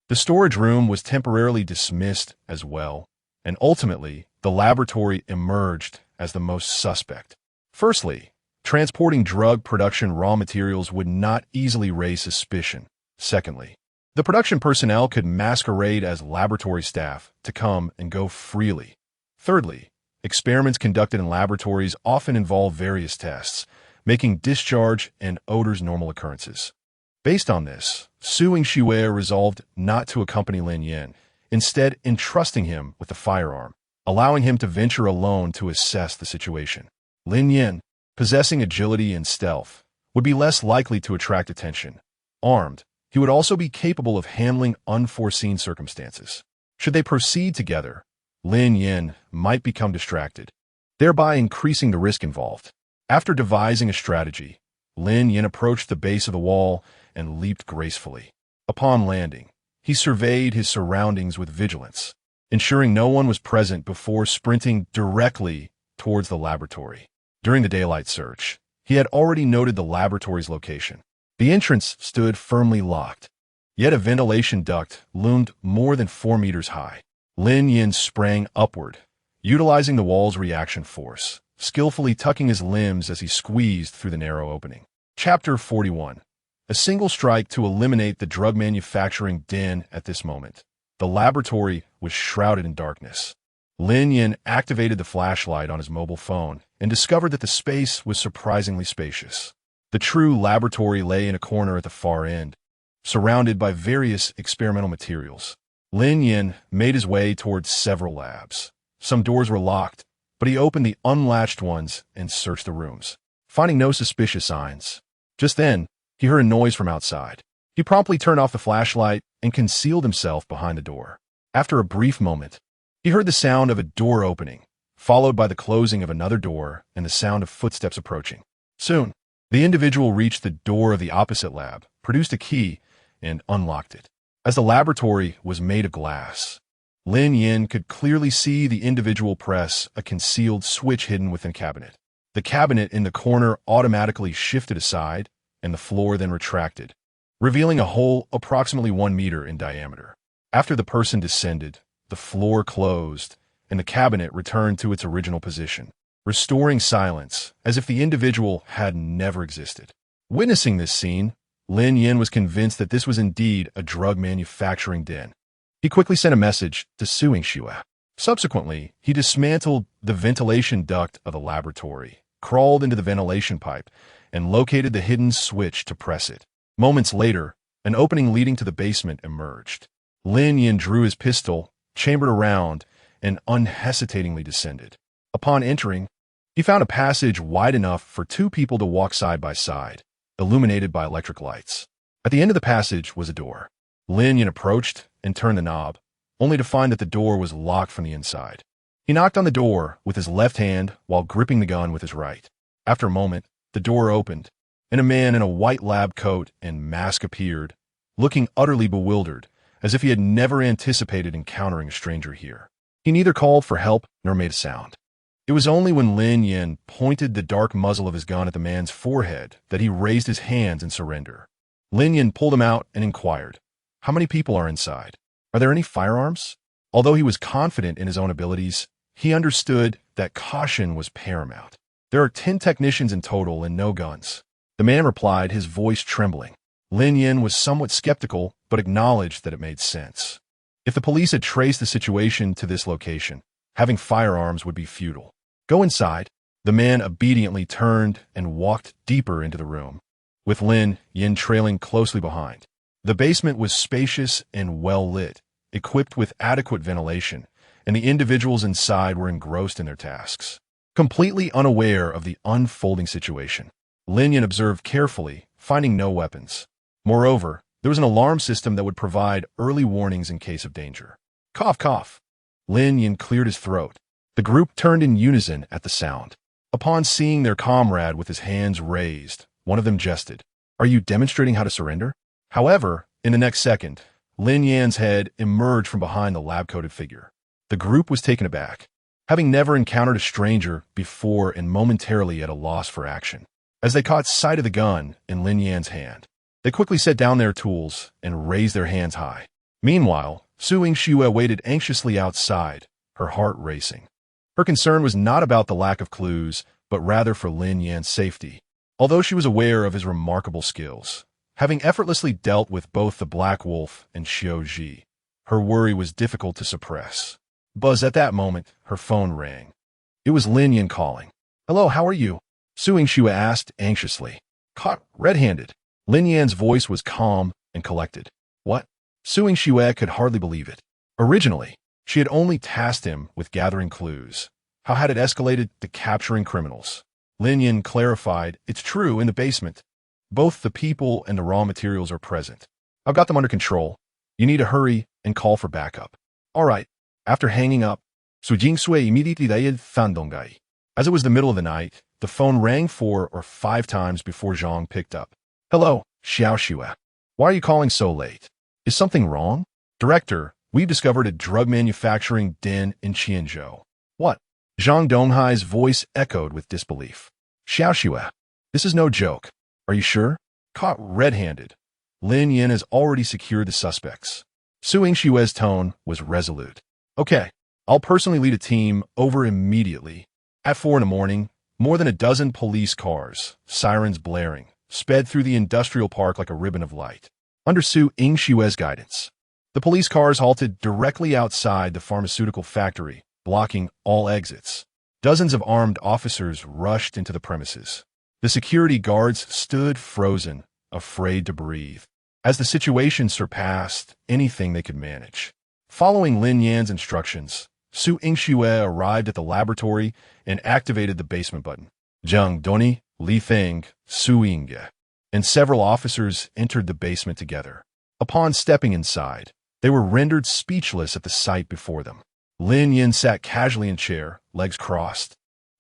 The storage room was temporarily dismissed as well, and ultimately, the laboratory emerged as the most suspect. Firstly, transporting drug production raw materials would not easily raise suspicion. Secondly, the production personnel could masquerade as laboratory staff to come and go freely. Thirdly, experiments conducted in laboratories often involve various tests, making discharge and odors normal occurrences. Based on this, Suing Xue resolved not to accompany Lin Yan, instead entrusting him with the firearm, allowing him to venture alone to assess the situation. Lin Yan, possessing agility and stealth, would be less likely to attract attention. Armed, he would also be capable of handling unforeseen circumstances. Should they proceed together, Lin Yan might become distracted, thereby increasing the risk involved. After devising a strategy, Lin Yan approached the base of the wall and leaped gracefully. Upon landing, he surveyed his surroundings with vigilance, ensuring no one was present before sprinting directly towards the laboratory. During the daylight search, he had already noted the laboratory's location. The entrance stood firmly locked, yet a ventilation duct loomed more than 4 meters high. Lin Yan sprang upward, utilizing the wall's reaction force, skillfully tucking his limbs as he squeezed through the narrow opening. Chapter 41. A single strike to eliminate the drug manufacturing den at this moment. The laboratory was shrouded in darkness. Lin Yan activated the flashlight on his mobile phone and discovered that the space was surprisingly spacious. The true laboratory lay in a corner at the far end, surrounded by various experimental materials. Lin Yan made his way towards several labs. Some doors were locked, but he opened the unlatched ones and searched the rooms, finding no suspicious signs. Just then, he heard a noise from outside. He promptly turned off the flashlight and concealed himself behind the door. After a brief moment, he heard the sound of a door opening, followed by the closing of another door and the sound of footsteps approaching. Soon, the individual reached the door of the opposite lab, produced a key, and unlocked it. As the laboratory was made of glass, Lin Yan could clearly see the individual press a concealed switch hidden within a cabinet. The cabinet in the corner automatically shifted aside, and the floor then retracted, revealing a hole approximately 1 meter in diameter. After the person descended, the floor closed, and the cabinet returned to its original position, restoring silence as if the individual had never existed. Witnessing this scene, Lin Yan was convinced that this was indeed a drug manufacturing den. He quickly sent a message to Suing Xue. Subsequently, he dismantled the ventilation duct of the laboratory, crawled into the ventilation pipe, and located the hidden switch to press it. Moments later, an opening leading to the basement emerged. Lin Yan drew his pistol, chambered around, and unhesitatingly descended. Upon entering, he found a passage wide enough for 2 people to walk side by side, illuminated by electric lights. At the end of the passage was a door. Lin Yan approached and turned the knob, only to find that the door was locked from the inside. He knocked on the door with his left hand while gripping the gun with his right. After a moment, the door opened, and a man in a white lab coat and mask appeared, looking utterly bewildered, as if he had never anticipated encountering a stranger here. He neither called for help nor made a sound. It was only when Lin Yan pointed the dark muzzle of his gun at the man's forehead that he raised his hands in surrender. Lin Yan pulled him out and inquired, "How many people are inside? Are there any firearms?" Although he was confident in his own abilities, he understood that caution was paramount. "There are 10 technicians in total and no guns," the man replied, his voice trembling. Lin Yan was somewhat skeptical, but acknowledged that it made sense. If the police had traced the situation to this location, having firearms would be futile. "Go inside." The man obediently turned and walked deeper into the room, with Lin Yan trailing closely behind. The basement was spacious and well lit, equipped with adequate ventilation, and the individuals inside were engrossed in their tasks. Completely unaware of the unfolding situation, Lin Yan observed carefully, finding no weapons. Moreover, there was an alarm system that would provide early warnings in case of danger. Cough, cough. Lin Yan cleared his throat. The group turned in unison at the sound. Upon seeing their comrade with his hands raised, one of them jested, "Are you demonstrating how to surrender?" However, in the next second, Lin Yan's head emerged from behind the lab-coated figure. The group was taken aback, having never encountered a stranger before and momentarily at a loss for action. As they caught sight of the gun in Lin Yan's hand, they quickly set down their tools and raised their hands high. Meanwhile, Suing Xue waited anxiously outside, her heart racing. Her concern was not about the lack of clues, but rather for Lin Yan's safety. Although she was aware of his remarkable skills, having effortlessly dealt with both the Black Wolf and Xiao Ji, her worry was difficult to suppress. But at that moment, her phone rang. It was Lin Yan calling. "Hello, how are you?" Suing Xue asked anxiously. "Caught red-handed." Lin Yan's voice was calm and collected. "What?" Suing Xue could hardly believe it. Originally, she had only tasked him with gathering clues. How had it escalated to capturing criminals? Lin Yan clarified, "It's true, in the basement. Both the people and the raw materials are present. I've got them under control. You need to hurry and call for backup." "All right." After hanging up, Sujing Sui immediately dialed Fandongai. As it was the middle of the night, the phone rang 4 or 5 times before Zhang picked up. "Hello, Xiao Xue. Why are you calling so late? Is something wrong?" "Director, we've discovered a drug manufacturing den in Qianzhou." "What?" Zhang Donghai's voice echoed with disbelief. "Xiao Xue, this is no joke. Are you sure?" "Caught red-handed. Lin Yan has already secured the suspects." Suing Xue's tone was resolute. "Okay, I'll personally lead a team over immediately." At 4 in the morning, more than a dozen police cars, sirens blaring, sped through the industrial park like a ribbon of light. Under Su Yingshue's guidance, the police cars halted directly outside the pharmaceutical factory, blocking all exits. Dozens of armed officers rushed into the premises. The security guards stood frozen, afraid to breathe, as the situation surpassed anything they could manage. Following Lin Yan's instructions, Su Yingxue arrived at the laboratory and activated the basement button. Zhang Doni, Li Feng, Su Yingge, and several officers entered the basement together. Upon stepping inside, they were rendered speechless at the sight before them. Lin Yan sat casually in a chair, legs crossed,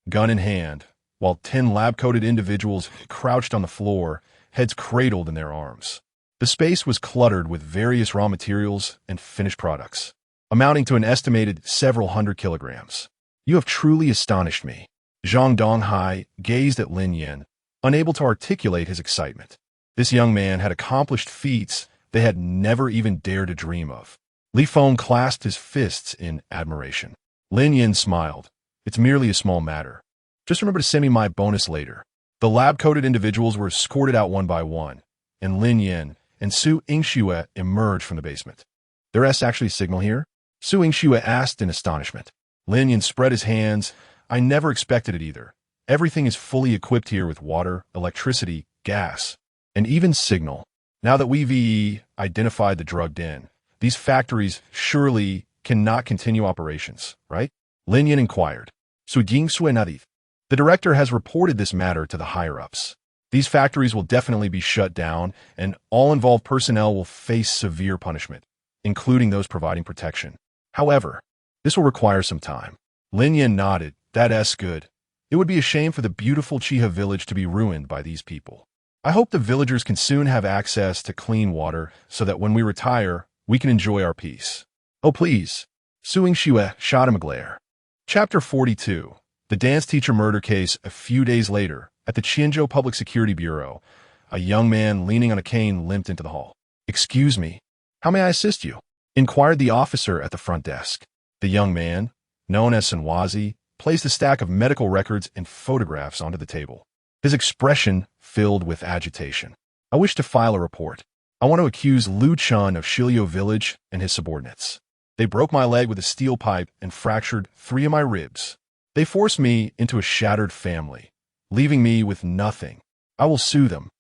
gun in hand, while 10 lab-coated individuals crouched on the floor, heads cradled in their arms. The space was cluttered with various raw materials and finished products, amounting to an estimated several hundred kilograms. "You have truly astonished me." Zhang Donghai gazed at Lin Yan, unable to articulate his excitement. This young man had accomplished feats they had never even dared to dream of. Li Feng clasped his fists in admiration. Lin Yan smiled. "It's merely a small matter. Just remember to send me my bonus later." The lab-coated individuals were escorted out one by one, and Lin Yan and Su Yingxue emerged from the basement. "There is actually a signal here?" Su Yingxue asked in astonishment. Lin Yan spread his hands. "I never expected it either. Everything is fully equipped here with water, electricity, gas, and even signal. Now that we've identified the drug den, these factories surely cannot continue operations, right?" Lin Yan inquired. Su Yingxue nodded. "The director has reported this matter to the higher-ups. These factories will definitely be shut down, and all involved personnel will face severe punishment, including those providing protection. However, this will require some time." Lin Yan nodded. "That's good. It would be a shame for the beautiful Chiha village to be ruined by these people. I hope the villagers can soon have access to clean water so that when we retire, we can enjoy our peace." "Oh, please." Su Yingxue shot him a glare. Chapter 42. The dance teacher murder case. A few days later, at the Qianzhou Public Security Bureau, a young man leaning on a cane limped into the hall. "Excuse me, how may I assist you?" inquired the officer at the front desk. The young man, known as Sanwazi, placed a stack of medical records and photographs onto the table. His expression filled with agitation. "I wish to file a report. I want to accuse Lu Chun of Shiliu Village and his subordinates. They broke my leg with a steel pipe and fractured 3 of my ribs. They forced me into a shattered family, leaving me with nothing. I will sue them.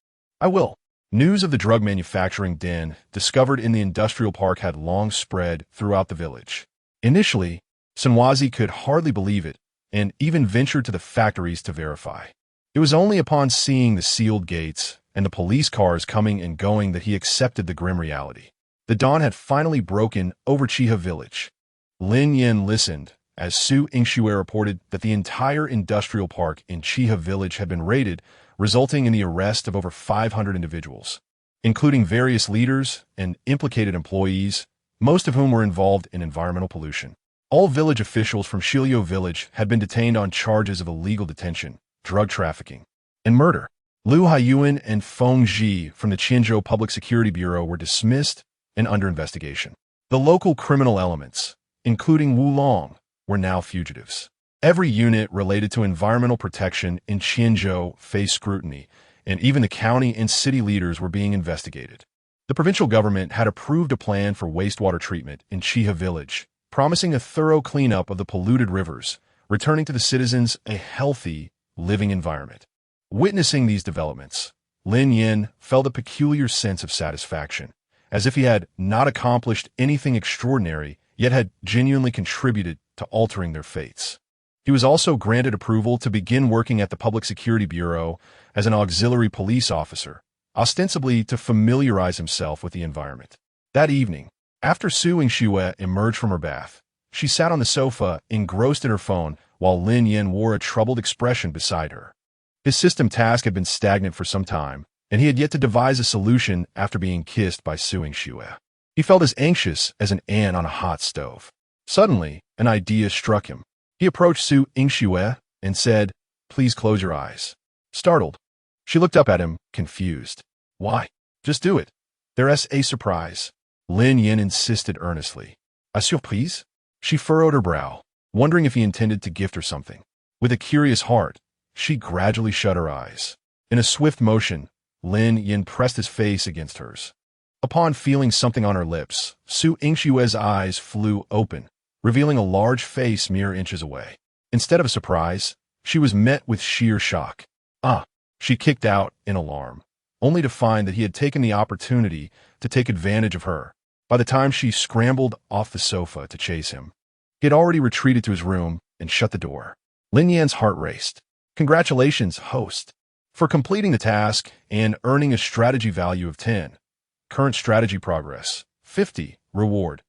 I will." News of the drug manufacturing den discovered in the industrial park had long spread throughout the village. Initially, Sanwazi could hardly believe it and even ventured to the factories to verify. It was only upon seeing the sealed gates and the police cars coming and going that he accepted the grim reality. The dawn had finally broken over Chiha village. Lin Yan listened as Su Yingxue reported that the entire industrial park in Chiha village had been raided, resulting in the arrest of over 500 individuals, including various leaders and implicated employees, most of whom were involved in environmental pollution. All village officials from Shiliu village had been detained on charges of illegal detention, drug trafficking, and murder. Liu Haiyuan and Feng Ji from the Qianzhou Public Security Bureau were dismissed and under investigation. The local criminal elements, including Wu Long, were now fugitives. Every unit related to environmental protection in Qianzhou faced scrutiny, and even the county and city leaders were being investigated. The provincial government had approved a plan for wastewater treatment in Chiha village, promising a thorough cleanup of the polluted rivers, returning to the citizens a healthy, living environment. Witnessing these developments, Lin Yan felt a peculiar sense of satisfaction, as if he had not accomplished anything extraordinary, yet had genuinely contributed to altering their fates. He was also granted approval to begin working at the Public Security Bureau as an auxiliary police officer, ostensibly to familiarize himself with the environment. That evening, after Su Yingxue emerged from her bath, she sat on the sofa, engrossed in her phone, while Lin Yan wore a troubled expression beside her. His system task had been stagnant for some time, and he had yet to devise a solution after being kissed by Su Yingxue. He felt as anxious as an ant on a hot stove. Suddenly, an idea struck him. He approached Su Yingxue and said, "Please close your eyes." Startled, she looked up at him, confused. "Why? Just do it. There's a surprise." Lin Yan insisted earnestly. "A surprise?" She furrowed her brow, wondering if he intended to gift her something. With a curious heart, she gradually shut her eyes. In a swift motion, Lin Yan pressed his face against hers. Upon feeling something on her lips, Su Yingshue's eyes flew open, revealing a large face mere inches away. Instead of a surprise, she was met with sheer shock. "Ah!" She kicked out in alarm, only to find that he had taken the opportunity to take advantage of her. By the time she scrambled off the sofa to chase him, he had already retreated to his room and shut the door. Lin Yan's heart raced. "Congratulations, host, for completing the task and earning a strategy value of 10. Current strategy progress, 50. Reward,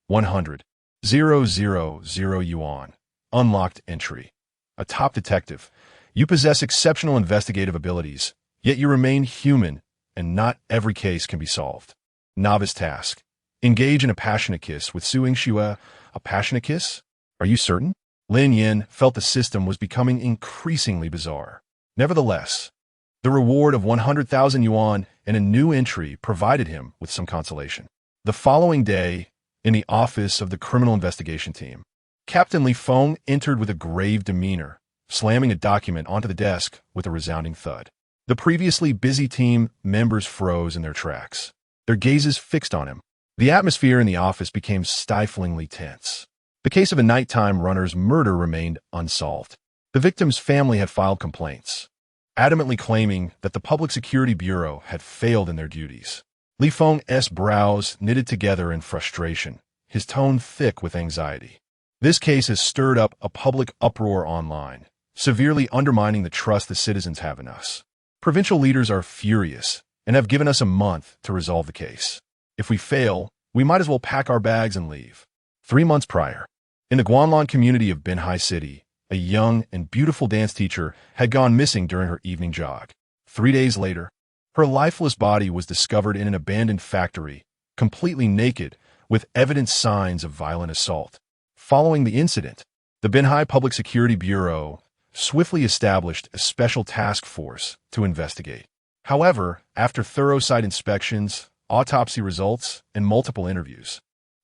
100,000 yuan. Unlocked entry. A top detective. You possess exceptional investigative abilities, yet you remain human, and not every case can be solved. Novice task. Engage in a passionate kiss with Su Yingxue. A passionate kiss? Are you certain?" Lin Yan felt the system was becoming increasingly bizarre. Nevertheless, the reward of 100,000 yuan and a new entry provided him with some consolation. The following day, in the office of the criminal investigation team, Captain Li Feng entered with a grave demeanor, slamming a document onto the desk with a resounding thud. The previously busy team members froze in their tracks, their gazes fixed on him. The atmosphere in the office became stiflingly tense. The case of a nighttime runner's murder remained unsolved. The victim's family had filed complaints, adamantly claiming that the Public Security Bureau had failed in their duties. Li Feng's brows knitted together in frustration, his tone thick with anxiety. This case has stirred up a public uproar online, severely undermining the trust the citizens have in us. Provincial leaders are furious and have given us a month to resolve the case. If we fail, we might as well pack our bags and leave. 3 months prior, in the Guanlan community of Binhai City, a young and beautiful dance teacher had gone missing during her evening jog. 3 days later, her lifeless body was discovered in an abandoned factory, completely naked, with evident signs of violent assault. Following the incident, the Binhai Public Security Bureau swiftly established a special task force to investigate. However, after thorough site inspections, autopsy results, and multiple interviews,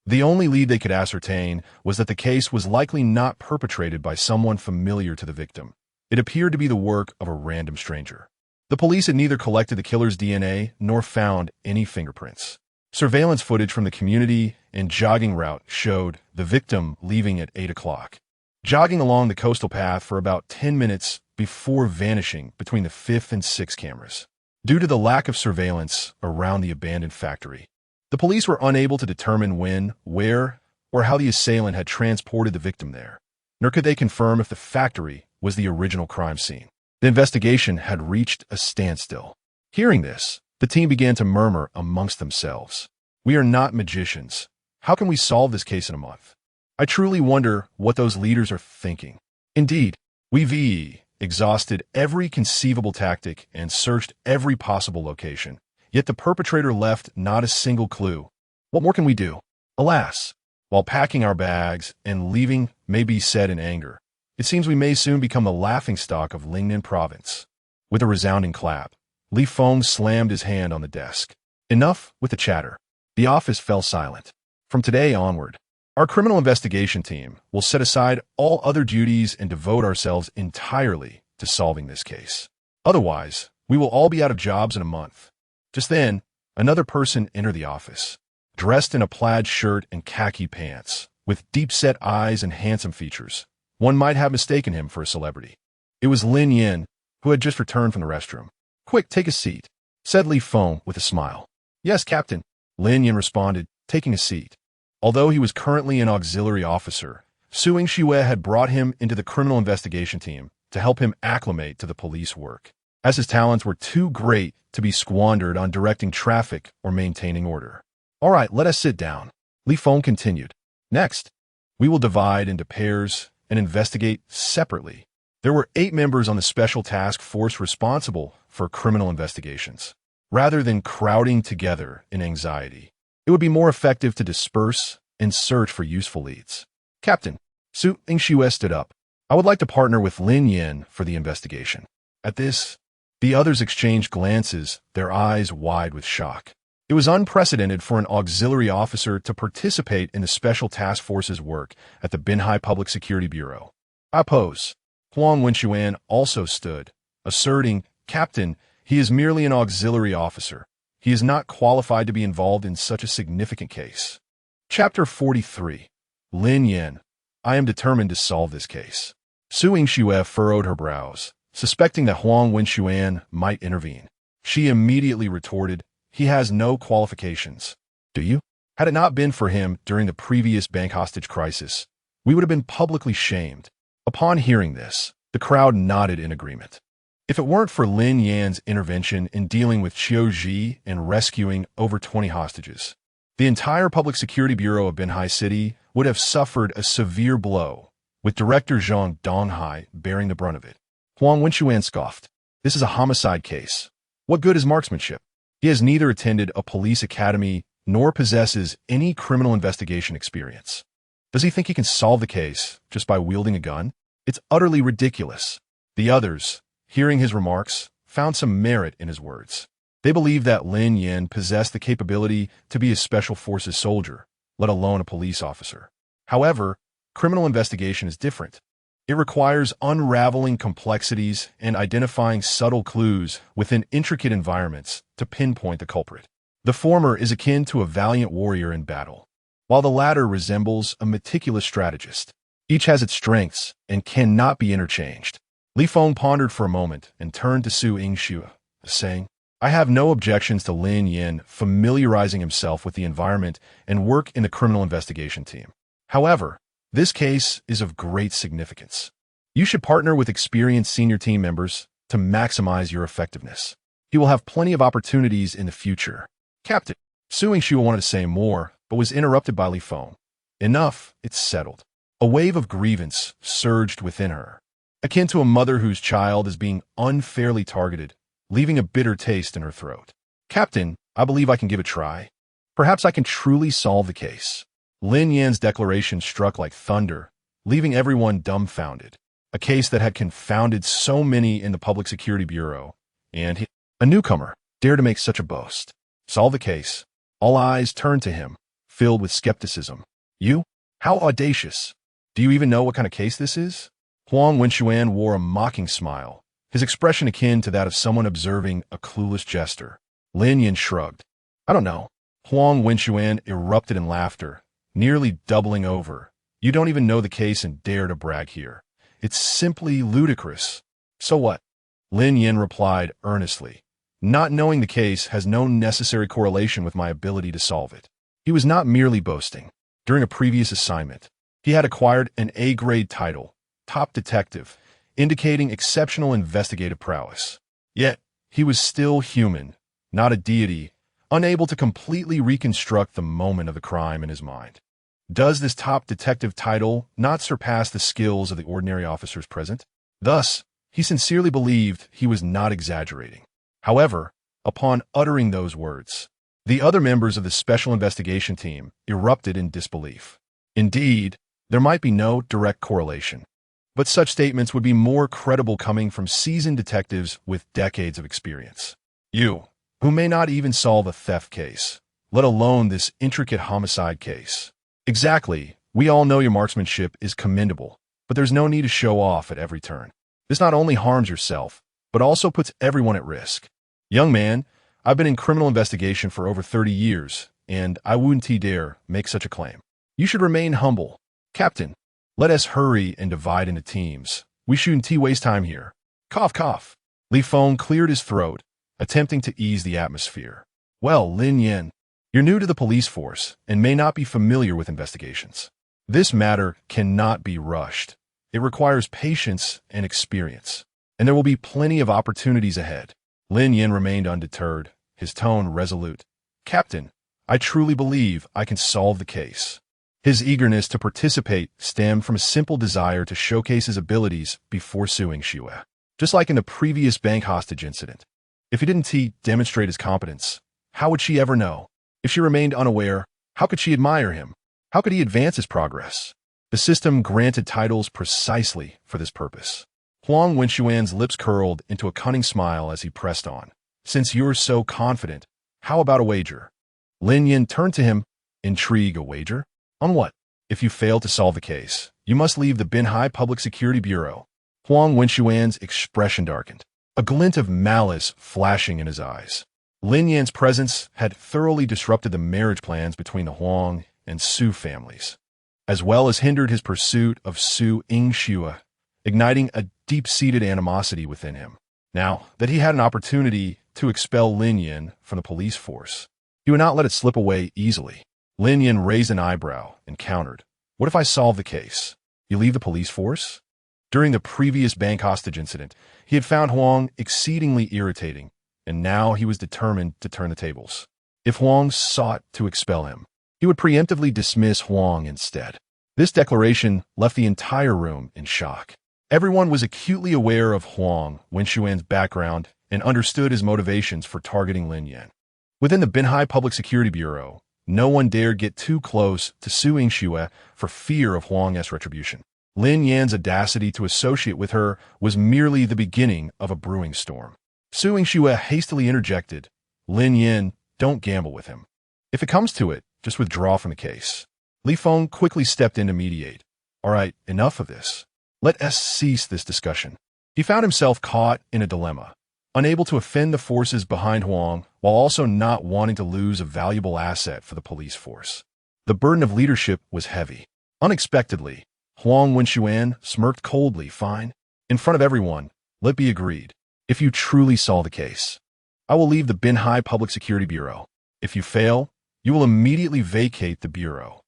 the only lead they could ascertain was that the case was likely not perpetrated by someone familiar to the victim. It appeared to be the work of a random stranger. The police had neither collected the killer's DNA nor found any fingerprints. Surveillance footage from the community and jogging route showed the victim leaving at 8 o'clock, jogging along the coastal path for about 10 minutes before vanishing between the 5th and 6th cameras. Due to the lack of surveillance around the abandoned factory, the police were unable to determine when, where, or how the assailant had transported the victim there, nor could they confirm if the factory was the original crime scene. The investigation had reached a standstill. Hearing this, the team began to murmur amongst themselves. "We are not magicians. How can we solve this case in a month? I truly wonder what those leaders are thinking." Indeed, we've exhausted every conceivable tactic and searched every possible location. Yet the perpetrator left not a single clue. What more can we do? Alas, while packing our bags and leaving may be said in anger, it seems we may soon become the laughingstock of Lingnan province. With a resounding clap, Li Feng slammed his hand on the desk. Enough with the chatter. The office fell silent. From today onward, our criminal investigation team will set aside all other duties and devote ourselves entirely to solving this case. Otherwise, we will all be out of jobs in a month. Just then, another person entered the office, dressed in a plaid shirt and khaki pants, with deep-set eyes and handsome features. One might have mistaken him for a celebrity. It was Lin Yan, who had just returned from the restroom. "Quick, take a seat," said Li Feng with a smile. "Yes, Captain," Lin Yan responded, taking a seat. Although he was currently an auxiliary officer, Su Yingxue had brought him into the criminal investigation team to help him acclimate to the police work, as his talents were too great to be squandered on directing traffic or maintaining order. "All right, let us sit down," Li Feng continued. "Next, we will divide into pairs and investigate separately." There were 8 members on the special task force responsible for criminal investigations. Rather than crowding together in anxiety, it would be more effective to disperse and search for useful leads. "Captain," Su Yingxue stood up, "I would like to partner with Lin Yan for the investigation." At this, the others exchanged glances, their eyes wide with shock. It was unprecedented for an auxiliary officer to participate in the Special Task Force's work at the Binhai Public Security Bureau. "I oppose." Huang Wenxuan also stood, asserting, "Captain, He is merely an auxiliary officer. He is not qualified to be involved in such a significant case. Chapter 43. Lin Yan. I am determined to solve this case. Su Yingxue furrowed her brows, suspecting that Huang Wenxuan might intervene. She immediately retorted, "He has no qualifications. Do you? Had it not been for him during the previous bank hostage crisis, we would have been publicly shamed." Upon hearing this, the crowd nodded in agreement. If it weren't for Lin Yan's intervention in dealing with Qiu Ji and rescuing over 20 hostages, the entire Public Security Bureau of Binhai City would have suffered a severe blow, with Director Zhang Donghai bearing the brunt of it. Huang Wenxuan scoffed. "This is a homicide case. What good is marksmanship? He has neither attended a police academy nor possesses any criminal investigation experience. Does he think he can solve the case just by wielding a gun? It's utterly ridiculous." The others, hearing his remarks, found some merit in his words. They believed that Lin Yan possessed the capability to be a special forces soldier, let alone a police officer. However, criminal investigation is different. It requires unraveling complexities and identifying subtle clues within intricate environments to pinpoint the culprit. The former is akin to a valiant warrior in battle, while the latter resembles a meticulous strategist. Each has its strengths and cannot be interchanged. Li Feng pondered for a moment and turned to Su Yingxue, saying, "I have no objections to Lin Yan familiarizing himself with the environment and work in the criminal investigation team. However, this case is of great significance. You should partner with experienced senior team members to maximize your effectiveness. He will have plenty of opportunities in the future." Captain. Su Yingxue wanted to say more, but was interrupted by Li Feng. "Enough, it's settled." A wave of grievance surged within her, akin to a mother whose child is being unfairly targeted, leaving a bitter taste in her throat. "Captain, I believe I can give it a try. Perhaps I can truly solve the case." Lin Yan's declaration struck like thunder, leaving everyone dumbfounded. A case that had confounded so many in the Public Security Bureau, and a newcomer, dared to make such a boast. Solve the case. All eyes turned to him, filled with skepticism. "You? How audacious! Do you even know what kind of case this is?" Huang Wenxuan wore a mocking smile, his expression akin to that of someone observing a clueless jester. Lin Yan shrugged. "I don't know." Huang Wenxuan erupted in laughter, nearly doubling over. "You don't even know the case and dare to brag here. It's simply ludicrous." "So what?" Lin Yan replied earnestly. "Not knowing the case has no necessary correlation with my ability to solve it." He was not merely boasting. During a previous assignment, he had acquired an A-grade title, top detective, indicating exceptional investigative prowess. Yet, he was still human, not a deity, unable to completely reconstruct the moment of the crime in his mind. Does this top detective title not surpass the skills of the ordinary officers present? Thus, he sincerely believed he was not exaggerating. However, upon uttering those words, the other members of the Special Investigation Team erupted in disbelief. Indeed, there might be no direct correlation, but such statements would be more credible coming from seasoned detectives with decades of experience. You, who may not even solve a theft case, let alone this intricate homicide case. Exactly, we all know your marksmanship is commendable, but there's no need to show off at every turn. This not only harms yourself, but also puts everyone at risk. Young man, I've been in criminal investigation for over 30 years, and I wouldn't dare make such a claim. You should remain humble. Captain, let us hurry and divide into teams. We shouldn't waste time here. Cough, cough. Li Feng cleared his throat, attempting to ease the atmosphere. Well, Lin Yan, you're new to the police force and may not be familiar with investigations. This matter cannot be rushed. It requires patience and experience, and there will be plenty of opportunities ahead. Lin Yan remained undeterred, his tone resolute. Captain, I truly believe I can solve the case. His eagerness to participate stemmed from a simple desire to showcase his abilities before Su Yingxue. Just like in the previous bank hostage incident. If he didn't demonstrate his competence, how would she ever know? If she remained unaware, how could she admire him? How could he advance his progress? The system granted titles precisely for this purpose. Huang Wenxuan's lips curled into a cunning smile as he pressed on. Since you're so confident, how about a wager? Lin Yan turned to him. Intrigue, a wager? On what? If you fail to solve the case, you must leave the Binhai Public Security Bureau. Huang Wenxuan's expression darkened. a glint of malice flashing in his eyes. Lin Yan's presence had thoroughly disrupted the marriage plans between the Huang and Su families, as well as hindered his pursuit of Su Yingxue, igniting a deep-seated animosity within him. Now that he had an opportunity to expel Lin Yan from the police force, he would not let it slip away easily. Lin Yan raised an eyebrow and countered, "What if I solve the case? You leave the police force?" During the previous bank hostage incident, he had found Huang exceedingly irritating, and now he was determined to turn the tables. If Huang sought to expel him, he would preemptively dismiss Huang instead. This declaration left the entire room in shock. Everyone was acutely aware of Huang Wenxuan's background and understood his motivations for targeting Lin Yan. Within the Binhai Public Security Bureau, no one dared get too close to Su Yingxue for fear of Huang's retribution. Lin Yan's audacity to associate with her was merely the beginning of a brewing storm. Su Yingxue hastily interjected, "Lin Yan, don't gamble with him. If it comes to it, just withdraw from the case." Li Feng quickly stepped in to mediate. "All right, enough of this. Let us cease this discussion." He found himself caught in a dilemma, unable to offend the forces behind Huang while also not wanting to lose a valuable asset for the police force. The burden of leadership was heavy. Unexpectedly, Huang Wenxuan smirked coldly. "Fine. In front of everyone, let be agreed. If you truly solve the case, I will leave the Binhai Public Security Bureau. If you fail, you will immediately vacate the bureau."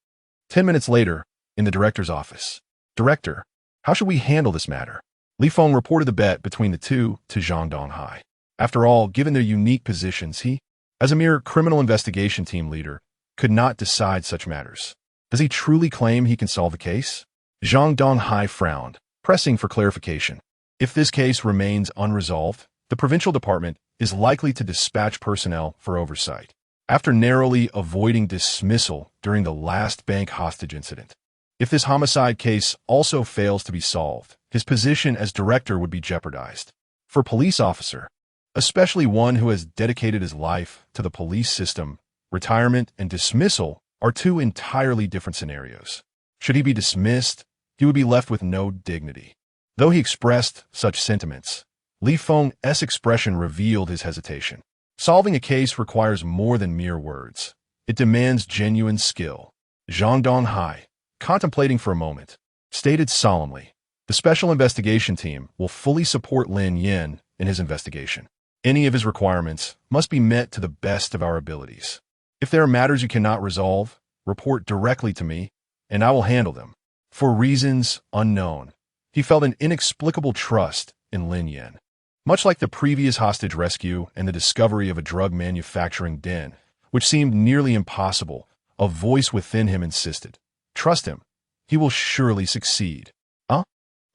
10 minutes later, in the director's office. "Director, how should we handle this matter?" Li Feng reported the bet between the two to Zhang Donghai. After all, given their unique positions, he, as a mere criminal investigation team leader, could not decide such matters. Does he truly claim he can solve the case? Zhang Donghai frowned, pressing for clarification. If this case remains unresolved, the provincial department is likely to dispatch personnel for oversight. After narrowly avoiding dismissal during the last bank hostage incident, if this homicide case also fails to be solved, his position as director would be jeopardized. For a police officer, especially one who has dedicated his life to the police system, retirement and dismissal are two entirely different scenarios. Should he be dismissed, he would be left with no dignity. Though he expressed such sentiments, Li Feng's expression revealed his hesitation. Solving a case requires more than mere words. It demands genuine skill. Zhang Donghai, contemplating for a moment, stated solemnly, "The special investigation team will fully support Lin Yan in his investigation. Any of his requirements must be met to the best of our abilities. If there are matters you cannot resolve, report directly to me, and I will handle them." For reasons unknown, he felt an inexplicable trust in Lin Yan. Much like the previous hostage rescue and the discovery of a drug manufacturing den, which seemed nearly impossible, a voice within him insisted, "Trust him. He will surely succeed." Huh?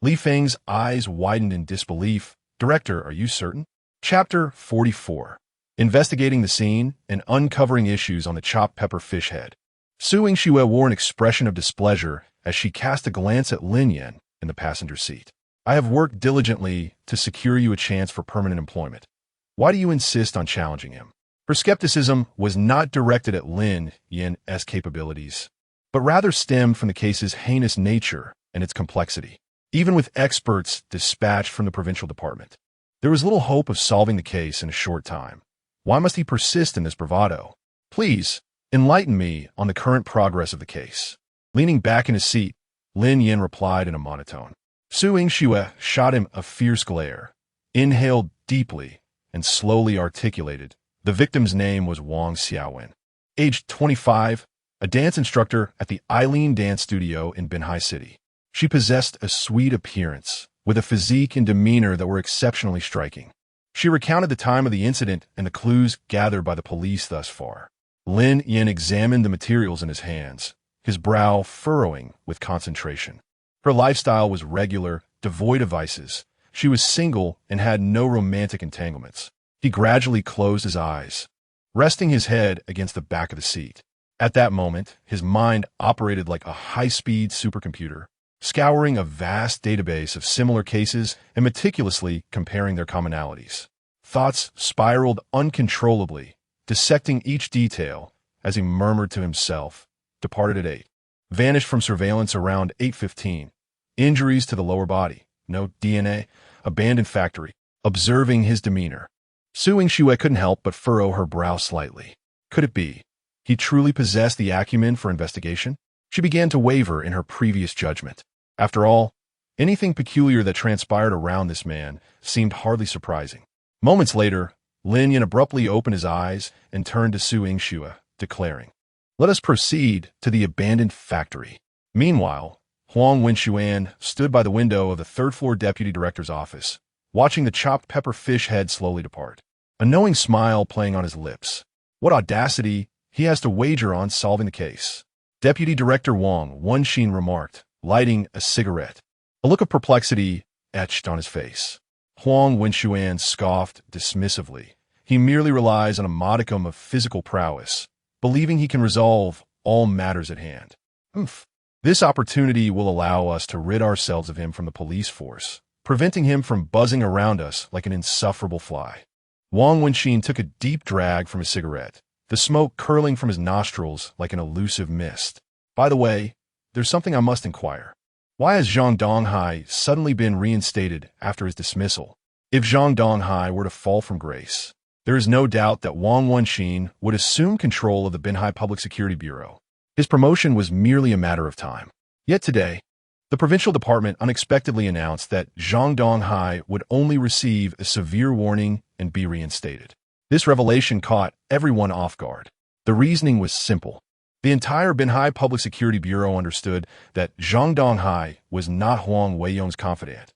Li Feng's eyes widened in disbelief. "Director, are you certain?" Chapter 44. Investigating the scene and uncovering issues on the chopped pepper fish head. Su Yingxue wore an expression of displeasure as she cast a glance at Lin Yan in the passenger seat. "I have worked diligently to secure you a chance for permanent employment. Why do you insist on challenging him?" Her skepticism was not directed at Lin Yan's capabilities, but rather stemmed from the case's heinous nature and its complexity. Even with experts dispatched from the provincial department, there was little hope of solving the case in a short time. Why must he persist in this bravado? "Please, enlighten me on the current progress of the case." Leaning back in his seat, Lin Yan replied in a monotone. Su Yingxue shot him a fierce glare, inhaled deeply, and slowly articulated. The victim's name was Wang Xiaowen. Aged 25, a dance instructor at the Eileen Dance Studio in Binhai City. She possessed a sweet appearance, with a physique and demeanor that were exceptionally striking. She recounted the time of the incident and the clues gathered by the police thus far. Lin Yan examined the materials in his hands, his brow furrowing with concentration. Her lifestyle was regular, devoid of vices. She was single and had no romantic entanglements. He gradually closed his eyes, resting his head against the back of the seat. At that moment, his mind operated like a high-speed supercomputer, scouring a vast database of similar cases and meticulously comparing their commonalities. Thoughts spiraled uncontrollably, dissecting each detail as he murmured to himself, "Departed at 8. Vanished from surveillance around 8:15. Injuries to the lower body. No DNA. Abandoned factory. observing his demeanor. Su Yingxue couldn't help but furrow her brow slightly. Could it be he truly possessed the acumen for investigation? She began to waver in her previous judgment. After all, anything peculiar that transpired around this man seemed hardly surprising. Moments later, Lin Yan abruptly opened his eyes and turned to Su Yingxue, declaring, "Let us proceed to the abandoned factory." Meanwhile, Huang Wenxuan stood by the window of the third-floor deputy director's office, watching the chopped pepper fish head slowly depart, a knowing smile playing on his lips. What audacity he has to wager on solving the case. Deputy Director Wang Wenxin remarked, lighting a cigarette. A look of perplexity etched on his face. Huang Wenxuan scoffed dismissively. He merely relies on a modicum of physical prowess, believing he can resolve all matters at hand. This opportunity will allow us to rid ourselves of him from the police force, preventing him from buzzing around us like an insufferable fly. Wang Wenxin took a deep drag from his cigarette, the smoke curling from his nostrils like an elusive mist. By the way, there's something I must inquire. Why has Zhang Donghai suddenly been reinstated after his dismissal? If Zhang Donghai were to fall from grace, there is no doubt that Wang Wenxin would assume control of the Binhai Public Security Bureau. His promotion was merely a matter of time. Yet today, the provincial department unexpectedly announced that Zhang Donghai would only receive a severe warning and be reinstated. This revelation caught everyone off guard. The reasoning was simple. The entire Binhai Public Security Bureau understood that Zhang Donghai was not Huang Weiyong's confidant.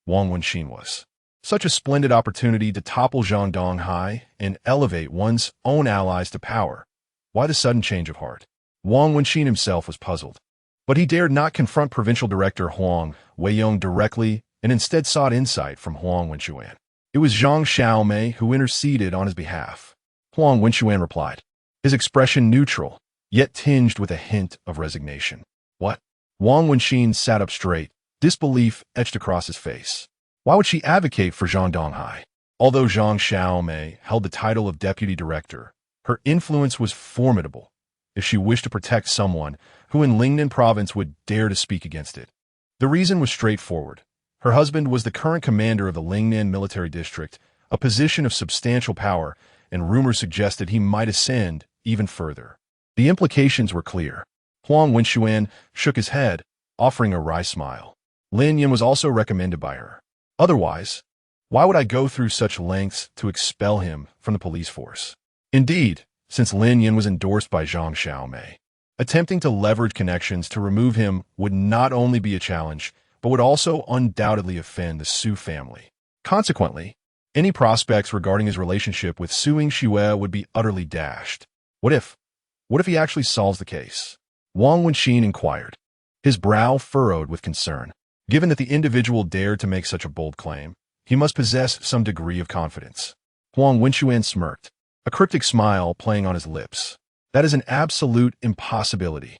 Wang Wenxin was. Such a splendid opportunity to topple Zhang Donghai and elevate one's own allies to power. Why the sudden change of heart? Wang Wenxin himself was puzzled. But he dared not confront Provincial Director Huang Weiyong directly and instead sought insight from Huang Wenxuan. It was Zhang Xiaomei who interceded on his behalf. Huang Wenxuan replied, his expression neutral, yet tinged with a hint of resignation. What? Wang Wenxin sat up straight, disbelief etched across his face. Why would she advocate for Zhang Donghai? Although Zhang Xiaomei held the title of deputy director, her influence was formidable if she wished to protect someone who in Lingnan province would dare to speak against it. The reason was straightforward. Her husband was the current commander of the Lingnan military district, a position of substantial power, and rumors suggested he might ascend even further. The implications were clear. Huang Wenxuan shook his head, offering a wry smile. Lin Yan was also recommended by her. Otherwise, why would I go through such lengths to expel him from the police force? Indeed, since Lin Yan was endorsed by Zhang Xiaomei, attempting to leverage connections to remove him would not only be a challenge, but would also undoubtedly offend the Su family. Consequently, any prospects regarding his relationship with Su Yingxue would be utterly dashed. What if he actually solves the case? Wang Wenxin inquired, his brow furrowed with concern. Given that the individual dared to make such a bold claim, he must possess some degree of confidence. Huang Wenxuan smirked, a cryptic smile playing on his lips. That is an absolute impossibility.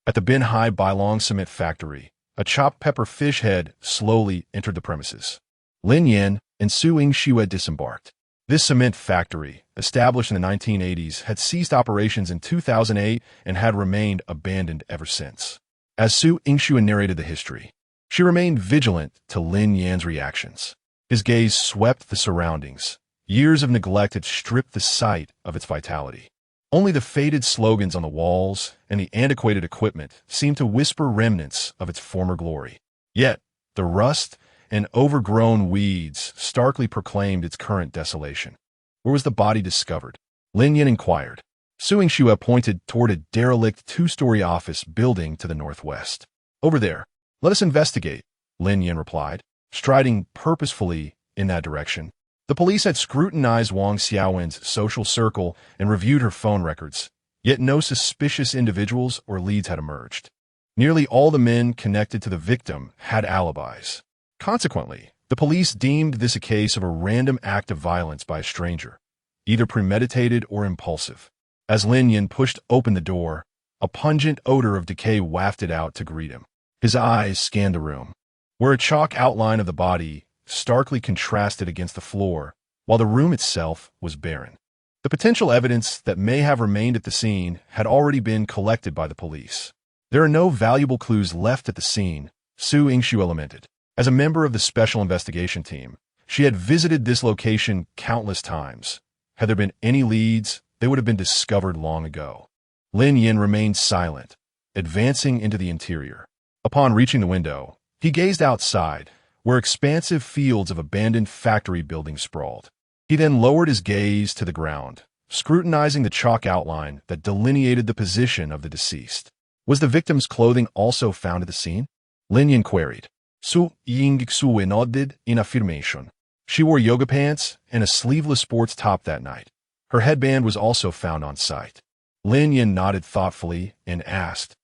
At the Binhai Bailong cement factory, a chopped pepper fish head slowly entered the premises. Lin Yan and Su Yingxue disembarked. This cement factory, established in the 1980s, had ceased operations in 2008 and had remained abandoned ever since. As Su Yingxue narrated the history, she remained vigilant to Lin Yan's reactions. His gaze swept the surroundings. Years of neglect had stripped the site of its vitality. Only the faded slogans on the walls and the antiquated equipment seemed to whisper remnants of its former glory. Yet, the rust and overgrown weeds starkly proclaimed its current desolation. Where was the body discovered? Lin Yan inquired. Su Yingxue pointed toward a derelict two-story office building to the northwest. Over there. Let us investigate, Lin Yan replied, striding purposefully in that direction. The police had scrutinized Wang Xiaowen's social circle and reviewed her phone records, yet no suspicious individuals or leads had emerged. Nearly all the men connected to the victim had alibis. Consequently, the police deemed this a case of a random act of violence by a stranger, either premeditated or impulsive. As Lin Yan pushed open the door, a pungent odor of decay wafted out to greet him. His eyes scanned the room, where a chalk outline of the body starkly contrasted against the floor, while the room itself was barren. The potential evidence that may have remained at the scene had already been collected by the police. There are no valuable clues left at the scene, Su Yingxue lamented. As a member of the special investigation team, She had visited this location countless times. Had there been any leads, they would have been discovered long ago. Lin Yan remained silent, advancing into the interior. Upon reaching the window, he gazed outside, where expansive fields of abandoned factory buildings sprawled. He then lowered his gaze to the ground, scrutinizing the chalk outline that delineated the position of the deceased. Was the victim's clothing also found at the scene? Lin Yan queried. Su Yingxue nodded in affirmation. She wore yoga pants and a sleeveless sports top that night. Her headband was also found on site. Lin Yan nodded thoughtfully and asked,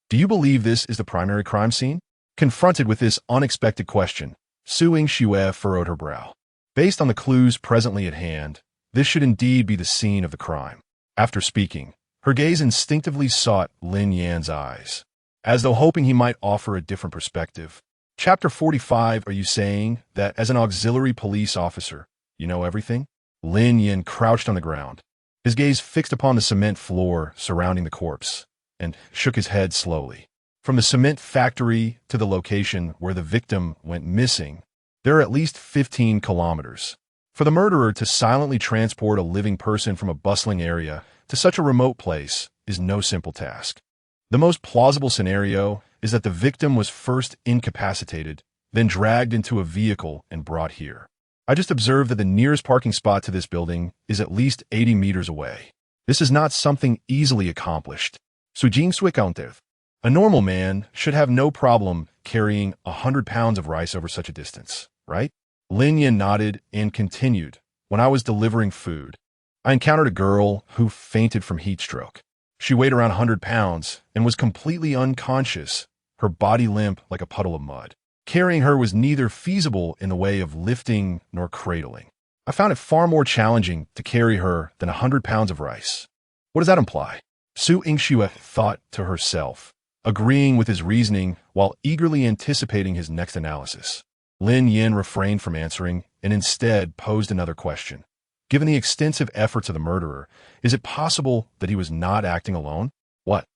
"Do you believe this is the primary crime scene?" Confronted with this unexpected question, Su Yingxue furrowed her brow. Based on the clues presently at hand, this should indeed be the scene of the crime. After speaking, her gaze instinctively sought Lin Yan's eyes, as though hoping he might offer a different perspective. Chapter 45. Are you saying that as an auxiliary police officer, you know everything? Lin Yan crouched on the ground, his gaze fixed upon the cement floor surrounding the corpse, and shook his head slowly. From the cement factory to the location where the victim went missing, there are at least 15 kilometers. For the murderer to silently transport a living person from a bustling area to such a remote place is no simple task. The most plausible scenario is that the victim was first incapacitated, then dragged into a vehicle and brought here. I just observed that the nearest parking spot to this building is at least 80 meters away. This is not something easily accomplished. A normal man should have no problem carrying 100 pounds of rice over such a distance, right? Lin Yan nodded and continued. When I was delivering food, I encountered a girl who fainted from heat stroke. She weighed around 100 pounds and was completely unconscious, her body limp like a puddle of mud. Carrying her was neither feasible in the way of lifting nor cradling. I found it far more challenging to carry her than 100 pounds of rice. What does that imply? Su Yingxue thought to herself, agreeing with his reasoning while eagerly anticipating his next analysis. Lin Yan refrained from answering and instead posed another question. Given the extensive efforts of the murderer, is it possible that he was not acting alone? What?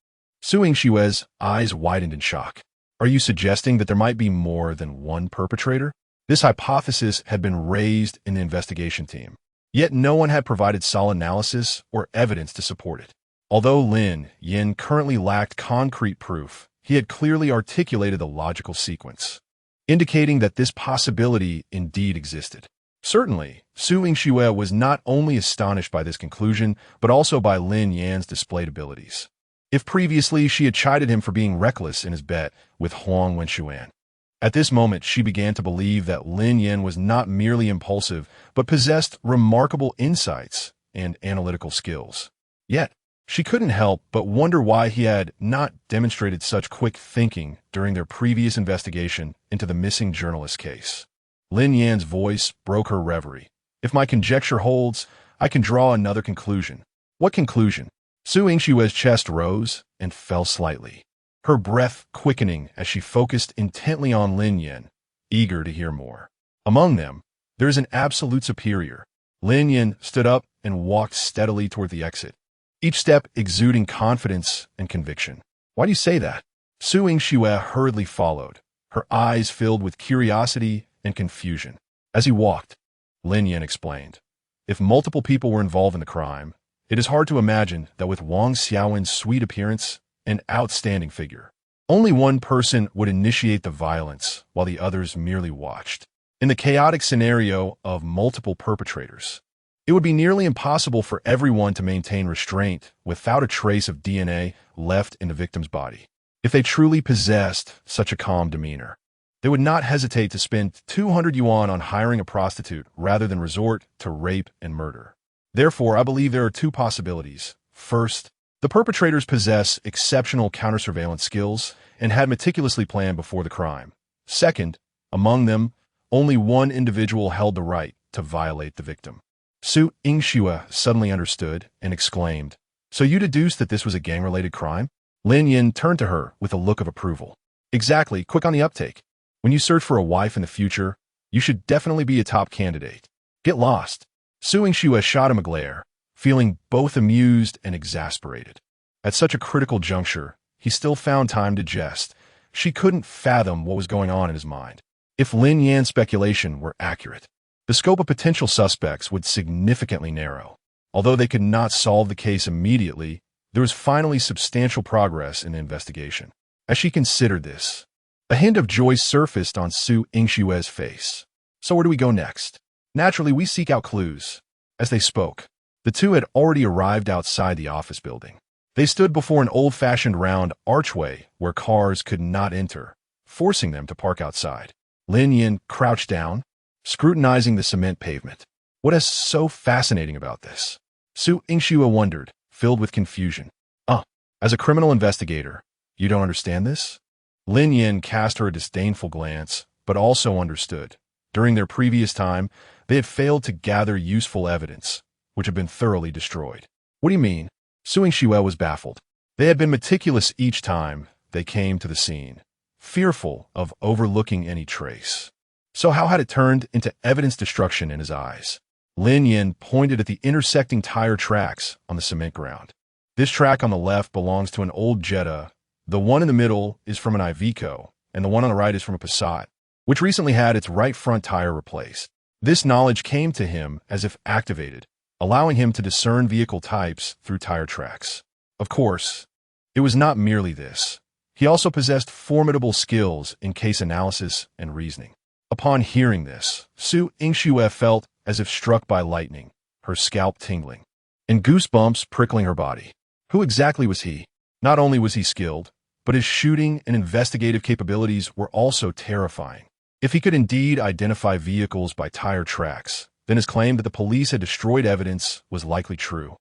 Su Yingxue's eyes widened in shock. Are you suggesting that there might be more than one perpetrator? This hypothesis had been raised in the investigation team, yet no one had provided solid analysis or evidence to support it. Although Lin Yan currently lacked concrete proof, he had clearly articulated the logical sequence, indicating that this possibility indeed existed. Certainly, Su Yingxue was not only astonished by this conclusion, but also by Lin Yan's displayed abilities. If previously she had chided him for being reckless in his bet with Huang Wenxuan, at this moment she began to believe that Lin Yan was not merely impulsive, but possessed remarkable insights and analytical skills. Yet, she couldn't help but wonder why he had not demonstrated such quick thinking during their previous investigation into the missing journalist case. Lin Yan's voice broke her reverie. If my conjecture holds, I can draw another conclusion. What conclusion? Su Yingxue's chest rose and fell slightly, her breath quickening as she focused intently on Lin Yan, eager to hear more. Among them, there is an absolute superior. Lin Yan stood up and walked steadily toward the exit, each step exuding confidence and conviction. Why do you say that? Su Yingxue hurriedly followed, her eyes filled with curiosity and confusion. As he walked, Lin Yan explained, if multiple people were involved in the crime, it is hard to imagine that with Wang Xiaowen's sweet appearance and outstanding figure, only one person would initiate the violence while the others merely watched. In the chaotic scenario of multiple perpetrators, it would be nearly impossible for everyone to maintain restraint without a trace of DNA left in the victim's body. If they truly possessed such a calm demeanor, they would not hesitate to spend 200 yuan on hiring a prostitute rather than resort to rape and murder. Therefore, I believe there are two possibilities. First, the perpetrators possess exceptional counter-surveillance skills and had meticulously planned before the crime. Second, among them, only one individual held the right to violate the victim. Su Yingxue suddenly understood and exclaimed, "So you deduced that this was a gang-related crime?" Lin Yan turned to her with a look of approval. "Exactly, quick on the uptake. When you search for a wife in the future, you should definitely be a top candidate. Get lost." Su Yingxue shot him a glare, feeling both amused and exasperated. At such a critical juncture, he still found time to jest. She couldn't fathom what was going on in his mind. If Lin Yan's speculation were accurate, the scope of potential suspects would significantly narrow. Although they could not solve the case immediately, there was finally substantial progress in the investigation. As she considered this, a hint of joy surfaced on Su Yingshue's face. So where do we go next? Naturally, we seek out clues. As they spoke, the two had already arrived outside the office building. They stood before an old-fashioned round archway where cars could not enter, forcing them to park outside. Lin Yan crouched down, scrutinizing the cement pavement. What is so fascinating about this? Su Yingxue wondered, filled with confusion. As a criminal investigator, you don't understand this? Lin Yan cast her a disdainful glance, but also understood. During their previous time, they had failed to gather useful evidence, which had been thoroughly destroyed. What do you mean? Su Yingxue was baffled. They had been meticulous each time they came to the scene, fearful of overlooking any trace. So how had it turned into evidence destruction in his eyes? Lin Yan pointed at the intersecting tire tracks on the cement ground. This track on the left belongs to an old Jetta, the one in the middle is from an Iveco, and the one on the right is from a Passat, which recently had its right front tire replaced. This knowledge came to him as if activated, allowing him to discern vehicle types through tire tracks. Of course, it was not merely this. He also possessed formidable skills in case analysis and reasoning. Upon hearing this, Su Yingxue felt as if struck by lightning, her scalp tingling, and goosebumps prickling her body. Who exactly was he? Not only was he skilled, but his shooting and investigative capabilities were also terrifying. If he could indeed identify vehicles by tire tracks, then his claim that the police had destroyed evidence was likely true.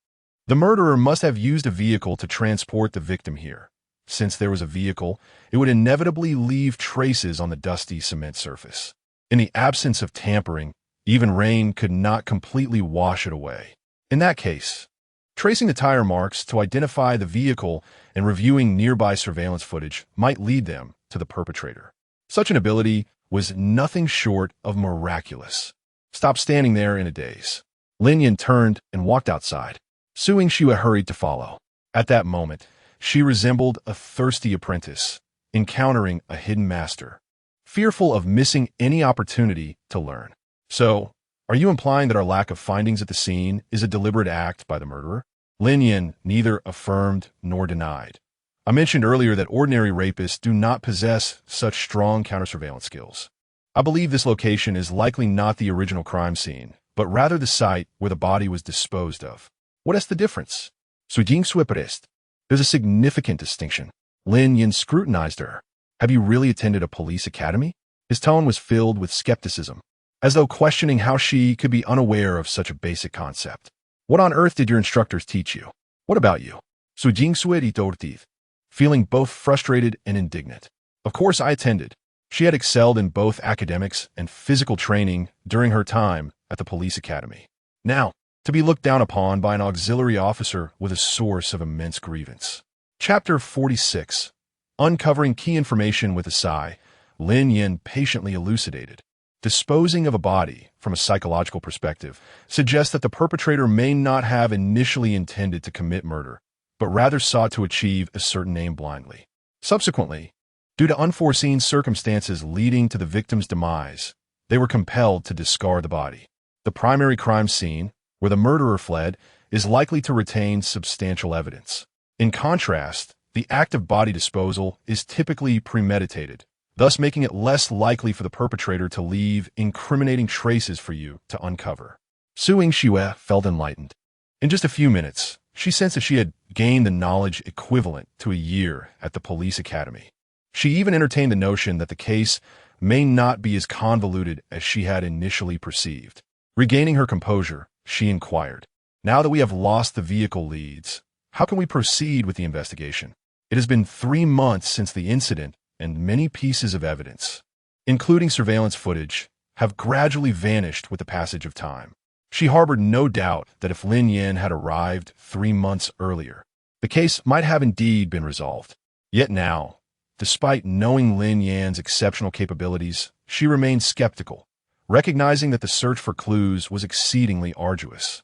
The murderer must have used a vehicle to transport the victim here. Since there was a vehicle, it would inevitably leave traces on the dusty cement surface. In the absence of tampering, even rain could not completely wash it away. In that case, tracing the tire marks to identify the vehicle and reviewing nearby surveillance footage might lead them to the perpetrator. Such an ability was nothing short of miraculous. Stop standing there in a daze. Lin Yan turned and walked outside. Su Yingxue hurried to follow. At that moment, she resembled a thirsty apprentice, encountering a hidden master, fearful of missing any opportunity to learn. So, are you implying that our lack of findings at the scene is a deliberate act by the murderer? Lin Yan neither affirmed nor denied. I mentioned earlier that ordinary rapists do not possess such strong counter-surveillance skills. I believe this location is likely not the original crime scene, but rather the site where the body was disposed of. What is the difference? Su Yingxue pressed. There's a significant distinction. Lin Yan scrutinized her. Have you really attended a police academy? His tone was filled with skepticism, as though questioning how she could be unaware of such a basic concept. What on earth did your instructors teach you? What about you? Su Yingxue retorted, feeling both frustrated and indignant. Of course I attended. She had excelled in both academics and physical training during her time at the police academy. Now, to be looked down upon by an auxiliary officer was a source of immense grievance. Chapter 46. Uncovering key information with a sigh, Lin Yan patiently elucidated. Disposing of a body, from a psychological perspective, suggests that the perpetrator may not have initially intended to commit murder, but rather sought to achieve a certain aim blindly. Subsequently, due to unforeseen circumstances leading to the victim's demise, they were compelled to discard the body. The primary crime scene, where the murderer fled, is likely to retain substantial evidence. In contrast, the act of body disposal is typically premeditated, thus making it less likely for the perpetrator to leave incriminating traces for you to uncover. Su Yingxue felt enlightened. In just a few minutes, she sensed that she had gained the knowledge equivalent to a year at the police academy. She even entertained the notion that the case may not be as convoluted as she had initially perceived. Regaining her composure, she inquired, "Now that we have lost the vehicle leads, how can we proceed with the investigation? It has been 3 months since the incident, and many pieces of evidence, including surveillance footage, have gradually vanished with the passage of time." She harbored no doubt that if Lin Yan had arrived 3 months earlier, the case might have indeed been resolved. Yet now, despite knowing Lin Yan's exceptional capabilities, she remained skeptical, recognizing that the search for clues was exceedingly arduous,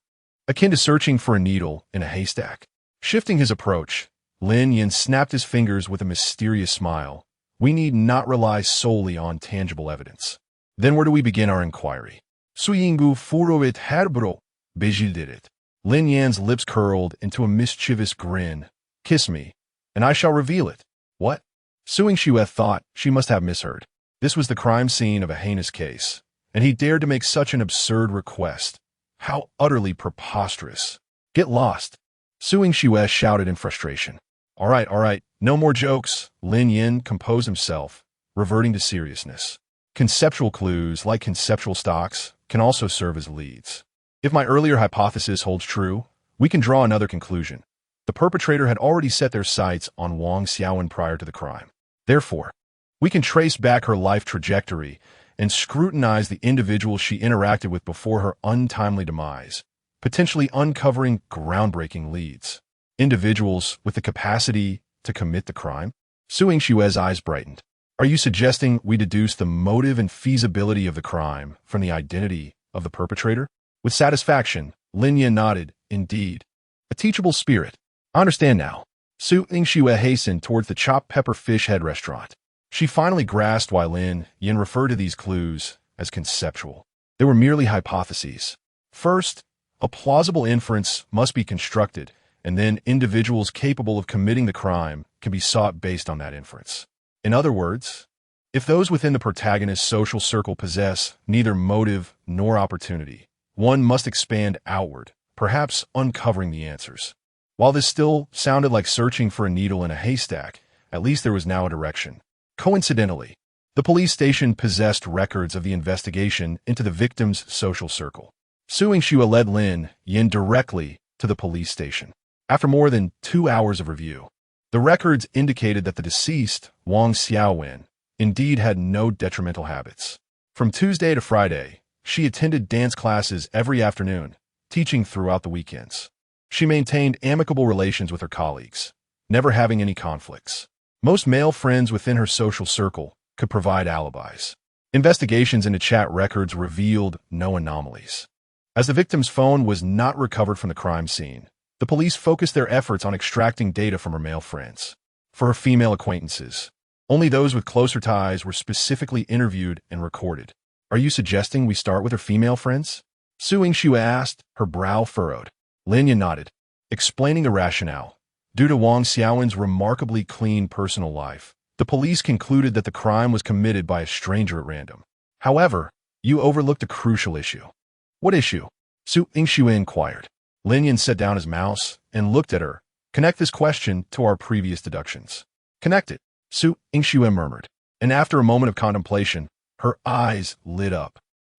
akin to searching for a needle in a haystack. Shifting his approach, Lin Yan snapped his fingers with a mysterious smile. "We need not rely solely on tangible evidence. Then where do we begin our inquiry?" Suyingu furovit herbro, bildirit. Lin Yan's lips curled into a mischievous grin. Kiss me, and I shall reveal it. What? Suing Xue thought she must have misheard. This was the crime scene of a heinous case, and he dared to make such an absurd request. How utterly preposterous. Get lost. Suing Xue shouted in frustration. All right, no more jokes. Lin Yan composed himself, reverting to seriousness. Conceptual clues, like conceptual stocks, can also serve as leads. If my earlier hypothesis holds true, we can draw another conclusion. The perpetrator had already set their sights on Wang Xiaowen prior to the crime. Therefore, we can trace back her life trajectory and scrutinize the individuals she interacted with before her untimely demise, potentially uncovering groundbreaking leads. Individuals with the capacity to commit the crime? Suing Xue's eyes brightened. Are you suggesting we deduce the motive and feasibility of the crime from the identity of the perpetrator? With satisfaction, Lin Yan nodded. Indeed. A teachable spirit. I understand now. Suing Xue hastened towards the chopped pepper fish head restaurant. She finally grasped why Lin Yan referred to these clues as conceptual. They were merely hypotheses. First, a plausible inference must be constructed, and then individuals capable of committing the crime can be sought based on that inference. In other words, if those within the protagonist's social circle possess neither motive nor opportunity, one must expand outward, perhaps uncovering the answers. While this still sounded like searching for a needle in a haystack, at least there was now a direction. Coincidentally, the police station possessed records of the investigation into the victim's social circle. Suing Xue led Lin Yan directly to the police station. After more than 2 hours of review, the records indicated that the deceased, Wang Xiaowen, indeed had no detrimental habits. From Tuesday to Friday, she attended dance classes every afternoon, teaching throughout the weekends. She maintained amicable relations with her colleagues, never having any conflicts. Most male friends within her social circle could provide alibis. Investigations into chat records revealed no anomalies. As the victim's phone was not recovered from the crime scene, the police focused their efforts on extracting data from her male friends. For her female acquaintances, only those with closer ties were specifically interviewed and recorded. Are you suggesting we start with her female friends? Suing Xue asked, her brow furrowed. Lin Yan nodded, explaining the rationale. Due to Wang Xiaowen's remarkably clean personal life, the police concluded that the crime was committed by a stranger at random. However, you overlooked a crucial issue. What issue? Suing Xue inquired. Lin Yan set down his mouse and looked at her. Connect this question to our previous deductions. Connect it, Suing Xue murmured, and after a moment of contemplation, her eyes lit up.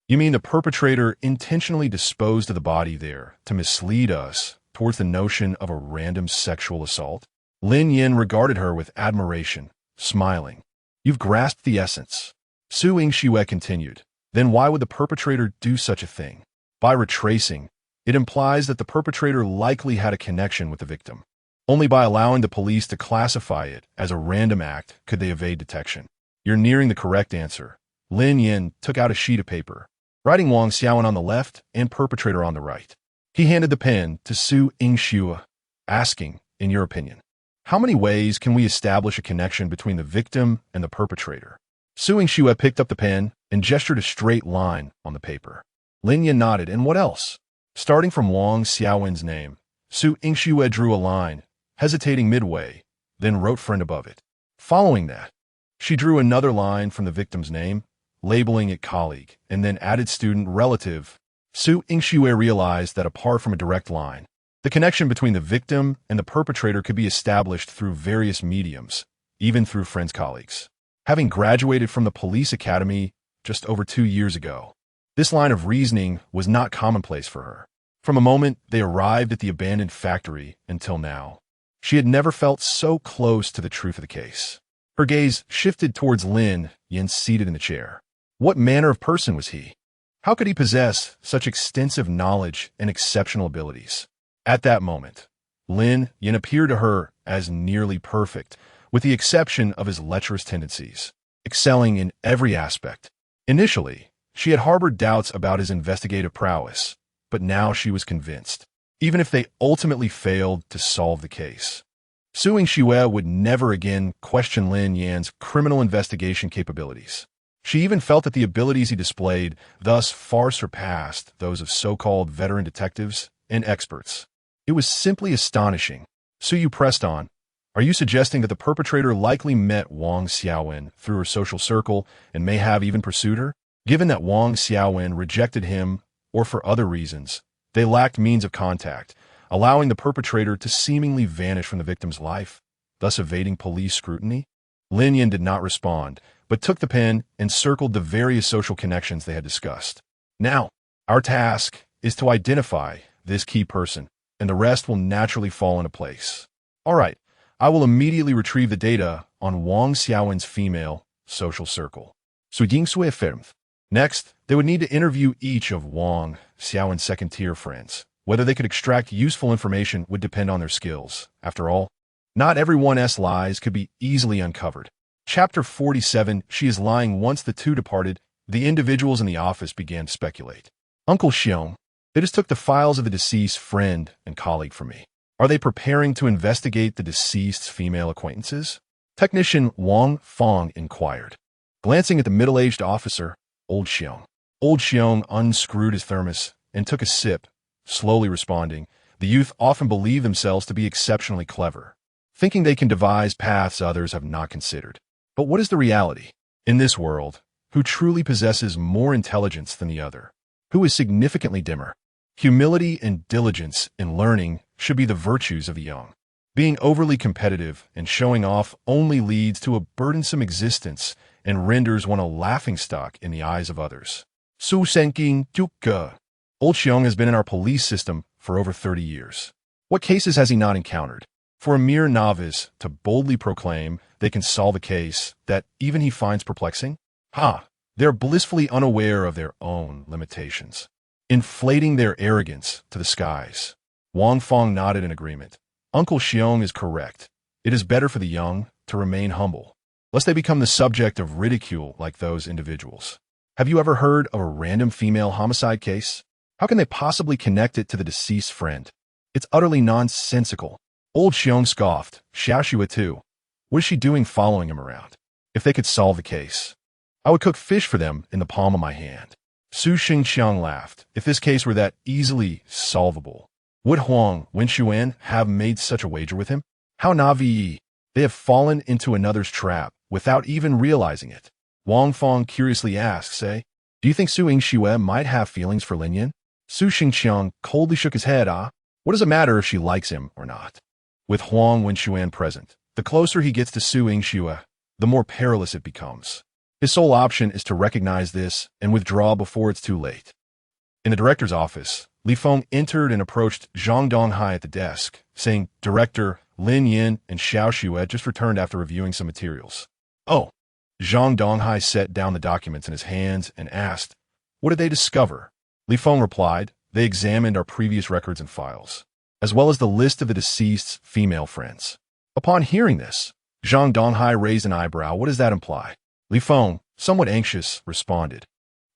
You mean the perpetrator intentionally disposed of the body there to mislead us towards the notion of a random sexual assault? Lin Yan regarded her with admiration, smiling. You've grasped the essence. Suing Xue continued. Then why would the perpetrator do such a thing? By retracing, it implies that the perpetrator likely had a connection with the victim. Only by allowing the police to classify it as a random act could they evade detection. You're nearing the correct answer. Lin Yan took out a sheet of paper, writing Wang Xiaowen on the left and perpetrator on the right. He handed the pen to Suing Xue, asking, in your opinion, how many ways can we establish a connection between the victim and the perpetrator? Suing Xue picked up the pen and gestured a straight line on the paper. Lin Yan nodded, and what else? Starting from Wang Xiaowen's name, Suing Xue drew a line, hesitating midway, then wrote friend above it. Following that, she drew another line from the victim's name, labeling it colleague, and then added student relative. Suing Xue realized that apart from a direct line, the connection between the victim and the perpetrator could be established through various mediums, even through friends' colleagues. Having graduated from the police academy just over 2 years ago, this line of reasoning was not commonplace for her. From a moment they arrived at the abandoned factory until now, she had never felt so close to the truth of the case. Her gaze shifted towards Lin Yan seated in the chair. What manner of person was he? How could he possess such extensive knowledge and exceptional abilities? At that moment, Lin Yan appeared to her as nearly perfect, with the exception of his lecherous tendencies, excelling in every aspect. Initially, she had harbored doubts about his investigative prowess, but now she was convinced, even if they ultimately failed to solve the case. Suing Xue would never again question Lin Yan's criminal investigation capabilities. She even felt that the abilities he displayed thus far surpassed those of so-called veteran detectives and experts. It was simply astonishing. Suyu pressed on. Are you suggesting that the perpetrator likely met Wang Xiaowen through her social circle and may have even pursued her? Given that Wang Xiaowen rejected him, or for other reasons, they lacked means of contact, allowing the perpetrator to seemingly vanish from the victim's life, thus evading police scrutiny? Lin Yan did not respond, but took the pen and circled the various social connections they had discussed. Now, our task is to identify this key person, and the rest will naturally fall into place. All right, I will immediately retrieve the data on Wang Xiaowen's female social circle. Next, they would need to interview each of Wang Xiaowen's second-tier friends. Whether they could extract useful information would depend on their skills. After all, not everyone's lies could be easily uncovered. Chapter 47, She is lying. Once the two departed, the individuals in the office began to speculate. Uncle Xiong, they just took the files of the deceased friend and colleague from me. Are they preparing to investigate the deceased's female acquaintances? Technician Wang Fong inquired. Glancing at the middle-aged officer, Old Xiong unscrewed his thermos and took a sip, slowly responding. The youth often believe themselves to be exceptionally clever, thinking they can devise paths others have not considered. But what is the reality? In this world, who truly possesses more intelligence than the other? Who is significantly dimmer? Humility and diligence in learning should be the virtues of the young. Being overly competitive and showing off only leads to a burdensome existence and renders one a laughingstock in the eyes of others. Su Senking Duke. Old Xiong has been in our police system for over 30 years. What cases has he not encountered? For a mere novice to boldly proclaim they can solve a case that even he finds perplexing? They're blissfully unaware of their own limitations, inflating their arrogance to the skies. Wang Fong nodded in agreement. Uncle Xiong is correct. It is better for the young to remain humble, lest they become the subject of ridicule like those individuals. Have you ever heard of a random female homicide case? How can they possibly connect it to the deceased friend? It's utterly nonsensical. Old Xiong scoffed. Xiaoxue too. What is she doing following him around? If they could solve the case, I would cook fish for them in the palm of my hand. Su Xingqiang laughed. If this case were that easily solvable, would Huang Wenxuan have made such a wager with him? How naive! They have fallen into another's trap without even realizing it. Wang Fong curiously asked, do you think Su Yingxue might have feelings for Lin Yan? Su Xingqiang coldly shook his head. What does it matter if she likes him or not? With Huang Wenxuan present, the closer he gets to Su Yingxue, the more perilous it becomes. His sole option is to recognize this and withdraw before it's too late. In the director's office, Li Feng entered and approached Zhang Donghai at the desk, saying, Director, Lin Yan and Xiao Xue just returned after reviewing some materials. Oh. Zhang Donghai set down the documents in his hands and asked, what did they discover? Li Feng replied, they examined our previous records and files, as well as the list of the deceased's female friends. Upon hearing this, Zhang Donghai raised an eyebrow. What does that imply? Li Feng, somewhat anxious, responded.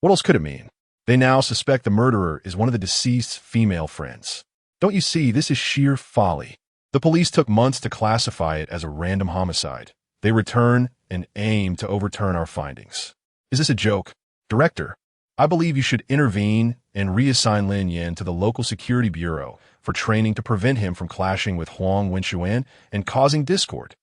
What else could it mean? They now suspect the murderer is one of the deceased's female friends. Don't you see, this is sheer folly. The police took months to classify it as a random homicide. They return and aim to overturn our findings. Is this a joke? Director, I believe you should intervene and reassign Lin Yan to the local security bureau for training to prevent him from clashing with Huang Wenxuan and causing discord.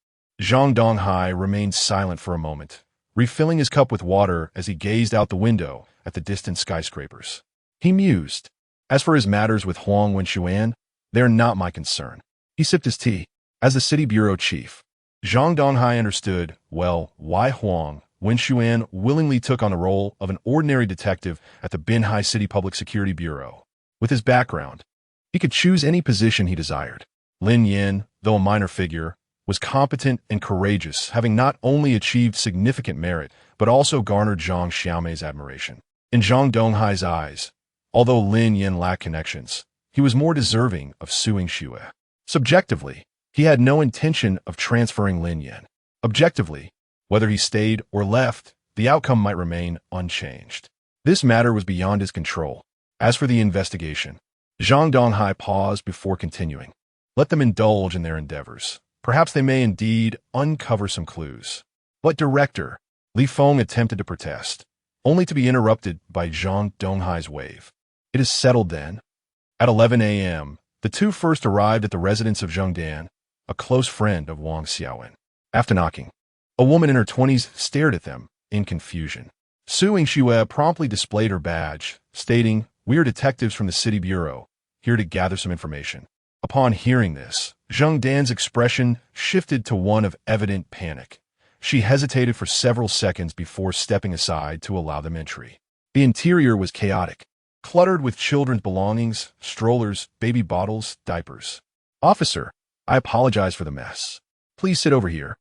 Zhang Donghai remained silent for a moment, refilling his cup with water as he gazed out the window at the distant skyscrapers. He mused. As for his matters with Huang Wenxuan, they are not my concern. He sipped his tea. As the city bureau chief, Zhang Donghai understood, well, why Huang Wenxuan willingly took on the role of an ordinary detective at the Binhai City Public Security Bureau. With his background, he could choose any position he desired. Lin Yan, though a minor figure, was competent and courageous, having not only achieved significant merit, but also garnered Zhang Xiaomei's admiration. In Zhang Donghai's eyes, although Lin Yan lacked connections, he was more deserving of Su Yingxue. Subjectively, he had no intention of transferring Lin Yan. Objectively, whether he stayed or left, the outcome might remain unchanged. This matter was beyond his control. As for the investigation, Zhang Donghai paused before continuing. Let them indulge in their endeavors. Perhaps they may indeed uncover some clues. But director, Li Feng attempted to protest, only to be interrupted by Zhang Donghai's wave. It is settled then. At 11 a.m., the two first arrived at the residence of Zhang Dan, a close friend of Wang Xiaowen. After knocking, a woman in her 20s stared at them in confusion. Su Yingxue promptly displayed her badge, stating, "We are detectives from the city bureau, here to gather some information." Upon hearing this, Zhang Dan's expression shifted to one of evident panic. She hesitated for several seconds before stepping aside to allow them entry. The interior was chaotic, cluttered with children's belongings, strollers, baby bottles, diapers. "Officer, I apologize for the mess. Please sit over here."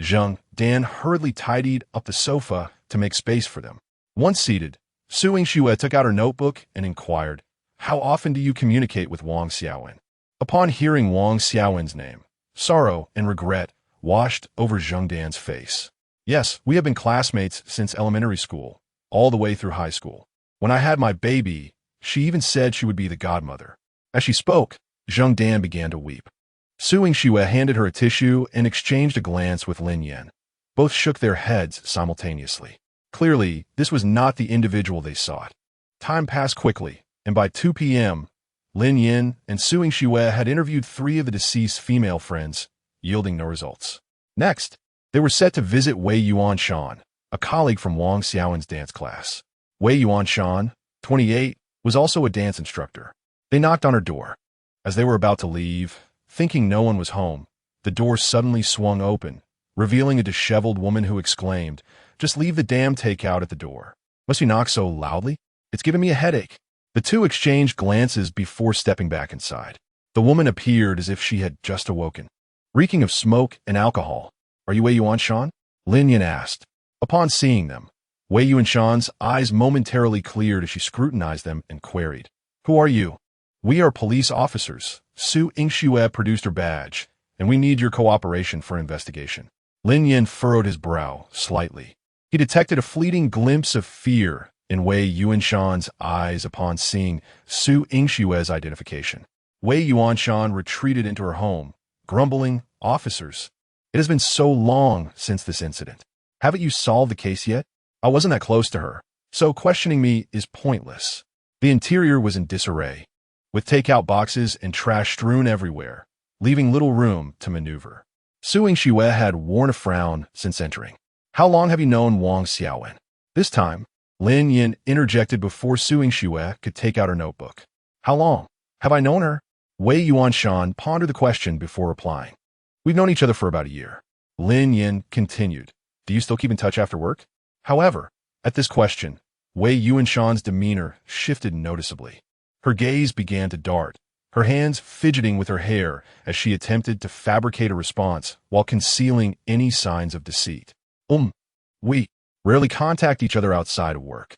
Zhang Dan hurriedly tidied up the sofa to make space for them. Once seated, Su Yingxue took out her notebook and inquired, "How often do you communicate with Wang Xiaowen?" Upon hearing Wang Xiaowen's name, sorrow and regret washed over Zhang Dan's face. "Yes, we have been classmates since elementary school, all the way through high school. When I had my baby, she even said she would be the godmother." As she spoke, Zhang Dan began to weep. Su Yingxue handed her a tissue and exchanged a glance with Lin Yan. Both shook their heads simultaneously. Clearly, this was not the individual they sought. Time passed quickly, and by 2 p.m., Lin Yan and Su Yingxue had interviewed 3 of the deceased's female friends, yielding no results. Next, they were set to visit Wei Yuanshan, a colleague from Wang Xiaowen's dance class. Wei Yuanshan, 28, was also a dance instructor. They knocked on her door. As they were about to leave, thinking no one was home, the door suddenly swung open, revealing a disheveled woman who exclaimed, "Just leave the damn takeout at the door. Must you knock so loudly? It's giving me a headache." The two exchanged glances before stepping back inside. The woman appeared as if she had just awoken, reeking of smoke and alcohol. "Are you Wei Yuanshan?" Lin Yan asked. Upon seeing them, Wei Yuanshan's eyes momentarily cleared as she scrutinized them and queried, "Who are you?" "We are police officers." Su Yingxue produced her badge, "and we need your cooperation for investigation." Lin Yan furrowed his brow slightly. He detected a fleeting glimpse of fear in Wei Yuanshan's eyes upon seeing Su Yingxue's identification. Wei Yuanshan retreated into her home, grumbling, "Officers, it has been so long since this incident. Haven't you solved the case yet? I wasn't that close to her, so questioning me is pointless." The interior was in disarray, with takeout boxes and trash strewn everywhere, leaving little room to maneuver. Su Yingxue had worn a frown since entering. "How long have you known Wang Xiaowen?" This time, Lin Yan interjected before Su Yingxue could take out her notebook. "How long have I known her?" Wei Yuanshan pondered the question before replying. "We've known each other for about a year." Lin Yan continued, "Do you still keep in touch after work?" However, at this question, Wei Yuanshan's demeanor shifted noticeably. Her gaze began to dart, her hands fidgeting with her hair as she attempted to fabricate a response while concealing any signs of deceit. We rarely contact each other outside of work.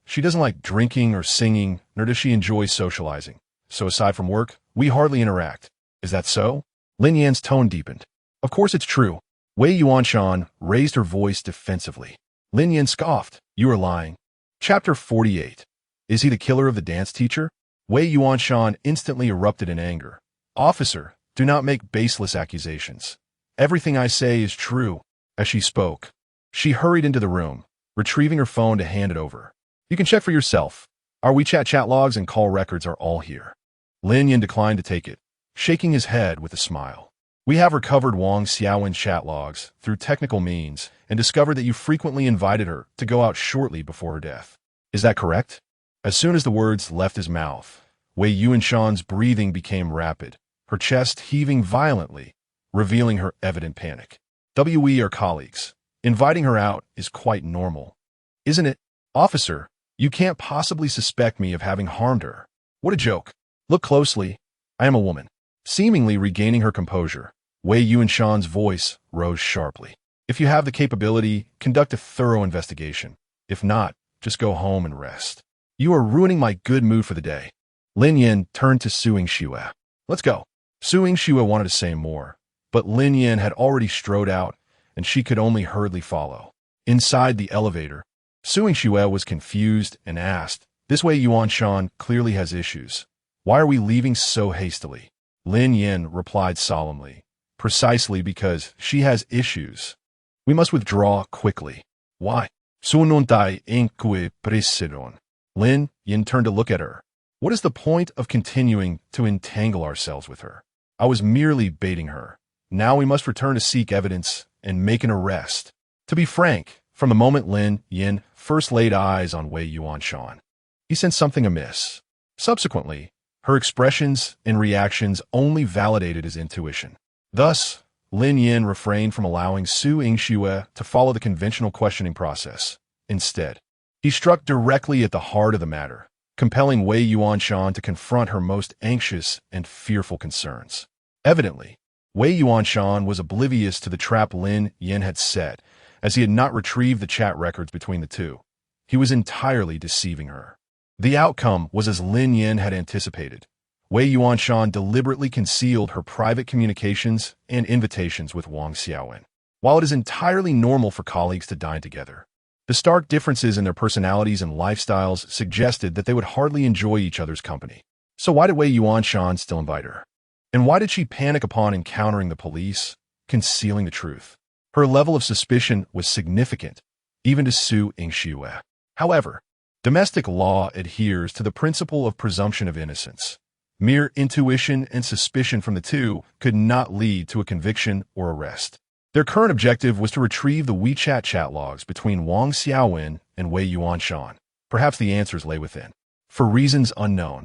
She doesn't like drinking or singing, nor does she enjoy socializing. So aside from work, we hardly interact. Is that so?" Lin Yan's tone deepened. "Of course it's true." Wei Yuanshan raised her voice defensively. Lin Yan scoffed. "You are lying." Chapter 48. Is he the killer of the dance teacher? Wei Yuanshan instantly erupted in anger. "Officer, do not make baseless accusations. Everything I say is true." As she spoke, she hurried into the room, retrieving her phone to hand it over. "You can check for yourself. Our WeChat chat logs and call records are all here." Lin Yan declined to take it, shaking his head with a smile. "We have recovered Wang Xiaowen's chat logs through technical means and discovered that you frequently invited her to go out shortly before her death. Is that correct?" As soon as the words left his mouth, Wei Yuanshan's breathing became rapid, her chest heaving violently, revealing her evident panic. "We are colleagues. Inviting her out is quite normal. Isn't it? Officer, you can't possibly suspect me of having harmed her. What a joke. Look closely. I am a woman." Seemingly regaining her composure, Wei Yuanshan's voice rose sharply. "If you have the capability, conduct a thorough investigation. If not, just go home and rest. You are ruining my good mood for the day." Lin Yan turned to Su Yingxue. "Let's go." Su Yingxue wanted to say more, but Lin Yan had already strode out, and she could only hurriedly follow. Inside the elevator, Su Yingxue was confused and asked, "This Wei Yuanshan clearly has issues. Why are we leaving so hastily?" Lin Yan replied solemnly, "Precisely because she has issues." We must withdraw quickly. Why? Sununtai inque presidon. Lin Yan turned to look at her. What is the point of continuing to entangle ourselves with her? I was merely baiting her. Now we must return to seek evidence and make an arrest. To be frank, from the moment Lin Yan first laid eyes on Wei Yuanshan, he sensed something amiss. Subsequently, her expressions and reactions only validated his intuition. Thus, Lin Yan refrained from allowing Su Yingxue to follow the conventional questioning process. Instead, he struck directly at the heart of the matter, compelling Wei Yuanshan to confront her most anxious and fearful concerns. Evidently, Wei Yuanshan was oblivious to the trap Lin Yan had set, as he had not retrieved the chat records between the two. He was entirely deceiving her. The outcome was as Lin Yan had anticipated. Wei Yuanshan deliberately concealed her private communications and invitations with Wang Xiaowen. While it is entirely normal for colleagues to dine together, the stark differences in their personalities and lifestyles suggested that they would hardly enjoy each other's company. So why did Wei Yuanshan still invite her? And why did she panic upon encountering the police, concealing the truth? Her level of suspicion was significant, even to Su Yingxue. However, domestic law adheres to the principle of presumption of innocence. Mere intuition and suspicion from the two could not lead to a conviction or arrest. Their current objective was to retrieve the WeChat chat logs between Wang Xiaowen and Wei Yuanshan. Perhaps the answers lay within. For reasons unknown,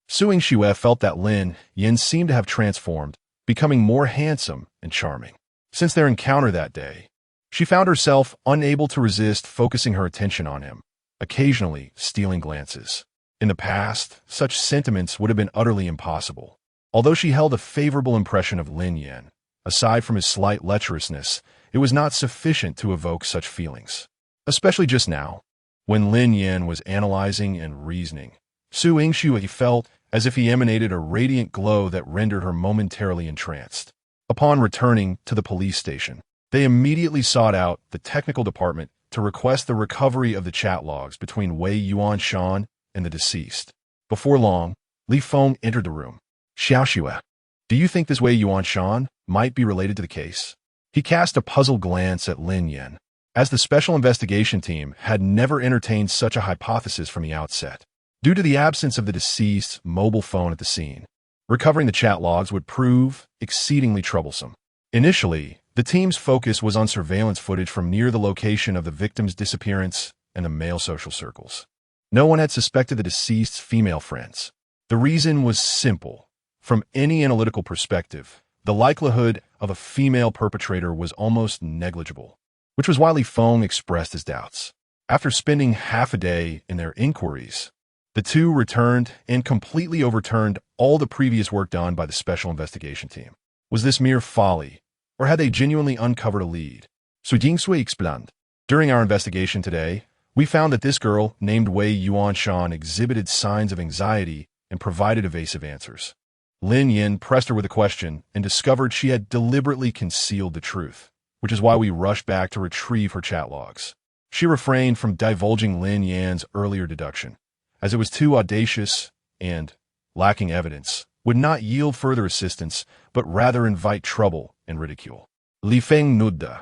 Su Yingxue felt that Lin Yan seemed to have transformed, becoming more handsome and charming. Since their encounter that day, she found herself unable to resist focusing her attention on him, occasionally stealing glances. In the past, such sentiments would have been utterly impossible. Although she held a favorable impression of Lin Yan, aside from his slight lecherousness, it was not sufficient to evoke such feelings. Especially just now, when Lin Yan was analyzing and reasoning. Su Yingxue felt as if he emanated a radiant glow that rendered her momentarily entranced. Upon returning to the police station, they immediately sought out the technical department to request the recovery of the chat logs between Wei Yuanshan and the deceased. Before long, Li Feng entered the room. Xiaoxue, do you think this Wei Yuanshan might be related to the case? He cast a puzzled glance at Lin Yan, as the special investigation team had never entertained such a hypothesis from the outset. Due to the absence of the deceased's mobile phone at the scene, recovering the chat logs would prove exceedingly troublesome. Initially, the team's focus was on surveillance footage from near the location of the victim's disappearance and the male social circles. No one had suspected the deceased's female friends. The reason was simple. From any analytical perspective, the likelihood of a female perpetrator was almost negligible, which was why Li Feng expressed his doubts. After spending half a day in their inquiries, the two returned and completely overturned all the previous work done by the special investigation team. Was this mere folly, or had they genuinely uncovered a lead? Su Yingxue explained. During our investigation today, we found that this girl, named Wei Yuanshan, exhibited signs of anxiety and provided evasive answers. Lin Yan pressed her with a question and discovered she had deliberately concealed the truth, which is why we rushed back to retrieve her chat logs. She refrained from divulging Lin Yan's earlier deduction, as it was too audacious and, lacking evidence, would not yield further assistance, but rather invite trouble and ridicule. Li Feng nodded.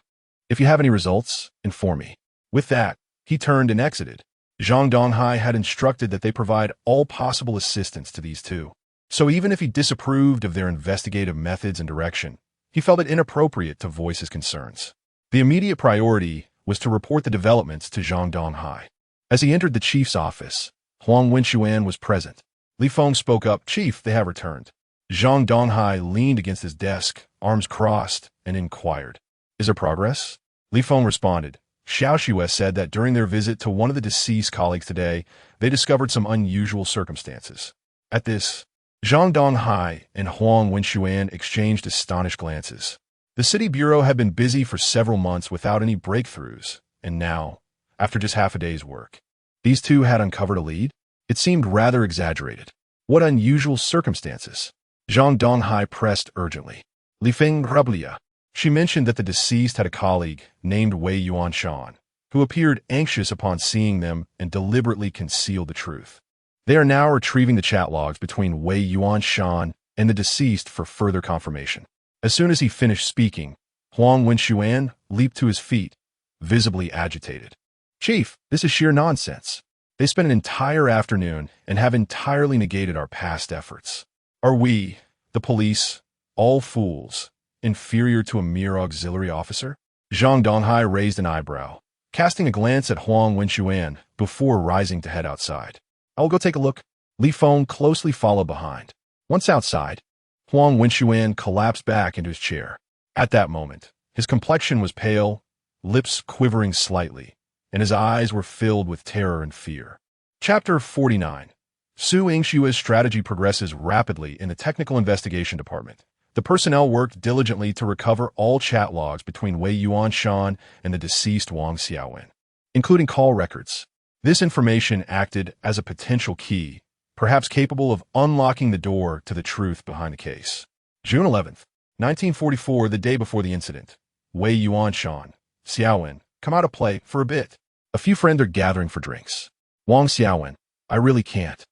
If you have any results, inform me. With that, he turned and exited. Zhang Donghai had instructed that they provide all possible assistance to these two. So even if he disapproved of their investigative methods and direction, he felt it inappropriate to voice his concerns. The immediate priority was to report the developments to Zhang Donghai. As he entered the chief's office, Huang Wenxuan was present. Li Feng spoke up, "Chief, they have returned." Zhang Donghai leaned against his desk, arms crossed, and inquired, "Is there progress?" Li Feng responded. Xiaoxue said that during their visit to one of the deceased colleagues today, they discovered some unusual circumstances. At this, Zhang Donghai and Huang Wenxuan exchanged astonished glances. The city bureau had been busy for several months without any breakthroughs, and now, after just half a day's work, these two had uncovered a lead? It seemed rather exaggerated. What unusual circumstances? Zhang Donghai pressed urgently. Li Feng Rablia. She mentioned that the deceased had a colleague named Wei Yuanshan, who appeared anxious upon seeing them and deliberately concealed the truth. They are now retrieving the chat logs between Wei Yuanshan and the deceased for further confirmation. As soon as he finished speaking, Huang Wenxuan leaped to his feet, visibly agitated. "Chief, this is sheer nonsense. They spent an entire afternoon and have entirely negated our past efforts. Are we, the police, all fools, inferior to a mere auxiliary officer?" Zhang Donghai raised an eyebrow, casting a glance at Huang Wenxuan before rising to head outside. "I'll go take a look." Li Feng closely followed behind. Once outside, Huang Wenxuan collapsed back into his chair. At that moment, his complexion was pale, lips quivering slightly, and his eyes were filled with terror and fear. Chapter 49. Su Yingshua's strategy progresses rapidly in the Technical Investigation Department. The personnel worked diligently to recover all chat logs between Wei Yuanshan and the deceased Wang Xiaowen, including call records. This information acted as a potential key, perhaps capable of unlocking the door to the truth behind the case. June 11th, 1944, the day before the incident. Wei Yuanshan, Xiaowen, come out to play for a bit. A few friends are gathering for drinks. Wang Xiaowen, I really can't.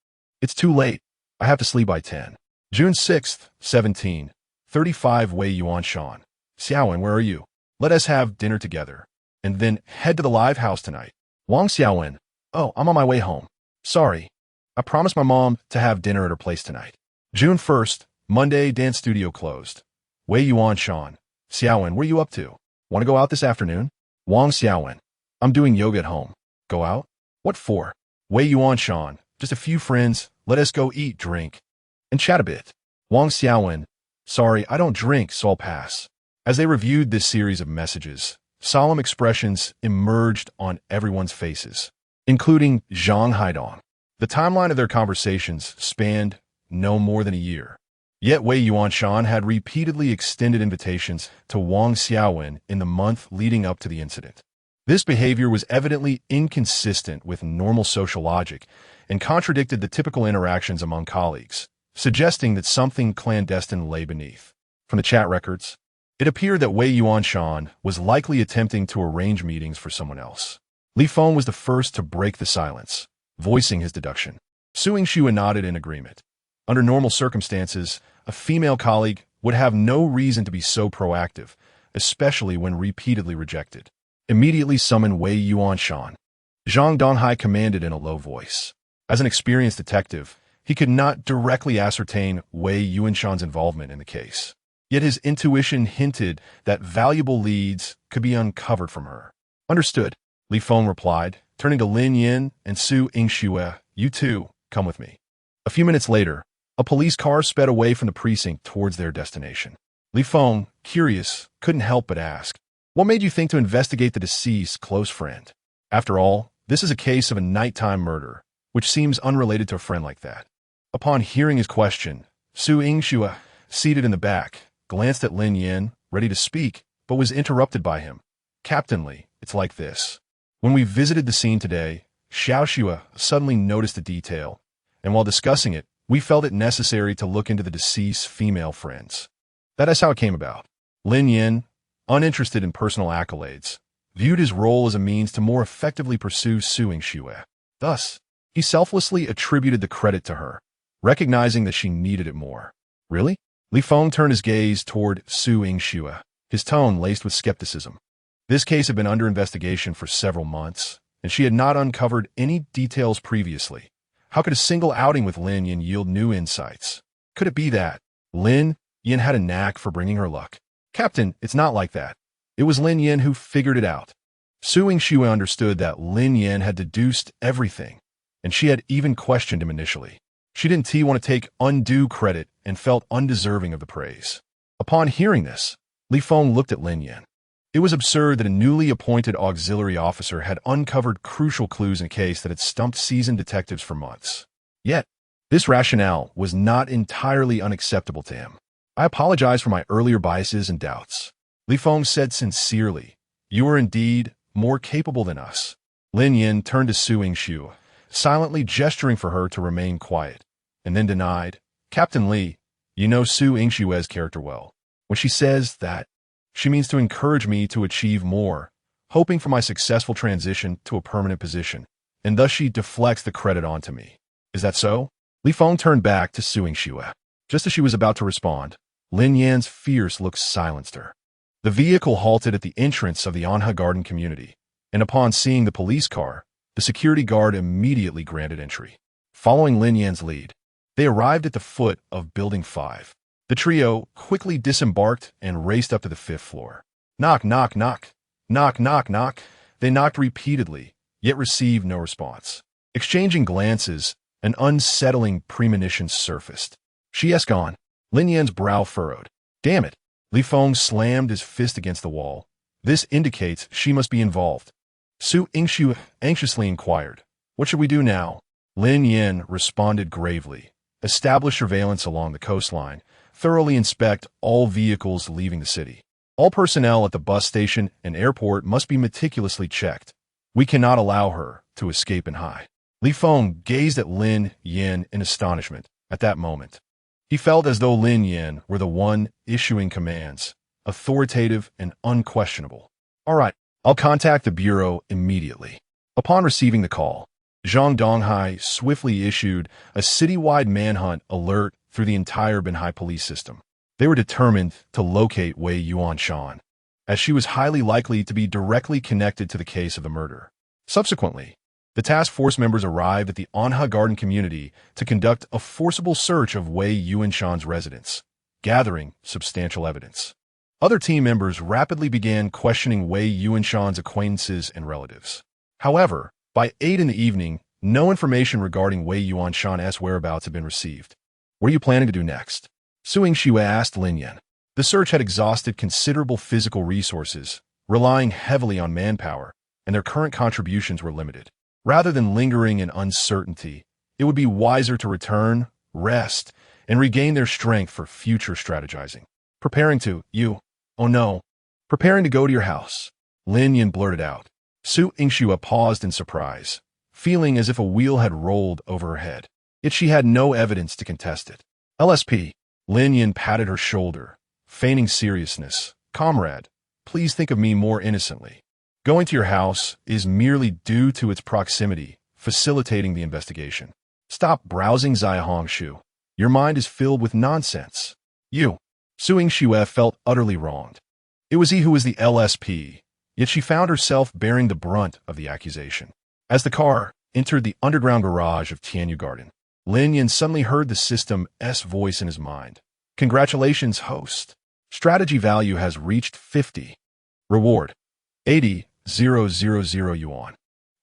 It's too late. I have to sleep by 10. June 6th, 17:35, Wei Yuanshan. Xiaowen, where are you? Let us have dinner together, and then head to the live house tonight. Wang Xiaowen, oh, I'm on my way home. Sorry. I promised my mom to have dinner at her place tonight. June 1st, Monday, dance studio closed. Wei Yuanshan. Xiaowen, where are you up to? Want to go out this afternoon? Wang Xiaowen. I'm doing yoga at home. Go out? What for? Wei Yuanshan. Just a few friends. Let us go eat, drink, and chat a bit. Wang Xiaowen. Sorry, I don't drink, so I'll pass. As they reviewed this series of messages, solemn expressions emerged on everyone's faces, including Zhang Haidong. The timeline of their conversations spanned no more than a year. Yet Wei Yuanshan had repeatedly extended invitations to Wang Xiaowen in the month leading up to the incident. This behavior was evidently inconsistent with normal social logic and contradicted the typical interactions among colleagues, suggesting that something clandestine lay beneath. From the chat records, it appeared that Wei Yuanshan was likely attempting to arrange meetings for someone else. Li Feng was the first to break the silence, voicing his deduction. Su Yingxua nodded in agreement. Under normal circumstances, a female colleague would have no reason to be so proactive, especially when repeatedly rejected. Immediately summon Wei Yuanshan. Zhang Donghai commanded in a low voice. As an experienced detective, he could not directly ascertain Wei Yuanshan's involvement in the case. Yet his intuition hinted that valuable leads could be uncovered from her. Understood, Li Feng replied, turning to Lin Yan and Su Yingxua. You two, come with me. A few minutes later, a police car sped away from the precinct towards their destination. Li Feng, curious, couldn't help but ask, what made you think to investigate the deceased's close friend? After all, this is a case of a nighttime murder, which seems unrelated to a friend like that. Upon hearing his question, Su Yingxua, seated in the back, glanced at Lin Yan, ready to speak, but was interrupted by him. Captain Li, it's like this. When we visited the scene today, Xiaoxua suddenly noticed a detail, and while discussing it, we felt it necessary to look into the deceased's female friends. That is how it came about. Lin Yan, uninterested in personal accolades, viewed his role as a means to more effectively pursue Su Yingxua. Thus, he selflessly attributed the credit to her, recognizing that she needed it more. Really? Li Feng turned his gaze toward Su Yingxua, his tone laced with skepticism. This case had been under investigation for several months, and she had not uncovered any details previously. How could a single outing with Lin Yan yield new insights? Could it be that Lin Yan had a knack for bringing her luck? Captain, it's not like that. It was Lin Yan who figured it out. Su Yingxua understood that Lin Yan had deduced everything, and she had even questioned him initially. She didn't want to take undue credit and felt undeserving of the praise. Upon hearing this, Li Feng looked at Lin Yan. It was absurd that a newly appointed auxiliary officer had uncovered crucial clues in a case that had stumped seasoned detectives for months. Yet, this rationale was not entirely unacceptable to him. I apologize for my earlier biases and doubts. Li Feng said sincerely, you are indeed more capable than us. Lin Yan turned to Su Yingxua, silently gesturing for her to remain quiet, and then denied, Captain Li, you know Su Yingxua's character well. When she says that, she means to encourage me to achieve more, hoping for my successful transition to a permanent position, and thus she deflects the credit onto me. Is that so? Li Feng turned back to Su Yingxua. Just as she was about to respond, Lin Yan's fierce look silenced her. The vehicle halted at the entrance of the Anha Garden community, and upon seeing the police car, the security guard immediately granted entry. Following Lin Yan's lead, they arrived at the foot of Building 5. The trio quickly disembarked and raced up to the 5th floor. Knock, knock, knock. Knock, knock, knock. They knocked repeatedly, yet received no response. Exchanging glances, an unsettling premonition surfaced. She has gone. Lin Yan's brow furrowed. Damn it. Li Feng slammed his fist against the wall. This indicates she must be involved. Su Yingshu anxiously inquired, "What should we do now?" Lin Yan responded gravely. Establish surveillance along the coastline. Thoroughly inspect all vehicles leaving the city. All personnel at the bus station and airport must be meticulously checked. We cannot allow her to escape and hide. Li Feng gazed at Lin Yan in astonishment at that moment. He felt as though Lin Yan were the one issuing commands, authoritative and unquestionable. All right, I'll contact the bureau immediately. Upon receiving the call, Zhang Donghai swiftly issued a citywide manhunt alert through the entire Binhai police system. They were determined to locate Wei Yuanshan, as she was highly likely to be directly connected to the case of the murder. Subsequently, the task force members arrived at the Anha Garden community to conduct a forcible search of Wei Yuanshan's residence, gathering substantial evidence. Other team members rapidly began questioning Wei Yuanshan's acquaintances and relatives. However, by 8 in the evening, no information regarding Wei Yuanshan's whereabouts had been received. What are you planning to do next? Su Yingshu asked Lin Yan. The search had exhausted considerable physical resources, relying heavily on manpower, and their current contributions were limited. Rather than lingering in uncertainty, it would be wiser to return, rest, and regain their strength for future strategizing. Preparing to go to your house, Lin Yan blurted out. Su Yingshu paused in surprise, feeling as if a wheel had rolled over her head. Yet she had no evidence to contest it. LSP, Lin Yan patted her shoulder, feigning seriousness. Comrade, please think of me more innocently. Going to your house is merely due to its proximity, facilitating the investigation. Stop browsing Zaihongshu. Your mind is filled with nonsense. Su Yingshu felt utterly wronged. It was he who was the LSP, yet she found herself bearing the brunt of the accusation. As the car entered the underground garage of Tianyu Garden, Lin Yan suddenly heard the system's voice in his mind. Congratulations, host. Strategy value has reached 50. Reward, 80,000 yuan.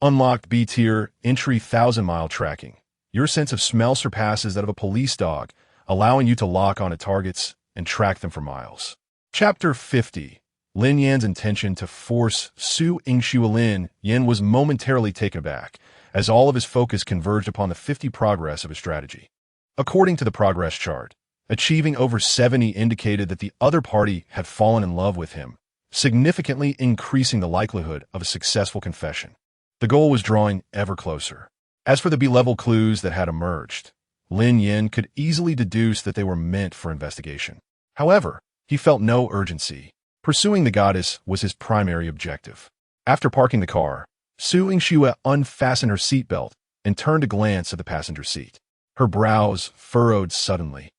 Unlocked B tier, entry 1,000-mile tracking. Your sense of smell surpasses that of a police dog, allowing you to lock onto targets and track them for miles. Chapter 50. Lin Yan's intention to force Su Yingshu. Lin Yan was momentarily taken aback, as all of his focus converged upon the 50 progress of his strategy. According to the progress chart, achieving over 70 indicated that the other party had fallen in love with him, significantly increasing the likelihood of a successful confession. The goal was drawing ever closer. As for the B-level clues that had emerged, Lin Yan could easily deduce that they were meant for investigation. However, he felt no urgency. Pursuing the goddess was his primary objective. After parking the car, Su Yingshu unfastened her seatbelt and turned to glance at the passenger seat. Her brows furrowed suddenly.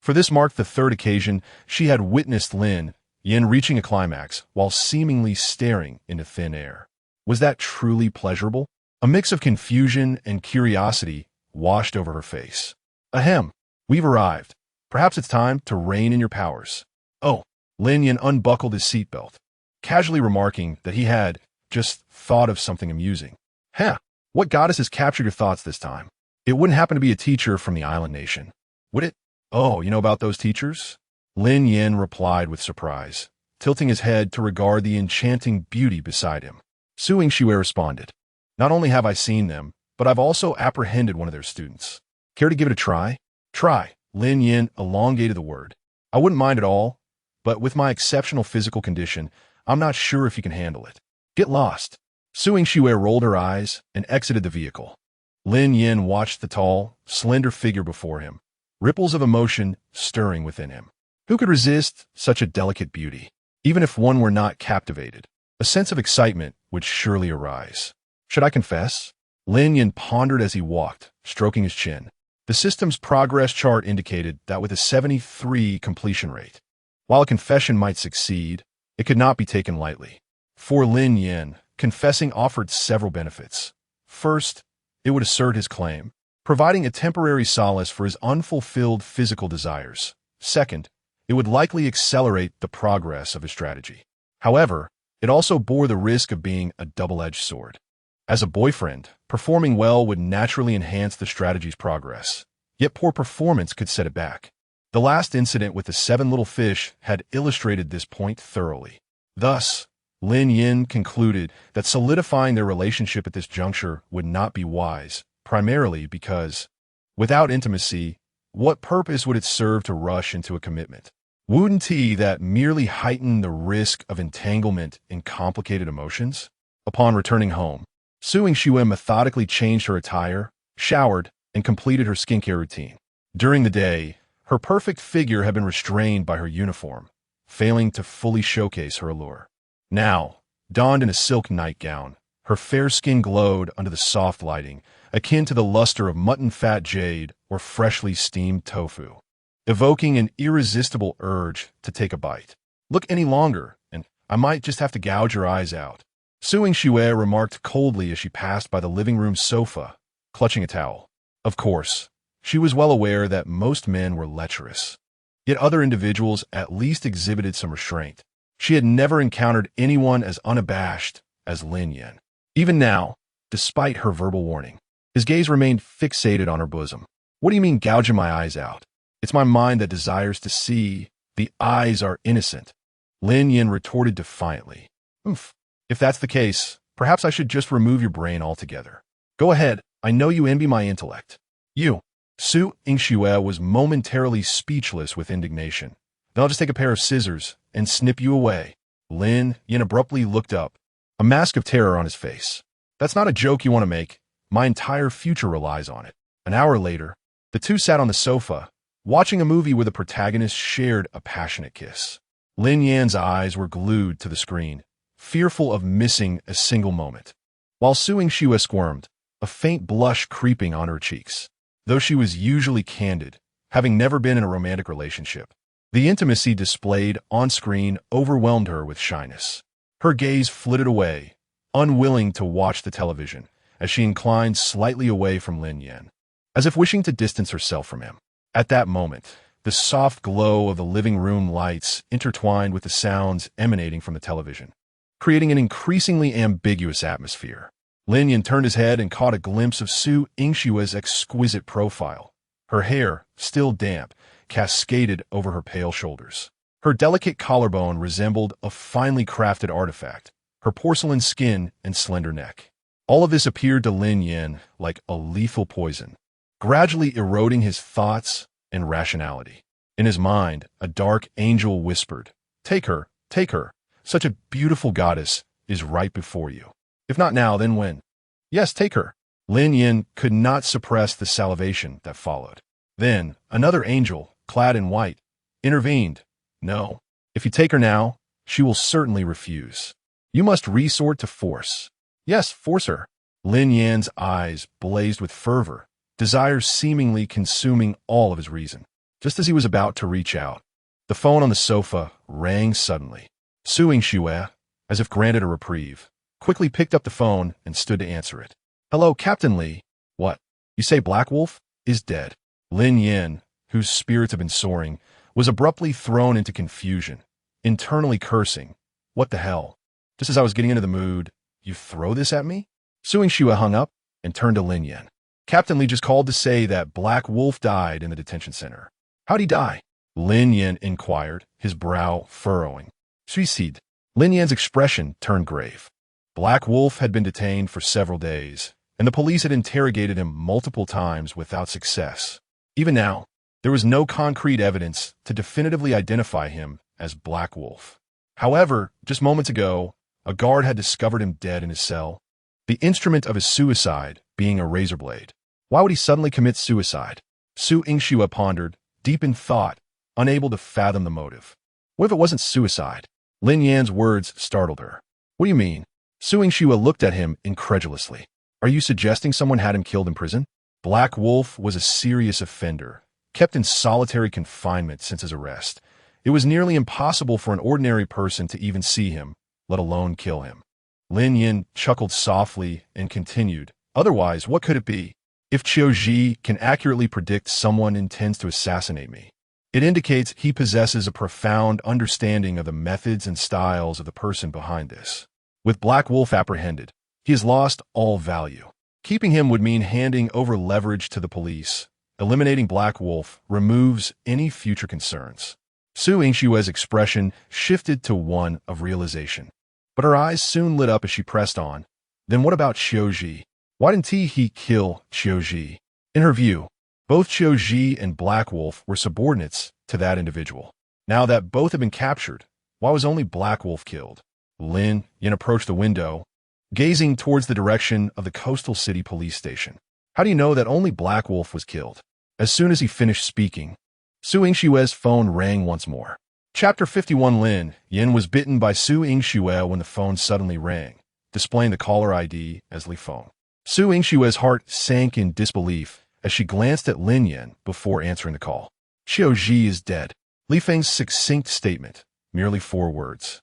For this marked the third occasion she had witnessed Lin Yan reaching a climax while seemingly staring into thin air. Was that truly pleasurable? A mix of confusion and curiosity washed over her face. Ahem, we've arrived. Perhaps it's time to rein in your powers. Oh, Lin Yan unbuckled his seatbelt, casually remarking that he had just thought of something amusing. What goddess has captured your thoughts this time? It wouldn't happen to be a teacher from the island nation, would it? Oh, you know about those teachers? Lin Yan replied with surprise, tilting his head to regard the enchanting beauty beside him. Su Yingshu responded, Not only have I seen them, but I've also apprehended one of their students. Care to give it a try? Try. Lin Yan elongated the word. I wouldn't mind at all, but with my exceptional physical condition, I'm not sure if you can handle it. Get lost. Su Yingshu rolled her eyes and exited the vehicle. Lin Yan watched the tall, slender figure before him, ripples of emotion stirring within him. Who could resist such a delicate beauty? Even if one were not captivated, a sense of excitement would surely arise. Should I confess? Lin Yan pondered as he walked, stroking his chin. The system's progress chart indicated that with a 73 completion rate, while a confession might succeed, It could not be taken lightly. For Lin Yan, confessing offered several benefits. First, it would assert his claim, providing a temporary solace for his unfulfilled physical desires. Second, it would likely accelerate the progress of his strategy. However, it also bore the risk of being a double-edged sword. As a boyfriend, performing well would naturally enhance the strategy's progress, yet poor performance could set it back. The last incident with the 7 little fish had illustrated this point thoroughly. Thus, Lin Yan concluded that solidifying their relationship at this juncture would not be wise, primarily because, without intimacy, what purpose would it serve to rush into a commitment? Wouldn't that merely heighten the risk of entanglement in complicated emotions? Upon returning home, Su Yingxue methodically changed her attire, showered, and completed her skincare routine. During the day, her perfect figure had been restrained by her uniform, failing to fully showcase her allure. Now, donned in a silk nightgown, her fair skin glowed under the soft lighting, akin to the luster of mutton-fat jade or freshly steamed tofu, evoking an irresistible urge to take a bite. Look any longer, and I might just have to gouge your eyes out. Su Yingxue remarked coldly as she passed by the living room sofa, clutching a towel. Of course, she was well aware that most men were lecherous, yet other individuals at least exhibited some restraint. She had never encountered anyone as unabashed as Lin Yan. Even now, despite her verbal warning, his gaze remained fixated on her bosom. What do you mean gouging my eyes out? It's my mind that desires to see. The eyes are innocent. Lin Yan retorted defiantly. Oof. If that's the case, perhaps I should just remove your brain altogether. Go ahead. I know you envy my intellect. You. Su Yingxue was momentarily speechless with indignation. Then I'll just take a pair of scissors and snip you away. Lin Yan abruptly looked up, a mask of terror on his face. That's not a joke you want to make. My entire future relies on it. An hour later, the two sat on the sofa, watching a movie where the protagonist shared a passionate kiss. Lin Yan's eyes were glued to the screen, fearful of missing a single moment, while Su Yingxue squirmed, a faint blush creeping on her cheeks. Though she was usually candid, having never been in a romantic relationship, the intimacy displayed on screen overwhelmed her with shyness. Her gaze flitted away, unwilling to watch the television, as she inclined slightly away from Lin Yan, as if wishing to distance herself from him. At that moment, the soft glow of the living room lights intertwined with the sounds emanating from the television, creating an increasingly ambiguous atmosphere. Lin Yan turned his head and caught a glimpse of Su Yingxue's exquisite profile. Her hair, still damp, cascaded over her pale shoulders. Her delicate collarbone resembled a finely crafted artifact, her porcelain skin and slender neck. All of this appeared to Lin Yan like a lethal poison, gradually eroding his thoughts and rationality. In his mind, a dark angel whispered, take her, such a beautiful goddess is right before you. If not now, then when? Yes, take her. Lin Yan could not suppress the salivation that followed. Then, another angel, clad in white, intervened. No, if you take her now, she will certainly refuse. You must resort to force. Yes, force her. Lin Yan's eyes blazed with fervor, desire seemingly consuming all of his reason. Just as he was about to reach out, the phone on the sofa rang suddenly. Su Yingxue, as if granted a reprieve, quickly picked up the phone and stood to answer it. Hello, Captain Li. What? You say Black Wolf is dead? Lin Yan, whose spirits had been soaring, was abruptly thrown into confusion, internally cursing. What the hell? Just as I was getting into the mood, you throw this at me? Su Yingxue hung up and turned to Lin Yan. Captain Li just called to say that Black Wolf died in the detention center. How'd he die? Lin Yan inquired, his brow furrowing. Suicide. Lin Yan's expression turned grave. Black Wolf had been detained for several days, and the police had interrogated him multiple times without success. Even now, there was no concrete evidence to definitively identify him as Black Wolf. However, just moments ago, a guard had discovered him dead in his cell, the instrument of his suicide being a razor blade. Why would he suddenly commit suicide? Su Yingxue pondered, deep in thought, unable to fathom the motive. What if it wasn't suicide? Lin Yan's words startled her. What do you mean? Su Yingxue looked at him incredulously. Are you suggesting someone had him killed in prison? Black Wolf was a serious offender, kept in solitary confinement since his arrest, It was nearly impossible for an ordinary person to even see him, let alone kill him. Lin Yan chuckled softly and continued, "Otherwise, what could it be? If Qiu Ji can accurately predict someone intends to assassinate me, it indicates he possesses a profound understanding of the methods and styles of the person behind this. With Black Wolf apprehended, he has lost all value. Keeping him would mean handing over leverage to the police. Eliminating Black Wolf removes any future concerns." Su Yingshue's expression shifted to one of realization. But her eyes soon lit up as she pressed on. Then what about Qiu Ji? Why didn't he kill Qiu Ji? In her view, both Qiu Ji and Black Wolf were subordinates to that individual. Now that both had been captured, why was only Black Wolf killed? Lin Yan approached the window, gazing towards the direction of the coastal city police station. "How do you know that only Black Wolf was killed?" As soon as he finished speaking, Su Yingshue's phone rang once more. Chapter 51. Lin Yan was bitten by Su Yingxue when the phone suddenly rang, displaying the caller ID as Li Feng. Su Yingshue's heart sank in disbelief as she glanced at Lin Yan before answering the call. "Qiu Ji is dead." Li Feng's succinct statement, merely 4 words,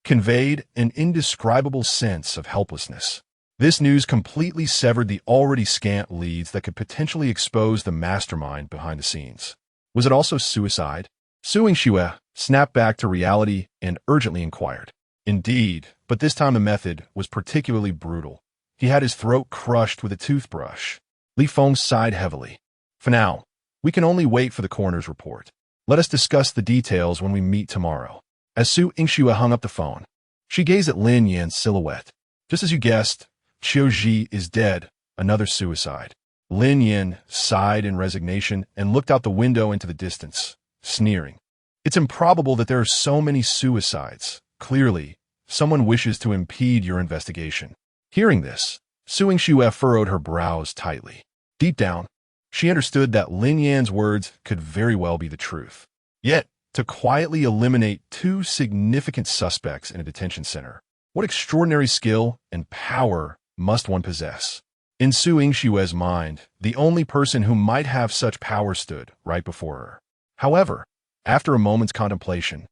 conveyed an indescribable sense of helplessness. This news completely severed the already scant leads that could potentially expose the mastermind behind the scenes. Was it also suicide? Su Yingxue snapped back to reality and urgently inquired. Indeed, but this time the method was particularly brutal. He had his throat crushed with a toothbrush. Li Feng sighed heavily. "For now, we can only wait for the coroner's report. Let us discuss the details when we meet tomorrow." As Su Yingxue hung up the phone, she gazed at Lin Yan's silhouette. "Just as you guessed, Qiu Ji is dead, another suicide." Lin Yan sighed in resignation and looked out the window into the distance, sneering. "It's improbable that there are so many suicides. Clearly, someone wishes to impede your investigation." Hearing this, Su Yingxue furrowed her brows tightly. Deep down, she understood that Lin Yan's words could very well be the truth. Yet, to quietly eliminate 2 significant suspects in a detention center, what extraordinary skill and power must one possess? In Su Yingshue's mind, the only person who might have such power stood right before her. However, after a moment's contemplation,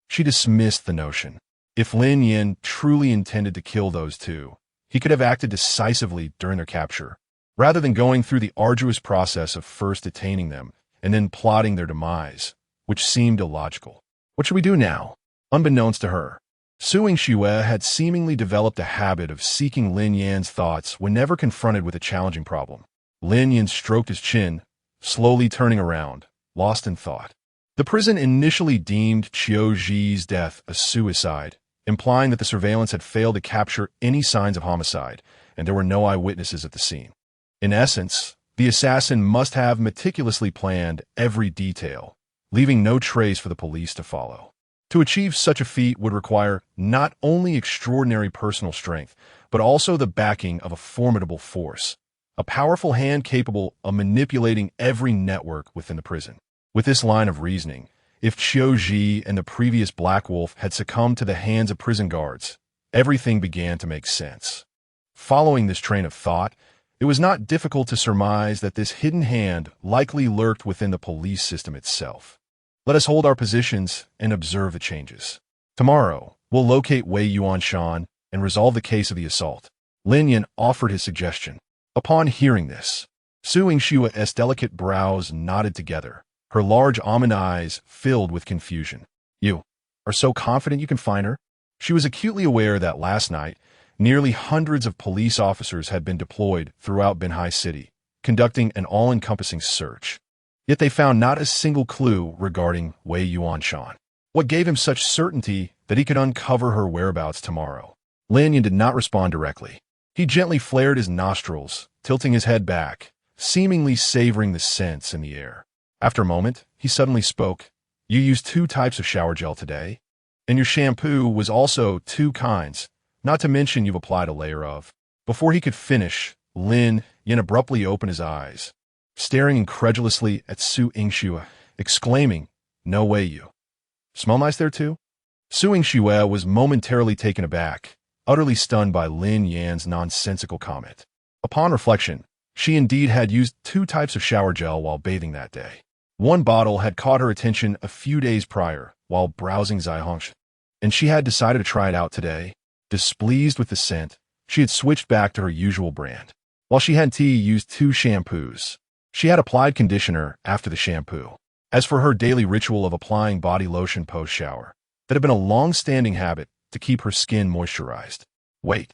she dismissed the notion. If Lin Yan truly intended to kill those 2, he could have acted decisively during their capture, rather than going through the arduous process of first detaining them and then plotting their demise, which seemed illogical. What should we do now? Unbeknownst to her, Su Yingxue had seemingly developed a habit of seeking Lin Yan's thoughts whenever confronted with a challenging problem. Lin Yan stroked his chin, slowly turning around, lost in thought. The prison initially deemed Qiu Ji's death a suicide, implying that the surveillance had failed to capture any signs of homicide, and there were no eyewitnesses at the scene. In essence, the assassin must have meticulously planned every detail, leaving no trace for the police to follow. To achieve such a feat would require not only extraordinary personal strength, but also the backing of a formidable force, a powerful hand capable of manipulating every network within the prison. With this line of reasoning, if Qiu Ji and the previous Black Wolf had succumbed to the hands of prison guards, everything began to make sense. Following this train of thought, it was not difficult to surmise that this hidden hand likely lurked within the police system itself. Let us hold our positions and observe the changes. Tomorrow, we'll locate Wei Yuanshan and resolve the case of the assault. Lin Yan offered his suggestion. Upon hearing this, Su Yingshue's delicate brows knotted together, her large almond eyes filled with confusion. "You are so confident you can find her?" She was acutely aware that last night, nearly hundreds of police officers had been deployed throughout Binhai City, conducting an all-encompassing search. Yet they found not a single clue regarding Wei Yuanshan. What gave him such certainty that he could uncover her whereabouts tomorrow? Lin Yan did not respond directly. He gently flared his nostrils, tilting his head back, seemingly savoring the scents in the air. After a moment, he suddenly spoke. "You used 2 types of shower gel today, and your shampoo was also 2 kinds, not to mention you've applied a layer of." Before he could finish, Lin Yan abruptly opened his eyes, staring incredulously at Su Yingxue, exclaiming, "No way you smell nice there too?" Su Yingxue was momentarily taken aback, utterly stunned by Lin Yan's nonsensical comment. Upon reflection, she indeed had used 2 types of shower gel while bathing that day. One bottle had caught her attention a few days prior, while browsing Zhihongshi, and she had decided to try it out today. Displeased with the scent, she had switched back to her usual brand. While she had used 2 shampoos, she had applied conditioner after the shampoo. As for her daily ritual of applying body lotion post-shower, that had been a long-standing habit to keep her skin moisturized. Wait,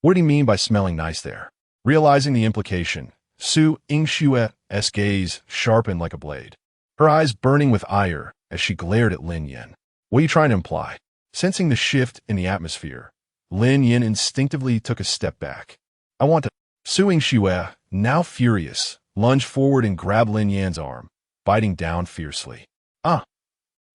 what do you mean by smelling nice there? Realizing the implication, Su Yingshue's gaze sharpened like a blade, her eyes burning with ire as she glared at Lin Yan. What are you trying to imply? Sensing the shift in the atmosphere, Lin Yan instinctively took a step back. I want to... Su Yingxue, now furious, lunged forward and grabbed Lin Yan's arm, biting down fiercely. Ah!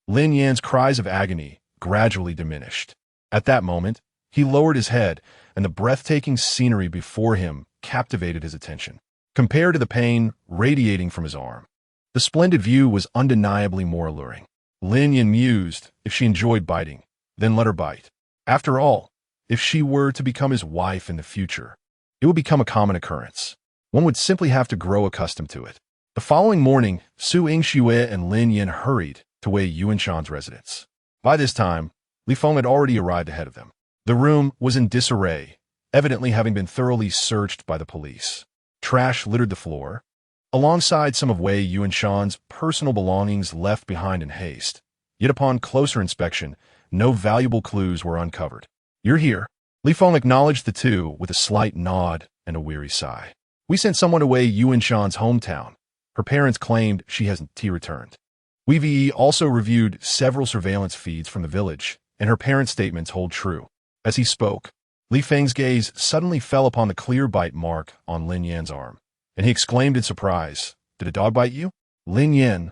Lin Yan's cries of agony gradually diminished. At that moment, he lowered his head, and the breathtaking scenery before him captivated his attention. Compared to the pain radiating from his arm, the splendid view was undeniably more alluring. Lin Yan mused if she enjoyed biting, then let her bite. After all, if she were to become his wife in the future, it would become a common occurrence. One would simply have to grow accustomed to it. The following morning, Su Yingxue and Lin Yan hurried to Wei Yuanshan's residence. By this time, Li Feng had already arrived ahead of them. The room was in disarray, evidently having been thoroughly searched by the police. Trash littered the floor, alongside some of Wei Yuanshan's personal belongings left behind in haste. Yet upon closer inspection, no valuable clues were uncovered. You're here. Li Feng acknowledged the two with a slight nod and a weary sigh. We sent someone to Wei Yuanshan's hometown. Her parents claimed she hasn't returned. Wei also reviewed several surveillance feeds from the village, and her parents' statements hold true. As he spoke, Li Feng's gaze suddenly fell upon the clear bite mark on Lin Yan's arm, and he exclaimed in surprise, "Did a dog bite you?" Lin Yan.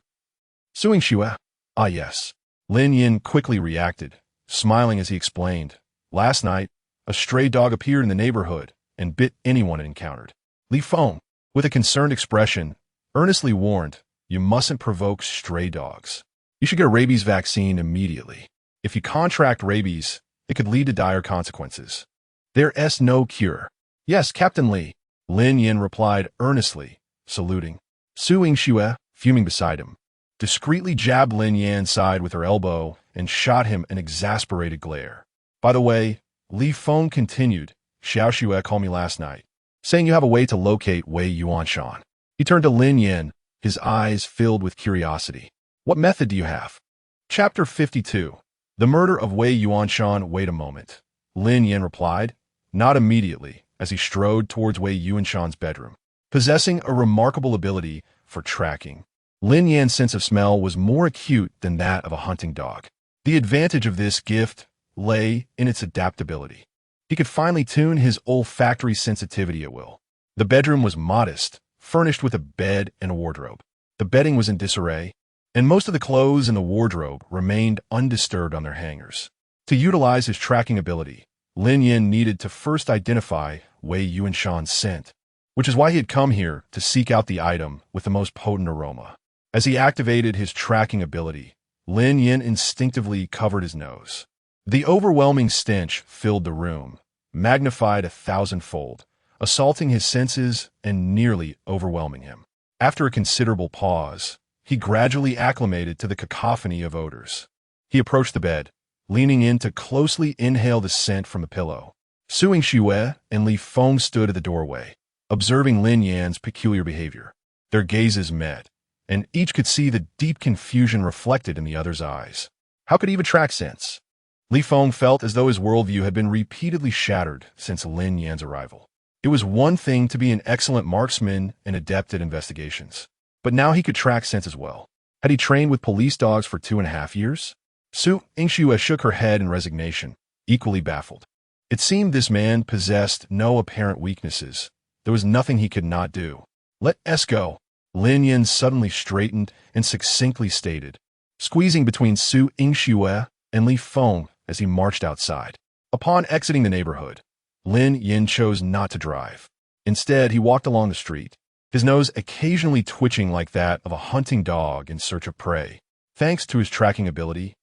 Su Yingxue. Ah, yes. Lin Yan quickly reacted, smiling as he explained. Last night, a stray dog appeared in the neighborhood and bit anyone it encountered. Li Feng, with a concerned expression, earnestly warned, you mustn't provoke stray dogs. You should get a rabies vaccine immediately. If you contract rabies, it could lead to dire consequences. There's no cure. Yes, Captain Li, Lin Yan replied earnestly, saluting. Su Yingxue, fuming beside him, discreetly jabbed Lin Yan's side with her elbow and shot him an exasperated glare. By the way, Li Feng continued, Xiao Xue called me last night, saying you have a way to locate Wei Yuanshan. He turned to Lin Yan, his eyes filled with curiosity. What method do you have? Chapter 52. The murder of Wei Yuanshan. Wait a moment. Lin Yan replied, not immediately, as he strode towards Wei Yuanshan's bedroom. Possessing a remarkable ability for tracking, Lin Yan's sense of smell was more acute than that of a hunting dog. The advantage of this gift lay in its adaptability. He could finely tune his olfactory sensitivity at will. The bedroom was modest, furnished with a bed and a wardrobe. The bedding was in disarray, and most of the clothes in the wardrobe remained undisturbed on their hangers. To utilize his tracking ability, Lin Yan needed to first identify Wei Yuanshan's scent, which is why he had come here to seek out the item with the most potent aroma. As he activated his tracking ability, Lin Yan instinctively covered his nose. The overwhelming stench filled the room, magnified 1,000-fold, assaulting his senses and nearly overwhelming him. After a considerable pause, he gradually acclimated to the cacophony of odors. He approached the bed, leaning in to closely inhale the scent from the pillow. Su Yingxue and Li Feng stood at the doorway, observing Lin Yan's peculiar behavior. Their gazes met, and each could see the deep confusion reflected in the other's eyes. How could he even track scents? Li Feng felt as though his worldview had been repeatedly shattered since Lin Yan's arrival. It was one thing to be an excellent marksman and adept at investigations, but now he could track scents as well. Had he trained with police dogs for 2.5 years? Su Yingxue shook her head in resignation, equally baffled. It seemed this man possessed no apparent weaknesses. There was nothing he could not do. Let us go. Lin Yan suddenly straightened and succinctly stated, squeezing between Su Yingxue and Li Feng as he marched outside. Upon exiting the neighborhood, Lin Yan chose not to drive. Instead, he walked along the street, his nose occasionally twitching like that of a hunting dog in search of prey. Thanks to his tracking ability,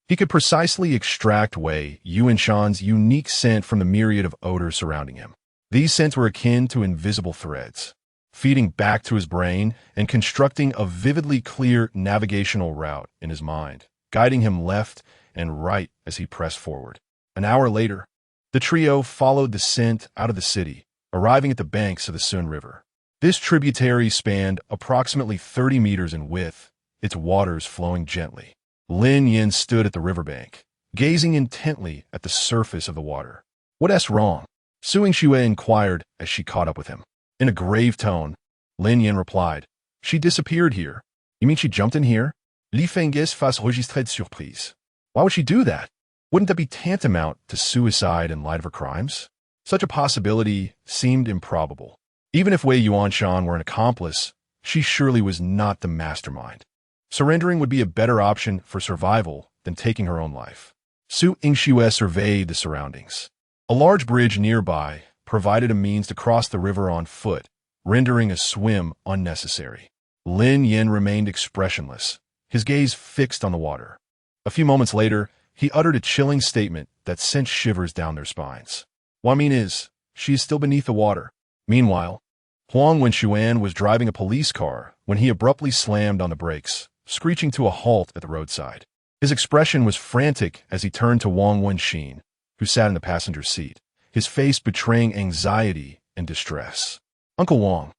he could precisely extract Wei Yuanshan's unique scent from the myriad of odors surrounding him. These scents were akin to invisible threads, feeding back to his brain and constructing a vividly clear navigational route in his mind guiding him left and right as he pressed forward. An hour later, the trio followed the scent out of the city, arriving at the banks of the Sun River. This tributary spanned approximately 30 meters in width, its waters flowing gently. Lin Yan stood at the riverbank, gazing intently at the surface of the water. "What's wrong?" Su Yingxue inquired as she caught up with him. In a grave tone, Lin Yan replied, "She disappeared here." "You mean she jumped in here?" Li Feng's face registré de surprise. "Why would she do that? Wouldn't that be tantamount to suicide in light of her crimes?" Such a possibility seemed improbable. Even if Wei Yuanshan were an accomplice, she surely was not the mastermind. Surrendering would be a better option for survival than taking her own life. Su Yingxue surveyed the surroundings. A large bridge nearby provided a means to cross the river on foot, rendering a swim unnecessary. Lin Yan remained expressionless, his gaze fixed on the water. A few moments later, he uttered a chilling statement that sent shivers down their spines. "What I mean is, she is still beneath the water." Meanwhile, Huang Wenxuan was driving a police car when he abruptly slammed on the brakes, screeching to a halt at the roadside. His expression was frantic as he turned to Wang Wenxin, who sat in the passenger seat, his face betraying anxiety and distress. "Uncle Wang,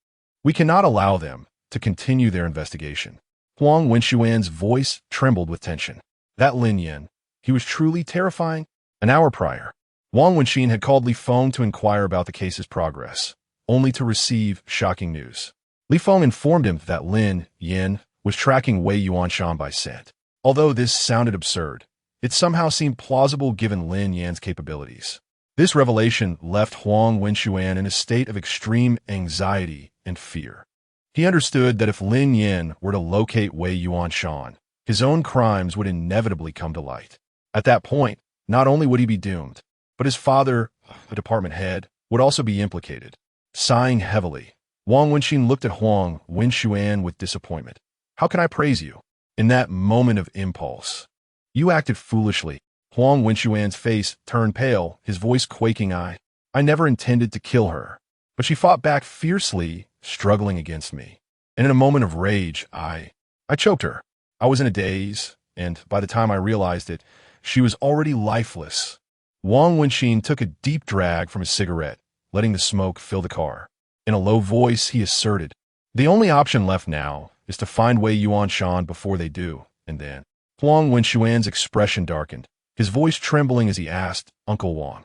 we cannot allow them to continue their investigation." Huang Wenxuan's voice trembled with tension. That Lin Yan, he was truly terrifying. An hour prior, Wang Wenxin had called Li Feng to inquire about the case's progress, only to receive shocking news. Li Feng informed him that Lin Yan was tracking Wei Yuanshan by scent. Although this sounded absurd, it somehow seemed plausible given Lin Yan's capabilities. This revelation left Huang Wenxuan in a state of extreme anxiety and fear. He understood that if Lin Yan were to locate Wei Yuanshan, his own crimes would inevitably come to light. At that point, not only would he be doomed, but his father, the department head, would also be implicated. Sighing heavily, Wang Wenxin looked at Huang Wenxuan with disappointment. "How can I praise you?" In that moment of impulse, "You acted foolishly." Huang Wenxuan's face turned pale, his voice quaking. I never intended to kill her, but she fought back fiercely, struggling against me. And in a moment of rage, I choked her. I was in a daze, and by the time I realized it, she was already lifeless." Wang Wenxin took a deep drag from his cigarette, letting the smoke fill the car. In a low voice, he asserted, "The only option left now is to find Wei Yuanshan before they do, and then." Huang Wenxuan's expression darkened, his voice trembling as he asked, "Uncle Wang,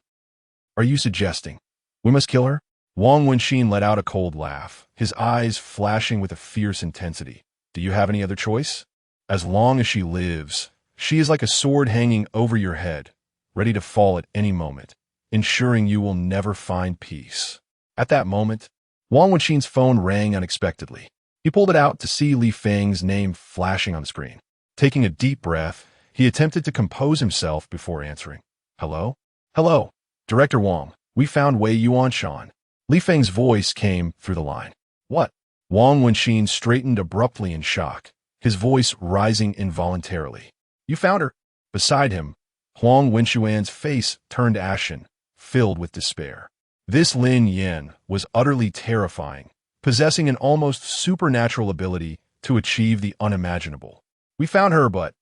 are you suggesting we must kill her?" Wang Wenxin let out a cold laugh, his eyes flashing with a fierce intensity. "Do you have any other choice? As long as she lives, she is like a sword hanging over your head, ready to fall at any moment, ensuring you will never find peace." At that moment, Wang Wenxin's phone rang unexpectedly. He pulled it out to see Li Feng's name flashing on the screen. Taking a deep breath, he attempted to compose himself before answering. "Hello? Hello, Director Wang. We found Wei Yuanshan." Li Feng's voice came through the line. "What?" Wang Wenxin straightened abruptly in shock, his voice rising involuntarily. "You found her?" Beside him, Huang Wenxuan's face turned ashen, filled with despair. This Lin Yan was utterly terrifying, possessing an almost supernatural ability to achieve the unimaginable. "We found her, but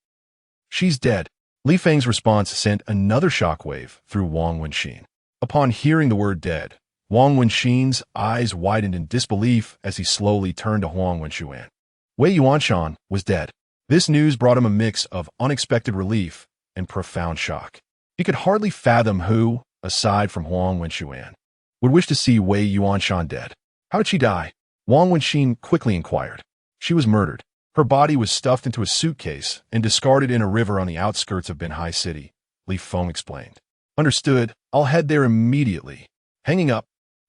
she's dead." Li Feng's response sent another shockwave through Wang Wenxin. Upon hearing the word dead, Wang Wenxin's eyes widened in disbelief as he slowly turned to Huang Wenxuan. Wei Yuanshan was dead. This news brought him a mix of unexpected relief and profound shock. He could hardly fathom who, aside from Huang Wenxuan, would wish to see Wei Yuanshan dead. "How did she die?" Wang Wenxin quickly inquired. "She was murdered. Her body was stuffed into a suitcase and discarded in a river on the outskirts of Binhai City," Li Feng explained. "Understood. I'll head there immediately." Hanging up,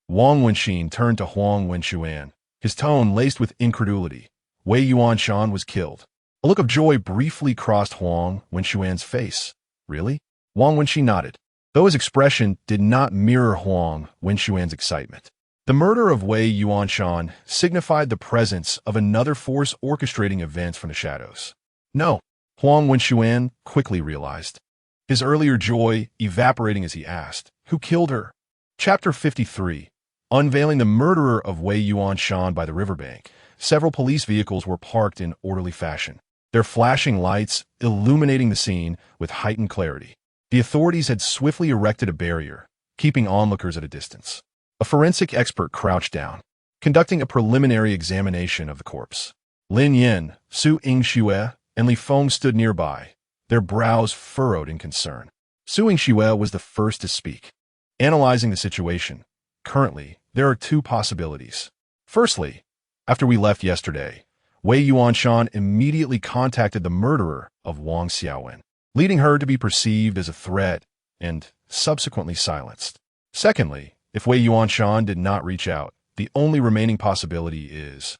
Wang Wenxin turned to Huang Wenxuan, his tone laced with incredulity. Wei Yuanshan was killed. A look of joy briefly crossed Huang Wenxuan's face. "Really?" Wang Wenxin nodded, though his expression did not mirror Huang Wenxuan's excitement. The murder of Wei Yuanshan signified the presence of another force orchestrating events from the shadows. No, Huang Wenxuan quickly realized, his earlier joy evaporating as he asked, "Who killed her?" Chapter 53. Unveiling the murderer of Wei Yuanshan by the riverbank, several police vehicles were parked in orderly fashion. their flashing lights illuminating the scene with heightened clarity. The authorities had swiftly erected a barrier, keeping onlookers at a distance. A forensic expert crouched down, conducting a preliminary examination of the corpse. Lin Yan, Su Yingxue, and Li Feng stood nearby, their brows furrowed in concern. Su Yingxue was the first to speak. Analyzing the situation, currently, there are two possibilities. Firstly, after we left yesterday, Wei Yuanshan immediately contacted the murderer of Wang Xiaowen, leading her to be perceived as a threat and subsequently silenced. Secondly, if Wei Yuanshan did not reach out, the only remaining possibility is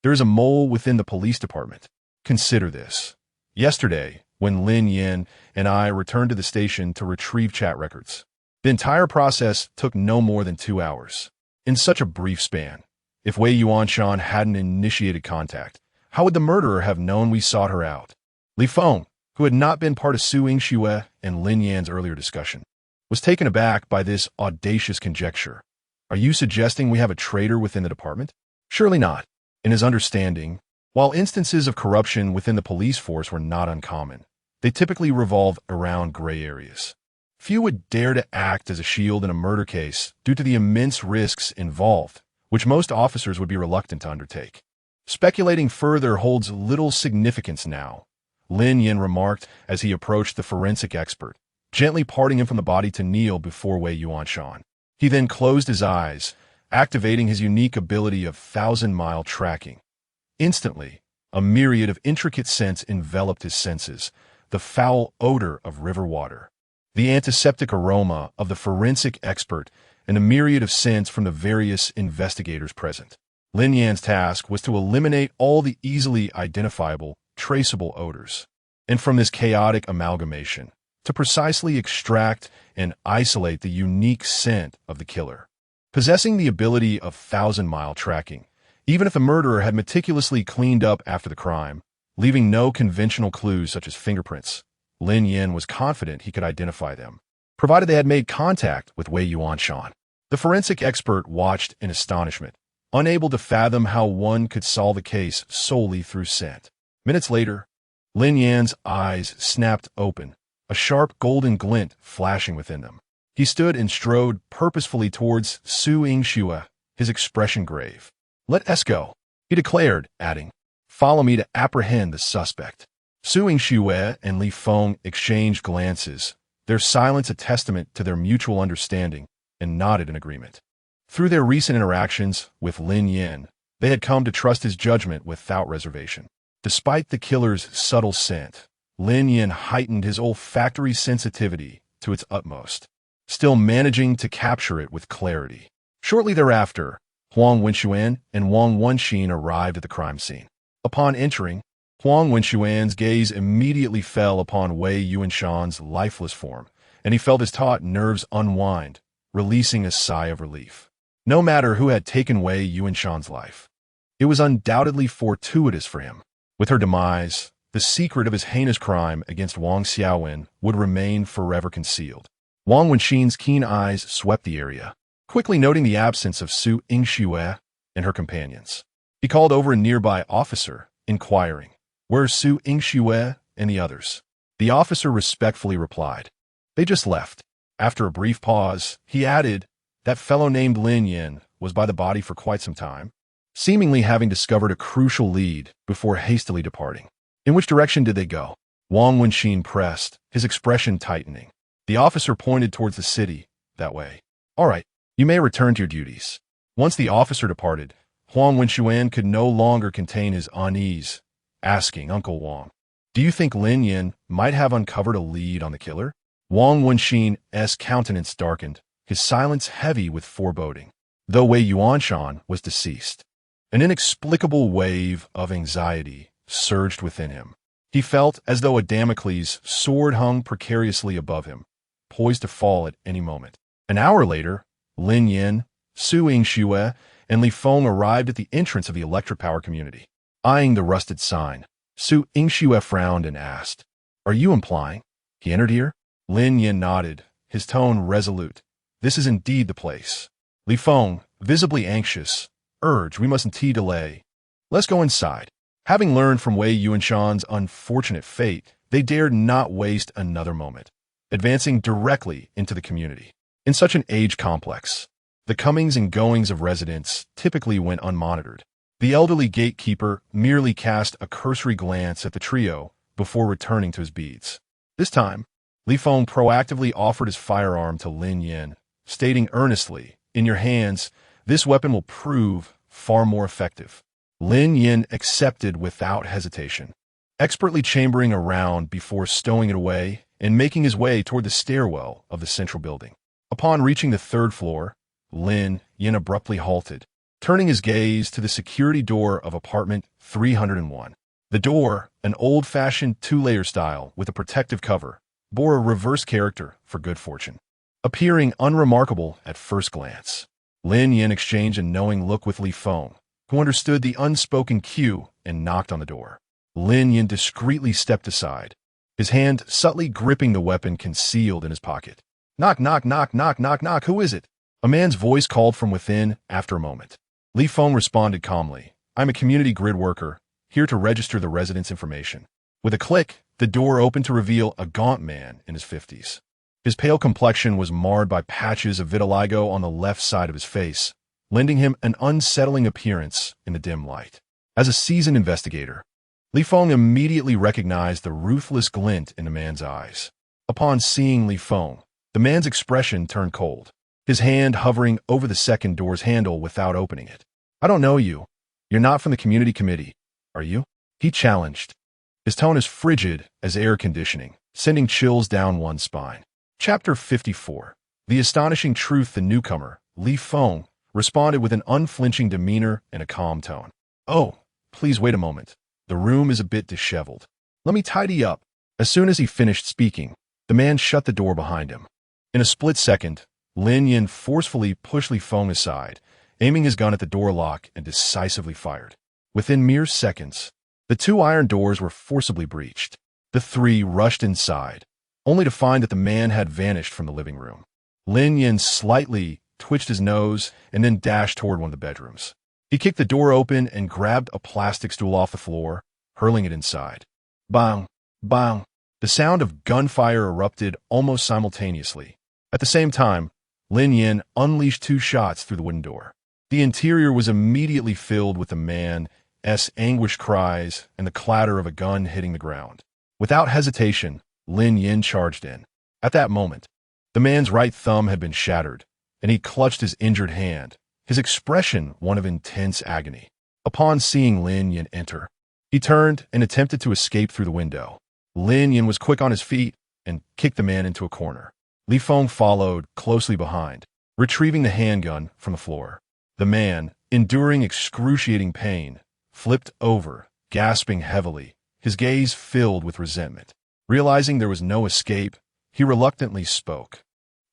there is a mole within the police department. Consider this. Yesterday, when Lin Yan and I returned to the station to retrieve chat records, the entire process took no more than 2 hours. In such a brief span, if Wei Yuanshan hadn't initiated contact, how would the murderer have known we sought her out? Li Feng, who had not been part of Su Yingxue and Lin Yan's earlier discussion, was taken aback by this audacious conjecture. Are you suggesting we have a traitor within the department? Surely not. In his understanding, while instances of corruption within the police force were not uncommon, they typically revolve around gray areas. Few would dare to act as a shield in a murder case due to the immense risks involved, which most officers would be reluctant to undertake. Speculating further holds little significance now, Lin Yan remarked as he approached the forensic expert, gently parting him from the body to kneel before Wei Yuanshan. He then closed his eyes, activating his unique ability of 1,000-mile tracking. Instantly, a myriad of intricate scents enveloped his senses, the foul odor of river water, the antiseptic aroma of the forensic expert, and a myriad of scents from the various investigators present. Lin Yan's task was to eliminate all the easily identifiable, traceable odors, and from this chaotic amalgamation, to precisely extract and isolate the unique scent of the killer. Possessing the ability of 1,000-mile tracking, even if the murderer had meticulously cleaned up after the crime, leaving no conventional clues such as fingerprints, Lin Yan was confident he could identify them, provided they had made contact with Wei Yuanshan. The forensic expert watched in astonishment, unable to fathom how one could solve a case solely through scent. Minutes later, Lin Yan's eyes snapped open, a sharp golden glint flashing within them. He stood and strode purposefully towards Su Yingxue, his expression grave. "Let us go," he declared, adding, "Follow me to apprehend the suspect." Su Yingxue and Li Feng exchanged glances, their silence a testament to their mutual understanding, and nodded in agreement. Through their recent interactions with Lin Yan, they had come to trust his judgment without reservation. Despite the killer's subtle scent, Lin Yan heightened his olfactory sensitivity to its utmost, still managing to capture it with clarity. Shortly thereafter, Huang Wenxuan and Wang Wenxin arrived at the crime scene. Upon entering, Huang Wenxuan's gaze immediately fell upon Wei Yuanshan's lifeless form, and he felt his taut nerves unwind, releasing a sigh of relief. No matter who had taken Wei Yuanshan's life, it was undoubtedly fortuitous for him. With her demise, the secret of his heinous crime against Wang Xiaowen would remain forever concealed. Wang Wenxin's keen eyes swept the area, quickly noting the absence of Su Yingxue and her companions. He called over a nearby officer, inquiring, "Where's Su Yingxue and the others?" The officer respectfully replied, "They just left." After a brief pause, he added, "That fellow named Lin Yan was by the body for quite some time, seemingly having discovered a crucial lead before hastily departing." "In which direction did they go?" Wang Wenxin pressed, his expression tightening. The officer pointed towards the city, "That way." "All right, you may return to your duties." Once the officer departed, Huang Wenxuan could no longer contain his unease, asking Uncle Wang, "Do you think Lin Yan might have uncovered a lead on the killer?" Wang Wenxin's countenance darkened, his silence heavy with foreboding. Though Wei Yuanshan was deceased, an inexplicable wave of anxiety surged within him. He felt as though a Damocles sword hung precariously above him, poised to fall at any moment. An hour later, Lin Yan, Su Yingxue, and Li Feng arrived at the entrance of the electric power community. Eyeing the rusted sign, Su Yingxue frowned and asked, "Are you implying he entered here?" Lin Yan nodded, his tone resolute. "This is indeed the place." Li Feng, visibly anxious, urged, "We mustn't delay. Let's go inside." Having learned from Wei Yuanshan's unfortunate fate, they dared not waste another moment, advancing directly into the community. In such an age complex, the comings and goings of residents typically went unmonitored. The elderly gatekeeper merely cast a cursory glance at the trio before returning to his beads. This time, Li Feng proactively offered his firearm to Lin Yan, stating earnestly, "In your hands, this weapon will prove far more effective." Lin Yan accepted without hesitation, expertly chambering a round before stowing it away and making his way toward the stairwell of the central building. Upon reaching the third floor, Lin Yan abruptly halted, turning his gaze to the security door of apartment 301. The door, an old-fashioned two-layer style with a protective cover, bore a reverse character for good fortune. Appearing unremarkable at first glance, Lin Yan exchanged a knowing look with Li Feng, who understood the unspoken cue and knocked on the door. Lin Yan discreetly stepped aside, his hand subtly gripping the weapon concealed in his pocket. "Knock, knock, knock, knock, knock, knock, who is it?" A man's voice called from within after a moment. Li Feng responded calmly, "I'm a community grid worker, here to register the residents' information." With a click, the door opened to reveal a gaunt man in his 50s. His pale complexion was marred by patches of vitiligo on the left side of his face, lending him an unsettling appearance in the dim light. As a seasoned investigator, Li Feng immediately recognized the ruthless glint in the man's eyes. Upon seeing Li Feng, the man's expression turned cold, his hand hovering over the second door's handle without opening it. "I don't know you. You're not from the community committee, are you?" he challenged. His tone as frigid as air conditioning, sending chills down one's spine. Chapter 54. The astonishing truth. The newcomer, Li Feng, responded with an unflinching demeanor and a calm tone. "Oh, please wait a moment. The room is a bit disheveled. Let me tidy up." As soon as he finished speaking, the man shut the door behind him. In a split second, Lin Yan forcefully pushed Li Feng aside, aiming his gun at the door lock, and decisively fired. Within mere seconds, the two iron doors were forcibly breached. The three rushed inside, only to find that the man had vanished from the living room. Lin Yan slightly twitched his nose and then dashed toward one of the bedrooms. He kicked the door open and grabbed a plastic stool off the floor, hurling it inside. Bang! Bang! The sound of gunfire erupted almost simultaneously. At the same time, Lin Yan unleashed two shots through the wooden door. The interior was immediately filled with the man's anguished cries and the clatter of a gun hitting the ground. Without hesitation, Lin Yan charged in. At that moment, the man's right thumb had been shattered, and he clutched his injured hand, his expression one of intense agony. Upon seeing Lin Yan enter, he turned and attempted to escape through the window. Lin Yan was quick on his feet and kicked the man into a corner. Li Feng followed closely behind, retrieving the handgun from the floor. The man, enduring excruciating pain, flipped over, gasping heavily, his gaze filled with resentment. Realizing there was no escape, he reluctantly spoke.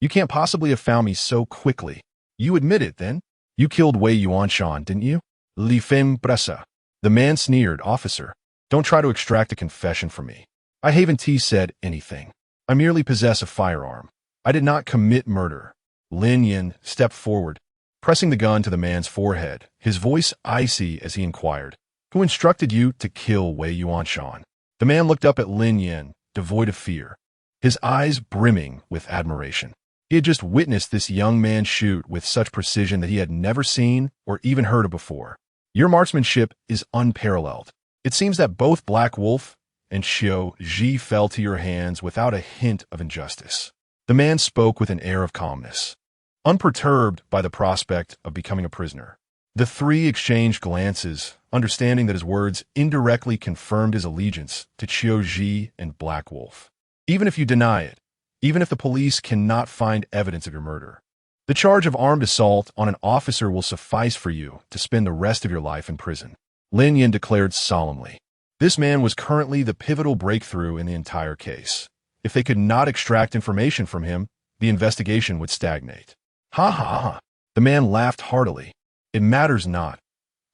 "You can't possibly have found me so quickly. You admit it, then? You killed Wei Yuanshan, didn't you?" Li Feng pressa. The man sneered, "Officer, don't try to extract a confession from me. I haven't said anything. I merely possess a firearm. I did not commit murder." Lin Yan stepped forward, pressing the gun to the man's forehead, his voice icy as he inquired, "Who instructed you to kill Wei Yuanshan?" The man looked up at Lin Yan, devoid of fear, his eyes brimming with admiration. He had just witnessed this young man shoot with such precision that he had never seen or even heard of before. "Your marksmanship is unparalleled. It seems that both Black Wolf and Xiao Ji fell to your hands without a hint of injustice." The man spoke with an air of calmness, unperturbed by the prospect of becoming a prisoner. The three exchanged glances, understanding that his words indirectly confirmed his allegiance to Xiao Ji and Black Wolf. "Even if you deny it, even if the police cannot find evidence of your murder, the charge of armed assault on an officer will suffice for you to spend the rest of your life in prison," Lin Yan declared solemnly. This man was currently the pivotal breakthrough in the entire case. If they could not extract information from him, the investigation would stagnate. "Ha ha ha!" The man laughed heartily. "It matters not.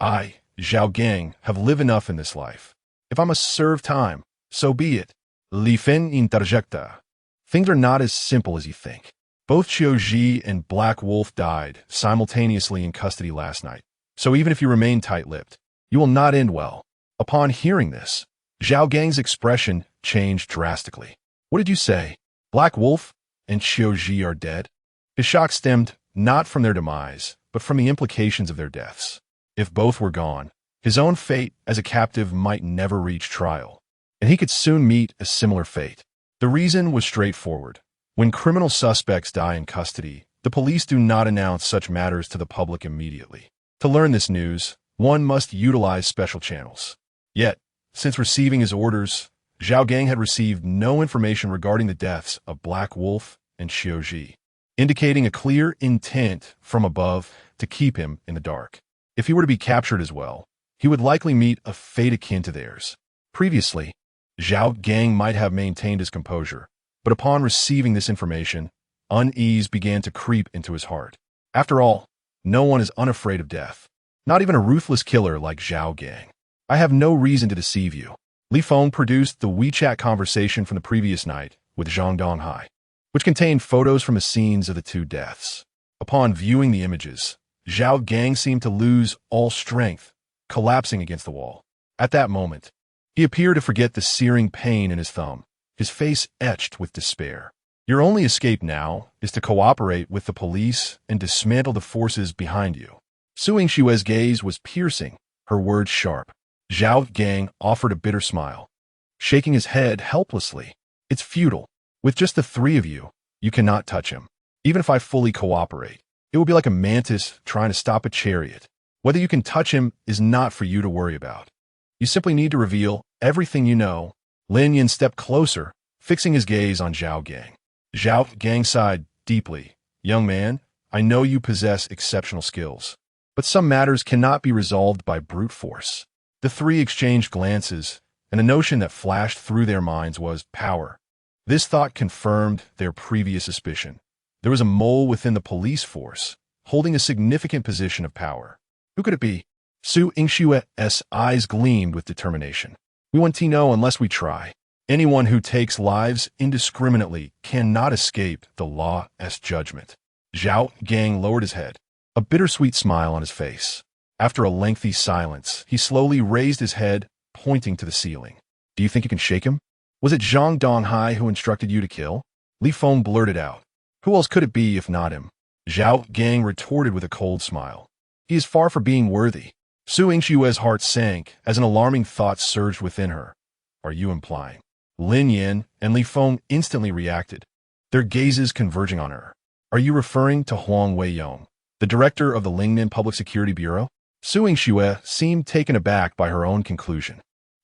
I, Zhao Gang, have lived enough in this life. If I must serve time, so be it." Li Feng interjecta. "Things are not as simple as you think. Both Xiao Ji and Black Wolf died simultaneously in custody last night. So even if you remain tight-lipped, you will not end well." Upon hearing this, Zhao Gang's expression changed drastically. What did you say? Black Wolf and Qiu Ji are dead? His shock stemmed not from their demise, but from the implications of their deaths. If both were gone, his own fate as a captive might never reach trial, and he could soon meet a similar fate. The reason was straightforward. When criminal suspects die in custody, the police do not announce such matters to the public immediately. To learn this news, one must utilize special channels. Yet, since receiving his orders, Zhao Gang had received no information regarding the deaths of Black Wolf and Qiu Ji, indicating a clear intent from above to keep him in the dark. If he were to be captured as well, he would likely meet a fate akin to theirs. Previously, Zhao Gang might have maintained his composure, but upon receiving this information, unease began to creep into his heart. After all, no one is unafraid of death, not even a ruthless killer like Zhao Gang. I have no reason to deceive you. Li Feng produced the WeChat conversation from the previous night with Zhang Donghai, which contained photos from the scenes of the two deaths. Upon viewing the images, Zhao Gang seemed to lose all strength, collapsing against the wall. At that moment, he appeared to forget the searing pain in his thumb, his face etched with despair. Your only escape now is to cooperate with the police and dismantle the forces behind you. Su Yingshue's gaze was piercing, her words sharp. Zhao Gang offered a bitter smile, shaking his head helplessly. It's futile. With just the three of you, you cannot touch him. Even if I fully cooperate, it will be like a mantis trying to stop a chariot. Whether you can touch him is not for you to worry about. You simply need to reveal everything you know. Lin Yan stepped closer, fixing his gaze on Zhao Gang. Zhao Gang sighed deeply. Young man, I know you possess exceptional skills, but some matters cannot be resolved by brute force. The three exchanged glances, and a notion that flashed through their minds was power. This thought confirmed their previous suspicion. There was a mole within the police force, holding a significant position of power. Who could it be? Su Yingshue's eyes gleamed with determination. We won't know unless we try. Anyone who takes lives indiscriminately cannot escape the law's judgment. Zhao Gang lowered his head, a bittersweet smile on his face. After a lengthy silence, he slowly raised his head, pointing to the ceiling. Do you think you can shake him? Was it Zhang Donghai who instructed you to kill? Li Feng blurted out. Who else could it be if not him? Zhao Gang retorted with a cold smile. He is far from being worthy. Su Yingshue's heart sank as an alarming thought surged within her. Are you implying? Lin Yan and Li Feng instantly reacted, their gazes converging on her. Are you referring to Huang Weiyong, the director of the Lingnan Public Security Bureau? Su Yingxue seemed taken aback by her own conclusion.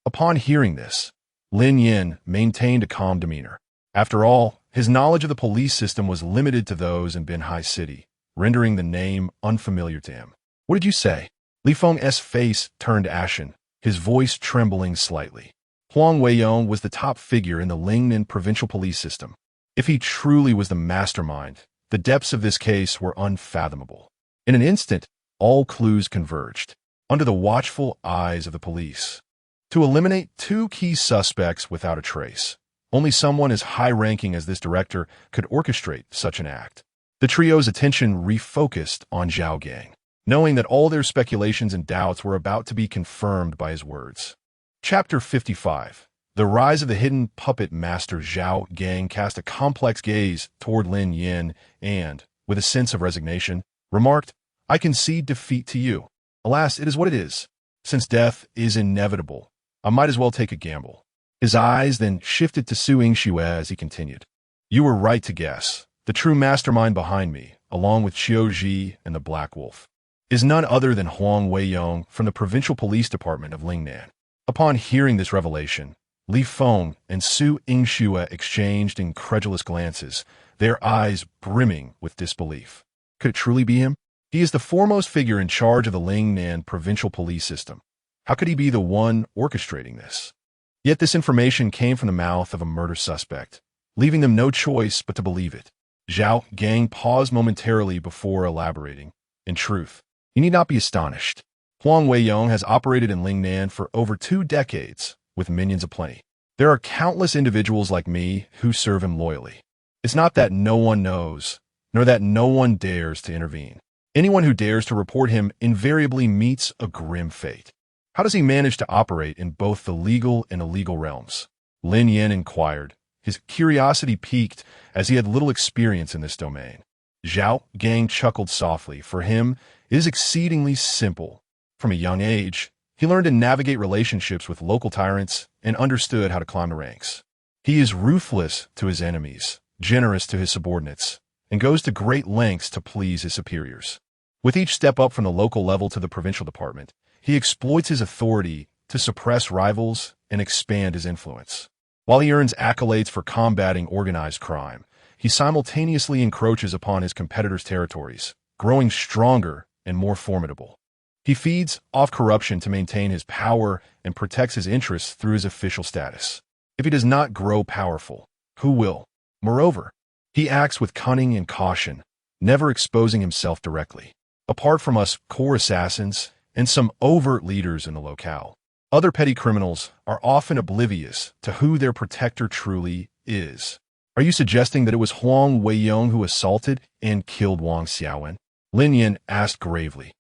Upon hearing this, Lin Yan maintained a calm demeanor. After all, his knowledge of the police system was limited to those in Binhai City, rendering the name unfamiliar to him. What did you say? Li Feng's face turned ashen, his voice trembling slightly. Huang Weiyong was the top figure in the Lingnan provincial police system. If he truly was the mastermind, the depths of this case were unfathomable. In an instant, all clues converged, under the watchful eyes of the police. To eliminate two key suspects without a trace, only someone as high-ranking as this director could orchestrate such an act. The trio's attention refocused on Zhao Gang, knowing that all their speculations and doubts were about to be confirmed by his words. Chapter 55. The Rise of the Hidden Puppet Master. Zhao Gang cast a complex gaze toward Lin Yan and, with a sense of resignation, remarked, I concede defeat to you. Alas, it is what it is. Since death is inevitable, I might as well take a gamble. His eyes then shifted to Su Yingxue as he continued. You were right to guess. The true mastermind behind me, along with Qiu Ji and the Black Wolf, is none other than Huang Weiyong from the Provincial Police Department of Lingnan. Upon hearing this revelation, Li Feng and Su Yingxue exchanged incredulous glances, their eyes brimming with disbelief. Could it truly be him? He is the foremost figure in charge of the Lingnan provincial police system. How could he be the one orchestrating this? Yet this information came from the mouth of a murder suspect, leaving them no choice but to believe it. Zhao Gang paused momentarily before elaborating. In truth, you need not be astonished. Huang Weiyong has operated in Lingnan for over 2 decades, with minions aplenty. There are countless individuals like me who serve him loyally. It's not that no one knows, nor that no one dares to intervene. Anyone who dares to report him invariably meets a grim fate. How does he manage to operate in both the legal and illegal realms? Lin Yan inquired. His curiosity piqued as he had little experience in this domain. Zhao Gang chuckled softly. For him, it is exceedingly simple. From a young age, he learned to navigate relationships with local tyrants and understood how to climb the ranks. He is ruthless to his enemies, generous to his subordinates, and goes to great lengths to please his superiors. With each step up from the local level to the provincial department, he exploits his authority to suppress rivals and expand his influence. While he earns accolades for combating organized crime, he simultaneously encroaches upon his competitors' territories, growing stronger and more formidable. He feeds off corruption to maintain his power and protects his interests through his official status. If he does not grow powerful, who will? Moreover, he acts with cunning and caution, never exposing himself directly. Apart from us core assassins and some overt leaders in the locale, other petty criminals are often oblivious to who their protector truly is. Are you suggesting that it was Huang Weiyong who assaulted and killed Wang Xiaowen? Lin Yan asked gravely.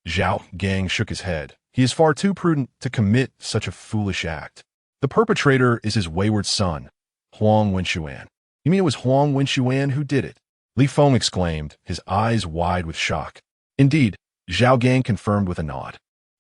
Zhao Gang shook his head. He is far too prudent to commit such a foolish act. The perpetrator is his wayward son, Huang Wenxuan. You mean it was Huang Wenxuan who did it? Li Feng exclaimed, his eyes wide with shock. Indeed, Zhao Gang confirmed with a nod.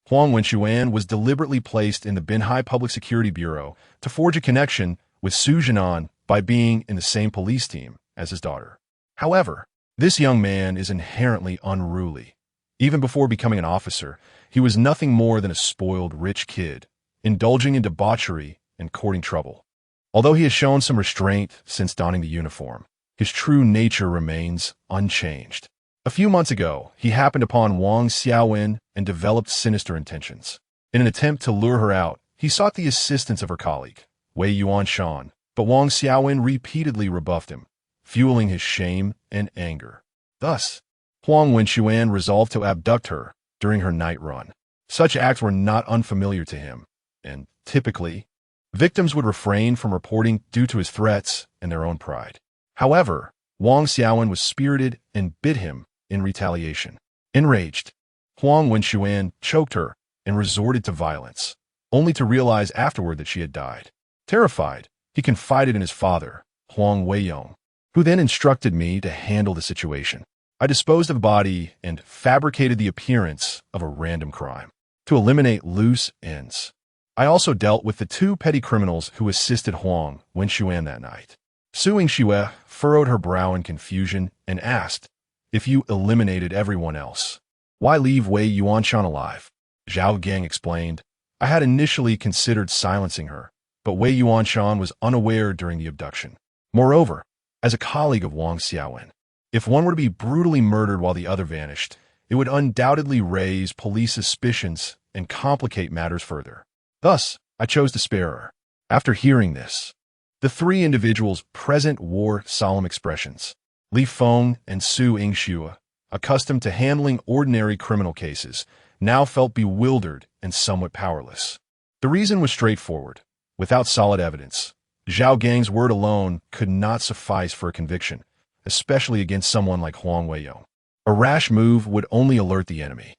Huang Wenxuan was deliberately placed in the Binhai Public Security Bureau to forge a connection with Su Jinan by being in the same police team as his daughter. However, this young man is inherently unruly. Even before becoming an officer, he was nothing more than a spoiled rich kid, indulging in debauchery and courting trouble. Although he has shown some restraint since donning the uniform, his true nature remains unchanged. A few months ago, he happened upon Wang Xiaowen and developed sinister intentions. In an attempt to lure her out, he sought the assistance of her colleague, Wei Yuanshan, but Wang Xiaowen repeatedly rebuffed him, fueling his shame and anger. Thus, Huang Wenxuan resolved to abduct her during her night run. Such acts were not unfamiliar to him, and, typically, victims would refrain from reporting due to his threats and their own pride. However, Wang Xiaowen was spirited and bit him in retaliation. Enraged, Huang Wenxuan choked her and resorted to violence, only to realize afterward that she had died. Terrified, he confided in his father, Huang Weiyong, who then instructed me to handle the situation. I disposed of the body and fabricated the appearance of a random crime to eliminate loose ends. I also dealt with the two petty criminals who assisted Huang Wenxuan that night. Su Yingxue furrowed her brow in confusion and asked, if you eliminated everyone else, why leave Wei Yuanshan alive? Zhao Gang explained, I had initially considered silencing her, but Wei Yuanshan was unaware during the abduction. Moreover, as a colleague of Wang Xiaowen, if one were to be brutally murdered while the other vanished, it would undoubtedly raise police suspicions and complicate matters further. Thus, I chose to spare her. After hearing this, the three individuals present wore solemn expressions. Li Feng and Su Yingxue, accustomed to handling ordinary criminal cases, now felt bewildered and somewhat powerless. The reason was straightforward. Without solid evidence, Zhao Gang's word alone could not suffice for a conviction, especially against someone like Huang Weiyong. A rash move would only alert the enemy.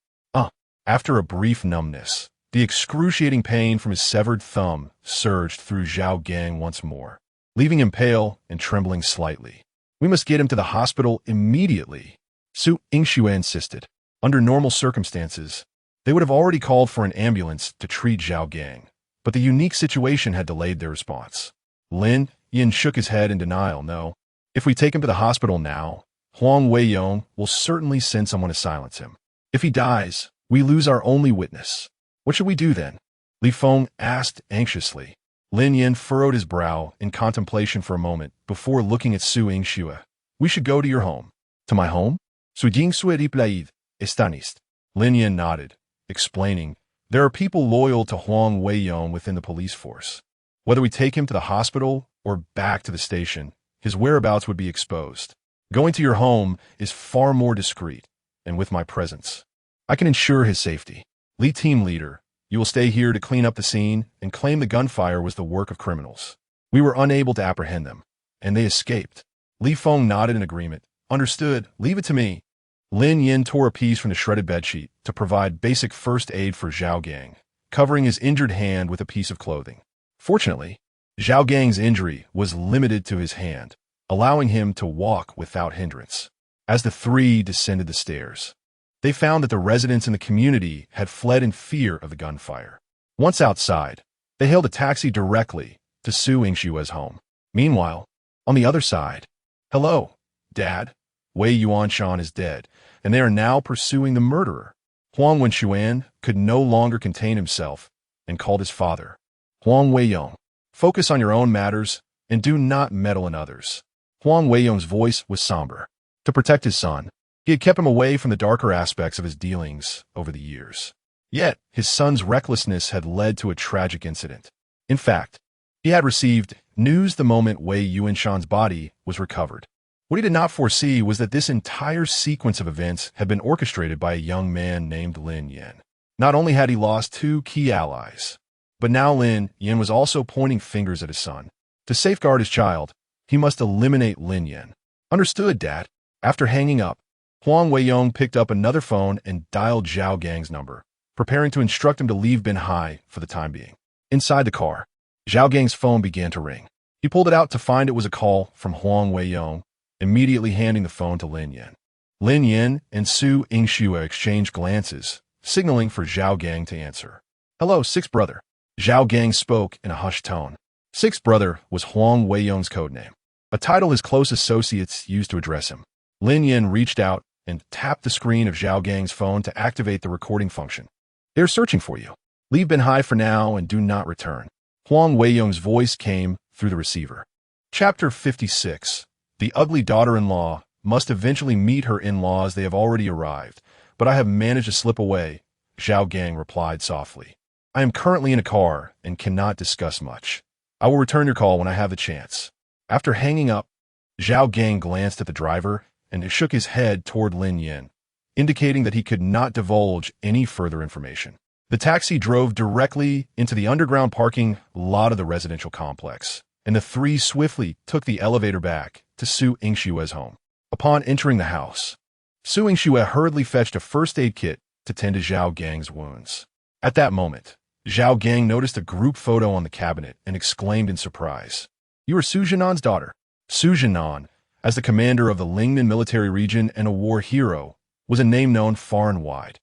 After a brief numbness, the excruciating pain from his severed thumb surged through Zhao Gang once more, leaving him pale and trembling slightly. We must get him to the hospital immediately, Su Yingxue insisted. Under normal circumstances, they would have already called for an ambulance to treat Zhao Gang, but the unique situation had delayed their response. Lin Yan shook his head in denial. No, if we take him to the hospital now, Huang Weiyong will certainly send someone to silence him. If he dies, we lose our only witness. What should we do then? Li Feng asked anxiously. Lin Yan furrowed his brow in contemplation for a moment before looking at Su Yingxue. We should go to your home. To my home? Su Yingxue replied, Estanist. Lin Yan nodded, explaining, there are people loyal to Huang Weiyong within the police force. Whether we take him to the hospital or back to the station, his whereabouts would be exposed. Going to your home is far more discreet, and with my presence, I can ensure his safety. Li Team Leader, you will stay here to clean up the scene and claim the gunfire was the work of criminals. We were unable to apprehend them, and they escaped. Li Feng nodded in agreement. Understood, leave it to me. Lin Yan tore a piece from the shredded bedsheet to provide basic first aid for Zhao Gang, covering his injured hand with a piece of clothing. Fortunately, Zhao Gang's injury was limited to his hand, allowing him to walk without hindrance. As the three descended the stairs, they found that the residents in the community had fled in fear of the gunfire. Once outside, they hailed a taxi directly to Su Yingshue's home. Meanwhile, on the other side, "Hello, Dad. Wei Yuanshan is dead, and they are now pursuing the murderer." Huang Wenxuan could no longer contain himself and called his father. "Huang Weiyong, focus on your own matters and do not meddle in others." Huang Weiyong's voice was somber. To protect his son, he had kept him away from the darker aspects of his dealings over the years. Yet, his son's recklessness had led to a tragic incident. In fact, he had received news the moment Wei Yuanshan's body was recovered. What he did not foresee was that this entire sequence of events had been orchestrated by a young man named Lin Yan. Not only had he lost two key allies, but now Lin Yan was also pointing fingers at his son. To safeguard his child, he must eliminate Lin Yan. "Understood, Dad." After hanging up, Huang Weiyong picked up another phone and dialed Zhao Gang's number, preparing to instruct him to leave Binhai for the time being. Inside the car, Zhao Gang's phone began to ring. He pulled it out to find it was a call from Huang Weiyong, immediately handing the phone to Lin Yan. Lin Yan and Su Yingxue exchanged glances, signaling for Zhao Gang to answer. "Hello, Sixth Brother." Zhao Gang spoke in a hushed tone. Sixth Brother was Huang Weiyong's codename, a title his close associates used to address him. Lin Yan reached out and tapped the screen of Zhao Gang's phone to activate the recording function. "They're searching for you. Leave Binhai for now and do not return." Huang Weiyong's voice came through the receiver. Chapter 56. The ugly daughter-in-law must eventually meet her in-laws. They have already arrived, but I have managed to slip away, Zhao Gang replied softly. "I am currently in a car and cannot discuss much. I will return your call when I have the chance." After hanging up, Zhao Gang glanced at the driver and shook his head toward Lin Yan, indicating that he could not divulge any further information. The taxi drove directly into the underground parking lot of the residential complex, and the three swiftly took the elevator back to Su Yingshue's home. Upon entering the house, Su Yingxue hurriedly fetched a first aid kit to tend to Zhao Gang's wounds. At that moment, Zhao Gang noticed a group photo on the cabinet and exclaimed in surprise, "You are Su Zhinan's daughter." Su Zhinan, as the commander of the Lingnan military region and a war hero, was a name known far and wide,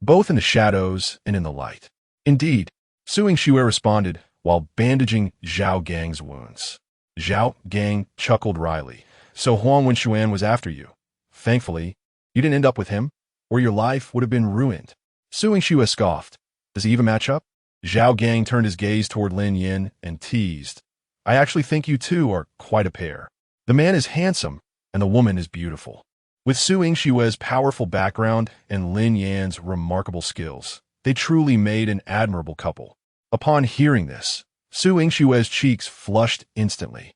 both in the shadows and in the light. Indeed, Su Yingxue responded while bandaging Zhao Gang's wounds. Zhao Gang chuckled wryly. "So Huang Wenxuan was after you. Thankfully, you didn't end up with him, or your life would have been ruined." Su Yingxue scoffed. "Does he even match up?" Zhao Gang turned his gaze toward Lin Yan and teased, "I actually think you two are quite a pair. The man is handsome, and the woman is beautiful." With Su Yingshue's powerful background and Lin Yan's remarkable skills, they truly made an admirable couple. Upon hearing this, Su Yingshue's cheeks flushed instantly,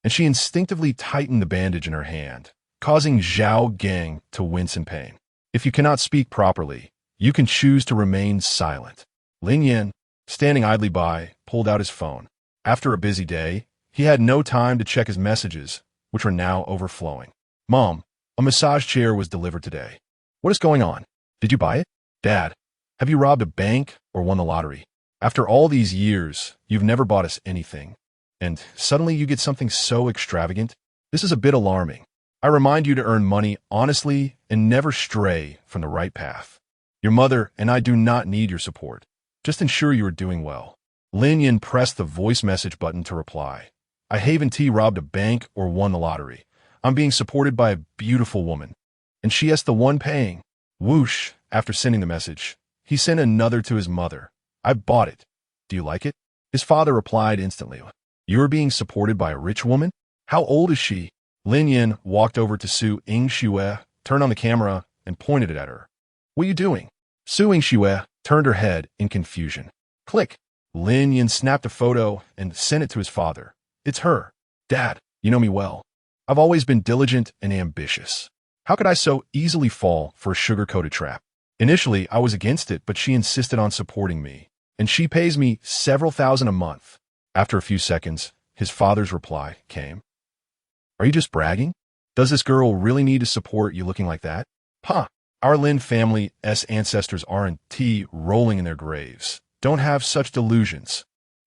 and she instinctively tightened the bandage in her hand, causing Zhao Gang to wince in pain. "If you cannot speak properly, you can choose to remain silent." Lin Yan, standing idly by, pulled out his phone. After a busy day, he had no time to check his messages, which were now overflowing. "Mom, a massage chair was delivered today. What is going on? Did you buy it? Dad, have you robbed a bank or won the lottery? After all these years, you've never bought us anything, and suddenly you get something so extravagant? This is a bit alarming. I remind you to earn money honestly and never stray from the right path. Your mother and I do not need your support. Just ensure you are doing well." Lin Yan pressed the voice message button to reply. "I haven't robbed a bank or won the lottery. I'm being supported by a beautiful woman, and she is the one paying." Whoosh, after sending the message, he sent another to his mother. "I bought it. Do you like it?" His father replied instantly, "You are being supported by a rich woman? How old is she?" Lin Yan walked over to Su Yingxue, turned on the camera, and pointed it at her. "What are you doing?" Su Yingxue turned her head in confusion. Click. Lin Yan snapped a photo and sent it to his father. "It's her. Dad, you know me well. I've always been diligent and ambitious. How could I so easily fall for a sugar-coated trap? Initially, I was against it, but she insisted on supporting me, and she pays me several thousand a month." After a few seconds, his father's reply came. "Are you just bragging? Does this girl really need to support you looking like that? Huh, our Lin family's ancestors aren't rolling in their graves. Don't have such delusions.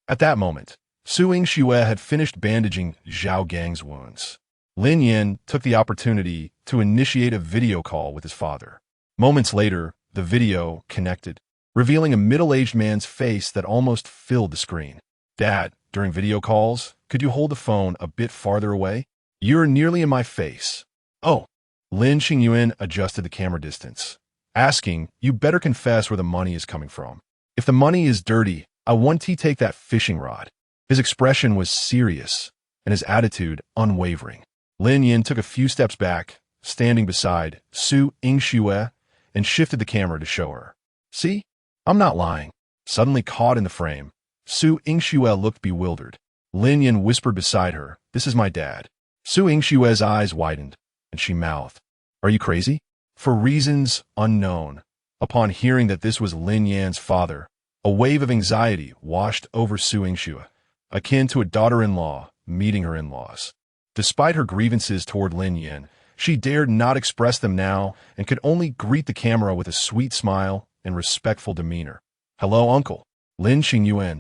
At that moment, Su Yingxue had finished bandaging Zhao Gang's wounds. Lin Yan took the opportunity to initiate a video call with his father. Moments later, the video connected, revealing a middle-aged man's face that almost filled the screen. Dad, during video calls, could you hold the phone a bit farther away? You're nearly in my face. Oh. Lin Xingyuan adjusted the camera distance, asking, you better confess where the money is coming from. If the money is dirty, I want to take that fishing rod. His expression was serious, and his attitude unwavering. Lin Yan took a few steps back, standing beside Su Yingxue, and shifted the camera to show her. See? I'm not lying. Suddenly caught in the frame, Su Yingxue looked bewildered. Lin Yan whispered beside her, this is my dad. Su Yingxue's eyes widened, and she mouthed, are you crazy? For reasons unknown, upon hearing that this was Lin Yan's father, a wave of anxiety washed over Su Yingxue, akin to a daughter-in-law meeting her in-laws. Despite her grievances toward Lin Yan, she dared not express them now and could only greet the camera with a sweet smile and respectful demeanor. Hello, uncle. Lin Xingyuan,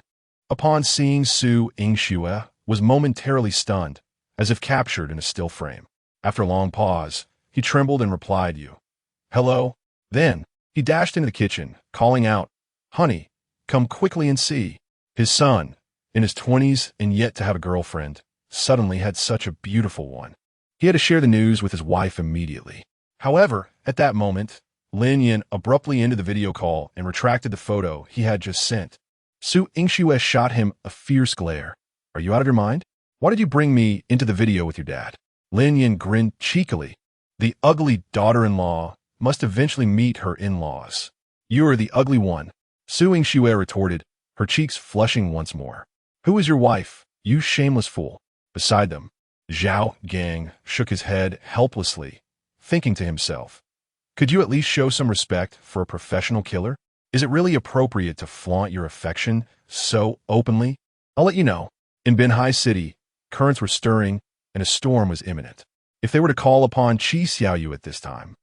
upon seeing Su Yingxue, was momentarily stunned, as if captured in a still frame. After a long pause, he trembled and replied, you. Hello? Then, he dashed into the kitchen, calling out, honey, come quickly and see. His son, in his 20s and yet to have a girlfriend, suddenly had such a beautiful one. He had to share the news with his wife immediately. However, at that moment, Lin Yan abruptly ended the video call and retracted the photo he had just sent. Su Yingxue shot him a fierce glare. Are you out of your mind? Why did you bring me into the video with your dad? Lin Yan grinned cheekily. The ugly daughter-in-law must eventually meet her in-laws. You are the ugly one, Su Yingxue retorted, her cheeks flushing once more. Who is your wife, you shameless fool? Beside them, Zhao Gang shook his head helplessly, thinking to himself, could you at least show some respect for a professional killer? Is it really appropriate to flaunt your affection so openly? I'll let you know. In Binhai City, currents were stirring and a storm was imminent. If they were to call upon Qi Xiaoyu at this time,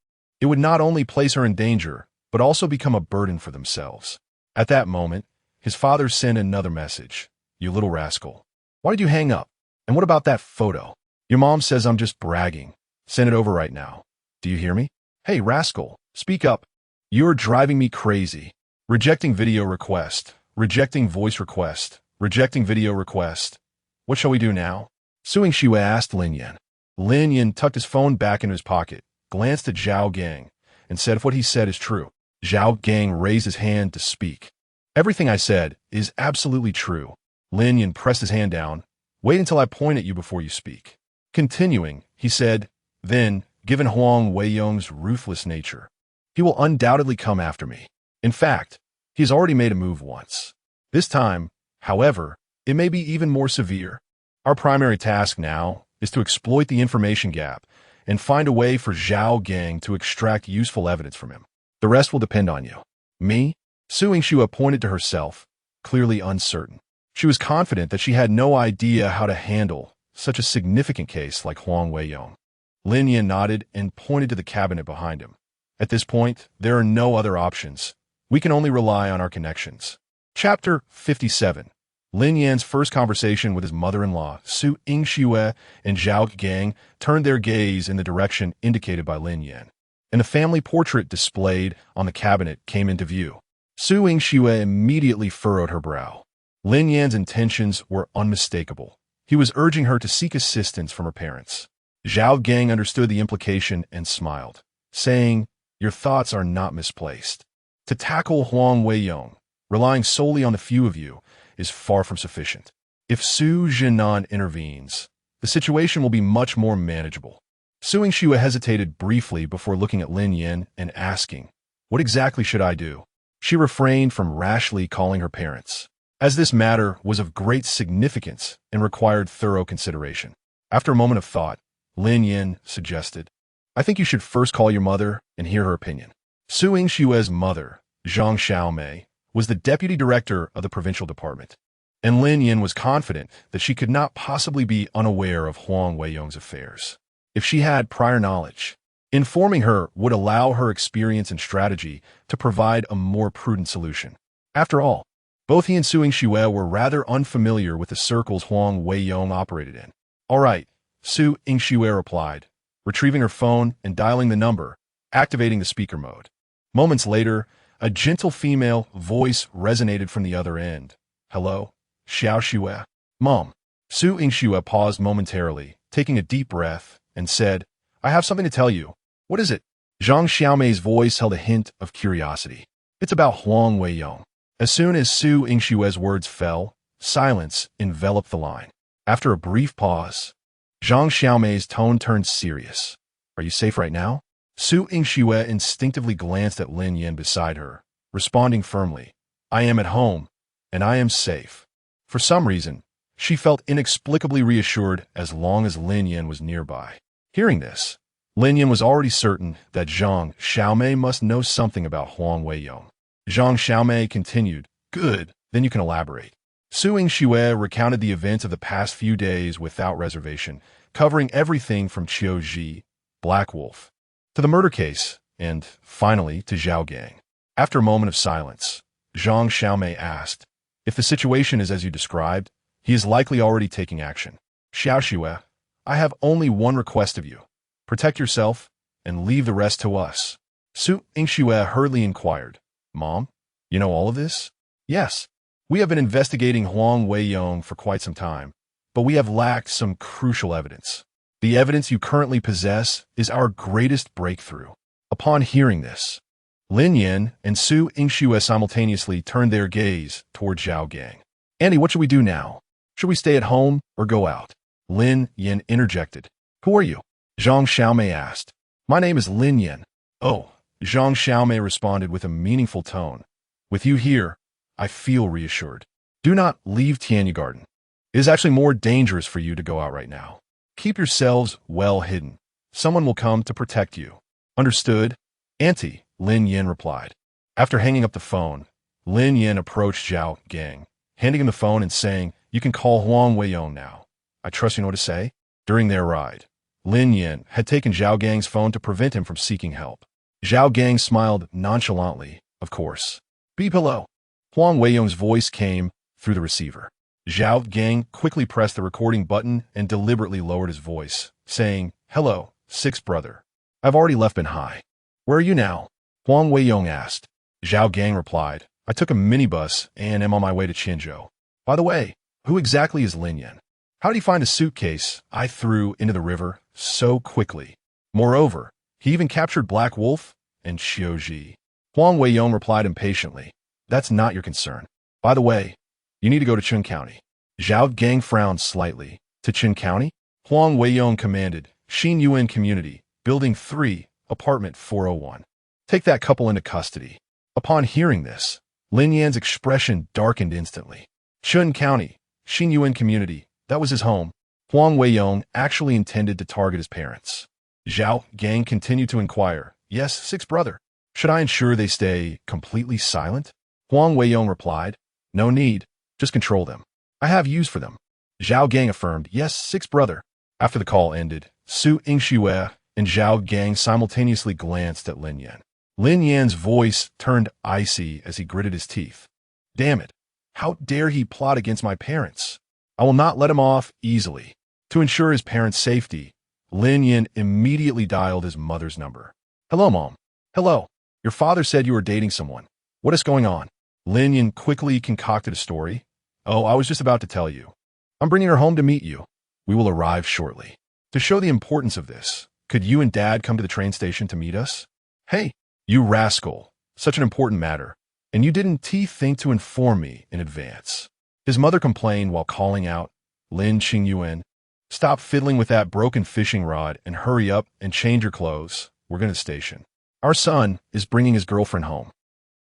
it would not only place her in danger, but also become a burden for themselves. At that moment, his father sent another message. You little rascal. Why did you hang up? And what about that photo? Your mom says I'm just bragging. Send it over right now. Do you hear me? Hey, rascal, speak up. You're driving me crazy. Rejecting video request. Rejecting voice request. Rejecting video request. What shall we do now? Su Yingxue asked Lin Yan. Lin Yan tucked his phone back into his pocket, glanced at Zhao Gang, and said if what he said is true. Zhao Gang raised his hand to speak. Everything I said is absolutely true. Lin Yan pressed his hand down. Wait until I point at you before you speak. Continuing, he said, then, given Huang Weiyong's ruthless nature, he will undoubtedly come after me. In fact, he has already made a move once. This time, however, it may be even more severe. Our primary task now is to exploit the information gap and find a way for Zhao Gang to extract useful evidence from him. The rest will depend on you. Me? Su Yingxue pointed to herself, clearly uncertain. She was confident that she had no idea how to handle such a significant case like Huang Weiyong. Lin Yan nodded and pointed to the cabinet behind him. At this point, there are no other options. We can only rely on our connections. Chapter 57. Lin Yan's first conversation with his mother-in-law, Su Yingxue, and Zhao Gang turned their gaze in the direction indicated by Lin Yan, and a family portrait displayed on the cabinet came into view. Su Yingxue immediately furrowed her brow. Lin Yan's intentions were unmistakable. He was urging her to seek assistance from her parents. Zhao Gang understood the implication and smiled, saying, your thoughts are not misplaced. To tackle Huang Weiyong, relying solely on the few of you, is far from sufficient. If Su Jinan intervenes, the situation will be much more manageable. Su Yingxue hesitated briefly before looking at Lin Yan and asking, what exactly should I do? She refrained from rashly calling her parents, as this matter was of great significance and required thorough consideration. After a moment of thought, Lin Yan suggested, I think you should first call your mother and hear her opinion. Su Yingxue's mother, Zhang Xiaomei, was the deputy director of the provincial department, and Lin Yan was confident that she could not possibly be unaware of Huang Weiyong's affairs. If she had prior knowledge, informing her would allow her experience and strategy to provide a more prudent solution. After all, Both he and Su Yingxue were rather unfamiliar with the circles Huang Weiyong operated in. All right, Su Yingxue replied, retrieving her phone and dialing the number, activating the speaker mode. Moments later, a gentle female voice resonated from the other end. Hello, Xiao Xue. Mom. Su Yingxue paused momentarily, taking a deep breath, and said, I have something to tell you. What is it? Zhang Xiaomei's voice held a hint of curiosity. It's about Huang Weiyong. As soon as Su Yingxue's words fell, silence enveloped the line. After a brief pause, Zhang Xiaomei's tone turned serious. Are you safe right now? Su Yingxue instinctively glanced at Lin Yan beside her, responding firmly, I am at home, and I am safe. For some reason, she felt inexplicably reassured as long as Lin Yan was nearby. Hearing this, Lin Yan was already certain that Zhang Xiaomei must know something about Huang Weiyong. Zhang Xiaomei continued, Good, then you can elaborate. Su Yingxue recounted the events of the past few days without reservation, covering everything from Qiuji, Black Wolf, to the murder case, and, finally, to Zhao Gang. After a moment of silence, Zhang Xiaomei asked, If the situation is as you described, he is likely already taking action. Xiao Xue, I have only one request of you. Protect yourself, and leave the rest to us. Su Yingxue hurriedly inquired, Mom, you know all of this? Yes. We have been investigating Huang Weiyong for quite some time, but we have lacked some crucial evidence. The evidence you currently possess is our greatest breakthrough. Upon hearing this, Lin Yan and Su Yingxue simultaneously turned their gaze toward Zhao Gang. Andy, what should we do now? Should we stay at home or go out? Lin Yan interjected. Who are you? Zhang Xiaomei asked. My name is Lin Yan. Oh, Zhang Xiaomei responded with a meaningful tone. With you here, I feel reassured. Do not leave Tianyu Garden. It is actually more dangerous for you to go out right now. Keep yourselves well hidden. Someone will come to protect you. Understood? Auntie, Lin Yan replied. After hanging up the phone, Lin Yan approached Zhao Gang, handing him the phone and saying, You can call Huang Weiyong now. I trust you know what to say? During their ride, Lin Yan had taken Zhao Gang's phone to prevent him from seeking help. Zhao Gang smiled nonchalantly, of course. Beep hello. Huang Weiyong's voice came through the receiver. Zhao Gang quickly pressed the recording button and deliberately lowered his voice, saying, Hello, sixth brother. I've already left Benhai. Where are you now? Huang Weiyong asked. Zhao Gang replied, I took a minibus and am on my way to Qinzhou. By the way, who exactly is Lin Yan? How did he find a suitcase I threw into the river so quickly? Moreover, he even captured Black Wolf and Qiuji. Huang Weiyong replied impatiently, That's not your concern. By the way, you need to go to Chun County. Zhao Gang frowned slightly. To Chun County? Huang Weiyong commanded, Xin Yuan Community, Building 3, Apartment 401. Take that couple into custody. Upon hearing this, Lin Yan's expression darkened instantly. Chun County, Xin Yuan Community, that was his home. Huang Weiyong actually intended to target his parents. Zhao Gang continued to inquire, Yes, sixth brother. Should I ensure they stay completely silent? Huang Weiyong replied, No need, just control them. I have use for them. Zhao Gang affirmed, Yes, sixth brother. After the call ended, Su Yingxue and Zhao Gang simultaneously glanced at Lin Yan. Lin Yan's voice turned icy as he gritted his teeth. Damn it. How dare he plot against my parents? I will not let him off easily. To ensure his parents' safety, Lin Yan immediately dialed his mother's number. Hello, Mom. Hello. Your father said you were dating someone. What is going on? Lin Yan quickly concocted a story. Oh, I was just about to tell you. I'm bringing her home to meet you. We will arrive shortly. To show the importance of this, could you and Dad come to the train station to meet us? Hey, you rascal. Such an important matter. And you didn't think to inform me in advance. His mother complained while calling out, Lin Qingyuan, stop fiddling with that broken fishing rod and hurry up and change your clothes. We're going to the station. Our son is bringing his girlfriend home.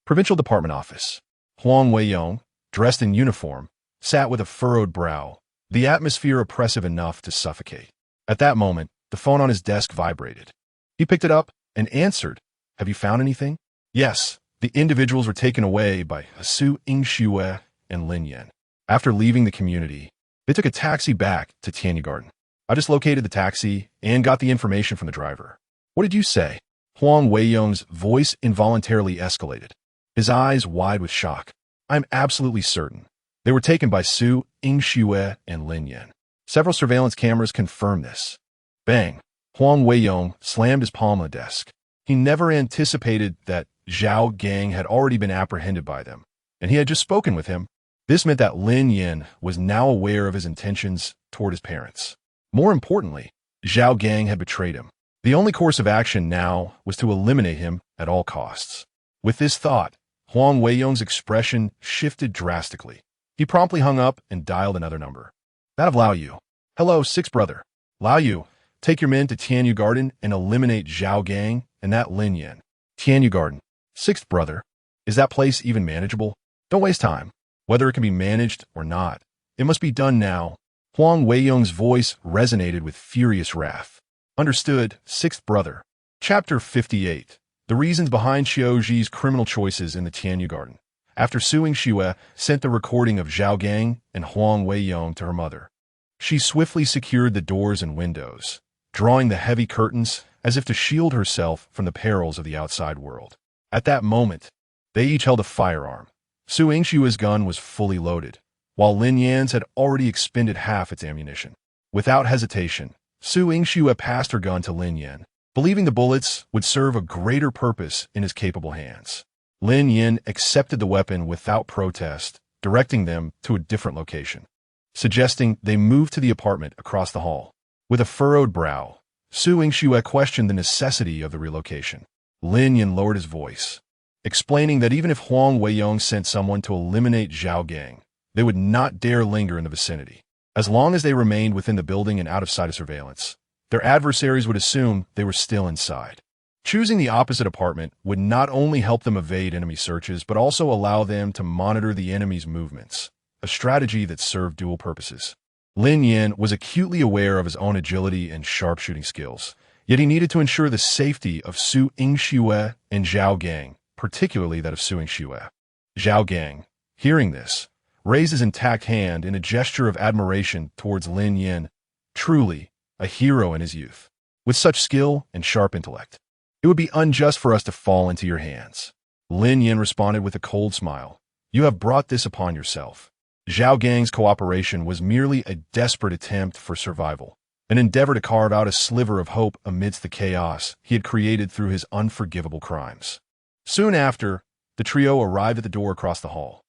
Provincial Department Office. Huang Weiyong, dressed in uniform, sat with a furrowed brow, the atmosphere oppressive enough to suffocate. At that moment, the phone on his desk vibrated. He picked it up and answered, Have you found anything? Yes, the individuals were taken away by Su Yingxue and Lin Yan. After leaving the community, they took a taxi back to Tianyu Garden. I just located the taxi and got the information from the driver. What did you say? Huang Weiyong's voice involuntarily escalated, his eyes wide with shock. I'm absolutely certain. They were taken by Su Yingxue and Lin Yan. Several surveillance cameras confirm this. Bang! Huang Weiyong slammed his palm on the desk. He never anticipated that Zhao Gang had already been apprehended by them, and he had just spoken with him. This meant that Lin Yan was now aware of his intentions toward his parents. More importantly, Zhao Gang had betrayed him. The only course of action now was to eliminate him at all costs. With this thought, Huang Weiyong's expression shifted drastically. He promptly hung up and dialed another number. That of Lao Yu. Hello, sixth brother. Lao Yu, take your men to Tianyu Garden and eliminate Zhao Gang and that Lin Yan. Tianyu Garden. Sixth brother. Is that place even manageable? Don't waste time. Whether it can be managed or not, it must be done now. Huang Weiyong's voice resonated with furious wrath. Understood, sixth brother. Chapter 58. The reasons behind Xiao Zhi's criminal choices in the Tianyu Garden. After Su Yingxue sent the recording of Zhao Gang and Huang Weiyong to her mother, she swiftly secured the doors and windows, drawing the heavy curtains as if to shield herself from the perils of the outside world. At that moment, they each held a firearm. Su Yingshue's gun was fully loaded, while Lin Yan's had already expended half its ammunition. Without hesitation, Su Yingxue passed her gun to Lin Yan, believing the bullets would serve a greater purpose in his capable hands. Lin Yan accepted the weapon without protest, directing them to a different location, suggesting they move to the apartment across the hall. With a furrowed brow, Su Yingxue questioned the necessity of the relocation. Lin Yan lowered his voice, explaining that even if Huang Weiyong sent someone to eliminate Zhao Gang, they would not dare linger in the vicinity. As long as they remained within the building and out of sight of surveillance, their adversaries would assume they were still inside. Choosing the opposite apartment would not only help them evade enemy searches, but also allow them to monitor the enemy's movements, a strategy that served dual purposes. Lin Yan was acutely aware of his own agility and sharpshooting skills, yet he needed to ensure the safety of Su Yingxue and Zhao Gang, particularly that of Su Yingxue. Zhao Gang, hearing this, raised his intact hand in a gesture of admiration towards Lin Yan, truly a hero in his youth. With such skill and sharp intellect, it would be unjust for us to fall into your hands. Lin Yan responded with a cold smile. You have brought this upon yourself. Zhao Gang's cooperation was merely a desperate attempt for survival, an endeavor to carve out a sliver of hope amidst the chaos he had created through his unforgivable crimes. Soon after, the trio arrived at the door across the hall.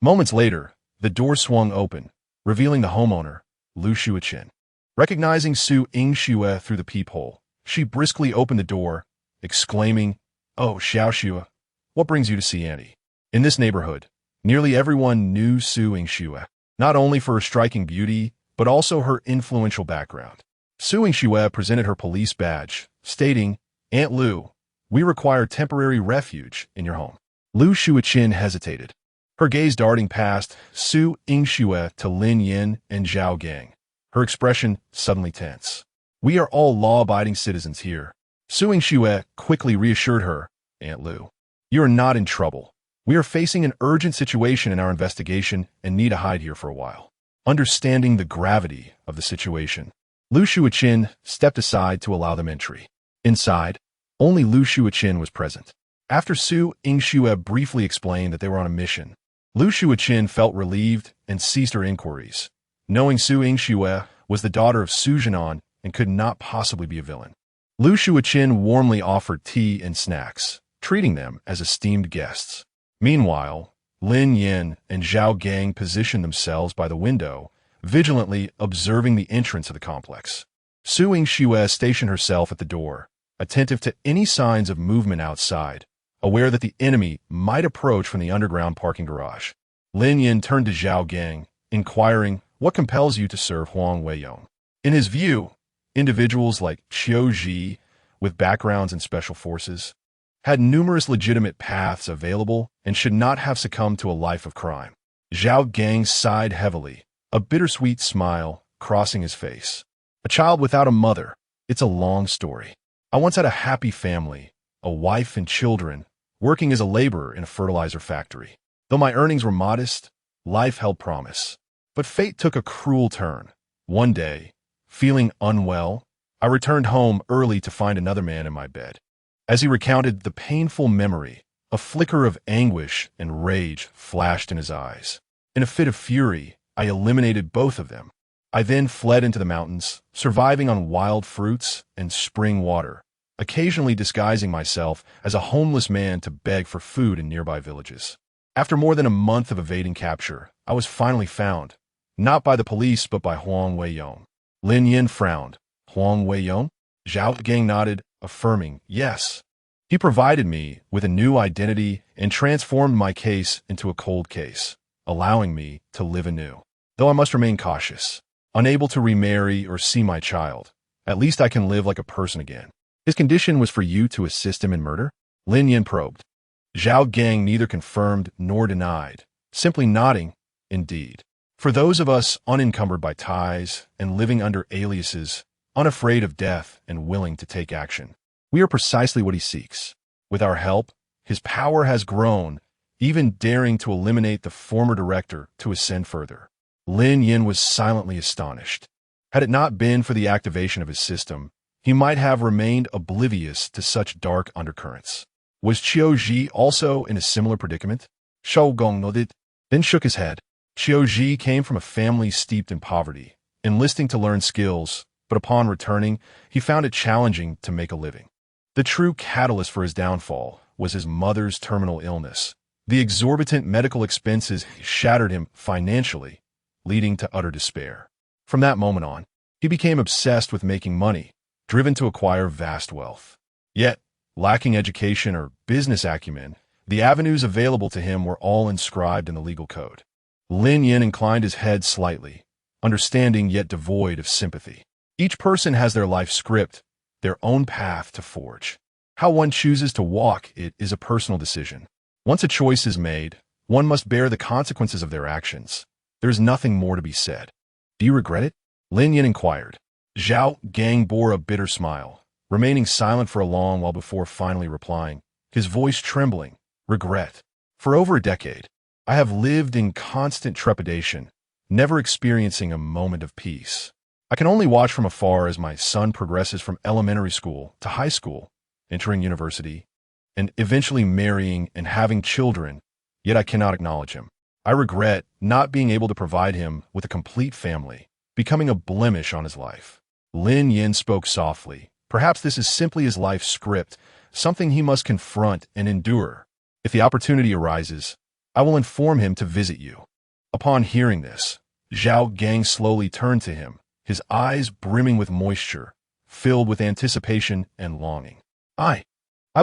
Moments later, the door swung open, revealing the homeowner, Lu Shuiqin. Recognizing Su Yingxue through the peephole, she briskly opened the door, exclaiming, "Oh, Xiaoxue, what brings you to see Auntie?" In this neighborhood, nearly everyone knew Su Yingxue, not only for her striking beauty, but also her influential background. Su Yingxue presented her police badge, stating, "Aunt Lu, we require temporary refuge in your home." Lu Shuiqin hesitated, her gaze darting past Su Yingxue to Lin Yan and Zhao Gang, her expression suddenly tense. "We are all law-abiding citizens here." Su Yingxue quickly reassured her, "Aunt Lu, you are not in trouble. We are facing an urgent situation in our investigation and need to hide here for a while." Understanding the gravity of the situation, Lu Shuiqin stepped aside to allow them entry. Inside, only Lu Shuiqin was present. After Su Yingxue briefly explained that they were on a mission, Lu Shuiqin felt relieved and ceased her inquiries, knowing Su Yingxue was the daughter of Su Jinan and could not possibly be a villain. Lu Shuiqin warmly offered tea and snacks, treating them as esteemed guests. Meanwhile, Lin Yan and Zhao Gang positioned themselves by the window, vigilantly observing the entrance of the complex. Su Yingxue stationed herself at the door, attentive to any signs of movement outside, aware that the enemy might approach from the underground parking garage. Lin Yan turned to Zhao Gang, inquiring, "What compels you to serve Huang Weiyong?" In his view, individuals like Qiu Zhi, with backgrounds in special forces, had numerous legitimate paths available and should not have succumbed to a life of crime. Zhao Gang sighed heavily, a bittersweet smile crossing his face. "A child without a mother. It's a long story. I once had a happy family, a wife and children, working as a laborer in a fertilizer factory. Though my earnings were modest, life held promise. But fate took a cruel turn. One day, feeling unwell, I returned home early to find another man in my bed." As he recounted the painful memory, A flicker of anguish and rage flashed in his eyes. In a fit of fury, I eliminated both of them. I then fled into the mountains, surviving on wild fruits and spring water, occasionally disguising myself as a homeless man to beg for food in nearby villages. After more than a month of evading capture, I was finally found, not by the police but by Huang Weiyong. Lin Yan frowned. Huang Weiyong? Zhao Gang nodded, affirming, yes. He provided me with a new identity and transformed my case into a cold case, allowing me to live anew. Though I must remain cautious, unable to remarry or see my child, at least I can live like a person again. His condition was for you to assist him in murder? Lin Yan probed. Zhao Gang neither confirmed nor denied, simply nodding, indeed. For those of us unencumbered by ties and living under aliases, unafraid of death and willing to take action, we are precisely what he seeks. With our help, his power has grown, even daring to eliminate the former director to ascend further. Lin Yan was silently astonished. Had it not been for the activation of his system, he might have remained oblivious to such dark undercurrents. Was Qiu Ji also in a similar predicament? Shao Gong nodded, then shook his head. Qiu Ji came from a family steeped in poverty, enlisting to learn skills, but upon returning, he found it challenging to make a living. The true catalyst for his downfall was his mother's terminal illness. The exorbitant medical expenses shattered him financially, leading to utter despair. From that moment on, he became obsessed with making money, driven to acquire vast wealth. Yet, lacking education or business acumen, the avenues available to him were all inscribed in the legal code. Lin Yan inclined his head slightly, understanding yet devoid of sympathy. Each person has their life script, their own path to forge. How one chooses to walk it is a personal decision. Once a choice is made, one must bear the consequences of their actions. There is nothing more to be said. Do you regret it? Lin Yan inquired. Zhao Gang bore a bitter smile, remaining silent for a long while before finally replying, his voice trembling. Regret. For over a decade, I have lived in constant trepidation, never experiencing a moment of peace. I can only watch from afar as my son progresses from elementary school to high school, entering university, and eventually marrying and having children, yet I cannot acknowledge him. I regret not being able to provide him with a complete family, becoming a blemish on his life. Lin Yan spoke softly. Perhaps this is simply his life script, something he must confront and endure. If the opportunity arises, I will inform him to visit you. Upon hearing this, Zhao Gang slowly turned to him, his eyes brimming with moisture, filled with anticipation and longing. I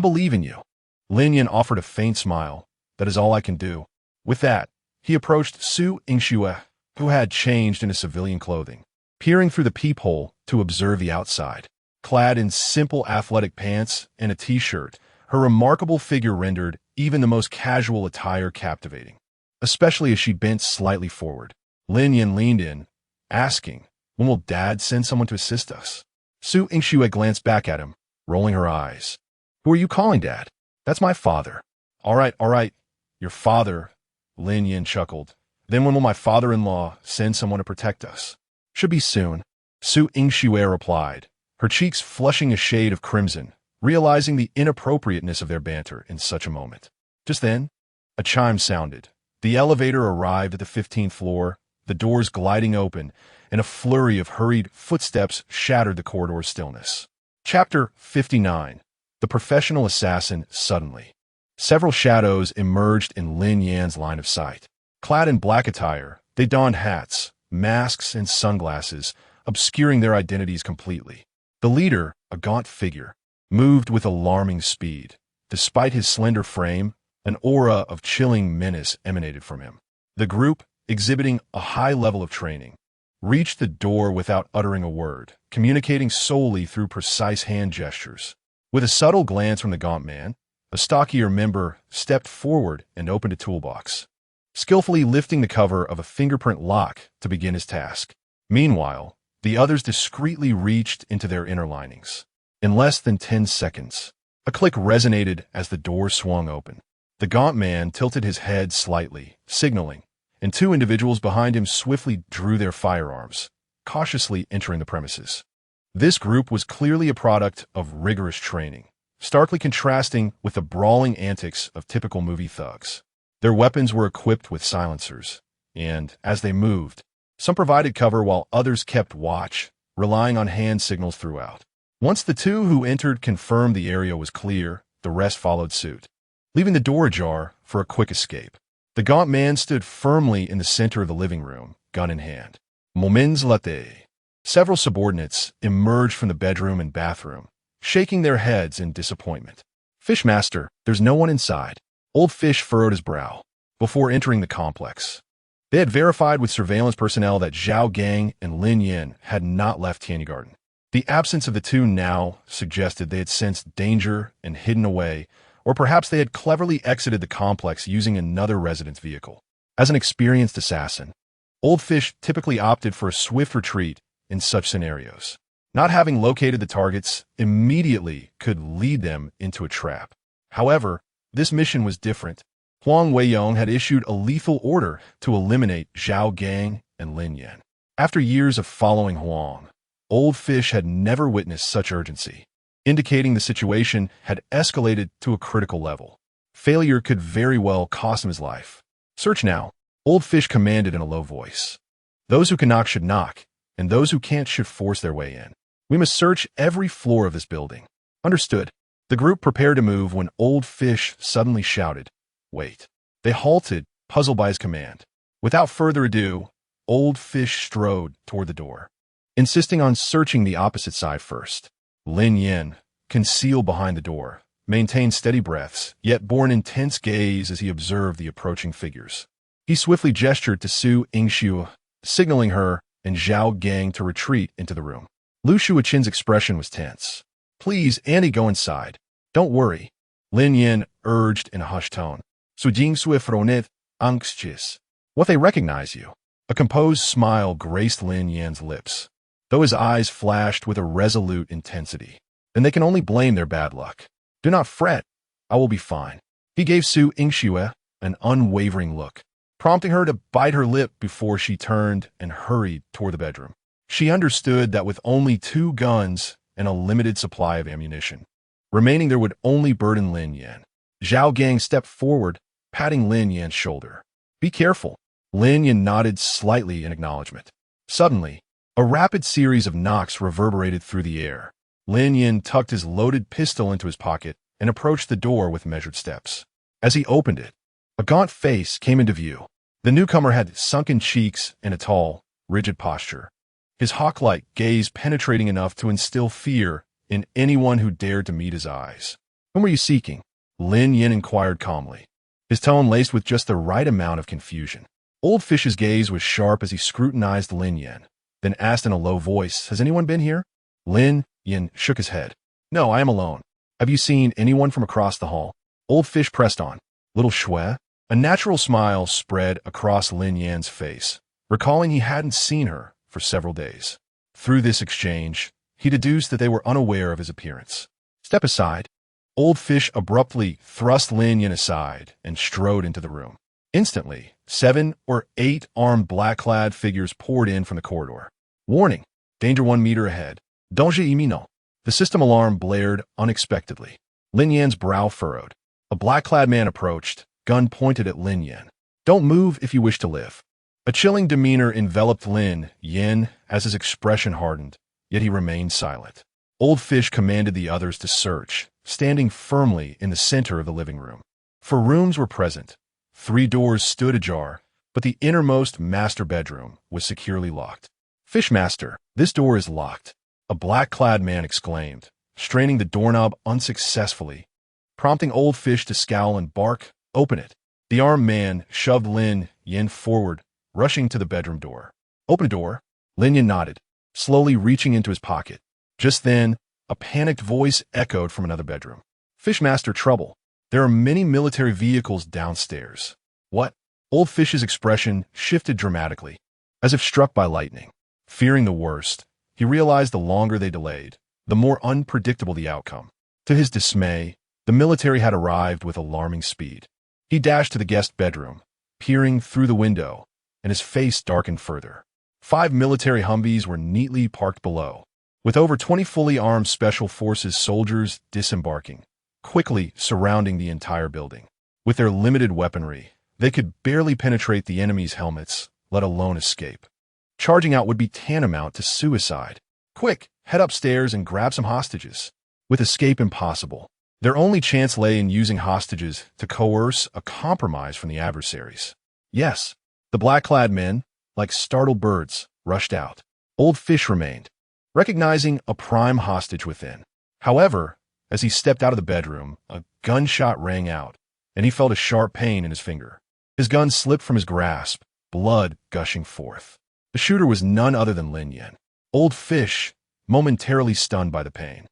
believe in you. Lin Yan offered a faint smile. That is all I can do. With that, he approached Su Yingxue, who had changed into civilian clothing, peering through the peephole to observe the outside. Clad in simple athletic pants and a t-shirt, her remarkable figure rendered even the most casual attire captivating, especially as she bent slightly forward. Lin Yan leaned in, asking, "When will Dad send someone to assist us?" Su Yingxue glanced back at him, rolling her eyes. "Who are you calling Dad?" "That's my father." All right, your father," Lin Yan chuckled. "Then when will my father-in-law send someone to protect us?" "Should be soon," Su Yingxue replied, her cheeks flushing a shade of crimson, realizing the inappropriateness of their banter in such a moment. Just then, a chime sounded. The elevator arrived at the 15th floor, the doors gliding open, and a flurry of hurried footsteps shattered the corridor's stillness. Chapter 59. The Professional Assassin Suddenly. Several shadows emerged in Lin Yan's line of sight. Clad in black attire, they donned hats, masks, and sunglasses, obscuring their identities completely. The leader, a gaunt figure, moved with alarming speed. Despite his slender frame, an aura of chilling menace emanated from him. The group, exhibiting a high level of training, reached the door without uttering a word, communicating solely through precise hand gestures. With a subtle glance from the gaunt man, a stockier member stepped forward and opened a toolbox, skillfully lifting the cover of a fingerprint lock to begin his task. Meanwhile, the others discreetly reached into their inner linings. In less than 10 seconds, a click resonated as the door swung open. The gaunt man tilted his head slightly, signaling, and two individuals behind him swiftly drew their firearms, cautiously entering the premises. This group was clearly a product of rigorous training, starkly contrasting with the brawling antics of typical movie thugs. Their weapons were equipped with silencers, and, as they moved, some provided cover while others kept watch, relying on hand signals throughout. Once the two who entered confirmed the area was clear, the rest followed suit, leaving the door ajar for a quick escape. The gaunt man stood firmly in the center of the living room, gun in hand. Moments later, several subordinates emerged from the bedroom and bathroom, shaking their heads in disappointment. Fishmaster, there's no one inside. Old Fish furrowed his brow before entering the complex. They had verified with surveillance personnel that Zhao Gang and Lin Yan had not left Tianygarden. The absence of the two now suggested they had sensed danger and hidden away, or perhaps they had cleverly exited the complex using another resident's vehicle. As an experienced assassin, Old Fish typically opted for a swift retreat in such scenarios. Not having located the targets immediately could lead them into a trap. However, this mission was different. Huang Weiyong had issued a lethal order to eliminate Zhao Gang and Lin Yan. After years of following Huang, Old Fish had never witnessed such urgency, indicating the situation had escalated to a critical level. Failure could very well cost him his life. Search now, Old Fish commanded in a low voice. Those who can knock should knock, and those who can't should force their way in. We must search every floor of this building. Understood. The group prepared to move when Old Fish suddenly shouted, "Wait." They halted, puzzled by his command. Without further ado, Old Fish strode toward the door, insisting on searching the opposite side first. Lin Yan, concealed behind the door, maintained steady breaths, yet bore an intense gaze as he observed the approaching figures. He swiftly gestured to Su Yingxiu, signaling her and Zhao Gang to retreat into the room. Lu Shuichen's expression was tense. "Please, Annie, go inside. Don't worry," Lin Yan urged in a hushed tone. "Su Jingsui fronet anxious. What, they recognize you?" A composed smile graced Lin Yan's lips, though his eyes flashed with a resolute intensity. "Then they can only blame their bad luck. Do not fret. I will be fine." He gave Su Yingxiu an unwavering look, prompting her to bite her lip before she turned and hurried toward the bedroom. She understood that with only 2 guns and a limited supply of ammunition remaining, there would only burden Lin Yan. Zhao Gang stepped forward, patting Lin Yan's shoulder. "Be careful." Lin Yan nodded slightly in acknowledgement. Suddenly, a rapid series of knocks reverberated through the air. Lin Yan tucked his loaded pistol into his pocket and approached the door with measured steps. As he opened it, a gaunt face came into view. The newcomer had sunken cheeks and a tall, rigid posture, his hawk-like gaze penetrating enough to instill fear in anyone who dared to meet his eyes. "Whom are you seeking?" Lin Yan inquired calmly, his tone laced with just the right amount of confusion. Old Fish's gaze was sharp as he scrutinized Lin Yan, then asked in a low voice, "Has anyone been here?" Lin Yan shook his head. "No, I am alone. Have you seen anyone from across the hall?" Old Fish pressed on. "Little Shui?" A natural smile spread across Lin Yan's face, recalling he hadn't seen her for several days. Through this exchange, he deduced that they were unaware of his appearance. "Step aside." Old Fish abruptly thrust Lin Yan aside and strode into the room. Instantly, 7 or 8 armed black-clad figures poured in from the corridor. "Warning! Danger 1 meter ahead. Danger imminent." The system alarm blared unexpectedly. Lin Yan's brow furrowed. A black-clad man approached, gun pointed at Lin Yan. "Don't move if you wish to live." A chilling demeanor enveloped Lin Yan as his expression hardened, yet he remained silent. Old Fish commanded the others to search, standing firmly in the center of the living room. 4 rooms were present. 3 doors stood ajar, but the innermost master bedroom was securely locked. "Fishmaster, this door is locked," a black-clad man exclaimed, straining the doorknob unsuccessfully, prompting Old Fish to scowl and bark, "Open it." The armed man shoved Lin Yan forward, rushing to the bedroom door. "Open the door." Lin Yan nodded, slowly reaching into his pocket. Just then, a panicked voice echoed from another bedroom. "Fishmaster, trouble. There are many military vehicles downstairs." "What?" Old Fish's expression shifted dramatically, as if struck by lightning. Fearing the worst, he realized the longer they delayed, the more unpredictable the outcome. To his dismay, the military had arrived with alarming speed. He dashed to the guest bedroom, peering through the window, and his face darkened further. 5 military Humvees were neatly parked below, with over 20 fully armed Special Forces soldiers disembarking, quickly surrounding the entire building. With their limited weaponry, they could barely penetrate the enemy's helmets, let alone escape. Charging out would be tantamount to suicide. Quick, head upstairs and grab some hostages. With escape impossible, their only chance lay in using hostages to coerce a compromise from the adversaries. Yes, the black-clad men, like startled birds, rushed out. Old Fish remained, recognizing a prime hostage within. However, as he stepped out of the bedroom, a gunshot rang out, and he felt a sharp pain in his finger. His gun slipped from his grasp, blood gushing forth. The shooter was none other than Lin Yan. Old Fish, momentarily stunned by the pain,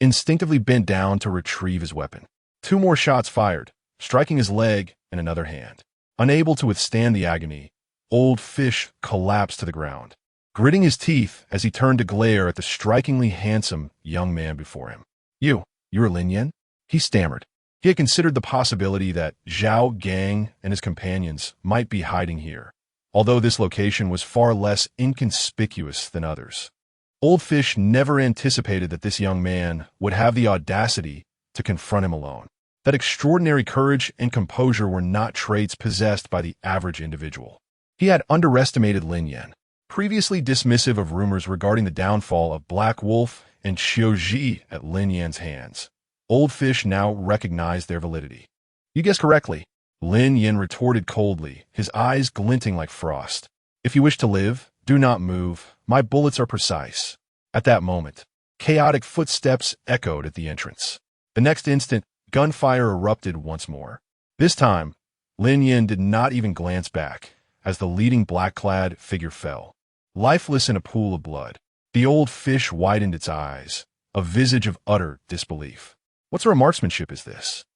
instinctively bent down to retrieve his weapon. 2 more shots fired, striking his leg and another hand. Unable to withstand the agony, Old Fish collapsed to the ground, gritting his teeth as he turned to glare at the strikingly handsome young man before him. You're Lin Yan? He stammered. He had considered the possibility that Zhao Gang and his companions might be hiding here, although this location was far less inconspicuous than others. Old Fish never anticipated that this young man would have the audacity to confront him alone. That extraordinary courage and composure were not traits possessed by the average individual. He had underestimated Lin Yan, previously dismissive of rumors regarding the downfall of Black Wolf and Xiaoji at Lin Yan's hands. Old Fish now recognized their validity. You guessed correctly, Lin Yan retorted coldly, his eyes glinting like frost. If you wish to live, do not move. My bullets are precise. At that moment, chaotic footsteps echoed at the entrance. The next instant, gunfire erupted once more. This time, Lin Yan did not even glance back as the leading black-clad figure fell, lifeless in a pool of blood. The Old Fish widened its eyes, a visage of utter disbelief. What sort of marksmanship is this?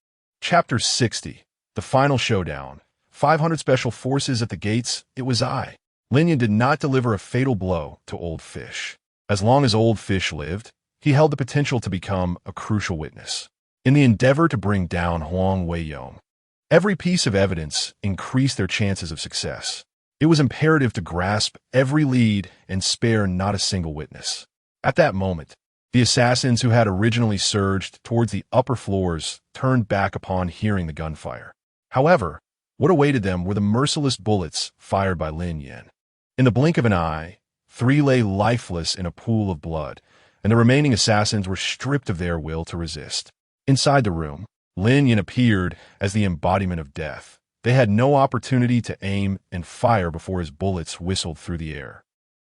Chapter 60. The Final Showdown. 500 Special Forces at the gates. It was I. Lin Yan did not deliver a fatal blow to Old Fish. As long as Old Fish lived, he held the potential to become a crucial witness. In the endeavor to bring down Huang Weiyong, every piece of evidence increased their chances of success. It was imperative to grasp every lead and spare not a single witness. At that moment, the assassins who had originally surged towards the upper floors turned back upon hearing the gunfire. However, what awaited them were the merciless bullets fired by Lin Yan. In the blink of an eye, 3 lay lifeless in a pool of blood, and the remaining assassins were stripped of their will to resist. Inside the room, Lin Yan appeared as the embodiment of death. They had no opportunity to aim and fire before his bullets whistled through the air.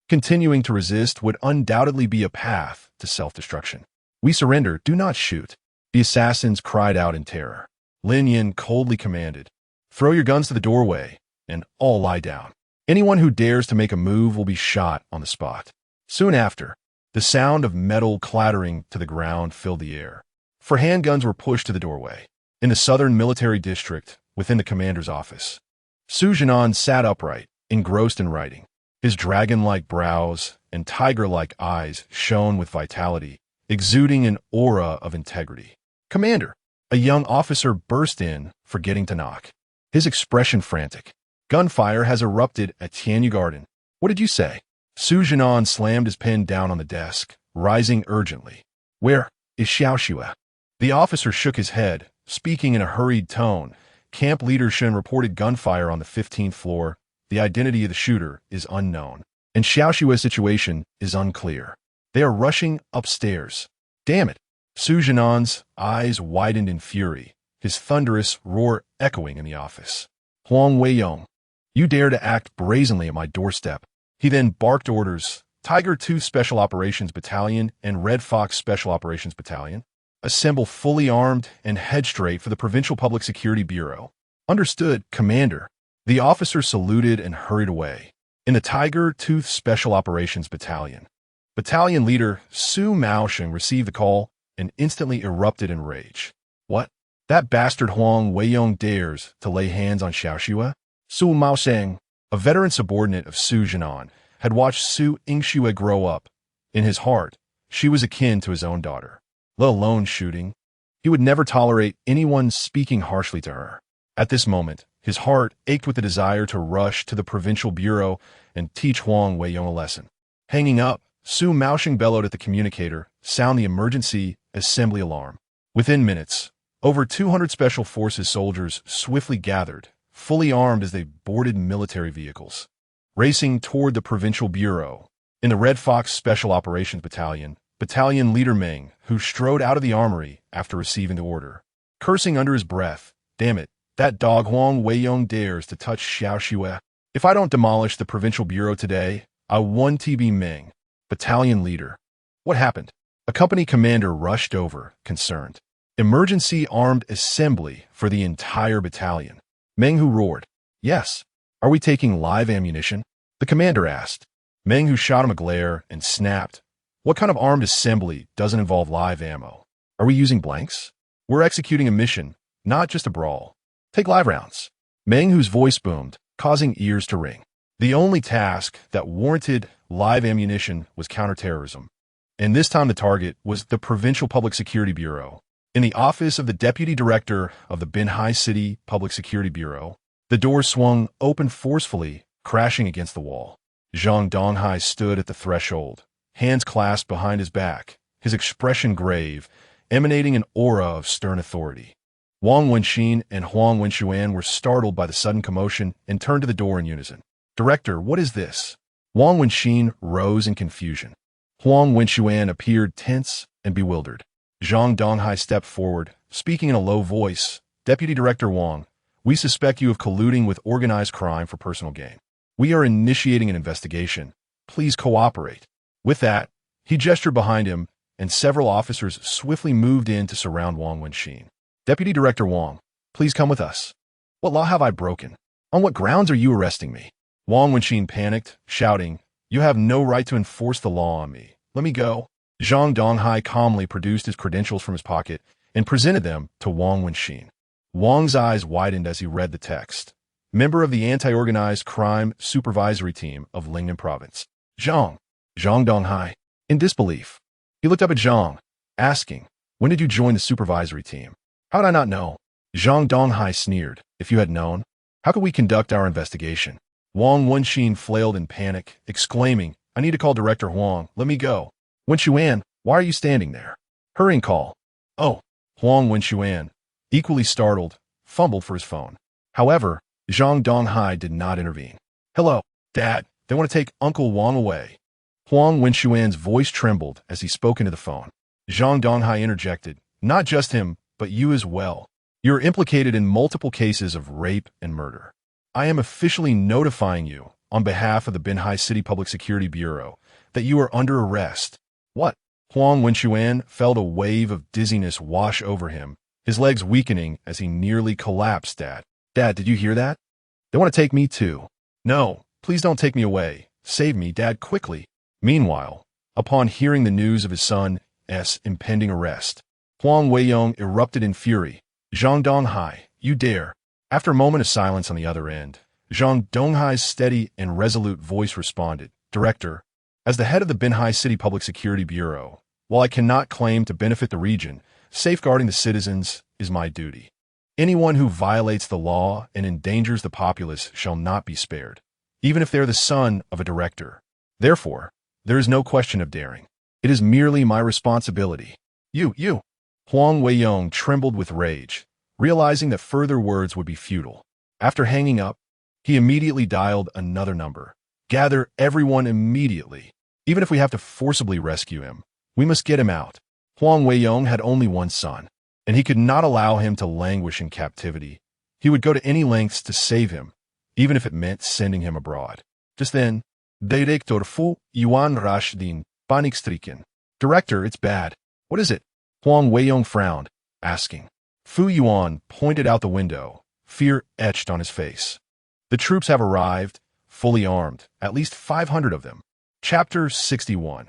Continuing to resist would undoubtedly be a path to self-destruction. We surrender, do not shoot. The assassins cried out in terror. Lin Yan coldly commanded, throw your guns to the doorway, and all lie down. Anyone who dares to make a move will be shot on the spot. Soon after, the sound of metal clattering to the ground filled the air. 4 handguns were pushed to the doorway. In the southern military district, within the commander's office, Su Jinan sat upright, engrossed in writing. His dragon-like brows and tiger-like eyes shone with vitality, exuding an aura of integrity. Commander, a young officer burst in, forgetting to knock. His expression frantic. Gunfire has erupted at Tianyu Garden. What did you say? Su Jinan slammed his pen down on the desk, rising urgently. Where is Xiaoxue? The officer shook his head, speaking in a hurried tone. Camp leader Shen reported gunfire on the 15th floor. The identity of the shooter is unknown, and Xiaoxue's situation is unclear. They are rushing upstairs. Damn it! Su Jinan's eyes widened in fury, his thunderous roar echoing in the office. Huang Weiyong, you dare to act brazenly at my doorstep. He then barked orders. Tiger 2 Special Operations Battalion and Red Fox Special Operations Battalion. Assemble fully armed and head straight for the Provincial Public Security Bureau. Understood, Commander. The officer saluted and hurried away. In the Tiger Tooth Special Operations Battalion, Battalion Leader Su Maosheng received the call and instantly erupted in rage. What? That bastard Huang Weiyong dares to lay hands on Xiaoxue? Su Maosheng, a veteran subordinate of Su Jinan, had watched Su Yingxue grow up. In his heart, she was akin to his own daughter. Let alone shooting. He would never tolerate anyone speaking harshly to her. At this moment, his heart ached with the desire to rush to the provincial bureau and teach Huang Weiyong a lesson. Hanging up, Su Maoxing bellowed at the communicator, "Sound the emergency assembly alarm." Within minutes, over 200 Special Forces soldiers swiftly gathered, fully armed as they boarded military vehicles, racing toward the Provincial Bureau. In the Red Fox Special Operations Battalion, Battalion Leader Meng, who strode out of the armory after receiving the order, cursing under his breath, "Damn it, that dog Huang Weiyong dares to touch Xiao Xue. If I don't demolish the Provincial Bureau today, I won TB Meng." Battalion Leader. What happened? A company commander rushed over, concerned. Emergency armed assembly for the entire battalion. Meng Hu roared. "Yes. Are we taking live ammunition?" The commander asked. Meng Hu shot him a glare and snapped. "What kind of armed assembly doesn't involve live ammo? Are we using blanks? We're executing a mission, not just a brawl. Take live rounds." Meng Hu's voice boomed, causing ears to ring. The only task that warranted live ammunition was counterterrorism. And this time the target was the Provincial Public Security Bureau. In the office of the Deputy Director of the Binhai City Public Security Bureau, the door swung open forcefully, crashing against the wall. Zhang Donghai stood at the threshold, hands clasped behind his back, his expression grave, emanating an aura of stern authority. Wang Wenxin and Huang Wenxuan were startled by the sudden commotion and turned to the door in unison. "Director, what is this?" Wang Wenxin rose in confusion. Huang Wenxuan appeared tense and bewildered. Zhang Donghai stepped forward, speaking in a low voice. "Deputy Director Wang, we suspect you of colluding with organized crime for personal gain. We are initiating an investigation. Please cooperate." With that, he gestured behind him, and several officers swiftly moved in to surround Wang Wenxin. "Deputy Director Wang, please come with us." "What law have I broken? On what grounds are you arresting me?" Wang Wenxin panicked, shouting, "You have no right to enforce the law on me. Let me go." Zhang Donghai calmly produced his credentials from his pocket and presented them to Wang Wenxin. Wang's eyes widened as he read the text. "Member of the Anti-Organized Crime Supervisory Team of Lingnan Province." Zhang Donghai, in disbelief. He looked up at Zhang, asking, "When did you join the supervisory team?" "How'd I not know?" Zhang Donghai sneered. "If you had known, how could we conduct our investigation?" Wang Wenxin flailed in panic, exclaiming, "I need to call Director Huang. Let me go." "Wenxuan, why are you standing there?" "Hurry and call." "Oh." Huang Wenxuan, equally startled, fumbled for his phone. However, Zhang Donghai did not intervene. "Hello, Dad. They want to take Uncle Wang away." Huang Wenxuan's voice trembled as he spoke into the phone. Zhang Donghai interjected, "Not just him, but you as well. You're implicated in multiple cases of rape and murder. I am officially notifying you, on behalf of the Binhai City Public Security Bureau, that you are under arrest." "What?" Huang Wenxuan felt a wave of dizziness wash over him, his legs weakening as he nearly collapsed. "Dad, did you hear that? They want to take me too." "No, please don't take me away. Save me, Dad, quickly." Meanwhile, upon hearing the news of his son's impending arrest, Huang Weiyong erupted in fury. "Zhang Donghai, you dare!" After a moment of silence on the other end, Zhang Donghai's steady and resolute voice responded, "Director, as the head of the Binhai City Public Security Bureau, while I cannot claim to benefit the region, safeguarding the citizens is my duty. Anyone who violates the law and endangers the populace shall not be spared, even if they are the son of a director. Therefore, there is no question of daring. It is merely my responsibility." You. Huang Weiyong trembled with rage, realizing that further words would be futile. After hanging up, he immediately dialed another number. "Gather everyone immediately. Even if we have to forcibly rescue him, we must get him out." Huang Weiyong had only one son, and he could not allow him to languish in captivity. He would go to any lengths to save him, even if it meant sending him abroad. Just then, Director Fu Yuan Rashdin panikstriken. "Director, it's bad." "What is it?" Huang Weiyong frowned, asking. Fu Yuan pointed out the window, fear etched on his face. "The troops have arrived, fully armed, at least 500 of them." Chapter 61.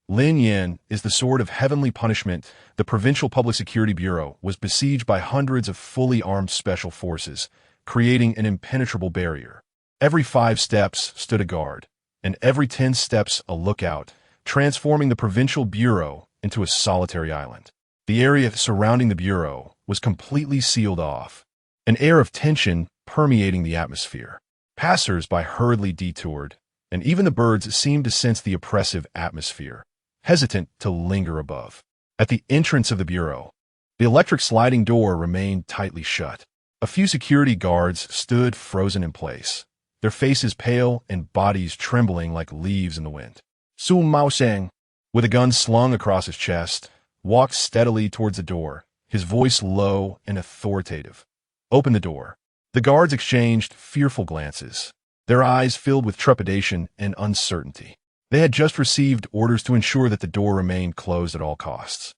Lin Yan is the sword of heavenly punishment. The Provincial Public Security Bureau was besieged by hundreds of fully armed special forces, creating an impenetrable barrier. Every 5 steps stood a guard, and every 10 steps a lookout, transforming the Provincial Bureau into a solitary island. The area surrounding the Bureau was completely sealed off, an air of tension permeating the atmosphere. Passers-by hurriedly detoured, and even the birds seemed to sense the oppressive atmosphere, hesitant to linger above. At the entrance of the bureau, the electric sliding door remained tightly shut. A few security guards stood frozen in place, their faces pale and bodies trembling like leaves in the wind. Su Maosheng, with a gun slung across his chest, walked steadily towards the door, his voice low and authoritative. Open the door. The guards exchanged fearful glances, their eyes filled with trepidation and uncertainty. They had just received orders to ensure that the door remained closed at all costs.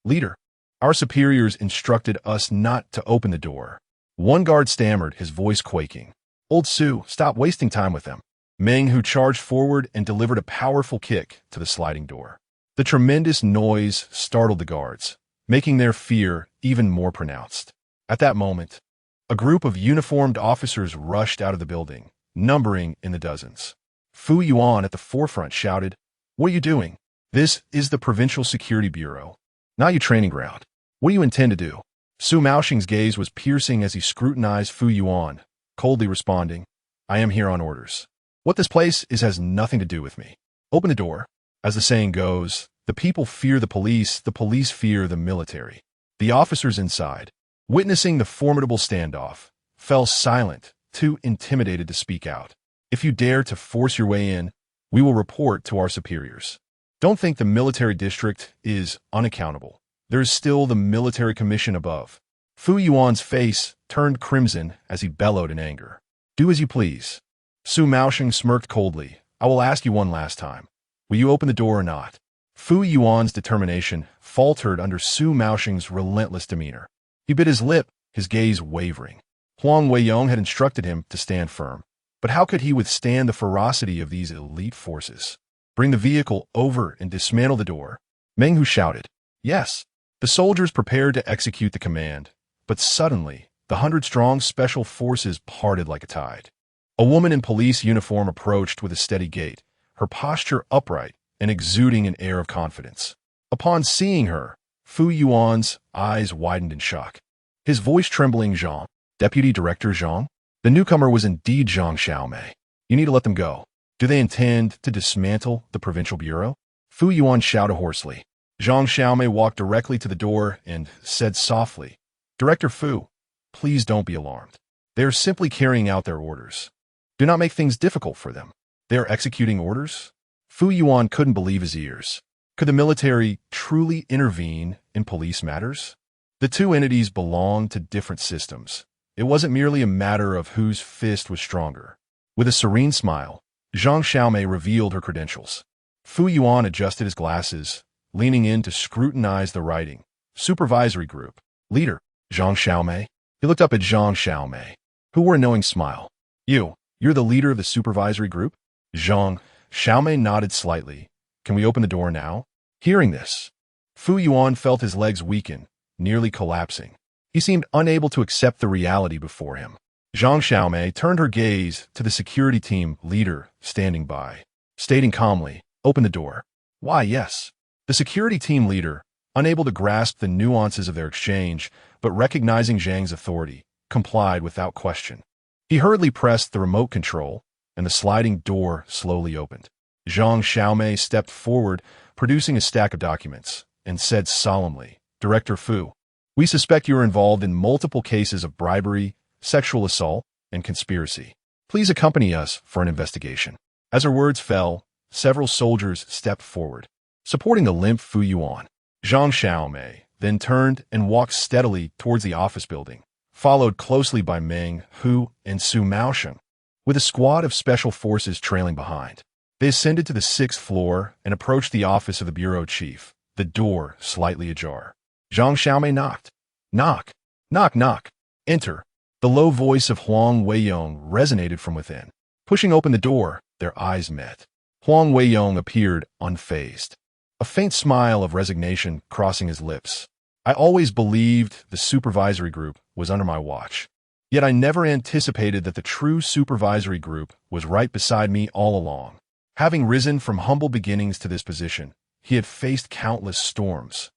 Leader, our superiors instructed us not to open the door. One guard stammered, his voice quaking. Old Su, stop wasting time with them. Meng Hu charged forward and delivered a powerful kick to the sliding door. The tremendous noise startled the guards, making their fear even more pronounced. At that moment, a group of uniformed officers rushed out of the building, numbering in the dozens. Fu Yuan at the forefront shouted, "What are you doing? This is the Provincial Security Bureau, not your training ground. What do you intend to do?" Su Maosheng's gaze was piercing as he scrutinized Fu Yuan, coldly responding, "I am here on orders. What this place is has nothing to do with me. Open the door." As the saying goes, the people fear the police fear the military. The officers inside, witnessing the formidable standoff, fell silent, too intimidated to speak out. "If you dare to force your way in, we will report to our superiors. Don't think the military district is unaccountable. There is still the military commission above." Fu Yuan's face turned crimson as he bellowed in anger. "Do as you please." Su Maosheng smirked coldly. "I will ask you one last time. Will you open the door or not?" Fu Yuan's determination faltered under Su Maosheng's relentless demeanor. He bit his lip, his gaze wavering. Huang Weiyong had instructed him to stand firm. But how could he withstand the ferocity of these elite forces? "Bring the vehicle over and dismantle the door." Meng Hu shouted. "Yes." The soldiers prepared to execute the command, but suddenly, the 100-strong special forces parted like a tide. A woman in police uniform approached with a steady gait, her posture upright and exuding an air of confidence. Upon seeing her, Fu Yuan's eyes widened in shock. His voice trembling, "Zhang, Deputy Director Zhang?" The newcomer was indeed Zhang Xiaomei. "You need to let them go. Do they intend to dismantle the Provincial Bureau?" Fu Yuan shouted hoarsely. Zhang Xiaomei walked directly to the door and said softly, "Director Fu, please don't be alarmed. They are simply carrying out their orders. Do not make things difficult for them. They are executing orders." Fu Yuan couldn't believe his ears. Could the military truly intervene in police matters? The two entities belonged to different systems. It wasn't merely a matter of whose fist was stronger. With a serene smile, Zhang Xiaomei revealed her credentials. Fu Yuan adjusted his glasses, leaning in to scrutinize the writing. "Supervisory Group. Leader, Zhang Xiaomei." He looked up at Zhang Xiaomei, who wore a knowing smile. You're the leader of the Supervisory Group?" Zhang Xiaomei nodded slightly. "Can we open the door now?" Hearing this, Fu Yuan felt his legs weaken, nearly collapsing. He seemed unable to accept the reality before him. Zhang Xiaomei turned her gaze to the security team leader standing by, stating calmly, "Open the door." "Why, yes." The security team leader, unable to grasp the nuances of their exchange, but recognizing Zhang's authority, complied without question. He hurriedly pressed the remote control, and the sliding door slowly opened. Zhang Xiaomei stepped forward, producing a stack of documents, and said solemnly, "Director Fu, we suspect you are involved in multiple cases of bribery, sexual assault, and conspiracy. Please accompany us for an investigation." As her words fell, several soldiers stepped forward, supporting the limp Fu Yuan. Zhang Xiaomei then turned and walked steadily towards the office building, followed closely by Meng Hu and Su Maosheng, with a squad of special forces trailing behind. They ascended to the 6th floor and approached the office of the bureau chief, the door slightly ajar. Zhang Xiaomei knocked. "Knock! Knock, knock! Enter!" The low voice of Huang Weiyong resonated from within. Pushing open the door, their eyes met. Huang Weiyong appeared unfazed, a faint smile of resignation crossing his lips. "I always believed the supervisory group was under my watch. Yet I never anticipated that the true supervisory group was right beside me all along." Having risen from humble beginnings to this position, he had faced countless storms.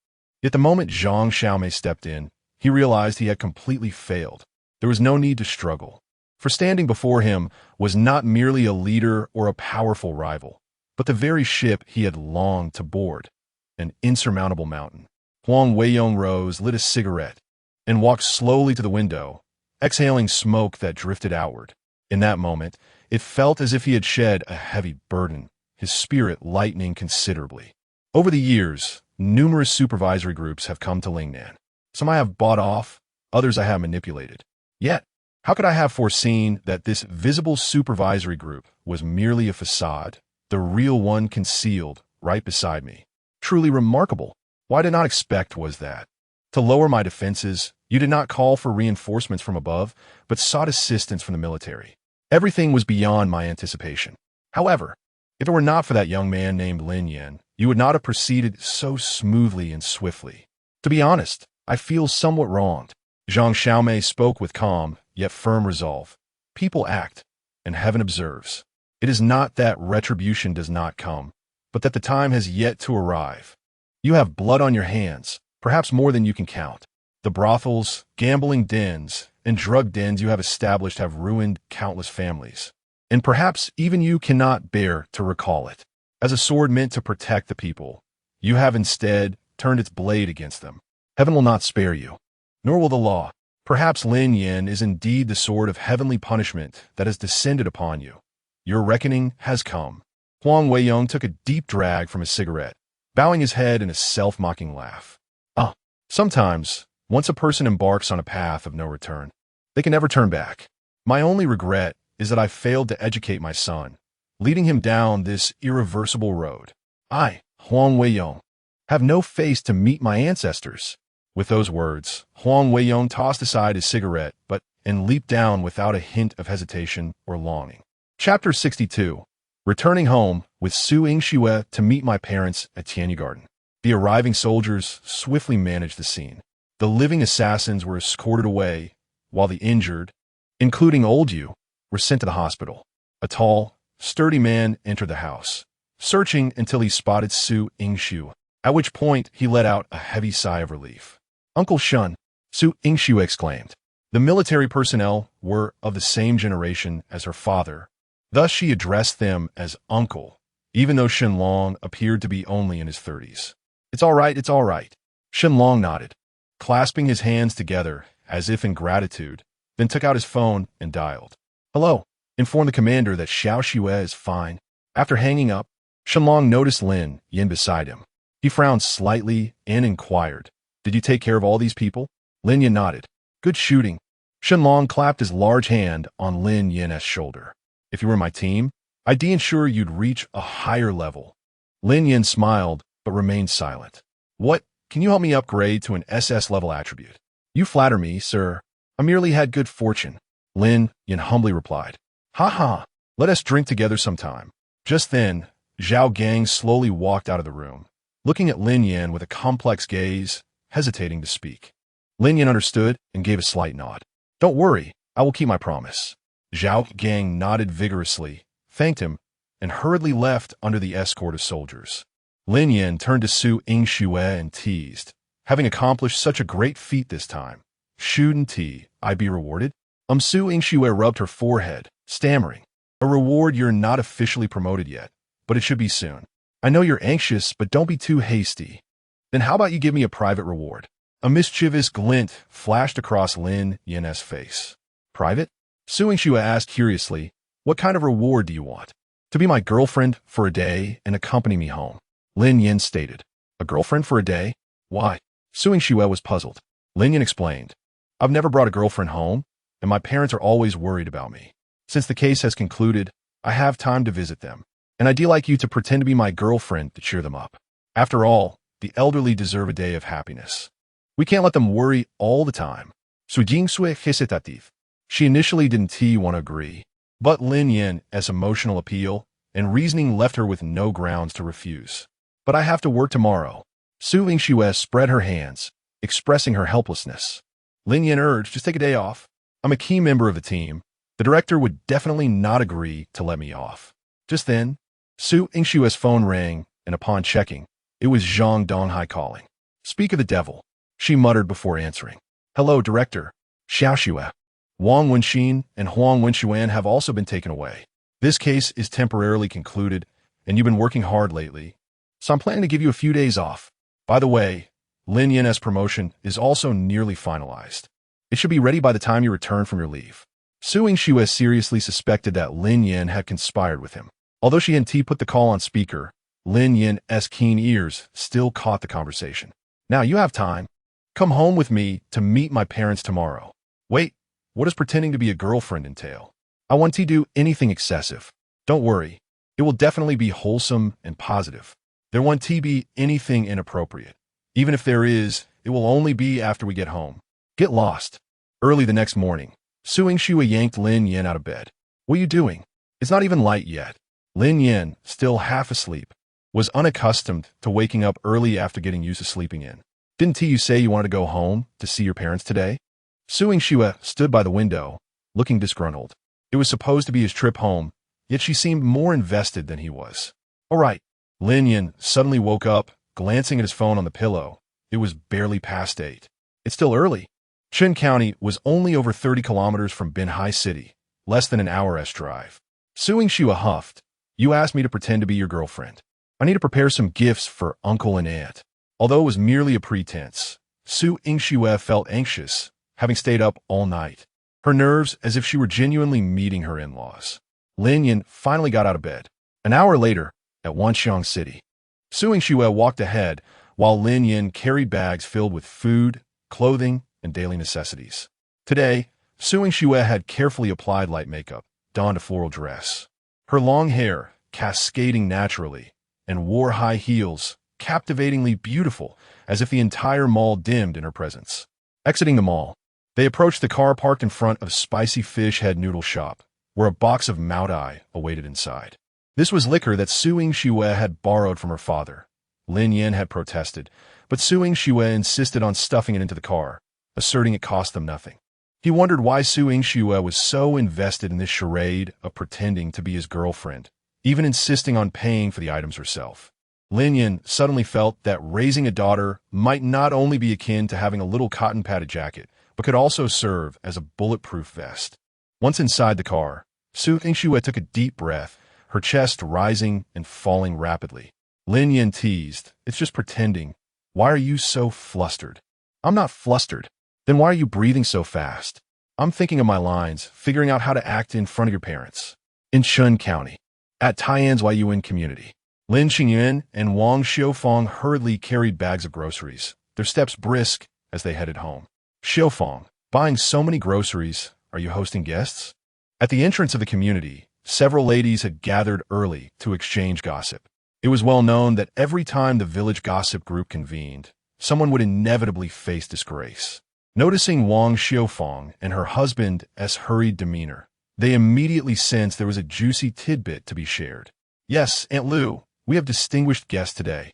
Yet the moment Zhang Xiaomei stepped in, he realized he had completely failed. There was no need to struggle. For standing before him was not merely a leader or a powerful rival, but the very ship he had longed to board, an insurmountable mountain. Huang Weiyong rose, lit a cigarette, and walked slowly to the window, exhaling smoke that drifted outward. In that moment, it felt as if he had shed a heavy burden, his spirit lightening considerably. Over the years, numerous supervisory groups have come to Lin Yan. Some I have bought off, others I have manipulated. Yet, how could I have foreseen that this visible supervisory group was merely a facade, the real one concealed right beside me? Truly remarkable. What I did not expect was that, to lower my defenses, you did not call for reinforcements from above, but sought assistance from the military. Everything was beyond my anticipation. However, if it were not for that young man named Lin Yan, you would not have proceeded so smoothly and swiftly. To be honest, I feel somewhat wronged. Zhang Zhilei spoke with calm, yet firm resolve. People act, and heaven observes. It is not that retribution does not come, but that the time has yet to arrive. You have blood on your hands, perhaps more than you can count. The brothels, gambling dens, and drug dens you have established have ruined countless families. And perhaps even you cannot bear to recall it. As a sword meant to protect the people, you have instead turned its blade against them. Heaven will not spare you, nor will the law. Perhaps Lin Yan is indeed the sword of heavenly punishment that has descended upon you. Your reckoning has come. Huang Weiyong took a deep drag from his cigarette, bowing his head in a self-mocking laugh. Sometimes, once a person embarks on a path of no return, they can never turn back. My only regret is that I failed to educate my son, leading him down this irreversible road. I, Huang Weiyong, have no face to meet my ancestors. With those words, Huang Weiyong tossed aside his cigarette and leaped down without a hint of hesitation or longing. Chapter 62. Returning home with Su Yingxue to meet my parents at Tianyu Garden. The arriving soldiers swiftly managed the scene. The living assassins were escorted away, while the injured, including old Yu, were sent to the hospital. A tall, sturdy man entered the house, searching until he spotted Su Yingxue, at which point he let out a heavy sigh of relief. "Uncle Shun," Su Yingxue exclaimed. The military personnel were of the same generation as her father, thus she addressed them as uncle, even though Shenlong appeared to be only in his 30s. It's all right. Shenlong nodded, clasping his hands together as if in gratitude, then took out his phone and dialed. "Hello, inform the commander that Xiao Xue is fine." After hanging up, Shenlong noticed Lin Yan beside him. He frowned slightly and inquired, "Did you take care of all these people?" Lin Yan nodded. "Good shooting." Shenlong clapped his large hand on Lin Yan's shoulder. "If you were my team, I'd ensure you'd reach a higher level." Lin Yan smiled, but remained silent. "What? Can you help me upgrade to an SS level attribute?" "You flatter me, sir. I merely had good fortune," Lin Yan humbly replied. "Ha! Let us drink together sometime." Just then, Zhao Gang slowly walked out of the room, looking at Lin Yan with a complex gaze, hesitating to speak. Lin Yan understood and gave a slight nod. "Don't worry, I will keep my promise." Zhao Gang nodded vigorously, thanked him, and hurriedly left under the escort of soldiers. Lin Yan turned to Su Yingxue and teased, "Having accomplished such a great feat this time, shouldn't I be rewarded?" Su Yingxue rubbed her forehead, stammering, "A reward? You're not officially promoted yet, but it should be soon. I know you're anxious, but don't be too hasty. Then how about you give me a private reward?" A mischievous glint flashed across Lin Yan's face. "Private?" Su Yingxue asked curiously, "What kind of reward do you want?" "To be my girlfriend for a day and accompany me home," Lin Yan stated. "A girlfriend for a day? Why?" Su Yingxue was puzzled. Lin Yan explained, "I've never brought a girlfriend home, and my parents are always worried about me. Since the case has concluded, I have time to visit them, and I'd like you to pretend to be my girlfriend to cheer them up. After all, the elderly deserve a day of happiness. We can't let them worry all the time." Su Yingxue hesitative. She initially didn't want to agree, but Lin Yan's emotional appeal and reasoning left her with no grounds to refuse. "But I have to work tomorrow." Su Yingxue spread her hands, expressing her helplessness. Lin Yan urged, "Just take a day off. I'm a key member of the team. The director would definitely not agree to let me off." Just then, Su Yingxue's phone rang, and upon checking, it was Zhang Donghai calling. "Speak of the devil," she muttered before answering. "Hello, director. Xiao Xue." Wang Wenxin and Huang Wenxuan have also been taken away. This case is temporarily concluded, and you've been working hard lately, so I'm planning to give you a few days off. By the way, Lin Yan's promotion is also nearly finalized. It should be ready by the time you return from your leave. Su Yingxue seriously suspected that Lin Yan had conspired with him. Although she hadn't put the call on speaker, Lin Yan's keen ears still caught the conversation. Now you have time. Come home with me to meet my parents tomorrow. Wait, what does pretending to be a girlfriend entail? I want to do anything excessive. Don't worry, it will definitely be wholesome and positive. There won't be anything inappropriate. Even if there is, it will only be after we get home. Get lost. Early the next morning, Su Yingxue yanked Lin Yan out of bed. What are you doing? It's not even light yet. Lin Yan, still half asleep, was unaccustomed to waking up early after getting used to sleeping in. Didn't you say you wanted to go home to see your parents today? Su Yingxue stood by the window, looking disgruntled. It was supposed to be his trip home, yet she seemed more invested than he was. All right. Lin Yan suddenly woke up, glancing at his phone on the pillow. It was barely past 8. It's still early. Chen County was only over 30 kilometers from Binhai City, less than an hour's drive. Su Yingxue huffed. You asked me to pretend to be your girlfriend. I need to prepare some gifts for uncle and aunt. Although it was merely a pretense, Su Yingxue felt anxious, having stayed up all night. Her nerves as if she were genuinely meeting her in-laws. Lin Yan finally got out of bed. An hour later, at Wanxiang City, Su Yingxue walked ahead while Lin Yan carried bags filled with food, clothing, and daily necessities. Today, Su Yingxue had carefully applied light makeup, donned a floral dress. Her long hair, cascading naturally, and wore high heels, captivatingly beautiful, as if the entire mall dimmed in her presence. Exiting the mall, they approached the car parked in front of Spicy Fish Head Noodle Shop, where a box of Maodai awaited inside. This was liquor that Su Yingxue had borrowed from her father. Lin Yan had protested, but Su Yingxue insisted on stuffing it into the car, asserting it cost them nothing. He wondered why Su Yingxue was so invested in this charade of pretending to be his girlfriend, even insisting on paying for the items herself. Lin Yan suddenly felt that raising a daughter might not only be akin to having a little cotton-padded jacket, but could also serve as a bulletproof vest. Once inside the car, Su Yingxue took a deep breath, her chest rising and falling rapidly. Lin Yan teased, "It's just pretending. Why are you so flustered?" "I'm not flustered." "Then why are you breathing so fast?" "I'm thinking of my lines, figuring out how to act in front of your parents." In Chun County, at Taiyan's Yuan community, Lin Xingyuan and Wang Xiufeng hurriedly carried bags of groceries, their steps brisk as they headed home. "Xiufeng, buying so many groceries, are you hosting guests?" At the entrance of the community, several ladies had gathered early to exchange gossip. It was well known that every time the village gossip group convened, someone would inevitably face disgrace. Noticing Wang Xiufeng and her husband's hurried demeanor, they immediately sensed there was a juicy tidbit to be shared. "Yes, Aunt Lu, we have distinguished guests today."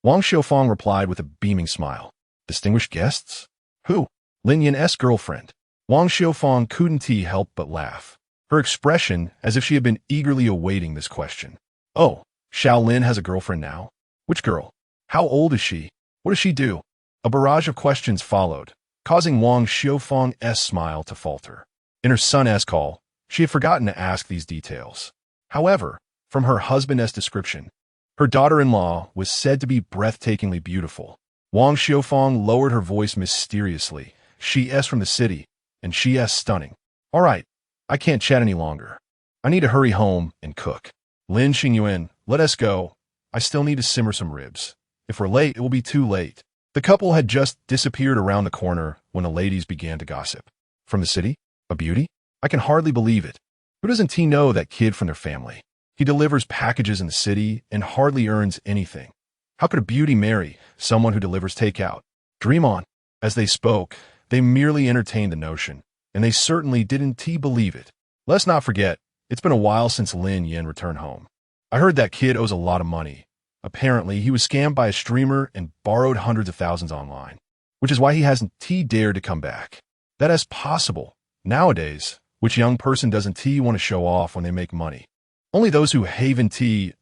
Wang Xiufeng replied with a beaming smile. "Distinguished guests? Who?" "Lin Yan's girlfriend." Wang Xiufeng couldn't help but laugh, her expression as if she had been eagerly awaiting this question. "Oh, Xiao Lin has a girlfriend now? Which girl? How old is she? What does she do?" A barrage of questions followed, causing Wang Xiufeng's smile to falter. In her son's call, she had forgotten to ask these details. However, from her husband's description, her daughter-in-law was said to be breathtakingly beautiful. Wang Xiufeng lowered her voice mysteriously. "She's from the city, and she's stunning." "All right, I can't chat any longer. I need to hurry home and cook." "Lin Xingyuan, let us go. I still need to simmer some ribs. If we're late, it will be too late." The couple had just disappeared around the corner when the ladies began to gossip. "From the city? A beauty? I can hardly believe it. Who doesn't he know that kid from their family? He delivers packages in the city and hardly earns anything. How could a beauty marry someone who delivers takeout? Dream on." As they spoke, they merely entertained the notion, and they certainly didn't believe it. Let's not forget, it's been a while since Lin Yan returned home. "I heard that kid owes a lot of money. Apparently, he was scammed by a streamer and borrowed hundreds of thousands online, which is why he hasn't dared to come back." That is possible. Nowadays, which young person doesn't want to show off when they make money? Only those who haven't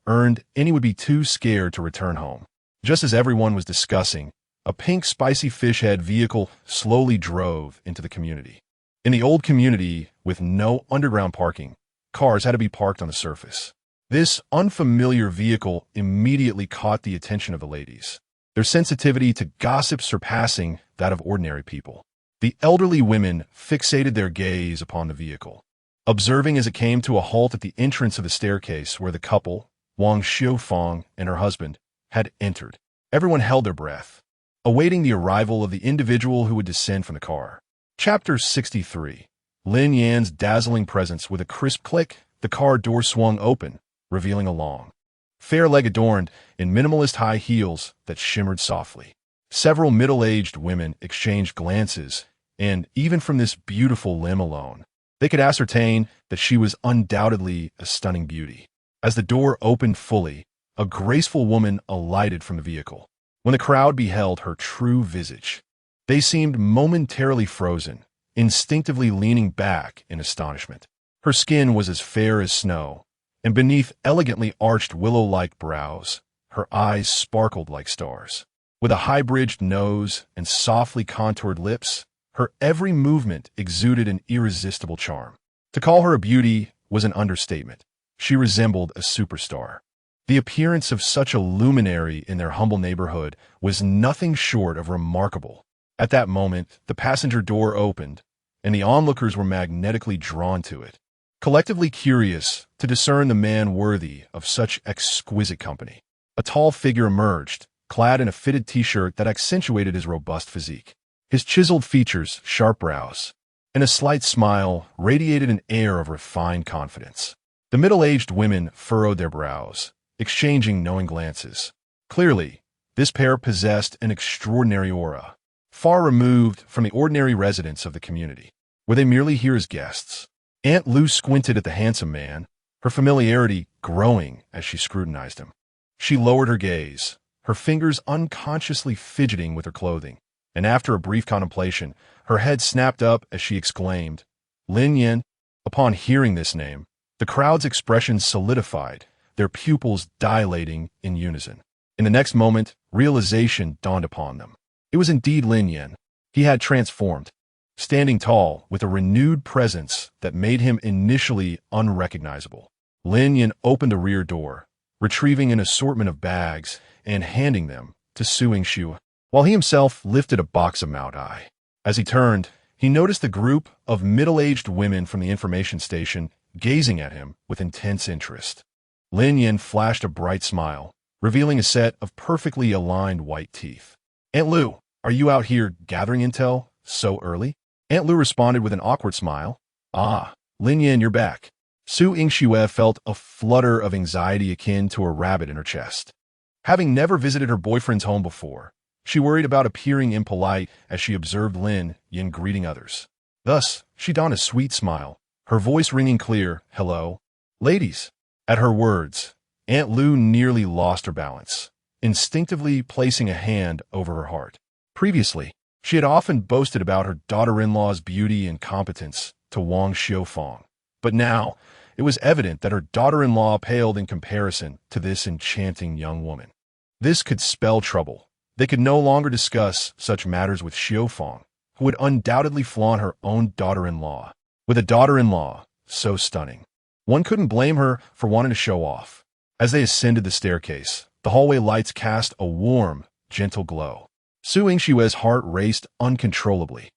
earned any would be too scared to return home. Just as everyone was discussing, a pink spicy fish head vehicle slowly drove into the community. In the old community, with no underground parking, cars had to be parked on the surface. This unfamiliar vehicle immediately caught the attention of the ladies, their sensitivity to gossip surpassing that of ordinary people. The elderly women fixated their gaze upon the vehicle, observing as it came to a halt at the entrance of the staircase where the couple, Wang Xiufang and her husband, had entered. Everyone held their breath, awaiting the arrival of the individual who would descend from the car. Chapter 63. Lin Yan's dazzling presence. With a crisp click, the car door swung open, revealing a long, fair leg adorned in minimalist high heels that shimmered softly. Several middle-aged women exchanged glances, and even from this beautiful limb alone, they could ascertain that she was undoubtedly a stunning beauty. As the door opened fully, a graceful woman alighted from the vehicle. When the crowd beheld her true visage, they seemed momentarily frozen, instinctively leaning back in astonishment. Her skin was as fair as snow, and beneath elegantly arched willow-like brows, her eyes sparkled like stars. With a high-bridged nose and softly contoured lips, her every movement exuded an irresistible charm. To call her a beauty was an understatement. She resembled a superstar. The appearance of such a luminary in their humble neighborhood was nothing short of remarkable. At that moment, the passenger door opened, and the onlookers were magnetically drawn to it, collectively curious to discern the man worthy of such exquisite company. A tall figure emerged, clad in a fitted t-shirt that accentuated his robust physique. His chiseled features, sharp brows, and a slight smile radiated an air of refined confidence. The middle-aged women furrowed their brows, exchanging knowing glances. Clearly, this pair possessed an extraordinary aura, far removed from the ordinary residents of the community. Were they merely here as guests? Aunt Lu squinted at the handsome man, her familiarity growing as she scrutinized him. She lowered her gaze, her fingers unconsciously fidgeting with her clothing, and after a brief contemplation, her head snapped up as she exclaimed, "Lin Yan." Upon hearing this name, the crowd's expressions solidified, their pupils dilating in unison. In the next moment, realization dawned upon them. It was indeed Lin Yan. He had transformed, standing tall with a renewed presence that made him initially unrecognizable. Lin Yan opened a rear door, retrieving an assortment of bags and handing them to Su Yingxue, while he himself lifted a box of Mao Dai. As he turned, he noticed the group of middle-aged women from the information station gazing at him with intense interest. Lin Yan flashed a bright smile, revealing a set of perfectly aligned white teeth. "Aunt Lu, are you out here gathering intel so early?" Aunt Lu responded with an awkward smile. "Ah, Lin Yan, you're back." Su Yingxue felt a flutter of anxiety akin to a rabbit in her chest. Having never visited her boyfriend's home before, she worried about appearing impolite as she observed Lin Yan greeting others. Thus, she donned a sweet smile, her voice ringing clear, "Hello, ladies." At her words, Aunt Lu nearly lost her balance, instinctively placing a hand over her heart. Previously, she had often boasted about her daughter-in-law's beauty and competence to Wang Xiufang, but now it was evident that her daughter-in-law paled in comparison to this enchanting young woman. This could spell trouble. They could no longer discuss such matters with Xiufang, who would undoubtedly flaunt her own daughter-in-law. With a daughter-in-law so stunning, one couldn't blame her for wanting to show off. As they ascended the staircase, the hallway lights cast a warm, gentle glow. Su Yingxue's heart raced uncontrollably,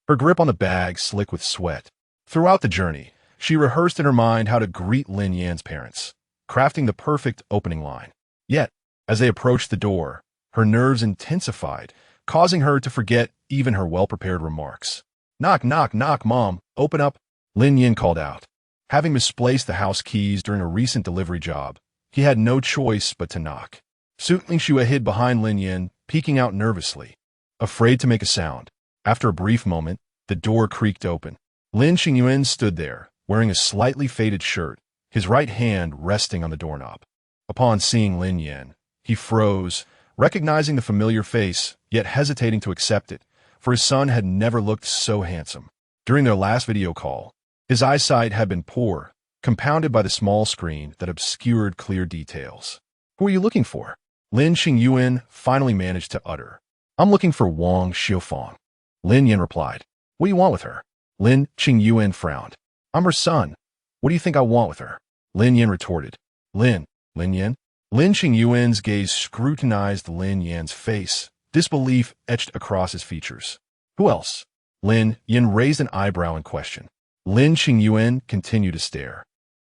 her grip on the bag slick with sweat. Throughout the journey, she rehearsed in her mind how to greet Lin Yan's parents, crafting the perfect opening line. Yet, as they approached the door, her nerves intensified, causing her to forget even her well-prepared remarks. "Knock, knock, knock, Mom, open up," Lin Yan called out. Having misplaced the house keys during a recent delivery job, he had no choice but to knock. Su Yingxue hid behind Lin Yan, peeking out nervously, afraid to make a sound. After a brief moment, the door creaked open. Lin Xingyuan stood there, wearing a slightly faded shirt, his right hand resting on the doorknob. Upon seeing Lin Yan, he froze, recognizing the familiar face, yet hesitating to accept it, for his son had never looked so handsome. During their last video call, his eyesight had been poor, compounded by the small screen that obscured clear details. "Who are you looking for?" Lin Xingyuan finally managed to utter. "I'm looking for Wang Xiufang." Lin Yan replied. "What do you want with her?" Lin Qingyuan frowned. I'm her son. What do you think I want with her? Lin Yan retorted. Lin Yan? Lin Qingyuan's gaze scrutinized Lin Yan's face, disbelief etched across his features. Who else? Lin Yan raised an eyebrow in question. Lin Qingyuan continued to stare,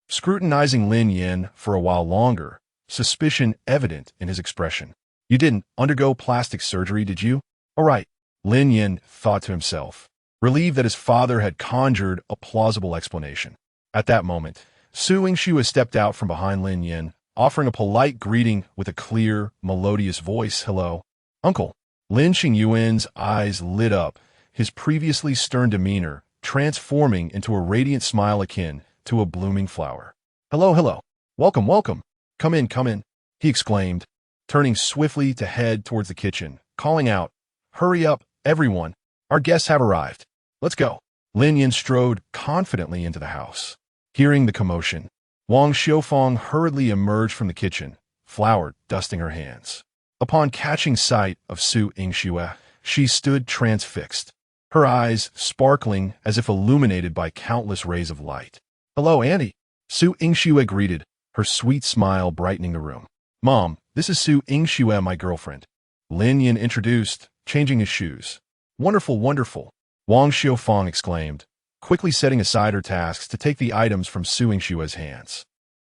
scrutinizing Lin Yan for a while longer, suspicion evident in his expression. You didn't undergo plastic surgery, did you? All right, Lin Yan thought to himself, relieved that his father had conjured a plausible explanation. At that moment, Su Yingxue stepped out from behind Lin Yan, offering a polite greeting with a clear, melodious voice. Hello, Uncle. Lin Qingyuan's eyes lit up, his previously stern demeanor transforming into a radiant smile akin to a blooming flower. Hello. Welcome. Come in, he exclaimed, turning swiftly to head towards the kitchen, calling out, Hurry up, everyone. Our guests have arrived. Let's go. Lin Yan strode confidently into the house. Hearing the commotion, Wang Xiufeng hurriedly emerged from the kitchen, flour dusting her hands. Upon catching sight of Su Yingxue, she stood transfixed, her eyes sparkling as if illuminated by countless rays of light. Hello, Auntie. Su Yingxue greeted, her sweet smile brightening the room. Mom, this is Su Yingxue, my girlfriend. Lin Yan introduced, changing his shoes. Wonderful. Wang Xiufeng exclaimed, quickly setting aside her tasks to take the items from Su Yingxue's hands.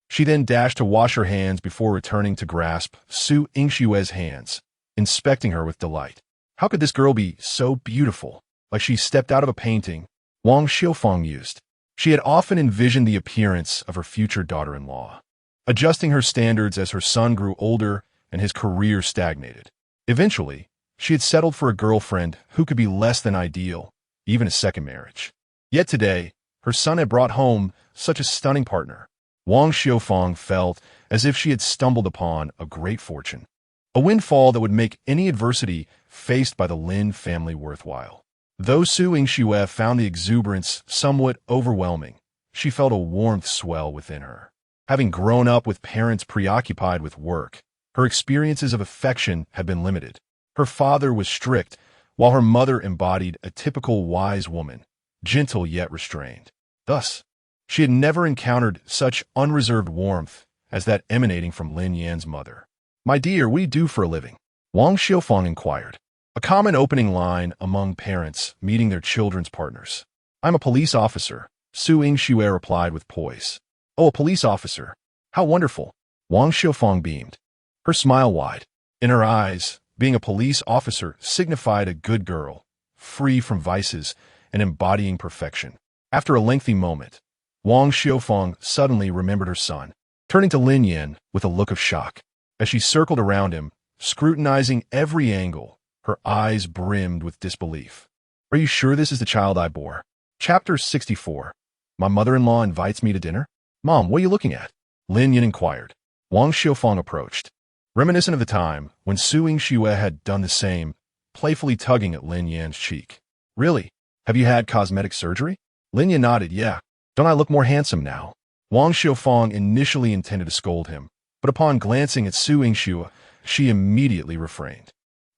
She then dashed to wash her hands before returning to grasp Su Yingxue's hands, inspecting her with delight. How could this girl be so beautiful? Like she stepped out of a painting, Wang Xiufeng mused. She had often envisioned the appearance of her future daughter-in-law, adjusting her standards as her son grew older and his career stagnated. Eventually, she had settled for a girlfriend who could be less than ideal, even a second marriage. Yet today, her son had brought home such a stunning partner. Wang Xiufeng felt as if she had stumbled upon a great fortune, a windfall that would make any adversity faced by the Lin family worthwhile. Though Su Yingxue found the exuberance somewhat overwhelming, she felt a warmth swell within her. Having grown up with parents preoccupied with work, her experiences of affection had been limited. Her father was strict, while her mother embodied a typical wise woman, gentle yet restrained. Thus, she had never encountered such unreserved warmth as that emanating from Lin Yan's mother. My dear, what do you do for a living? Wang Xiufeng inquired, a common opening line among parents meeting their children's partners. I'm a police officer, Su Yingxue replied with poise. Oh, a police officer. How wonderful. Wang Xiufeng beamed, her smile wide. In her eyes, being a police officer signified a good girl, free from vices and embodying perfection. After a lengthy moment, Wang Xiufeng suddenly remembered her son, turning to Lin Yan with a look of shock. As she circled around him, scrutinizing every angle, her eyes brimmed with disbelief. Are you sure this is the child I bore? Chapter 64. My mother-in-law invites me to dinner? Mom, what are you looking at? Lin Yan inquired. Wang Xiufeng approached, reminiscent of the time when Su Yingxue had done the same, playfully tugging at Lin Yan's cheek. Really? Have you had cosmetic surgery? Lin Yan nodded. Yeah. Don't I look more handsome now? Wang Xiufeng initially intended to scold him, but upon glancing at Su Yingxue, she immediately refrained.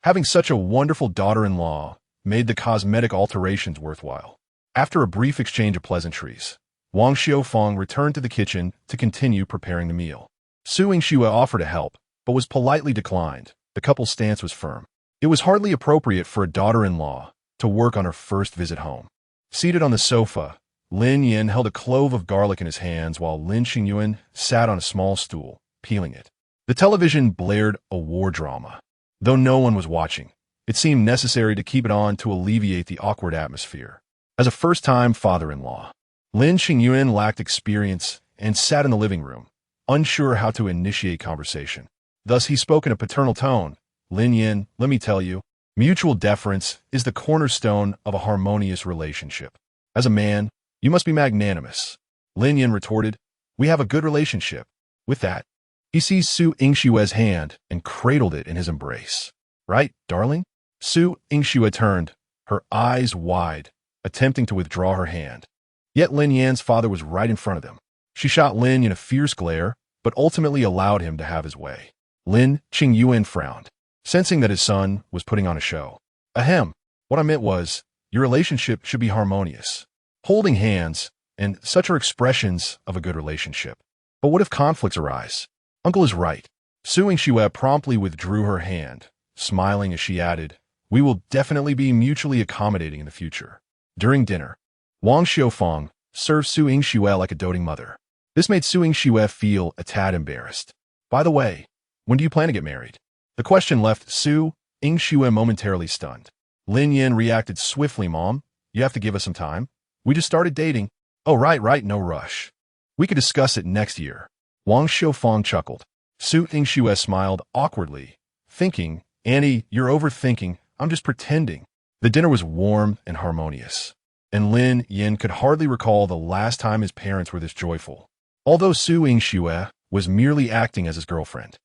Having such a wonderful daughter-in-law made the cosmetic alterations worthwhile. After a brief exchange of pleasantries, Wang Xiufeng returned to the kitchen to continue preparing the meal. Su Yingxue offered to help, but was politely declined. The couple's stance was firm. It was hardly appropriate for a daughter-in-law to work on her first visit home. Seated on the sofa, Lin Yan held a clove of garlic in his hands while Lin Qingyuan sat on a small stool, peeling it. The television blared a war drama. Though no one was watching, it seemed necessary to keep it on to alleviate the awkward atmosphere. As a first-time father-in-law, Lin Qingyuan lacked experience and sat in the living room, unsure how to initiate conversation. Thus he spoke in a paternal tone. Lin Yan, let me tell you, mutual deference is the cornerstone of a harmonious relationship. As a man, you must be magnanimous. Lin Yan retorted, we have a good relationship. With that, he seized Su Yingxue's hand and cradled it in his embrace. Right, darling? Su Yingxue turned, her eyes wide, attempting to withdraw her hand. Yet Lin Yan's father was right in front of them. She shot Lin Yan a fierce glare, but ultimately allowed him to have his way. Lin Qingyuan frowned, sensing that his son was putting on a show. Ahem, what I meant was, your relationship should be harmonious. holding hands, and such are expressions of a good relationship. But what if conflicts arise? Uncle is right. Su Yingxue promptly withdrew her hand, smiling as she added, "We will definitely be mutually accommodating in the future." During dinner, Wang Xiaofang served Su Yingxue like a doting mother. This made Su Yingxue feel a tad embarrassed. "By the way, when do you plan to get married?" The question left Su Yingxue momentarily stunned. Lin Yan reacted swiftly. "Mom, you have to give us some time. We just started dating." "Oh, right, no rush. We could discuss it next year." Wang Xiaofang chuckled. Su Yingxue smiled awkwardly, thinking, "Annie, you're overthinking. I'm just pretending." The dinner was warm and harmonious, and Lin Yan could hardly recall the last time his parents were this joyful. Although Su Yingxue was merely acting as his girlfriend,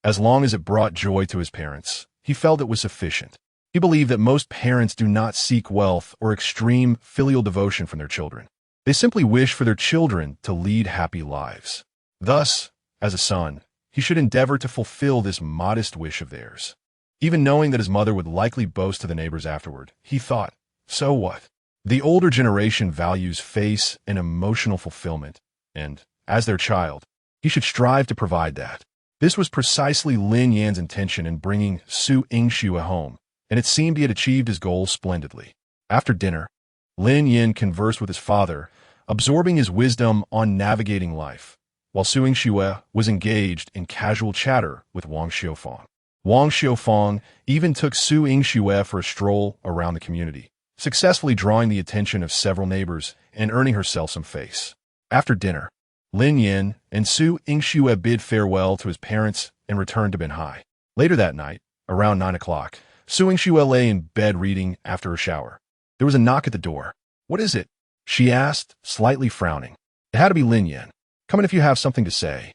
as long as it brought joy to his parents, he felt it was sufficient. He believed that most parents do not seek wealth or extreme filial devotion from their children. They simply wish for their children to lead happy lives. Thus, as a son, he should endeavor to fulfill this modest wish of theirs. Even knowing that his mother would likely boast to the neighbors afterward, he thought, so what? The older generation values face and emotional fulfillment, and, as their child, he should strive to provide that. This was precisely Lin Yan's intention in bringing Su Yingxue home, and it seemed he had achieved his goal splendidly. After dinner, Lin Yan conversed with his father, absorbing his wisdom on navigating life, while Su Yingxue was engaged in casual chatter with Wang Xiaofang. Wang Xiaofang even took Su Yingxue for a stroll around the community, successfully drawing the attention of several neighbors and earning herself some face. After dinner, Lin Yan and Su Yingxue bid farewell to his parents and returned to Binhai. Later that night, around 9 o'clock, Su Yingxue lay in bed reading after her shower. There was a knock at the door. "What is it?" she asked, slightly frowning. It had to be Lin Yan. "Come in if you have something to say."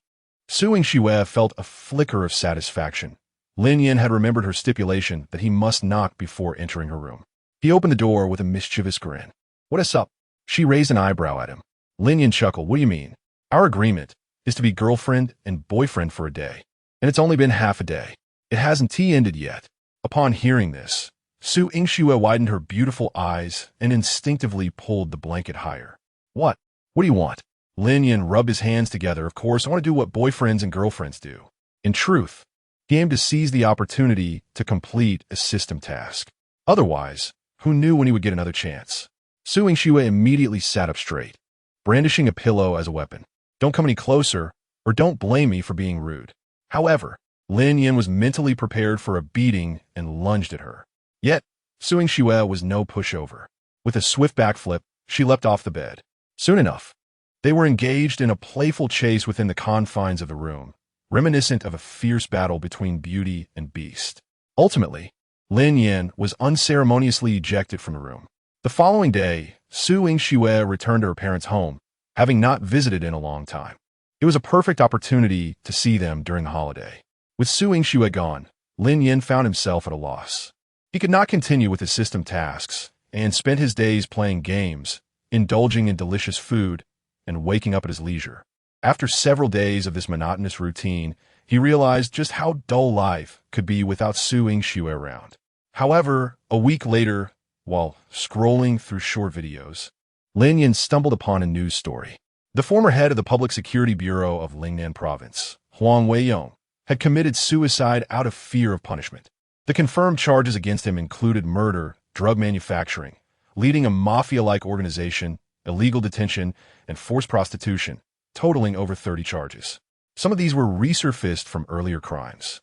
Su Yingxue felt a flicker of satisfaction. Lin Yan had remembered her stipulation that he must knock before entering her room. He opened the door with a mischievous grin. "What is up?" She raised an eyebrow at him. Lin Yan chuckled. "What do you mean? Our agreement is to be girlfriend and boyfriend for a day, and it's only been half a day. It hasn't ended yet." Upon hearing this, Su Yingxue widened her beautiful eyes and instinctively pulled the blanket higher. What do you want?" Lin Yan rubbed his hands together. "Of course, I want to do what boyfriends and girlfriends do." In truth, he aimed to seize the opportunity to complete a system task. Otherwise, who knew when he would get another chance? Su Yingxue immediately sat up straight, brandishing a pillow as a weapon. "Don't come any closer, or don't blame me for being rude." However, Lin Yan was mentally prepared for a beating and lunged at her. Yet, Su Yingxue was no pushover. With a swift backflip, she leapt off the bed. Soon enough, they were engaged in a playful chase within the confines of the room, reminiscent of a fierce battle between beauty and beast. Ultimately, Lin Yan was unceremoniously ejected from the room. The following day, Su Yingxue returned to her parents' home, having not visited in a long time. It was a perfect opportunity to see them during the holiday. With Su Yingxue gone, Lin Yan found himself at a loss. He could not continue with his system tasks and spent his days playing games, indulging in delicious food, and waking up at his leisure. After several days of this monotonous routine, he realized just how dull life could be without Su Yingxue around. However, a week later, while scrolling through short videos, Lin Yan stumbled upon a news story. The former head of the Public Security Bureau of Lingnan Province, Huang Weiyong, had committed suicide out of fear of punishment. The confirmed charges against him included murder, drug manufacturing, leading a mafia-like organization, illegal detention, and forced prostitution, totaling over 30 charges. Some of these were resurfaced from earlier crimes.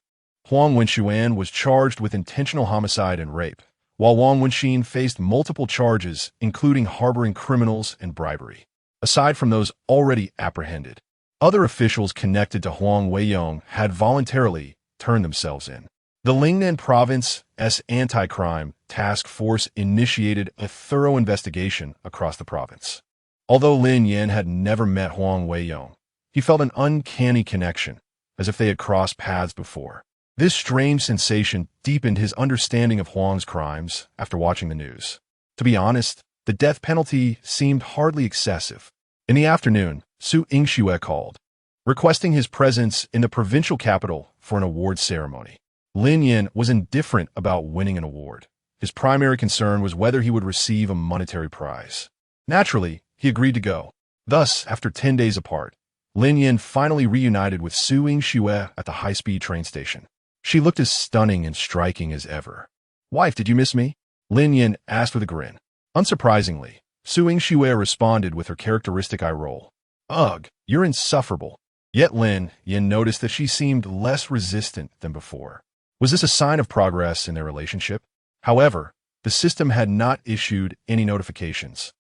Huang Wenxuan was charged with intentional homicide and rape, while Wang Wenxin faced multiple charges, including harboring criminals and bribery. Aside from those already apprehended, other officials connected to Huang Weiyong had voluntarily turned themselves in. The Lingnan Province's Anti-Crime Task Force initiated a thorough investigation across the province. Although Lin Yan had never met Huang Weiyong, he felt an uncanny connection, as if they had crossed paths before. This strange sensation deepened his understanding of Huang's crimes after watching the news. To be honest, the death penalty seemed hardly excessive. In the afternoon, Su Yingxue called, requesting his presence in the provincial capital for an award ceremony. Lin Yan was indifferent about winning an award. His primary concern was whether he would receive a monetary prize. Naturally, he agreed to go. Thus, after 10 days apart, Lin Yan finally reunited with Su Yingxue at the high-speed train station. She looked as stunning and striking as ever. "Wife, did you miss me?" Lin Yan asked with a grin. Unsurprisingly, Su Yingxue responded with her characteristic eye roll. "Ugh, you're insufferable." Yet Lin Yan noticed that she seemed less resistant than before. Was this a sign of progress in their relationship? However, the system had not issued any notifications,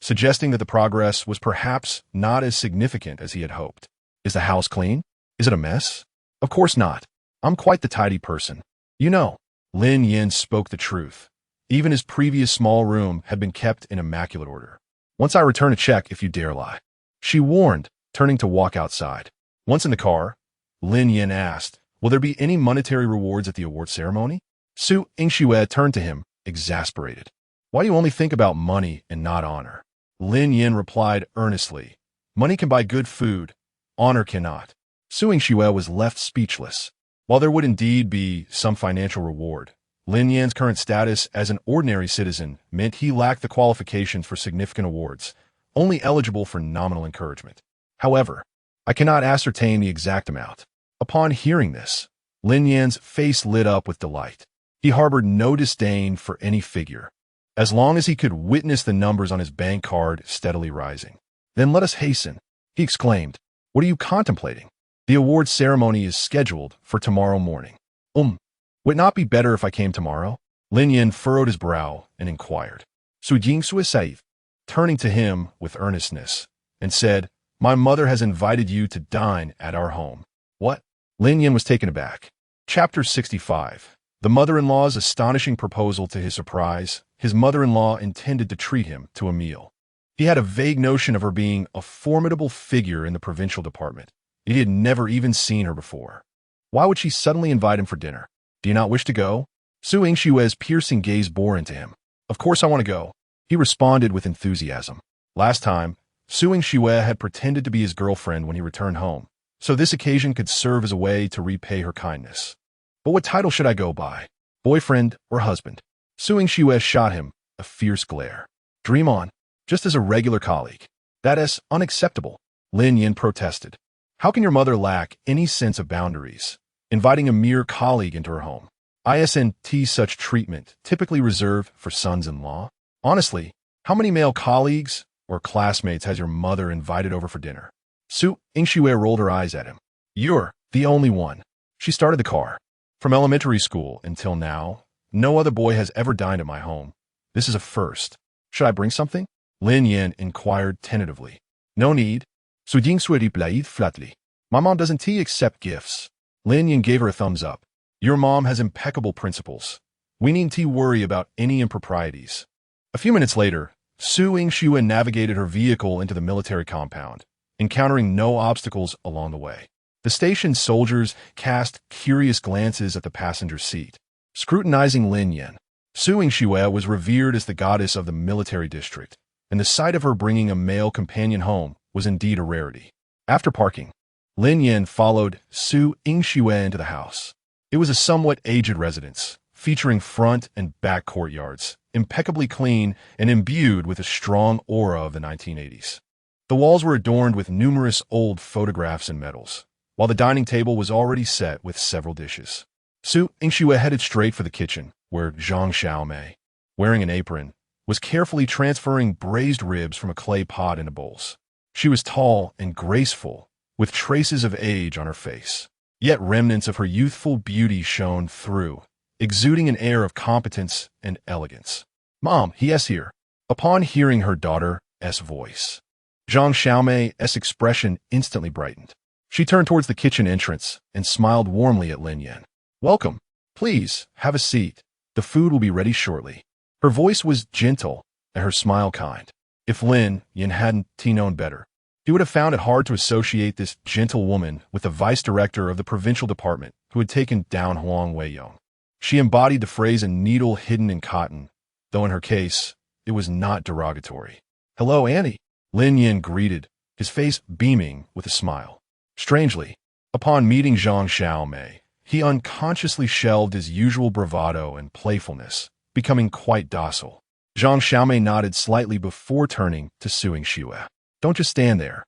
suggesting that the progress was perhaps not as significant as he had hoped. Is the house clean? Is it a mess? Of course not. I'm quite the tidy person. You know, Lin Yan spoke the truth. Even his previous small room had been kept in immaculate order. "Once I return a check if you dare lie," she warned, turning to walk outside. Once in the car, Lin Yan asked, "Will there be any monetary rewards at the award ceremony?" Su Yingxue turned to him, exasperated. "Why do you only think about money and not honor?" Lin Yan replied earnestly, "Money can buy good food, honor cannot." Su Yingxue was left speechless. While there would indeed be some financial reward, Lin Yan's current status as an ordinary citizen meant he lacked the qualifications for significant awards, only eligible for nominal encouragement. However, I cannot ascertain the exact amount. Upon hearing this, Lin Yan's face lit up with delight. He harbored no disdain for any figure, as long as he could witness the numbers on his bank card steadily rising. "Then let us hasten," he exclaimed. "What are you contemplating?" "The award ceremony is scheduled for tomorrow morning." Would it not be better if I came tomorrow?" Lin Yan furrowed his brow and inquired. Su Yingxue said, turning to him with earnestness, and said, "My mother has invited you to dine at our home." "What?" Lin Yan was taken aback. Chapter 65. The mother-in-law's astonishing proposal. To his surprise, his mother-in-law intended to treat him to a meal. He had a vague notion of her being a formidable figure in the provincial department. He had never even seen her before. Why would she suddenly invite him for dinner? "Do you not wish to go?" Su Yingxue's piercing gaze bore into him. "Of course I want to go," he responded with enthusiasm. Last time, Su Yingxue had pretended to be his girlfriend when he returned home, so this occasion could serve as a way to repay her kindness. "But what title should I go by? Boyfriend or husband?" Su Yingxue shot him a fierce glare. "Dream on, just as a regular colleague." "That is unacceptable," Lin Yan protested. "How can your mother lack any sense of boundaries, inviting a mere colleague into her home? Isn't such treatment typically reserved for sons-in-law? Honestly, how many male colleagues or classmates has your mother invited over for dinner?" Su Yingxue rolled her eyes at him. "You're the only one." She started the car. "From elementary school until now, no other boy has ever dined at my home. This is a first. Should I bring something?" Lin Yan inquired tentatively. "No need." Su Yingxue replied flatly. "My mom doesn't accept gifts." Lin Yan gave her a thumbs up. "Your mom has impeccable principles. We needn't worry about any improprieties." A few minutes later, Su Yingxue navigated her vehicle into the military compound, encountering no obstacles along the way. The station's soldiers cast curious glances at the passenger seat, scrutinizing Lin Yan. Su Yingxue was revered as the goddess of the military district, and the sight of her bringing a male companion home was indeed a rarity. After parking, Lin Yan followed Su Yingxue into the house. It was a somewhat aged residence, featuring front and back courtyards, impeccably clean and imbued with a strong aura of the 1980s. The walls were adorned with numerous old photographs and medals, while the dining table was already set with several dishes. Su Yingxue headed straight for the kitchen, where Zhang Zhilei, wearing an apron, was carefully transferring braised ribs from a clay pot into bowls. She was tall and graceful, with traces of age on her face, yet remnants of her youthful beauty shone through, exuding an air of competence and elegance. "Mom, he's here." Upon hearing her daughter's voice, Zhang Zhilei's expression instantly brightened. She turned towards the kitchen entrance and smiled warmly at Lin Yan. "Welcome. Please, have a seat. The food will be ready shortly." Her voice was gentle and her smile kind. If Lin Yan hadn't known better, he would have found it hard to associate this gentle woman with the vice director of the provincial department who had taken down Huang Weiyong. She embodied the phrase "a needle hidden in cotton," though in her case, it was not derogatory. "Hello, Annie," Lin Yan greeted, his face beaming with a smile. Strangely, upon meeting Zhang Zhilei, he unconsciously shelved his usual bravado and playfulness, becoming quite docile. Zhang Xiaomei nodded slightly before turning to Su Yingxue. Don't just stand there.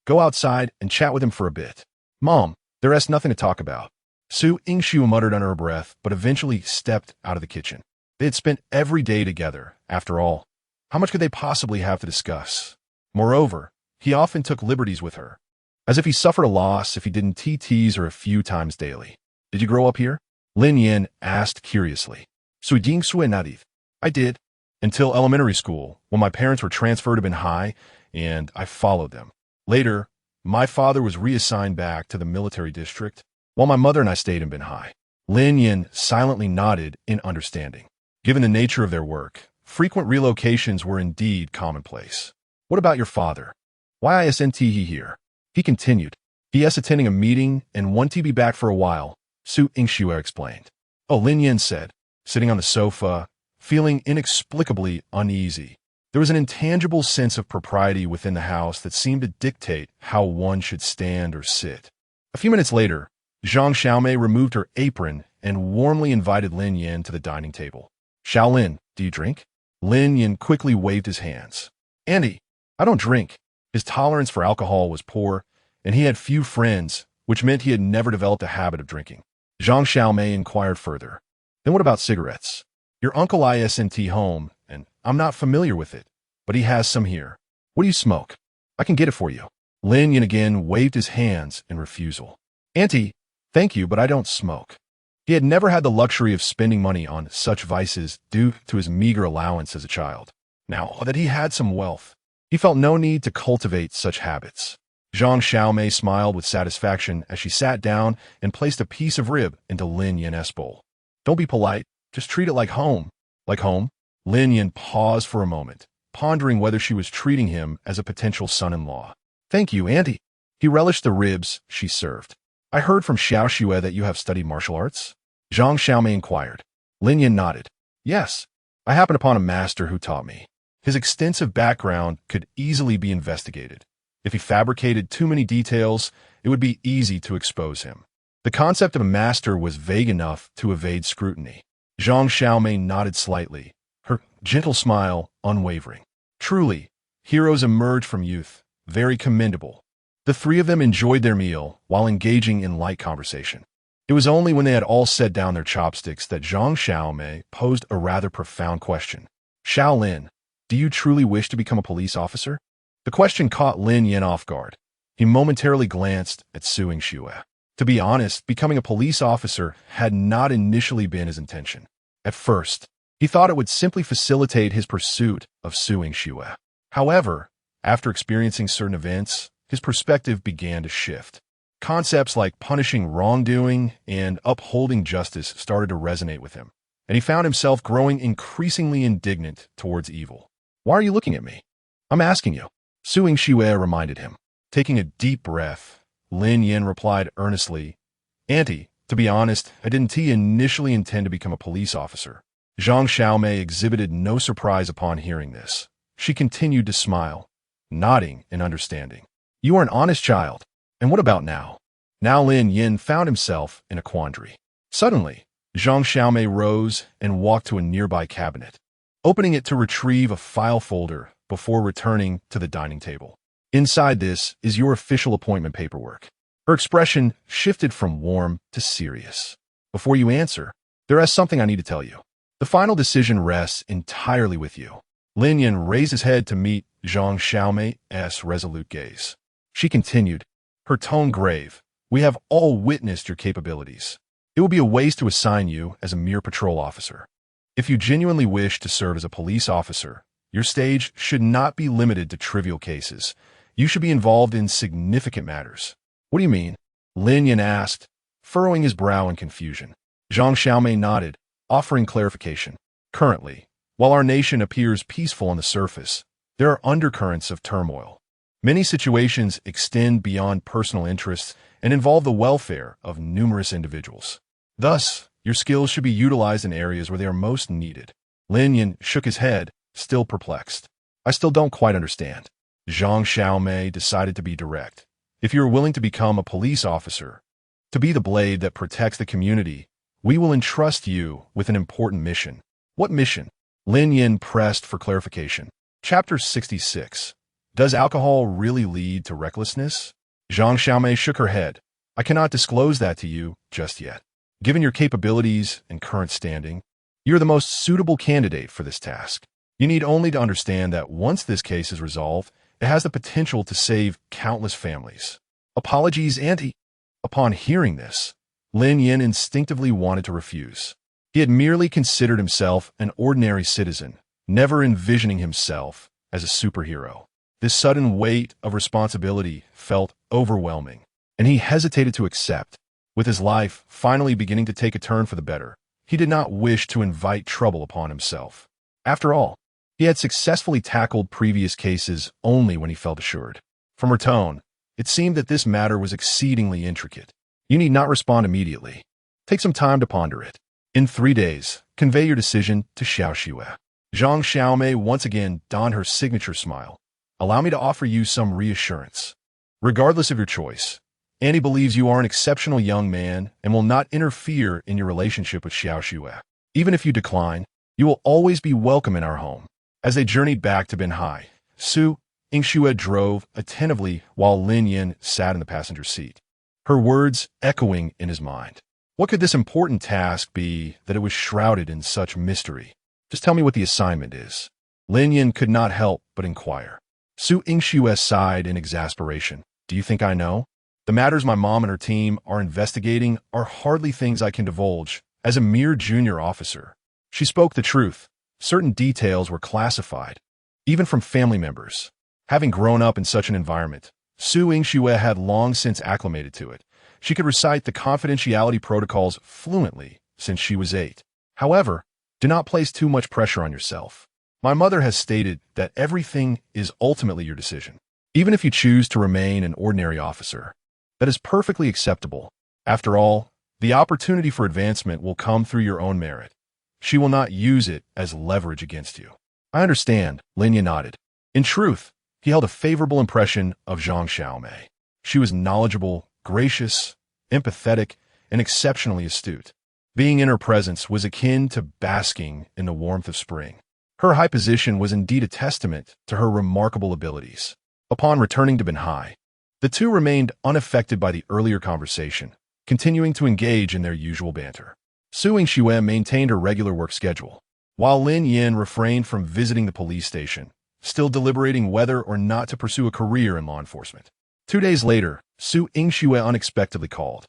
Go outside and chat with him for a bit. Mom, there is nothing to talk about. Su Yingxue muttered under her breath, but eventually stepped out of the kitchen. They had spent every day together, after all. How much could they possibly have to discuss? Moreover, he often took liberties with her, as if he suffered a loss if he didn't tease her a few times daily. Did you grow up here? Lin Yan asked curiously. Su Yingxue nodded. I did. Until elementary school, when my parents were transferred to Binhai, and I followed them. Later, my father was reassigned back to the military district, while my mother and I stayed in Binhai. Lin Yan silently nodded in understanding. Given the nature of their work, frequent relocations were indeed commonplace. What about your father? Why isn't he here? He continued. He is attending a meeting and won't be back for a while, Su Yingxue explained. Oh, Lin Yan said, sitting on the sofa, feeling inexplicably uneasy. There was an intangible sense of propriety within the house that seemed to dictate how one should stand or sit. A few minutes later, Zhang Xiaomei removed her apron and warmly invited Lin Yan to the dining table. Shaolin, do you drink? Lin Yan quickly waved his hands. Andy, I don't drink. His tolerance for alcohol was poor, and he had few friends, which meant he had never developed a habit of drinking. Zhang Xiaomei inquired further. Then what about cigarettes? Your uncle isn't home, and I'm not familiar with it, but he has some here. What do you smoke? I can get it for you. Lin Yan again waved his hands in refusal. Auntie, thank you, but I don't smoke. He had never had the luxury of spending money on such vices due to his meager allowance as a child. Now that he had some wealth, he felt no need to cultivate such habits. Zhang Xiaomei smiled with satisfaction as she sat down and placed a piece of rib into Lin Yan's bowl. Don't be polite. Just treat it like home. Like home? Lin Yan paused for a moment, pondering whether she was treating him as a potential son-in-law. Thank you, Auntie. He relished the ribs she served. I heard from Xiao Xue that you have studied martial arts? Zhang Xiaomei inquired. Lin Yan nodded. Yes, I happened upon a master who taught me. His extensive background could easily be investigated. If he fabricated too many details, it would be easy to expose him. The concept of a master was vague enough to evade scrutiny. Zhang Xiaomei nodded slightly, her gentle smile unwavering. Truly, heroes emerge from youth, very commendable. The three of them enjoyed their meal while engaging in light conversation. It was only when they had all set down their chopsticks that Zhang Xiaomei posed a rather profound question. Shaolin, do you truly wish to become a police officer? The question caught Lin Yan off guard. He momentarily glanced at Su Yingxue. To be honest, becoming a police officer had not initially been his intention. At first, he thought it would simply facilitate his pursuit of Su Yingxue. However, after experiencing certain events, his perspective began to shift. Concepts like punishing wrongdoing and upholding justice started to resonate with him, and he found himself growing increasingly indignant towards evil. Why are you looking at me? I'm asking you. Su Yingxue reminded him. Taking a deep breath, Lin Yan replied earnestly, Auntie, to be honest, I didn't initially intend to become a police officer. Zhang Xiaomei exhibited no surprise upon hearing this. She continued to smile, nodding in understanding. You are an honest child. And what about now? Now Lin Yan found himself in a quandary. Suddenly, Zhang Xiaomei rose and walked to a nearby cabinet, opening it to retrieve a file folder before returning to the dining table. Inside this is your official appointment paperwork. Her expression shifted from warm to serious. Before you answer, there is something I need to tell you. The final decision rests entirely with you. Lin Yan raised his head to meet Zhang Xiaomei's resolute gaze. She continued, her tone grave. We have all witnessed your capabilities. It will be a waste to assign you as a mere patrol officer. If you genuinely wish to serve as a police officer, your stage should not be limited to trivial cases. You should be involved in significant matters. What do you mean? Lin Yan asked, furrowing his brow in confusion. Zhang Xiaomei nodded, offering clarification. Currently, while our nation appears peaceful on the surface, there are undercurrents of turmoil. Many situations extend beyond personal interests and involve the welfare of numerous individuals. Thus, your skills should be utilized in areas where they are most needed. Lin Yan shook his head, still perplexed. I still don't quite understand. Zhang Xiaomei decided to be direct. If you are willing to become a police officer, to be the blade that protects the community, we will entrust you with an important mission. What mission? Lin Yan pressed for clarification. Chapter 66. Does alcohol really lead to recklessness? Zhang Zhilei shook her head. I cannot disclose that to you just yet. Given your capabilities and current standing, you're the most suitable candidate for this task. You need only to understand that once this case is resolved, it has the potential to save countless families. Apologies, Auntie. Upon hearing this, Lin Yan instinctively wanted to refuse. He had merely considered himself an ordinary citizen, never envisioning himself as a superhero. This sudden weight of responsibility felt overwhelming, and he hesitated to accept. With his life finally beginning to take a turn for the better, he did not wish to invite trouble upon himself. After all, he had successfully tackled previous cases only when he felt assured. From her tone, it seemed that this matter was exceedingly intricate. You need not respond immediately. Take some time to ponder it. In 3 days, convey your decision to Xiaoxue. Zhang Zhilei once again donned her signature smile. Allow me to offer you some reassurance. Regardless of your choice, Annie believes you are an exceptional young man and will not interfere in your relationship with Xiaoxue. Even if you decline, you will always be welcome in our home. As they journeyed back to Binhai, Su Yingxue drove attentively while Lin Yan sat in the passenger seat, her words echoing in his mind. What could this important task be that it was shrouded in such mystery? Just tell me what the assignment is. Lin Yan could not help but inquire. Su Yingxue sighed in exasperation. Do you think I know? The matters my mom and her team are investigating are hardly things I can divulge as a mere junior officer. She spoke the truth. Certain details were classified, even from family members. Having grown up in such an environment, Su Yingxue had long since acclimated to it. She could recite the confidentiality protocols fluently since she was 8. However, do not place too much pressure on yourself. My mother has stated that everything is ultimately your decision. Even if you choose to remain an ordinary officer, that is perfectly acceptable. After all, the opportunity for advancement will come through your own merit. She will not use it as leverage against you. I understand, Lin Yan nodded. In truth, he held a favorable impression of Zhang Zhilei. She was knowledgeable, gracious, empathetic, and exceptionally astute. Being in her presence was akin to basking in the warmth of spring. Her high position was indeed a testament to her remarkable abilities. Upon returning to Binhai, the two remained unaffected by the earlier conversation, continuing to engage in their usual banter. Su Yingxue maintained her regular work schedule, while Lin Yan refrained from visiting the police station, still deliberating whether or not to pursue a career in law enforcement. 2 days later, Su Yingxue unexpectedly called,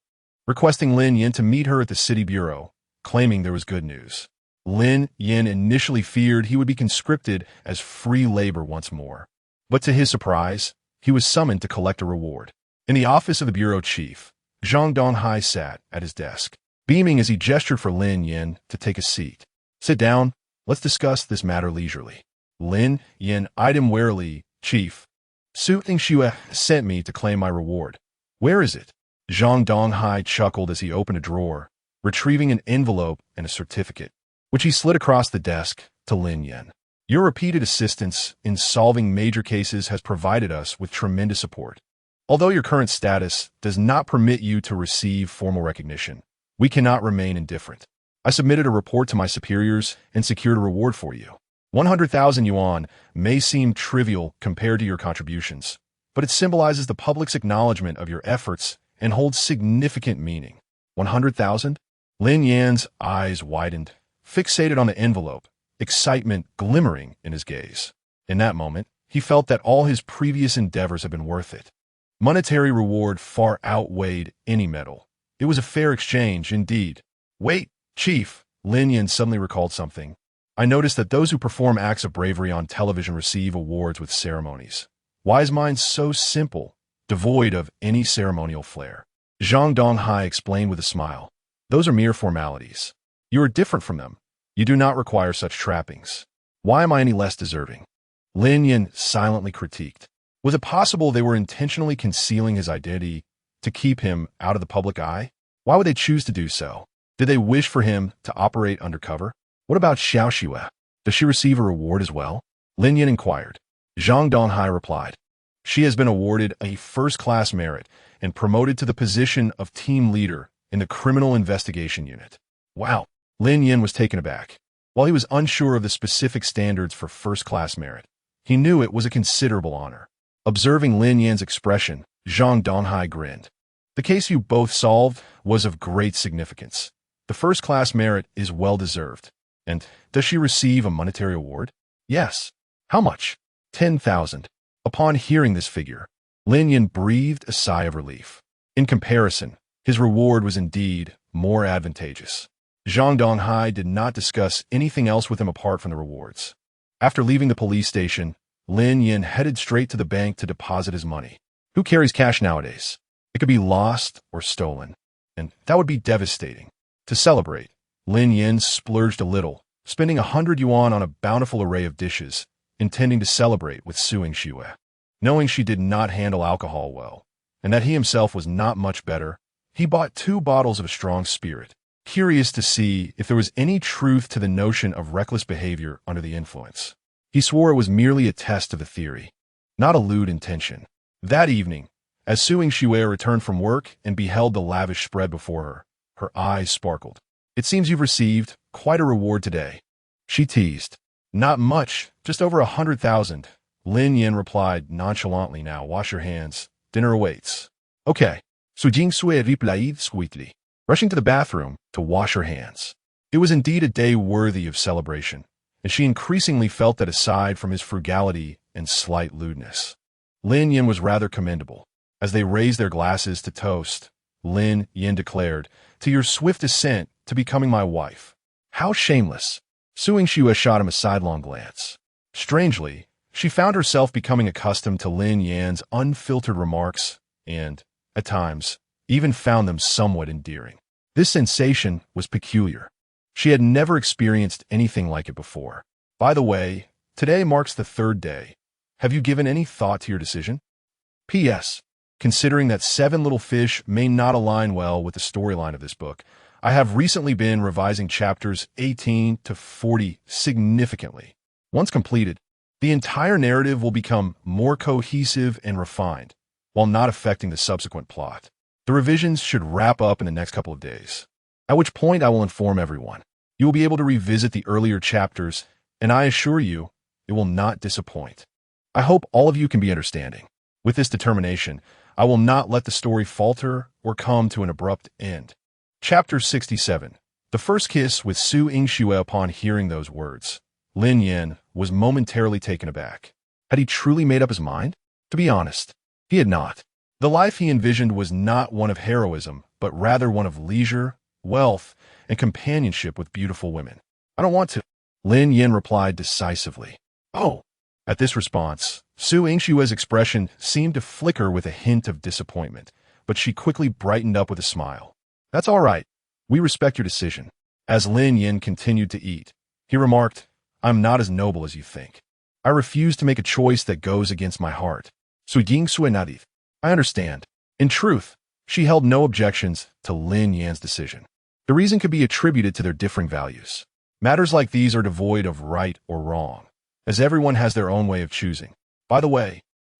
requesting Lin Yan to meet her at the city bureau, claiming there was good news. Lin Yan initially feared he would be conscripted as free labor once more, but to his surprise, he was summoned to collect a reward. In the office of the bureau chief, Zhang Donghai sat at his desk, beaming as he gestured for Lin Yan to take a seat. Sit down, let's discuss this matter leisurely. Lin Yan eyed him warily. Chief, Su Yingxue sent me to claim my reward. Where is it? Zhang Donghai chuckled as he opened a drawer, retrieving an envelope and a certificate, which he slid across the desk to Lin Yan. Your repeated assistance in solving major cases has provided us with tremendous support. Although your current status does not permit you to receive formal recognition, we cannot remain indifferent. I submitted a report to my superiors and secured a reward for you. 100,000 yuan may seem trivial compared to your contributions, but it symbolizes the public's acknowledgement of your efforts and holds significant meaning. 100,000? Lin Yan's eyes widened, fixated on the envelope, excitement glimmering in his gaze. In that moment, he felt that all his previous endeavors had been worth it. Monetary reward far outweighed any medal. It was a fair exchange, indeed. Wait, Chief, Lin Yan suddenly recalled something. I noticed that those who perform acts of bravery on television receive awards with ceremonies. Why is mine so simple, devoid of any ceremonial flair? Zhang Donghai explained with a smile. Those are mere formalities. You are different from them. You do not require such trappings. Why am I any less deserving? Lin Yan silently critiqued. Was it possible they were intentionally concealing his identity to keep him out of the public eye? Why would they choose to do so? Did they wish for him to operate undercover? What about Xiaoxue? Does she receive a reward as well? Lin Yan inquired. Zhang Donghai replied. She has been awarded a first-class merit and promoted to the position of team leader in the criminal investigation unit. Wow. Lin Yan was taken aback. While he was unsure of the specific standards for first-class merit, he knew it was a considerable honor. Observing Lin Yan's expression, Zhang Zhilei grinned. The case you both solved was of great significance. The first-class merit is well-deserved. And does she receive a monetary award? Yes. How much? 10,000. Upon hearing this figure, Lin Yan breathed a sigh of relief. In comparison, his reward was indeed more advantageous. Zhang Zhilei did not discuss anything else with him apart from the rewards. After leaving the police station, Lin Yan headed straight to the bank to deposit his money. Who carries cash nowadays? It could be lost or stolen, and that would be devastating. To celebrate, Lin Yan splurged a little, spending 100 yuan on a bountiful array of dishes, intending to celebrate with Su Yingxue. Knowing she did not handle alcohol well, and that he himself was not much better, he bought 2 bottles of a strong spirit, curious to see if there was any truth to the notion of reckless behavior under the influence. He swore it was merely a test of the theory, not a lewd intention. That evening, as Su Yingxue returned from work and beheld the lavish spread before her, her eyes sparkled. It seems you've received quite a reward today, she teased. Not much, just over 100,000. Lin Yan replied nonchalantly. Now wash your hands. Dinner awaits. Okay. Su Yingxue replied sweetly, rushing to the bathroom to wash her hands. It was indeed a day worthy of celebration, and she increasingly felt that aside from his frugality and slight lewdness, Lin Yan was rather commendable. As they raised their glasses to toast, Lin Yan declared, "To your swift ascent to becoming my wife." How shameless! Su Yingxue shot him a sidelong glance. Strangely, she found herself becoming accustomed to Lin Yan's unfiltered remarks and, at times, even found them somewhat endearing. This sensation was peculiar. She had never experienced anything like it before. By the way, today marks the 3rd day. Have you given any thought to your decision? P.S. Considering that 7 little fish may not align well with the storyline of this book, I have recently been revising chapters 18 to 40 significantly. Once completed, the entire narrative will become more cohesive and refined, while not affecting the subsequent plot. The revisions should wrap up in the next couple of days, at which point I will inform everyone. You will be able to revisit the earlier chapters, and I assure you, it will not disappoint. I hope all of you can be understanding. With this determination, I will not let the story falter or come to an abrupt end. Chapter 67. The first kiss with Su Yingxue. Upon hearing those words, Lin Yan was momentarily taken aback. Had he truly made up his mind? To be honest, he had not. The life he envisioned was not one of heroism, but rather one of leisure, wealth, and companionship with beautiful women. I don't want to, Lin Yan replied decisively. Oh! At this response, Su Yingxue's expression seemed to flicker with a hint of disappointment, but she quickly brightened up with a smile. That's all right. We respect your decision. As Lin Yan continued to eat, he remarked, I'm not as noble as you think. I refuse to make a choice that goes against my heart. Su Yingxue nodded. I understand. In truth, she held no objections to Lin Yan's decision. The reason could be attributed to their differing values. Matters like these are devoid of right or wrong, as everyone has their own way of choosing. By the way,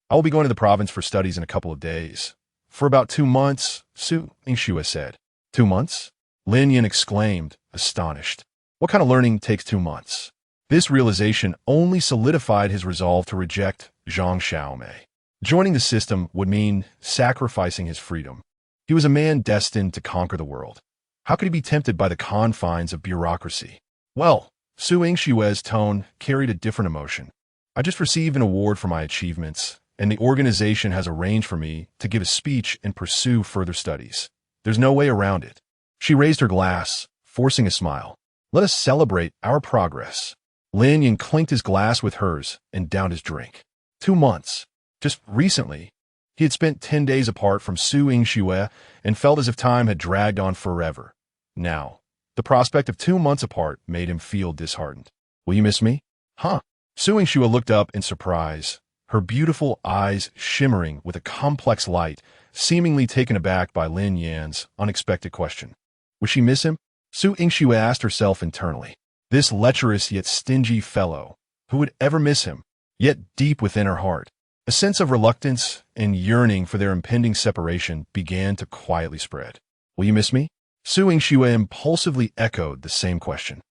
I will be going to the province for studies in a couple of days. For about 2 months, Su Yingxue said. 2 months? Lin Yan exclaimed, astonished. What kind of learning takes 2 months? This realization only solidified his resolve to reject Zhang Zhilei. Joining the system would mean sacrificing his freedom. He was a man destined to conquer the world. How could he be tempted by the confines of bureaucracy? Well, Su Yingxue's tone carried a different emotion. I just received an award for my achievements, and the organization has arranged for me to give a speech and pursue further studies. There's no way around it. She raised her glass, forcing a smile. Let us celebrate our progress. Lin Yan clinked his glass with hers and downed his drink. 2 months. Just recently, he had spent 10 days apart from Su Yingxue and felt as if time had dragged on forever. Now, the prospect of 2 months apart made him feel disheartened. Will you miss me? Huh? Su Yingxue looked up in surprise, her beautiful eyes shimmering with a complex light, seemingly taken aback by Lin Yan's unexpected question. Would she miss him? Su Yingxue asked herself internally. This lecherous yet stingy fellow, who would ever miss him? Yet deep within her heart, a sense of reluctance and yearning for their impending separation began to quietly spread. Will you miss me? Su Yingxue impulsively echoed the same question.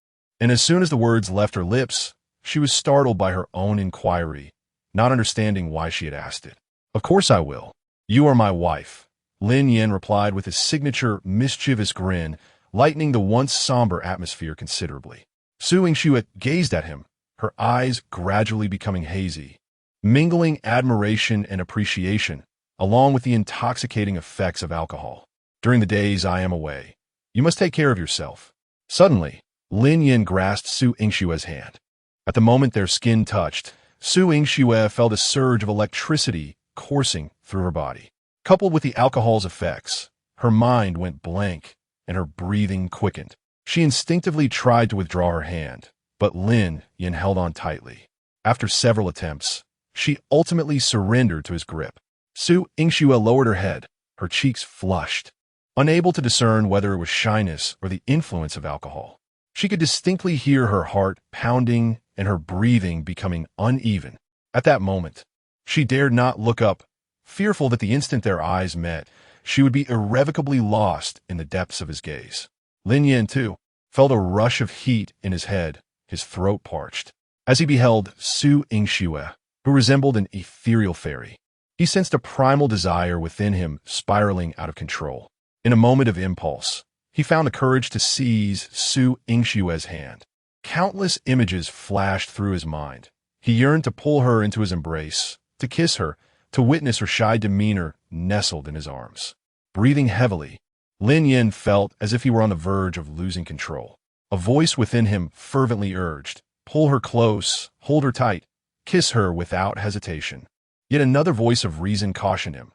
And as soon as the words left her lips, she was startled by her own inquiry, not understanding why she had asked it. "Of course I will. You are my wife," Lin Yan replied with his signature mischievous grin, lightening the once somber atmosphere considerably. Su Yingxue gazed at him, her eyes gradually becoming hazy, mingling admiration and appreciation, along with the intoxicating effects of alcohol. "During the days I am away, you must take care of yourself." Suddenly, Lin Yan grasped Su Yingxue's hand. At the moment their skin touched, Su Yingxue felt a surge of electricity coursing through her body. Coupled with the alcohol's effects, her mind went blank and her breathing quickened. She instinctively tried to withdraw her hand, but Lin Yan held on tightly. After several attempts, she ultimately surrendered to his grip. Su Yingxue lowered her head, her cheeks flushed, unable to discern whether it was shyness or the influence of alcohol. She could distinctly hear her heart pounding and her breathing becoming uneven. At that moment, she dared not look up, fearful that the instant their eyes met, she would be irrevocably lost in the depths of his gaze. Lin Yan, too, felt a rush of heat in his head, his throat parched, as he beheld Su Yingxue, who resembled an ethereal fairy. He sensed a primal desire within him spiraling out of control. In a moment of impulse, he found the courage to seize Su Yingxue's hand. Countless images flashed through his mind. He yearned to pull her into his embrace, to kiss her, to witness her shy demeanor nestled in his arms. Breathing heavily, Lin Yan felt as if he were on the verge of losing control. A voice within him fervently urged, "Pull her close, hold her tight, kiss her without hesitation." Yet another voice of reason cautioned him.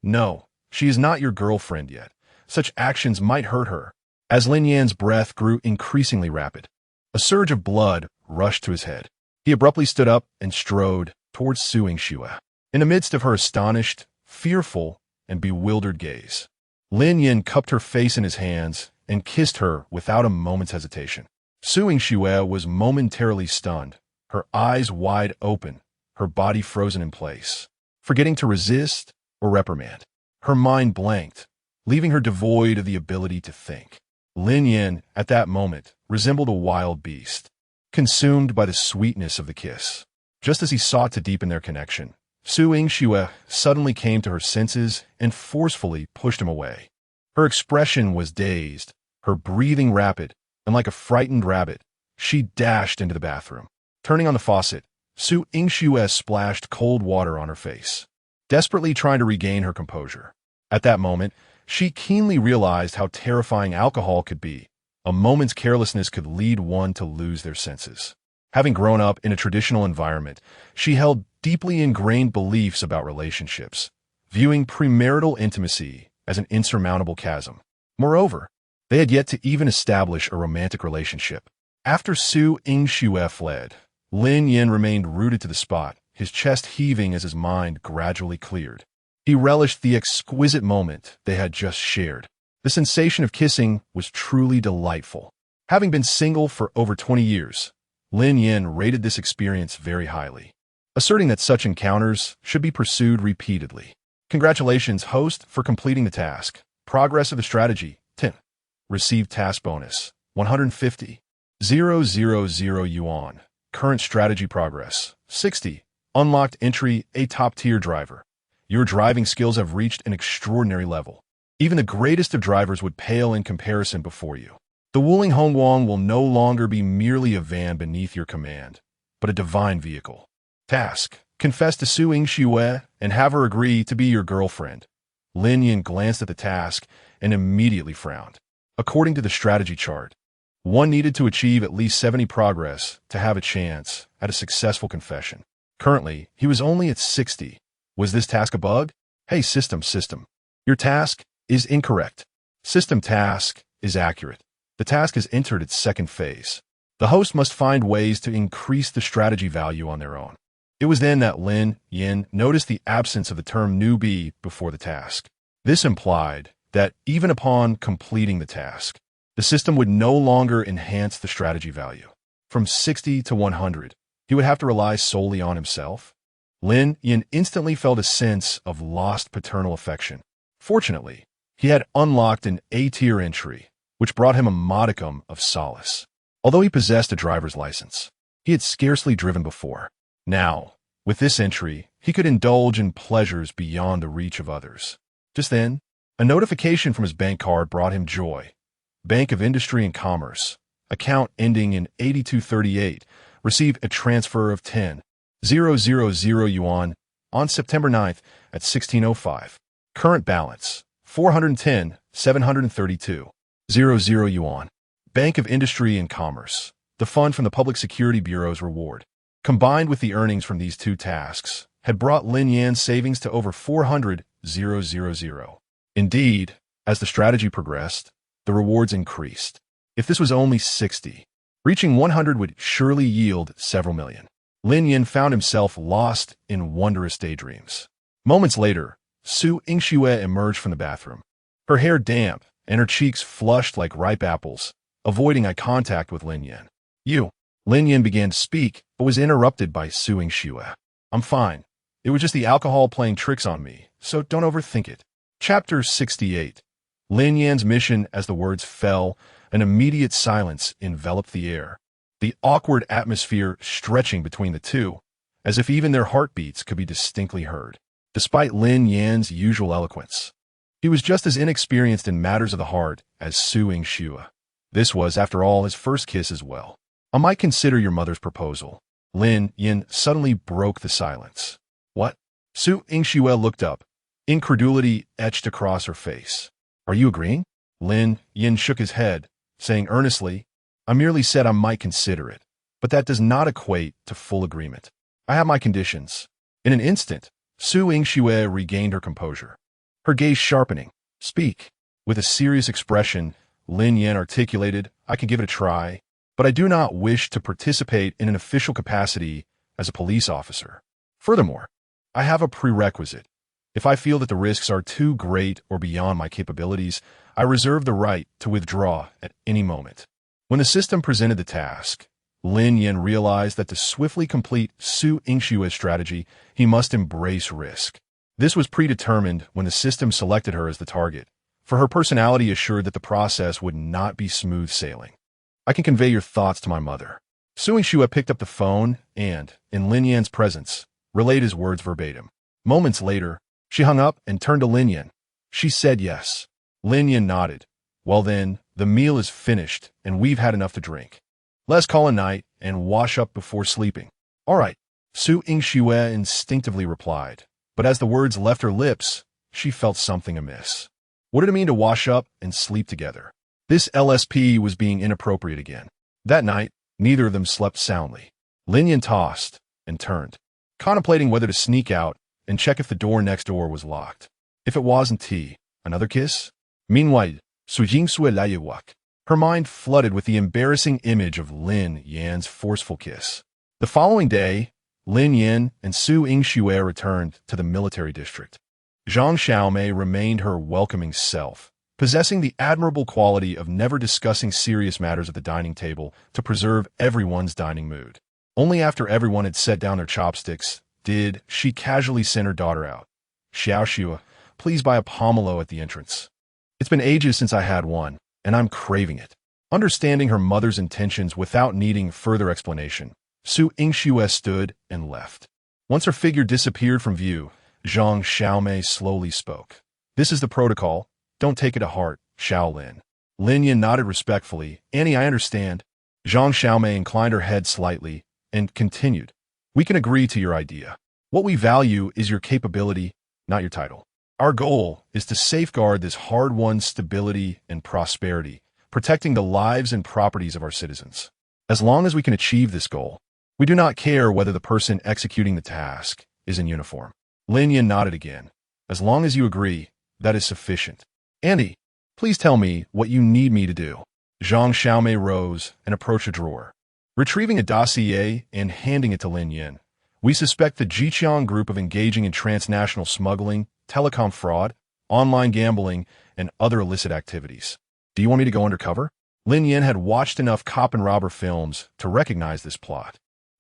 "No, she is not your girlfriend yet. Such actions might hurt her." As Lin Yan's breath grew increasingly rapid, a surge of blood rushed to his head. He abruptly stood up and strode towards Su Yingxue. In the midst of her astonished, fearful, and bewildered gaze, Lin Yan cupped her face in his hands and kissed her without a moment's hesitation. Su Yingxue was momentarily stunned, her eyes wide open, her body frozen in place, forgetting to resist or reprimand. Her mind blanked, leaving her devoid of the ability to think. Lin Yan, at that moment, resembled a wild beast, consumed by the sweetness of the kiss. Just as he sought to deepen their connection, Su Yingxue suddenly came to her senses and forcefully pushed him away. Her expression was dazed, her breathing rapid, and like a frightened rabbit, she dashed into the bathroom. Turning on the faucet, Su Yingxue splashed cold water on her face, desperately trying to regain her composure. At that moment, she keenly realized how terrifying alcohol could be. A moment's carelessness could lead one to lose their senses. Having grown up in a traditional environment, she held deeply ingrained beliefs about relationships, viewing premarital intimacy as an insurmountable chasm. Moreover, they had yet to even establish a romantic relationship. After Su Yingxue fled, Lin Yan remained rooted to the spot, his chest heaving as his mind gradually cleared. He relished the exquisite moment they had just shared. The sensation of kissing was truly delightful. Having been single for over 20 years, Lin Yan rated this experience very highly, asserting that such encounters should be pursued repeatedly. Congratulations, host, for completing the task. Progress of the strategy, 10. Received task bonus, 150. 000 yuan. Current strategy progress, 60. Unlocked entry, a top-tier driver. Your driving skills have reached an extraordinary level. Even the greatest of drivers would pale in comparison before you. The Wuling Hongguang will no longer be merely a van beneath your command, but a divine vehicle. Task: confess to Su Yingxue and have her agree to be your girlfriend. Lin Yan glanced at the task and immediately frowned. According to the strategy chart, one needed to achieve at least 70 progress to have a chance at a successful confession. Currently, he was only at 60. Was this task a bug? Hey, system. Your task is incorrect. System task is accurate. The task has entered its second phase. The host must find ways to increase the strategy value on their own. It was then that Lin Yan noticed the absence of the term newbie before the task. This implied that even upon completing the task, the system would no longer enhance the strategy value. From 60 to 100, he would have to rely solely on himself. Lin Yan instantly felt a sense of lost paternal affection. Fortunately, he had unlocked an A-tier entry, which brought him a modicum of solace. Although he possessed a driver's license, he had scarcely driven before. Now, with this entry, he could indulge in pleasures beyond the reach of others. Just then, a notification from his bank card brought him joy. Bank of Industry and Commerce, account ending in 8238, received a transfer of 10,000 yuan on September 9th at 16:05. Current balance, 410,732.00 yuan. Bank of Industry and Commerce, the fund from the Public Security Bureau's reward, combined with the earnings from these two tasks, had brought Lin Yan's savings to over 400,000. Indeed, as the strategy progressed, the rewards increased. If this was only 60, reaching 100 would surely yield several million. Lin Yan found himself lost in wondrous daydreams. Moments later, Su Yingxue emerged from the bathroom, her hair damp and her cheeks flushed like ripe apples, avoiding eye contact with Lin Yan. "You." Lin Yan began to speak, but was interrupted by Su Yingxue. "I'm fine. It was just the alcohol playing tricks on me, so don't overthink it." Chapter 68. Lin Yan's mission. As the words fell, an immediate silence enveloped the air, the awkward atmosphere stretching between the two, as if even their heartbeats could be distinctly heard. Despite Lin Yan's usual eloquence, he was just as inexperienced in matters of the heart as Su Yingxue. This was, after all, his first kiss as well. "I might consider your mother's proposal." Lin Yan suddenly broke the silence. "What?" Su Yingxue looked up, incredulity etched across her face. "Are you agreeing?" Lin Yan shook his head, saying earnestly, "I merely said I might consider it, but that does not equate to full agreement. I have my conditions." In an instant, Su Yingxue regained her composure, her gaze sharpening. "Speak." With a serious expression, Lin Yan articulated, "I can give it a try, but I do not wish to participate in an official capacity as a police officer. Furthermore, I have a prerequisite. If I feel that the risks are too great or beyond my capabilities, I reserve the right to withdraw at any moment." When the system presented the task, Lin Yan realized that to swiftly complete Su Yingxue's strategy, he must embrace risk. This was predetermined when the system selected her as the target, for her personality assured that the process would not be smooth sailing. "I can convey your thoughts to my mother." Su Yingxue picked up the phone and, in Lin Yan's presence, relayed his words verbatim. Moments later, she hung up and turned to Lin Yan. She said yes. Lin Yan nodded. "Well then, the meal is finished and we've had enough to drink. Let's call a night and wash up before sleeping." "All right," Su Yingxue instinctively replied, but as the words left her lips, she felt something amiss. What did it mean to wash up and sleep together? This LSP was being inappropriate again. That night, neither of them slept soundly. Lin Yan tossed and turned, contemplating whether to sneak out and check if the door next door was locked. If it wasn't, another kiss? Meanwhile, Su Yingxue Layewak. Her mind flooded with the embarrassing image of Lin Yan's forceful kiss. The following day, Lin Yan and Su Yingxue returned to the military district. Zhang Zhilei remained her welcoming self, possessing the admirable quality of never discussing serious matters at the dining table to preserve everyone's dining mood. Only after everyone had set down their chopsticks did she casually send her daughter out. "Xiaoxue, please buy a pomelo at the entrance. It's been ages since I had one, and I'm craving it." Understanding her mother's intentions without needing further explanation, Su Yingxue stood and left. Once her figure disappeared from view, Zhang Zhilei slowly spoke. "This is the protocol. Don't take it to heart, Shaolin." Lin Yan nodded respectfully. "Annie, I understand." Zhang Zhilei inclined her head slightly and continued. "We can agree to your idea. What we value is your capability, not your title. Our goal is to safeguard this hard-won stability and prosperity, protecting the lives and properties of our citizens. As long as we can achieve this goal, we do not care whether the person executing the task is in uniform." Lin Yan nodded again. "As long as you agree, that is sufficient. Andy, please tell me what you need me to do." Zhang Zhilei rose and approached a drawer. Retrieving a dossier and handing it to Lin Yan, "We suspect the Jiqiang group of engaging in transnational smuggling, telecom fraud, online gambling, and other illicit activities. Do you want me to go undercover?" Lin Yan had watched enough cop and robber films to recognize this plot.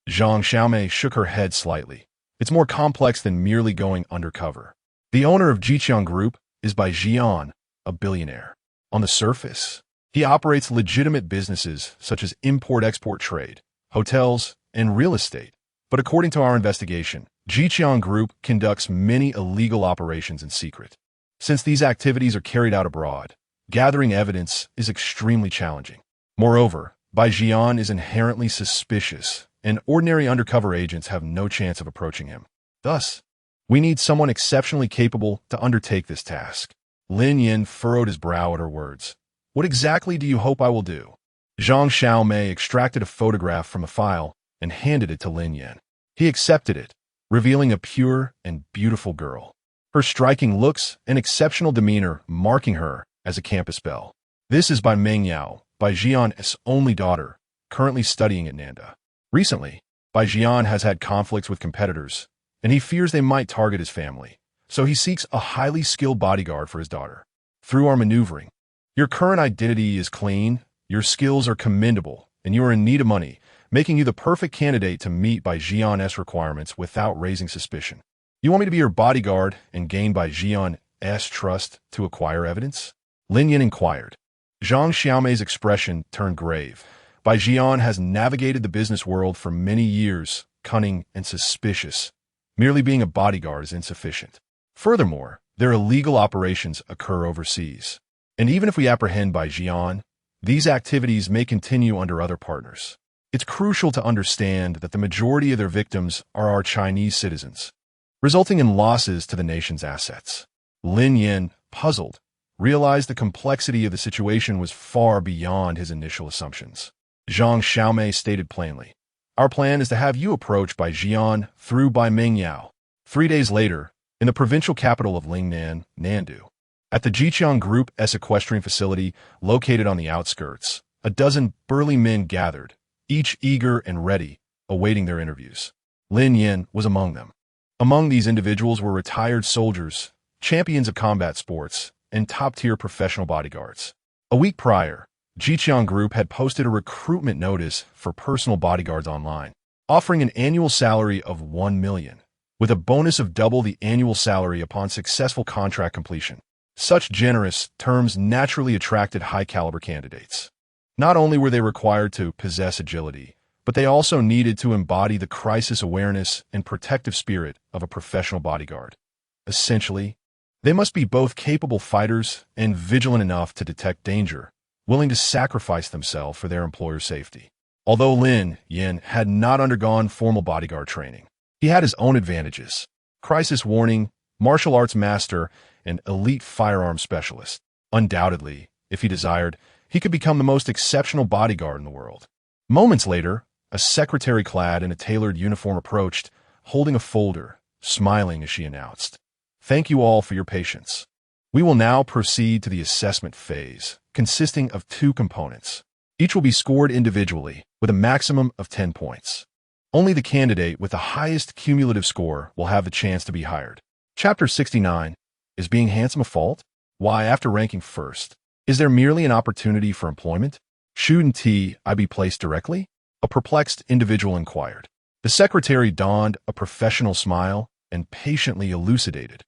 Zhang Zhilei shook her head slightly. "It's more complex than merely going undercover. The owner of Jiqiang Group is Bai Jian, a billionaire. On the surface, He operates legitimate businesses such as import-export trade, hotels, and real estate. But according to our investigation, Zhiqiang Group conducts many illegal operations in secret. Since these activities are carried out abroad, gathering evidence is extremely challenging. Moreover, Bai Jian is inherently suspicious, and ordinary undercover agents have no chance of approaching him. Thus, we need someone exceptionally capable to undertake this task. Lin Yan furrowed his brow at her words. What exactly do you hope I will do? Zhang Zhilei extracted a photograph from a file and handed it to Lin Yan. He accepted it, revealing a pure and beautiful girl. Her striking looks and exceptional demeanor marking her as a campus belle. This is Bai Mengyao, Bai Jian's only daughter, currently studying at Nanda. Recently, Bai Jian has had conflicts with competitors, and he fears they might target his family, so he seeks a highly skilled bodyguard for his daughter. Through our maneuvering, your current identity is clean, your skills are commendable, and you are in need of money, making you the perfect candidate to meet Bai Jian's requirements without raising suspicion. You want me to be your bodyguard and gain Bai Jian's trust to acquire evidence? Lin Yan inquired. Zhang Xiaomei's expression turned grave. Bai Jian has navigated the business world for many years, cunning and suspicious. Merely being a bodyguard is insufficient. Furthermore, their illegal operations occur overseas. And even if we apprehend Bai Jian, these activities may continue under other partners. It's crucial to understand that the majority of their victims are our Chinese citizens, resulting in losses to the nation's assets. Lin Yan, puzzled, realized the complexity of the situation was far beyond his initial assumptions. Zhang Xiaomei stated plainly, "Our plan is to have you approach Bai Jian through Bai Mengyao." 3 days later, in the provincial capital of Lingnan, Nandu, at the Zhiqiang Group's equestrian facility located on the outskirts, a dozen burly men gathered, each eager and ready, awaiting their interviews. Lin Yan was among them. Among these individuals were retired soldiers, champions of combat sports, and top-tier professional bodyguards. A week prior, Zhiqiang Group had posted a recruitment notice for personal bodyguards online, offering an annual salary of 1 million, with a bonus of double the annual salary upon successful contract completion. Such generous terms naturally attracted high-caliber candidates. Not only were they required to possess agility, but they also needed to embody the crisis awareness and protective spirit of a professional bodyguard. Essentially, they must be both capable fighters and vigilant enough to detect danger, willing to sacrifice themselves for their employer's safety. Although Lin Yan had not undergone formal bodyguard training, he had his own advantages: crisis warning, martial arts master, and elite firearms specialist. Undoubtedly, if he desired, he could become the most exceptional bodyguard in the world. Moments later, a secretary clad in a tailored uniform approached, holding a folder, smiling as she announced, "Thank you all for your patience. We will now proceed to the assessment phase, consisting of 2 components. Each will be scored individually, with a maximum of 10 points. Only the candidate with the highest cumulative score will have the chance to be hired." Chapter 69. Is being handsome a fault? Why, after ranking first, is there merely an opportunity for employment? Shouldn't I be placed directly? A perplexed individual inquired. The secretary donned a professional smile and patiently elucidated.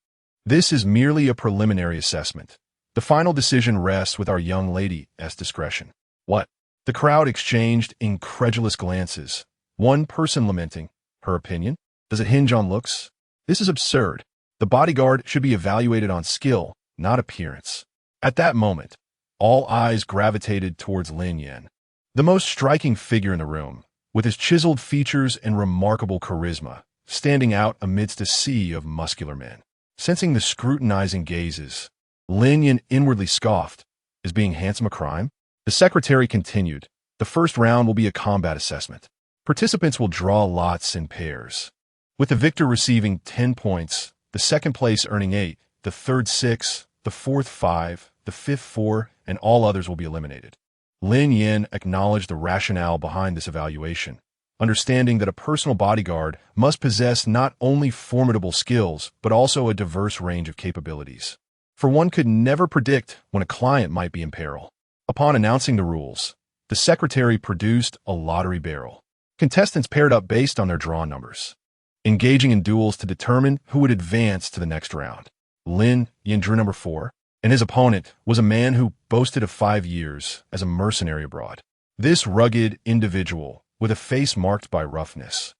This is merely a preliminary assessment. The final decision rests with our young lady's discretion. What? The crowd exchanged incredulous glances, one person lamenting, "Her opinion? Does it hinge on looks? This is absurd. The bodyguard should be evaluated on skill, not appearance." At that moment, all eyes gravitated towards Lin Yan, the most striking figure in the room, with his chiseled features and remarkable charisma, standing out amidst a sea of muscular men. Sensing the scrutinizing gazes, Lin Yan inwardly scoffed. Is being handsome a crime? The secretary continued. The first round will be a combat assessment. Participants will draw lots in pairs, with the victor receiving 10 points, the second place earning 8, the third 6, the fourth 5, the fifth 4, and all others will be eliminated. Lin Yan acknowledged the rationale behind this evaluation, understanding that a personal bodyguard must possess not only formidable skills, but also a diverse range of capabilities. For one could never predict when a client might be in peril. Upon announcing the rules, the secretary produced a lottery barrel. Contestants paired up based on their draw numbers, engaging in duels to determine who would advance to the next round. Lin Yan drew number 4. and his opponent was a man who boasted of 5 years as a mercenary abroad. This rugged individual, with a face marked by roughness,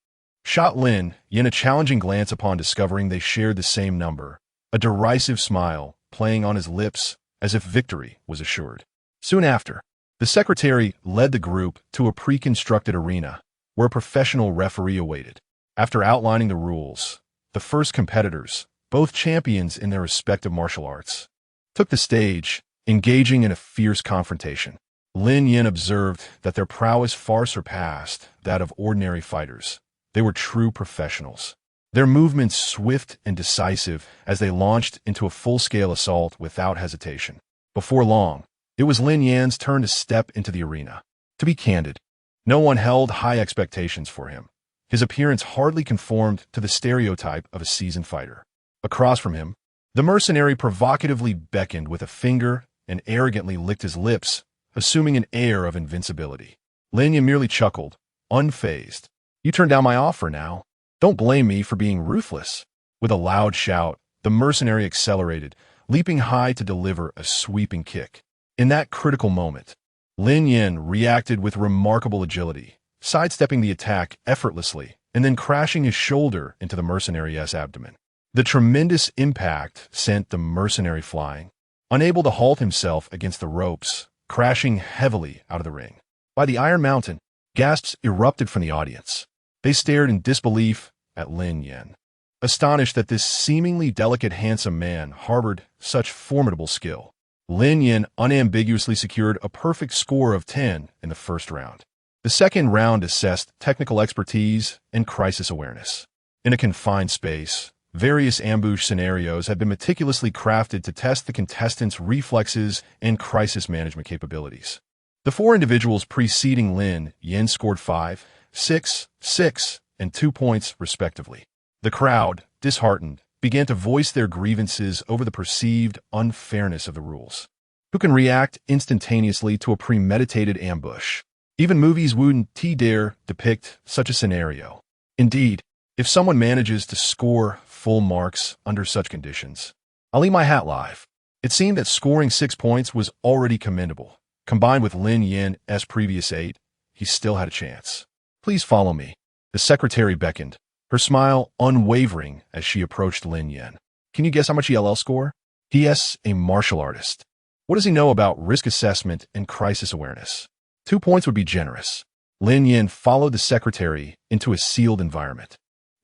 shot Lin Yan a challenging glance upon discovering they shared the same number, a derisive smile playing on his lips as if victory was assured. Soon after, the secretary led the group to a pre-constructed arena where a professional referee awaited. After outlining the rules, the first competitors, both champions in their respective martial arts, took the stage, engaging in a fierce confrontation. Lin Yan observed that their prowess far surpassed that of ordinary fighters. They were true professionals, their movements swift and decisive as they launched into a full-scale assault without hesitation. Before long, it was Lin Yan's turn to step into the arena. To be candid, no one held high expectations for him. His appearance hardly conformed to the stereotype of a seasoned fighter. Across from him, the mercenary provocatively beckoned with a finger and arrogantly licked his lips, assuming an air of invincibility. Lin Yan merely chuckled, unfazed. "You turned down my offer now. Don't blame me for being ruthless." With a loud shout, the mercenary accelerated, leaping high to deliver a sweeping kick. In that critical moment, Lin Yan reacted with remarkable agility, sidestepping the attack effortlessly and then crashing his shoulder into the mercenary's abdomen. The tremendous impact sent the mercenary flying, unable to halt himself against the ropes, crashing heavily out of the ring. By the Iron Mountain, gasps erupted from the audience. They stared in disbelief at Lin Yan, astonished that this seemingly delicate, handsome man harbored such formidable skill. Lin Yan unambiguously secured a perfect score of 10 in the first round. The second round assessed technical expertise and crisis awareness. In a confined space, various ambush scenarios had been meticulously crafted to test the contestants' reflexes and crisis management capabilities. The 4 individuals preceding Lin Yan scored 5, 6, 6, and 2 points respectively. The crowd, disheartened, began to voice their grievances over the perceived unfairness of the rules. Who can react instantaneously to a premeditated ambush? Even movies wouldn't dare depict such a scenario. Indeed, if someone manages to score full marks under such conditions, I'll eat my hat live. It seemed that scoring 6 points was already commendable. Combined with Lin Yan's previous 8, he still had a chance. "Please follow me." The secretary beckoned, her smile unwavering as she approached Lin Yan. "Can you guess how much he'll score?" He.S. a martial artist. What does he know about risk assessment and crisis awareness? 2 points would be generous. Lin Yan followed the secretary into a sealed environment.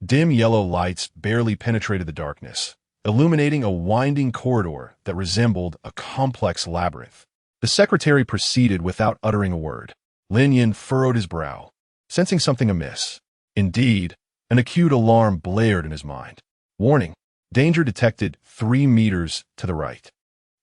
Dim yellow lights barely penetrated the darkness, illuminating a winding corridor that resembled a complex labyrinth. The secretary proceeded without uttering a word. Lin Yan furrowed his brow, sensing something amiss. Indeed, an acute alarm blared in his mind. Warning, danger detected 3 meters to the right.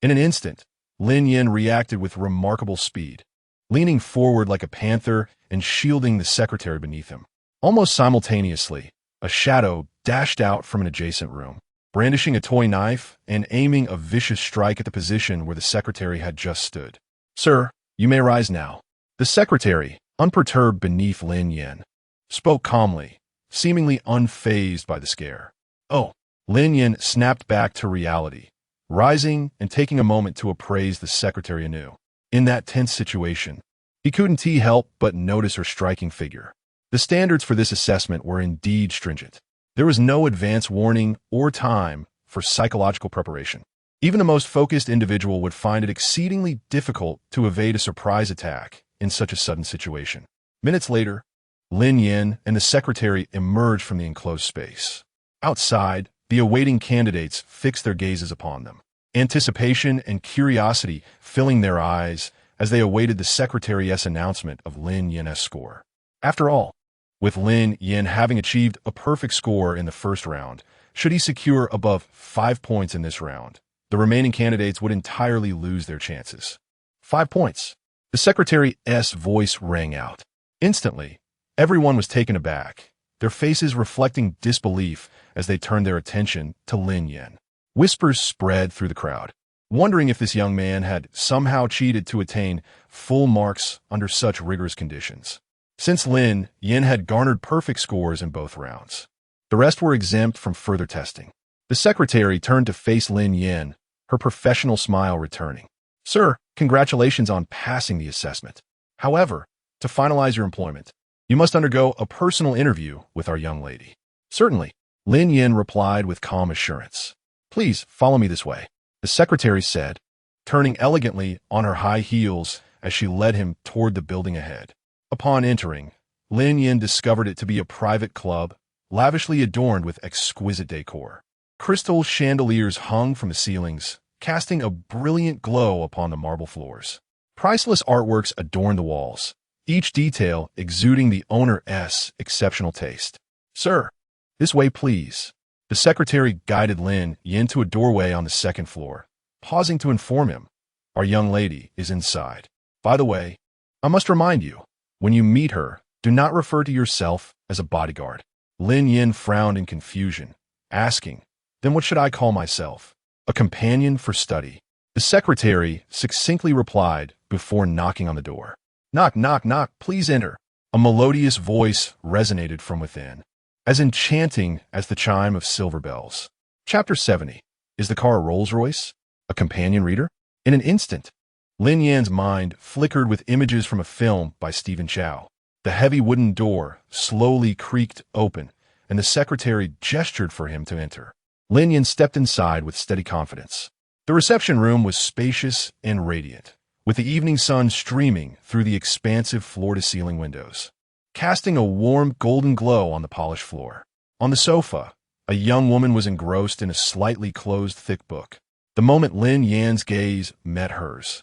In an instant, Lin Yan reacted with remarkable speed, leaning forward like a panther and shielding the secretary beneath him. Almost simultaneously, a shadow dashed out from an adjacent room, brandishing a toy knife and aiming a vicious strike at the position where the secretary had just stood. "Sir, you may rise now." The secretary, unperturbed beneath Lin Yan, spoke calmly, seemingly unfazed by the scare. "Oh." Lin Yan snapped back to reality, rising and taking a moment to appraise the secretary anew. In that tense situation, he couldn't help but notice her striking figure. The standards for this assessment were indeed stringent. There was no advance warning or time for psychological preparation. Even the most focused individual would find it exceedingly difficult to evade a surprise attack in such a sudden situation. Minutes later, Lin Yan and the secretary emerged from the enclosed space. Outside, the awaiting candidates fixed their gazes upon them, anticipation and curiosity filling their eyes as they awaited the secretary's announcement of Lin Yan's score. After all, with Lin Yan having achieved a perfect score in the first round, should he secure above 5 points in this round, the remaining candidates would entirely lose their chances. 5 points. The secretary's voice rang out. Instantly, everyone was taken aback, their faces reflecting disbelief as they turned their attention to Lin Yan. Whispers spread through the crowd, wondering if this young man had somehow cheated to attain full marks under such rigorous conditions. Since Lin Yan had garnered perfect scores in both rounds, the rest were exempt from further testing. The secretary turned to face Lin Yan, her professional smile returning. Sir, congratulations on passing the assessment. However, to finalize your employment, you must undergo a personal interview with our young lady. Certainly, Lin Yan replied with calm assurance. Please follow me this way, the secretary said, turning elegantly on her high heels as she led him toward the building ahead. Upon entering, Lin Yan discovered it to be a private club, lavishly adorned with exquisite decor. Crystal chandeliers hung from the ceilings, casting a brilliant glow upon the marble floors. Priceless artworks adorned the walls, each detail exuding the owner's exceptional taste. Sir, this way please. The secretary guided Lin Yan to a doorway on the second floor, pausing to inform him, our young lady is inside. By the way, I must remind you, when you meet her, do not refer to yourself as a bodyguard. Lin Yan frowned in confusion, asking, then what should I call myself? A companion for study. The secretary succinctly replied before knocking on the door. Knock, knock, knock, please enter. A melodious voice resonated from within, as enchanting as the chime of silver bells. Chapter 70. Is the car a Rolls-Royce? A companion reader? In an instant, Lin Yan's mind flickered with images from a film by Stephen Chow. The heavy wooden door slowly creaked open, and the secretary gestured for him to enter. Lin Yan stepped inside with steady confidence. The reception room was spacious and radiant, with the evening sun streaming through the expansive floor-to-ceiling windows, casting a warm golden glow on the polished floor. On the sofa, a young woman was engrossed in a slightly closed thick book. The moment Lin Yan's gaze met hers,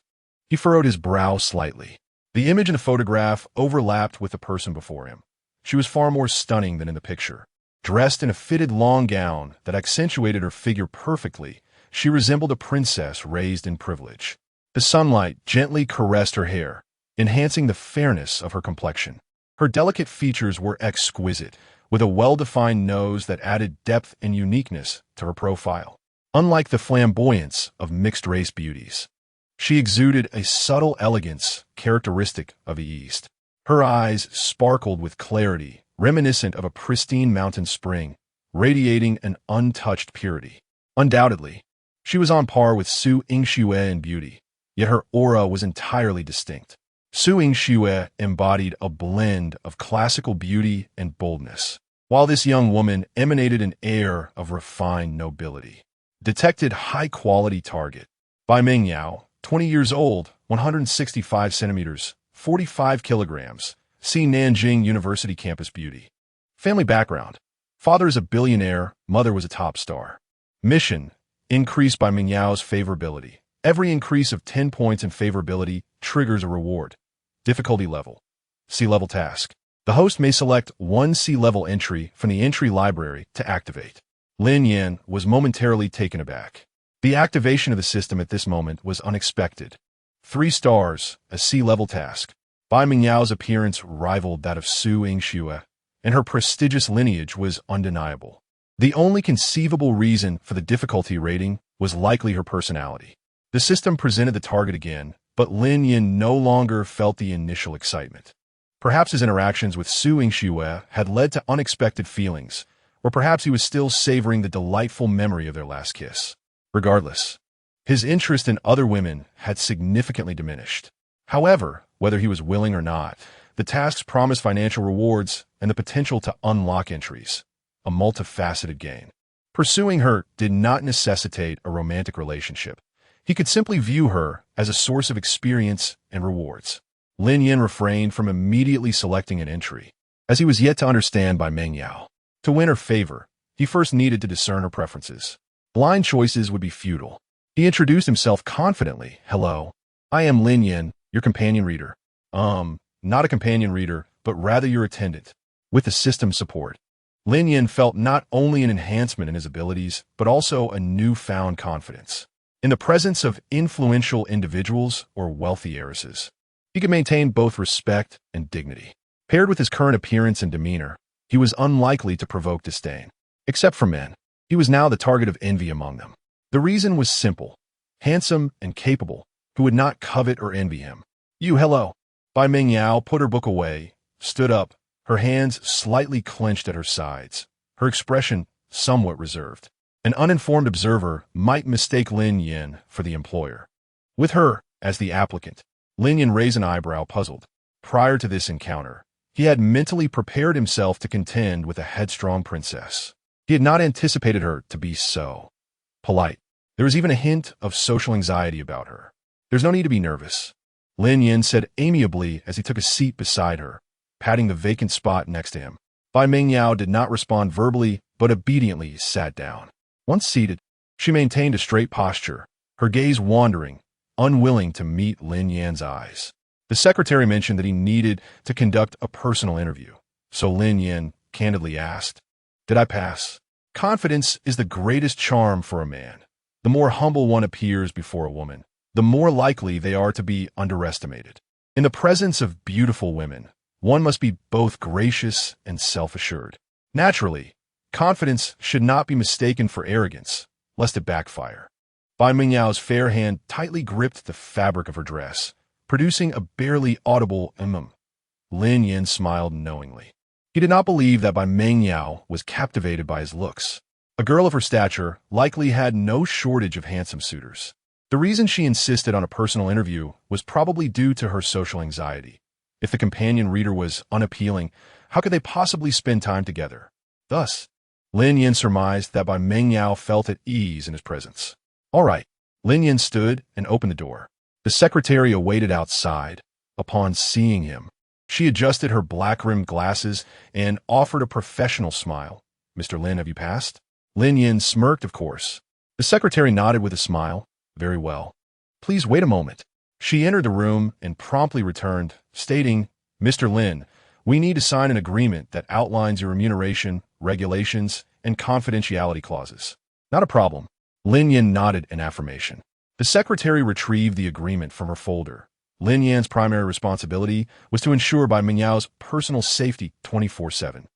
he furrowed his brow slightly. The image in the photograph overlapped with the person before him. She was far more stunning than in the picture. Dressed in a fitted long gown that accentuated her figure perfectly, she resembled a princess raised in privilege. The sunlight gently caressed her hair, enhancing the fairness of her complexion. Her delicate features were exquisite, with a well-defined nose that added depth and uniqueness to her profile. Unlike the flamboyance of mixed-race beauties, she exuded a subtle elegance characteristic of the East. Her eyes sparkled with clarity, reminiscent of a pristine mountain spring, radiating an untouched purity. Undoubtedly, she was on par with Su Yingxue in beauty, yet her aura was entirely distinct. Su Yingxue embodied a blend of classical beauty and boldness, while this young woman emanated an air of refined nobility. Detected high-quality target. By Meng Yao, 20 years old, 165 centimeters, 45 kilograms. See Nanjing University campus beauty. Family background. Father is a billionaire, mother was a top star. Mission, increase by Meng Yao's favorability. Every increase of 10 points in favorability triggers a reward. Difficulty level. C-level task. The host may select one C-level entry from the entry library to activate. Lin Yan was momentarily taken aback. The activation of the system at this moment was unexpected. 3 stars, a C-level task. Bai Mingyao's appearance rivaled that of Su Yingxue, and her prestigious lineage was undeniable. The only conceivable reason for the difficulty rating was likely her personality. The system presented the target again, but Lin Yan no longer felt the initial excitement. Perhaps his interactions with Su Yingxue had led to unexpected feelings, or perhaps he was still savoring the delightful memory of their last kiss. Regardless, his interest in other women had significantly diminished. However, whether he was willing or not, the tasks promised financial rewards and the potential to unlock entries, a multifaceted gain. Pursuing her did not necessitate a romantic relationship. He could simply view her as a source of experience and rewards. Lin Yan refrained from immediately selecting an entry, as he was yet to understand by Meng Yao. To win her favor, he first needed to discern her preferences. Blind choices would be futile. He introduced himself confidently. Hello, I am Lin Yan, your companion reader. Not a companion reader, but rather your attendant. With the system support, Lin Yan felt not only an enhancement in his abilities, but also a newfound confidence. In the presence of influential individuals or wealthy heiresses, he could maintain both respect and dignity. Paired with his current appearance and demeanor, he was unlikely to provoke disdain. Except for men, he was now the target of envy among them. The reason was simple: handsome and capable, who would not covet or envy him. Hello. Bai Meng Yao put her book away, stood up, her hands slightly clenched at her sides, her expression somewhat reserved. An uninformed observer might mistake Lin Yan for the employer. With her as the applicant, Lin Yan raised an eyebrow, puzzled. Prior to this encounter, he had mentally prepared himself to contend with a headstrong princess. He had not anticipated her to be so polite. There was even a hint of social anxiety about her. There's no need to be nervous, Lin Yan said amiably as he took a seat beside her, patting the vacant spot next to him. Bai Mengyao did not respond verbally, but obediently sat down. Once seated, she maintained a straight posture, her gaze wandering, unwilling to meet Lin Yan's eyes. The secretary mentioned that he needed to conduct a personal interview, so Lin Yan candidly asked, "Did I pass?" Confidence is the greatest charm for a man. The more humble one appears before a woman, the more likely they are to be underestimated. In the presence of beautiful women, one must be both gracious and self-assured. Naturally, confidence should not be mistaken for arrogance, lest it backfire. Bai Mingyao's fair hand tightly gripped the fabric of her dress, producing a barely audible Lin Yan smiled knowingly. He did not believe that Bai Mengyao was captivated by his looks. A girl of her stature likely had no shortage of handsome suitors. The reason she insisted on a personal interview was probably due to her social anxiety. If the companion reader was unappealing, how could they possibly spend time together? Thus, Lin Yan surmised that Bai Mengyao felt at ease in his presence. All right, Lin Yan stood and opened the door. The secretary awaited outside. Upon seeing him, she adjusted her black-rimmed glasses and offered a professional smile. "Mr. Lin, have you passed?" Lin Yan smirked, of course. The secretary nodded with a smile. "Very well. Please wait a moment." She entered the room and promptly returned, stating, "Mr. Lin, we need to sign an agreement that outlines your remuneration, regulations, and confidentiality clauses." "Not a problem." Lin Yan nodded in affirmation. The secretary retrieved the agreement from her folder. Lin Yan's primary responsibility was to ensure Bai Mingyao's personal safety 24/7,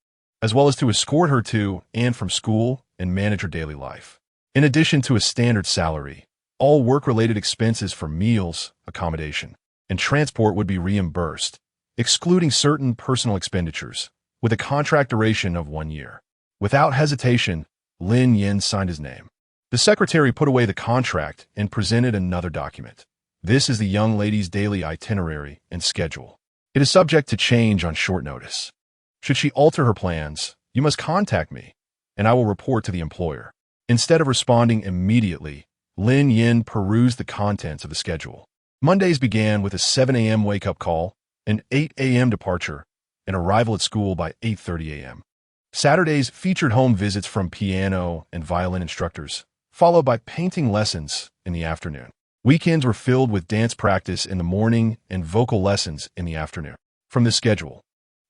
as well as to escort her to and from school and manage her daily life. In addition to a standard salary, all work-related expenses for meals, accommodation, and transport would be reimbursed, excluding certain personal expenditures, with a contract duration of 1 year. Without hesitation, Lin Yan signed his name. The secretary put away the contract and presented another document. "This is the young lady's daily itinerary and schedule. It is subject to change on short notice. Should she alter her plans, you must contact me, and I will report to the employer." Instead of responding immediately, Lin Yan perused the contents of the schedule. Mondays began with a 7 a.m. wake-up call, an 8 a.m. departure, and arrival at school by 8:30 a.m. Saturdays featured home visits from piano and violin instructors, followed by painting lessons in the afternoon. Weekends were filled with dance practice in the morning and vocal lessons in the afternoon. From the schedule,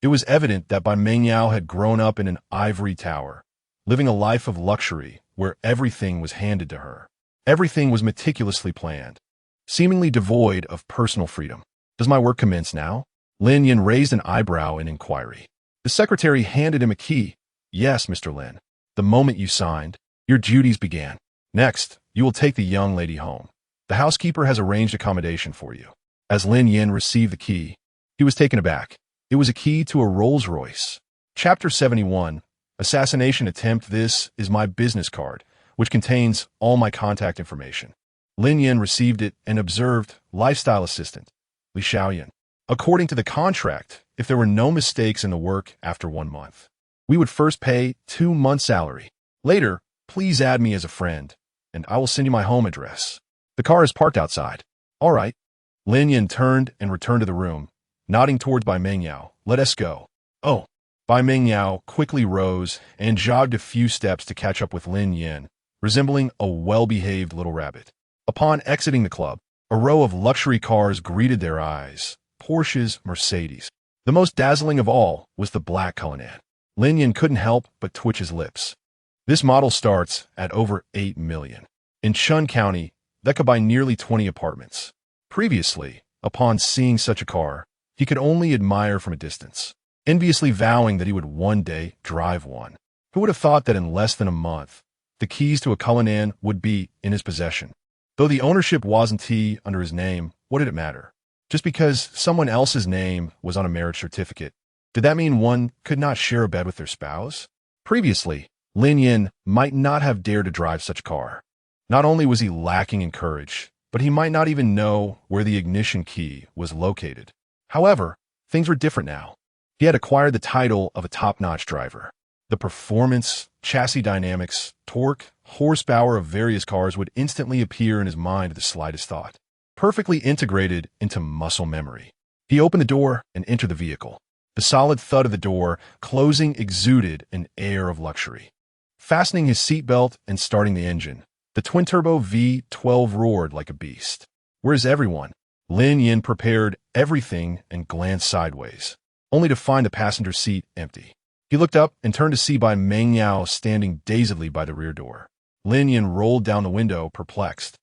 it was evident that Bai Mengyao had grown up in an ivory tower, living a life of luxury where everything was handed to her. Everything was meticulously planned, seemingly devoid of personal freedom. "Does my work commence now?" Lin Yan raised an eyebrow in inquiry. The secretary handed him a key. "Yes, Mr. Lin. The moment you signed, your duties began. Next, you will take the young lady home. The housekeeper has arranged accommodation for you." As Lin Yan received the key, he was taken aback. It was a key to a Rolls-Royce. Chapter 71, Assassination Attempt. "This is my business card, which contains all my contact information." Lin Yan received it and observed, "Lifestyle assistant, Li Xiaoyan. According to the contract, if there were no mistakes in the work after 1 month, we would first pay 2 months' salary. Later, please add me as a friend, and I will send you my home address. The car is parked outside." "All right." Lin Yan turned and returned to the room, nodding towards Bai Mengyao. "Let us go." "Oh." Bai Mengyao quickly rose and jogged a few steps to catch up with Lin Yan, resembling a well-behaved little rabbit. Upon exiting the club, a row of luxury cars greeted their eyes. Porsches, Mercedes. The most dazzling of all was the black Cullinan. Lin Yan couldn't help but twitch his lips. This model starts at over $8 million. In Chun County, that could buy nearly 20 apartments. Previously, upon seeing such a car, he could only admire from a distance, enviously vowing that he would one day drive one. Who would have thought that in less than a month, the keys to a Cullinan would be in his possession? Though the ownership wasn't under his name, what did it matter? Just because someone else's name was on a marriage certificate, did that mean one could not share a bed with their spouse? Previously, Lin Yan might not have dared to drive such a car. Not only was he lacking in courage, but he might not even know where the ignition key was located. However, things were different now. He had acquired the title of a top-notch driver. The performance, chassis dynamics, torque, horsepower of various cars would instantly appear in his mind at the slightest thought, perfectly integrated into muscle memory. He opened the door and entered the vehicle. The solid thud of the door closing exuded an air of luxury. Fastening his seatbelt and starting the engine, the twin-turbo V12 roared like a beast. Where's everyone? Lin Yan prepared everything and glanced sideways, only to find the passenger seat empty. He looked up and turned to see Bai Mengyao standing dazedly by the rear door. Lin Yan rolled down the window, perplexed.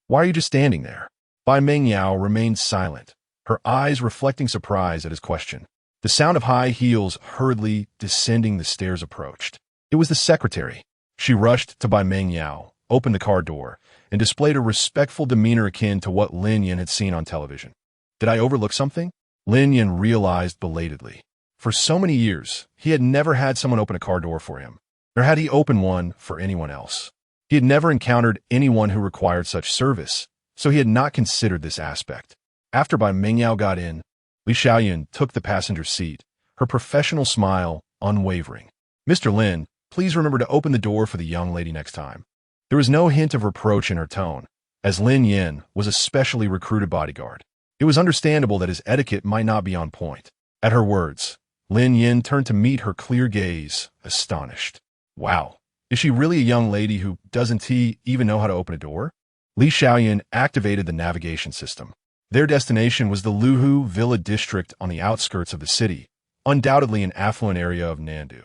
Why are you just standing there? Bai Mengyao remained silent, her eyes reflecting surprise at his question. The sound of high heels hurriedly descending the stairs approached. It was the secretary. She rushed to Bai Mengyao, opened the car door, and displayed a respectful demeanor akin to what Lin Yan had seen on television. Did I overlook something? Lin Yan realized belatedly. For so many years, he had never had someone open a car door for him, nor had he opened one for anyone else. He had never encountered anyone who required such service, so he had not considered this aspect. After Bai Mengyao got in, Li Xiaoyan took the passenger seat, her professional smile unwavering. Mr. Lin, please remember to open the door for the young lady next time. There was no hint of reproach in her tone, as Lin Yan was a specially recruited bodyguard. It was understandable that his etiquette might not be on point. At her words, Lin Yan turned to meet her clear gaze, astonished. Wow, is she really a young lady who doesn't even know how to open a door? Li Xiaoyan activated the navigation system. Their destination was the Luhu Villa district on the outskirts of the city, undoubtedly an affluent area of Nandu.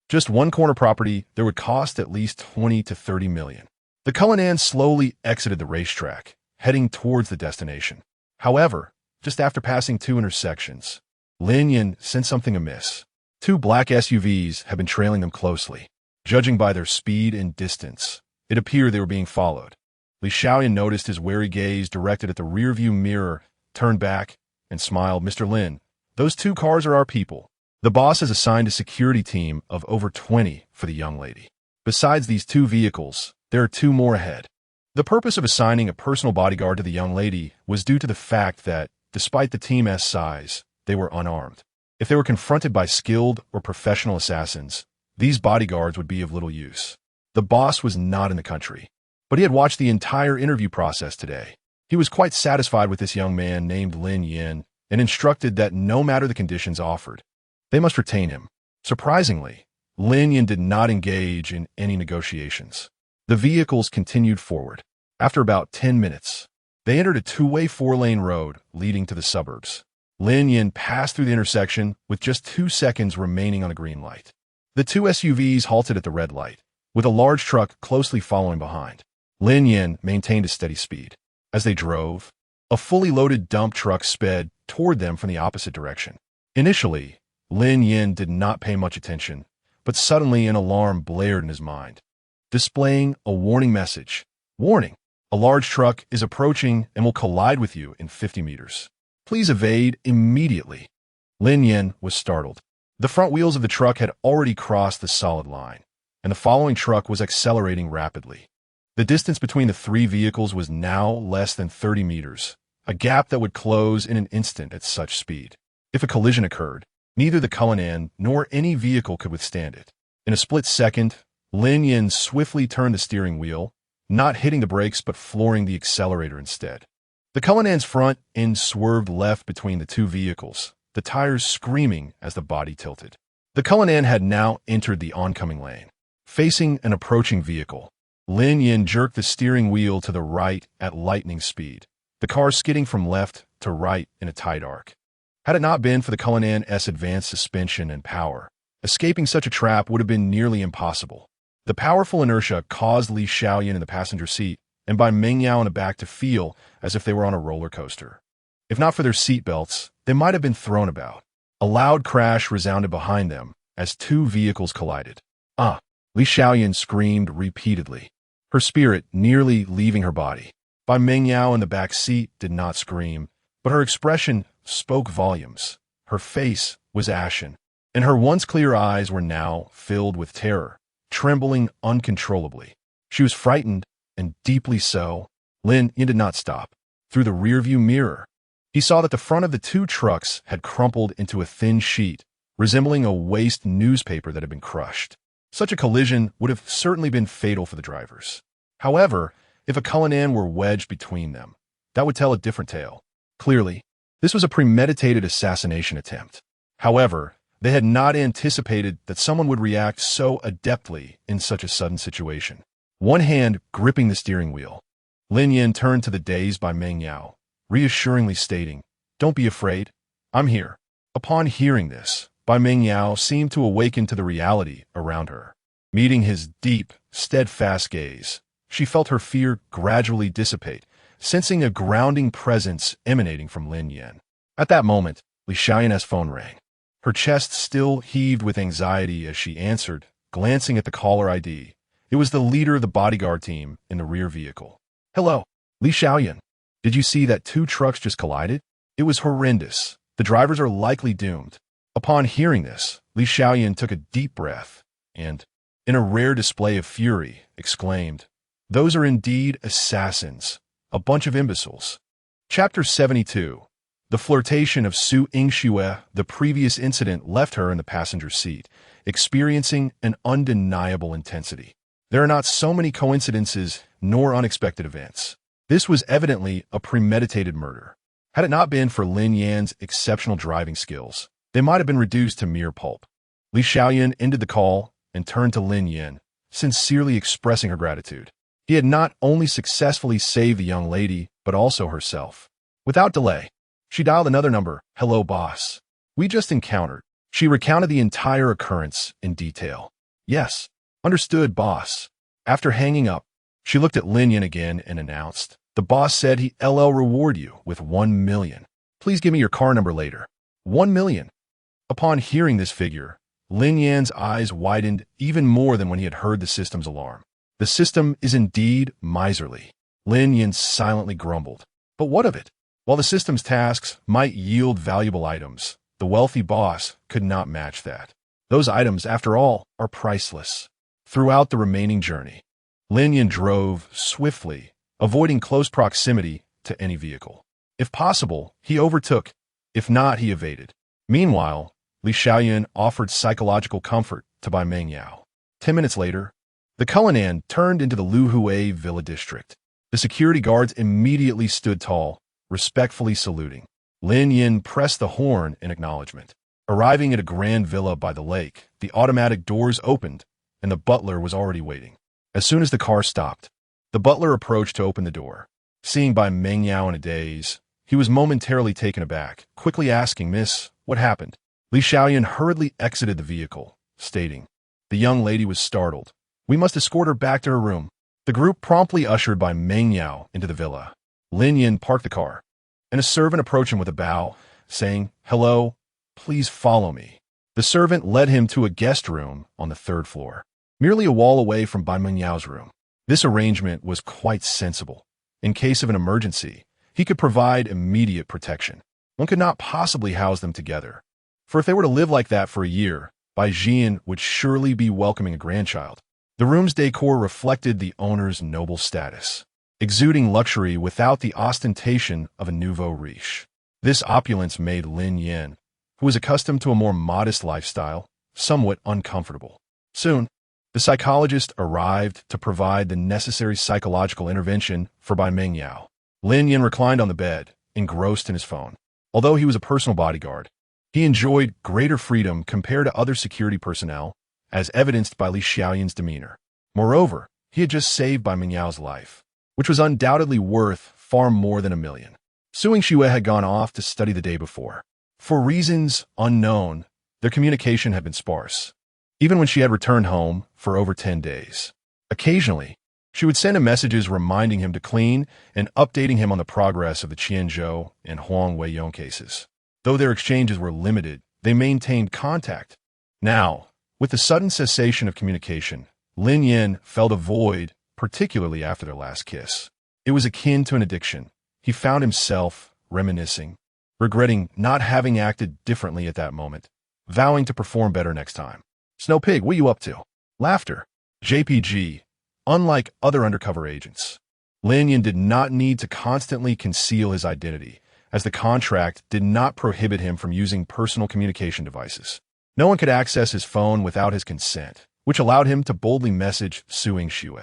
Just one corner property there would cost at least 20 to 30 million. The Cullinan slowly exited the racetrack, heading towards the destination. However, just after passing two intersections, Lin Yan sensed something amiss. Two black SUVs had been trailing them closely. Judging by their speed and distance, it appeared they were being followed. Li Xiaoyan noticed his wary gaze directed at the rearview mirror, turned back, and smiled. Mr. Lin, those two cars are our people. The boss has assigned a security team of over 20 for the young lady. Besides these two vehicles, there are two more ahead. The purpose of assigning a personal bodyguard to the young lady was due to the fact that, despite the team's size, they were unarmed. If they were confronted by skilled or professional assassins, these bodyguards would be of little use. The boss was not in the country, but he had watched the entire interview process today. He was quite satisfied with this young man named Lin Yan and instructed that no matter the conditions offered, they must retain him. Surprisingly, Lin Yan did not engage in any negotiations. The vehicles continued forward. After about 10 minutes, they entered a two-way four-lane road leading to the suburbs. Lin Yan passed through the intersection with just 2 seconds remaining on a green light. The two SUVs halted at the red light, with a large truck closely following behind. Lin Yan maintained a steady speed. As they drove, a fully loaded dump truck sped toward them from the opposite direction. Initially, Lin Yan did not pay much attention, but suddenly an alarm blared in his mind, displaying a warning message. Warning, a large truck is approaching and will collide with you in 50 meters. Please evade immediately. Lin Yan was startled. The front wheels of the truck had already crossed the solid line, and the following truck was accelerating rapidly. The distance between the three vehicles was now less than 30 meters, a gap that would close in an instant at such speed. If a collision occurred, neither the Cullinan nor any vehicle could withstand it. In a split second, Lin Yan swiftly turned the steering wheel, not hitting the brakes but flooring the accelerator instead. The Cullinan's front end swerved left between the two vehicles, the tires screaming as the body tilted. The Cullinan had now entered the oncoming lane. Facing an approaching vehicle, Lin Yan jerked the steering wheel to the right at lightning speed, the car skidding from left to right in a tight arc. Had it not been for the Cullinan's advanced suspension and power, escaping such a trap would have been nearly impossible. The powerful inertia caused Li Xiaoyan in the passenger seat and Bai Mengyao in the back to feel as if they were on a roller coaster. If not for their seat belts, they might have been thrown about. A loud crash resounded behind them as two vehicles collided. Ah! Li Xiaoyan screamed repeatedly, her spirit nearly leaving her body. Bai Mengyao in the back seat did not scream, but her expression spoke volumes. Her face was ashen, and her once clear eyes were now filled with terror. trembling uncontrollably. She was frightened, and deeply so. Lin Yan did not stop. Through the rearview mirror, he saw that the front of the two trucks had crumpled into a thin sheet, resembling a waste newspaper that had been crushed. Such a collision would have certainly been fatal for the drivers. However, if a Cullinan were wedged between them, that would tell a different tale. Clearly, this was a premeditated assassination attempt. However, they had not anticipated that someone would react so adeptly in such a sudden situation. One hand gripping the steering wheel, Lin Yan turned to the dazed Pacquiao, reassuringly stating, "Don't be afraid. I'm here." Upon hearing this, Pacquiao seemed to awaken to the reality around her. Meeting his deep, steadfast gaze, she felt her fear gradually dissipate, sensing a grounding presence emanating from Lin Yan. At that moment, Li Xiaoyan's phone rang. Her chest still heaved with anxiety as she answered, glancing at the caller ID. It was the leader of the bodyguard team in the rear vehicle. "Hello, Li Xiaoyan. Did you see that two trucks just collided? It was horrendous. The drivers are likely doomed." Upon hearing this, Li Xiaoyan took a deep breath and, in a rare display of fury, exclaimed, "Those are indeed assassins, a bunch of imbeciles." Chapter 72. The flirtation of Su Yingxue. The previous incident left her in the passenger seat, experiencing an undeniable intensity. There are not so many coincidences nor unexpected events. This was evidently a premeditated murder. Had it not been for Lin Yan's exceptional driving skills, they might have been reduced to mere pulp. Li Xiaoyan ended the call and turned to Lin Yan, sincerely expressing her gratitude. He had not only successfully saved the young lady, but also herself. Without delay, she dialed another number. "Hello, boss. We just encountered." She recounted the entire occurrence in detail. "Yes, understood, boss." After hanging up, she looked at Lin Yan again and announced, "The boss said he'll reward you with 1 million. Please give me your car number later." 1 million. Upon hearing this figure, Lin Yan's eyes widened even more than when he had heard the system's alarm. The system is indeed miserly. Lin Yan silently grumbled. But what of it? While the system's tasks might yield valuable items, the wealthy boss could not match that. Those items, after all, are priceless. Throughout the remaining journey, Lin Yan drove swiftly, avoiding close proximity to any vehicle. If possible, he overtook. If not, he evaded. Meanwhile, Li Xiaoyan offered psychological comfort to Pacquiao. 10 minutes later, the Cullinan turned into the Luhui Villa district. The security guards immediately stood tall, respectfully saluting. Lin Yan pressed the horn in acknowledgement. Arriving at a grand villa by the lake, the automatic doors opened, and the butler was already waiting. As soon as the car stopped, the butler approached to open the door. Seeing Pacquiao in a daze, he was momentarily taken aback, quickly asking, "Miss, what happened?" Li Xiaoyan hurriedly exited the vehicle, stating, "The young lady was startled. We must escort her back to her room." The group promptly ushered Pacquiao into the villa. Lin Yan parked the car, and a servant approached him with a bow, saying, "Hello, please follow me." The servant led him to a guest room on the 3rd floor, merely a wall away from Pacquiao's room. This arrangement was quite sensible. In case of an emergency, he could provide immediate protection. One could not possibly house them together, for if they were to live like that for a year, Baijian would surely be welcoming a grandchild. The room's decor reflected the owner's noble status, exuding luxury without the ostentation of a nouveau riche. This opulence made Lin Yan, who was accustomed to a more modest lifestyle, somewhat uncomfortable. Soon, the psychologist arrived to provide the necessary psychological intervention for Pacquiao. Lin Yan reclined on the bed, engrossed in his phone. Although he was a personal bodyguard, he enjoyed greater freedom compared to other security personnel, as evidenced by Li Xiaoyan's demeanor. Moreover, he had just saved Pacquiao's life, which was undoubtedly worth far more than 1 million. Su Yingxue had gone off to study the day before. For reasons unknown, their communication had been sparse, even when she had returned home for over 10 days. Occasionally, she would send him messages reminding him to clean and updating him on the progress of the Qianzhou and Huang Weiyong cases. Though their exchanges were limited, they maintained contact. Now, with the sudden cessation of communication, Lin Yan felt a void, particularly after their last kiss. It was akin to an addiction. He found himself reminiscing, regretting not having acted differently at that moment, vowing to perform better next time. "Snow Pig, what are you up to?" Laughter. JPG, unlike other undercover agents, Lin Yan did not need to constantly conceal his identity, as the contract did not prohibit him from using personal communication devices. No one could access his phone without his consent, which allowed him to boldly message Su Yingxue.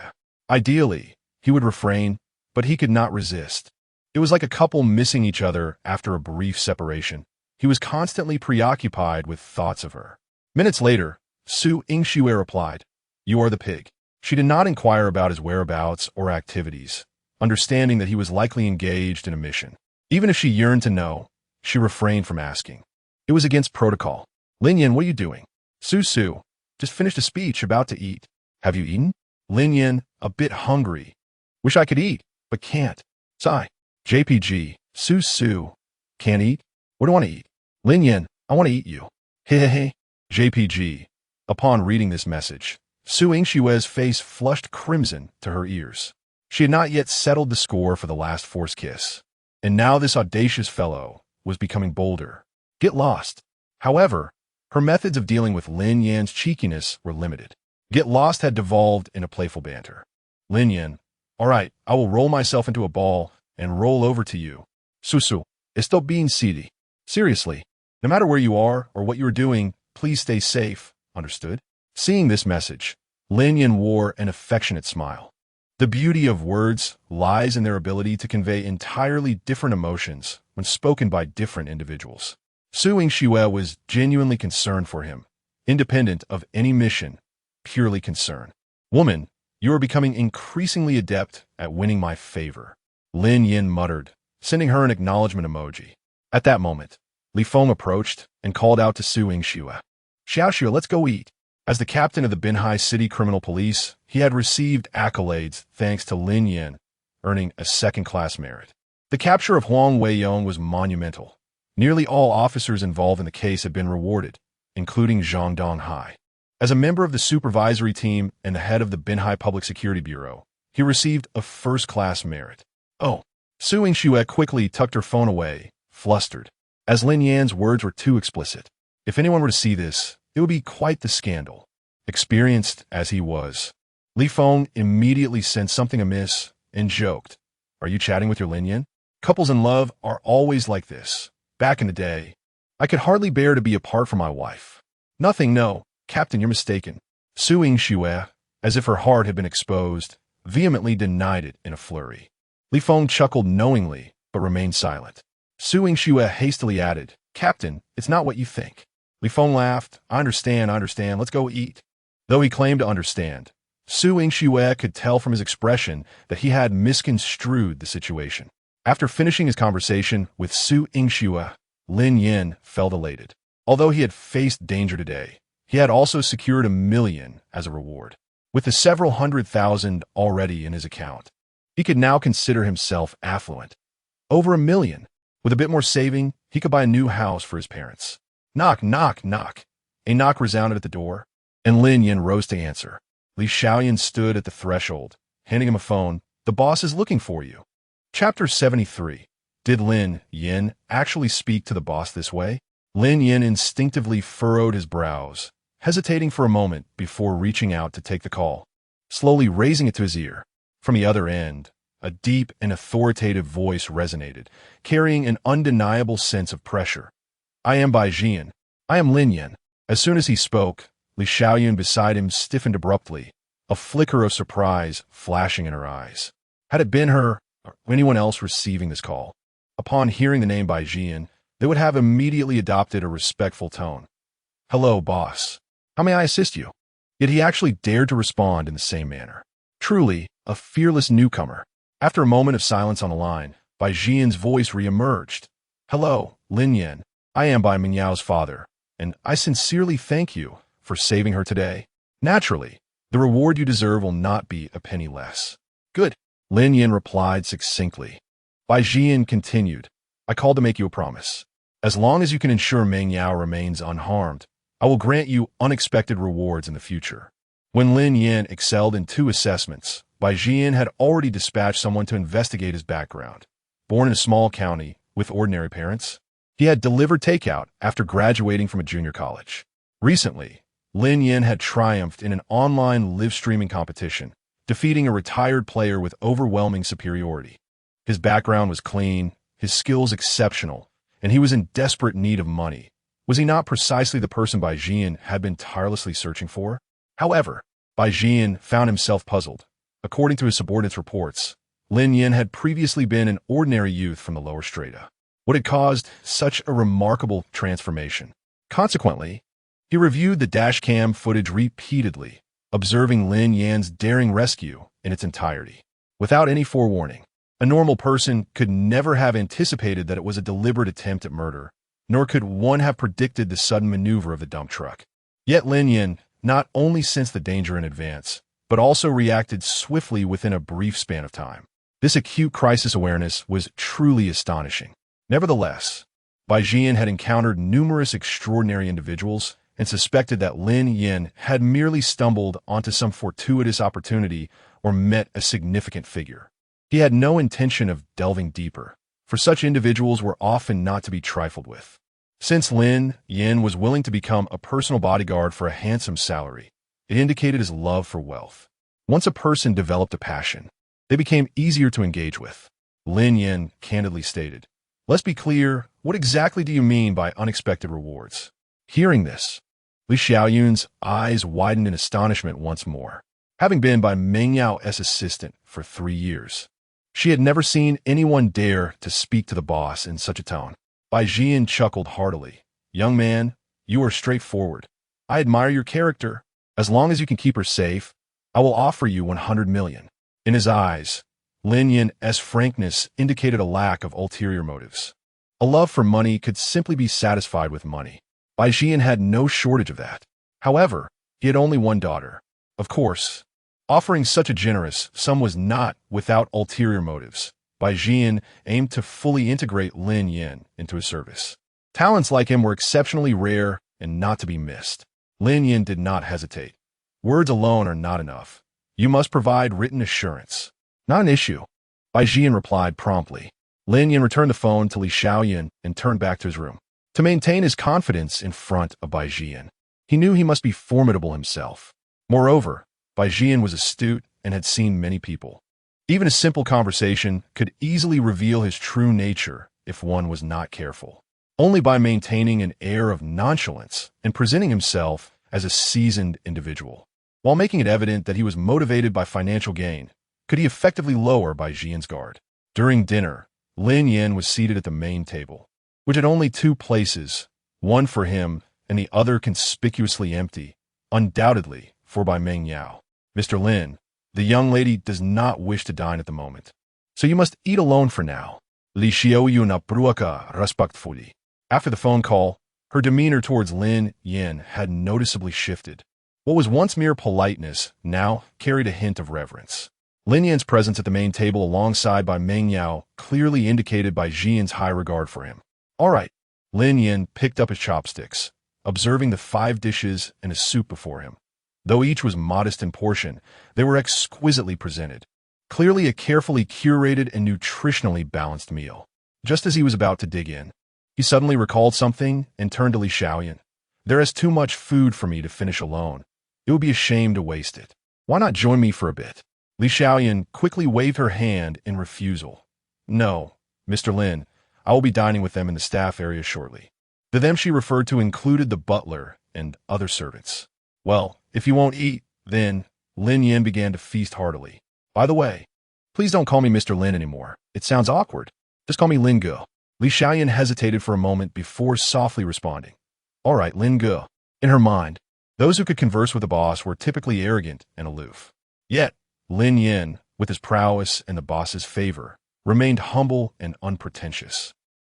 Ideally, he would refrain, but he could not resist. It was like a couple missing each other after a brief separation. He was constantly preoccupied with thoughts of her. Minutes later, Su Yingxue replied, "You are the pig." She did not inquire about his whereabouts or activities, understanding that he was likely engaged in a mission. Even if she yearned to know, she refrained from asking. It was against protocol. "Lin Yan, what are you doing?" Su, just finished a speech, about to eat. "Have you eaten?" Lin Yan, a bit hungry. "Wish I could eat, but can't." Sigh. JPG, Su, can't eat? What do you want to eat? Lin Yan, I want to eat you. Hehehe. JPG, upon reading this message, Su Yingxue's face flushed crimson to her ears. She had not yet settled the score for the last forced kiss. And now this audacious fellow was becoming bolder. Get lost. However, her methods of dealing with Lin Yan's cheekiness were limited. Get lost had devolved in a playful banter. Lin Yan, all right, I will roll myself into a ball and roll over to you. Su, stop being seedy. Seriously, no matter where you are or what you are doing, please stay safe, understood? Seeing this message, Lin Yan wore an affectionate smile. The beauty of words lies in their ability to convey entirely different emotions when spoken by different individuals. Su Yingxue was genuinely concerned for him, independent of any mission, purely concern. "Woman, you are becoming increasingly adept at winning my favor," Lin Yan muttered, sending her an acknowledgement emoji. At that moment, Li Feng approached and called out to Su Yingxue. "Xiaoxiu, let's go eat." As the captain of the Binhai City Criminal Police, he had received accolades thanks to Lin Yan, earning a second-class merit. The capture of Huang Weiyong was monumental. Nearly all officers involved in the case had been rewarded, including Zhang Donghai. As a member of the supervisory team and the head of the Binhai Public Security Bureau, he received a first-class merit. Oh, Su Yingxue quickly tucked her phone away, flustered, as Lin Yan's words were too explicit. If anyone were to see this, it would be quite the scandal. Experienced as he was, Li Feng immediately sensed something amiss and joked, "Are you chatting with your Lin Yan? Couples in love are always like this. Back in the day, I could hardly bear to be apart from my wife." "Nothing, no, Captain, you're mistaken." Su Yingxue, as if her heart had been exposed, vehemently denied it in a flurry. Li Feng chuckled knowingly, but remained silent. Su Yingxue hastily added, "Captain, it's not what you think." Li Feng laughed. I understand, let's go eat." Though he claimed to understand, Su Yingxue could tell from his expression that he had misconstrued the situation. After finishing his conversation with Su Yingxue, Lin Yan felt elated. Although he had faced danger today, he had also secured $1 million as a reward. With the several 100,000 already in his account, he could now consider himself affluent. Over $1 million. With a bit more saving, he could buy a new house for his parents. Knock, knock, knock. A knock resounded at the door, and Lin Yan rose to answer. Li Xiaoyan stood at the threshold, handing him a phone. "The boss is looking for you." Chapter 73. Did Lin Yan actually speak to the boss this way? Lin Yan instinctively furrowed his brows, hesitating for a moment before reaching out to take the call. Slowly raising it to his ear, from the other end, a deep and authoritative voice resonated, carrying an undeniable sense of pressure. "I am Bai Jian. I am Lin Yan." As soon as he spoke, Li Xiaoyan beside him stiffened abruptly, a flicker of surprise flashing in her eyes. Had it been her or anyone else receiving this call, upon hearing the name Bai Jian, they would have immediately adopted a respectful tone. "Hello, boss. How may I assist you?" Yet he actually dared to respond in the same manner. Truly, a fearless newcomer. After a moment of silence on the line, Bai Jian's voice re-emerged. "Hello, Lin Yan. I am Bai Mingyao's father, and I sincerely thank you for saving her today. Naturally, the reward you deserve will not be a penny less." "Good," Lin Yan replied succinctly. Bai Jian continued, "I called to make you a promise. As long as you can ensure Meng Yao remains unharmed, I will grant you unexpected rewards in the future." When Lin Yan excelled in 2 assessments, Bai Jian had already dispatched someone to investigate his background. Born in a small county with ordinary parents, he had delivered takeout after graduating from a junior college. Recently, Lin Yan had triumphed in an online live streaming competition, defeating a retired player with overwhelming superiority. His background was clean, his skills exceptional, and he was in desperate need of money. Was he not precisely the person Bai Jian had been tirelessly searching for? However, Bai Jian found himself puzzled. According to his subordinates' reports, Lin Yan had previously been an ordinary youth from the lower strata. What had caused such a remarkable transformation? Consequently, he reviewed the dashcam footage repeatedly, observing Lin Yan's daring rescue in its entirety. Without any forewarning, a normal person could never have anticipated that it was a deliberate attempt at murder, nor could one have predicted the sudden maneuver of the dump truck. Yet Lin Yan not only sensed the danger in advance, but also reacted swiftly within a brief span of time. This acute crisis awareness was truly astonishing. Nevertheless, Bai Jian had encountered numerous extraordinary individuals and suspected that Lin Yan had merely stumbled onto some fortuitous opportunity or met a significant figure. He had no intention of delving deeper, for such individuals were often not to be trifled with. Since Lin Yan was willing to become a personal bodyguard for a handsome salary, it indicated his love for wealth. Once a person developed a passion, they became easier to engage with. Lin Yan candidly stated, "Let's be clear, what exactly do you mean by unexpected rewards?" Hearing this, Li Xiaoyun's eyes widened in astonishment once more. Having been Bai Mengyao's assistant for 3 years, she had never seen anyone dare to speak to the boss in such a tone. Bai Jian chuckled heartily. "Young man, you are straightforward. I admire your character. As long as you can keep her safe, I will offer you 100 million. In his eyes, Lin Yan's frankness indicated a lack of ulterior motives. A love for money could simply be satisfied with money. Bai Jian had no shortage of that. However, he had only one daughter. Of course, offering such a generous sum was not without ulterior motives. Bai Jian aimed to fully integrate Lin Yan into his service. Talents like him were exceptionally rare and not to be missed. Lin Yan did not hesitate. Words alone are not enough. You must provide written assurance. Not an issue, Bai Jian replied promptly. Lin Yan returned the phone to Li Xiaoyun and turned back to his room. To maintain his confidence in front of Bai Jian, he knew he must be formidable himself. Moreover, Bai Jian was astute and had seen many people. Even a simple conversation could easily reveal his true nature if one was not careful. Only by maintaining an air of nonchalance and presenting himself as a seasoned individual, while making it evident that he was motivated by financial gain, could he effectively lower Bai Jian's guard. During dinner, Lin Yan was seated at the main table, which had only 2 places, one for him and the other conspicuously empty, undoubtedly for Bai Mengyao. "Mr. Lin, the young lady does not wish to dine at the moment, so you must eat alone for now." Li Xiaoyun approached respectfully. After the phone call, her demeanor towards Lin Yan had noticeably shifted. What was once mere politeness now carried a hint of reverence. Lin Yan's presence at the main table alongside Bai Mengyao clearly indicated Bai Jian's high regard for him. "All right." Lin Yan picked up his chopsticks, observing the 5 dishes and a soup before him. Though each was modest in portion, they were exquisitely presented. Clearly a carefully curated and nutritionally balanced meal. Just as he was about to dig in, he suddenly recalled something and turned to Li Xiaoyun. "There is too much food for me to finish alone. It would be a shame to waste it. Why not join me for a bit?" Li Xiaoyun quickly waved her hand in refusal. "No, Mr. Lin, I will be dining with them in the staff area shortly." The them she referred to included the butler and other servants. "Well, if you won't eat, then," Lin Yan began to feast heartily. "By the way, please don't call me Mr. Lin anymore. It sounds awkward. Just call me Lin Ge." Li Xiaoyun hesitated for a moment before softly responding. "All right, Lin Ge." In her mind, those who could converse with the boss were typically arrogant and aloof. Yet, Lin Yan, with his prowess and the boss's favor, remained humble and unpretentious,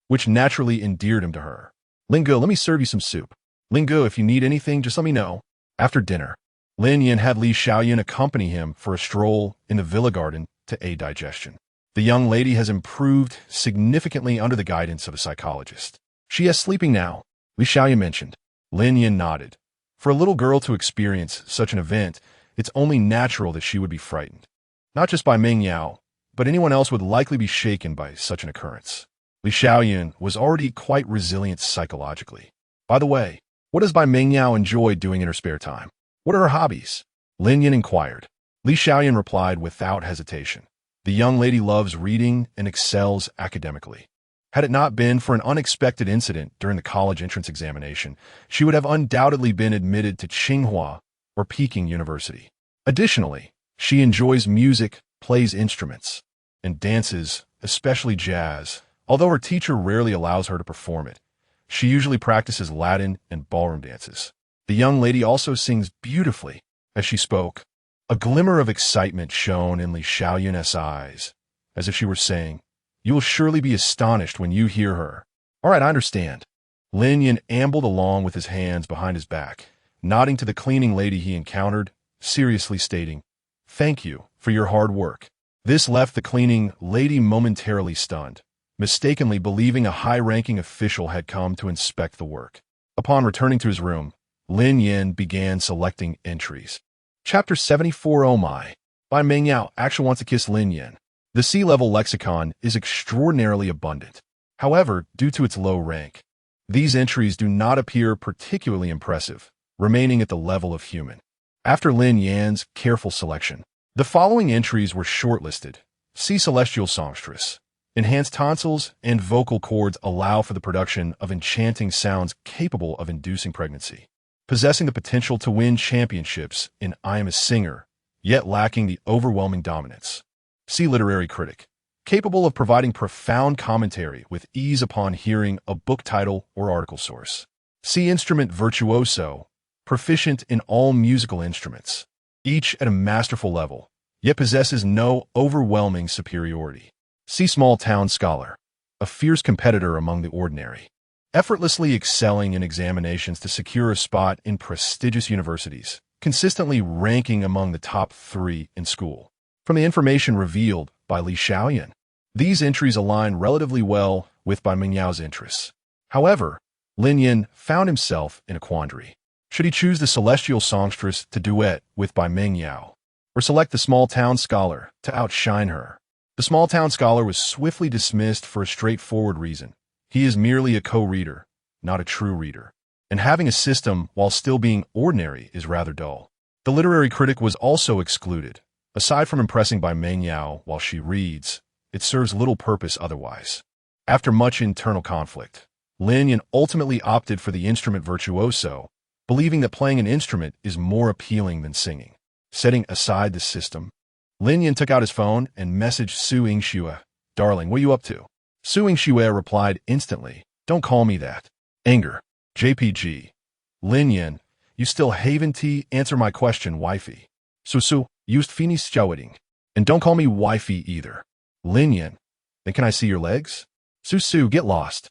which naturally endeared him to her. "Lin Ge, let me serve you some soup. Lin Ge, if you need anything, just let me know." After dinner, Lin Yan had Li Xiaoyun accompany him for a stroll in the villa garden to aid digestion. The young lady has improved significantly under the guidance of a psychologist. "She is sleeping now," Li Xiaoyun mentioned. Lin Yan nodded. For a little girl to experience such an event, it's only natural that she would be frightened. Not just by Meng Yao, but anyone else would likely be shaken by such an occurrence. Li Xiaoyun was already quite resilient psychologically. "By the way, What does Bai Mingyao enjoy doing in her spare time? What are her hobbies? Lin Yan inquired. Li Xiaoyan replied without hesitation. The young lady loves reading and excels academically. Had it not been for an unexpected incident during the college entrance examination, she would have undoubtedly been admitted to Tsinghua or Peking University. Additionally, she enjoys music, plays instruments, and dances, especially jazz. Although her teacher rarely allows her to perform it, she usually practices Latin and ballroom dances. The young lady also sings beautifully. As she spoke, a glimmer of excitement shone in Li Xiaoyan's eyes, as if she were saying, "You will surely be astonished when you hear her." "All right, I understand." Lin Yan ambled along with his hands behind his back, nodding to the cleaning lady he encountered, seriously stating, "Thank you for your hard work." This left the cleaning lady momentarily stunned, mistakenly believing a high-ranking official had come to inspect the work. Upon returning to his room, Lin Yan began selecting entries. Chapter 74. Oh my! Bai Mingyao actually wants to kiss Lin Yan. The sea-level lexicon is extraordinarily abundant. However, due to its low rank, these entries do not appear particularly impressive, remaining at the level of human. After Lin Yan's careful selection, the following entries were shortlisted. See celestial songstress. Enhanced tonsils and vocal cords allow for the production of enchanting sounds capable of inducing pregnancy. Possessing the potential to win championships in I am a singer, yet lacking the overwhelming dominance. See literary critic. Capable of providing profound commentary with ease upon hearing a book title or article source. See instrument virtuoso. Proficient in all musical instruments, each at a masterful level, yet possesses no overwhelming superiority. See small town scholar. A fierce competitor among the ordinary. Effortlessly excelling in examinations to secure a spot in prestigious universities, consistently ranking among the top 3 in school. From the information revealed by Li Xiaoyan, these entries align relatively well with Bai Mingyao's interests. However, Lin Yan found himself in a quandary. Should he choose the celestial songstress to duet with Bai Mingyao, or select the small-town scholar to outshine her? The small-town scholar was swiftly dismissed for a straightforward reason. He is merely a co-reader, not a true reader. And having a system while still being ordinary is rather dull. The literary critic was also excluded. Aside from impressing Bai Mingyao while she reads, it serves little purpose otherwise. After much internal conflict, Lin Yan ultimately opted for the instrument virtuoso, believing that playing an instrument is more appealing than singing. Setting aside the system, Lin Yan took out his phone and messaged Su Yingxue. "Darling, what are you up to?" Su Yingxue replied instantly, "Don't call me that." Anger. JPG. Lin Yan, you still haven't answer my question, wifey. Su, used finis xiaowedding. And don't call me wifey either. Lin Yan, then can I see your legs? Su, get lost.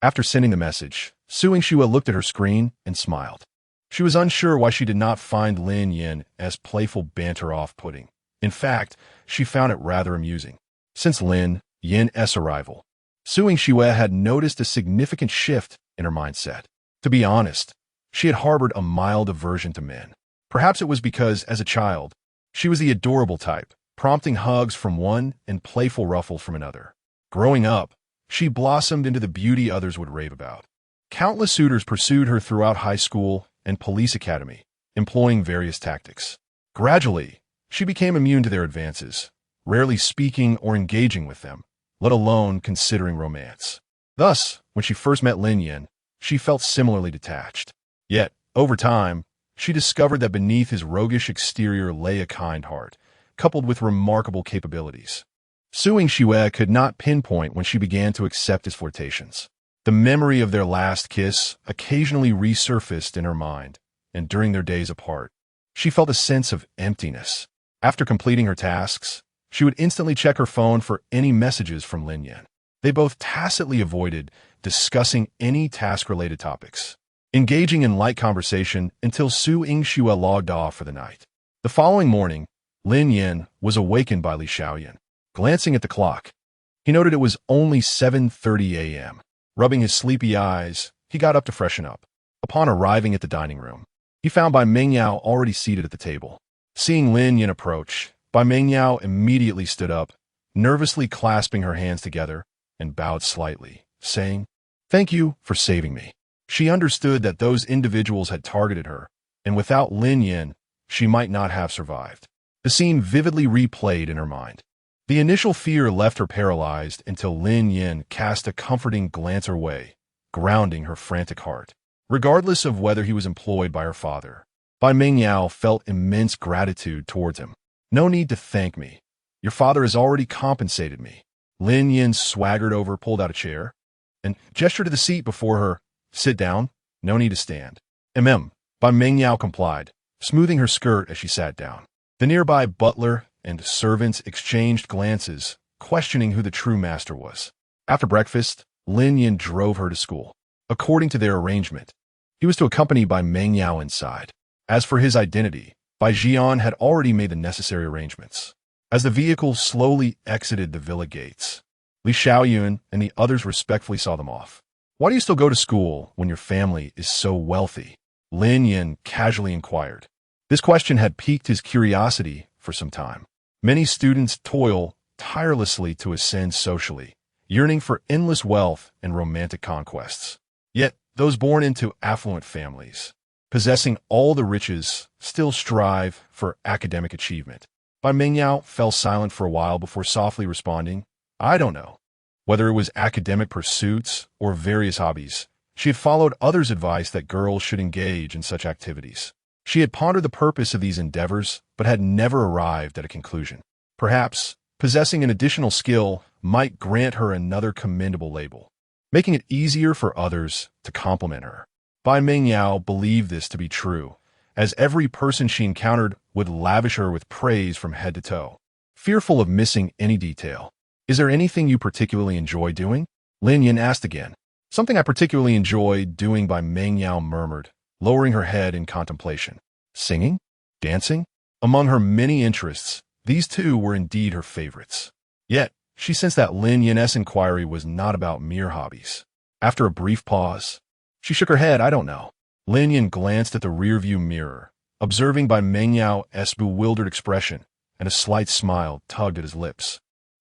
After sending the message, Su Yingxue looked at her screen and smiled. She was unsure why she did not find Lin Yan as playful banter off-putting. In fact, she found it rather amusing. Since Lin Yan's arrival, Su Yingxue had noticed a significant shift in her mindset. To be honest, she had harbored a mild aversion to men. Perhaps it was because, as a child, she was the adorable type, prompting hugs from one and playful ruffles from another. Growing up, she blossomed into the beauty others would rave about. Countless suitors pursued her throughout high school and police academy, employing various tactics. Gradually, she became immune to their advances, rarely speaking or engaging with them, let alone considering romance. Thus, when she first met Lin Yan, she felt similarly detached. Yet, over time, she discovered that beneath his roguish exterior lay a kind heart, coupled with remarkable capabilities. Su Yingxue could not pinpoint when she began to accept his flirtations. The memory of their last kiss occasionally resurfaced in her mind, and during their days apart, she felt a sense of emptiness. After completing her tasks, she would instantly check her phone for any messages from Lin Yan. They both tacitly avoided discussing any task-related topics, engaging in light conversation until Su Yingxue logged off for the night. The following morning, Lin Yan was awakened by Li Xiaoyan. Glancing at the clock, he noted it was only 7:30 a.m. Rubbing his sleepy eyes, he got up to freshen up. Upon arriving at the dining room, he found Bai Mingyao already seated at the table. Seeing Lin Yan approach, Bai Mingyao immediately stood up, nervously clasping her hands together, and bowed slightly, saying, "Thank you for saving me." She understood that those individuals had targeted her, and without Lin Yan, she might not have survived. The scene vividly replayed in her mind. The initial fear left her paralyzed until Lin Yan cast a comforting glance her way, grounding her frantic heart. Regardless of whether he was employed by her father, Bai Mingyao felt immense gratitude towards him. "No need to thank me. Your father has already compensated me." Lin Yan swaggered over, pulled out a chair, and gestured to the seat before her. "Sit down. No need to stand." Bai Mingyao complied, smoothing her skirt as she sat down. The nearby butler and servants exchanged glances, questioning who the true master was. After breakfast, Lin Yan drove her to school. According to their arrangement, he was to accompany Bai Mingyao inside. As for his identity, Bai Jian had already made the necessary arrangements. As the vehicle slowly exited the villa gates, Li Xiaoyun and the others respectfully saw them off. "Why do you still go to school when your family is so wealthy?" Lin Yan casually inquired. This question had piqued his curiosity for some time. Many students toil tirelessly to ascend socially, yearning for endless wealth and romantic conquests. Yet, those born into affluent families, possessing all the riches, still strive for academic achievement. Bai Mingyao fell silent for a while before softly responding, "I don't know." Whether it was academic pursuits or various hobbies, she had followed others' advice that girls should engage in such activities. She had pondered the purpose of these endeavors, but had never arrived at a conclusion. Perhaps, possessing an additional skill might grant her another commendable label, making it easier for others to compliment her. Bai Mingyao believed this to be true, as every person she encountered would lavish her with praise from head to toe. Fearful of missing any detail, "Is there anything you particularly enjoy doing?" Lin Yan asked again. "Something I particularly enjoy doing," Bai Mingyao murmured, lowering her head in contemplation. "Singing? Dancing?" Among her many interests, these two were indeed her favorites. Yet, she sensed that Lin Yan's inquiry was not about mere hobbies. After a brief pause, she shook her head. "I don't know." Lin Yan glanced at the rearview mirror, observing Bai Mingyao's bewildered expression, and a slight smile tugged at his lips.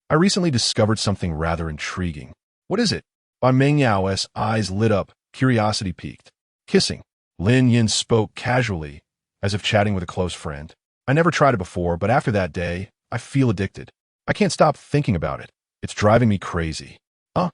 "I recently discovered something rather intriguing." "What is it?" Bai Mingyao's eyes lit up, curiosity piqued. "Kissing." Lin Yan spoke casually, as if chatting with a close friend. "I never tried it before, but after that day, I feel addicted. I can't stop thinking about it. It's driving me crazy." "Huh?"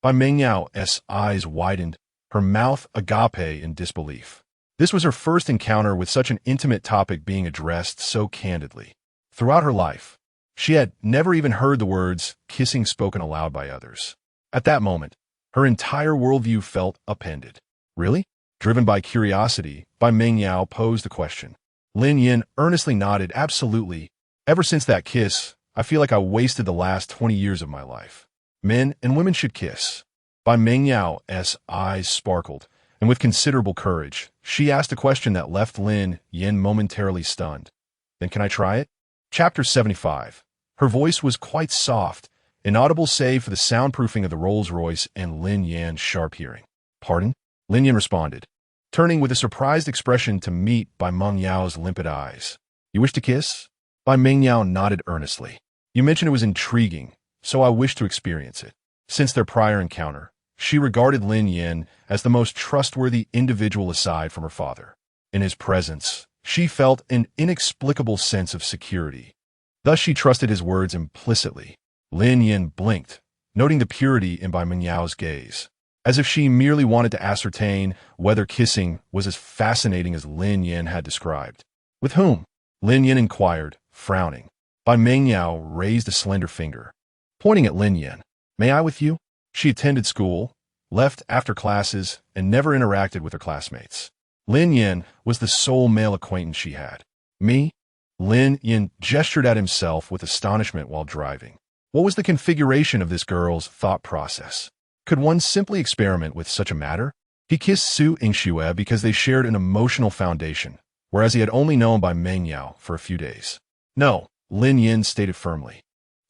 Bai Mingyao's eyes widened, her mouth agape in disbelief. This was her first encounter with such an intimate topic being addressed so candidly. Throughout her life, she had never even heard the words kissing spoken aloud by others. At that moment, her entire worldview felt upended. "Really?" Driven by curiosity, Bai Mingyao posed the question. Lin Yan earnestly nodded. "Absolutely. Ever since that kiss, I feel like I wasted the last 20 years of my life. Men and women should kiss." Bai Mingyao's eyes sparkled, and with considerable courage, she asked a question that left Lin Yan momentarily stunned. "Then can I try it?" Chapter 75. Her voice was quite soft, inaudible save for the soundproofing of the Rolls-Royce and Lin Yan's sharp hearing. "Pardon?" Lin Yan responded, turning with a surprised expression to meet Bai Mingyao's limpid eyes. "You wish to kiss?" Bai Mingyao nodded earnestly. "You mentioned it was intriguing, so I wish to experience it." Since their prior encounter, she regarded Lin Yan as the most trustworthy individual aside from her father. In his presence, she felt an inexplicable sense of security. Thus she trusted his words implicitly. Lin Yan blinked, noting the purity in Bai Mingyao's gaze, as if she merely wanted to ascertain whether kissing was as fascinating as Lin Yan had described. "With whom?" Lin Yan inquired, frowning. Bai Mingyao raised a slender finger, pointing at Lin Yan. "May I with you?" She attended school, left after classes, and never interacted with her classmates. Lin Yan was the sole male acquaintance she had. "Me?" Lin Yan gestured at himself with astonishment while driving. What was the configuration of this girl's thought process? Could one simply experiment with such a matter? He kissed Su Yingxue because they shared an emotional foundation, whereas he had only known Bai Mingyao for a few days. "No," Lin Yan stated firmly.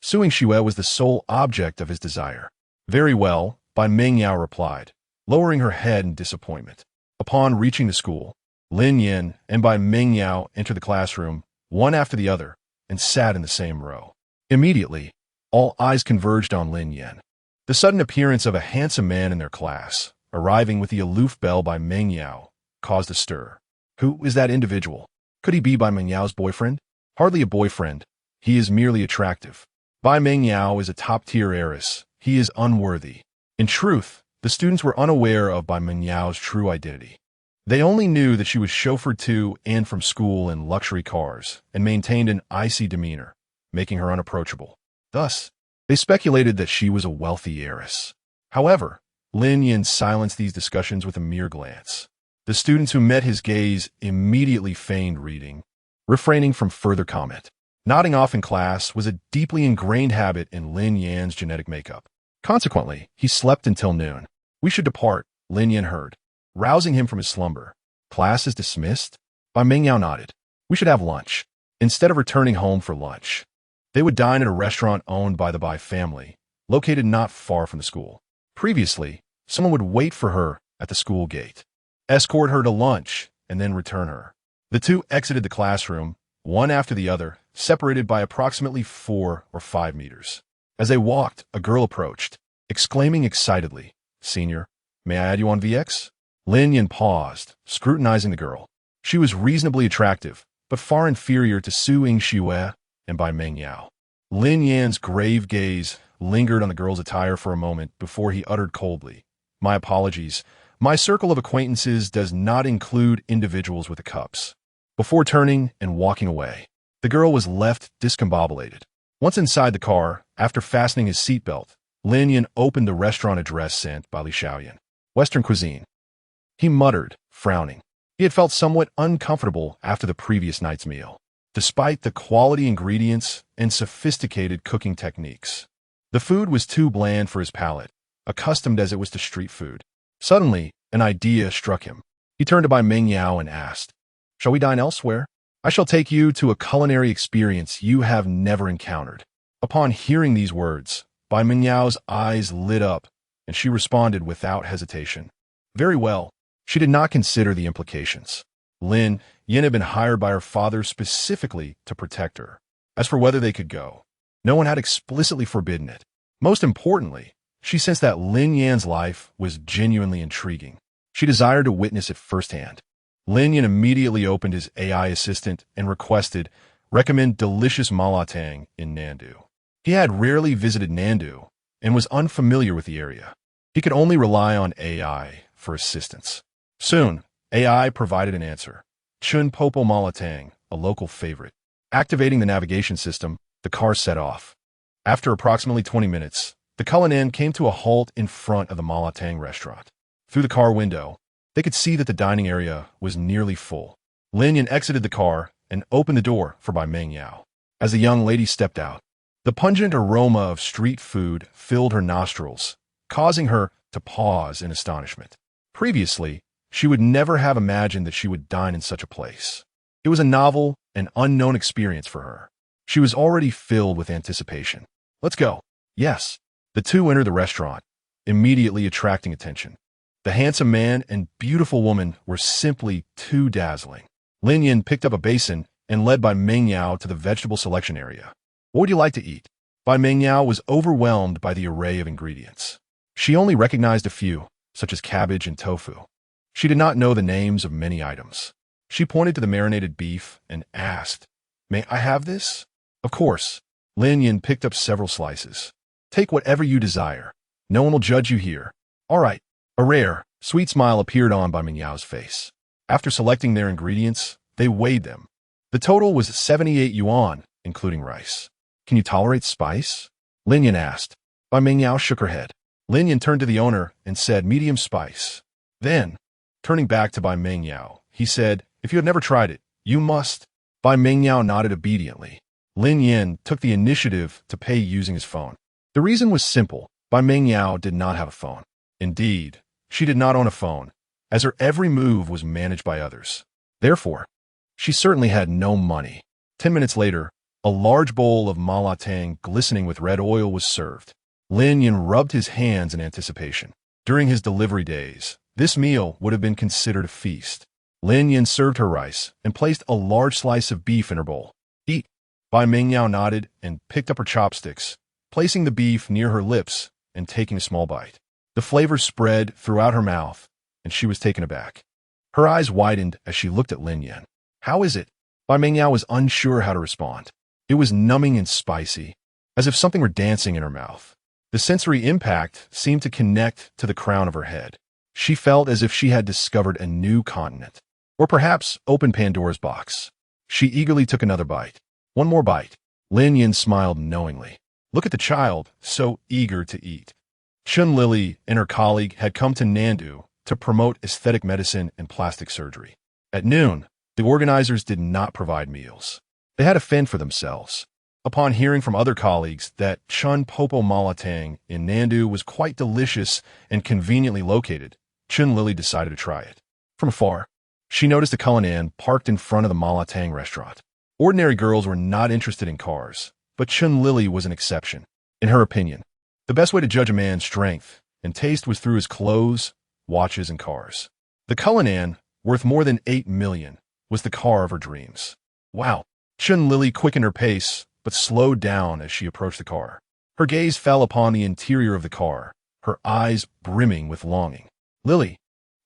Su Yingxue was the sole object of his desire. "Very well," Bai Mingyao replied, lowering her head in disappointment. Upon reaching the school, Lin Yan and Bai Mingyao entered the classroom, one after the other, and sat in the same row. Immediately, all eyes converged on Lin Yan. The sudden appearance of a handsome man in their class, arriving with the aloof bell by Meng Yao, caused a stir. Who is that individual? Could he be Bai Mengyao's boyfriend? Hardly a boyfriend. He is merely attractive. Bai Mengyao is a top-tier heiress. He is unworthy. In truth, the students were unaware of Bai Mengyao's true identity. They only knew that she was chauffeured to and from school in luxury cars and maintained an icy demeanor, making her unapproachable. Thus, they speculated that she was a wealthy heiress. However, Lin Yan silenced these discussions with a mere glance. The students who met his gaze immediately feigned reading, refraining from further comment. Nodding off in class was a deeply ingrained habit in Lin Yan's genetic makeup. Consequently, he slept until noon. We should depart, Lin Yan heard, rousing him from his slumber. Class is dismissed? Bai Mengyao nodded. We should have lunch. Instead of returning home for lunch, they would dine at a restaurant owned by the Bai family, located not far from the school. Previously, someone would wait for her at the school gate, escort her to lunch, and then return her. The two exited the classroom, one after the other, separated by approximately 4 or 5 meters. As they walked, a girl approached, exclaiming excitedly, "Senior, may I add you on VX?" Lin Yan paused, scrutinizing the girl. She was reasonably attractive, but far inferior to Su Yingxue and Bai Mengyao. Lin Yan's grave gaze lingered on the girl's attire for a moment before he uttered coldly, "My apologies. My circle of acquaintances does not include individuals with the cups." Before turning and walking away, the girl was left discombobulated. Once inside the car, after fastening his seatbelt, Lin Yan opened the restaurant address sent by Li Xiaoyan. Western cuisine. He muttered, frowning. He had felt somewhat uncomfortable after the previous night's meal, despite the quality ingredients and sophisticated cooking techniques. The food was too bland for his palate, accustomed as it was to street food. Suddenly, an idea struck him. He turned to Bai Mengyao and asked, "Shall we dine elsewhere? I shall take you to a culinary experience you have never encountered." Upon hearing these words, Bai Mengyao's eyes lit up, and she responded without hesitation. Very well. She did not consider the implications. Lin Yan had been hired by her father specifically to protect her. As for whether they could go, no one had explicitly forbidden it. Most importantly, she sensed that Lin Yan's life was genuinely intriguing. She desired to witness it firsthand. Lin Yan immediately opened his AI assistant and requested, "Recommend delicious malatang in Nandu." He had rarely visited Nandu and was unfamiliar with the area. He could only rely on AI for assistance. Soon, AI provided an answer. Chun Popo Malatang, a local favorite. Activating the navigation system, the car set off. After approximately 20 minutes, the Cullinan came to a halt in front of the Malatang restaurant. Through the car window, they could see that the dining area was nearly full. Lin Yan exited the car and opened the door for Bai Mengyao. As the young lady stepped out, the pungent aroma of street food filled her nostrils, causing her to pause in astonishment. Previously, she would never have imagined that she would dine in such a place. It was a novel and unknown experience for her. She was already filled with anticipation. "Let's go." Yes. The two entered the restaurant, immediately attracting attention. The handsome man and beautiful woman were simply too dazzling. Lin Yan picked up a basin and led Bai Mengyao to the vegetable selection area. "What would you like to eat?" Bai Mengyao was overwhelmed by the array of ingredients. She only recognized a few, such as cabbage and tofu. She did not know the names of many items. She pointed to the marinated beef and asked, "May I have this?" Of course. Lin Yan picked up several slices. "Take whatever you desire. No one will judge you here." "All right." A rare, sweet smile appeared on Bai Mengyao's face. After selecting their ingredients, they weighed them. The total was 78 yuan, including rice. "Can you tolerate spice?" Lin Yan asked. Bai Mengyao shook her head. Lin Yan turned to the owner and said, "Medium spice." Then, turning back to Bai Mengyao, he said, "If you have never tried it, you must." Bai Mengyao nodded obediently. Lin Yan took the initiative to pay using his phone. The reason was simple. Bai Mengyao did not have a phone. Indeed, she did not own a phone, as her every move was managed by others. Therefore, she certainly had no money. 10 minutes later, a large bowl of malatang glistening with red oil was served. Lin Yan rubbed his hands in anticipation. During his delivery days, this meal would have been considered a feast. Lin Yan served her rice and placed a large slice of beef in her bowl. "Eat." Bai Mengyao nodded and picked up her chopsticks, placing the beef near her lips and taking a small bite. The flavor spread throughout her mouth, and she was taken aback. Her eyes widened as she looked at Lin Yan. How is it? Bai Mengniao was unsure how to respond. It was numbing and spicy, as if something were dancing in her mouth. The sensory impact seemed to connect to the crown of her head. She felt as if she had discovered a new continent, or perhaps opened Pandora's box. She eagerly took another bite. One more bite. Lin Yan smiled knowingly. Look at the child, so eager to eat. Zhang Zhilei and her colleague had come to Nandu to promote aesthetic medicine and plastic surgery. At noon, the organizers did not provide meals. They had to fend for themselves. Upon hearing from other colleagues that Chun Popo Malatang in Nandu was quite delicious and conveniently located, Zhang Zhilei decided to try it. From afar, she noticed a Cullinan parked in front of the Malatang restaurant. Ordinary girls were not interested in cars, but Zhang Zhilei was an exception. In her opinion, the best way to judge a man's strength and taste was through his clothes, watches, and cars. The Cullinan, worth more than 8 million, was the car of her dreams. Wow! Zhang Zhilei quickened her pace, but slowed down as she approached the car. Her gaze fell upon the interior of the car, her eyes brimming with longing. Lily,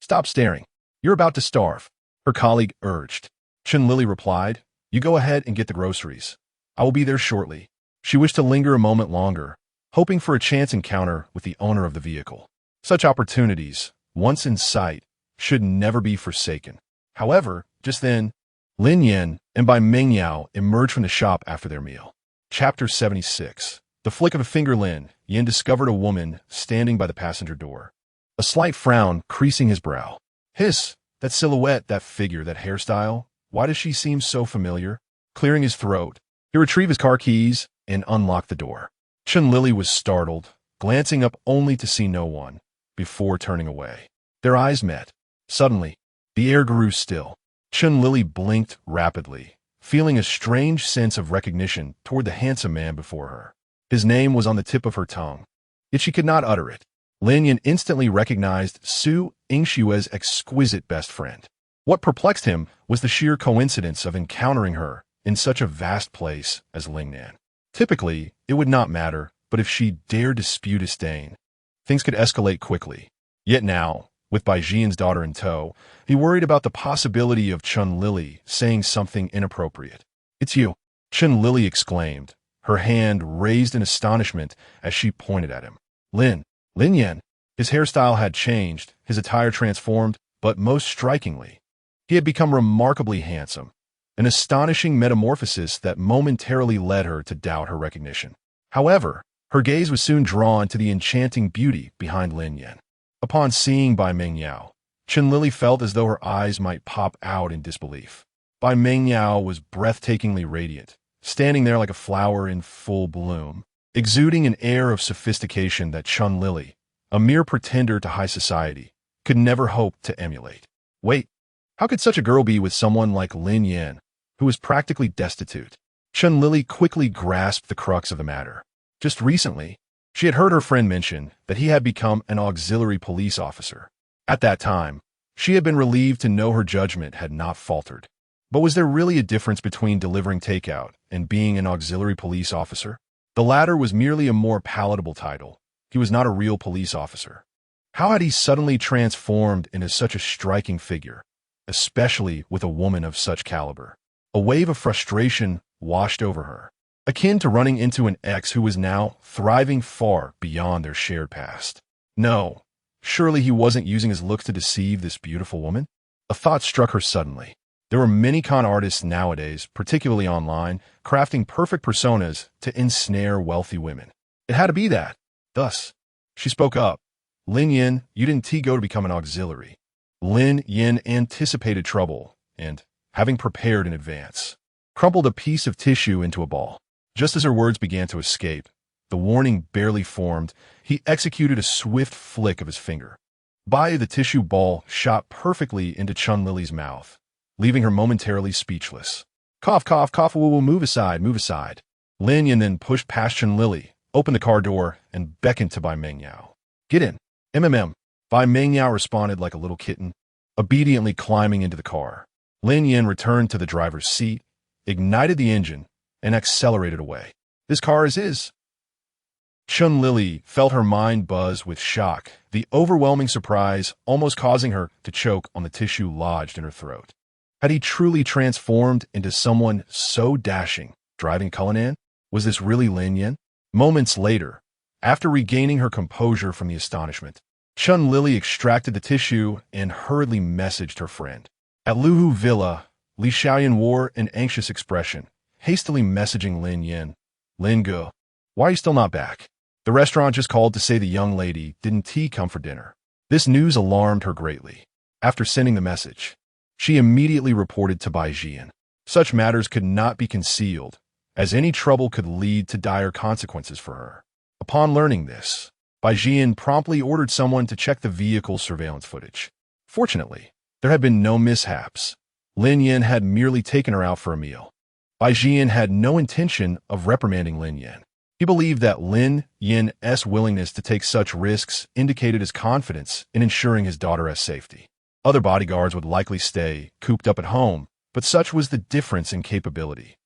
stop staring. You're about to starve, her colleague urged. Zhang Zhilei replied, You go ahead and get the groceries. I will be there shortly. She wished to linger a moment longer, hoping for a chance encounter with the owner of the vehicle. Such opportunities, once in sight, should never be forsaken. However, just then, Lin Yan and Bai Mengniao emerged from the shop after their meal. Chapter 76. The flick of a finger. Lin Yan discovered a woman standing by the passenger door. A slight frown creasing his brow. Hiss, that silhouette, that figure, that hairstyle, why does she seem so familiar? Clearing his throat, he retrieved his car keys and unlocked the door. Zhang Zhilei was startled, glancing up only to see no one, before turning away. Their eyes met. Suddenly, the air grew still. Zhang Zhilei blinked rapidly, feeling a strange sense of recognition toward the handsome man before her. His name was on the tip of her tongue, yet she could not utter it. Lin Yan instantly recognized Su Yingshue's exquisite best friend. What perplexed him was the sheer coincidence of encountering her in such a vast place as Lin Yan. Typically, it would not matter, but if she dared dispute a stain, things could escalate quickly. Yet now, with Bai Jian's daughter in tow, he worried about the possibility of Zhang Zhilei saying something inappropriate. It's you, Zhang Zhilei exclaimed, her hand raised in astonishment as she pointed at him. Lin Yan. His hairstyle had changed, his attire transformed, but most strikingly, he had become remarkably handsome, an astonishing metamorphosis that momentarily led her to doubt her recognition. However, her gaze was soon drawn to the enchanting beauty behind Lin Yan. Upon seeing Bai Mengniao, Zhang Zhilei felt as though her eyes might pop out in disbelief. Bai Mengniao was breathtakingly radiant, standing there like a flower in full bloom, exuding an air of sophistication that Zhang Zhilei, a mere pretender to high society, could never hope to emulate. Wait, how could such a girl be with someone like Lin Yan, who was practically destitute? Zhang Zhilei quickly grasped the crux of the matter. Just recently, she had heard her friend mention that he had become an auxiliary police officer. At that time, she had been relieved to know her judgment had not faltered. But was there really a difference between delivering takeout and being an auxiliary police officer? The latter was merely a more palatable title. He was not a real police officer. How had he suddenly transformed into such a striking figure, especially with a woman of such caliber? A wave of frustration washed over her, akin to running into an ex who was now thriving far beyond their shared past. No, surely he wasn't using his looks to deceive this beautiful woman? A thought struck her suddenly. There were many con artists nowadays, particularly online, crafting perfect personas to ensnare wealthy women. It had to be that. Thus, she spoke up. Lin Yan, you didn't go to become an auxiliary. Lin Yan anticipated trouble and, having prepared in advance, crumpled a piece of tissue into a ball. Just as her words began to escape, the warning barely formed, he executed a swift flick of his finger. The tissue ball shot perfectly into Zhang Zhilei's mouth, leaving her momentarily speechless. Cough, cough, cough, woo, move aside, move aside. Lin Yan then pushed past Zhang Zhilei, opened the car door, and beckoned to Bai Mengniao. Get in. Bai Mengniao responded like a little kitten, obediently climbing into the car. Lin Yan returned to the driver's seat, ignited the engine, and accelerated away. This car is his. Zhang Zhilei felt her mind buzz with shock. the overwhelming surprise almost causing her to choke on the tissue lodged in her throat. Had he truly transformed into someone so dashing, driving Cullinan? Was this really Lin Yan? Moments later, after regaining her composure from the astonishment, Zhang Zhilei extracted the tissue and hurriedly messaged her friend. At Luhu Villa, Li Xiaoyan wore an anxious expression, hastily messaging Lin Yan. Lin Ge, why are you still not back? The restaurant just called to say the young lady didn't come for dinner. This news alarmed her greatly. After sending the message, she immediately reported to Bai Jian. Such matters could not be concealed, as any trouble could lead to dire consequences for her. Upon learning this, Bai Jian promptly ordered someone to check the vehicle's surveillance footage. Fortunately, there had been no mishaps. Lin Yan had merely taken her out for a meal. Bai Jian had no intention of reprimanding Lin Yan. He believed that Lin Yan's willingness to take such risks indicated his confidence in ensuring his daughter's safety. Other bodyguards would likely stay cooped up at home, but such was the difference in capability.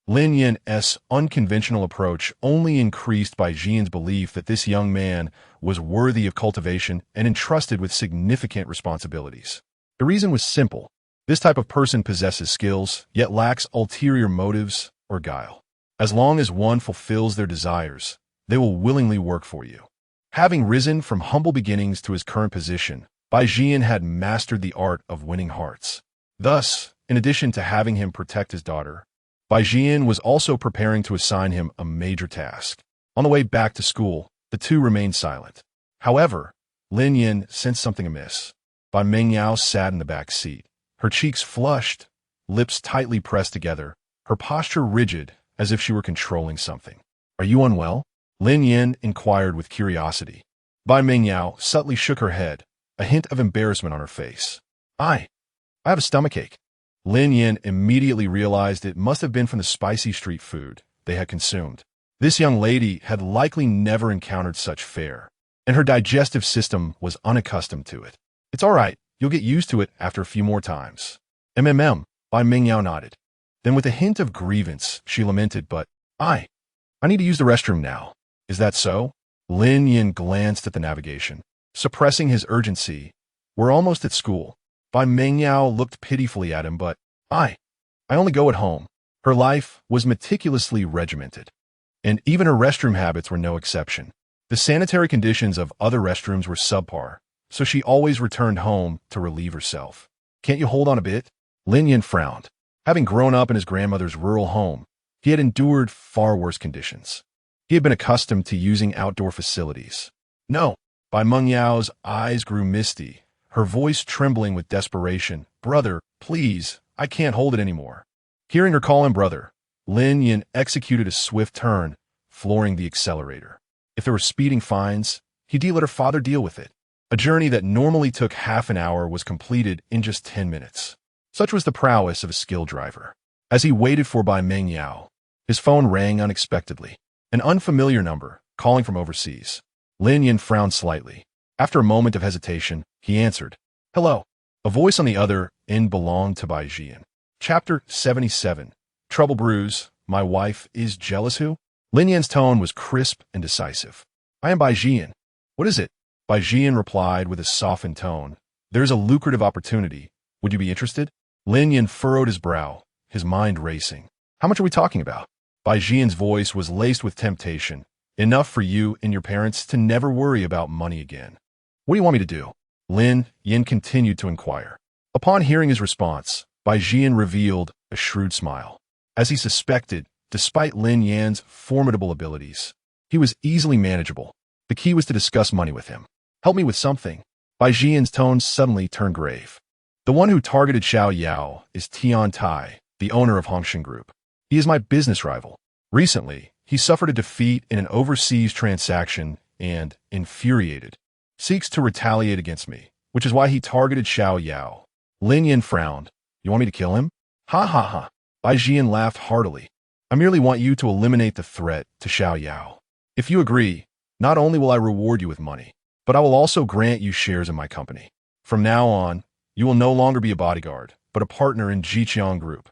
Lin Yan's unconventional approach only increased Bai Jian's belief that this young man was worthy of cultivation and entrusted with significant responsibilities. The reason was simple. This type of person possesses skills, yet lacks ulterior motives or guile. As long as one fulfills their desires, they will willingly work for you. Having risen from humble beginnings to his current position, Bai Jian had mastered the art of winning hearts. Thus, in addition to having him protect his daughter, Bai Jian was also preparing to assign him a major task. On the way back to school, the two remained silent. However, Lin Yan sensed something amiss. Bai Mengyao sat in the back seat, her cheeks flushed, lips tightly pressed together, her posture rigid, as if she were controlling something. Are you unwell? Lin Yan inquired with curiosity. Bai Mengyao subtly shook her head, a hint of embarrassment on her face. I have a stomachache. Lin Yan immediately realized it must have been from the spicy street food they had consumed. This young lady had likely never encountered such fare, and her digestive system was unaccustomed to it. It's all right, you'll get used to it after a few more times. Bai Mengyao nodded. Then with a hint of grievance, she lamented, but I need to use the restroom now. Is that so? Lin Yan glanced at the navigation, suppressing his urgency. We're almost at school. Bai Mengyao looked pitifully at him, but I only go at home. Her life was meticulously regimented, and even her restroom habits were no exception. The sanitary conditions of other restrooms were subpar, so she always returned home to relieve herself. Can't you hold on a bit? Lin Yan frowned. Having grown up in his grandmother's rural home, he had endured far worse conditions. He had been accustomed to using outdoor facilities. No. Bai Mengyao's eyes grew misty, her voice trembling with desperation. Brother, please, I can't hold it anymore. Hearing her call him brother, Lin Yan executed a swift turn, flooring the accelerator. If there were speeding fines, he'd let her father deal with it. A journey that normally took half an hour was completed in just 10 minutes. Such was the prowess of a skilled driver. As he waited for Bai Mengyao, his phone rang unexpectedly. An unfamiliar number, calling from overseas. Lin Yan frowned slightly. After a moment of hesitation, he answered. Hello. A voice on the other end belonged to Bai Jian. Chapter 77. Trouble brews. My wife is jealous who? Lin Yan's tone was crisp and decisive. I am Bai Jian. What is it? Bai Jian replied with a softened tone. There's a lucrative opportunity. Would you be interested? Lin Yan furrowed his brow, his mind racing. How much are we talking about? Bai Jian's voice was laced with temptation. Enough for you and your parents to never worry about money again. What do you want me to do? Lin Yan continued to inquire. Upon hearing his response, Bai Jian revealed a shrewd smile. As he suspected, despite Lin Yan's formidable abilities, he was easily manageable. The key was to discuss money with him. Help me with something. Bai Jian's tone suddenly turned grave. The one who targeted Xiao Yao is Tian Tai, the owner of Hongshan Group. He is my business rival. Recently, he suffered a defeat in an overseas transaction and, infuriated, seeks to retaliate against me, which is why he targeted Xiao Yao. Lin Yan frowned. You want me to kill him? Ha ha ha. Bai Jian laughed heartily. I merely want you to eliminate the threat to Xiao Yao. If you agree, not only will I reward you with money, but I will also grant you shares in my company. From now on, you will no longer be a bodyguard, but a partner in Jiqiang Group,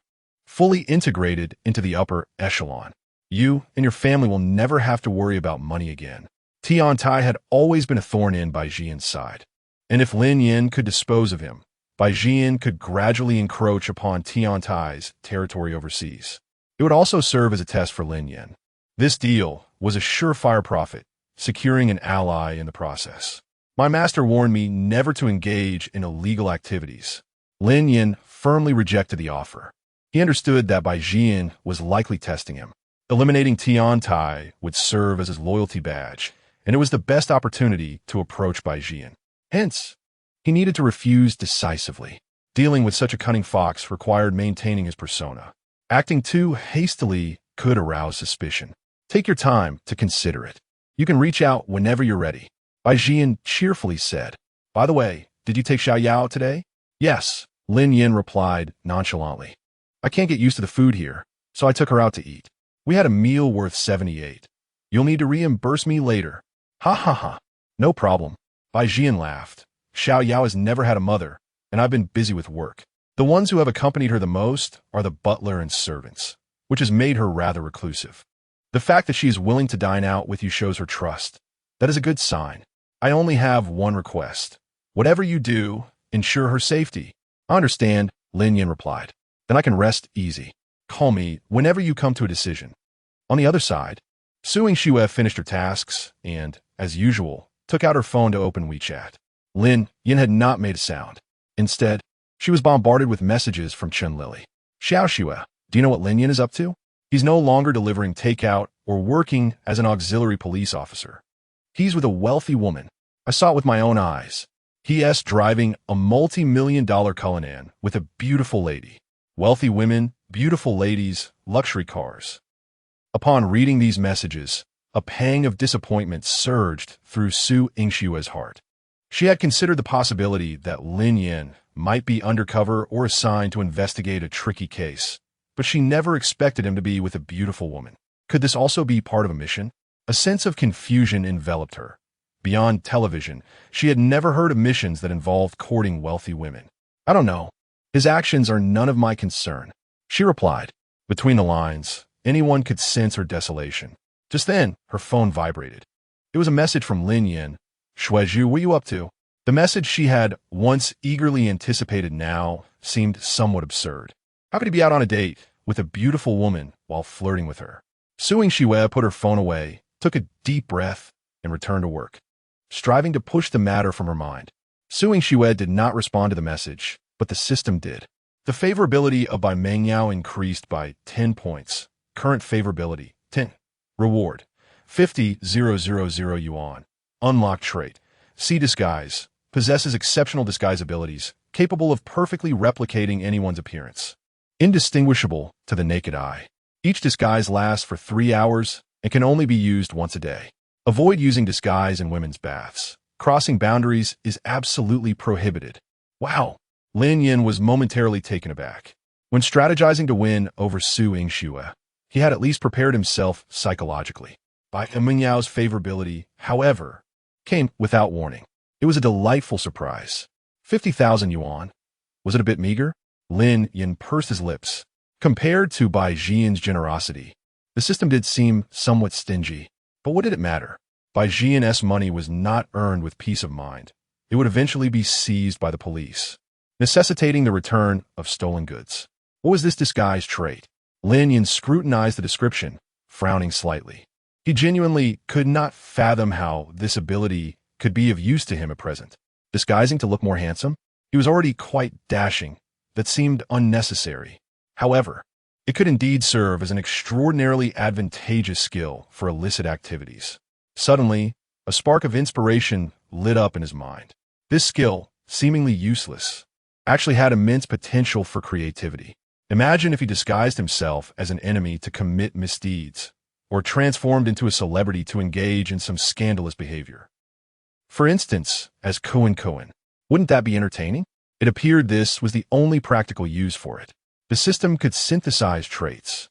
fully integrated into the upper echelon. You and your family will never have to worry about money again. Tian Tai had always been a thorn in Bai Jian's side. And if Lin Yan could dispose of him, Bai Jian could gradually encroach upon Tian Tai's territory overseas. It would also serve as a test for Lin Yan. This deal was a surefire profit, securing an ally in the process. My master warned me never to engage in illegal activities. Lin Yan firmly rejected the offer. He understood that Bai Jian was likely testing him. Eliminating Tian Tai would serve as his loyalty badge, and it was the best opportunity to approach Bai Jian. Hence, he needed to refuse decisively. Dealing with such a cunning fox required maintaining his persona. Acting too hastily could arouse suspicion. Take your time to consider it. You can reach out whenever you're ready. Bai Jian cheerfully said. By the way, did you take Xiao Yao today? Yes, Lin Yan replied nonchalantly. I can't get used to the food here, so I took her out to eat. We had a meal worth 78. You'll need to reimburse me later. Ha ha ha. No problem. Bai Jian laughed. Xiao Yao has never had a mother, and I've been busy with work. The ones who have accompanied her the most are the butler and servants, which has made her rather reclusive. The fact that she is willing to dine out with you shows her trust. That is a good sign. I only have one request. Whatever you do, ensure her safety. I understand, Lin Yan replied. Then I can rest easy. Call me whenever you come to a decision. On the other side, Su Yingxue finished her tasks and, as usual, took out her phone to open WeChat. Lin Yan had not made a sound. Instead, she was bombarded with messages from Zhang Zhilei. Xiao Xue, do you know what Lin Yan is up to? He's no longer delivering takeout or working as an auxiliary police officer. He's with a wealthy woman. I saw it with my own eyes. He.S. driving a multi-million-dollar Cullinan with a beautiful lady. Wealthy women, beautiful ladies, luxury cars. Upon reading these messages, a pang of disappointment surged through Su Yingxue's heart. She had considered the possibility that Lin Yan might be undercover or assigned to investigate a tricky case, but she never expected him to be with a beautiful woman. Could this also be part of a mission? A sense of confusion enveloped her. Beyond television, she had never heard of missions that involved courting wealthy women. I don't know. His actions are none of my concern, she replied. Between the lines, anyone could sense her desolation. Just then, her phone vibrated. It was a message from Lin Yan. Shuezhu, what are you up to? The message she had once eagerly anticipated now seemed somewhat absurd. How could he be out on a date with a beautiful woman while flirting with her? Su Yingxue put her phone away, took a deep breath, and returned to work, striving to push the matter from her mind. Su Yingxue did not respond to the message, but the system did. The favorability of Bai Mengyao increased by 10 points. Current favorability, 10. Reward, 50,000 yuan. Unlocked trait, See Disguise. Possesses exceptional disguise abilities, capable of perfectly replicating anyone's appearance. Indistinguishable to the naked eye. Each disguise lasts for 3 hours and can only be used once a day. Avoid using disguise in women's baths. Crossing boundaries is absolutely prohibited. Wow! Lin Yan was momentarily taken aback. When strategizing to win over Su Yingxue, he had at least prepared himself psychologically. Bai Mengyao's favorability, however, came without warning. It was a delightful surprise. 50,000 yuan. Was it a bit meager? Lin Yan pursed his lips. Compared to Bai Jian's generosity, the system did seem somewhat stingy. But what did it matter? Bai Jian's money was not earned with peace of mind. It would eventually be seized by the police, necessitating the return of stolen goods. What was this disguise trait? Lin Yan scrutinized the description, frowning slightly. He genuinely could not fathom how this ability could be of use to him at present. Disguising to look more handsome? He was already quite dashing. That seemed unnecessary. However, it could indeed serve as an extraordinarily advantageous skill for illicit activities. Suddenly, a spark of inspiration lit up in his mind. This skill, seemingly useless, actually had immense potential for creativity. Imagine if he disguised himself as an enemy to commit misdeeds, or transformed into a celebrity to engage in some scandalous behavior. For instance, as Cohen. Wouldn't that be entertaining? It appeared this was the only practical use for it. The system could synthesize traits.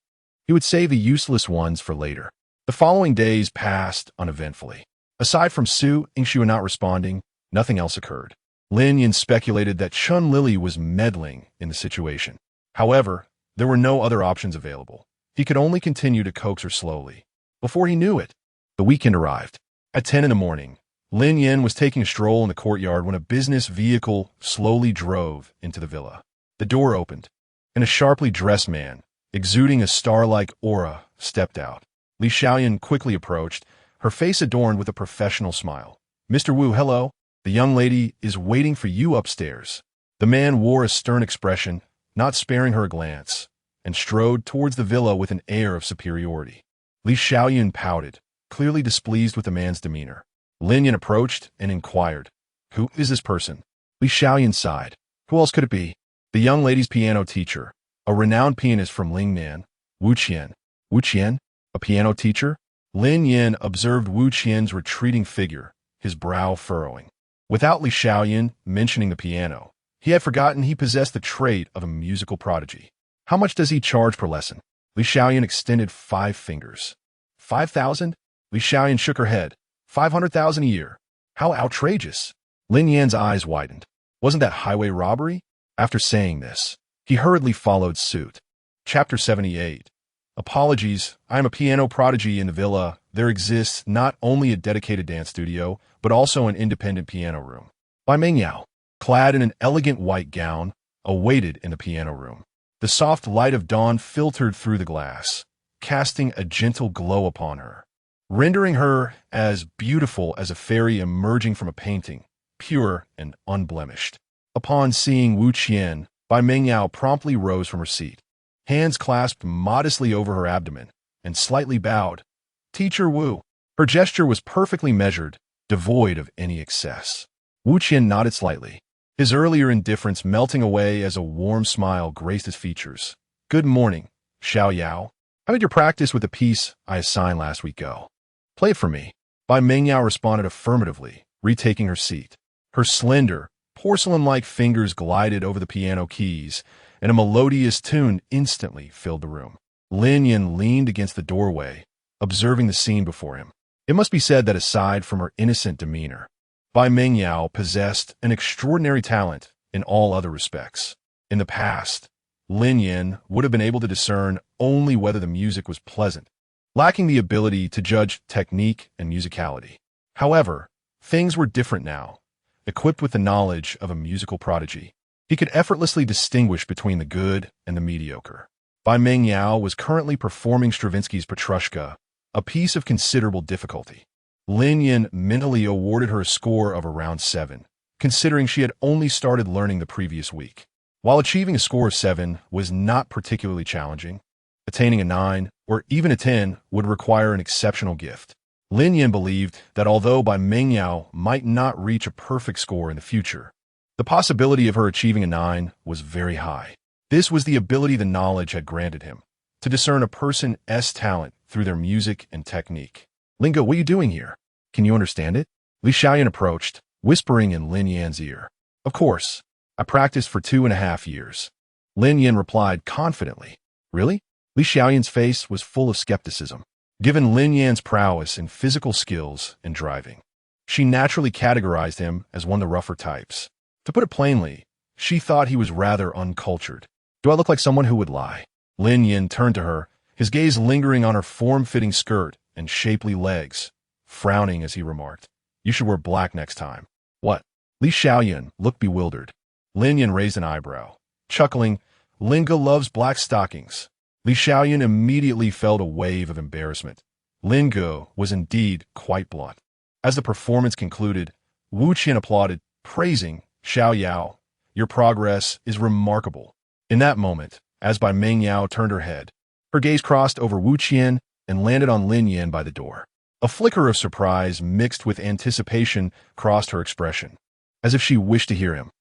He would save the useless ones for later. The following days passed uneventfully. Aside from Su Yingxue not responding, nothing else occurred. Lin Yan speculated that Zhang Zhilei was meddling in the situation. However, there were no other options available. He could only continue to coax her slowly. Before he knew it, the weekend arrived. At 10 in the morning, Lin Yan was taking a stroll in the courtyard when a business vehicle slowly drove into the villa. The door opened, and a sharply dressed man, exuding a star-like aura, stepped out. Li Xiaoyan quickly approached, her face adorned with a professional smile. "Mr. Wu, hello. The young lady is waiting for you upstairs." The man wore a stern expression, not sparing her a glance, and strode towards the villa with an air of superiority. Li Xiaoyan pouted, clearly displeased with the man's demeanor. Lin Yan approached and inquired, "Who is this person?" Li Xiaoyan sighed. "Who else could it be?" "The young lady's piano teacher, a renowned pianist from Lin Yan, Wu Qian." "Wu Qian? A piano teacher?" Lin Yan observed Wu Qian's retreating figure, his brow furrowing. Without Li Xiaoyan mentioning the piano, he had forgotten he possessed the trait of a musical prodigy. "How much does he charge per lesson?" Li Xiaoyan extended 5 fingers. 5,000? Li Xiaoyan shook her head. 500,000 a year. How outrageous. Lin Yan's eyes widened. Wasn't that highway robbery? After saying this, he hurriedly followed suit. Chapter 78. Apologies, I am a piano prodigy in the villa. There exists not only a dedicated dance studio, but also an independent piano room. By Meng Yao, clad in an elegant white gown, awaited in the piano room. The soft light of dawn filtered through the glass, casting a gentle glow upon her, rendering her as beautiful as a fairy emerging from a painting, pure and unblemished. Upon seeing Wu Qian, Bai Mengyao promptly rose from her seat, hands clasped modestly over her abdomen, and slightly bowed. "Teacher Wu." Her gesture was perfectly measured, devoid of any excess. Wu Qian nodded slightly, his earlier indifference melting away as a warm smile graced his features. "Good morning, Xiao Yao. How did your practice with the piece I assigned last week go?" "Play it for me." Bai Mengyao responded affirmatively, retaking her seat. Her slender, porcelain-like fingers glided over the piano keys, and a melodious tune instantly filled the room. Lin Yan leaned against the doorway, observing the scene before him. It must be said that aside from her innocent demeanor, Bai Mengyao possessed an extraordinary talent in all other respects. In the past, Lin Yan would have been able to discern only whether the music was pleasant, lacking the ability to judge technique and musicality. However, things were different now. Equipped with the knowledge of a musical prodigy, he could effortlessly distinguish between the good and the mediocre. Bai Mengyao was currently performing Stravinsky's Petrushka, a piece of considerable difficulty. Lin Yan mentally awarded her a score of around 7, considering she had only started learning the previous week. While achieving a score of 7 was not particularly challenging, attaining a 9 or even a 10 would require an exceptional gift. Lin Yan believed that although Bai Mengyao might not reach a perfect score in the future, the possibility of her achieving a 9 was very high. This was the ability the knowledge had granted him, to discern a person's talent through their music and technique. "Lingo, what are you doing here? Can you understand it?" Li Xiaoyan approached, whispering in Lin Yan's ear. "Of course. I practiced for 2.5 years." Lin Yan replied confidently. "Really?" Li Xiaoyan's face was full of skepticism. Given Lin Yan's prowess in physical skills and driving, she naturally categorized him as one of the rougher types. To put it plainly, she thought he was rather uncultured. "Do I look like someone who would lie?" Lin Yan turned to her, his gaze lingering on her form-fitting skirt and shapely legs, frowning as he remarked, "You should wear black next time." "What?" Li Xiaoyan looked bewildered. Lin Yan raised an eyebrow, chuckling, "Linga loves black stockings." Li Xiaoyan immediately felt a wave of embarrassment. Linga was indeed quite blunt. As the performance concluded, Wu Qian applauded, praising, "Xiao Yao, your progress is remarkable." In that moment, as Bai Mengyao turned her head, her gaze crossed over Wu Qian and landed on Lin Yan by the door. A flicker of surprise mixed with anticipation crossed her expression, as if she wished to hear him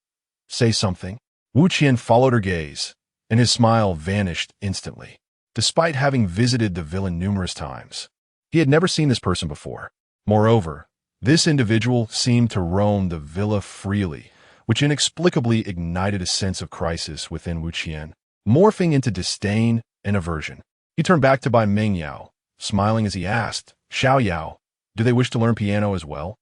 say something. Wu Qian followed her gaze, and his smile vanished instantly. Despite having visited the villa numerous times, he had never seen this person before. Moreover, this individual seemed to roam the villa freely, which inexplicably ignited a sense of crisis within Wu Qian, morphing into disdain and aversion. He turned back to Bai Mengyao, smiling as he asked, "Xiao Yao, do they wish to learn piano as well?"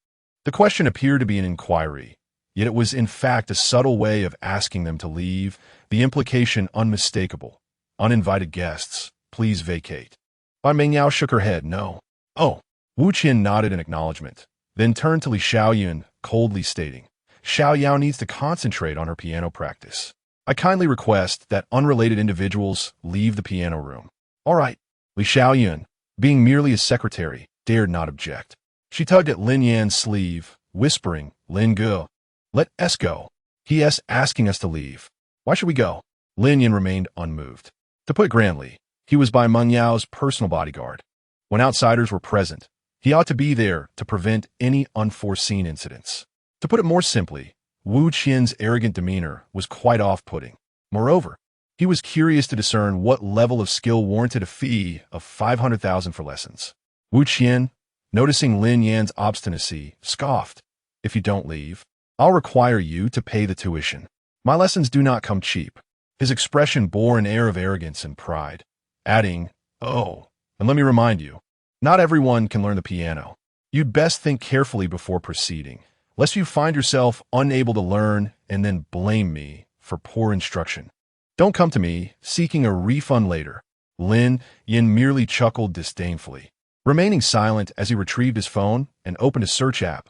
The question appeared to be an inquiry, yet it was in fact a subtle way of asking them to leave, the implication unmistakable. "Uninvited guests, please vacate." Bai Mengyao shook her head, "No." "Oh." Wu Qian nodded in acknowledgement, then turned to Li Xiaoyun, coldly stating, Xiao Yao needs to concentrate on her piano practice. I kindly request that unrelated individuals leave the piano room. All right. Li Xiaoyun, being merely a secretary, dared not object. She tugged at Lin Yan's sleeve, whispering, Lin Gu, let us go. He is asking us to leave. Why should we go? Lin Yan remained unmoved. To put it grandly, he was by Meng Yao's personal bodyguard. When outsiders were present, he ought to be there to prevent any unforeseen incidents. To put it more simply, Wu Qian's arrogant demeanor was quite off-putting. Moreover, he was curious to discern what level of skill warranted a fee of 500,000 for lessons. Wu Qian, noticing Lin Yan's obstinacy, scoffed, If you don't leave, I'll require you to pay the tuition. My lessons do not come cheap. His expression bore an air of arrogance and pride, adding, Oh, and let me remind you, not everyone can learn the piano. You'd best think carefully before proceeding, lest you find yourself unable to learn and then blame me for poor instruction. Don't come to me seeking a refund later. Lin Yan merely chuckled disdainfully, remaining silent as he retrieved his phone and opened a search app.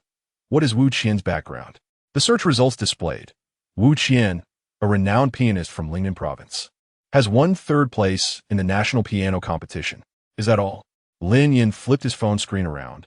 What is Wu Qian's background? The search results displayed. Wu Qian, a renowned pianist from Lingnan province, has won third place in the national piano competition. Is that all? Lin Yan flipped his phone screen around,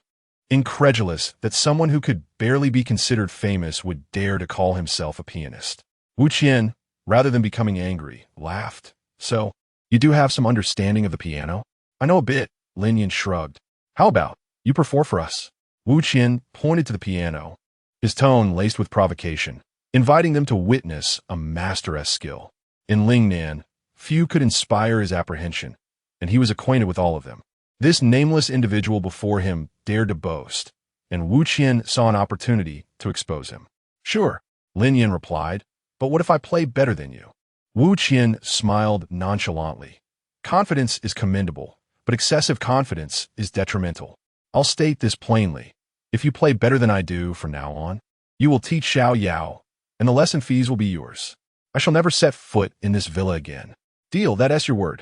incredulous that someone who could barely be considered famous would dare to call himself a pianist. Wu Qian, rather than becoming angry, laughed. So, you do have some understanding of the piano? I know a bit, Lin Yan shrugged. How about, you perform for us? Wu Qian pointed to the piano, his tone laced with provocation, inviting them to witness a master's skill. In Lingnan, few could inspire his apprehension, and he was acquainted with all of them. This nameless individual before him dared to boast, and Wu Qian saw an opportunity to expose him. Sure, Lin Yan replied, but what if I play better than you? Wu Qian smiled nonchalantly. Confidence is commendable, but excessive confidence is detrimental. I'll state this plainly. If you play better than I do from now on, you will teach Xiao Yao, and the lesson fees will be yours. I shall never set foot in this villa again. Deal, that's your word.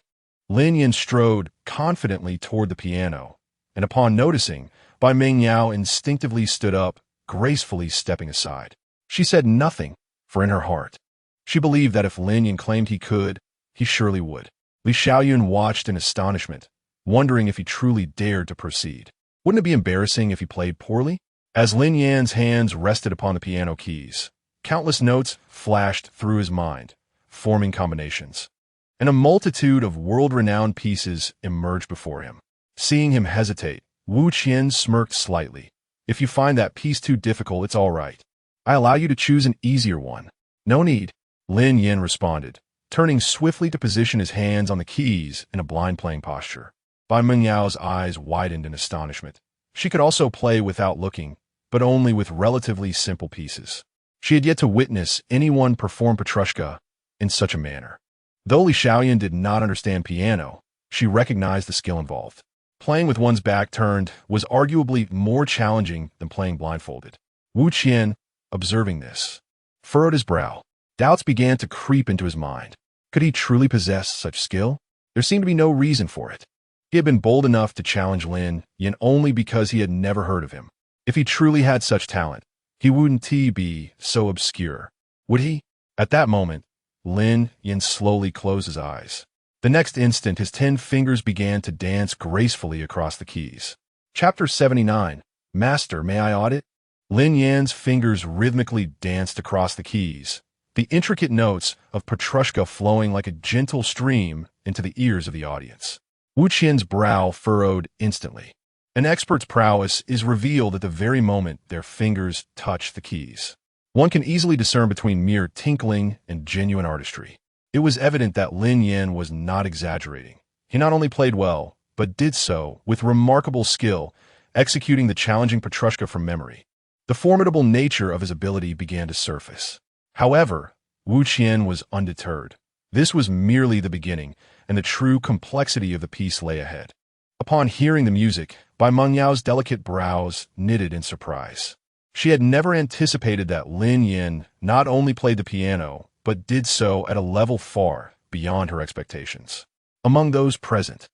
Lin Yan strode confidently toward the piano, and upon noticing, Bai Meng Yao instinctively stood up, gracefully stepping aside. She said nothing, for in her heart, she believed that if Lin Yan claimed he could, he surely would. Li Xiaoyun watched in astonishment, wondering if he truly dared to proceed. Wouldn't it be embarrassing if he played poorly? As Lin Yan's hands rested upon the piano keys, countless notes flashed through his mind, forming combinations, and a multitude of world-renowned pieces emerged before him. Seeing him hesitate, Wu Qian smirked slightly. If you find that piece too difficult, it's all right. I allow you to choose an easier one. No need, Lin Yan responded, turning swiftly to position his hands on the keys in a blind playing posture. Bai Meng Yao's eyes widened in astonishment. She could also play without looking, but only with relatively simple pieces. She had yet to witness anyone perform Petrushka in such a manner. Though Li Xiaoyan did not understand piano, she recognized the skill involved. Playing with one's back turned was arguably more challenging than playing blindfolded. Wu Qian, observing this, furrowed his brow. Doubts began to creep into his mind. Could he truly possess such skill? There seemed to be no reason for it. He had been bold enough to challenge Lin Yan only because he had never heard of him. If he truly had such talent, he wouldn't be so obscure, would he? At that moment, Lin Yan slowly closed his eyes. The next instant, his 10 fingers began to dance gracefully across the keys. Chapter 79, Master, may I audit? Lin Yan's fingers rhythmically danced across the keys, the intricate notes of Petrushka flowing like a gentle stream into the ears of the audience. Wu Qian's brow furrowed instantly. An expert's prowess is revealed at the very moment their fingers touch the keys. One can easily discern between mere tinkling and genuine artistry. It was evident that Lin Yan was not exaggerating. He not only played well, but did so with remarkable skill, executing the challenging Petrushka from memory. The formidable nature of his ability began to surface. However, Wu Qian was undeterred. This was merely the beginning, and the true complexity of the piece lay ahead. Upon hearing the music, Bai Meng Yao's delicate brows knitted in surprise. She had never anticipated that Lin Yan not only played the piano, but did so at a level far beyond her expectations. Among those present,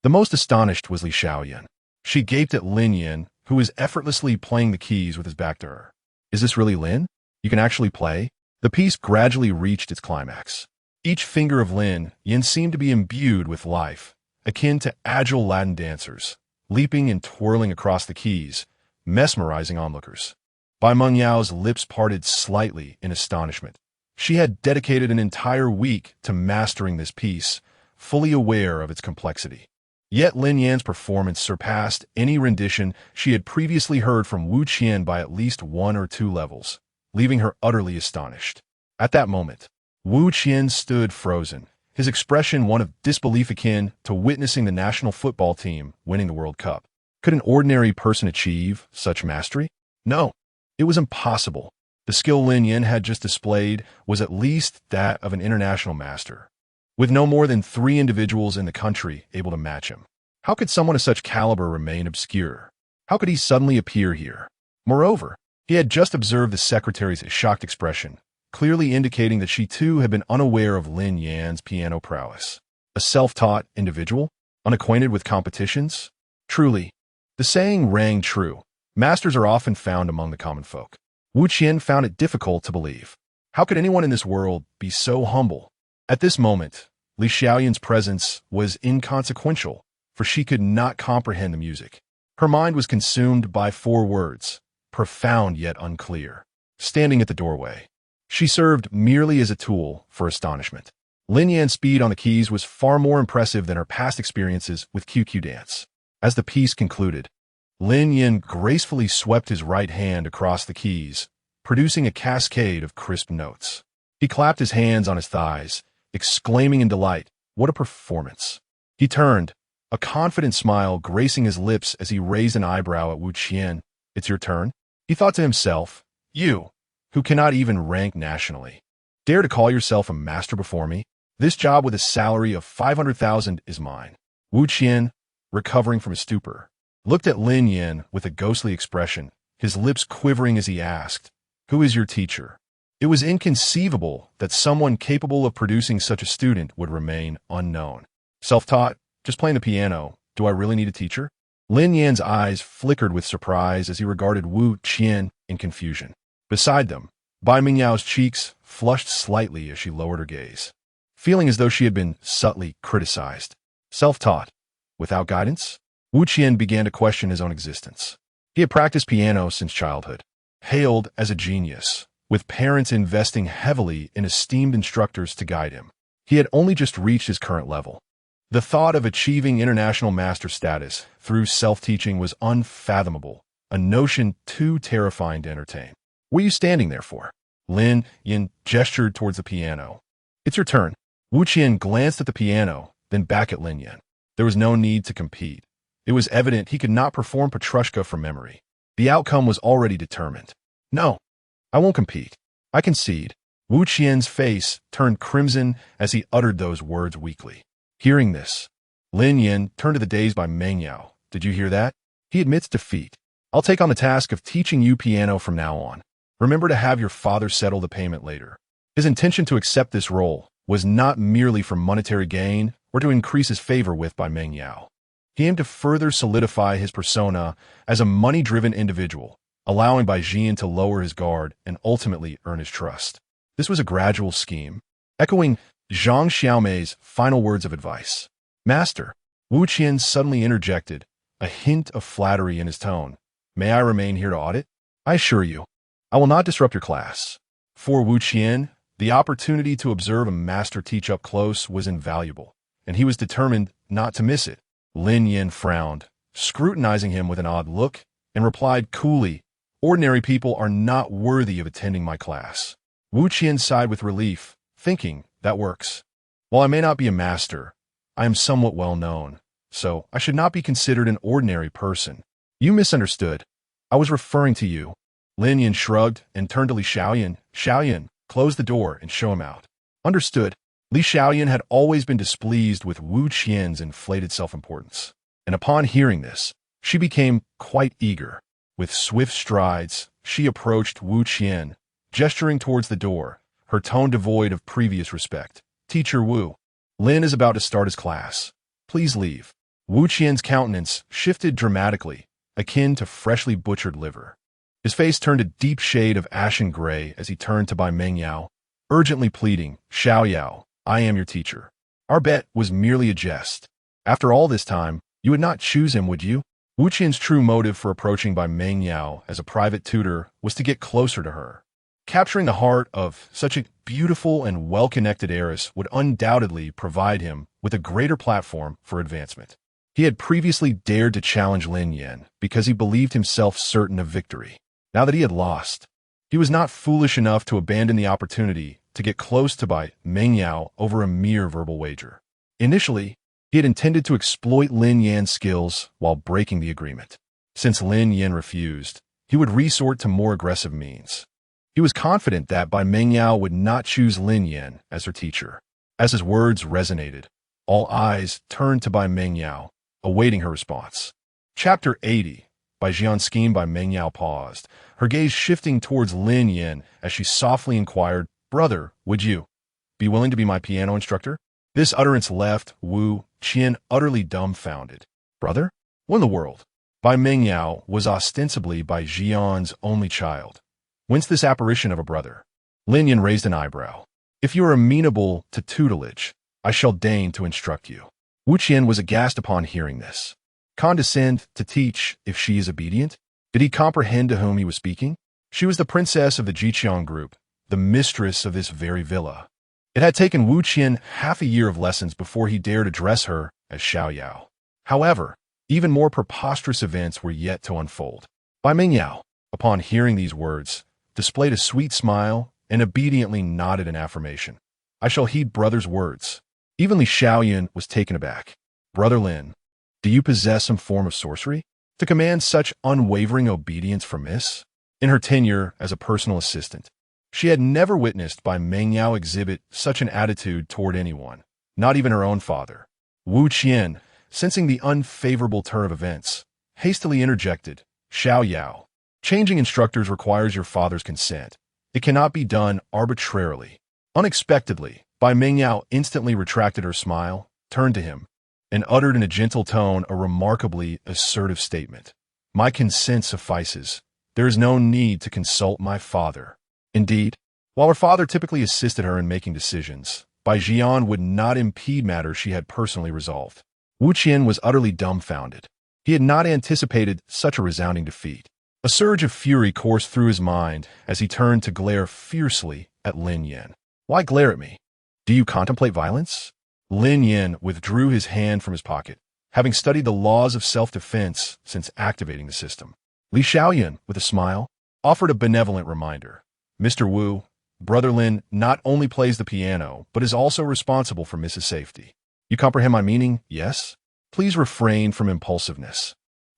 the most astonished was Li Xiaoyan. She gaped at Lin Yan, who was effortlessly playing the keys with his back to her. Is this really Lin? You can actually play? The piece gradually reached its climax. Each finger of Lin Yan seemed to be imbued with life, akin to agile Latin dancers, leaping and twirling across the keys, mesmerizing onlookers. Bai Mengyao's lips parted slightly in astonishment. She had dedicated an entire week to mastering this piece, fully aware of its complexity. Yet Lin Yan's performance surpassed any rendition she had previously heard from Wu Qian by at least 1 or 2 levels, leaving her utterly astonished. At that moment, Wu Qian stood frozen, his expression one of disbelief akin to witnessing the national football team winning the World Cup. Could an ordinary person achieve such mastery? No, it was impossible. The skill Lin Yan had just displayed was at least that of an international master, with no more than 3 individuals in the country able to match him. How could someone of such caliber remain obscure? How could he suddenly appear here? Moreover, he had just observed the secretary's shocked expression, clearly indicating that she too had been unaware of Lin Yan's piano prowess. A self-taught individual? Unacquainted with competitions? Truly, the saying rang true. Masters are often found among the common folk. Wu Qian found it difficult to believe. How could anyone in this world be so humble? At this moment, Li Xiaoyan's presence was inconsequential, for she could not comprehend the music. Her mind was consumed by 4 words, profound yet unclear. Standing at the doorway, she served merely as a tool for astonishment. Lin Yan's speed on the keys was far more impressive than her past experiences with QQ dance. As the piece concluded, Lin Yan gracefully swept his right hand across the keys, producing a cascade of crisp notes. He clapped his hands on his thighs, exclaiming in delight, "What a performance!" He turned, a confident smile gracing his lips as he raised an eyebrow at Wu Qian. "It's your turn?" He thought to himself, "You, who cannot even rank nationally, dare to call yourself a master before me? This job with a salary of 500,000 is mine." Wu Qian, recovering from his stupor, looked at Lin Yan with a ghostly expression, his lips quivering as he asked, "Who is your teacher?" It was inconceivable that someone capable of producing such a student would remain unknown. Self-taught, just playing the piano, do I really need a teacher? Lin Yan's eyes flickered with surprise as he regarded Wu Qian in confusion. Beside them, Bai Mengyao's cheeks flushed slightly as she lowered her gaze, feeling as though she had been subtly criticized. Self-taught, without guidance? Wu Qian began to question his own existence. He had practiced piano since childhood, hailed as a genius, with parents investing heavily in esteemed instructors to guide him. He had only just reached his current level. The thought of achieving international master status through self-teaching was unfathomable, a notion too terrifying to entertain. "What are you standing there for?" Lin Yan gestured towards the piano. "It's your turn." Wu Qian glanced at the piano, then back at Lin Yan. There was no need to compete. It was evident he could not perform Petrushka from memory. The outcome was already determined. "No, I won't compete. I concede." Wu Qian's face turned crimson as he uttered those words weakly. Hearing this, Lin Yan turned to the dazed Bai Mengyao. "Did you hear that? He admits defeat. I'll take on the task of teaching you piano from now on. Remember to have your father settle the payment later." His intention to accept this role was not merely for monetary gain or to increase his favor with Bai Mengyao. He aimed to further solidify his persona as a money-driven individual, allowing Bai Jian to lower his guard and ultimately earn his trust. This was a gradual scheme, echoing Zhang Xiaomei's final words of advice. "Master," Wu Qian suddenly interjected, a hint of flattery in his tone. "May I remain here to audit? I assure you, I will not disrupt your class." For Wu Qian, the opportunity to observe a master teach up close was invaluable, and he was determined not to miss it. Lin Yan frowned, scrutinizing him with an odd look, and replied coolly, "Ordinary people are not worthy of attending my class." Wu Qian sighed with relief, thinking, "That works. While I may not be a master, I am somewhat well known, so I should not be considered an ordinary person." "You misunderstood. I was referring to you." Lin Yan shrugged and turned to Li Xiaoyan. "Xiaoyan, close the door and show him out." "Understood." Li Xiaoyan had always been displeased with Wu Qian's inflated self-importance, and upon hearing this, she became quite eager. With swift strides, she approached Wu Qian, gesturing towards the door, her tone devoid of previous respect. "Teacher Wu, Lin is about to start his class. Please leave." Wu Qian's countenance shifted dramatically, akin to freshly butchered liver. His face turned a deep shade of ashen gray as he turned to Bai Mengyao, urgently pleading, "Xiao Yao, I am your teacher. Our bet was merely a jest. After all this time, you would not choose him, would you?" Wu Qian's true motive for approaching Bai Mengyao as a private tutor was to get closer to her. Capturing the heart of such a beautiful and well-connected heiress would undoubtedly provide him with a greater platform for advancement. He had previously dared to challenge Lin Yan because he believed himself certain of victory. Now that he had lost, he was not foolish enough to abandon the opportunity to get close to Bai Mengyao over a mere verbal wager. Initially, he had intended to exploit Lin Yan's skills while breaking the agreement. Since Lin Yan refused, he would resort to more aggressive means. He was confident that Bai Mengyao would not choose Lin Yan as her teacher. As his words resonated, all eyes turned to Bai Mengyao, awaiting her response. Chapter 80. Bai Jian's scheme. Bai Mengyao paused, her gaze shifting towards Lin Yan as she softly inquired, "Brother, would you be willing to be my piano instructor?" This utterance left Wu Qian utterly dumbfounded. Brother? What in the world? Bai Mengyao was ostensibly Bai Jian's only child. Whence this apparition of a brother? Lin Yan raised an eyebrow. "If you are amenable to tutelage, I shall deign to instruct you." Wu Qian was aghast upon hearing this. Condescend to teach if she is obedient? Did he comprehend to whom he was speaking? She was the princess of the Jiqiang group, the mistress of this very villa. It had taken Wu Qian half a year of lessons before he dared address her as Xiao Yao. However, even more preposterous events were yet to unfold. Bai Mengyao, upon hearing these words, displayed a sweet smile and obediently nodded in affirmation. "I shall heed brother's words." Even Li Xiaoyan was taken aback. "Brother Lin, do you possess some form of sorcery to command such unwavering obedience from Miss?" In her tenure as a personal assistant, she had never witnessed Bai Mengyao exhibit such an attitude toward anyone, not even her own father. Wu Qian, sensing the unfavorable turn of events, hastily interjected, "Xiao Yao, changing instructors requires your father's consent. It cannot be done arbitrarily." Unexpectedly, Bai Mengyao instantly retracted her smile, turned to him, and uttered in a gentle tone a remarkably assertive statement. "My consent suffices. There is no need to consult my father." Indeed, while her father typically assisted her in making decisions, Bai Jian would not impede matters she had personally resolved. Wu Qian was utterly dumbfounded. He had not anticipated such a resounding defeat. A surge of fury coursed through his mind as he turned to glare fiercely at Lin Yan. "Why glare at me? Do you contemplate violence?" Lin Yan withdrew his hand from his pocket, having studied the laws of self-defense since activating the system. Li Xiaoyan, with a smile, offered a benevolent reminder. "Mr. Wu, Brother Lin not only plays the piano, but is also responsible for Mrs. Safety. You comprehend my meaning, yes? Please refrain from impulsiveness.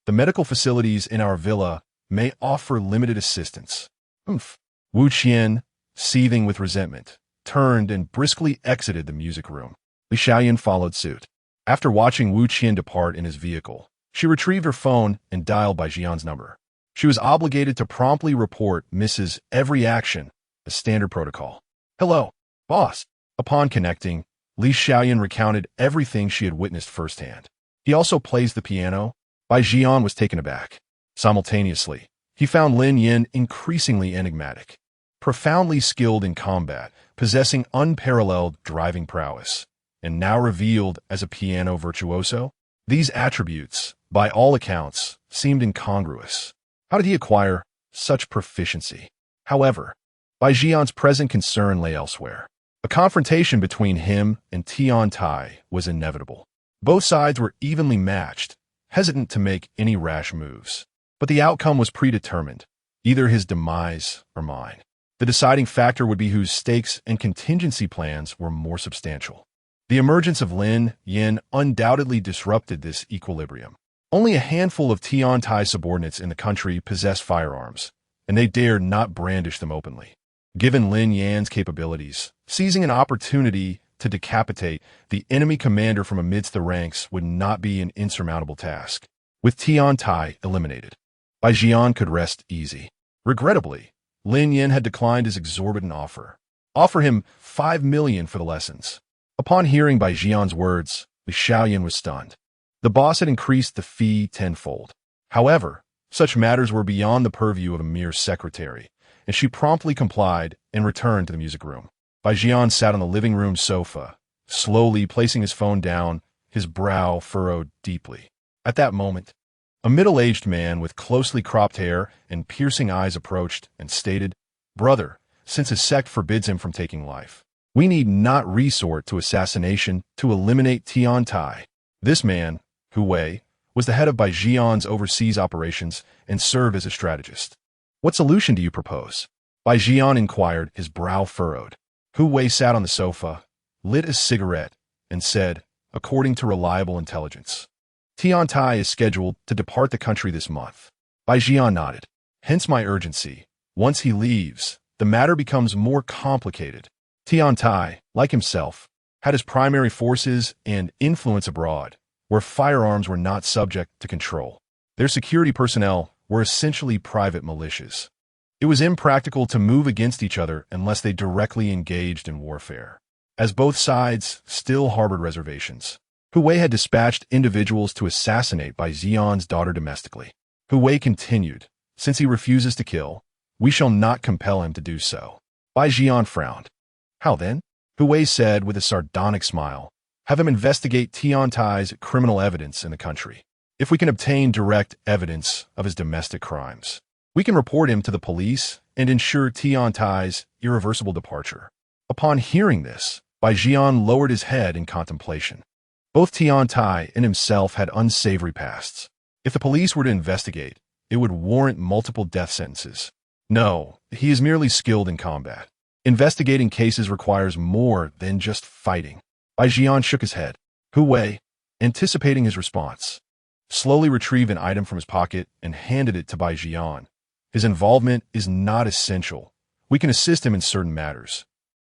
The medical facilities in our villa may offer limited assistance." Oomph. Wu Qian, seething with resentment, turned and briskly exited the music room. Li Xiaoyan followed suit. After watching Wu Qian depart in his vehicle, she retrieved her phone and dialed Bai Jian's number. She was obligated to promptly report Mrs. every action, a standard protocol. "Hello, boss." Upon connecting, Li Xiaoyan recounted everything she had witnessed firsthand. "He also plays the piano?" Bai Jian was taken aback. Simultaneously, he found Lin Yan increasingly enigmatic. Profoundly skilled in combat, possessing unparalleled driving prowess, and now revealed as a piano virtuoso, these attributes, by all accounts, seemed incongruous. How did he acquire such proficiency? However, Bai Jian's present concern lay elsewhere. A confrontation between him and Tian Tai was inevitable. Both sides were evenly matched, hesitant to make any rash moves. But the outcome was predetermined, either his demise or mine. The deciding factor would be whose stakes and contingency plans were more substantial. The emergence of Lin Yan undoubtedly disrupted this equilibrium. Only a handful of Tian Tai subordinates in the country possessed firearms, and they dared not brandish them openly. Given Lin Yan's capabilities, seizing an opportunity to decapitate the enemy commander from amidst the ranks would not be an insurmountable task. With Tian Tai eliminated, Bai Jian could rest easy. Regrettably, Lin Yan had declined his exorbitant offer. Offer him 5 million for the lessons. Upon hearing Bai Jian's words, Li Xiaoyan was stunned. The boss had increased the fee tenfold. However, such matters were beyond the purview of a mere secretary, and she promptly complied and returned to the music room. Bai Jian sat on the living room sofa, slowly placing his phone down, his brow furrowed deeply. At that moment, a middle-aged man with closely cropped hair and piercing eyes approached and stated, "Brother, since his sect forbids him from taking life, we need not resort to assassination to eliminate Tian Tai." This man, Hu Wei, was the head of Bai Jian's overseas operations and served as a strategist. "What solution do you propose?" Bai Jian inquired, his brow furrowed. Hu Wei sat on the sofa, lit a cigarette, and said, "According to reliable intelligence, Tian Tai is scheduled to depart the country this month." Bai Jian nodded. "Hence my urgency. Once he leaves, the matter becomes more complicated." Tian Tai, like himself, had his primary forces and influence abroad, where firearms were not subject to control. Their security personnel were essentially private militias. It was impractical to move against each other unless they directly engaged in warfare, as both sides still harbored reservations. Hu Wei had dispatched individuals to assassinate Bai Jian's daughter domestically. Hu Wei continued, "Since he refuses to kill, we shall not compel him to do so." Bai Jian frowned. "How then?" Hu Wei said with a sardonic smile. "Have him investigate Tian Tai's criminal evidence in the country. If we can obtain direct evidence of his domestic crimes, we can report him to the police and ensure Tian Tai's irreversible departure." Upon hearing this, Bai Jian lowered his head in contemplation. Both Tian Tai and himself had unsavory pasts. If the police were to investigate, it would warrant multiple death sentences. No, he is merely skilled in combat. Investigating cases requires more than just fighting. Bai Jian shook his head. Hu Wei, anticipating his response, slowly retrieved an item from his pocket and handed it to Bai Jian. "His involvement is not essential. We can assist him in certain matters."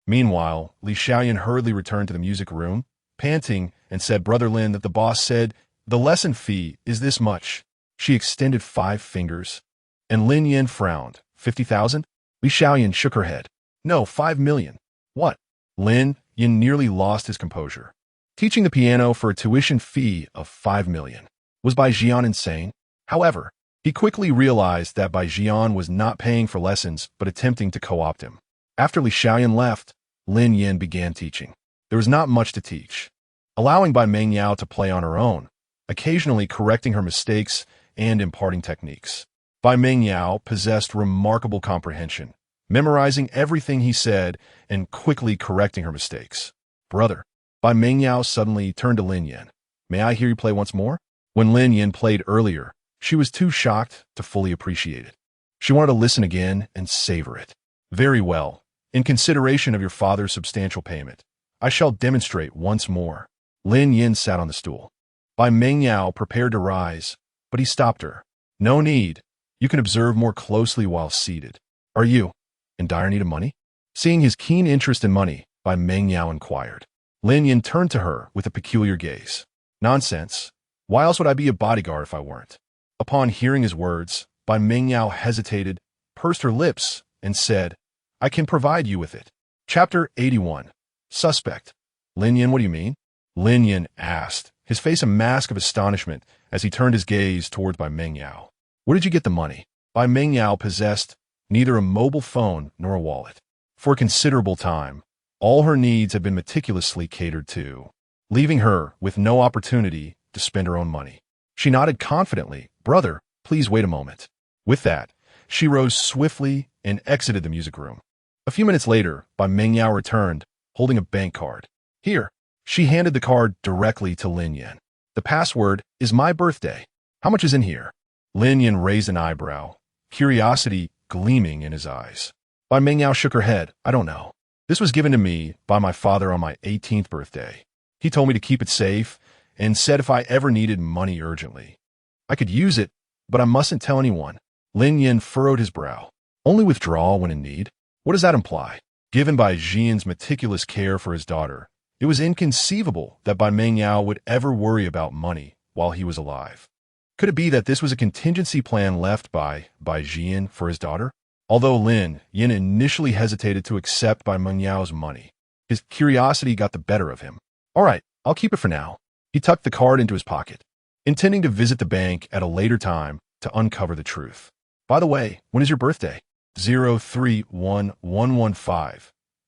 Meanwhile, Li Xiaoyan hurriedly returned to the music room, panting, and said, "Brother Lin, that the boss said the lesson fee is this much." She extended 5 fingers, and Lin Yan frowned. 50,000? Li Xiaoyan shook her head. "No, 5 million. What?" Lin Yan nearly lost his composure. Teaching the piano for a tuition fee of 5 million. Was Bai Jian insane? However, he quickly realized that Bai Jian was not paying for lessons but attempting to co-opt him. After Li Xiaoyan left, Lin Yan began teaching. There was not much to teach, allowing Bai Mengyao to play on her own, occasionally correcting her mistakes and imparting techniques. Bai Mengyao possessed remarkable comprehension, memorizing everything he said and quickly correcting her mistakes. "Brother," Bai Mengyao suddenly turned to Lin Yan. "May I hear you play once more?" When Lin Yan played earlier, she was too shocked to fully appreciate it. She wanted to listen again and savor it. "Very well. In consideration of your father's substantial payment, I shall demonstrate once more." Lin Yan sat on the stool. Bai Mengyao prepared to rise, but he stopped her. "No need. You can observe more closely while seated." "Are you in dire need of money?" Seeing his keen interest in money, Bai Mengyao inquired. Lin Yan turned to her with a peculiar gaze. "Nonsense. Why else would I be a bodyguard if I weren't?" Upon hearing his words, Bai Mengyao hesitated, pursed her lips, and said, "I can provide you with it." Chapter 81. Suspect. "Lin Yan, what do you mean?" Lin Yan asked, his face a mask of astonishment as he turned his gaze towards Bai Mengyao. "Where did you get the money?" Bai Mengyao possessed neither a mobile phone nor a wallet. For a considerable time, all her needs had been meticulously catered to, leaving her with no opportunity to spend her own money. She nodded confidently. "Brother, please wait a moment." With that, she rose swiftly and exited the music room. A few minutes later, Bai Mengyao returned, holding a bank card. "Here." She handed the card directly to Lin Yan. "The password is my birthday. How much is in here?" Lin Yan raised an eyebrow, curiosity gleaming in his eyes. Bai Mengyao shook her head. "I don't know. This was given to me by my father on my 18th birthday. He told me to keep it safe and said if I ever needed money urgently, I could use it, but I mustn't tell anyone." Lin Yan furrowed his brow. "Only withdraw when in need? What does that imply?" Given Bai Jian's meticulous care for his daughter, it was inconceivable that Bai Mengyao would ever worry about money while he was alive. Could it be that this was a contingency plan left by Bai Jian for his daughter? Although Lin Yan initially hesitated to accept Bai Mengyao's money, his curiosity got the better of him. "All right, I'll keep it for now." He tucked the card into his pocket. intending to visit the bank at a later time to uncover the truth. By the way, when is your birthday? 031115.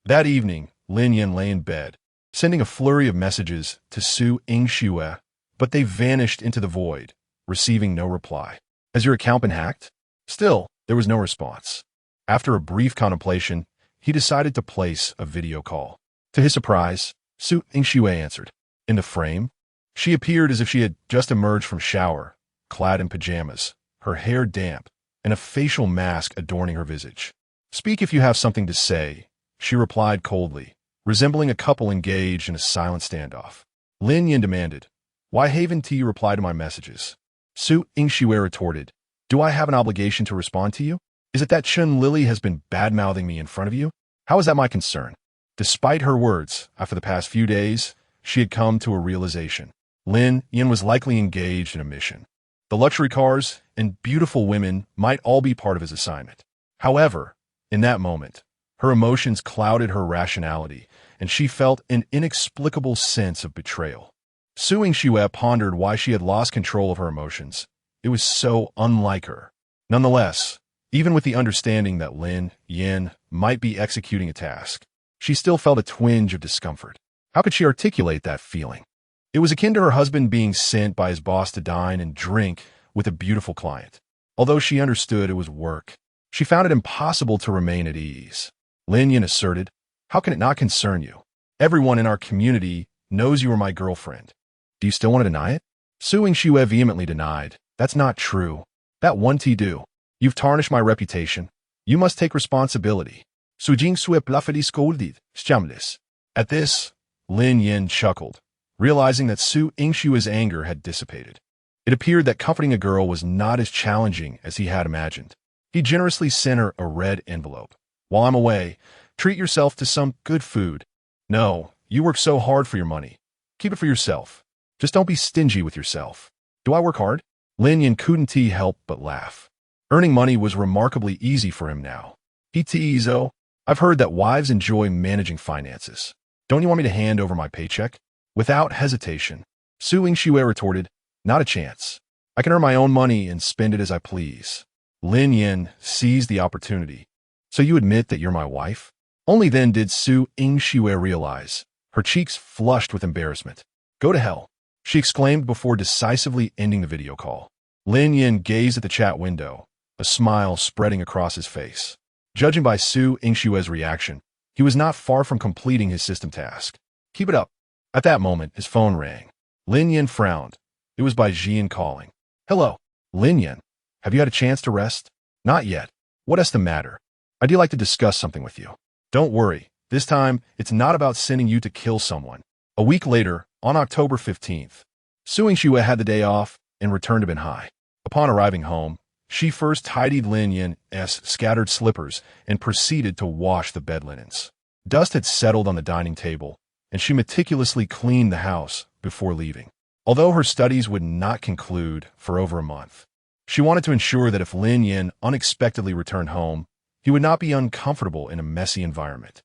That evening, Lin Yan lay in bed, sending a flurry of messages to Su Yingxue, but they vanished into the void, receiving no reply. Has your account been hacked? Still, there was no response. After a brief contemplation, he decided to place a video call. To his surprise, Su Yingxue answered. In the frame, she appeared as if she had just emerged from shower, clad in pajamas, her hair damp, and a facial mask adorning her visage. Speak if you have something to say, she replied coldly, resembling a couple engaged in a silent standoff. Lin Yan demanded, why haven't you replied to my messages? Su Yingxue retorted, do I have an obligation to respond to you? Is it that Zhang Zhilei has been bad-mouthing me in front of you? How is that my concern? Despite her words, after the past few days, she had come to a realization. Lin Yan was likely engaged in a mission. The luxury cars and beautiful women might all be part of his assignment. However, in that moment, her emotions clouded her rationality, and she felt an inexplicable sense of betrayal. Su Yingxue pondered why she had lost control of her emotions. It was so unlike her. Nonetheless, even with the understanding that Lin Yan might be executing a task, she still felt a twinge of discomfort. How could she articulate that feeling? It was akin to her husband being sent by his boss to dine and drink with a beautiful client. Although she understood it was work, she found it impossible to remain at ease. Lin Yan asserted, how can it not concern you? Everyone in our community knows you are my girlfriend. Do you still want to deny it? Su Yingxue vehemently denied. That's not true. That won't do. You've tarnished my reputation. You must take responsibility. Su Yingxue bluffly scolded, shameless. At this, Lin Yan chuckled, realizing that Su Yingxue's anger had dissipated. It appeared that comforting a girl was not as challenging as he had imagined. He generously sent her a red envelope. While I'm away, treat yourself to some good food. No, you work so hard for your money. Keep it for yourself. Just don't be stingy with yourself. Do I work hard? Lin Yan couldn't help but laugh. Earning money was remarkably easy for him now. He teased, oh, I've heard that wives enjoy managing finances. Don't you want me to hand over my paycheck? Without hesitation, Su Yingxue retorted, not a chance. I can earn my own money and spend it as I please. Lin Yan seized the opportunity. So you admit that you're my wife? Only then did Su Yingxue realize. Her cheeks flushed with embarrassment. Go to hell, she exclaimed before decisively ending the video call. Lin Yan gazed at the chat window, a smile spreading across his face. Judging by Su Yingxue's reaction, he was not far from completing his system task. Keep it up. At that moment, his phone rang. Lin Yan frowned. It was by Jian calling. Hello, Lin Yan. Have you had a chance to rest? Not yet. What is the matter? I'd like to discuss something with you. Don't worry. This time, it's not about sending you to kill someone. A week later, on October 15th, Su Yingxue had the day off and returned to Binhai. Upon arriving home, she first tidied Lin Yan's scattered slippers and proceeded to wash the bed linens. Dust had settled on the dining table, and she meticulously cleaned the house before leaving. Although her studies would not conclude for over a month, she wanted to ensure that if Lin Yan unexpectedly returned home, he would not be uncomfortable in a messy environment.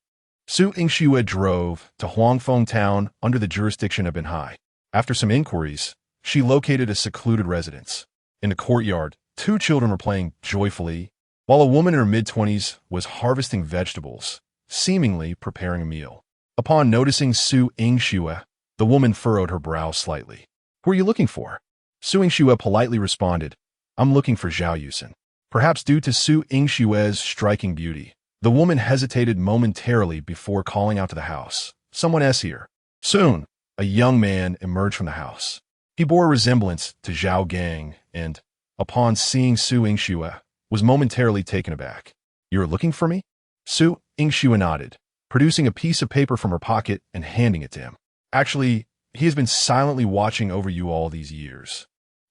Su Yingxue drove to Huangfeng town under the jurisdiction of Binhai. After some inquiries, she located a secluded residence. In the courtyard, 2 children were playing joyfully, while a woman in her mid-20s was harvesting vegetables, seemingly preparing a meal. Upon noticing Su Yingxue, the woman furrowed her brow slightly. Who are you looking for? Su Yingxue politely responded, I'm looking for Zhao Yusen. Perhaps due to Su Yingxue's striking beauty, the woman hesitated momentarily before calling out to the house. Someone is here. Soon, a young man emerged from the house. He bore a resemblance to Zhao Gang and, upon seeing Su Yingxue, was momentarily taken aback. You're looking for me? Su Yingxue nodded, producing a piece of paper from her pocket and handing it to him. Actually, he has been silently watching over you all these years.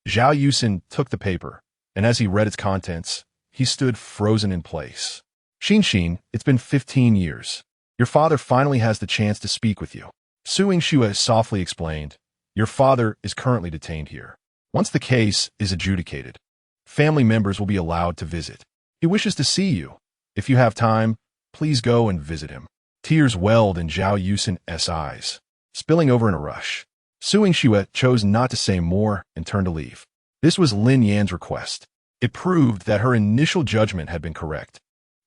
Zhao Yusen took the paper, and as he read its contents, he stood frozen in place. Xin, it's been 15 years. Your father finally has the chance to speak with you. Su Yingxue softly explained, your father is currently detained here. Once the case is adjudicated, family members will be allowed to visit. He wishes to see you. If you have time, please go and visit him. Tears welled in Zhao Yusen's eyes, spilling over in a rush. Su Yingxue chose not to say more and turned to leave. This was Lin Yan's request. It proved that her initial judgment had been correct.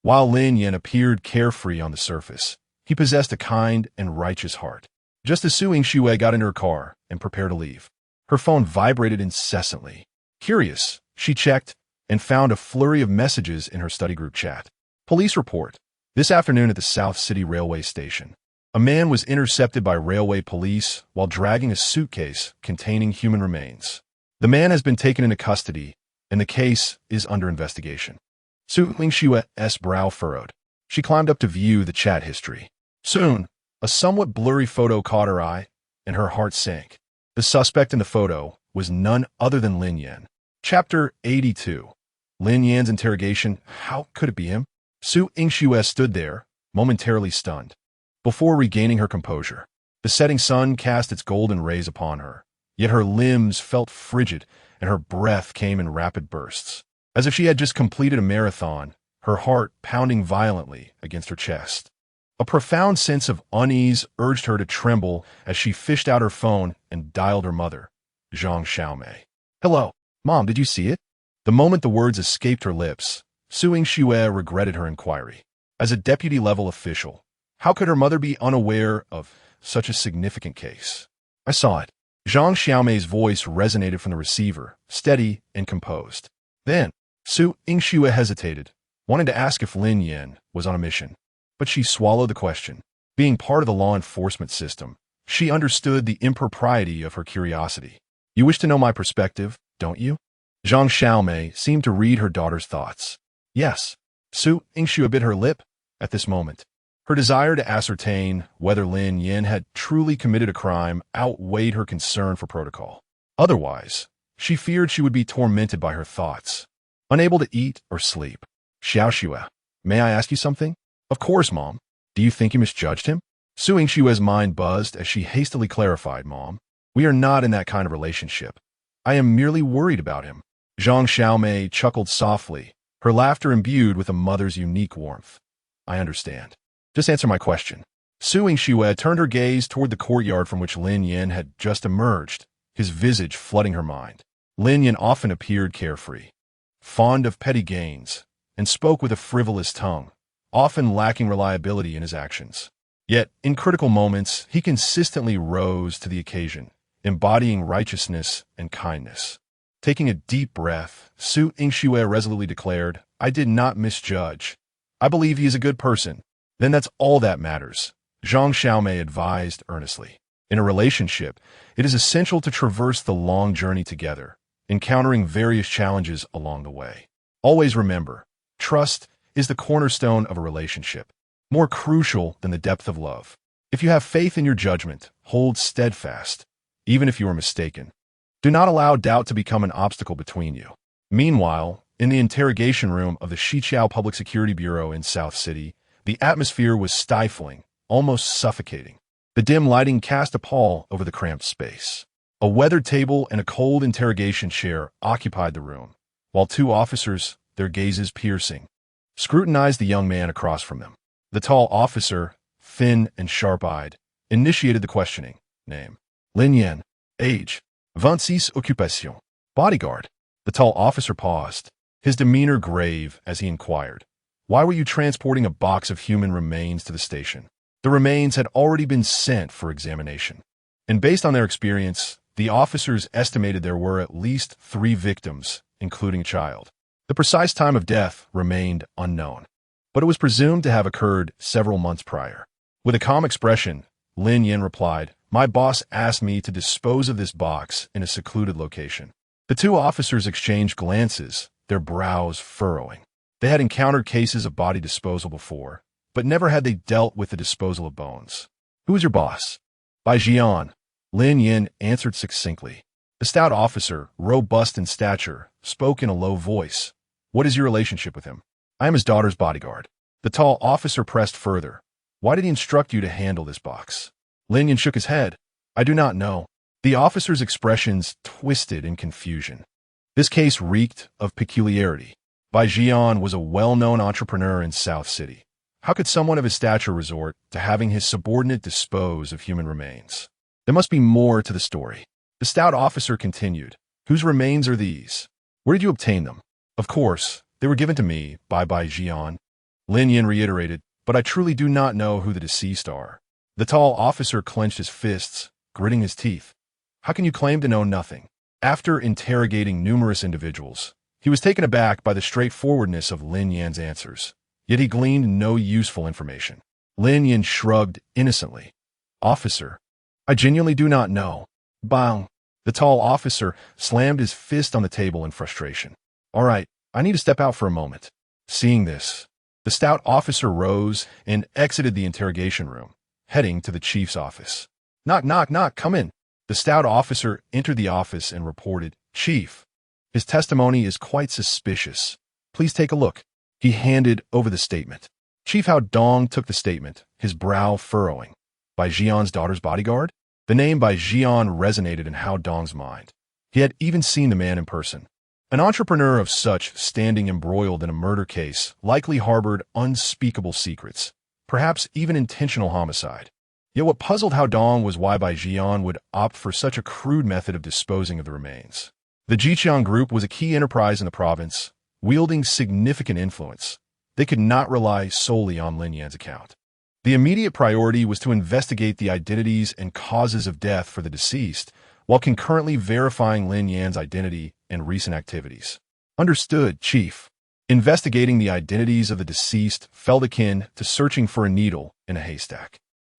While Lin Yan appeared carefree on the surface, he possessed a kind and righteous heart. Just as Su Yingxue got into her car and prepared to leave, her phone vibrated incessantly. Curious, she checked and found a flurry of messages in her study group chat. Police report. This afternoon at the South City Railway Station, a man was intercepted by railway police while dragging a suitcase containing human remains. The man has been taken into custody, and the case is under investigation. Su Yingshue's brow furrowed. She climbed up to view the chat history. Soon, a somewhat blurry photo caught her eye, and her heart sank. The suspect in the photo was none other than Lin Yan. Chapter 82. Lin Yan's interrogation. How could it be him? Su Yingxue stood there, momentarily stunned, before regaining her composure. The setting sun cast its golden rays upon her, yet her limbs felt frigid and her breath came in rapid bursts, as if she had just completed a marathon, her heart pounding violently against her chest. A profound sense of unease urged her to tremble as she fished out her phone and dialed her mother, Zhang Zhilei. Hello, Mom, did you see it? The moment the words escaped her lips, Su Yingxue regretted her inquiry. As a deputy-level official, how could her mother be unaware of such a significant case? I saw it. Zhang Xiaomei's voice resonated from the receiver, steady and composed. Then, Su Yingxue hesitated, wanting to ask if Lin Yan was on a mission. But she swallowed the question. Being part of the law enforcement system, she understood the impropriety of her curiosity. You wish to know my perspective, don't you? Zhang Xiaomei seemed to read her daughter's thoughts. Yes. Su Yingxue bit her lip at this moment. Her desire to ascertain whether Lin Yan had truly committed a crime outweighed her concern for protocol. Otherwise, she feared she would be tormented by her thoughts, unable to eat or sleep. Xiaoxue, may I ask you something? Of course, Mom. Do you think you misjudged him? Su Yingshue's mind buzzed as she hastily clarified, Mom. We are not in that kind of relationship. I am merely worried about him. Zhang Xiaomei chuckled softly, her laughter imbued with a mother's unique warmth. I understand. Just answer my question. Su Yingxue turned her gaze toward the courtyard from which Lin Yan had just emerged, his visage flooding her mind. Lin Yan often appeared carefree, fond of petty gains, and spoke with a frivolous tongue, often lacking reliability in his actions. Yet, in critical moments, he consistently rose to the occasion, embodying righteousness and kindness. Taking a deep breath, Su Yingxue resolutely declared, I did not misjudge. I believe he is a good person. Then that's all that matters, Zhang Xiaomei advised earnestly. In a relationship, it is essential to traverse the long journey together, encountering various challenges along the way. Always remember, trust is the cornerstone of a relationship, more crucial than the depth of love. If you have faith in your judgment, hold steadfast, even if you are mistaken. Do not allow doubt to become an obstacle between you. Meanwhile, in the interrogation room of the Xiqiao Public Security Bureau in South City, the atmosphere was stifling, almost suffocating. The dim lighting cast a pall over the cramped space. A weathered table and a cold interrogation chair occupied the room, while two officers, their gazes piercing, scrutinized the young man across from them. The tall officer, thin and sharp-eyed, initiated the questioning. Name: Lin Yan. Age: 26 Occupation: bodyguard. The tall officer paused, his demeanor grave as he inquired, why were you transporting a box of human remains to the station? The remains had already been sent for examination, and based on their experience, the officers estimated there were at least 3 victims, including a child. The precise time of death remained unknown, but it was presumed to have occurred several months prior. With a calm expression, Lin Yan replied, my boss asked me to dispose of this box in a secluded location. The two officers exchanged glances, their brows furrowing. They had encountered cases of body disposal before, but never had they dealt with the disposal of bones. Who is your boss? By Jian, Lin Yan answered succinctly. The stout officer, robust in stature, spoke in a low voice. What is your relationship with him? I am his daughter's bodyguard. The tall officer pressed further. Why did he instruct you to handle this box? Lin Yan shook his head. I do not know. The officer's expressions twisted in confusion. This case reeked of peculiarity. Bai Jian was a well-known entrepreneur in South City. How could someone of his stature resort to having his subordinate dispose of human remains? There must be more to the story. The stout officer continued. Whose remains are these? Where did you obtain them? Of course, they were given to me by Jian. Lin Yan reiterated, but I truly do not know who the deceased are. The tall officer clenched his fists, gritting his teeth. How can you claim to know nothing? After interrogating numerous individuals, he was taken aback by the straightforwardness of Lin Yan's answers. Yet he gleaned no useful information. Lin Yan shrugged innocently. Officer, I genuinely do not know. Bang! The tall officer slammed his fist on the table in frustration. All right, I need to step out for a moment. Seeing this, the stout officer rose and exited the interrogation room, heading to the chief's office. Knock, knock, knock, come in. The stout officer entered the office and reported, Chief, his testimony is quite suspicious. Please take a look. He handed over the statement. Chief Hao Dong took the statement, his brow furrowing. By Jian's daughter's bodyguard? The name by Jian resonated in Hao Dong's mind. He had even seen the man in person. An entrepreneur of such standing embroiled in a murder case likely harbored unspeakable secrets, perhaps even intentional homicide. Yet what puzzled Hao Dong was why Bai Jian would opt for such a crude method of disposing of the remains. The Jiqiang Group was a key enterprise in the province, wielding significant influence. They could not rely solely on Lin Yan's account. The immediate priority was to investigate the identities and causes of death for the deceased, while concurrently verifying Lin Yan's identity and recent activities. Understood, Chief. Investigating the identities of the deceased felt akin to searching for a needle in a haystack.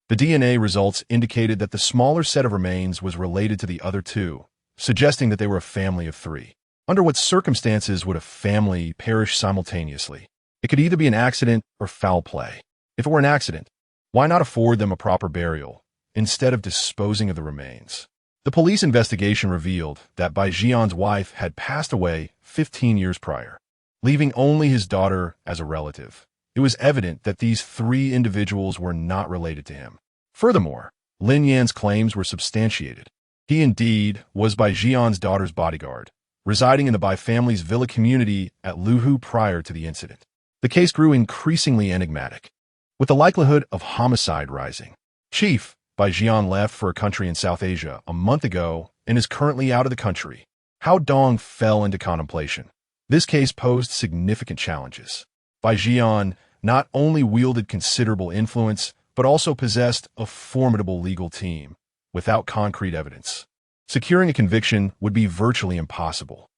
The DNA results indicated that the smaller set of remains was related to the other two, suggesting that they were a family of three. Under what circumstances would a family perish simultaneously? It could either be an accident or foul play. If it were an accident, why not afford them a proper burial, instead of disposing of the remains? The police investigation revealed that Bai Jian's wife had passed away 15 years prior, leaving only his daughter as a relative. It was evident that these three individuals were not related to him. Furthermore, Lin Yan's claims were substantiated. He indeed was Bai Jian's daughter's bodyguard, residing in the Bai family's villa community at Luhu prior to the incident. The case grew increasingly enigmatic, with the likelihood of homicide rising. Chief, Bai Jian left for a country in South Asia a month ago and is currently out of the country. Hao Dong fell into contemplation. This case posed significant challenges. Bai Jian not only wielded considerable influence, but also possessed a formidable legal team, without concrete evidence. Securing a conviction would be virtually impossible.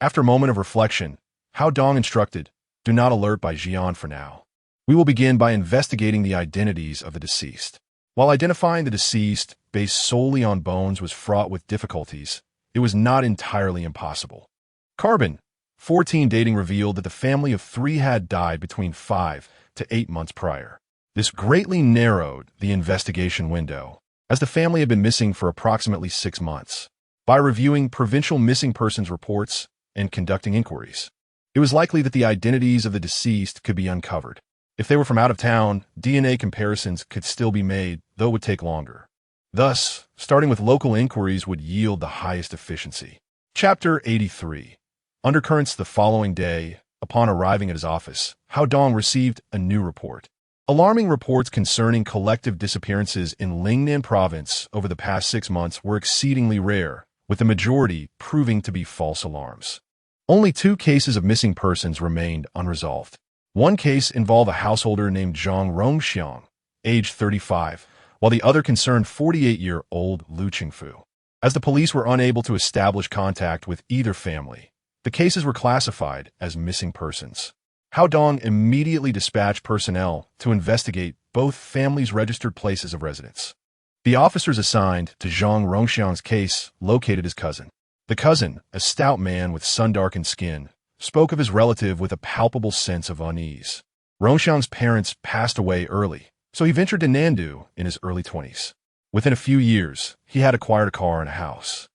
After a moment of reflection, Hao Dong instructed, do not alert Bai Jian for now. We will begin by investigating the identities of the deceased. While identifying the deceased based solely on bones was fraught with difficulties, it was not entirely impossible. Carbon-14 dating revealed that the family of three had died between 5 to 8 months prior. This greatly narrowed the investigation window, as the family had been missing for approximately 6 months. By reviewing provincial missing persons reports and conducting inquiries, it was likely that the identities of the deceased could be uncovered. If they were from out of town, DNA comparisons could still be made, though it would take longer. Thus, starting with local inquiries would yield the highest efficiency. Chapter 83. Undercurrents. The following day, upon arriving at his office, Hao Dong received a new report. Alarming reports concerning collective disappearances in Lingnan province over the past 6 months were exceedingly rare, with the majority proving to be false alarms. Only 2 cases of missing persons remained unresolved. One case involved a householder named Zhang Rongxiang, age 35, while the other concerned 48-year-old Lu Qingfu. As the police were unable to establish contact with either family, the cases were classified as missing persons. Hao Dong immediately dispatched personnel to investigate both families' registered places of residence. The officers assigned to Zhang Rongxiang's case located his cousin. The cousin, a stout man with sun-darkened skin, spoke of his relative with a palpable sense of unease. Rongxiang's parents passed away early, so he ventured to Nandu in his early 20s. Within a few years, he had acquired a car and a house,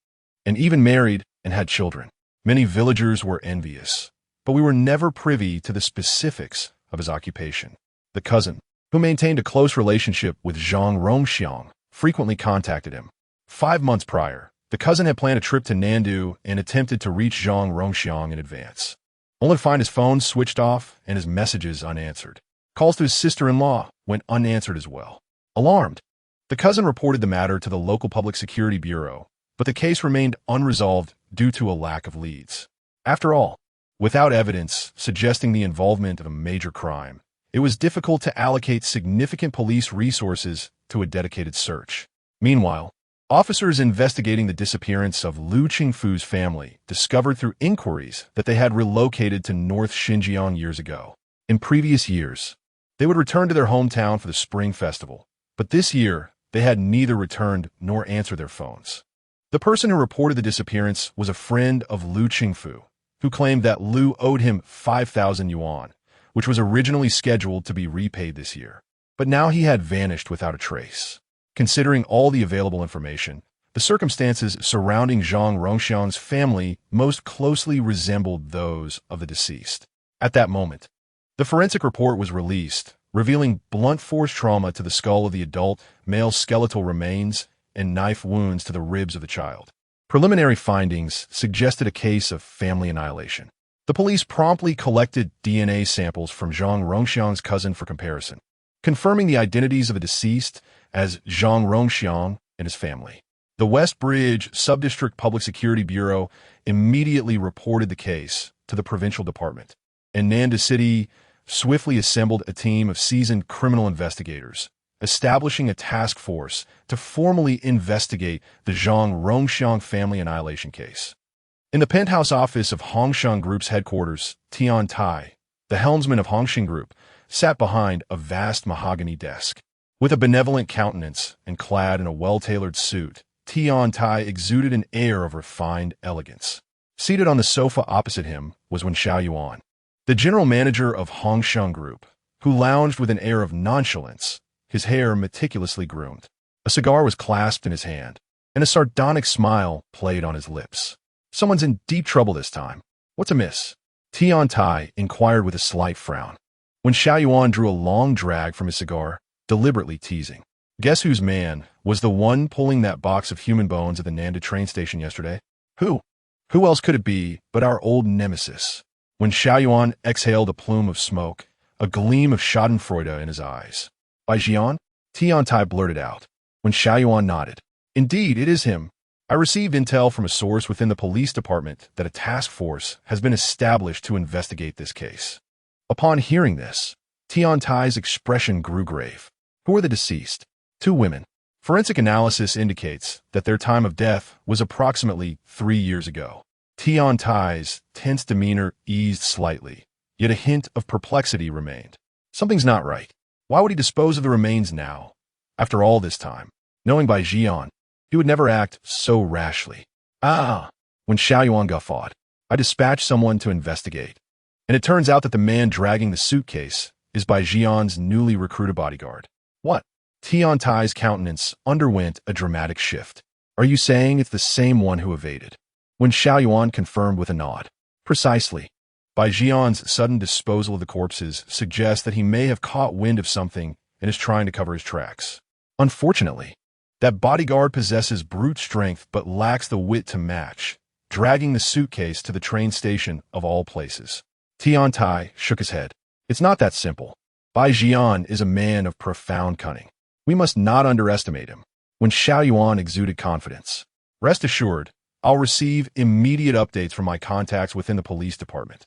and even married and had children. Many villagers were envious, but we were never privy to the specifics of his occupation. The cousin, who maintained a close relationship with Zhang Rongxiang, frequently contacted him. 5 months prior, the cousin had planned a trip to Nandu and attempted to reach Zhang Rongxiang in advance, only to find his phone switched off and his messages unanswered. Calls to his sister-in-law went unanswered as well. Alarmed, The cousin reported the matter to the local public security bureau, but the case remained unresolved due to a lack of leads. After all, without evidence suggesting the involvement of a major crime, it was difficult to allocate significant police resources to a dedicated search. Meanwhile, officers investigating the disappearance of Liu Qingfu's family discovered through inquiries that they had relocated to North Xinjiang years ago. In previous years, they would return to their hometown for the Spring Festival, but this year, they had neither returned nor answered their phones. The person who reported the disappearance was a friend of Liu Qingfu, who claimed that Liu owed him 5,000 yuan, which was originally scheduled to be repaid this year. But now he had vanished without a trace. Considering all the available information, the circumstances surrounding Zhang Rongxiang's family most closely resembled those of the deceased. At that moment, the forensic report was released, revealing blunt force trauma to the skull of the adult, male skeletal remains, and knife wounds to the ribs of the child. Preliminary findings suggested a case of family annihilation. The police promptly collected DNA samples from Zhang Rongxiang's cousin for comparison, confirming the identities of the deceased as Zhang Rongxiang and his family. The West Bridge Subdistrict Public Security Bureau immediately reported the case to the provincial department, and Nanda City swiftly assembled a team of seasoned criminal investigators, establishing a task force to formally investigate the Zhang Rongxiang family annihilation case. In the penthouse office of Hongsheng Group's headquarters, Tian Tai, the helmsman of Hongsheng Group, sat behind a vast mahogany desk. With a benevolent countenance and clad in a well-tailored suit, Tian Tai exuded an air of refined elegance. Seated on the sofa opposite him was Wen Xiaoyuan, the general manager of Hongsheng Group, who lounged with an air of nonchalance, his hair meticulously groomed. A cigar was clasped in his hand, and a sardonic smile played on his lips. Someone's in deep trouble this time. What's amiss? Tian Tai inquired with a slight frown. When Xiaoyuan drew a long drag from his cigar, deliberately teasing. Guess whose man was the one pulling that box of human bones at the Nanda train station yesterday? Who? Who else could it be but our old nemesis? When Xiaoyuan exhaled a plume of smoke, a gleam of schadenfreude in his eyes. By Jian? Tian Tai blurted out. When Xiaoyuan nodded. Indeed, it is him. I received intel from a source within the police department that a task force has been established to investigate this case. Upon hearing this, Tian Tai's expression grew grave. Who are the deceased? 2 women. Forensic analysis indicates that their time of death was approximately 3 years ago. Tian Tai's tense demeanor eased slightly, yet a hint of perplexity remained. Something's not right. Why would he dispose of the remains now? After all this time, knowing by Jian, he would never act so rashly. When Xiaoyuan guffawed, I dispatched someone to investigate. And it turns out that the man dragging the suitcase is by Jian's newly recruited bodyguard. What? Tian Tai's countenance underwent a dramatic shift. Are you saying it's the same one who evaded? When Xiaoyuan confirmed with a nod. Precisely. By Jian's sudden disposal of the corpses suggests that he may have caught wind of something and is trying to cover his tracks. Unfortunately, that bodyguard possesses brute strength but lacks the wit to match, dragging the suitcase to the train station of all places. Tian Tai shook his head. It's not that simple. Bai Jian is a man of profound cunning. We must not underestimate him. When Xiaoyuan exuded confidence. Rest assured, I'll receive immediate updates from my contacts within the police department.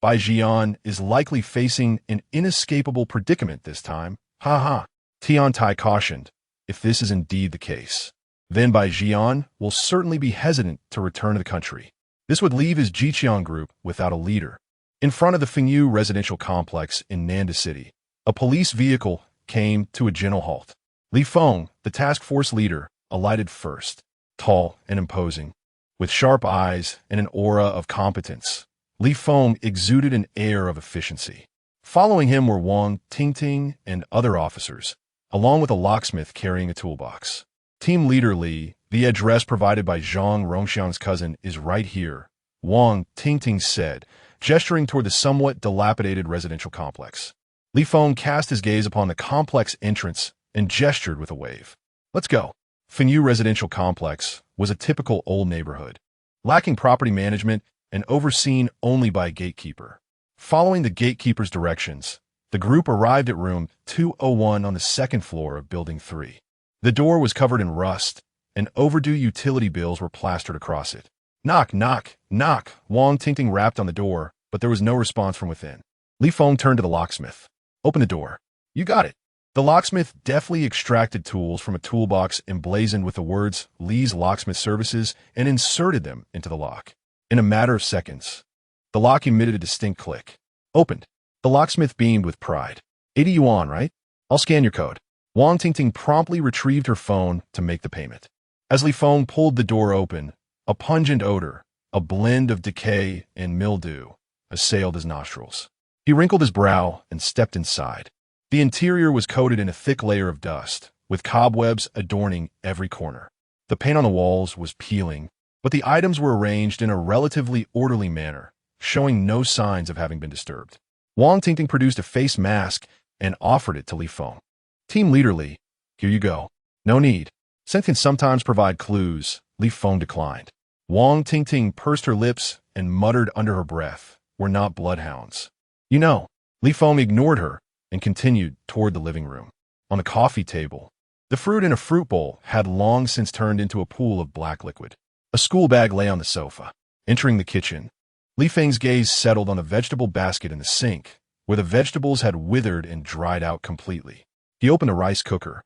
Bai Jian is likely facing an inescapable predicament this time. Tian Tai cautioned, if this is indeed the case. Then Bai Jian will certainly be hesitant to return to the country. This would leave his Jiqiang group without a leader. In front of the Fengyu residential complex in Nanda City, a police vehicle came to a gentle halt. Li Feng, the task force leader, alighted first, tall and imposing, with sharp eyes and an aura of competence. Li Feng exuded an air of efficiency. Following him were Wang Tingting and other officers, along with a locksmith carrying a toolbox. Team leader Li, the address provided by Zhang Rongxiang's cousin is right here, Wang Tingting said, gesturing toward the somewhat dilapidated residential complex. Li Feng cast his gaze upon the complex entrance and gestured with a wave. Let's go. Fengyu residential complex was a typical old neighborhood, lacking property management and overseen only by a gatekeeper. Following the gatekeeper's directions, the group arrived at room 201 on the second floor of Building 3. The door was covered in rust, and overdue utility bills were plastered across it. Knock, knock, knock. Wang Tingting rapped on the door, but there was no response from within. Li Feng turned to the locksmith. Open the door. You got it. The locksmith deftly extracted tools from a toolbox emblazoned with the words Li's Locksmith Services and inserted them into the lock. In a matter of seconds, the lock emitted a distinct click. Opened. The locksmith beamed with pride. 80 yuan, right? I'll scan your code. Wang Tingting promptly retrieved her phone to make the payment. As Li Feng pulled the door open, a pungent odor, a blend of decay and mildew, assailed his nostrils. He wrinkled his brow and stepped inside. The interior was coated in a thick layer of dust, with cobwebs adorning every corner. The paint on the walls was peeling, but the items were arranged in a relatively orderly manner, showing no signs of having been disturbed. Wang Tingting produced a face mask and offered it to Li Feng. Team Leader Li, here you go. No need. Scent can sometimes provide clues. Li Feng declined. Wang Tingting pursed her lips and muttered under her breath, "We're not bloodhounds." You know. Li Feng ignored her and continued toward the living room. On the coffee table, the fruit in a fruit bowl had long since turned into a pool of black liquid. A school bag lay on the sofa. Entering the kitchen, Li Feng's gaze settled on the vegetable basket in the sink, where the vegetables had withered and dried out completely. He opened a rice cooker,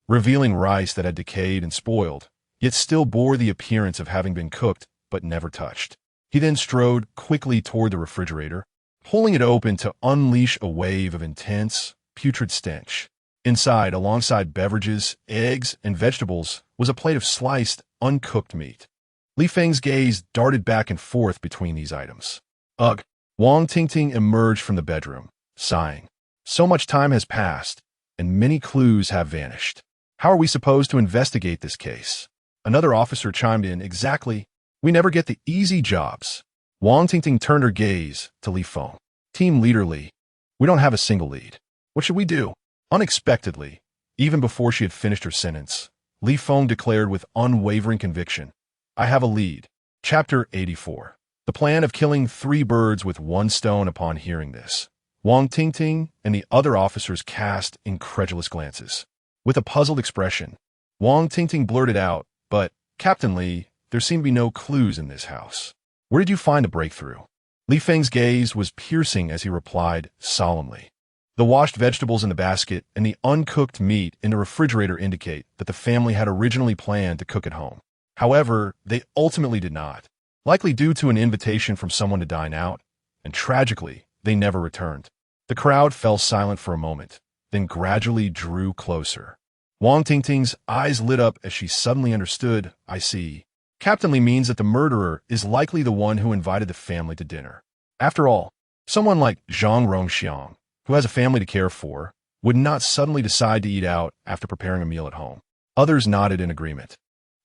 revealing rice that had decayed and spoiled, yet still bore the appearance of having been cooked but never touched. He then strode quickly toward the refrigerator, pulling it open to unleash a wave of intense, putrid stench. Inside, alongside beverages, eggs, and vegetables, was a plate of sliced, uncooked meat. Li Feng's gaze darted back and forth between these items. Ugh! Wang Tingting emerged from the bedroom, sighing. So much time has passed, and many clues have vanished. How are we supposed to investigate this case? Another officer chimed in. Exactly. We never get the easy jobs. Wang Tingting turned her gaze to Li Feng. Team Leader Li, we don't have a single lead. What should we do? Unexpectedly, even before she had finished her sentence, Li Feng declared with unwavering conviction, I have a lead. Chapter 84. The plan of killing 3 birds with 1 stone. Upon hearing this, Wang Tingting and the other officers cast incredulous glances. With a puzzled expression, Wang Tingting blurted out, but, Captain Li, there seem to be no clues in this house. Where did you find the breakthrough? Li Feng's gaze was piercing as he replied solemnly. The washed vegetables in the basket and the uncooked meat in the refrigerator indicate that the family had originally planned to cook at home. However, they ultimately did not, likely due to an invitation from someone to dine out, and tragically, they never returned. The crowd fell silent for a moment, then gradually drew closer. Wang Tingting's eyes lit up as she suddenly understood. I see. Captain Li means that the murderer is likely the one who invited the family to dinner. After all, someone like Zhang Zhilei, who has a family to care for, would not suddenly decide to eat out after preparing a meal at home. Others nodded in agreement,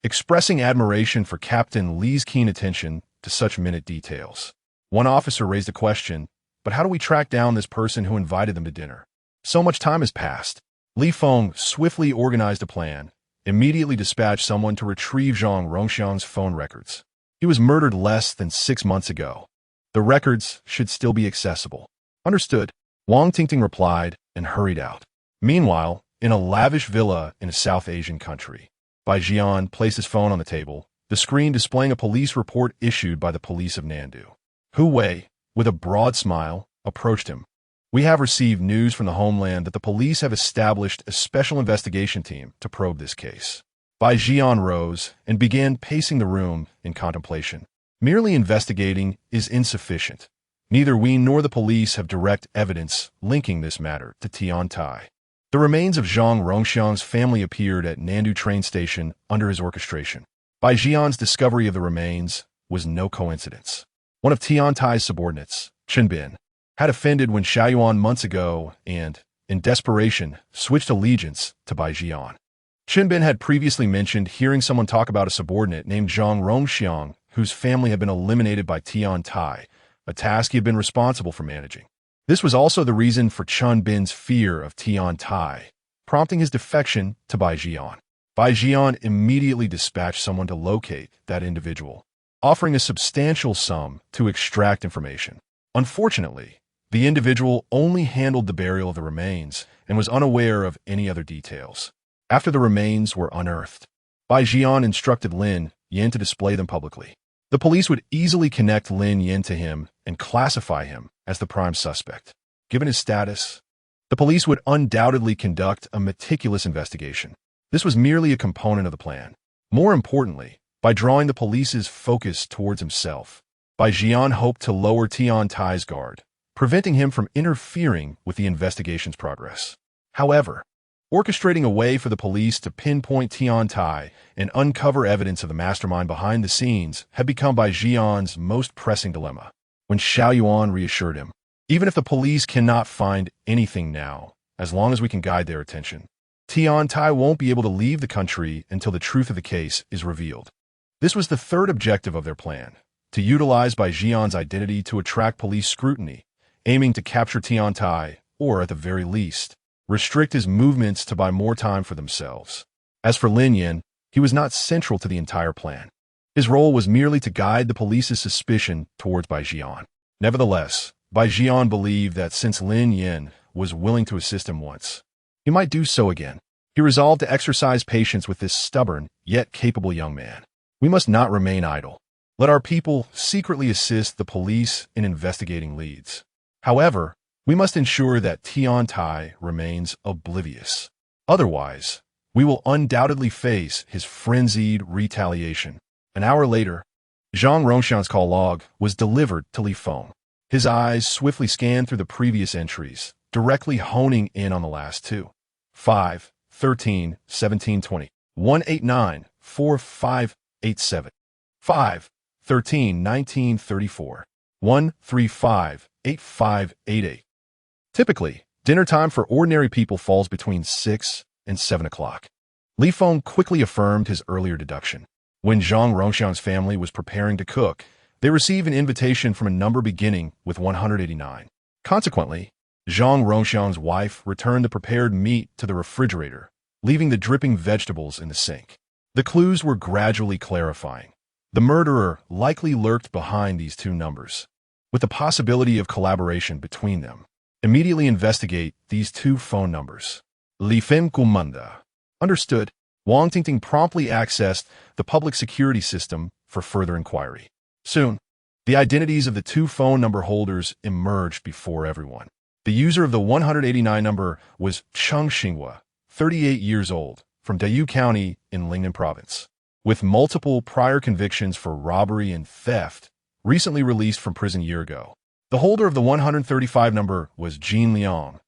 expressing admiration for Captain Li's keen attention to such minute details. One officer raised a question, but how do we track down this person who invited them to dinner? So much time has passed. Li Feng swiftly organized a plan, immediately dispatched someone to retrieve Zhang Zhilei's phone records. He was murdered less than 6 months ago. The records should still be accessible. Understood. Wang Tingting replied and hurried out. Meanwhile, in a lavish villa in a South Asian country, Bai Jian placed his phone on the table, the screen displaying a police report issued by the police of Nandu. Hu Wei, with a broad smile, approached him. We have received news from the homeland that the police have established a special investigation team to probe this case. Bai Jian rose and began pacing the room in contemplation. Merely investigating is insufficient. Neither we nor the police have direct evidence linking this matter to Tiantai. The remains of Zhang Zhilei's family appeared at Nandu train station under his orchestration. Bai Jian's discovery of the remains was no coincidence. One of Tiantai's subordinates, Chen Bin, had offended when Xiaoyuan months ago and, in desperation, switched allegiance to Bai Jian. Chen Bin had previously mentioned hearing someone talk about a subordinate named Zhang Zhilei, whose family had been eliminated by Tiantai, a task he had been responsible for managing. This was also the reason for Chen Bin's fear of Tiantai, prompting his defection to Bai Jian. Bai Jian immediately dispatched someone to locate that individual, offering a substantial sum to extract information. Unfortunately, the individual only handled the burial of the remains and was unaware of any other details. After the remains were unearthed, Bai Jian instructed Lin Yan to display them publicly. The police would easily connect Lin Yan to him and classify him as the prime suspect. Given his status, the police would undoubtedly conduct a meticulous investigation. This was merely a component of the plan. More importantly, by drawing the police's focus towards himself, Bai Jian hoped to lower Tian Tai's guard, preventing him from interfering with the investigation's progress. However, orchestrating a way for the police to pinpoint Tian Tai and uncover evidence of the mastermind behind the scenes had become Bai Jian's most pressing dilemma. When Xiao Yuan reassured him, even if the police cannot find anything now, as long as we can guide their attention, Tian Tai won't be able to leave the country until the truth of the case is revealed. This was the third objective of their plan, to utilize Bai Jian's identity to attract police scrutiny, aiming to capture Tian Tai, or at the very least, restrict his movements to buy more time for themselves. As for Lin Yan, he was not central to the entire plan. His role was merely to guide the police's suspicion towards Bai Jian. Nevertheless, Bai Jian believed that since Lin Yan was willing to assist him once, he might do so again. He resolved to exercise patience with this stubborn, yet capable young man. We must not remain idle. Let our people secretly assist the police in investigating leads. However, we must ensure that Tian Tai remains oblivious. Otherwise, we will undoubtedly face his frenzied retaliation. An hour later, Zhang Rongxian's call log was delivered to Li Feng. His eyes swiftly scanned through the previous entries, directly honing in on the last two. 5, 13, 17, 20. 189, 4587. 5, 13, 19, 34. 135, 8588. Typically, dinner time for ordinary people falls between 6 and 7 o'clock. Li Feng quickly affirmed his earlier deduction. When Zhang Rongxian's family was preparing to cook, they received an invitation from a number beginning with 189. Consequently, Zhang Rongxian's wife returned the prepared meat to the refrigerator, leaving the dripping vegetables in the sink. The clues were gradually clarifying. The murderer likely lurked behind these two numbers, with the possibility of collaboration between them. Immediately investigate these two phone numbers. Li Feng Kumanda. Understood. Wang Tingting promptly accessed the public security system for further inquiry. Soon, the identities of the two phone number holders emerged before everyone. The user of the 189 number was Cheng Xinghua, 38 years old, from Dayu County in Lingnan Province, with multiple prior convictions for robbery and theft, recently released from prison a year ago. The holder of the 135 number was Jin Liang,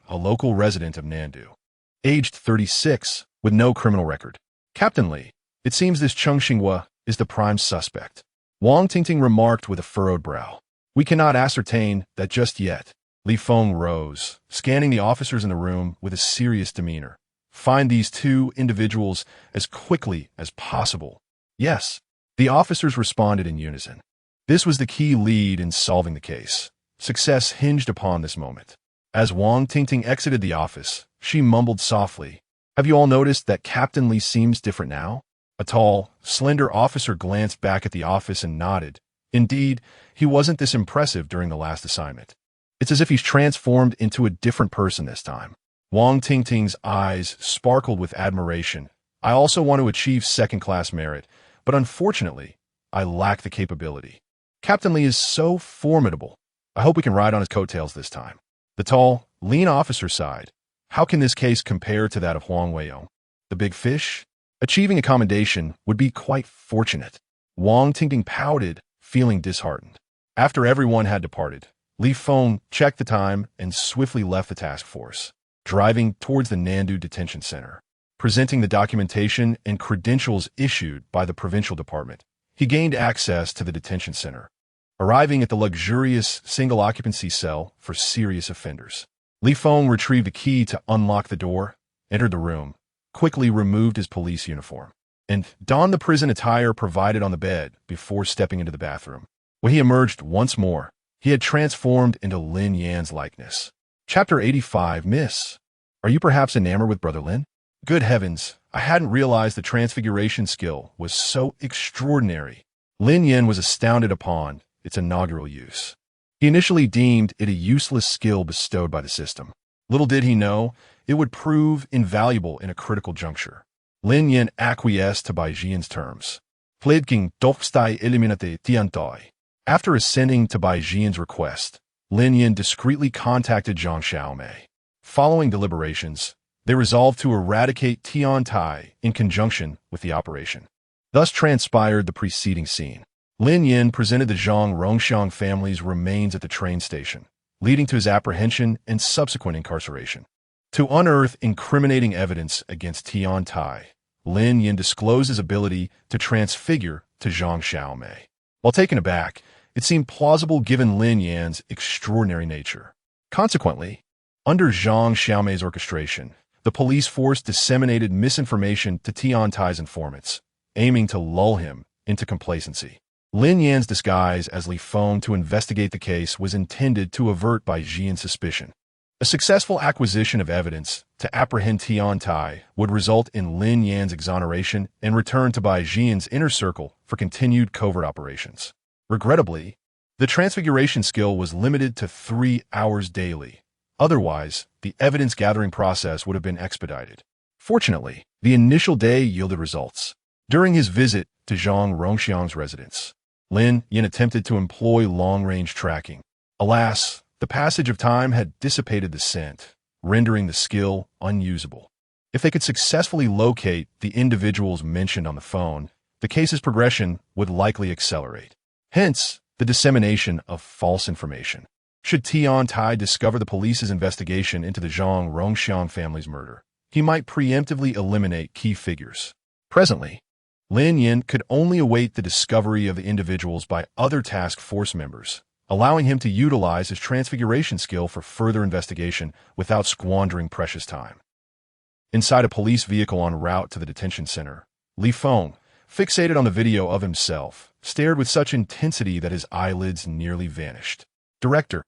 a local resident of Nandu, aged 36, with no criminal record. Captain Li, it seems this Cheng Xinghua is the prime suspect. Wang Tingting remarked with a furrowed brow. We cannot ascertain that just yet. Li Feng rose, scanning the officers in the room with a serious demeanor. Find these two individuals as quickly as possible. Yes, the officers responded in unison. This was the key lead in solving the case. Success hinged upon this moment. As Wang Tingting exited the office, she mumbled softly, Have you all noticed that Captain Li seems different now? A tall, slender officer glanced back at the office and nodded. Indeed, he wasn't this impressive during the last assignment. It's as if he's transformed into a different person this time. Wang Tingting's eyes sparkled with admiration. I also want to achieve second-class merit, but unfortunately, I lack the capability. Captain Li is so formidable. I hope we can ride on his coattails this time. The tall, lean officer sighed. How can this case compare to that of Huang Weiyong? The big fish? Achieving a commendation would be quite fortunate. Wang Tingting pouted, feeling disheartened. After everyone had departed, Li Feng checked the time and swiftly left the task force, driving towards the Nandu Detention Center. Presenting the documentation and credentials issued by the provincial department, he gained access to the detention center, arriving at the luxurious single-occupancy cell for serious offenders. Li Feng retrieved a key to unlock the door, entered the room, quickly removed his police uniform, and donned the prison attire provided on the bed before stepping into the bathroom. When he emerged once more, he had transformed into Lin Yan's likeness. Chapter 85, Miss. Are you perhaps enamored with Brother Lin? Good heavens, I hadn't realized the transfiguration skill was so extraordinary. Lin Yan was astounded upon its inaugural use. He initially deemed it a useless skill bestowed by the system. Little did he know, it would prove invaluable in a critical juncture. Lin Yan acquiesced to Bai Jian's terms. Pledking dokstai eliminate tiantoi. After assenting to Bai Jian's request, Lin Yan discreetly contacted Zhang Zhilei. Following deliberations, they resolved to eradicate Tian Tai in conjunction with the operation. Thus transpired the preceding scene. Lin Yan presented the Zhang Rongxiang family's remains at the train station, leading to his apprehension and subsequent incarceration. To unearth incriminating evidence against Tian Tai, Lin Yan disclosed his ability to transfigure to Zhang Zhilei. While taken aback, it seemed plausible given Lin Yan's extraordinary nature. Consequently, under Zhang Zhilei's orchestration, the police force disseminated misinformation to Tian Tai's informants, aiming to lull him into complacency. Lin Yan's disguise as Li Feng to investigate the case was intended to avert Bai Jian's suspicion. A successful acquisition of evidence to apprehend Tian Tai would result in Lin Yan's exoneration and return to Bai Jian's inner circle for continued covert operations. Regrettably, the transfiguration skill was limited to 3 hours daily. Otherwise, the evidence-gathering process would have been expedited. Fortunately, the initial day yielded results. During his visit to Zhang Rongxiang's residence, Lin Yan attempted to employ long-range tracking. Alas, the passage of time had dissipated the scent, rendering the skill unusable. If they could successfully locate the individuals mentioned on the phone, the case's progression would likely accelerate. Hence, the dissemination of false information. Should Tian Tai discover the police's investigation into the Zhang Rongxiang family's murder, he might preemptively eliminate key figures. Presently, Lin Yan could only await the discovery of the individuals by other task force members, allowing him to utilize his transfiguration skill for further investigation without squandering precious time. Inside a police vehicle en route to the detention center, Li Feng, fixated on the video of himself, stared with such intensity that his eyelids nearly vanished. Director,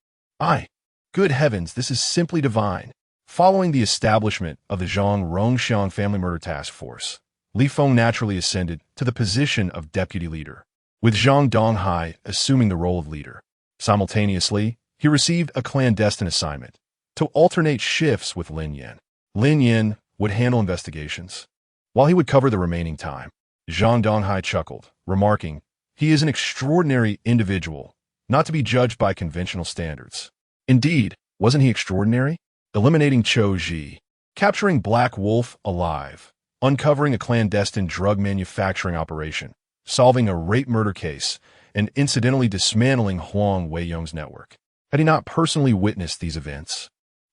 good heavens, this is simply divine. Following the establishment of the Zhang Rongxiang family murder task force, Li Feng naturally ascended to the position of deputy leader, with Zhang Donghai assuming the role of leader. Simultaneously, he received a clandestine assignment to alternate shifts with Lin Yan. Lin Yan would handle investigations, while he would cover the remaining time. Zhang Donghai chuckled, remarking, "He is an extraordinary individual, not to be judged by conventional standards." Indeed, wasn't he extraordinary? Eliminating Cho Ji, capturing Black Wolf alive, uncovering a clandestine drug manufacturing operation, solving a rape murder case, and incidentally dismantling Huang Weiyong's network. Had he not personally witnessed these events,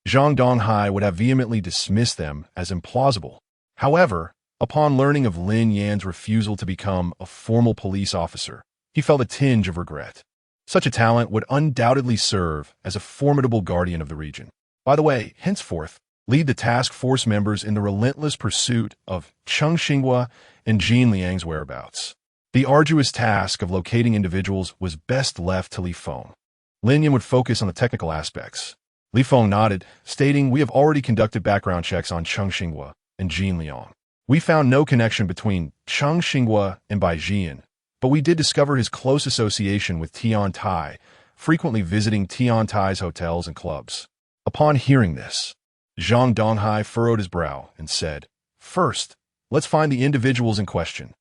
Zhang Donghai would have vehemently dismissed them as implausible. However, upon learning of Lin Yan's refusal to become a formal police officer, he felt a tinge of regret. Such a talent would undoubtedly serve as a formidable guardian of the region. By the way, henceforth, lead the task force members in the relentless pursuit of Cheng Xinghua and Jin Liang's whereabouts. The arduous task of locating individuals was best left to Li Feng. Lin Yan would focus on the technical aspects. Li Feng nodded, stating, "We have already conducted background checks on Cheng Xinghua and Jin Liang. We found no connection between Cheng Xinghua and Bai Jian, but we did discover his close association with Tian Tai, frequently visiting Tian Tai's hotels and clubs." Upon hearing this, Zhang Donghai furrowed his brow and said, "First, let's find the individuals in question."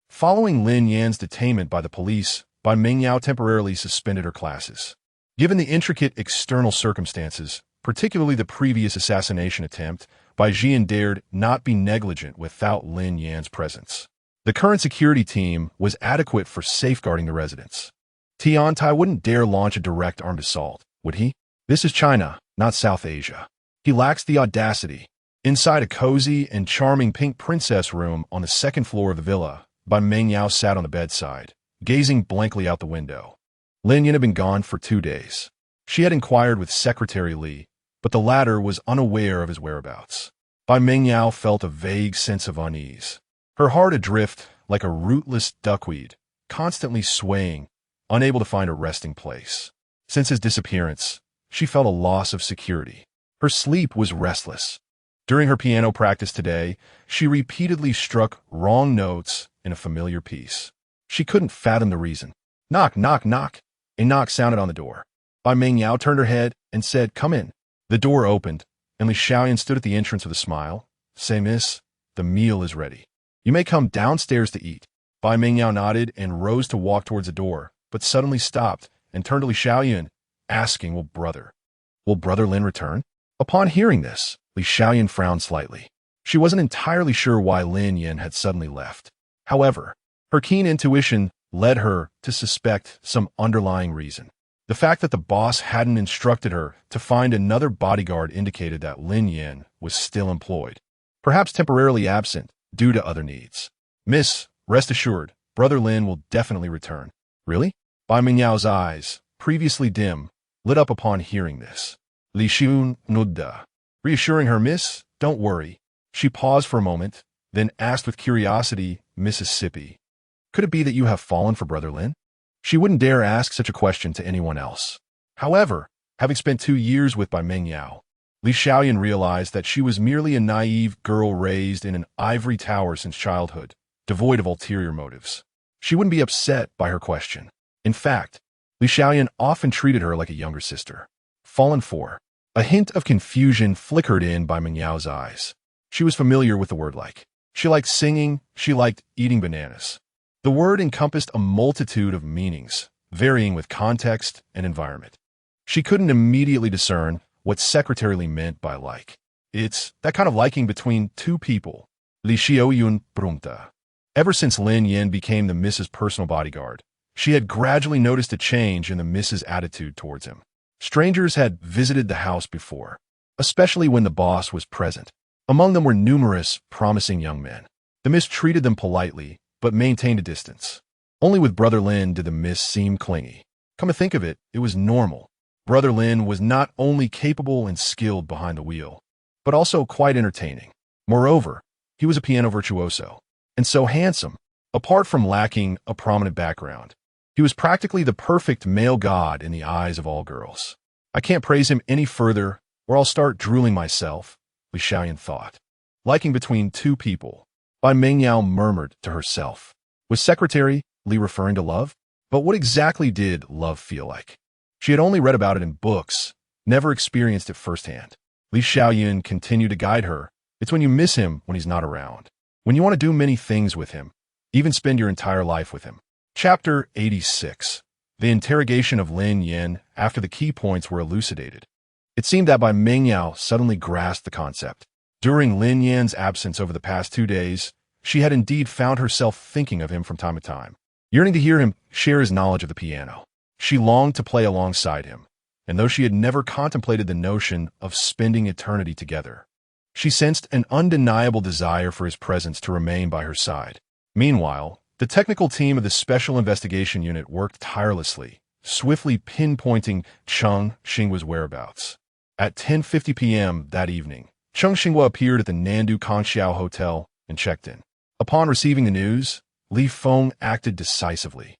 Following Lin Yan's detainment by the police, Bai Mengyao temporarily suspended her classes. Given the intricate external circumstances, particularly the previous assassination attempt, Bai Jian dared not be negligent without Lin Yan's presence. The current security team was adequate for safeguarding the residents. Tian Tai wouldn't dare launch a direct armed assault, would he? This is China, not South Asia. He lacks the audacity. Inside a cozy and charming pink princess room on the second floor of the villa, Bai Mengyao sat on the bedside, gazing blankly out the window. Lin Yan had been gone for 2 days. She had inquired with Secretary Li, but the latter was unaware of his whereabouts. Bai Mengyao felt a vague sense of unease. Her heart adrift like a rootless duckweed, constantly swaying, unable to find a resting place. Since his disappearance, she felt a loss of security. Her sleep was restless. During her piano practice today, she repeatedly struck wrong notes in a familiar piece. She couldn't fathom the reason. Knock, knock, knock. A knock sounded on the door. Bai Mengyao turned her head and said, "Come in." The door opened, and Li Xiaoyan stood at the entrance with a smile. Say, miss, the meal is ready. You may come downstairs to eat. Bai Mingyao nodded and rose to walk towards the door, but suddenly stopped and turned to Li Xiaoyan, asking, will brother Lin return? Upon hearing this, Li Xiaoyan frowned slightly. She wasn't entirely sure why Lin Yan had suddenly left. However, her keen intuition led her to suspect some underlying reason. The fact that the boss hadn't instructed her to find another bodyguard indicated that Lin Yan was still employed, perhaps temporarily absent due to other needs. Miss, rest assured, Brother Lin will definitely return. Really? Bai Mingyao's eyes, previously dim, lit up upon hearing this. Li Xiun nudda. Reassuring her, miss, don't worry. She paused for a moment, then asked with curiosity, Mississippi, could it be that you have fallen for Brother Lin? She wouldn't dare ask such a question to anyone else. However, having spent 2 years with Bai Mingyao, Li Xiaoyan realized that she was merely a naive girl raised in an ivory tower since childhood, devoid of ulterior motives. She wouldn't be upset by her question. In fact, Li Xiaoyan often treated her like a younger sister. Fallen for. A hint of confusion flickered in Bai Mingyao's eyes. She was familiar with the word like. She liked singing, she liked eating bananas. The word encompassed a multitude of meanings, varying with context and environment. She couldn't immediately discern what secretarially meant by like. It's that kind of liking between two people. Li Xiaoyun Brumta. Ever since Lin Yan became the Mrs.'s personal bodyguard, she had gradually noticed a change in the Mrs.'s attitude towards him. Strangers had visited the house before, especially when the boss was present. Among them were numerous promising young men. The Miss treated them politely, but maintained a distance. Only with Brother Lin did the Miss seem clingy. Come to think of it, it was normal. Brother Lin was not only capable and skilled behind the wheel, but also quite entertaining. Moreover, he was a piano virtuoso, and so handsome, apart from lacking a prominent background. He was practically the perfect male god in the eyes of all girls. I can't praise him any further, or I'll start drooling myself, Li Xiaoyan thought. Liking between two people, Bai Mingyao murmured to herself. Was Secretary Li referring to love? But what exactly did love feel like? She had only read about it in books, never experienced it firsthand. Li Xiaoyan continued to guide her. It's when you miss him when he's not around. When you want to do many things with him, even spend your entire life with him. Chapter 86. The interrogation of Lin Yan after the key points were elucidated. It seemed that Bai Mingyao suddenly grasped the concept. During Lin Yan's absence over the past 2 days, she had indeed found herself thinking of him from time to time, yearning to hear him share his knowledge of the piano. She longed to play alongside him, and though she had never contemplated the notion of spending eternity together, she sensed an undeniable desire for his presence to remain by her side. Meanwhile, the technical team of the Special Investigation Unit worked tirelessly, swiftly pinpointing Cheng Xinghua's whereabouts. At 10:50 p.m. that evening, Cheng Xinghua appeared at the Nandu Kangxiao Hotel and checked in. Upon receiving the news, Li Feng acted decisively,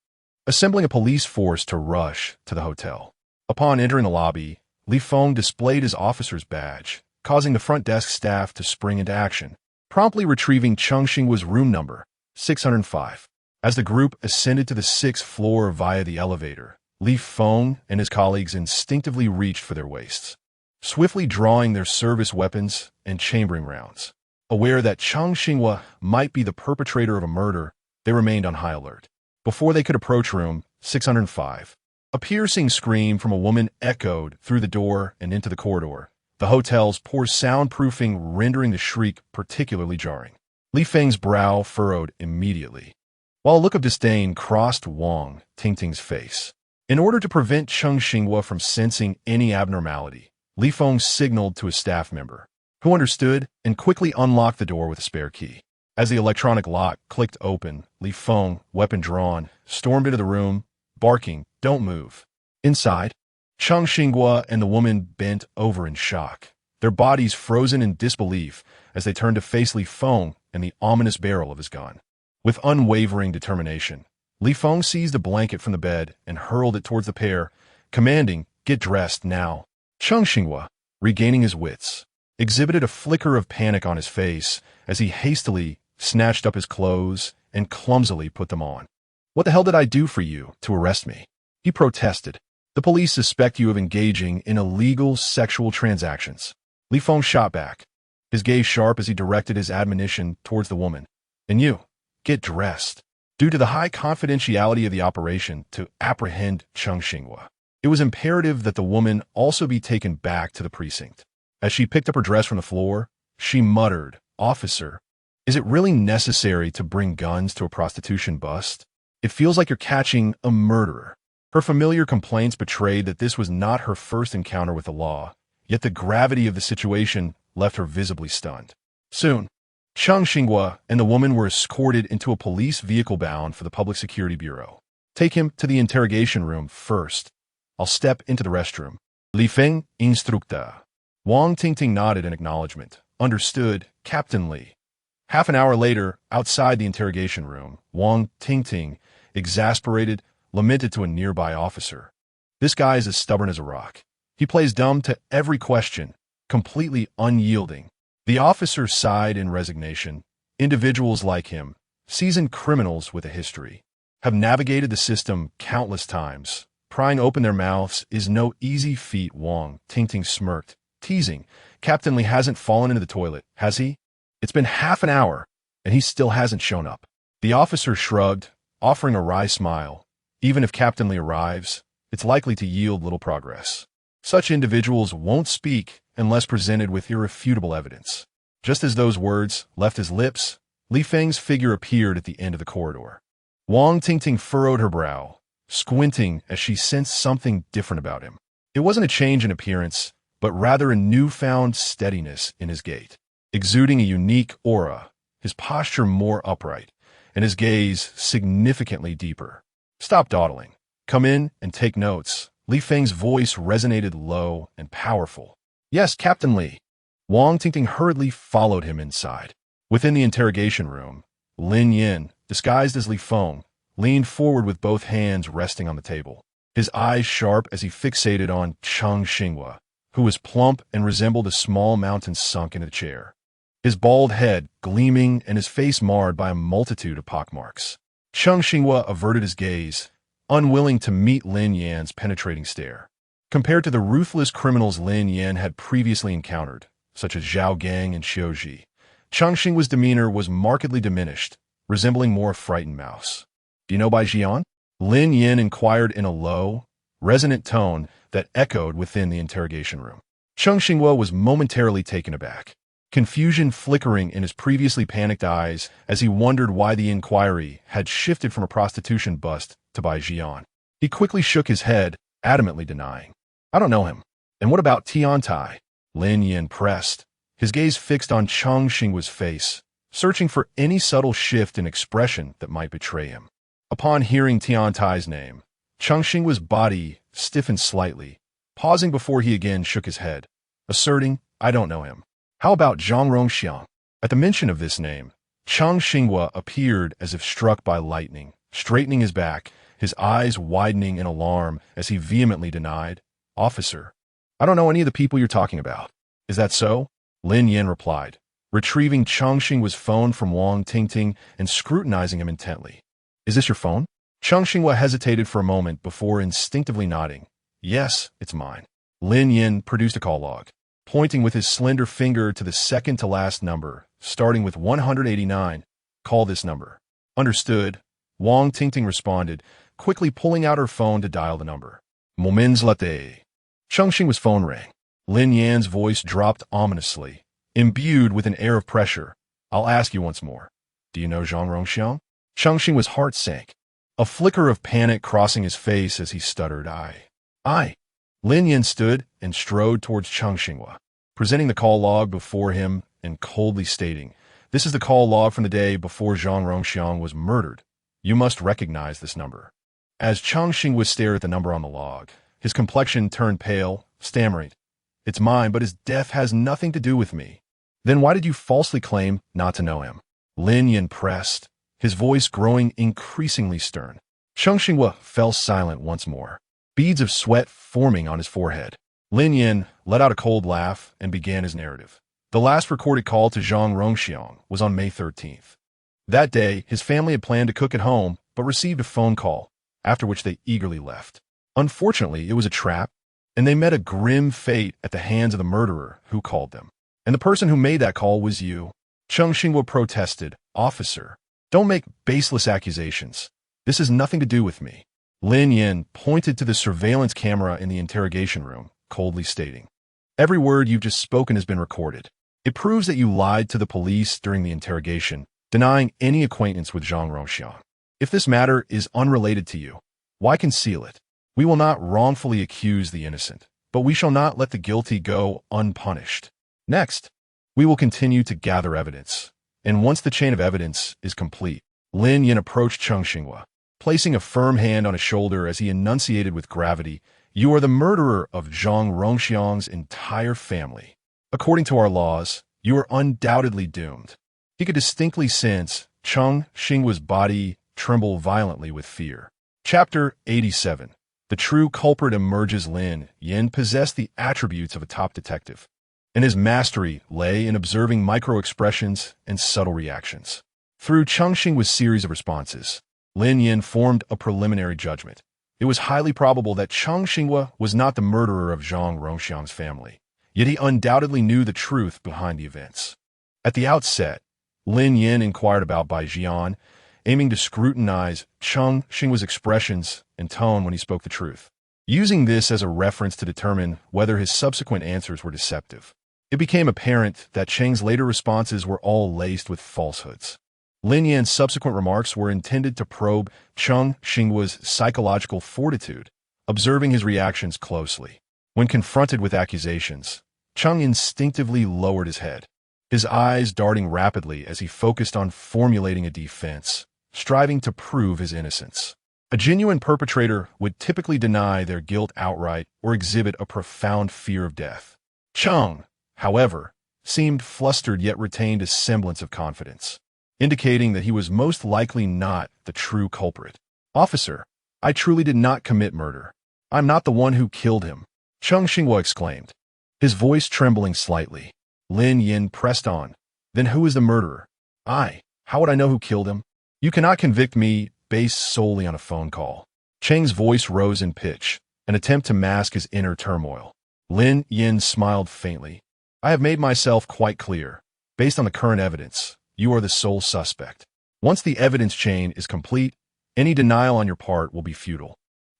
assembling a police force to rush to the hotel. Upon entering the lobby, Li Feng displayed his officer's badge, causing the front desk staff to spring into action, promptly retrieving Cheng Xinghua's room number, 605. As the group ascended to the 6th floor via the elevator, Li Feng and his colleagues instinctively reached for their waists, swiftly drawing their service weapons and chambering rounds. Aware that Cheng Xinghua might be the perpetrator of a murder, they remained on high alert. Before they could approach room 605, a piercing scream from a woman echoed through the door and into the corridor, the hotel's poor soundproofing rendering the shriek particularly jarring. Li Feng's brow furrowed immediately, while a look of disdain crossed Wang Tingting's face. In order to prevent Cheng Xinghua from sensing any abnormality, Li Feng signaled to a staff member, who understood and quickly unlocked the door with a spare key. As the electronic lock clicked open, Li Feng, weapon drawn, stormed into the room, barking, "Don't move." Inside, Cheng Xinghua and the woman bent over in shock, their bodies frozen in disbelief as they turned to face Li Feng and the ominous barrel of his gun. With unwavering determination, Li Feng seized a blanket from the bed and hurled it towards the pair, commanding, "Get dressed now." Cheng Xinghua, regaining his wits, exhibited a flicker of panic on his face as he hastily snatched up his clothes and clumsily put them on. "What the hell did I do for you to arrest me?" he protested. "The police suspect you of engaging in illegal sexual transactions." Li Feng shot back, his gaze sharp as he directed his admonition towards the woman. And you, get dressed. Due to the high confidentiality of the operation to apprehend Cheng Xinghua, it was imperative that the woman also be taken back to the precinct. As she picked up her dress from the floor, she muttered, "Officer, is it really necessary to bring guns to a prostitution bust? It feels like you're catching a murderer." Her familiar complaints betrayed that this was not her first encounter with the law, yet the gravity of the situation left her visibly stunned. Soon, Cheng Xinghua and the woman were escorted into a police vehicle bound for the Public Security Bureau. "Take him to the interrogation room first. I'll step into the restroom." Li Feng instructa. Wang Tingting nodded in acknowledgement. "Understood, Captain Li." Half an hour later, outside the interrogation room, Wang Tingting, exasperated, lamented to a nearby officer. "This guy is as stubborn as a rock. He plays dumb to every question, completely unyielding." The officer sighed in resignation. Individuals like him, seasoned criminals with a history, have navigated the system countless times. Prying open their mouths is no easy feat. Wang Tingting smirked, teasing. "Captain Li hasn't fallen into the toilet, has he? It's been half an hour, and he still hasn't shown up." The officer shrugged, offering a wry smile. Even if Captain Li arrives, it's likely to yield little progress. Such individuals won't speak unless presented with irrefutable evidence. Just as those words left his lips, Li Feng's figure appeared at the end of the corridor. Wang Tingting furrowed her brow, squinting as she sensed something different about him. It wasn't a change in appearance, but rather a newfound steadiness in his gait, exuding a unique aura, his posture more upright, and his gaze significantly deeper. "Stop dawdling. Come in and take notes." Li Feng's voice resonated low and powerful. "Yes, Captain Li." Wang Tingting hurriedly followed him inside. Within the interrogation room, Lin Yan, disguised as Li Feng, leaned forward with both hands resting on the table, his eyes sharp as he fixated on Cheng Xinghua, who was plump and resembled a small mountain sunk into the chair, his bald head gleaming and his face marred by a multitude of pockmarks. Cheng Xinghua averted his gaze, unwilling to meet Lin Yan's penetrating stare. Compared to the ruthless criminals Lin Yan had previously encountered, such as Zhao Gang and Xiu Ji, Cheng Xinghua's demeanor was markedly diminished, resembling more a frightened mouse. "Do you know Bai Jian?" Lin Yan inquired in a low, resonant tone that echoed within the interrogation room. Cheng Xinghua was momentarily taken aback, confusion flickering in his previously panicked eyes as he wondered why the inquiry had shifted from a prostitution bust to Bai Jian. He quickly shook his head, adamantly denying. "I don't know him." "And what about Tian Tai?" Lin Yan pressed, his gaze fixed on Cheng Xinghua's face, searching for any subtle shift in expression that might betray him. Upon hearing Tian Tai's name, Cheng Xinghua's body stiffened slightly, pausing before he again shook his head, asserting, "I don't know him." "How about Zhang Rongxiang?" At the mention of this name, Cheng Xinghua appeared as if struck by lightning, straightening his back, his eyes widening in alarm as he vehemently denied, "Officer, I don't know any of the people you're talking about." "Is that so?" Lin Yan replied, retrieving Cheng Xinghua's phone from Wang Tingting and scrutinizing him intently. "Is this your phone?" Cheng Xinghua hesitated for a moment before instinctively nodding. "Yes, it's mine." Lin Yan produced a call log, pointing with his slender finger to the second-to-last number, starting with 189. "Call this number." "Understood," Wang Tingting responded, quickly pulling out her phone to dial the number. "Moments later." Cheng Xinghua's phone rang. Lin Yan's voice dropped ominously, imbued with an air of pressure. "I'll ask you once more. Do you know Zhang Rongxiang?" Cheng Xinghua's heart sank, a flicker of panic crossing his face as he stuttered, I. Lin Yan stood and strode towards Cheng Xinghua, presenting the call log before him and coldly stating, "This is the call log from the day before Zhang Rongxiang was murdered. You must recognize this number." As Cheng Xinghua stared at the number on the log, his complexion turned pale, stammering, "It's mine, but his death has nothing to do with me." "Then why did you falsely claim not to know him?" Lin Yan pressed, his voice growing increasingly stern. Cheng Xinghua fell silent once more, beads of sweat forming on his forehead. Lin Yan let out a cold laugh and began his narrative. The last recorded call to Zhang Rongxiang was on May 13th. That day, his family had planned to cook at home, but received a phone call, after which they eagerly left. Unfortunately, it was a trap. and they met a grim fate at the hands of the murderer who called them. And the person who made that call was you. Zhang Zhilei protested, "Officer, don't make baseless accusations. This has nothing to do with me." Lin Yan pointed to the surveillance camera in the interrogation room, coldly stating, "Every word you've just spoken has been recorded. It proves that you lied to the police during the interrogation, denying any acquaintance with Zhang Rongxiang. If this matter is unrelated to you, why conceal it? We will not wrongfully accuse the innocent, but we shall not let the guilty go unpunished. Next, we will continue to gather evidence, and once the chain of evidence is complete," Lin Yan approached Zhang Zhilei, placing a firm hand on his shoulder as he enunciated with gravity, "You are the murderer of Zhang Rongxiang's entire family. According to our laws, you are undoubtedly doomed." He could distinctly sense Zhang Zhilei's body tremble violently with fear. Chapter 87. The true culprit emerges. Lin Yan possessed the attributes of a top detective, and his mastery lay in observing micro-expressions and subtle reactions. Through Zhang Zhilei's series of responses, Lin Yan formed a preliminary judgment. It was highly probable that Zhang Zhilei was not the murderer of Zhang Rongxiang's family, yet he undoubtedly knew the truth behind the events. At the outset, Lin Yan inquired about Bai Jian, aiming to scrutinize Zhang Zhilei's expressions and tone when he spoke the truth, using this as a reference to determine whether his subsequent answers were deceptive. It became apparent that Cheng's later responses were all laced with falsehoods. Lin Yan's subsequent remarks were intended to probe Zhang Zhilei's psychological fortitude, observing his reactions closely. When confronted with accusations, Zhang instinctively lowered his head, his eyes darting rapidly as he focused on formulating a defense, striving to prove his innocence. A genuine perpetrator would typically deny their guilt outright or exhibit a profound fear of death. Zhang, however, seemed flustered yet retained a semblance of confidence, indicating that he was most likely not the true culprit. "Officer, I truly did not commit murder. I'm not the one who killed him," Zhang Zhilei exclaimed, his voice trembling slightly. Lin Yan pressed on, "Then who is the murderer?" How would I know who killed him? You cannot convict me based solely on a phone call." Cheng's voice rose in pitch, an attempt to mask his inner turmoil. Lin Yan smiled faintly. "I have made myself quite clear. Based on the current evidence, you are the sole suspect. Once the evidence chain is complete, any denial on your part will be futile.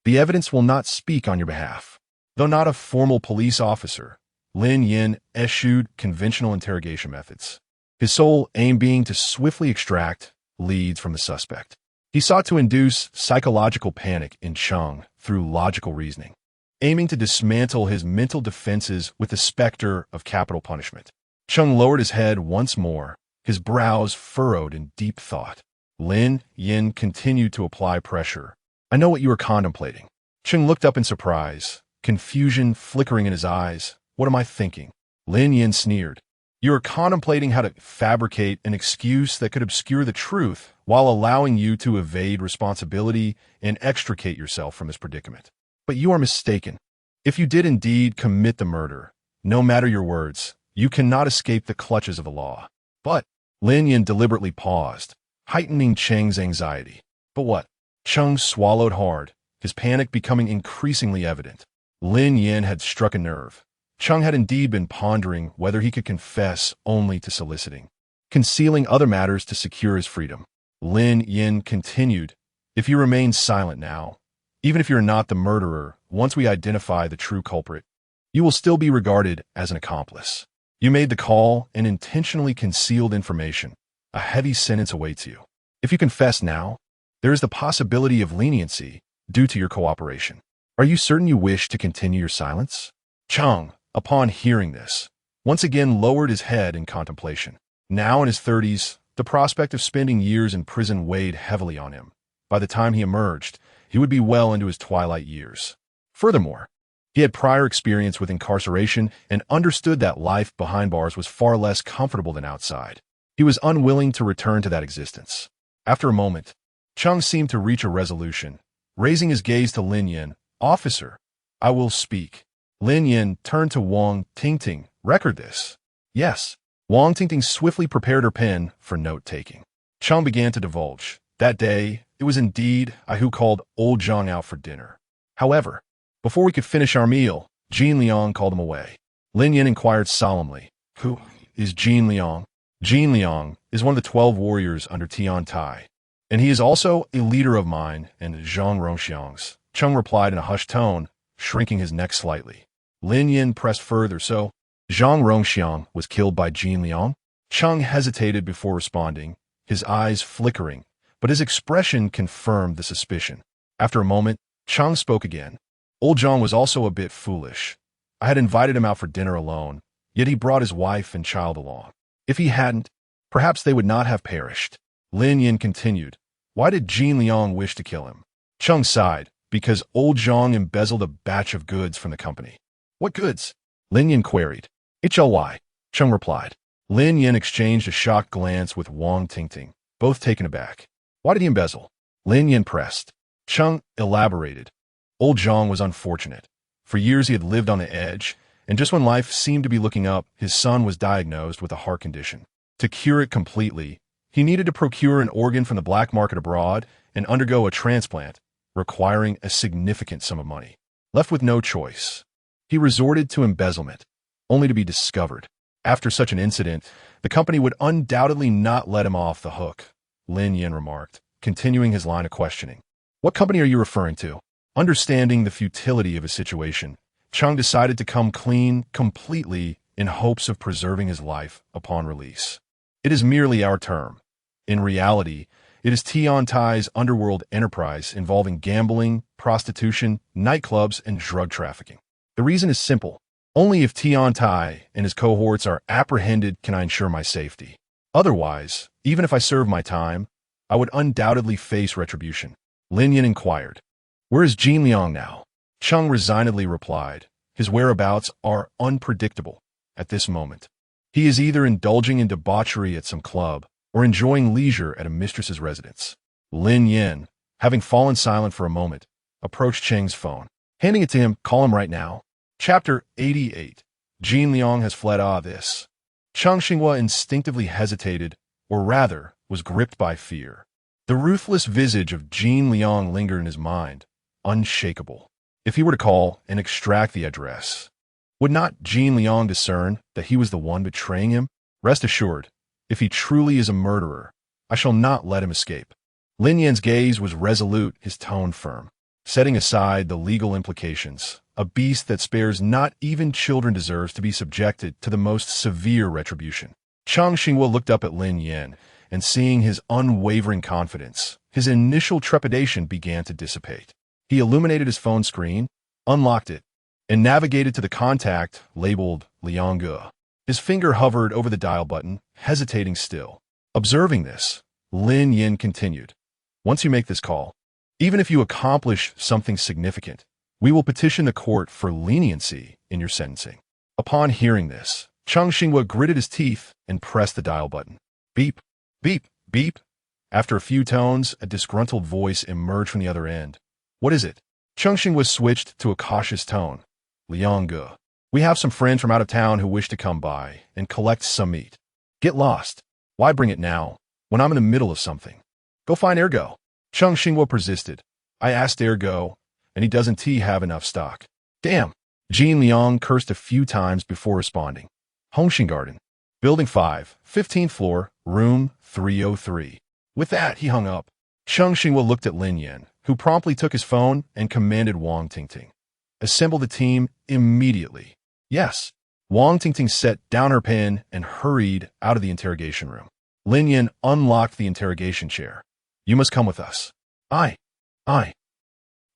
The evidence will not speak on your behalf." Though not a formal police officer, Lin Yan eschewed conventional interrogation methods, his sole aim being to swiftly extract leads from the suspect. He sought to induce psychological panic in Zhang through logical reasoning, aiming to dismantle his mental defenses with the specter of capital punishment. Zhang lowered his head once more, his brows furrowed in deep thought. Lin Yan continued to apply pressure. "I know what you are contemplating." Zhang looked up in surprise, confusion flickering in his eyes. "What am I thinking?" Lin Yan sneered. "You are contemplating how to fabricate an excuse that could obscure the truth while allowing you to evade responsibility and extricate yourself from this predicament. But you are mistaken. If you did indeed commit the murder, no matter your words, you cannot escape the clutches of the law." "But," Lin Yan deliberately paused, heightening Cheng's anxiety. "But what?" Cheng swallowed hard, his panic becoming increasingly evident. Lin Yan had struck a nerve. Cheng had indeed been pondering whether he could confess only to soliciting, concealing other matters to secure his freedom. Lin Yan continued, "If you remain silent now, even if you're not the murderer, once we identify the true culprit, you will still be regarded as an accomplice. You made the call and intentionally concealed information. A heavy sentence awaits you. If you confess now, there is the possibility of leniency due to your cooperation. Are you certain you wish to continue your silence?" Cheng, upon hearing this, once again lowered his head in contemplation. Now in his 30s, the prospect of spending years in prison weighed heavily on him. By the time he emerged, he would be well into his twilight years. Furthermore, he had prior experience with incarceration and understood that life behind bars was far less comfortable than outside. He was unwilling to return to that existence. After a moment, Cheng seemed to reach a resolution. Raising his gaze to Lin Yan, "Officer, I will speak." Lin Yan turned to Wang Tingting. "Record this." "Yes." Wang Tingting swiftly prepared her pen for note-taking. Cheng began to divulge. "That day, it was indeed I who called old Zhang out for dinner. However, before we could finish our meal, Jin Liang called him away. Lin Yan inquired solemnly, "Who is Jin Liang?" Jin Liang is one of the 12 warriors under Tian Tai, and he is also a leader of mine and Zhang Rongxiang's. Cheng replied in a hushed tone, shrinking his neck slightly. Lin Yan pressed further, "So, Zhang Rongxiang was killed by Jin Liang?" Cheng hesitated before responding, his eyes flickering, but his expression confirmed the suspicion. After a moment, Cheng spoke again. "Old Zhang was also a bit foolish. I had invited him out for dinner alone, yet he brought his wife and child along. If he hadn't, perhaps they would not have perished." Lin Yan continued, "Why did Jin Liang wish to kill him?" Cheng sighed, "Because old Zhang embezzled a batch of goods from the company." "What goods?" Lin Yan queried. "HLY," Cheng replied. Lin Yan exchanged a shocked glance with Wang Tingting, both taken aback. "Why did he embezzle?" Lin Yan pressed. Cheng elaborated. "Old Zhang was unfortunate. For years he had lived on the edge, and just when life seemed to be looking up, his son was diagnosed with a heart condition. To cure it completely, he needed to procure an organ from the black market abroad and undergo a transplant, requiring a significant sum of money. Left with no choice, he resorted to embezzlement, only to be discovered. After such an incident, the company would undoubtedly not let him off the hook," Lin Yan remarked, continuing his line of questioning. "What company are you referring to?" Understanding the futility of his situation, Cheng decided to come clean completely in hopes of preserving his life upon release. "It is merely our term. In reality, it is Tian Tai's underworld enterprise involving gambling, prostitution, nightclubs, and drug trafficking. The reason is simple. Only if Tian Tai and his cohorts are apprehended can I ensure my safety. Otherwise, even if I serve my time, I would undoubtedly face retribution." Lin Yan inquired, "Where is Jin Liang now?" Cheng resignedly replied, "His whereabouts are unpredictable at this moment. He is either indulging in debauchery at some club or enjoying leisure at a mistress's residence." Lin Yan, having fallen silent for a moment, approached Cheng's phone. Handing it to him, "Call him right now." Chapter 88. Jin Liang has fled. This. Cheng Xinghua instinctively hesitated, or rather, was gripped by fear. The ruthless visage of Jin Liang lingered in his mind, unshakable. If he were to call and extract the address, would not Jin Liang discern that he was the one betraying him? "Rest assured, if he truly is a murderer, I shall not let him escape." Lin Yan's gaze was resolute, his tone firm. Setting aside the legal implications, a beast that spares not even children deserves to be subjected to the most severe retribution. Cheng Xinghua looked up at Lin Yan, and seeing his unwavering confidence, his initial trepidation began to dissipate. He illuminated his phone screen, unlocked it, and navigated to the contact labeled Liangge. His finger hovered over the dial button, hesitating still. Observing this, Lin Yan continued, "Once you make this call, even if you accomplish something significant, we will petition the court for leniency in your sentencing." Upon hearing this, Cheng Xinghua gritted his teeth and pressed the dial button. Beep, beep, beep. After a few tones, a disgruntled voice emerged from the other end. "What is it?" Cheng Xinghua switched to a cautious tone. "Liangge. We have some friends from out of town who wish to come by and collect some meat." "Get lost. Why bring it now, when I'm in the middle of something? Go find Ergo." Cheng Xinghua persisted. "I asked Ergo, and he doesn't have enough stock." "Damn!" Jin Liang cursed a few times before responding. "Hongxing Garden. Building 5, 15th floor, room 303. With that, he hung up. Cheng Xinghua looked at Lin Yan, who promptly took his phone and commanded Wang Tingting, "Assemble the team immediately." "Yes." Wang Tingting set down her pen and hurried out of the interrogation room. Lin Yan unlocked the interrogation chair. "You must come with us." I.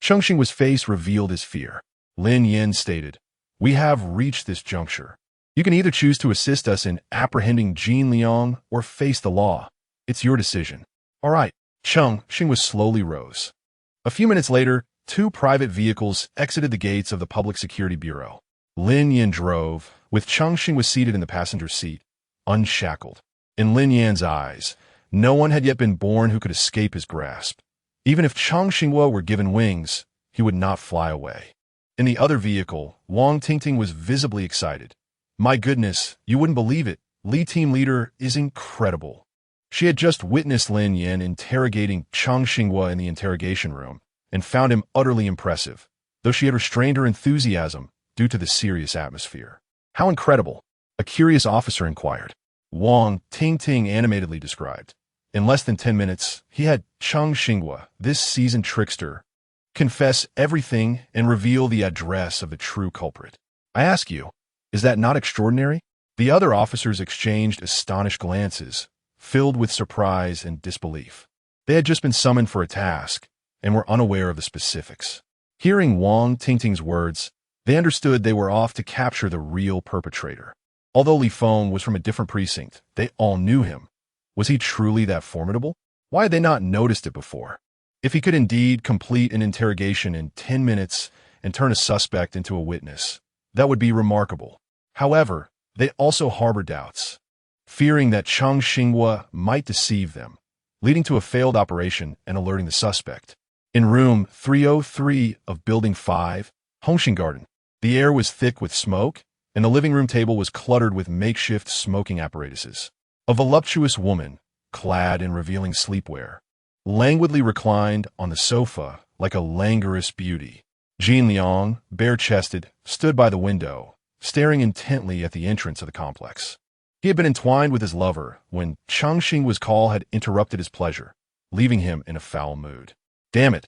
Cheng Xinghua's face revealed his fear. Lin Yan stated, "We have reached this juncture. You can either choose to assist us in apprehending Jin Liang or face the law. It's your decision." "All right." Cheng Xinghua slowly rose. A few minutes later, 2 private vehicles exited the gates of the Public Security Bureau. Lin Yan drove, with Cheng Xinghua seated in the passenger seat, unshackled. In Lin Yan's eyes, no one had yet been born who could escape his grasp. Even if Cheng Xinghua were given wings, he would not fly away. In the other vehicle, Wang Tingting was visibly excited. "My goodness, you wouldn't believe it. Li Team Leader is incredible." She had just witnessed Lin Yan interrogating Cheng Xinghua in the interrogation room and found him utterly impressive. Though she had restrained her enthusiasm, due to the serious atmosphere. How incredible, a curious officer inquired. Wang Tingting animatedly described. In less than 10 minutes, he had Zhang Zhilei, this seasoned trickster, confess everything and reveal the address of the true culprit. I ask you, is that not extraordinary? The other officers exchanged astonished glances, filled with surprise and disbelief. They had just been summoned for a task and were unaware of the specifics. Hearing Wang Tingting's words, they understood they were off to capture the real perpetrator. Although Li Feng was from a different precinct, they all knew him. Was he truly that formidable? Why had they not noticed it before? If he could indeed complete an interrogation in 10 minutes and turn a suspect into a witness, that would be remarkable. However, they also harbored doubts, fearing that Zhang Zhilei might deceive them, leading to a failed operation and alerting the suspect. In room 303 of Building 5, Hongxing Garden, the air was thick with smoke, and the living room table was cluttered with makeshift smoking apparatuses. A voluptuous woman, clad in revealing sleepwear, languidly reclined on the sofa like a languorous beauty. Jin Liang, bare-chested, stood by the window, staring intently at the entrance of the complex. He had been entwined with his lover when Chang Xingwa's call had interrupted his pleasure, leaving him in a foul mood. Damn it!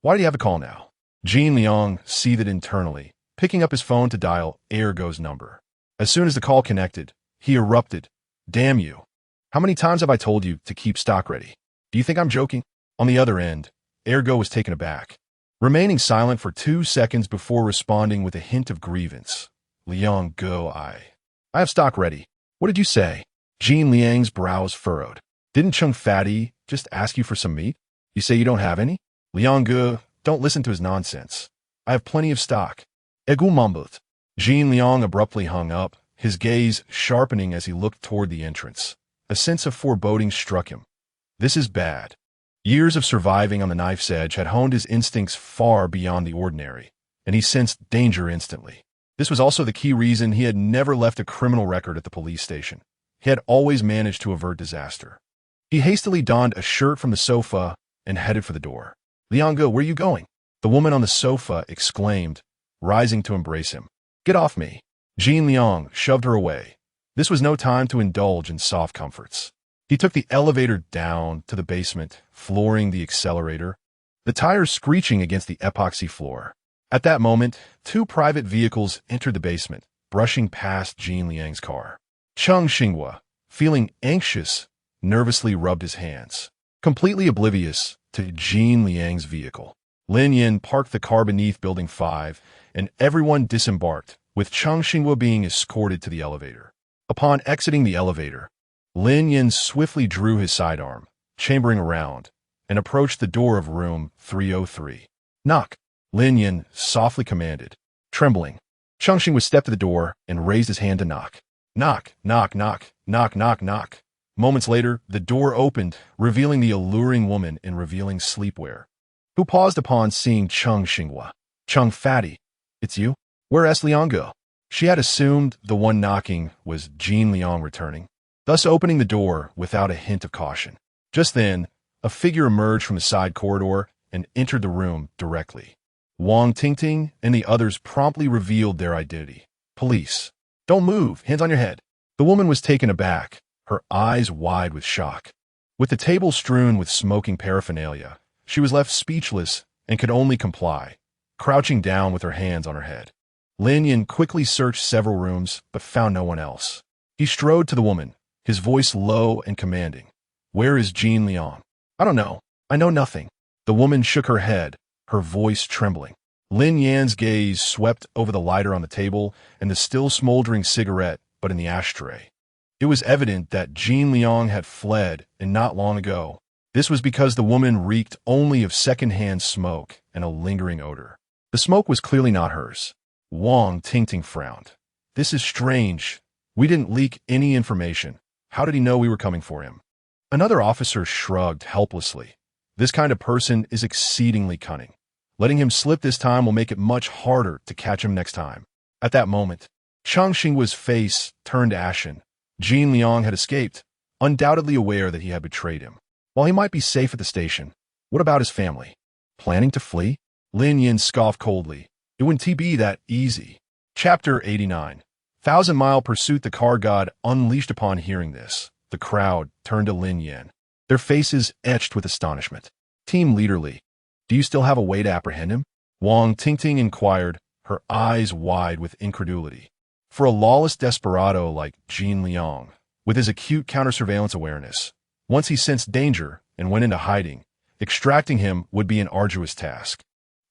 Why do you have a call now? Jin Liang seethed internally, picking up his phone to dial Ergo's number. As soon as the call connected, he erupted. Damn you! How many times have I told you to keep stock ready? Do you think I'm joking? On the other end, Ergo was taken aback, remaining silent for 2 seconds before responding with a hint of grievance. Liang Go, I have stock ready. What did you say? Jin Liang's brows furrowed. Didn't Chung Fatty just ask you for some meat? You say you don't have any? Liang Go, don't listen to his nonsense. I have plenty of stock. Egu mumbled. Jin Liang abruptly hung up, his gaze sharpening as he looked toward the entrance. A sense of foreboding struck him. This is bad. Years of surviving on the knife's edge had honed his instincts far beyond the ordinary, and he sensed danger instantly. This was also the key reason he had never left a criminal record at the police station. He had always managed to avert disaster. He hastily donned a shirt from the sofa and headed for the door. Liang-go, where are you going? The woman on the sofa exclaimed, rising to embrace him. Get off me. Jin Liang shoved her away. This was no time to indulge in soft comforts. He took the elevator down to the basement, flooring the accelerator, the tires screeching against the epoxy floor. At that moment, 2 private vehicles entered the basement, brushing past Jin Liang's car. Cheng Xinghua, feeling anxious, nervously rubbed his hands, completely oblivious to Jin Liang's vehicle. Lin Yan parked the car beneath Building 5, and everyone disembarked, with Cheng Xinghua being escorted to the elevator. Upon exiting the elevator, Lin Yan swiftly drew his sidearm, chambering around, and approached the door of room 303. Knock, Lin Yan softly commanded, trembling. Cheng Xinghua stepped to the door and raised his hand to knock. Knock, knock, knock, knock, knock, knock. Moments later, the door opened, revealing the alluring woman in revealing sleepwear, who paused upon seeing Cheng Xinghua. Chung Fatty, it's you? Where's Liang-go? She had assumed the one knocking was Jin Liang returning, thus opening the door without a hint of caution. Just then, a figure emerged from the side corridor and entered the room directly. Wang Tingting and the others promptly revealed their identity. Police. Don't move, hands on your head. The woman was taken aback, her eyes wide with shock. With the table strewn with smoking paraphernalia, she was left speechless and could only comply, crouching down with her hands on her head. Lin Yan quickly searched several rooms, but found no one else. He strode to the woman, his voice low and commanding. Where is Jin Liang? I don't know. I know nothing. The woman shook her head, her voice trembling. Lin Yan's gaze swept over the lighter on the table and the still smoldering cigarette, but in the ashtray. It was evident that Jin Liang had fled, and not long ago. This was because the woman reeked only of second-hand smoke and a lingering odor. The smoke was clearly not hers. Wang Tingting frowned. This is strange. We didn't leak any information. How did he know we were coming for him? Another officer shrugged helplessly. This kind of person is exceedingly cunning. Letting him slip this time will make it much harder to catch him next time. At that moment, Cheng Xinghua's face turned ashen. Jin Liang had escaped, undoubtedly aware that he had betrayed him. While he might be safe at the station, what about his family? Planning to flee? Lin Yan scoffed coldly. It wouldn't be that easy. Chapter 89. Thousand-mile pursuit. The car god unleashed upon hearing this. The crowd turned to Lin Yan, their faces etched with astonishment. Team leader Li, do you still have a way to apprehend him? Wang Tingting inquired, her eyes wide with incredulity. For a lawless desperado like Jin Liang, with his acute counter-surveillance awareness, once he sensed danger and went into hiding, extracting him would be an arduous task.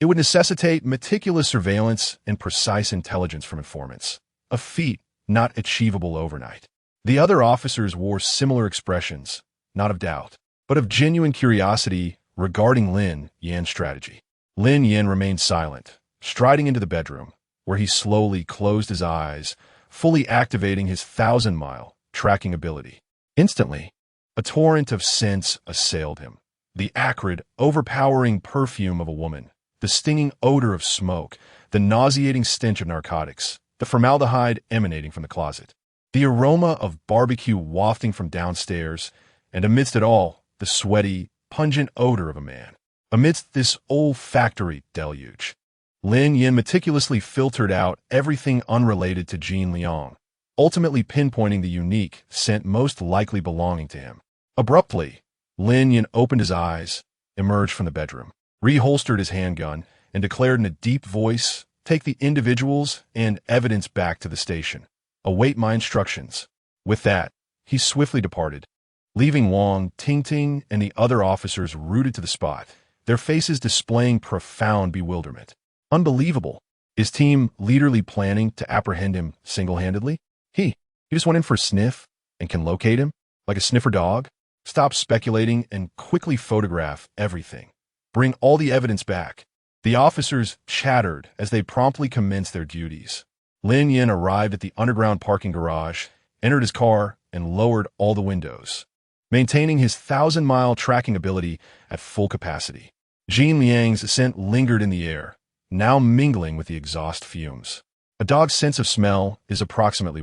It would necessitate meticulous surveillance and precise intelligence from informants, a feat not achievable overnight. The other officers wore similar expressions, not of doubt, but of genuine curiosity regarding Lin Yan's strategy. Lin Yan remained silent, striding into the bedroom, where he slowly closed his eyes, fully activating his thousand-mile tracking ability. Instantly, a torrent of scents assailed him. The acrid, overpowering perfume of a woman, the stinging odor of smoke, the nauseating stench of narcotics, the formaldehyde emanating from the closet, the aroma of barbecue wafting from downstairs, and amidst it all, the sweaty, pungent odor of a man. Amidst this olfactory deluge, Lin Yan meticulously filtered out everything unrelated to Jin Liang, ultimately pinpointing the unique scent most likely belonging to him. Abruptly, Lin Yan opened his eyes, emerged from the bedroom, reholstered his handgun, and declared in a deep voice, "Take the individuals and evidence back to the station. Await my instructions." With that, he swiftly departed, leaving Wang Tingting and the other officers rooted to the spot, their faces displaying profound bewilderment. Unbelievable. Is Team Leader Li planning to apprehend him single-handedly? He just went in for a sniff and can locate him, like a sniffer dog? Stop speculating and quickly photograph everything. Bring all the evidence back. The officers chattered as they promptly commenced their duties. Lin Yan arrived at the underground parking garage, entered his car, and lowered all the windows, maintaining his thousand-mile tracking ability at full capacity. Jin Liang's scent lingered in the air, now mingling with the exhaust fumes. A dog's sense of smell is approximately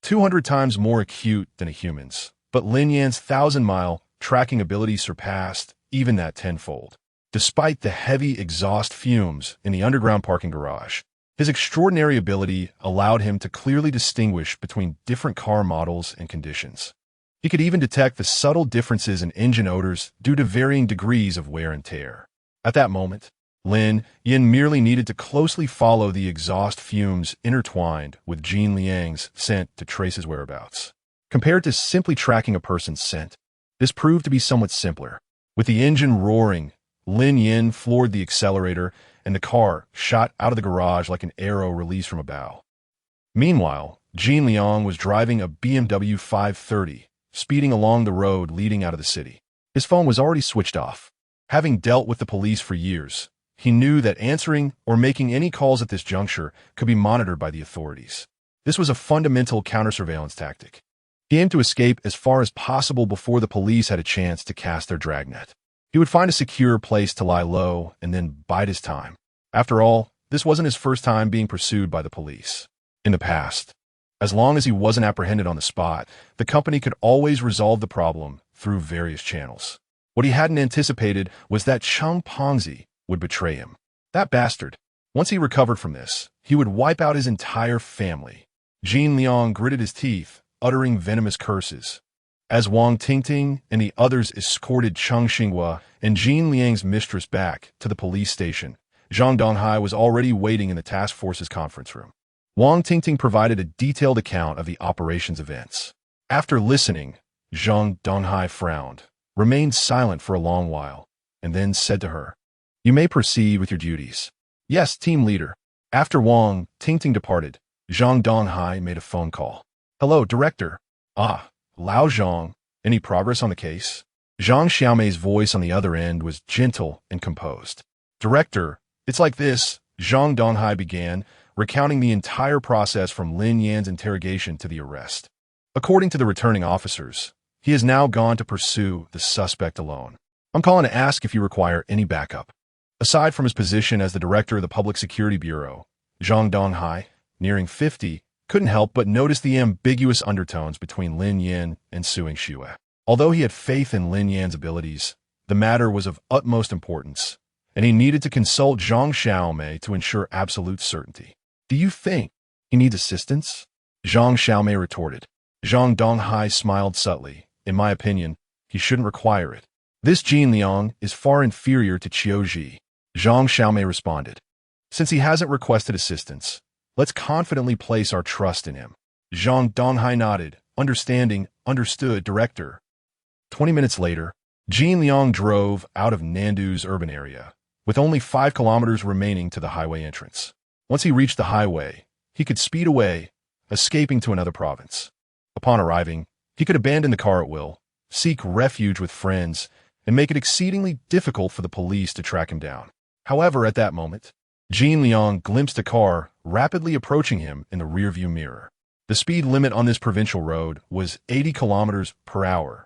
200 times more acute than a human's, but Lin Yan's thousand-mile tracking ability surpassed even that tenfold. Despite the heavy exhaust fumes in the underground parking garage, his extraordinary ability allowed him to clearly distinguish between different car models and conditions. He could even detect the subtle differences in engine odors due to varying degrees of wear and tear. At that moment, Lin Yan merely needed to closely follow the exhaust fumes intertwined with Jin Liang's scent to trace his whereabouts. Compared to simply tracking a person's scent, this proved to be somewhat simpler. With the engine roaring, Lin Yan floored the accelerator, and the car shot out of the garage like an arrow released from a bow. Meanwhile, Jin Liang was driving a BMW 530, speeding along the road leading out of the city. His phone was already switched off. Having dealt with the police for years, he knew that answering or making any calls at this juncture could be monitored by the authorities. This was a fundamental counter-surveillance tactic. He aimed to escape as far as possible before the police had a chance to cast their dragnet. He would find a secure place to lie low and then bide his time. After all, this wasn't his first time being pursued by the police. In the past, as long as he wasn't apprehended on the spot, the company could always resolve the problem through various channels. What he hadn't anticipated was that Cheng Pongzi would betray him. That bastard. Once he recovered from this, he would wipe out his entire family. Jin Liang gritted his teeth, uttering venomous curses. As Wang Tingting and the others escorted Cheng Xinghua and Jin Liang's mistress back to the police station, Zhang Donghai was already waiting in the task force's conference room. Wang Tingting provided a detailed account of the operation's events. After listening, Zhang Donghai frowned, remained silent for a long while, and then said to her, "You may proceed with your duties." "Yes, team leader." After Wang Tingting departed, Zhang Donghai made a phone call. "Hello, director." "Ah, Lao Zhang, any progress on the case?" Zhang Xiaomei's voice on the other end was gentle and composed. "Director, it's like this," Zhang Donghai began, recounting the entire process from Lin Yan's interrogation to the arrest. According to the returning officers, he has now gone to pursue the suspect alone. "I'm calling to ask if you require any backup." Aside from his position as the director of the Public Security Bureau, Zhang Donghai, nearing 50, couldn't help but notice the ambiguous undertones between Lin Yan and Suing Xue. Although he had faith in Lin Yan's abilities, the matter was of utmost importance, and he needed to consult Zhang Xiaomei to ensure absolute certainty. Do you think he needs assistance? Zhang Zhilei retorted. Zhang Donghai smiled subtly. In my opinion, he shouldn't require it. This Jin Liang is far inferior to Qiu Ji. Zhang Zhilei responded. Since he hasn't requested assistance, let's confidently place our trust in him. Zhang Donghai nodded. Understood, director. 20 minutes later, Jin Liang drove out of Nandu's urban area, with only 5 kilometers remaining to the highway entrance. Once he reached the highway, he could speed away, escaping to another province. Upon arriving, he could abandon the car at will, seek refuge with friends, and make it exceedingly difficult for the police to track him down. However, at that moment, Jin Liang glimpsed a car rapidly approaching him in the rearview mirror. The speed limit on this provincial road was 80 kilometers per hour.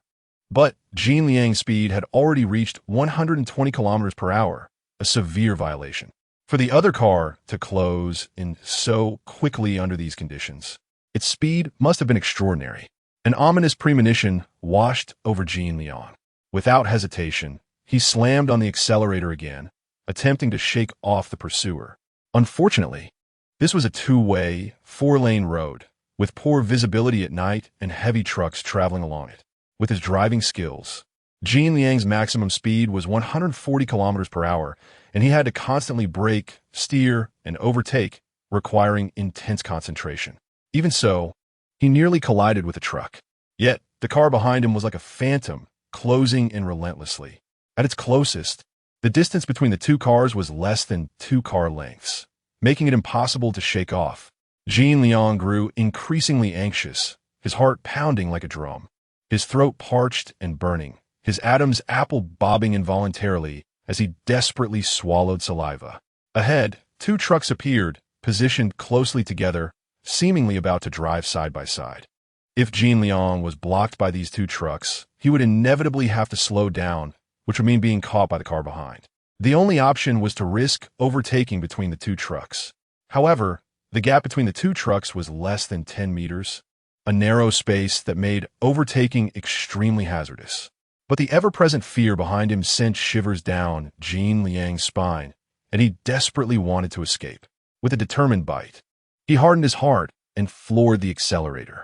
But Jin Liang's speed had already reached 120 kilometers per hour, a severe violation. For the other car to close in so quickly under these conditions, its speed must have been extraordinary. An ominous premonition washed over Jin Liang. Without hesitation, he slammed on the accelerator again, attempting to shake off the pursuer. Unfortunately, this was a two-way, 4-lane road, with poor visibility at night and heavy trucks traveling along it. With his driving skills, Jin Liang's maximum speed was 140 kilometers per hour, and he had to constantly brake, steer, and overtake, requiring intense concentration. Even so, he nearly collided with a truck. Yet, the car behind him was like a phantom, closing in relentlessly. At its closest, the distance between the two cars was less than 2 car lengths, making it impossible to shake off. Jin Liang grew increasingly anxious, his heart pounding like a drum, his throat parched and burning, his Adam's apple bobbing involuntarily as he desperately swallowed saliva. Ahead, 2 trucks appeared, positioned closely together, seemingly about to drive side by side. If Jin Liang was blocked by these 2 trucks, he would inevitably have to slow down, which would mean being caught by the car behind. The only option was to risk overtaking between the 2 trucks. However, the gap between the 2 trucks was less than 10 meters, a narrow space that made overtaking extremely hazardous. But the ever-present fear behind him sent shivers down Jin Liang's spine, and he desperately wanted to escape. With a determined bite, he hardened his heart and floored the accelerator.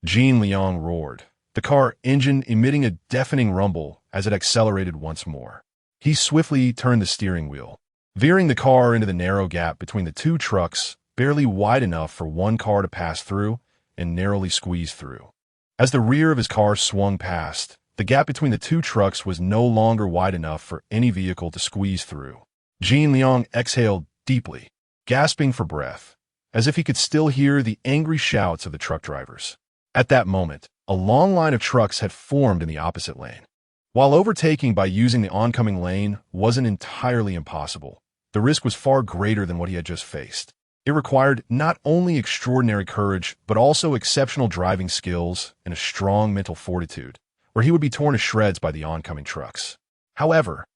Jin Liang roared, the car engine emitting a deafening rumble as it accelerated once more. He swiftly turned the steering wheel, veering the car into the narrow gap between the 2 trucks, barely wide enough for one car to pass through and narrowly squeeze through. As the rear of his car swung past, the gap between the 2 trucks was no longer wide enough for any vehicle to squeeze through. Jin Liang exhaled deeply, gasping for breath, as if he could still hear the angry shouts of the truck drivers. At that moment, a long line of trucks had formed in the opposite lane. While overtaking by using the oncoming lane wasn't entirely impossible, the risk was far greater than what he had just faced. It required not only extraordinary courage, but also exceptional driving skills and a strong mental fortitude, where he would be torn to shreds by the oncoming trucks. However,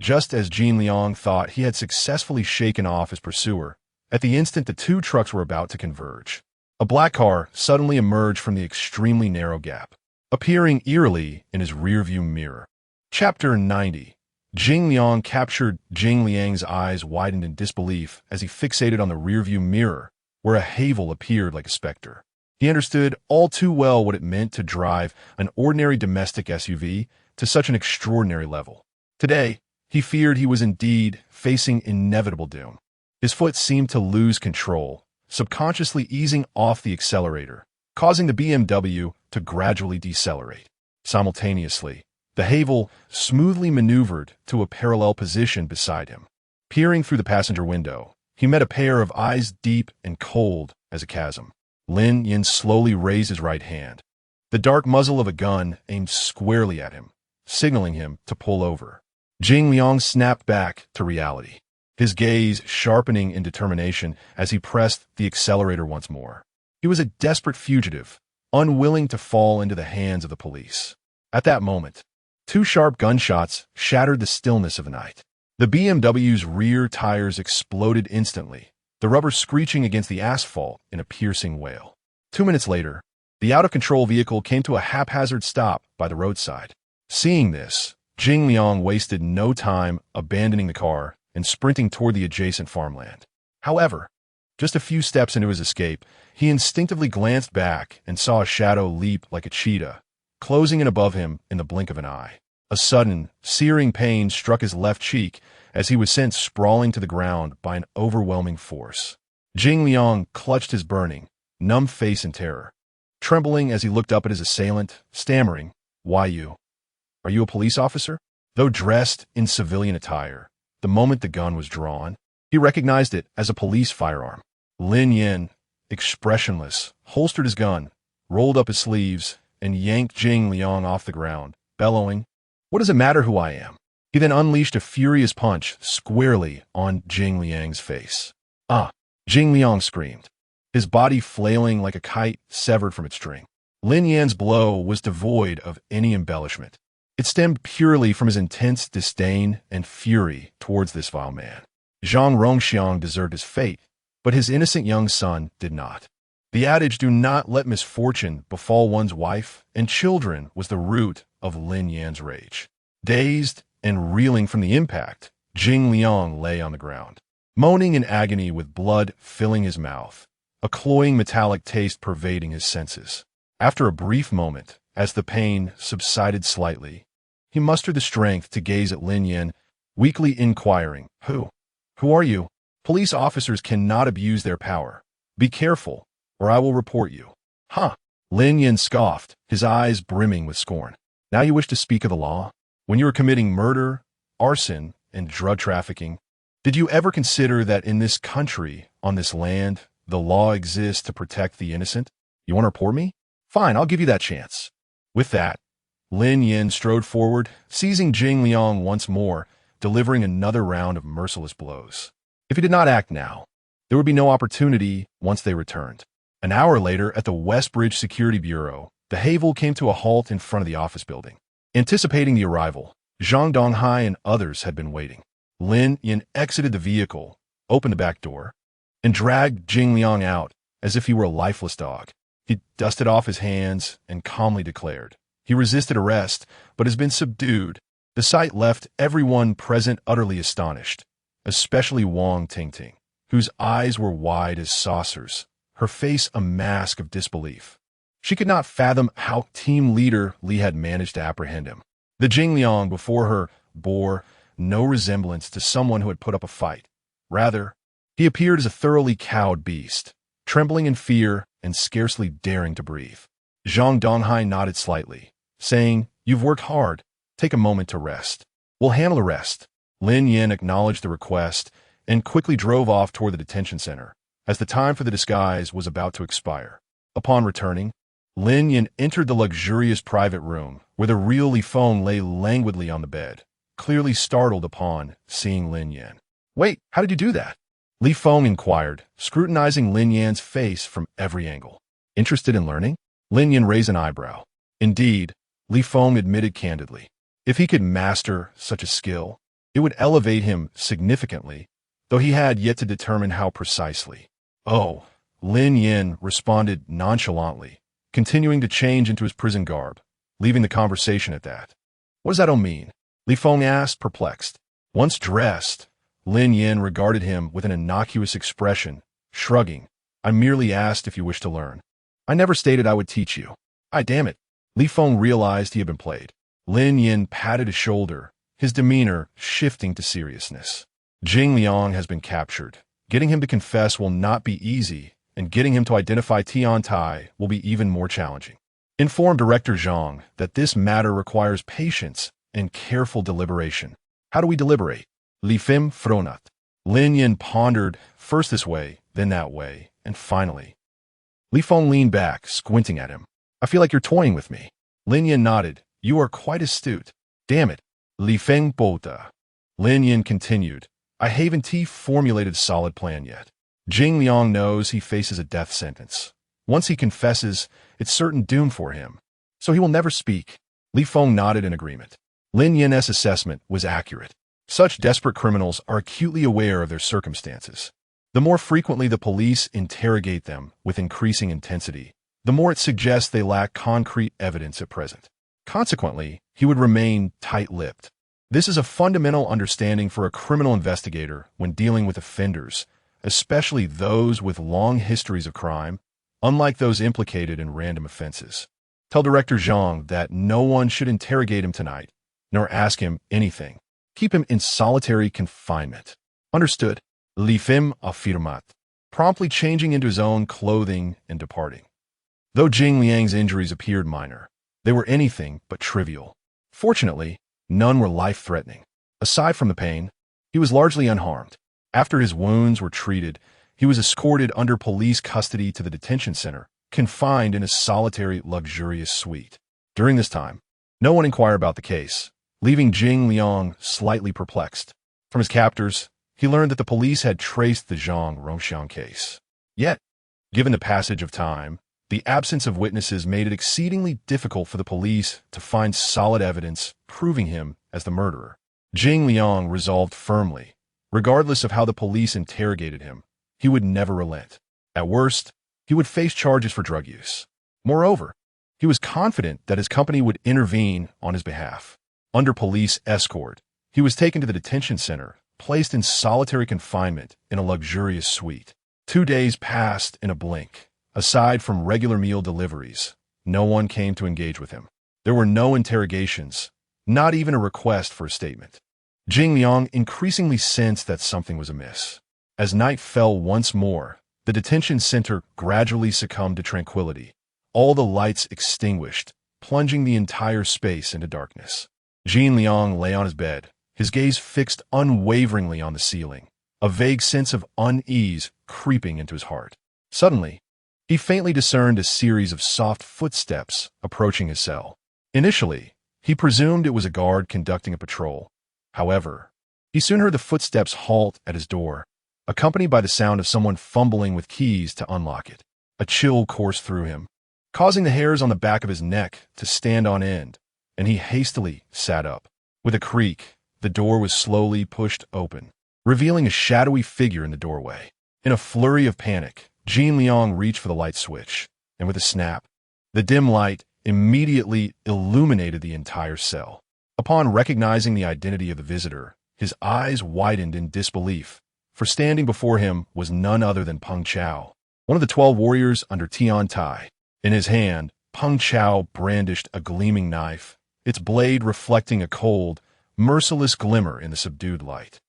just as Jin Liang thought he had successfully shaken off his pursuer, at the instant the 2 trucks were about to converge, a black car suddenly emerged from the extremely narrow gap, appearing eerily in his rearview mirror. Chapter 90. Jin Liang captured Jin Liang's eyes widened in disbelief as he fixated on the rearview mirror, where a Havel appeared like a specter. He understood all too well what it meant to drive an ordinary domestic SUV to such an extraordinary level. Today, he feared he was indeed facing inevitable doom. His foot seemed to lose control, subconsciously easing off the accelerator, causing the BMW to gradually decelerate. Simultaneously, the Havel smoothly maneuvered to a parallel position beside him. Peering through the passenger window, he met a pair of eyes deep and cold as a chasm. Lin Yan slowly raised his right hand, the dark muzzle of a gun aimed squarely at him, signaling him to pull over. Jin Liang snapped back to reality, his gaze sharpening in determination as he pressed the accelerator once more. He was a desperate fugitive, unwilling to fall into the hands of the police. At that moment, 2 sharp gunshots shattered the stillness of the night. The BMW's rear tires exploded instantly, the rubber screeching against the asphalt in a piercing wail. 2 minutes later, the out-of-control vehicle came to a haphazard stop by the roadside. Seeing this, Jin Liang wasted no time abandoning the car and sprinting toward the adjacent farmland. However, Just a few steps into his escape, he instinctively glanced back and saw a shadow leap like a cheetah, closing in above him in the blink of an eye. A sudden, searing pain struck his left cheek as he was sent sprawling to the ground by an overwhelming force. Jing Liang clutched his burning, numb face in terror, trembling as he looked up at his assailant, stammering, "Why you? Are you a police officer?" Though dressed in civilian attire, the moment the gun was drawn, he recognized it as a police firearm. Lin Yan, expressionless, holstered his gun, rolled up his sleeves, and yanked Jing Liang off the ground, bellowing, "What does it matter who I am?" He then unleashed a furious punch squarely on Jing Liang's face. "Ah!" Jing Liang screamed, his body flailing like a kite severed from its string. Lin Yan's blow was devoid of any embellishment. It stemmed purely from his intense disdain and fury towards this vile man. Zhang Rongxiang deserved his fate, but his innocent young son did not. The adage, "Do not let misfortune befall one's wife and children," was the root of Lin Yan's rage. Dazed and reeling from the impact, Jing Liang lay on the ground, moaning in agony with blood filling his mouth, a cloying metallic taste pervading his senses. After a brief moment, as the pain subsided slightly, he mustered the strength to gaze at Lin Yan, weakly inquiring, Who are you? Police officers cannot abuse their power. Be careful, or I will report you." "Huh?" Lin Yan scoffed, his eyes brimming with scorn. "Now you wish to speak of the law? When you were committing murder, arson, and drug trafficking, did you ever consider that in this country, on this land, the law exists to protect the innocent? You want to report me? Fine, I'll give you that chance." With that, Lin Yan strode forward, seizing Jing Liang once more, delivering another round of merciless blows. If he did not act now, there would be no opportunity once they returned. An hour later, at the Westbridge Security Bureau, the Havel came to a halt in front of the office building. Anticipating the arrival, Zhang Donghai and others had been waiting. Lin Yan exited the vehicle, opened the back door, and dragged Jing Liang out as if he were a lifeless dog. He dusted off his hands and calmly declared, "He resisted arrest, but has been subdued." The sight left everyone present utterly astonished, especially Wang Tingting, whose eyes were wide as saucers, her face a mask of disbelief. She could not fathom how team leader Li had managed to apprehend him. The Jing Liang before her bore no resemblance to someone who had put up a fight. Rather, he appeared as a thoroughly cowed beast, trembling in fear and scarcely daring to breathe. Zhang Donghai nodded slightly, saying, "You've worked hard. Take a moment to rest. We'll handle the rest." Lin Yan acknowledged the request and quickly drove off toward the detention center, as the time for the disguise was about to expire. Upon returning, Lin Yan entered the luxurious private room where the real Li Feng lay languidly on the bed, clearly startled upon seeing Lin Yan. "Wait, how did you do that?" Li Feng inquired, scrutinizing Lin Yan's face from every angle. "Interested in learning?" Lin Yan raised an eyebrow. Indeed, Li Feng admitted candidly, if he could master such a skill, it would elevate him significantly, though he had yet to determine how precisely. "Oh," Lin Yan responded nonchalantly, continuing to change into his prison garb, leaving the conversation at that. "What does that all mean?" Li Feng asked, perplexed. Once dressed, Lin Yan regarded him with an innocuous expression, shrugging. "I merely asked if you wish to learn. I never stated I would teach you." Damn it." Li Feng realized he had been played. Lin Yan patted his shoulder, his demeanor shifting to seriousness. "Jing Liang has been captured. Getting him to confess will not be easy, and getting him to identify Tian Tai will be even more challenging. Inform Director Zhang that this matter requires patience and careful deliberation." "How do we deliberate?" Li Feng fronat. Lin Yan pondered, first this way, then that way, and finally. Li Feng leaned back, squinting at him. "I feel like you're toying with me." Lin Yan nodded. "You are quite astute." "Damn it." Li Feng bota. Lin Yan continued. "I haven't formulated a solid plan yet. Jing Liang knows he faces a death sentence. Once he confesses, it's certain doom for him. So he will never speak." Li Feng nodded in agreement. Lin Yan's assessment was accurate. Such desperate criminals are acutely aware of their circumstances. The more frequently the police interrogate them with increasing intensity, the more it suggests they lack concrete evidence at present. Consequently, he would remain tight-lipped. This is a fundamental understanding for a criminal investigator when dealing with offenders, especially those with long histories of crime, unlike those implicated in random offenses. Tell Director Zhang that no one should interrogate him tonight, nor ask him anything. Keep him in solitary confinement. Understood? Li Fim affirmat, promptly changing into his own clothing and departing. Though Jing Liang's injuries appeared minor, they were anything but trivial. Fortunately, none were life-threatening. Aside from the pain, he was largely unharmed. After his wounds were treated, he was escorted under police custody to the detention center, confined in a solitary, luxurious suite. During this time, no one inquired about the case, leaving Jing Liang slightly perplexed. From his captors, he learned that the police had traced the Zhang Rongxiang case. Yet, given the passage of time, the absence of witnesses made it exceedingly difficult for the police to find solid evidence proving him as the murderer. Jing Liang resolved firmly, regardless of how the police interrogated him, he would never relent. At worst, he would face charges for drug use. Moreover, he was confident that his company would intervene on his behalf. Under police escort, he was taken to the detention center, placed in solitary confinement in a luxurious suite. 2 days passed in a blink. Aside from regular meal deliveries, no one came to engage with him. There were no interrogations, not even a request for a statement. Jing Liang increasingly sensed that something was amiss. As night fell once more, the detention center gradually succumbed to tranquility. All the lights extinguished, plunging the entire space into darkness. Jing Liang lay on his bed, his gaze fixed unwaveringly on the ceiling, a vague sense of unease creeping into his heart. Suddenly, he faintly discerned a series of soft footsteps approaching his cell. Initially, he presumed it was a guard conducting a patrol. However, he soon heard the footsteps halt at his door, accompanied by the sound of someone fumbling with keys to unlock it. A chill coursed through him, causing the hairs on the back of his neck to stand on end, and he hastily sat up. With a creak, the door was slowly pushed open, revealing a shadowy figure in the doorway. In a flurry of panic, Jing Liang reached for the light switch, and with a snap, the dim light immediately illuminated the entire cell. Upon recognizing the identity of the visitor, his eyes widened in disbelief, for standing before him was none other than Pacquiao, one of the 12 warriors under Tian Tai. In his hand, Pacquiao brandished a gleaming knife, its blade reflecting a cold, merciless glimmer in the subdued light.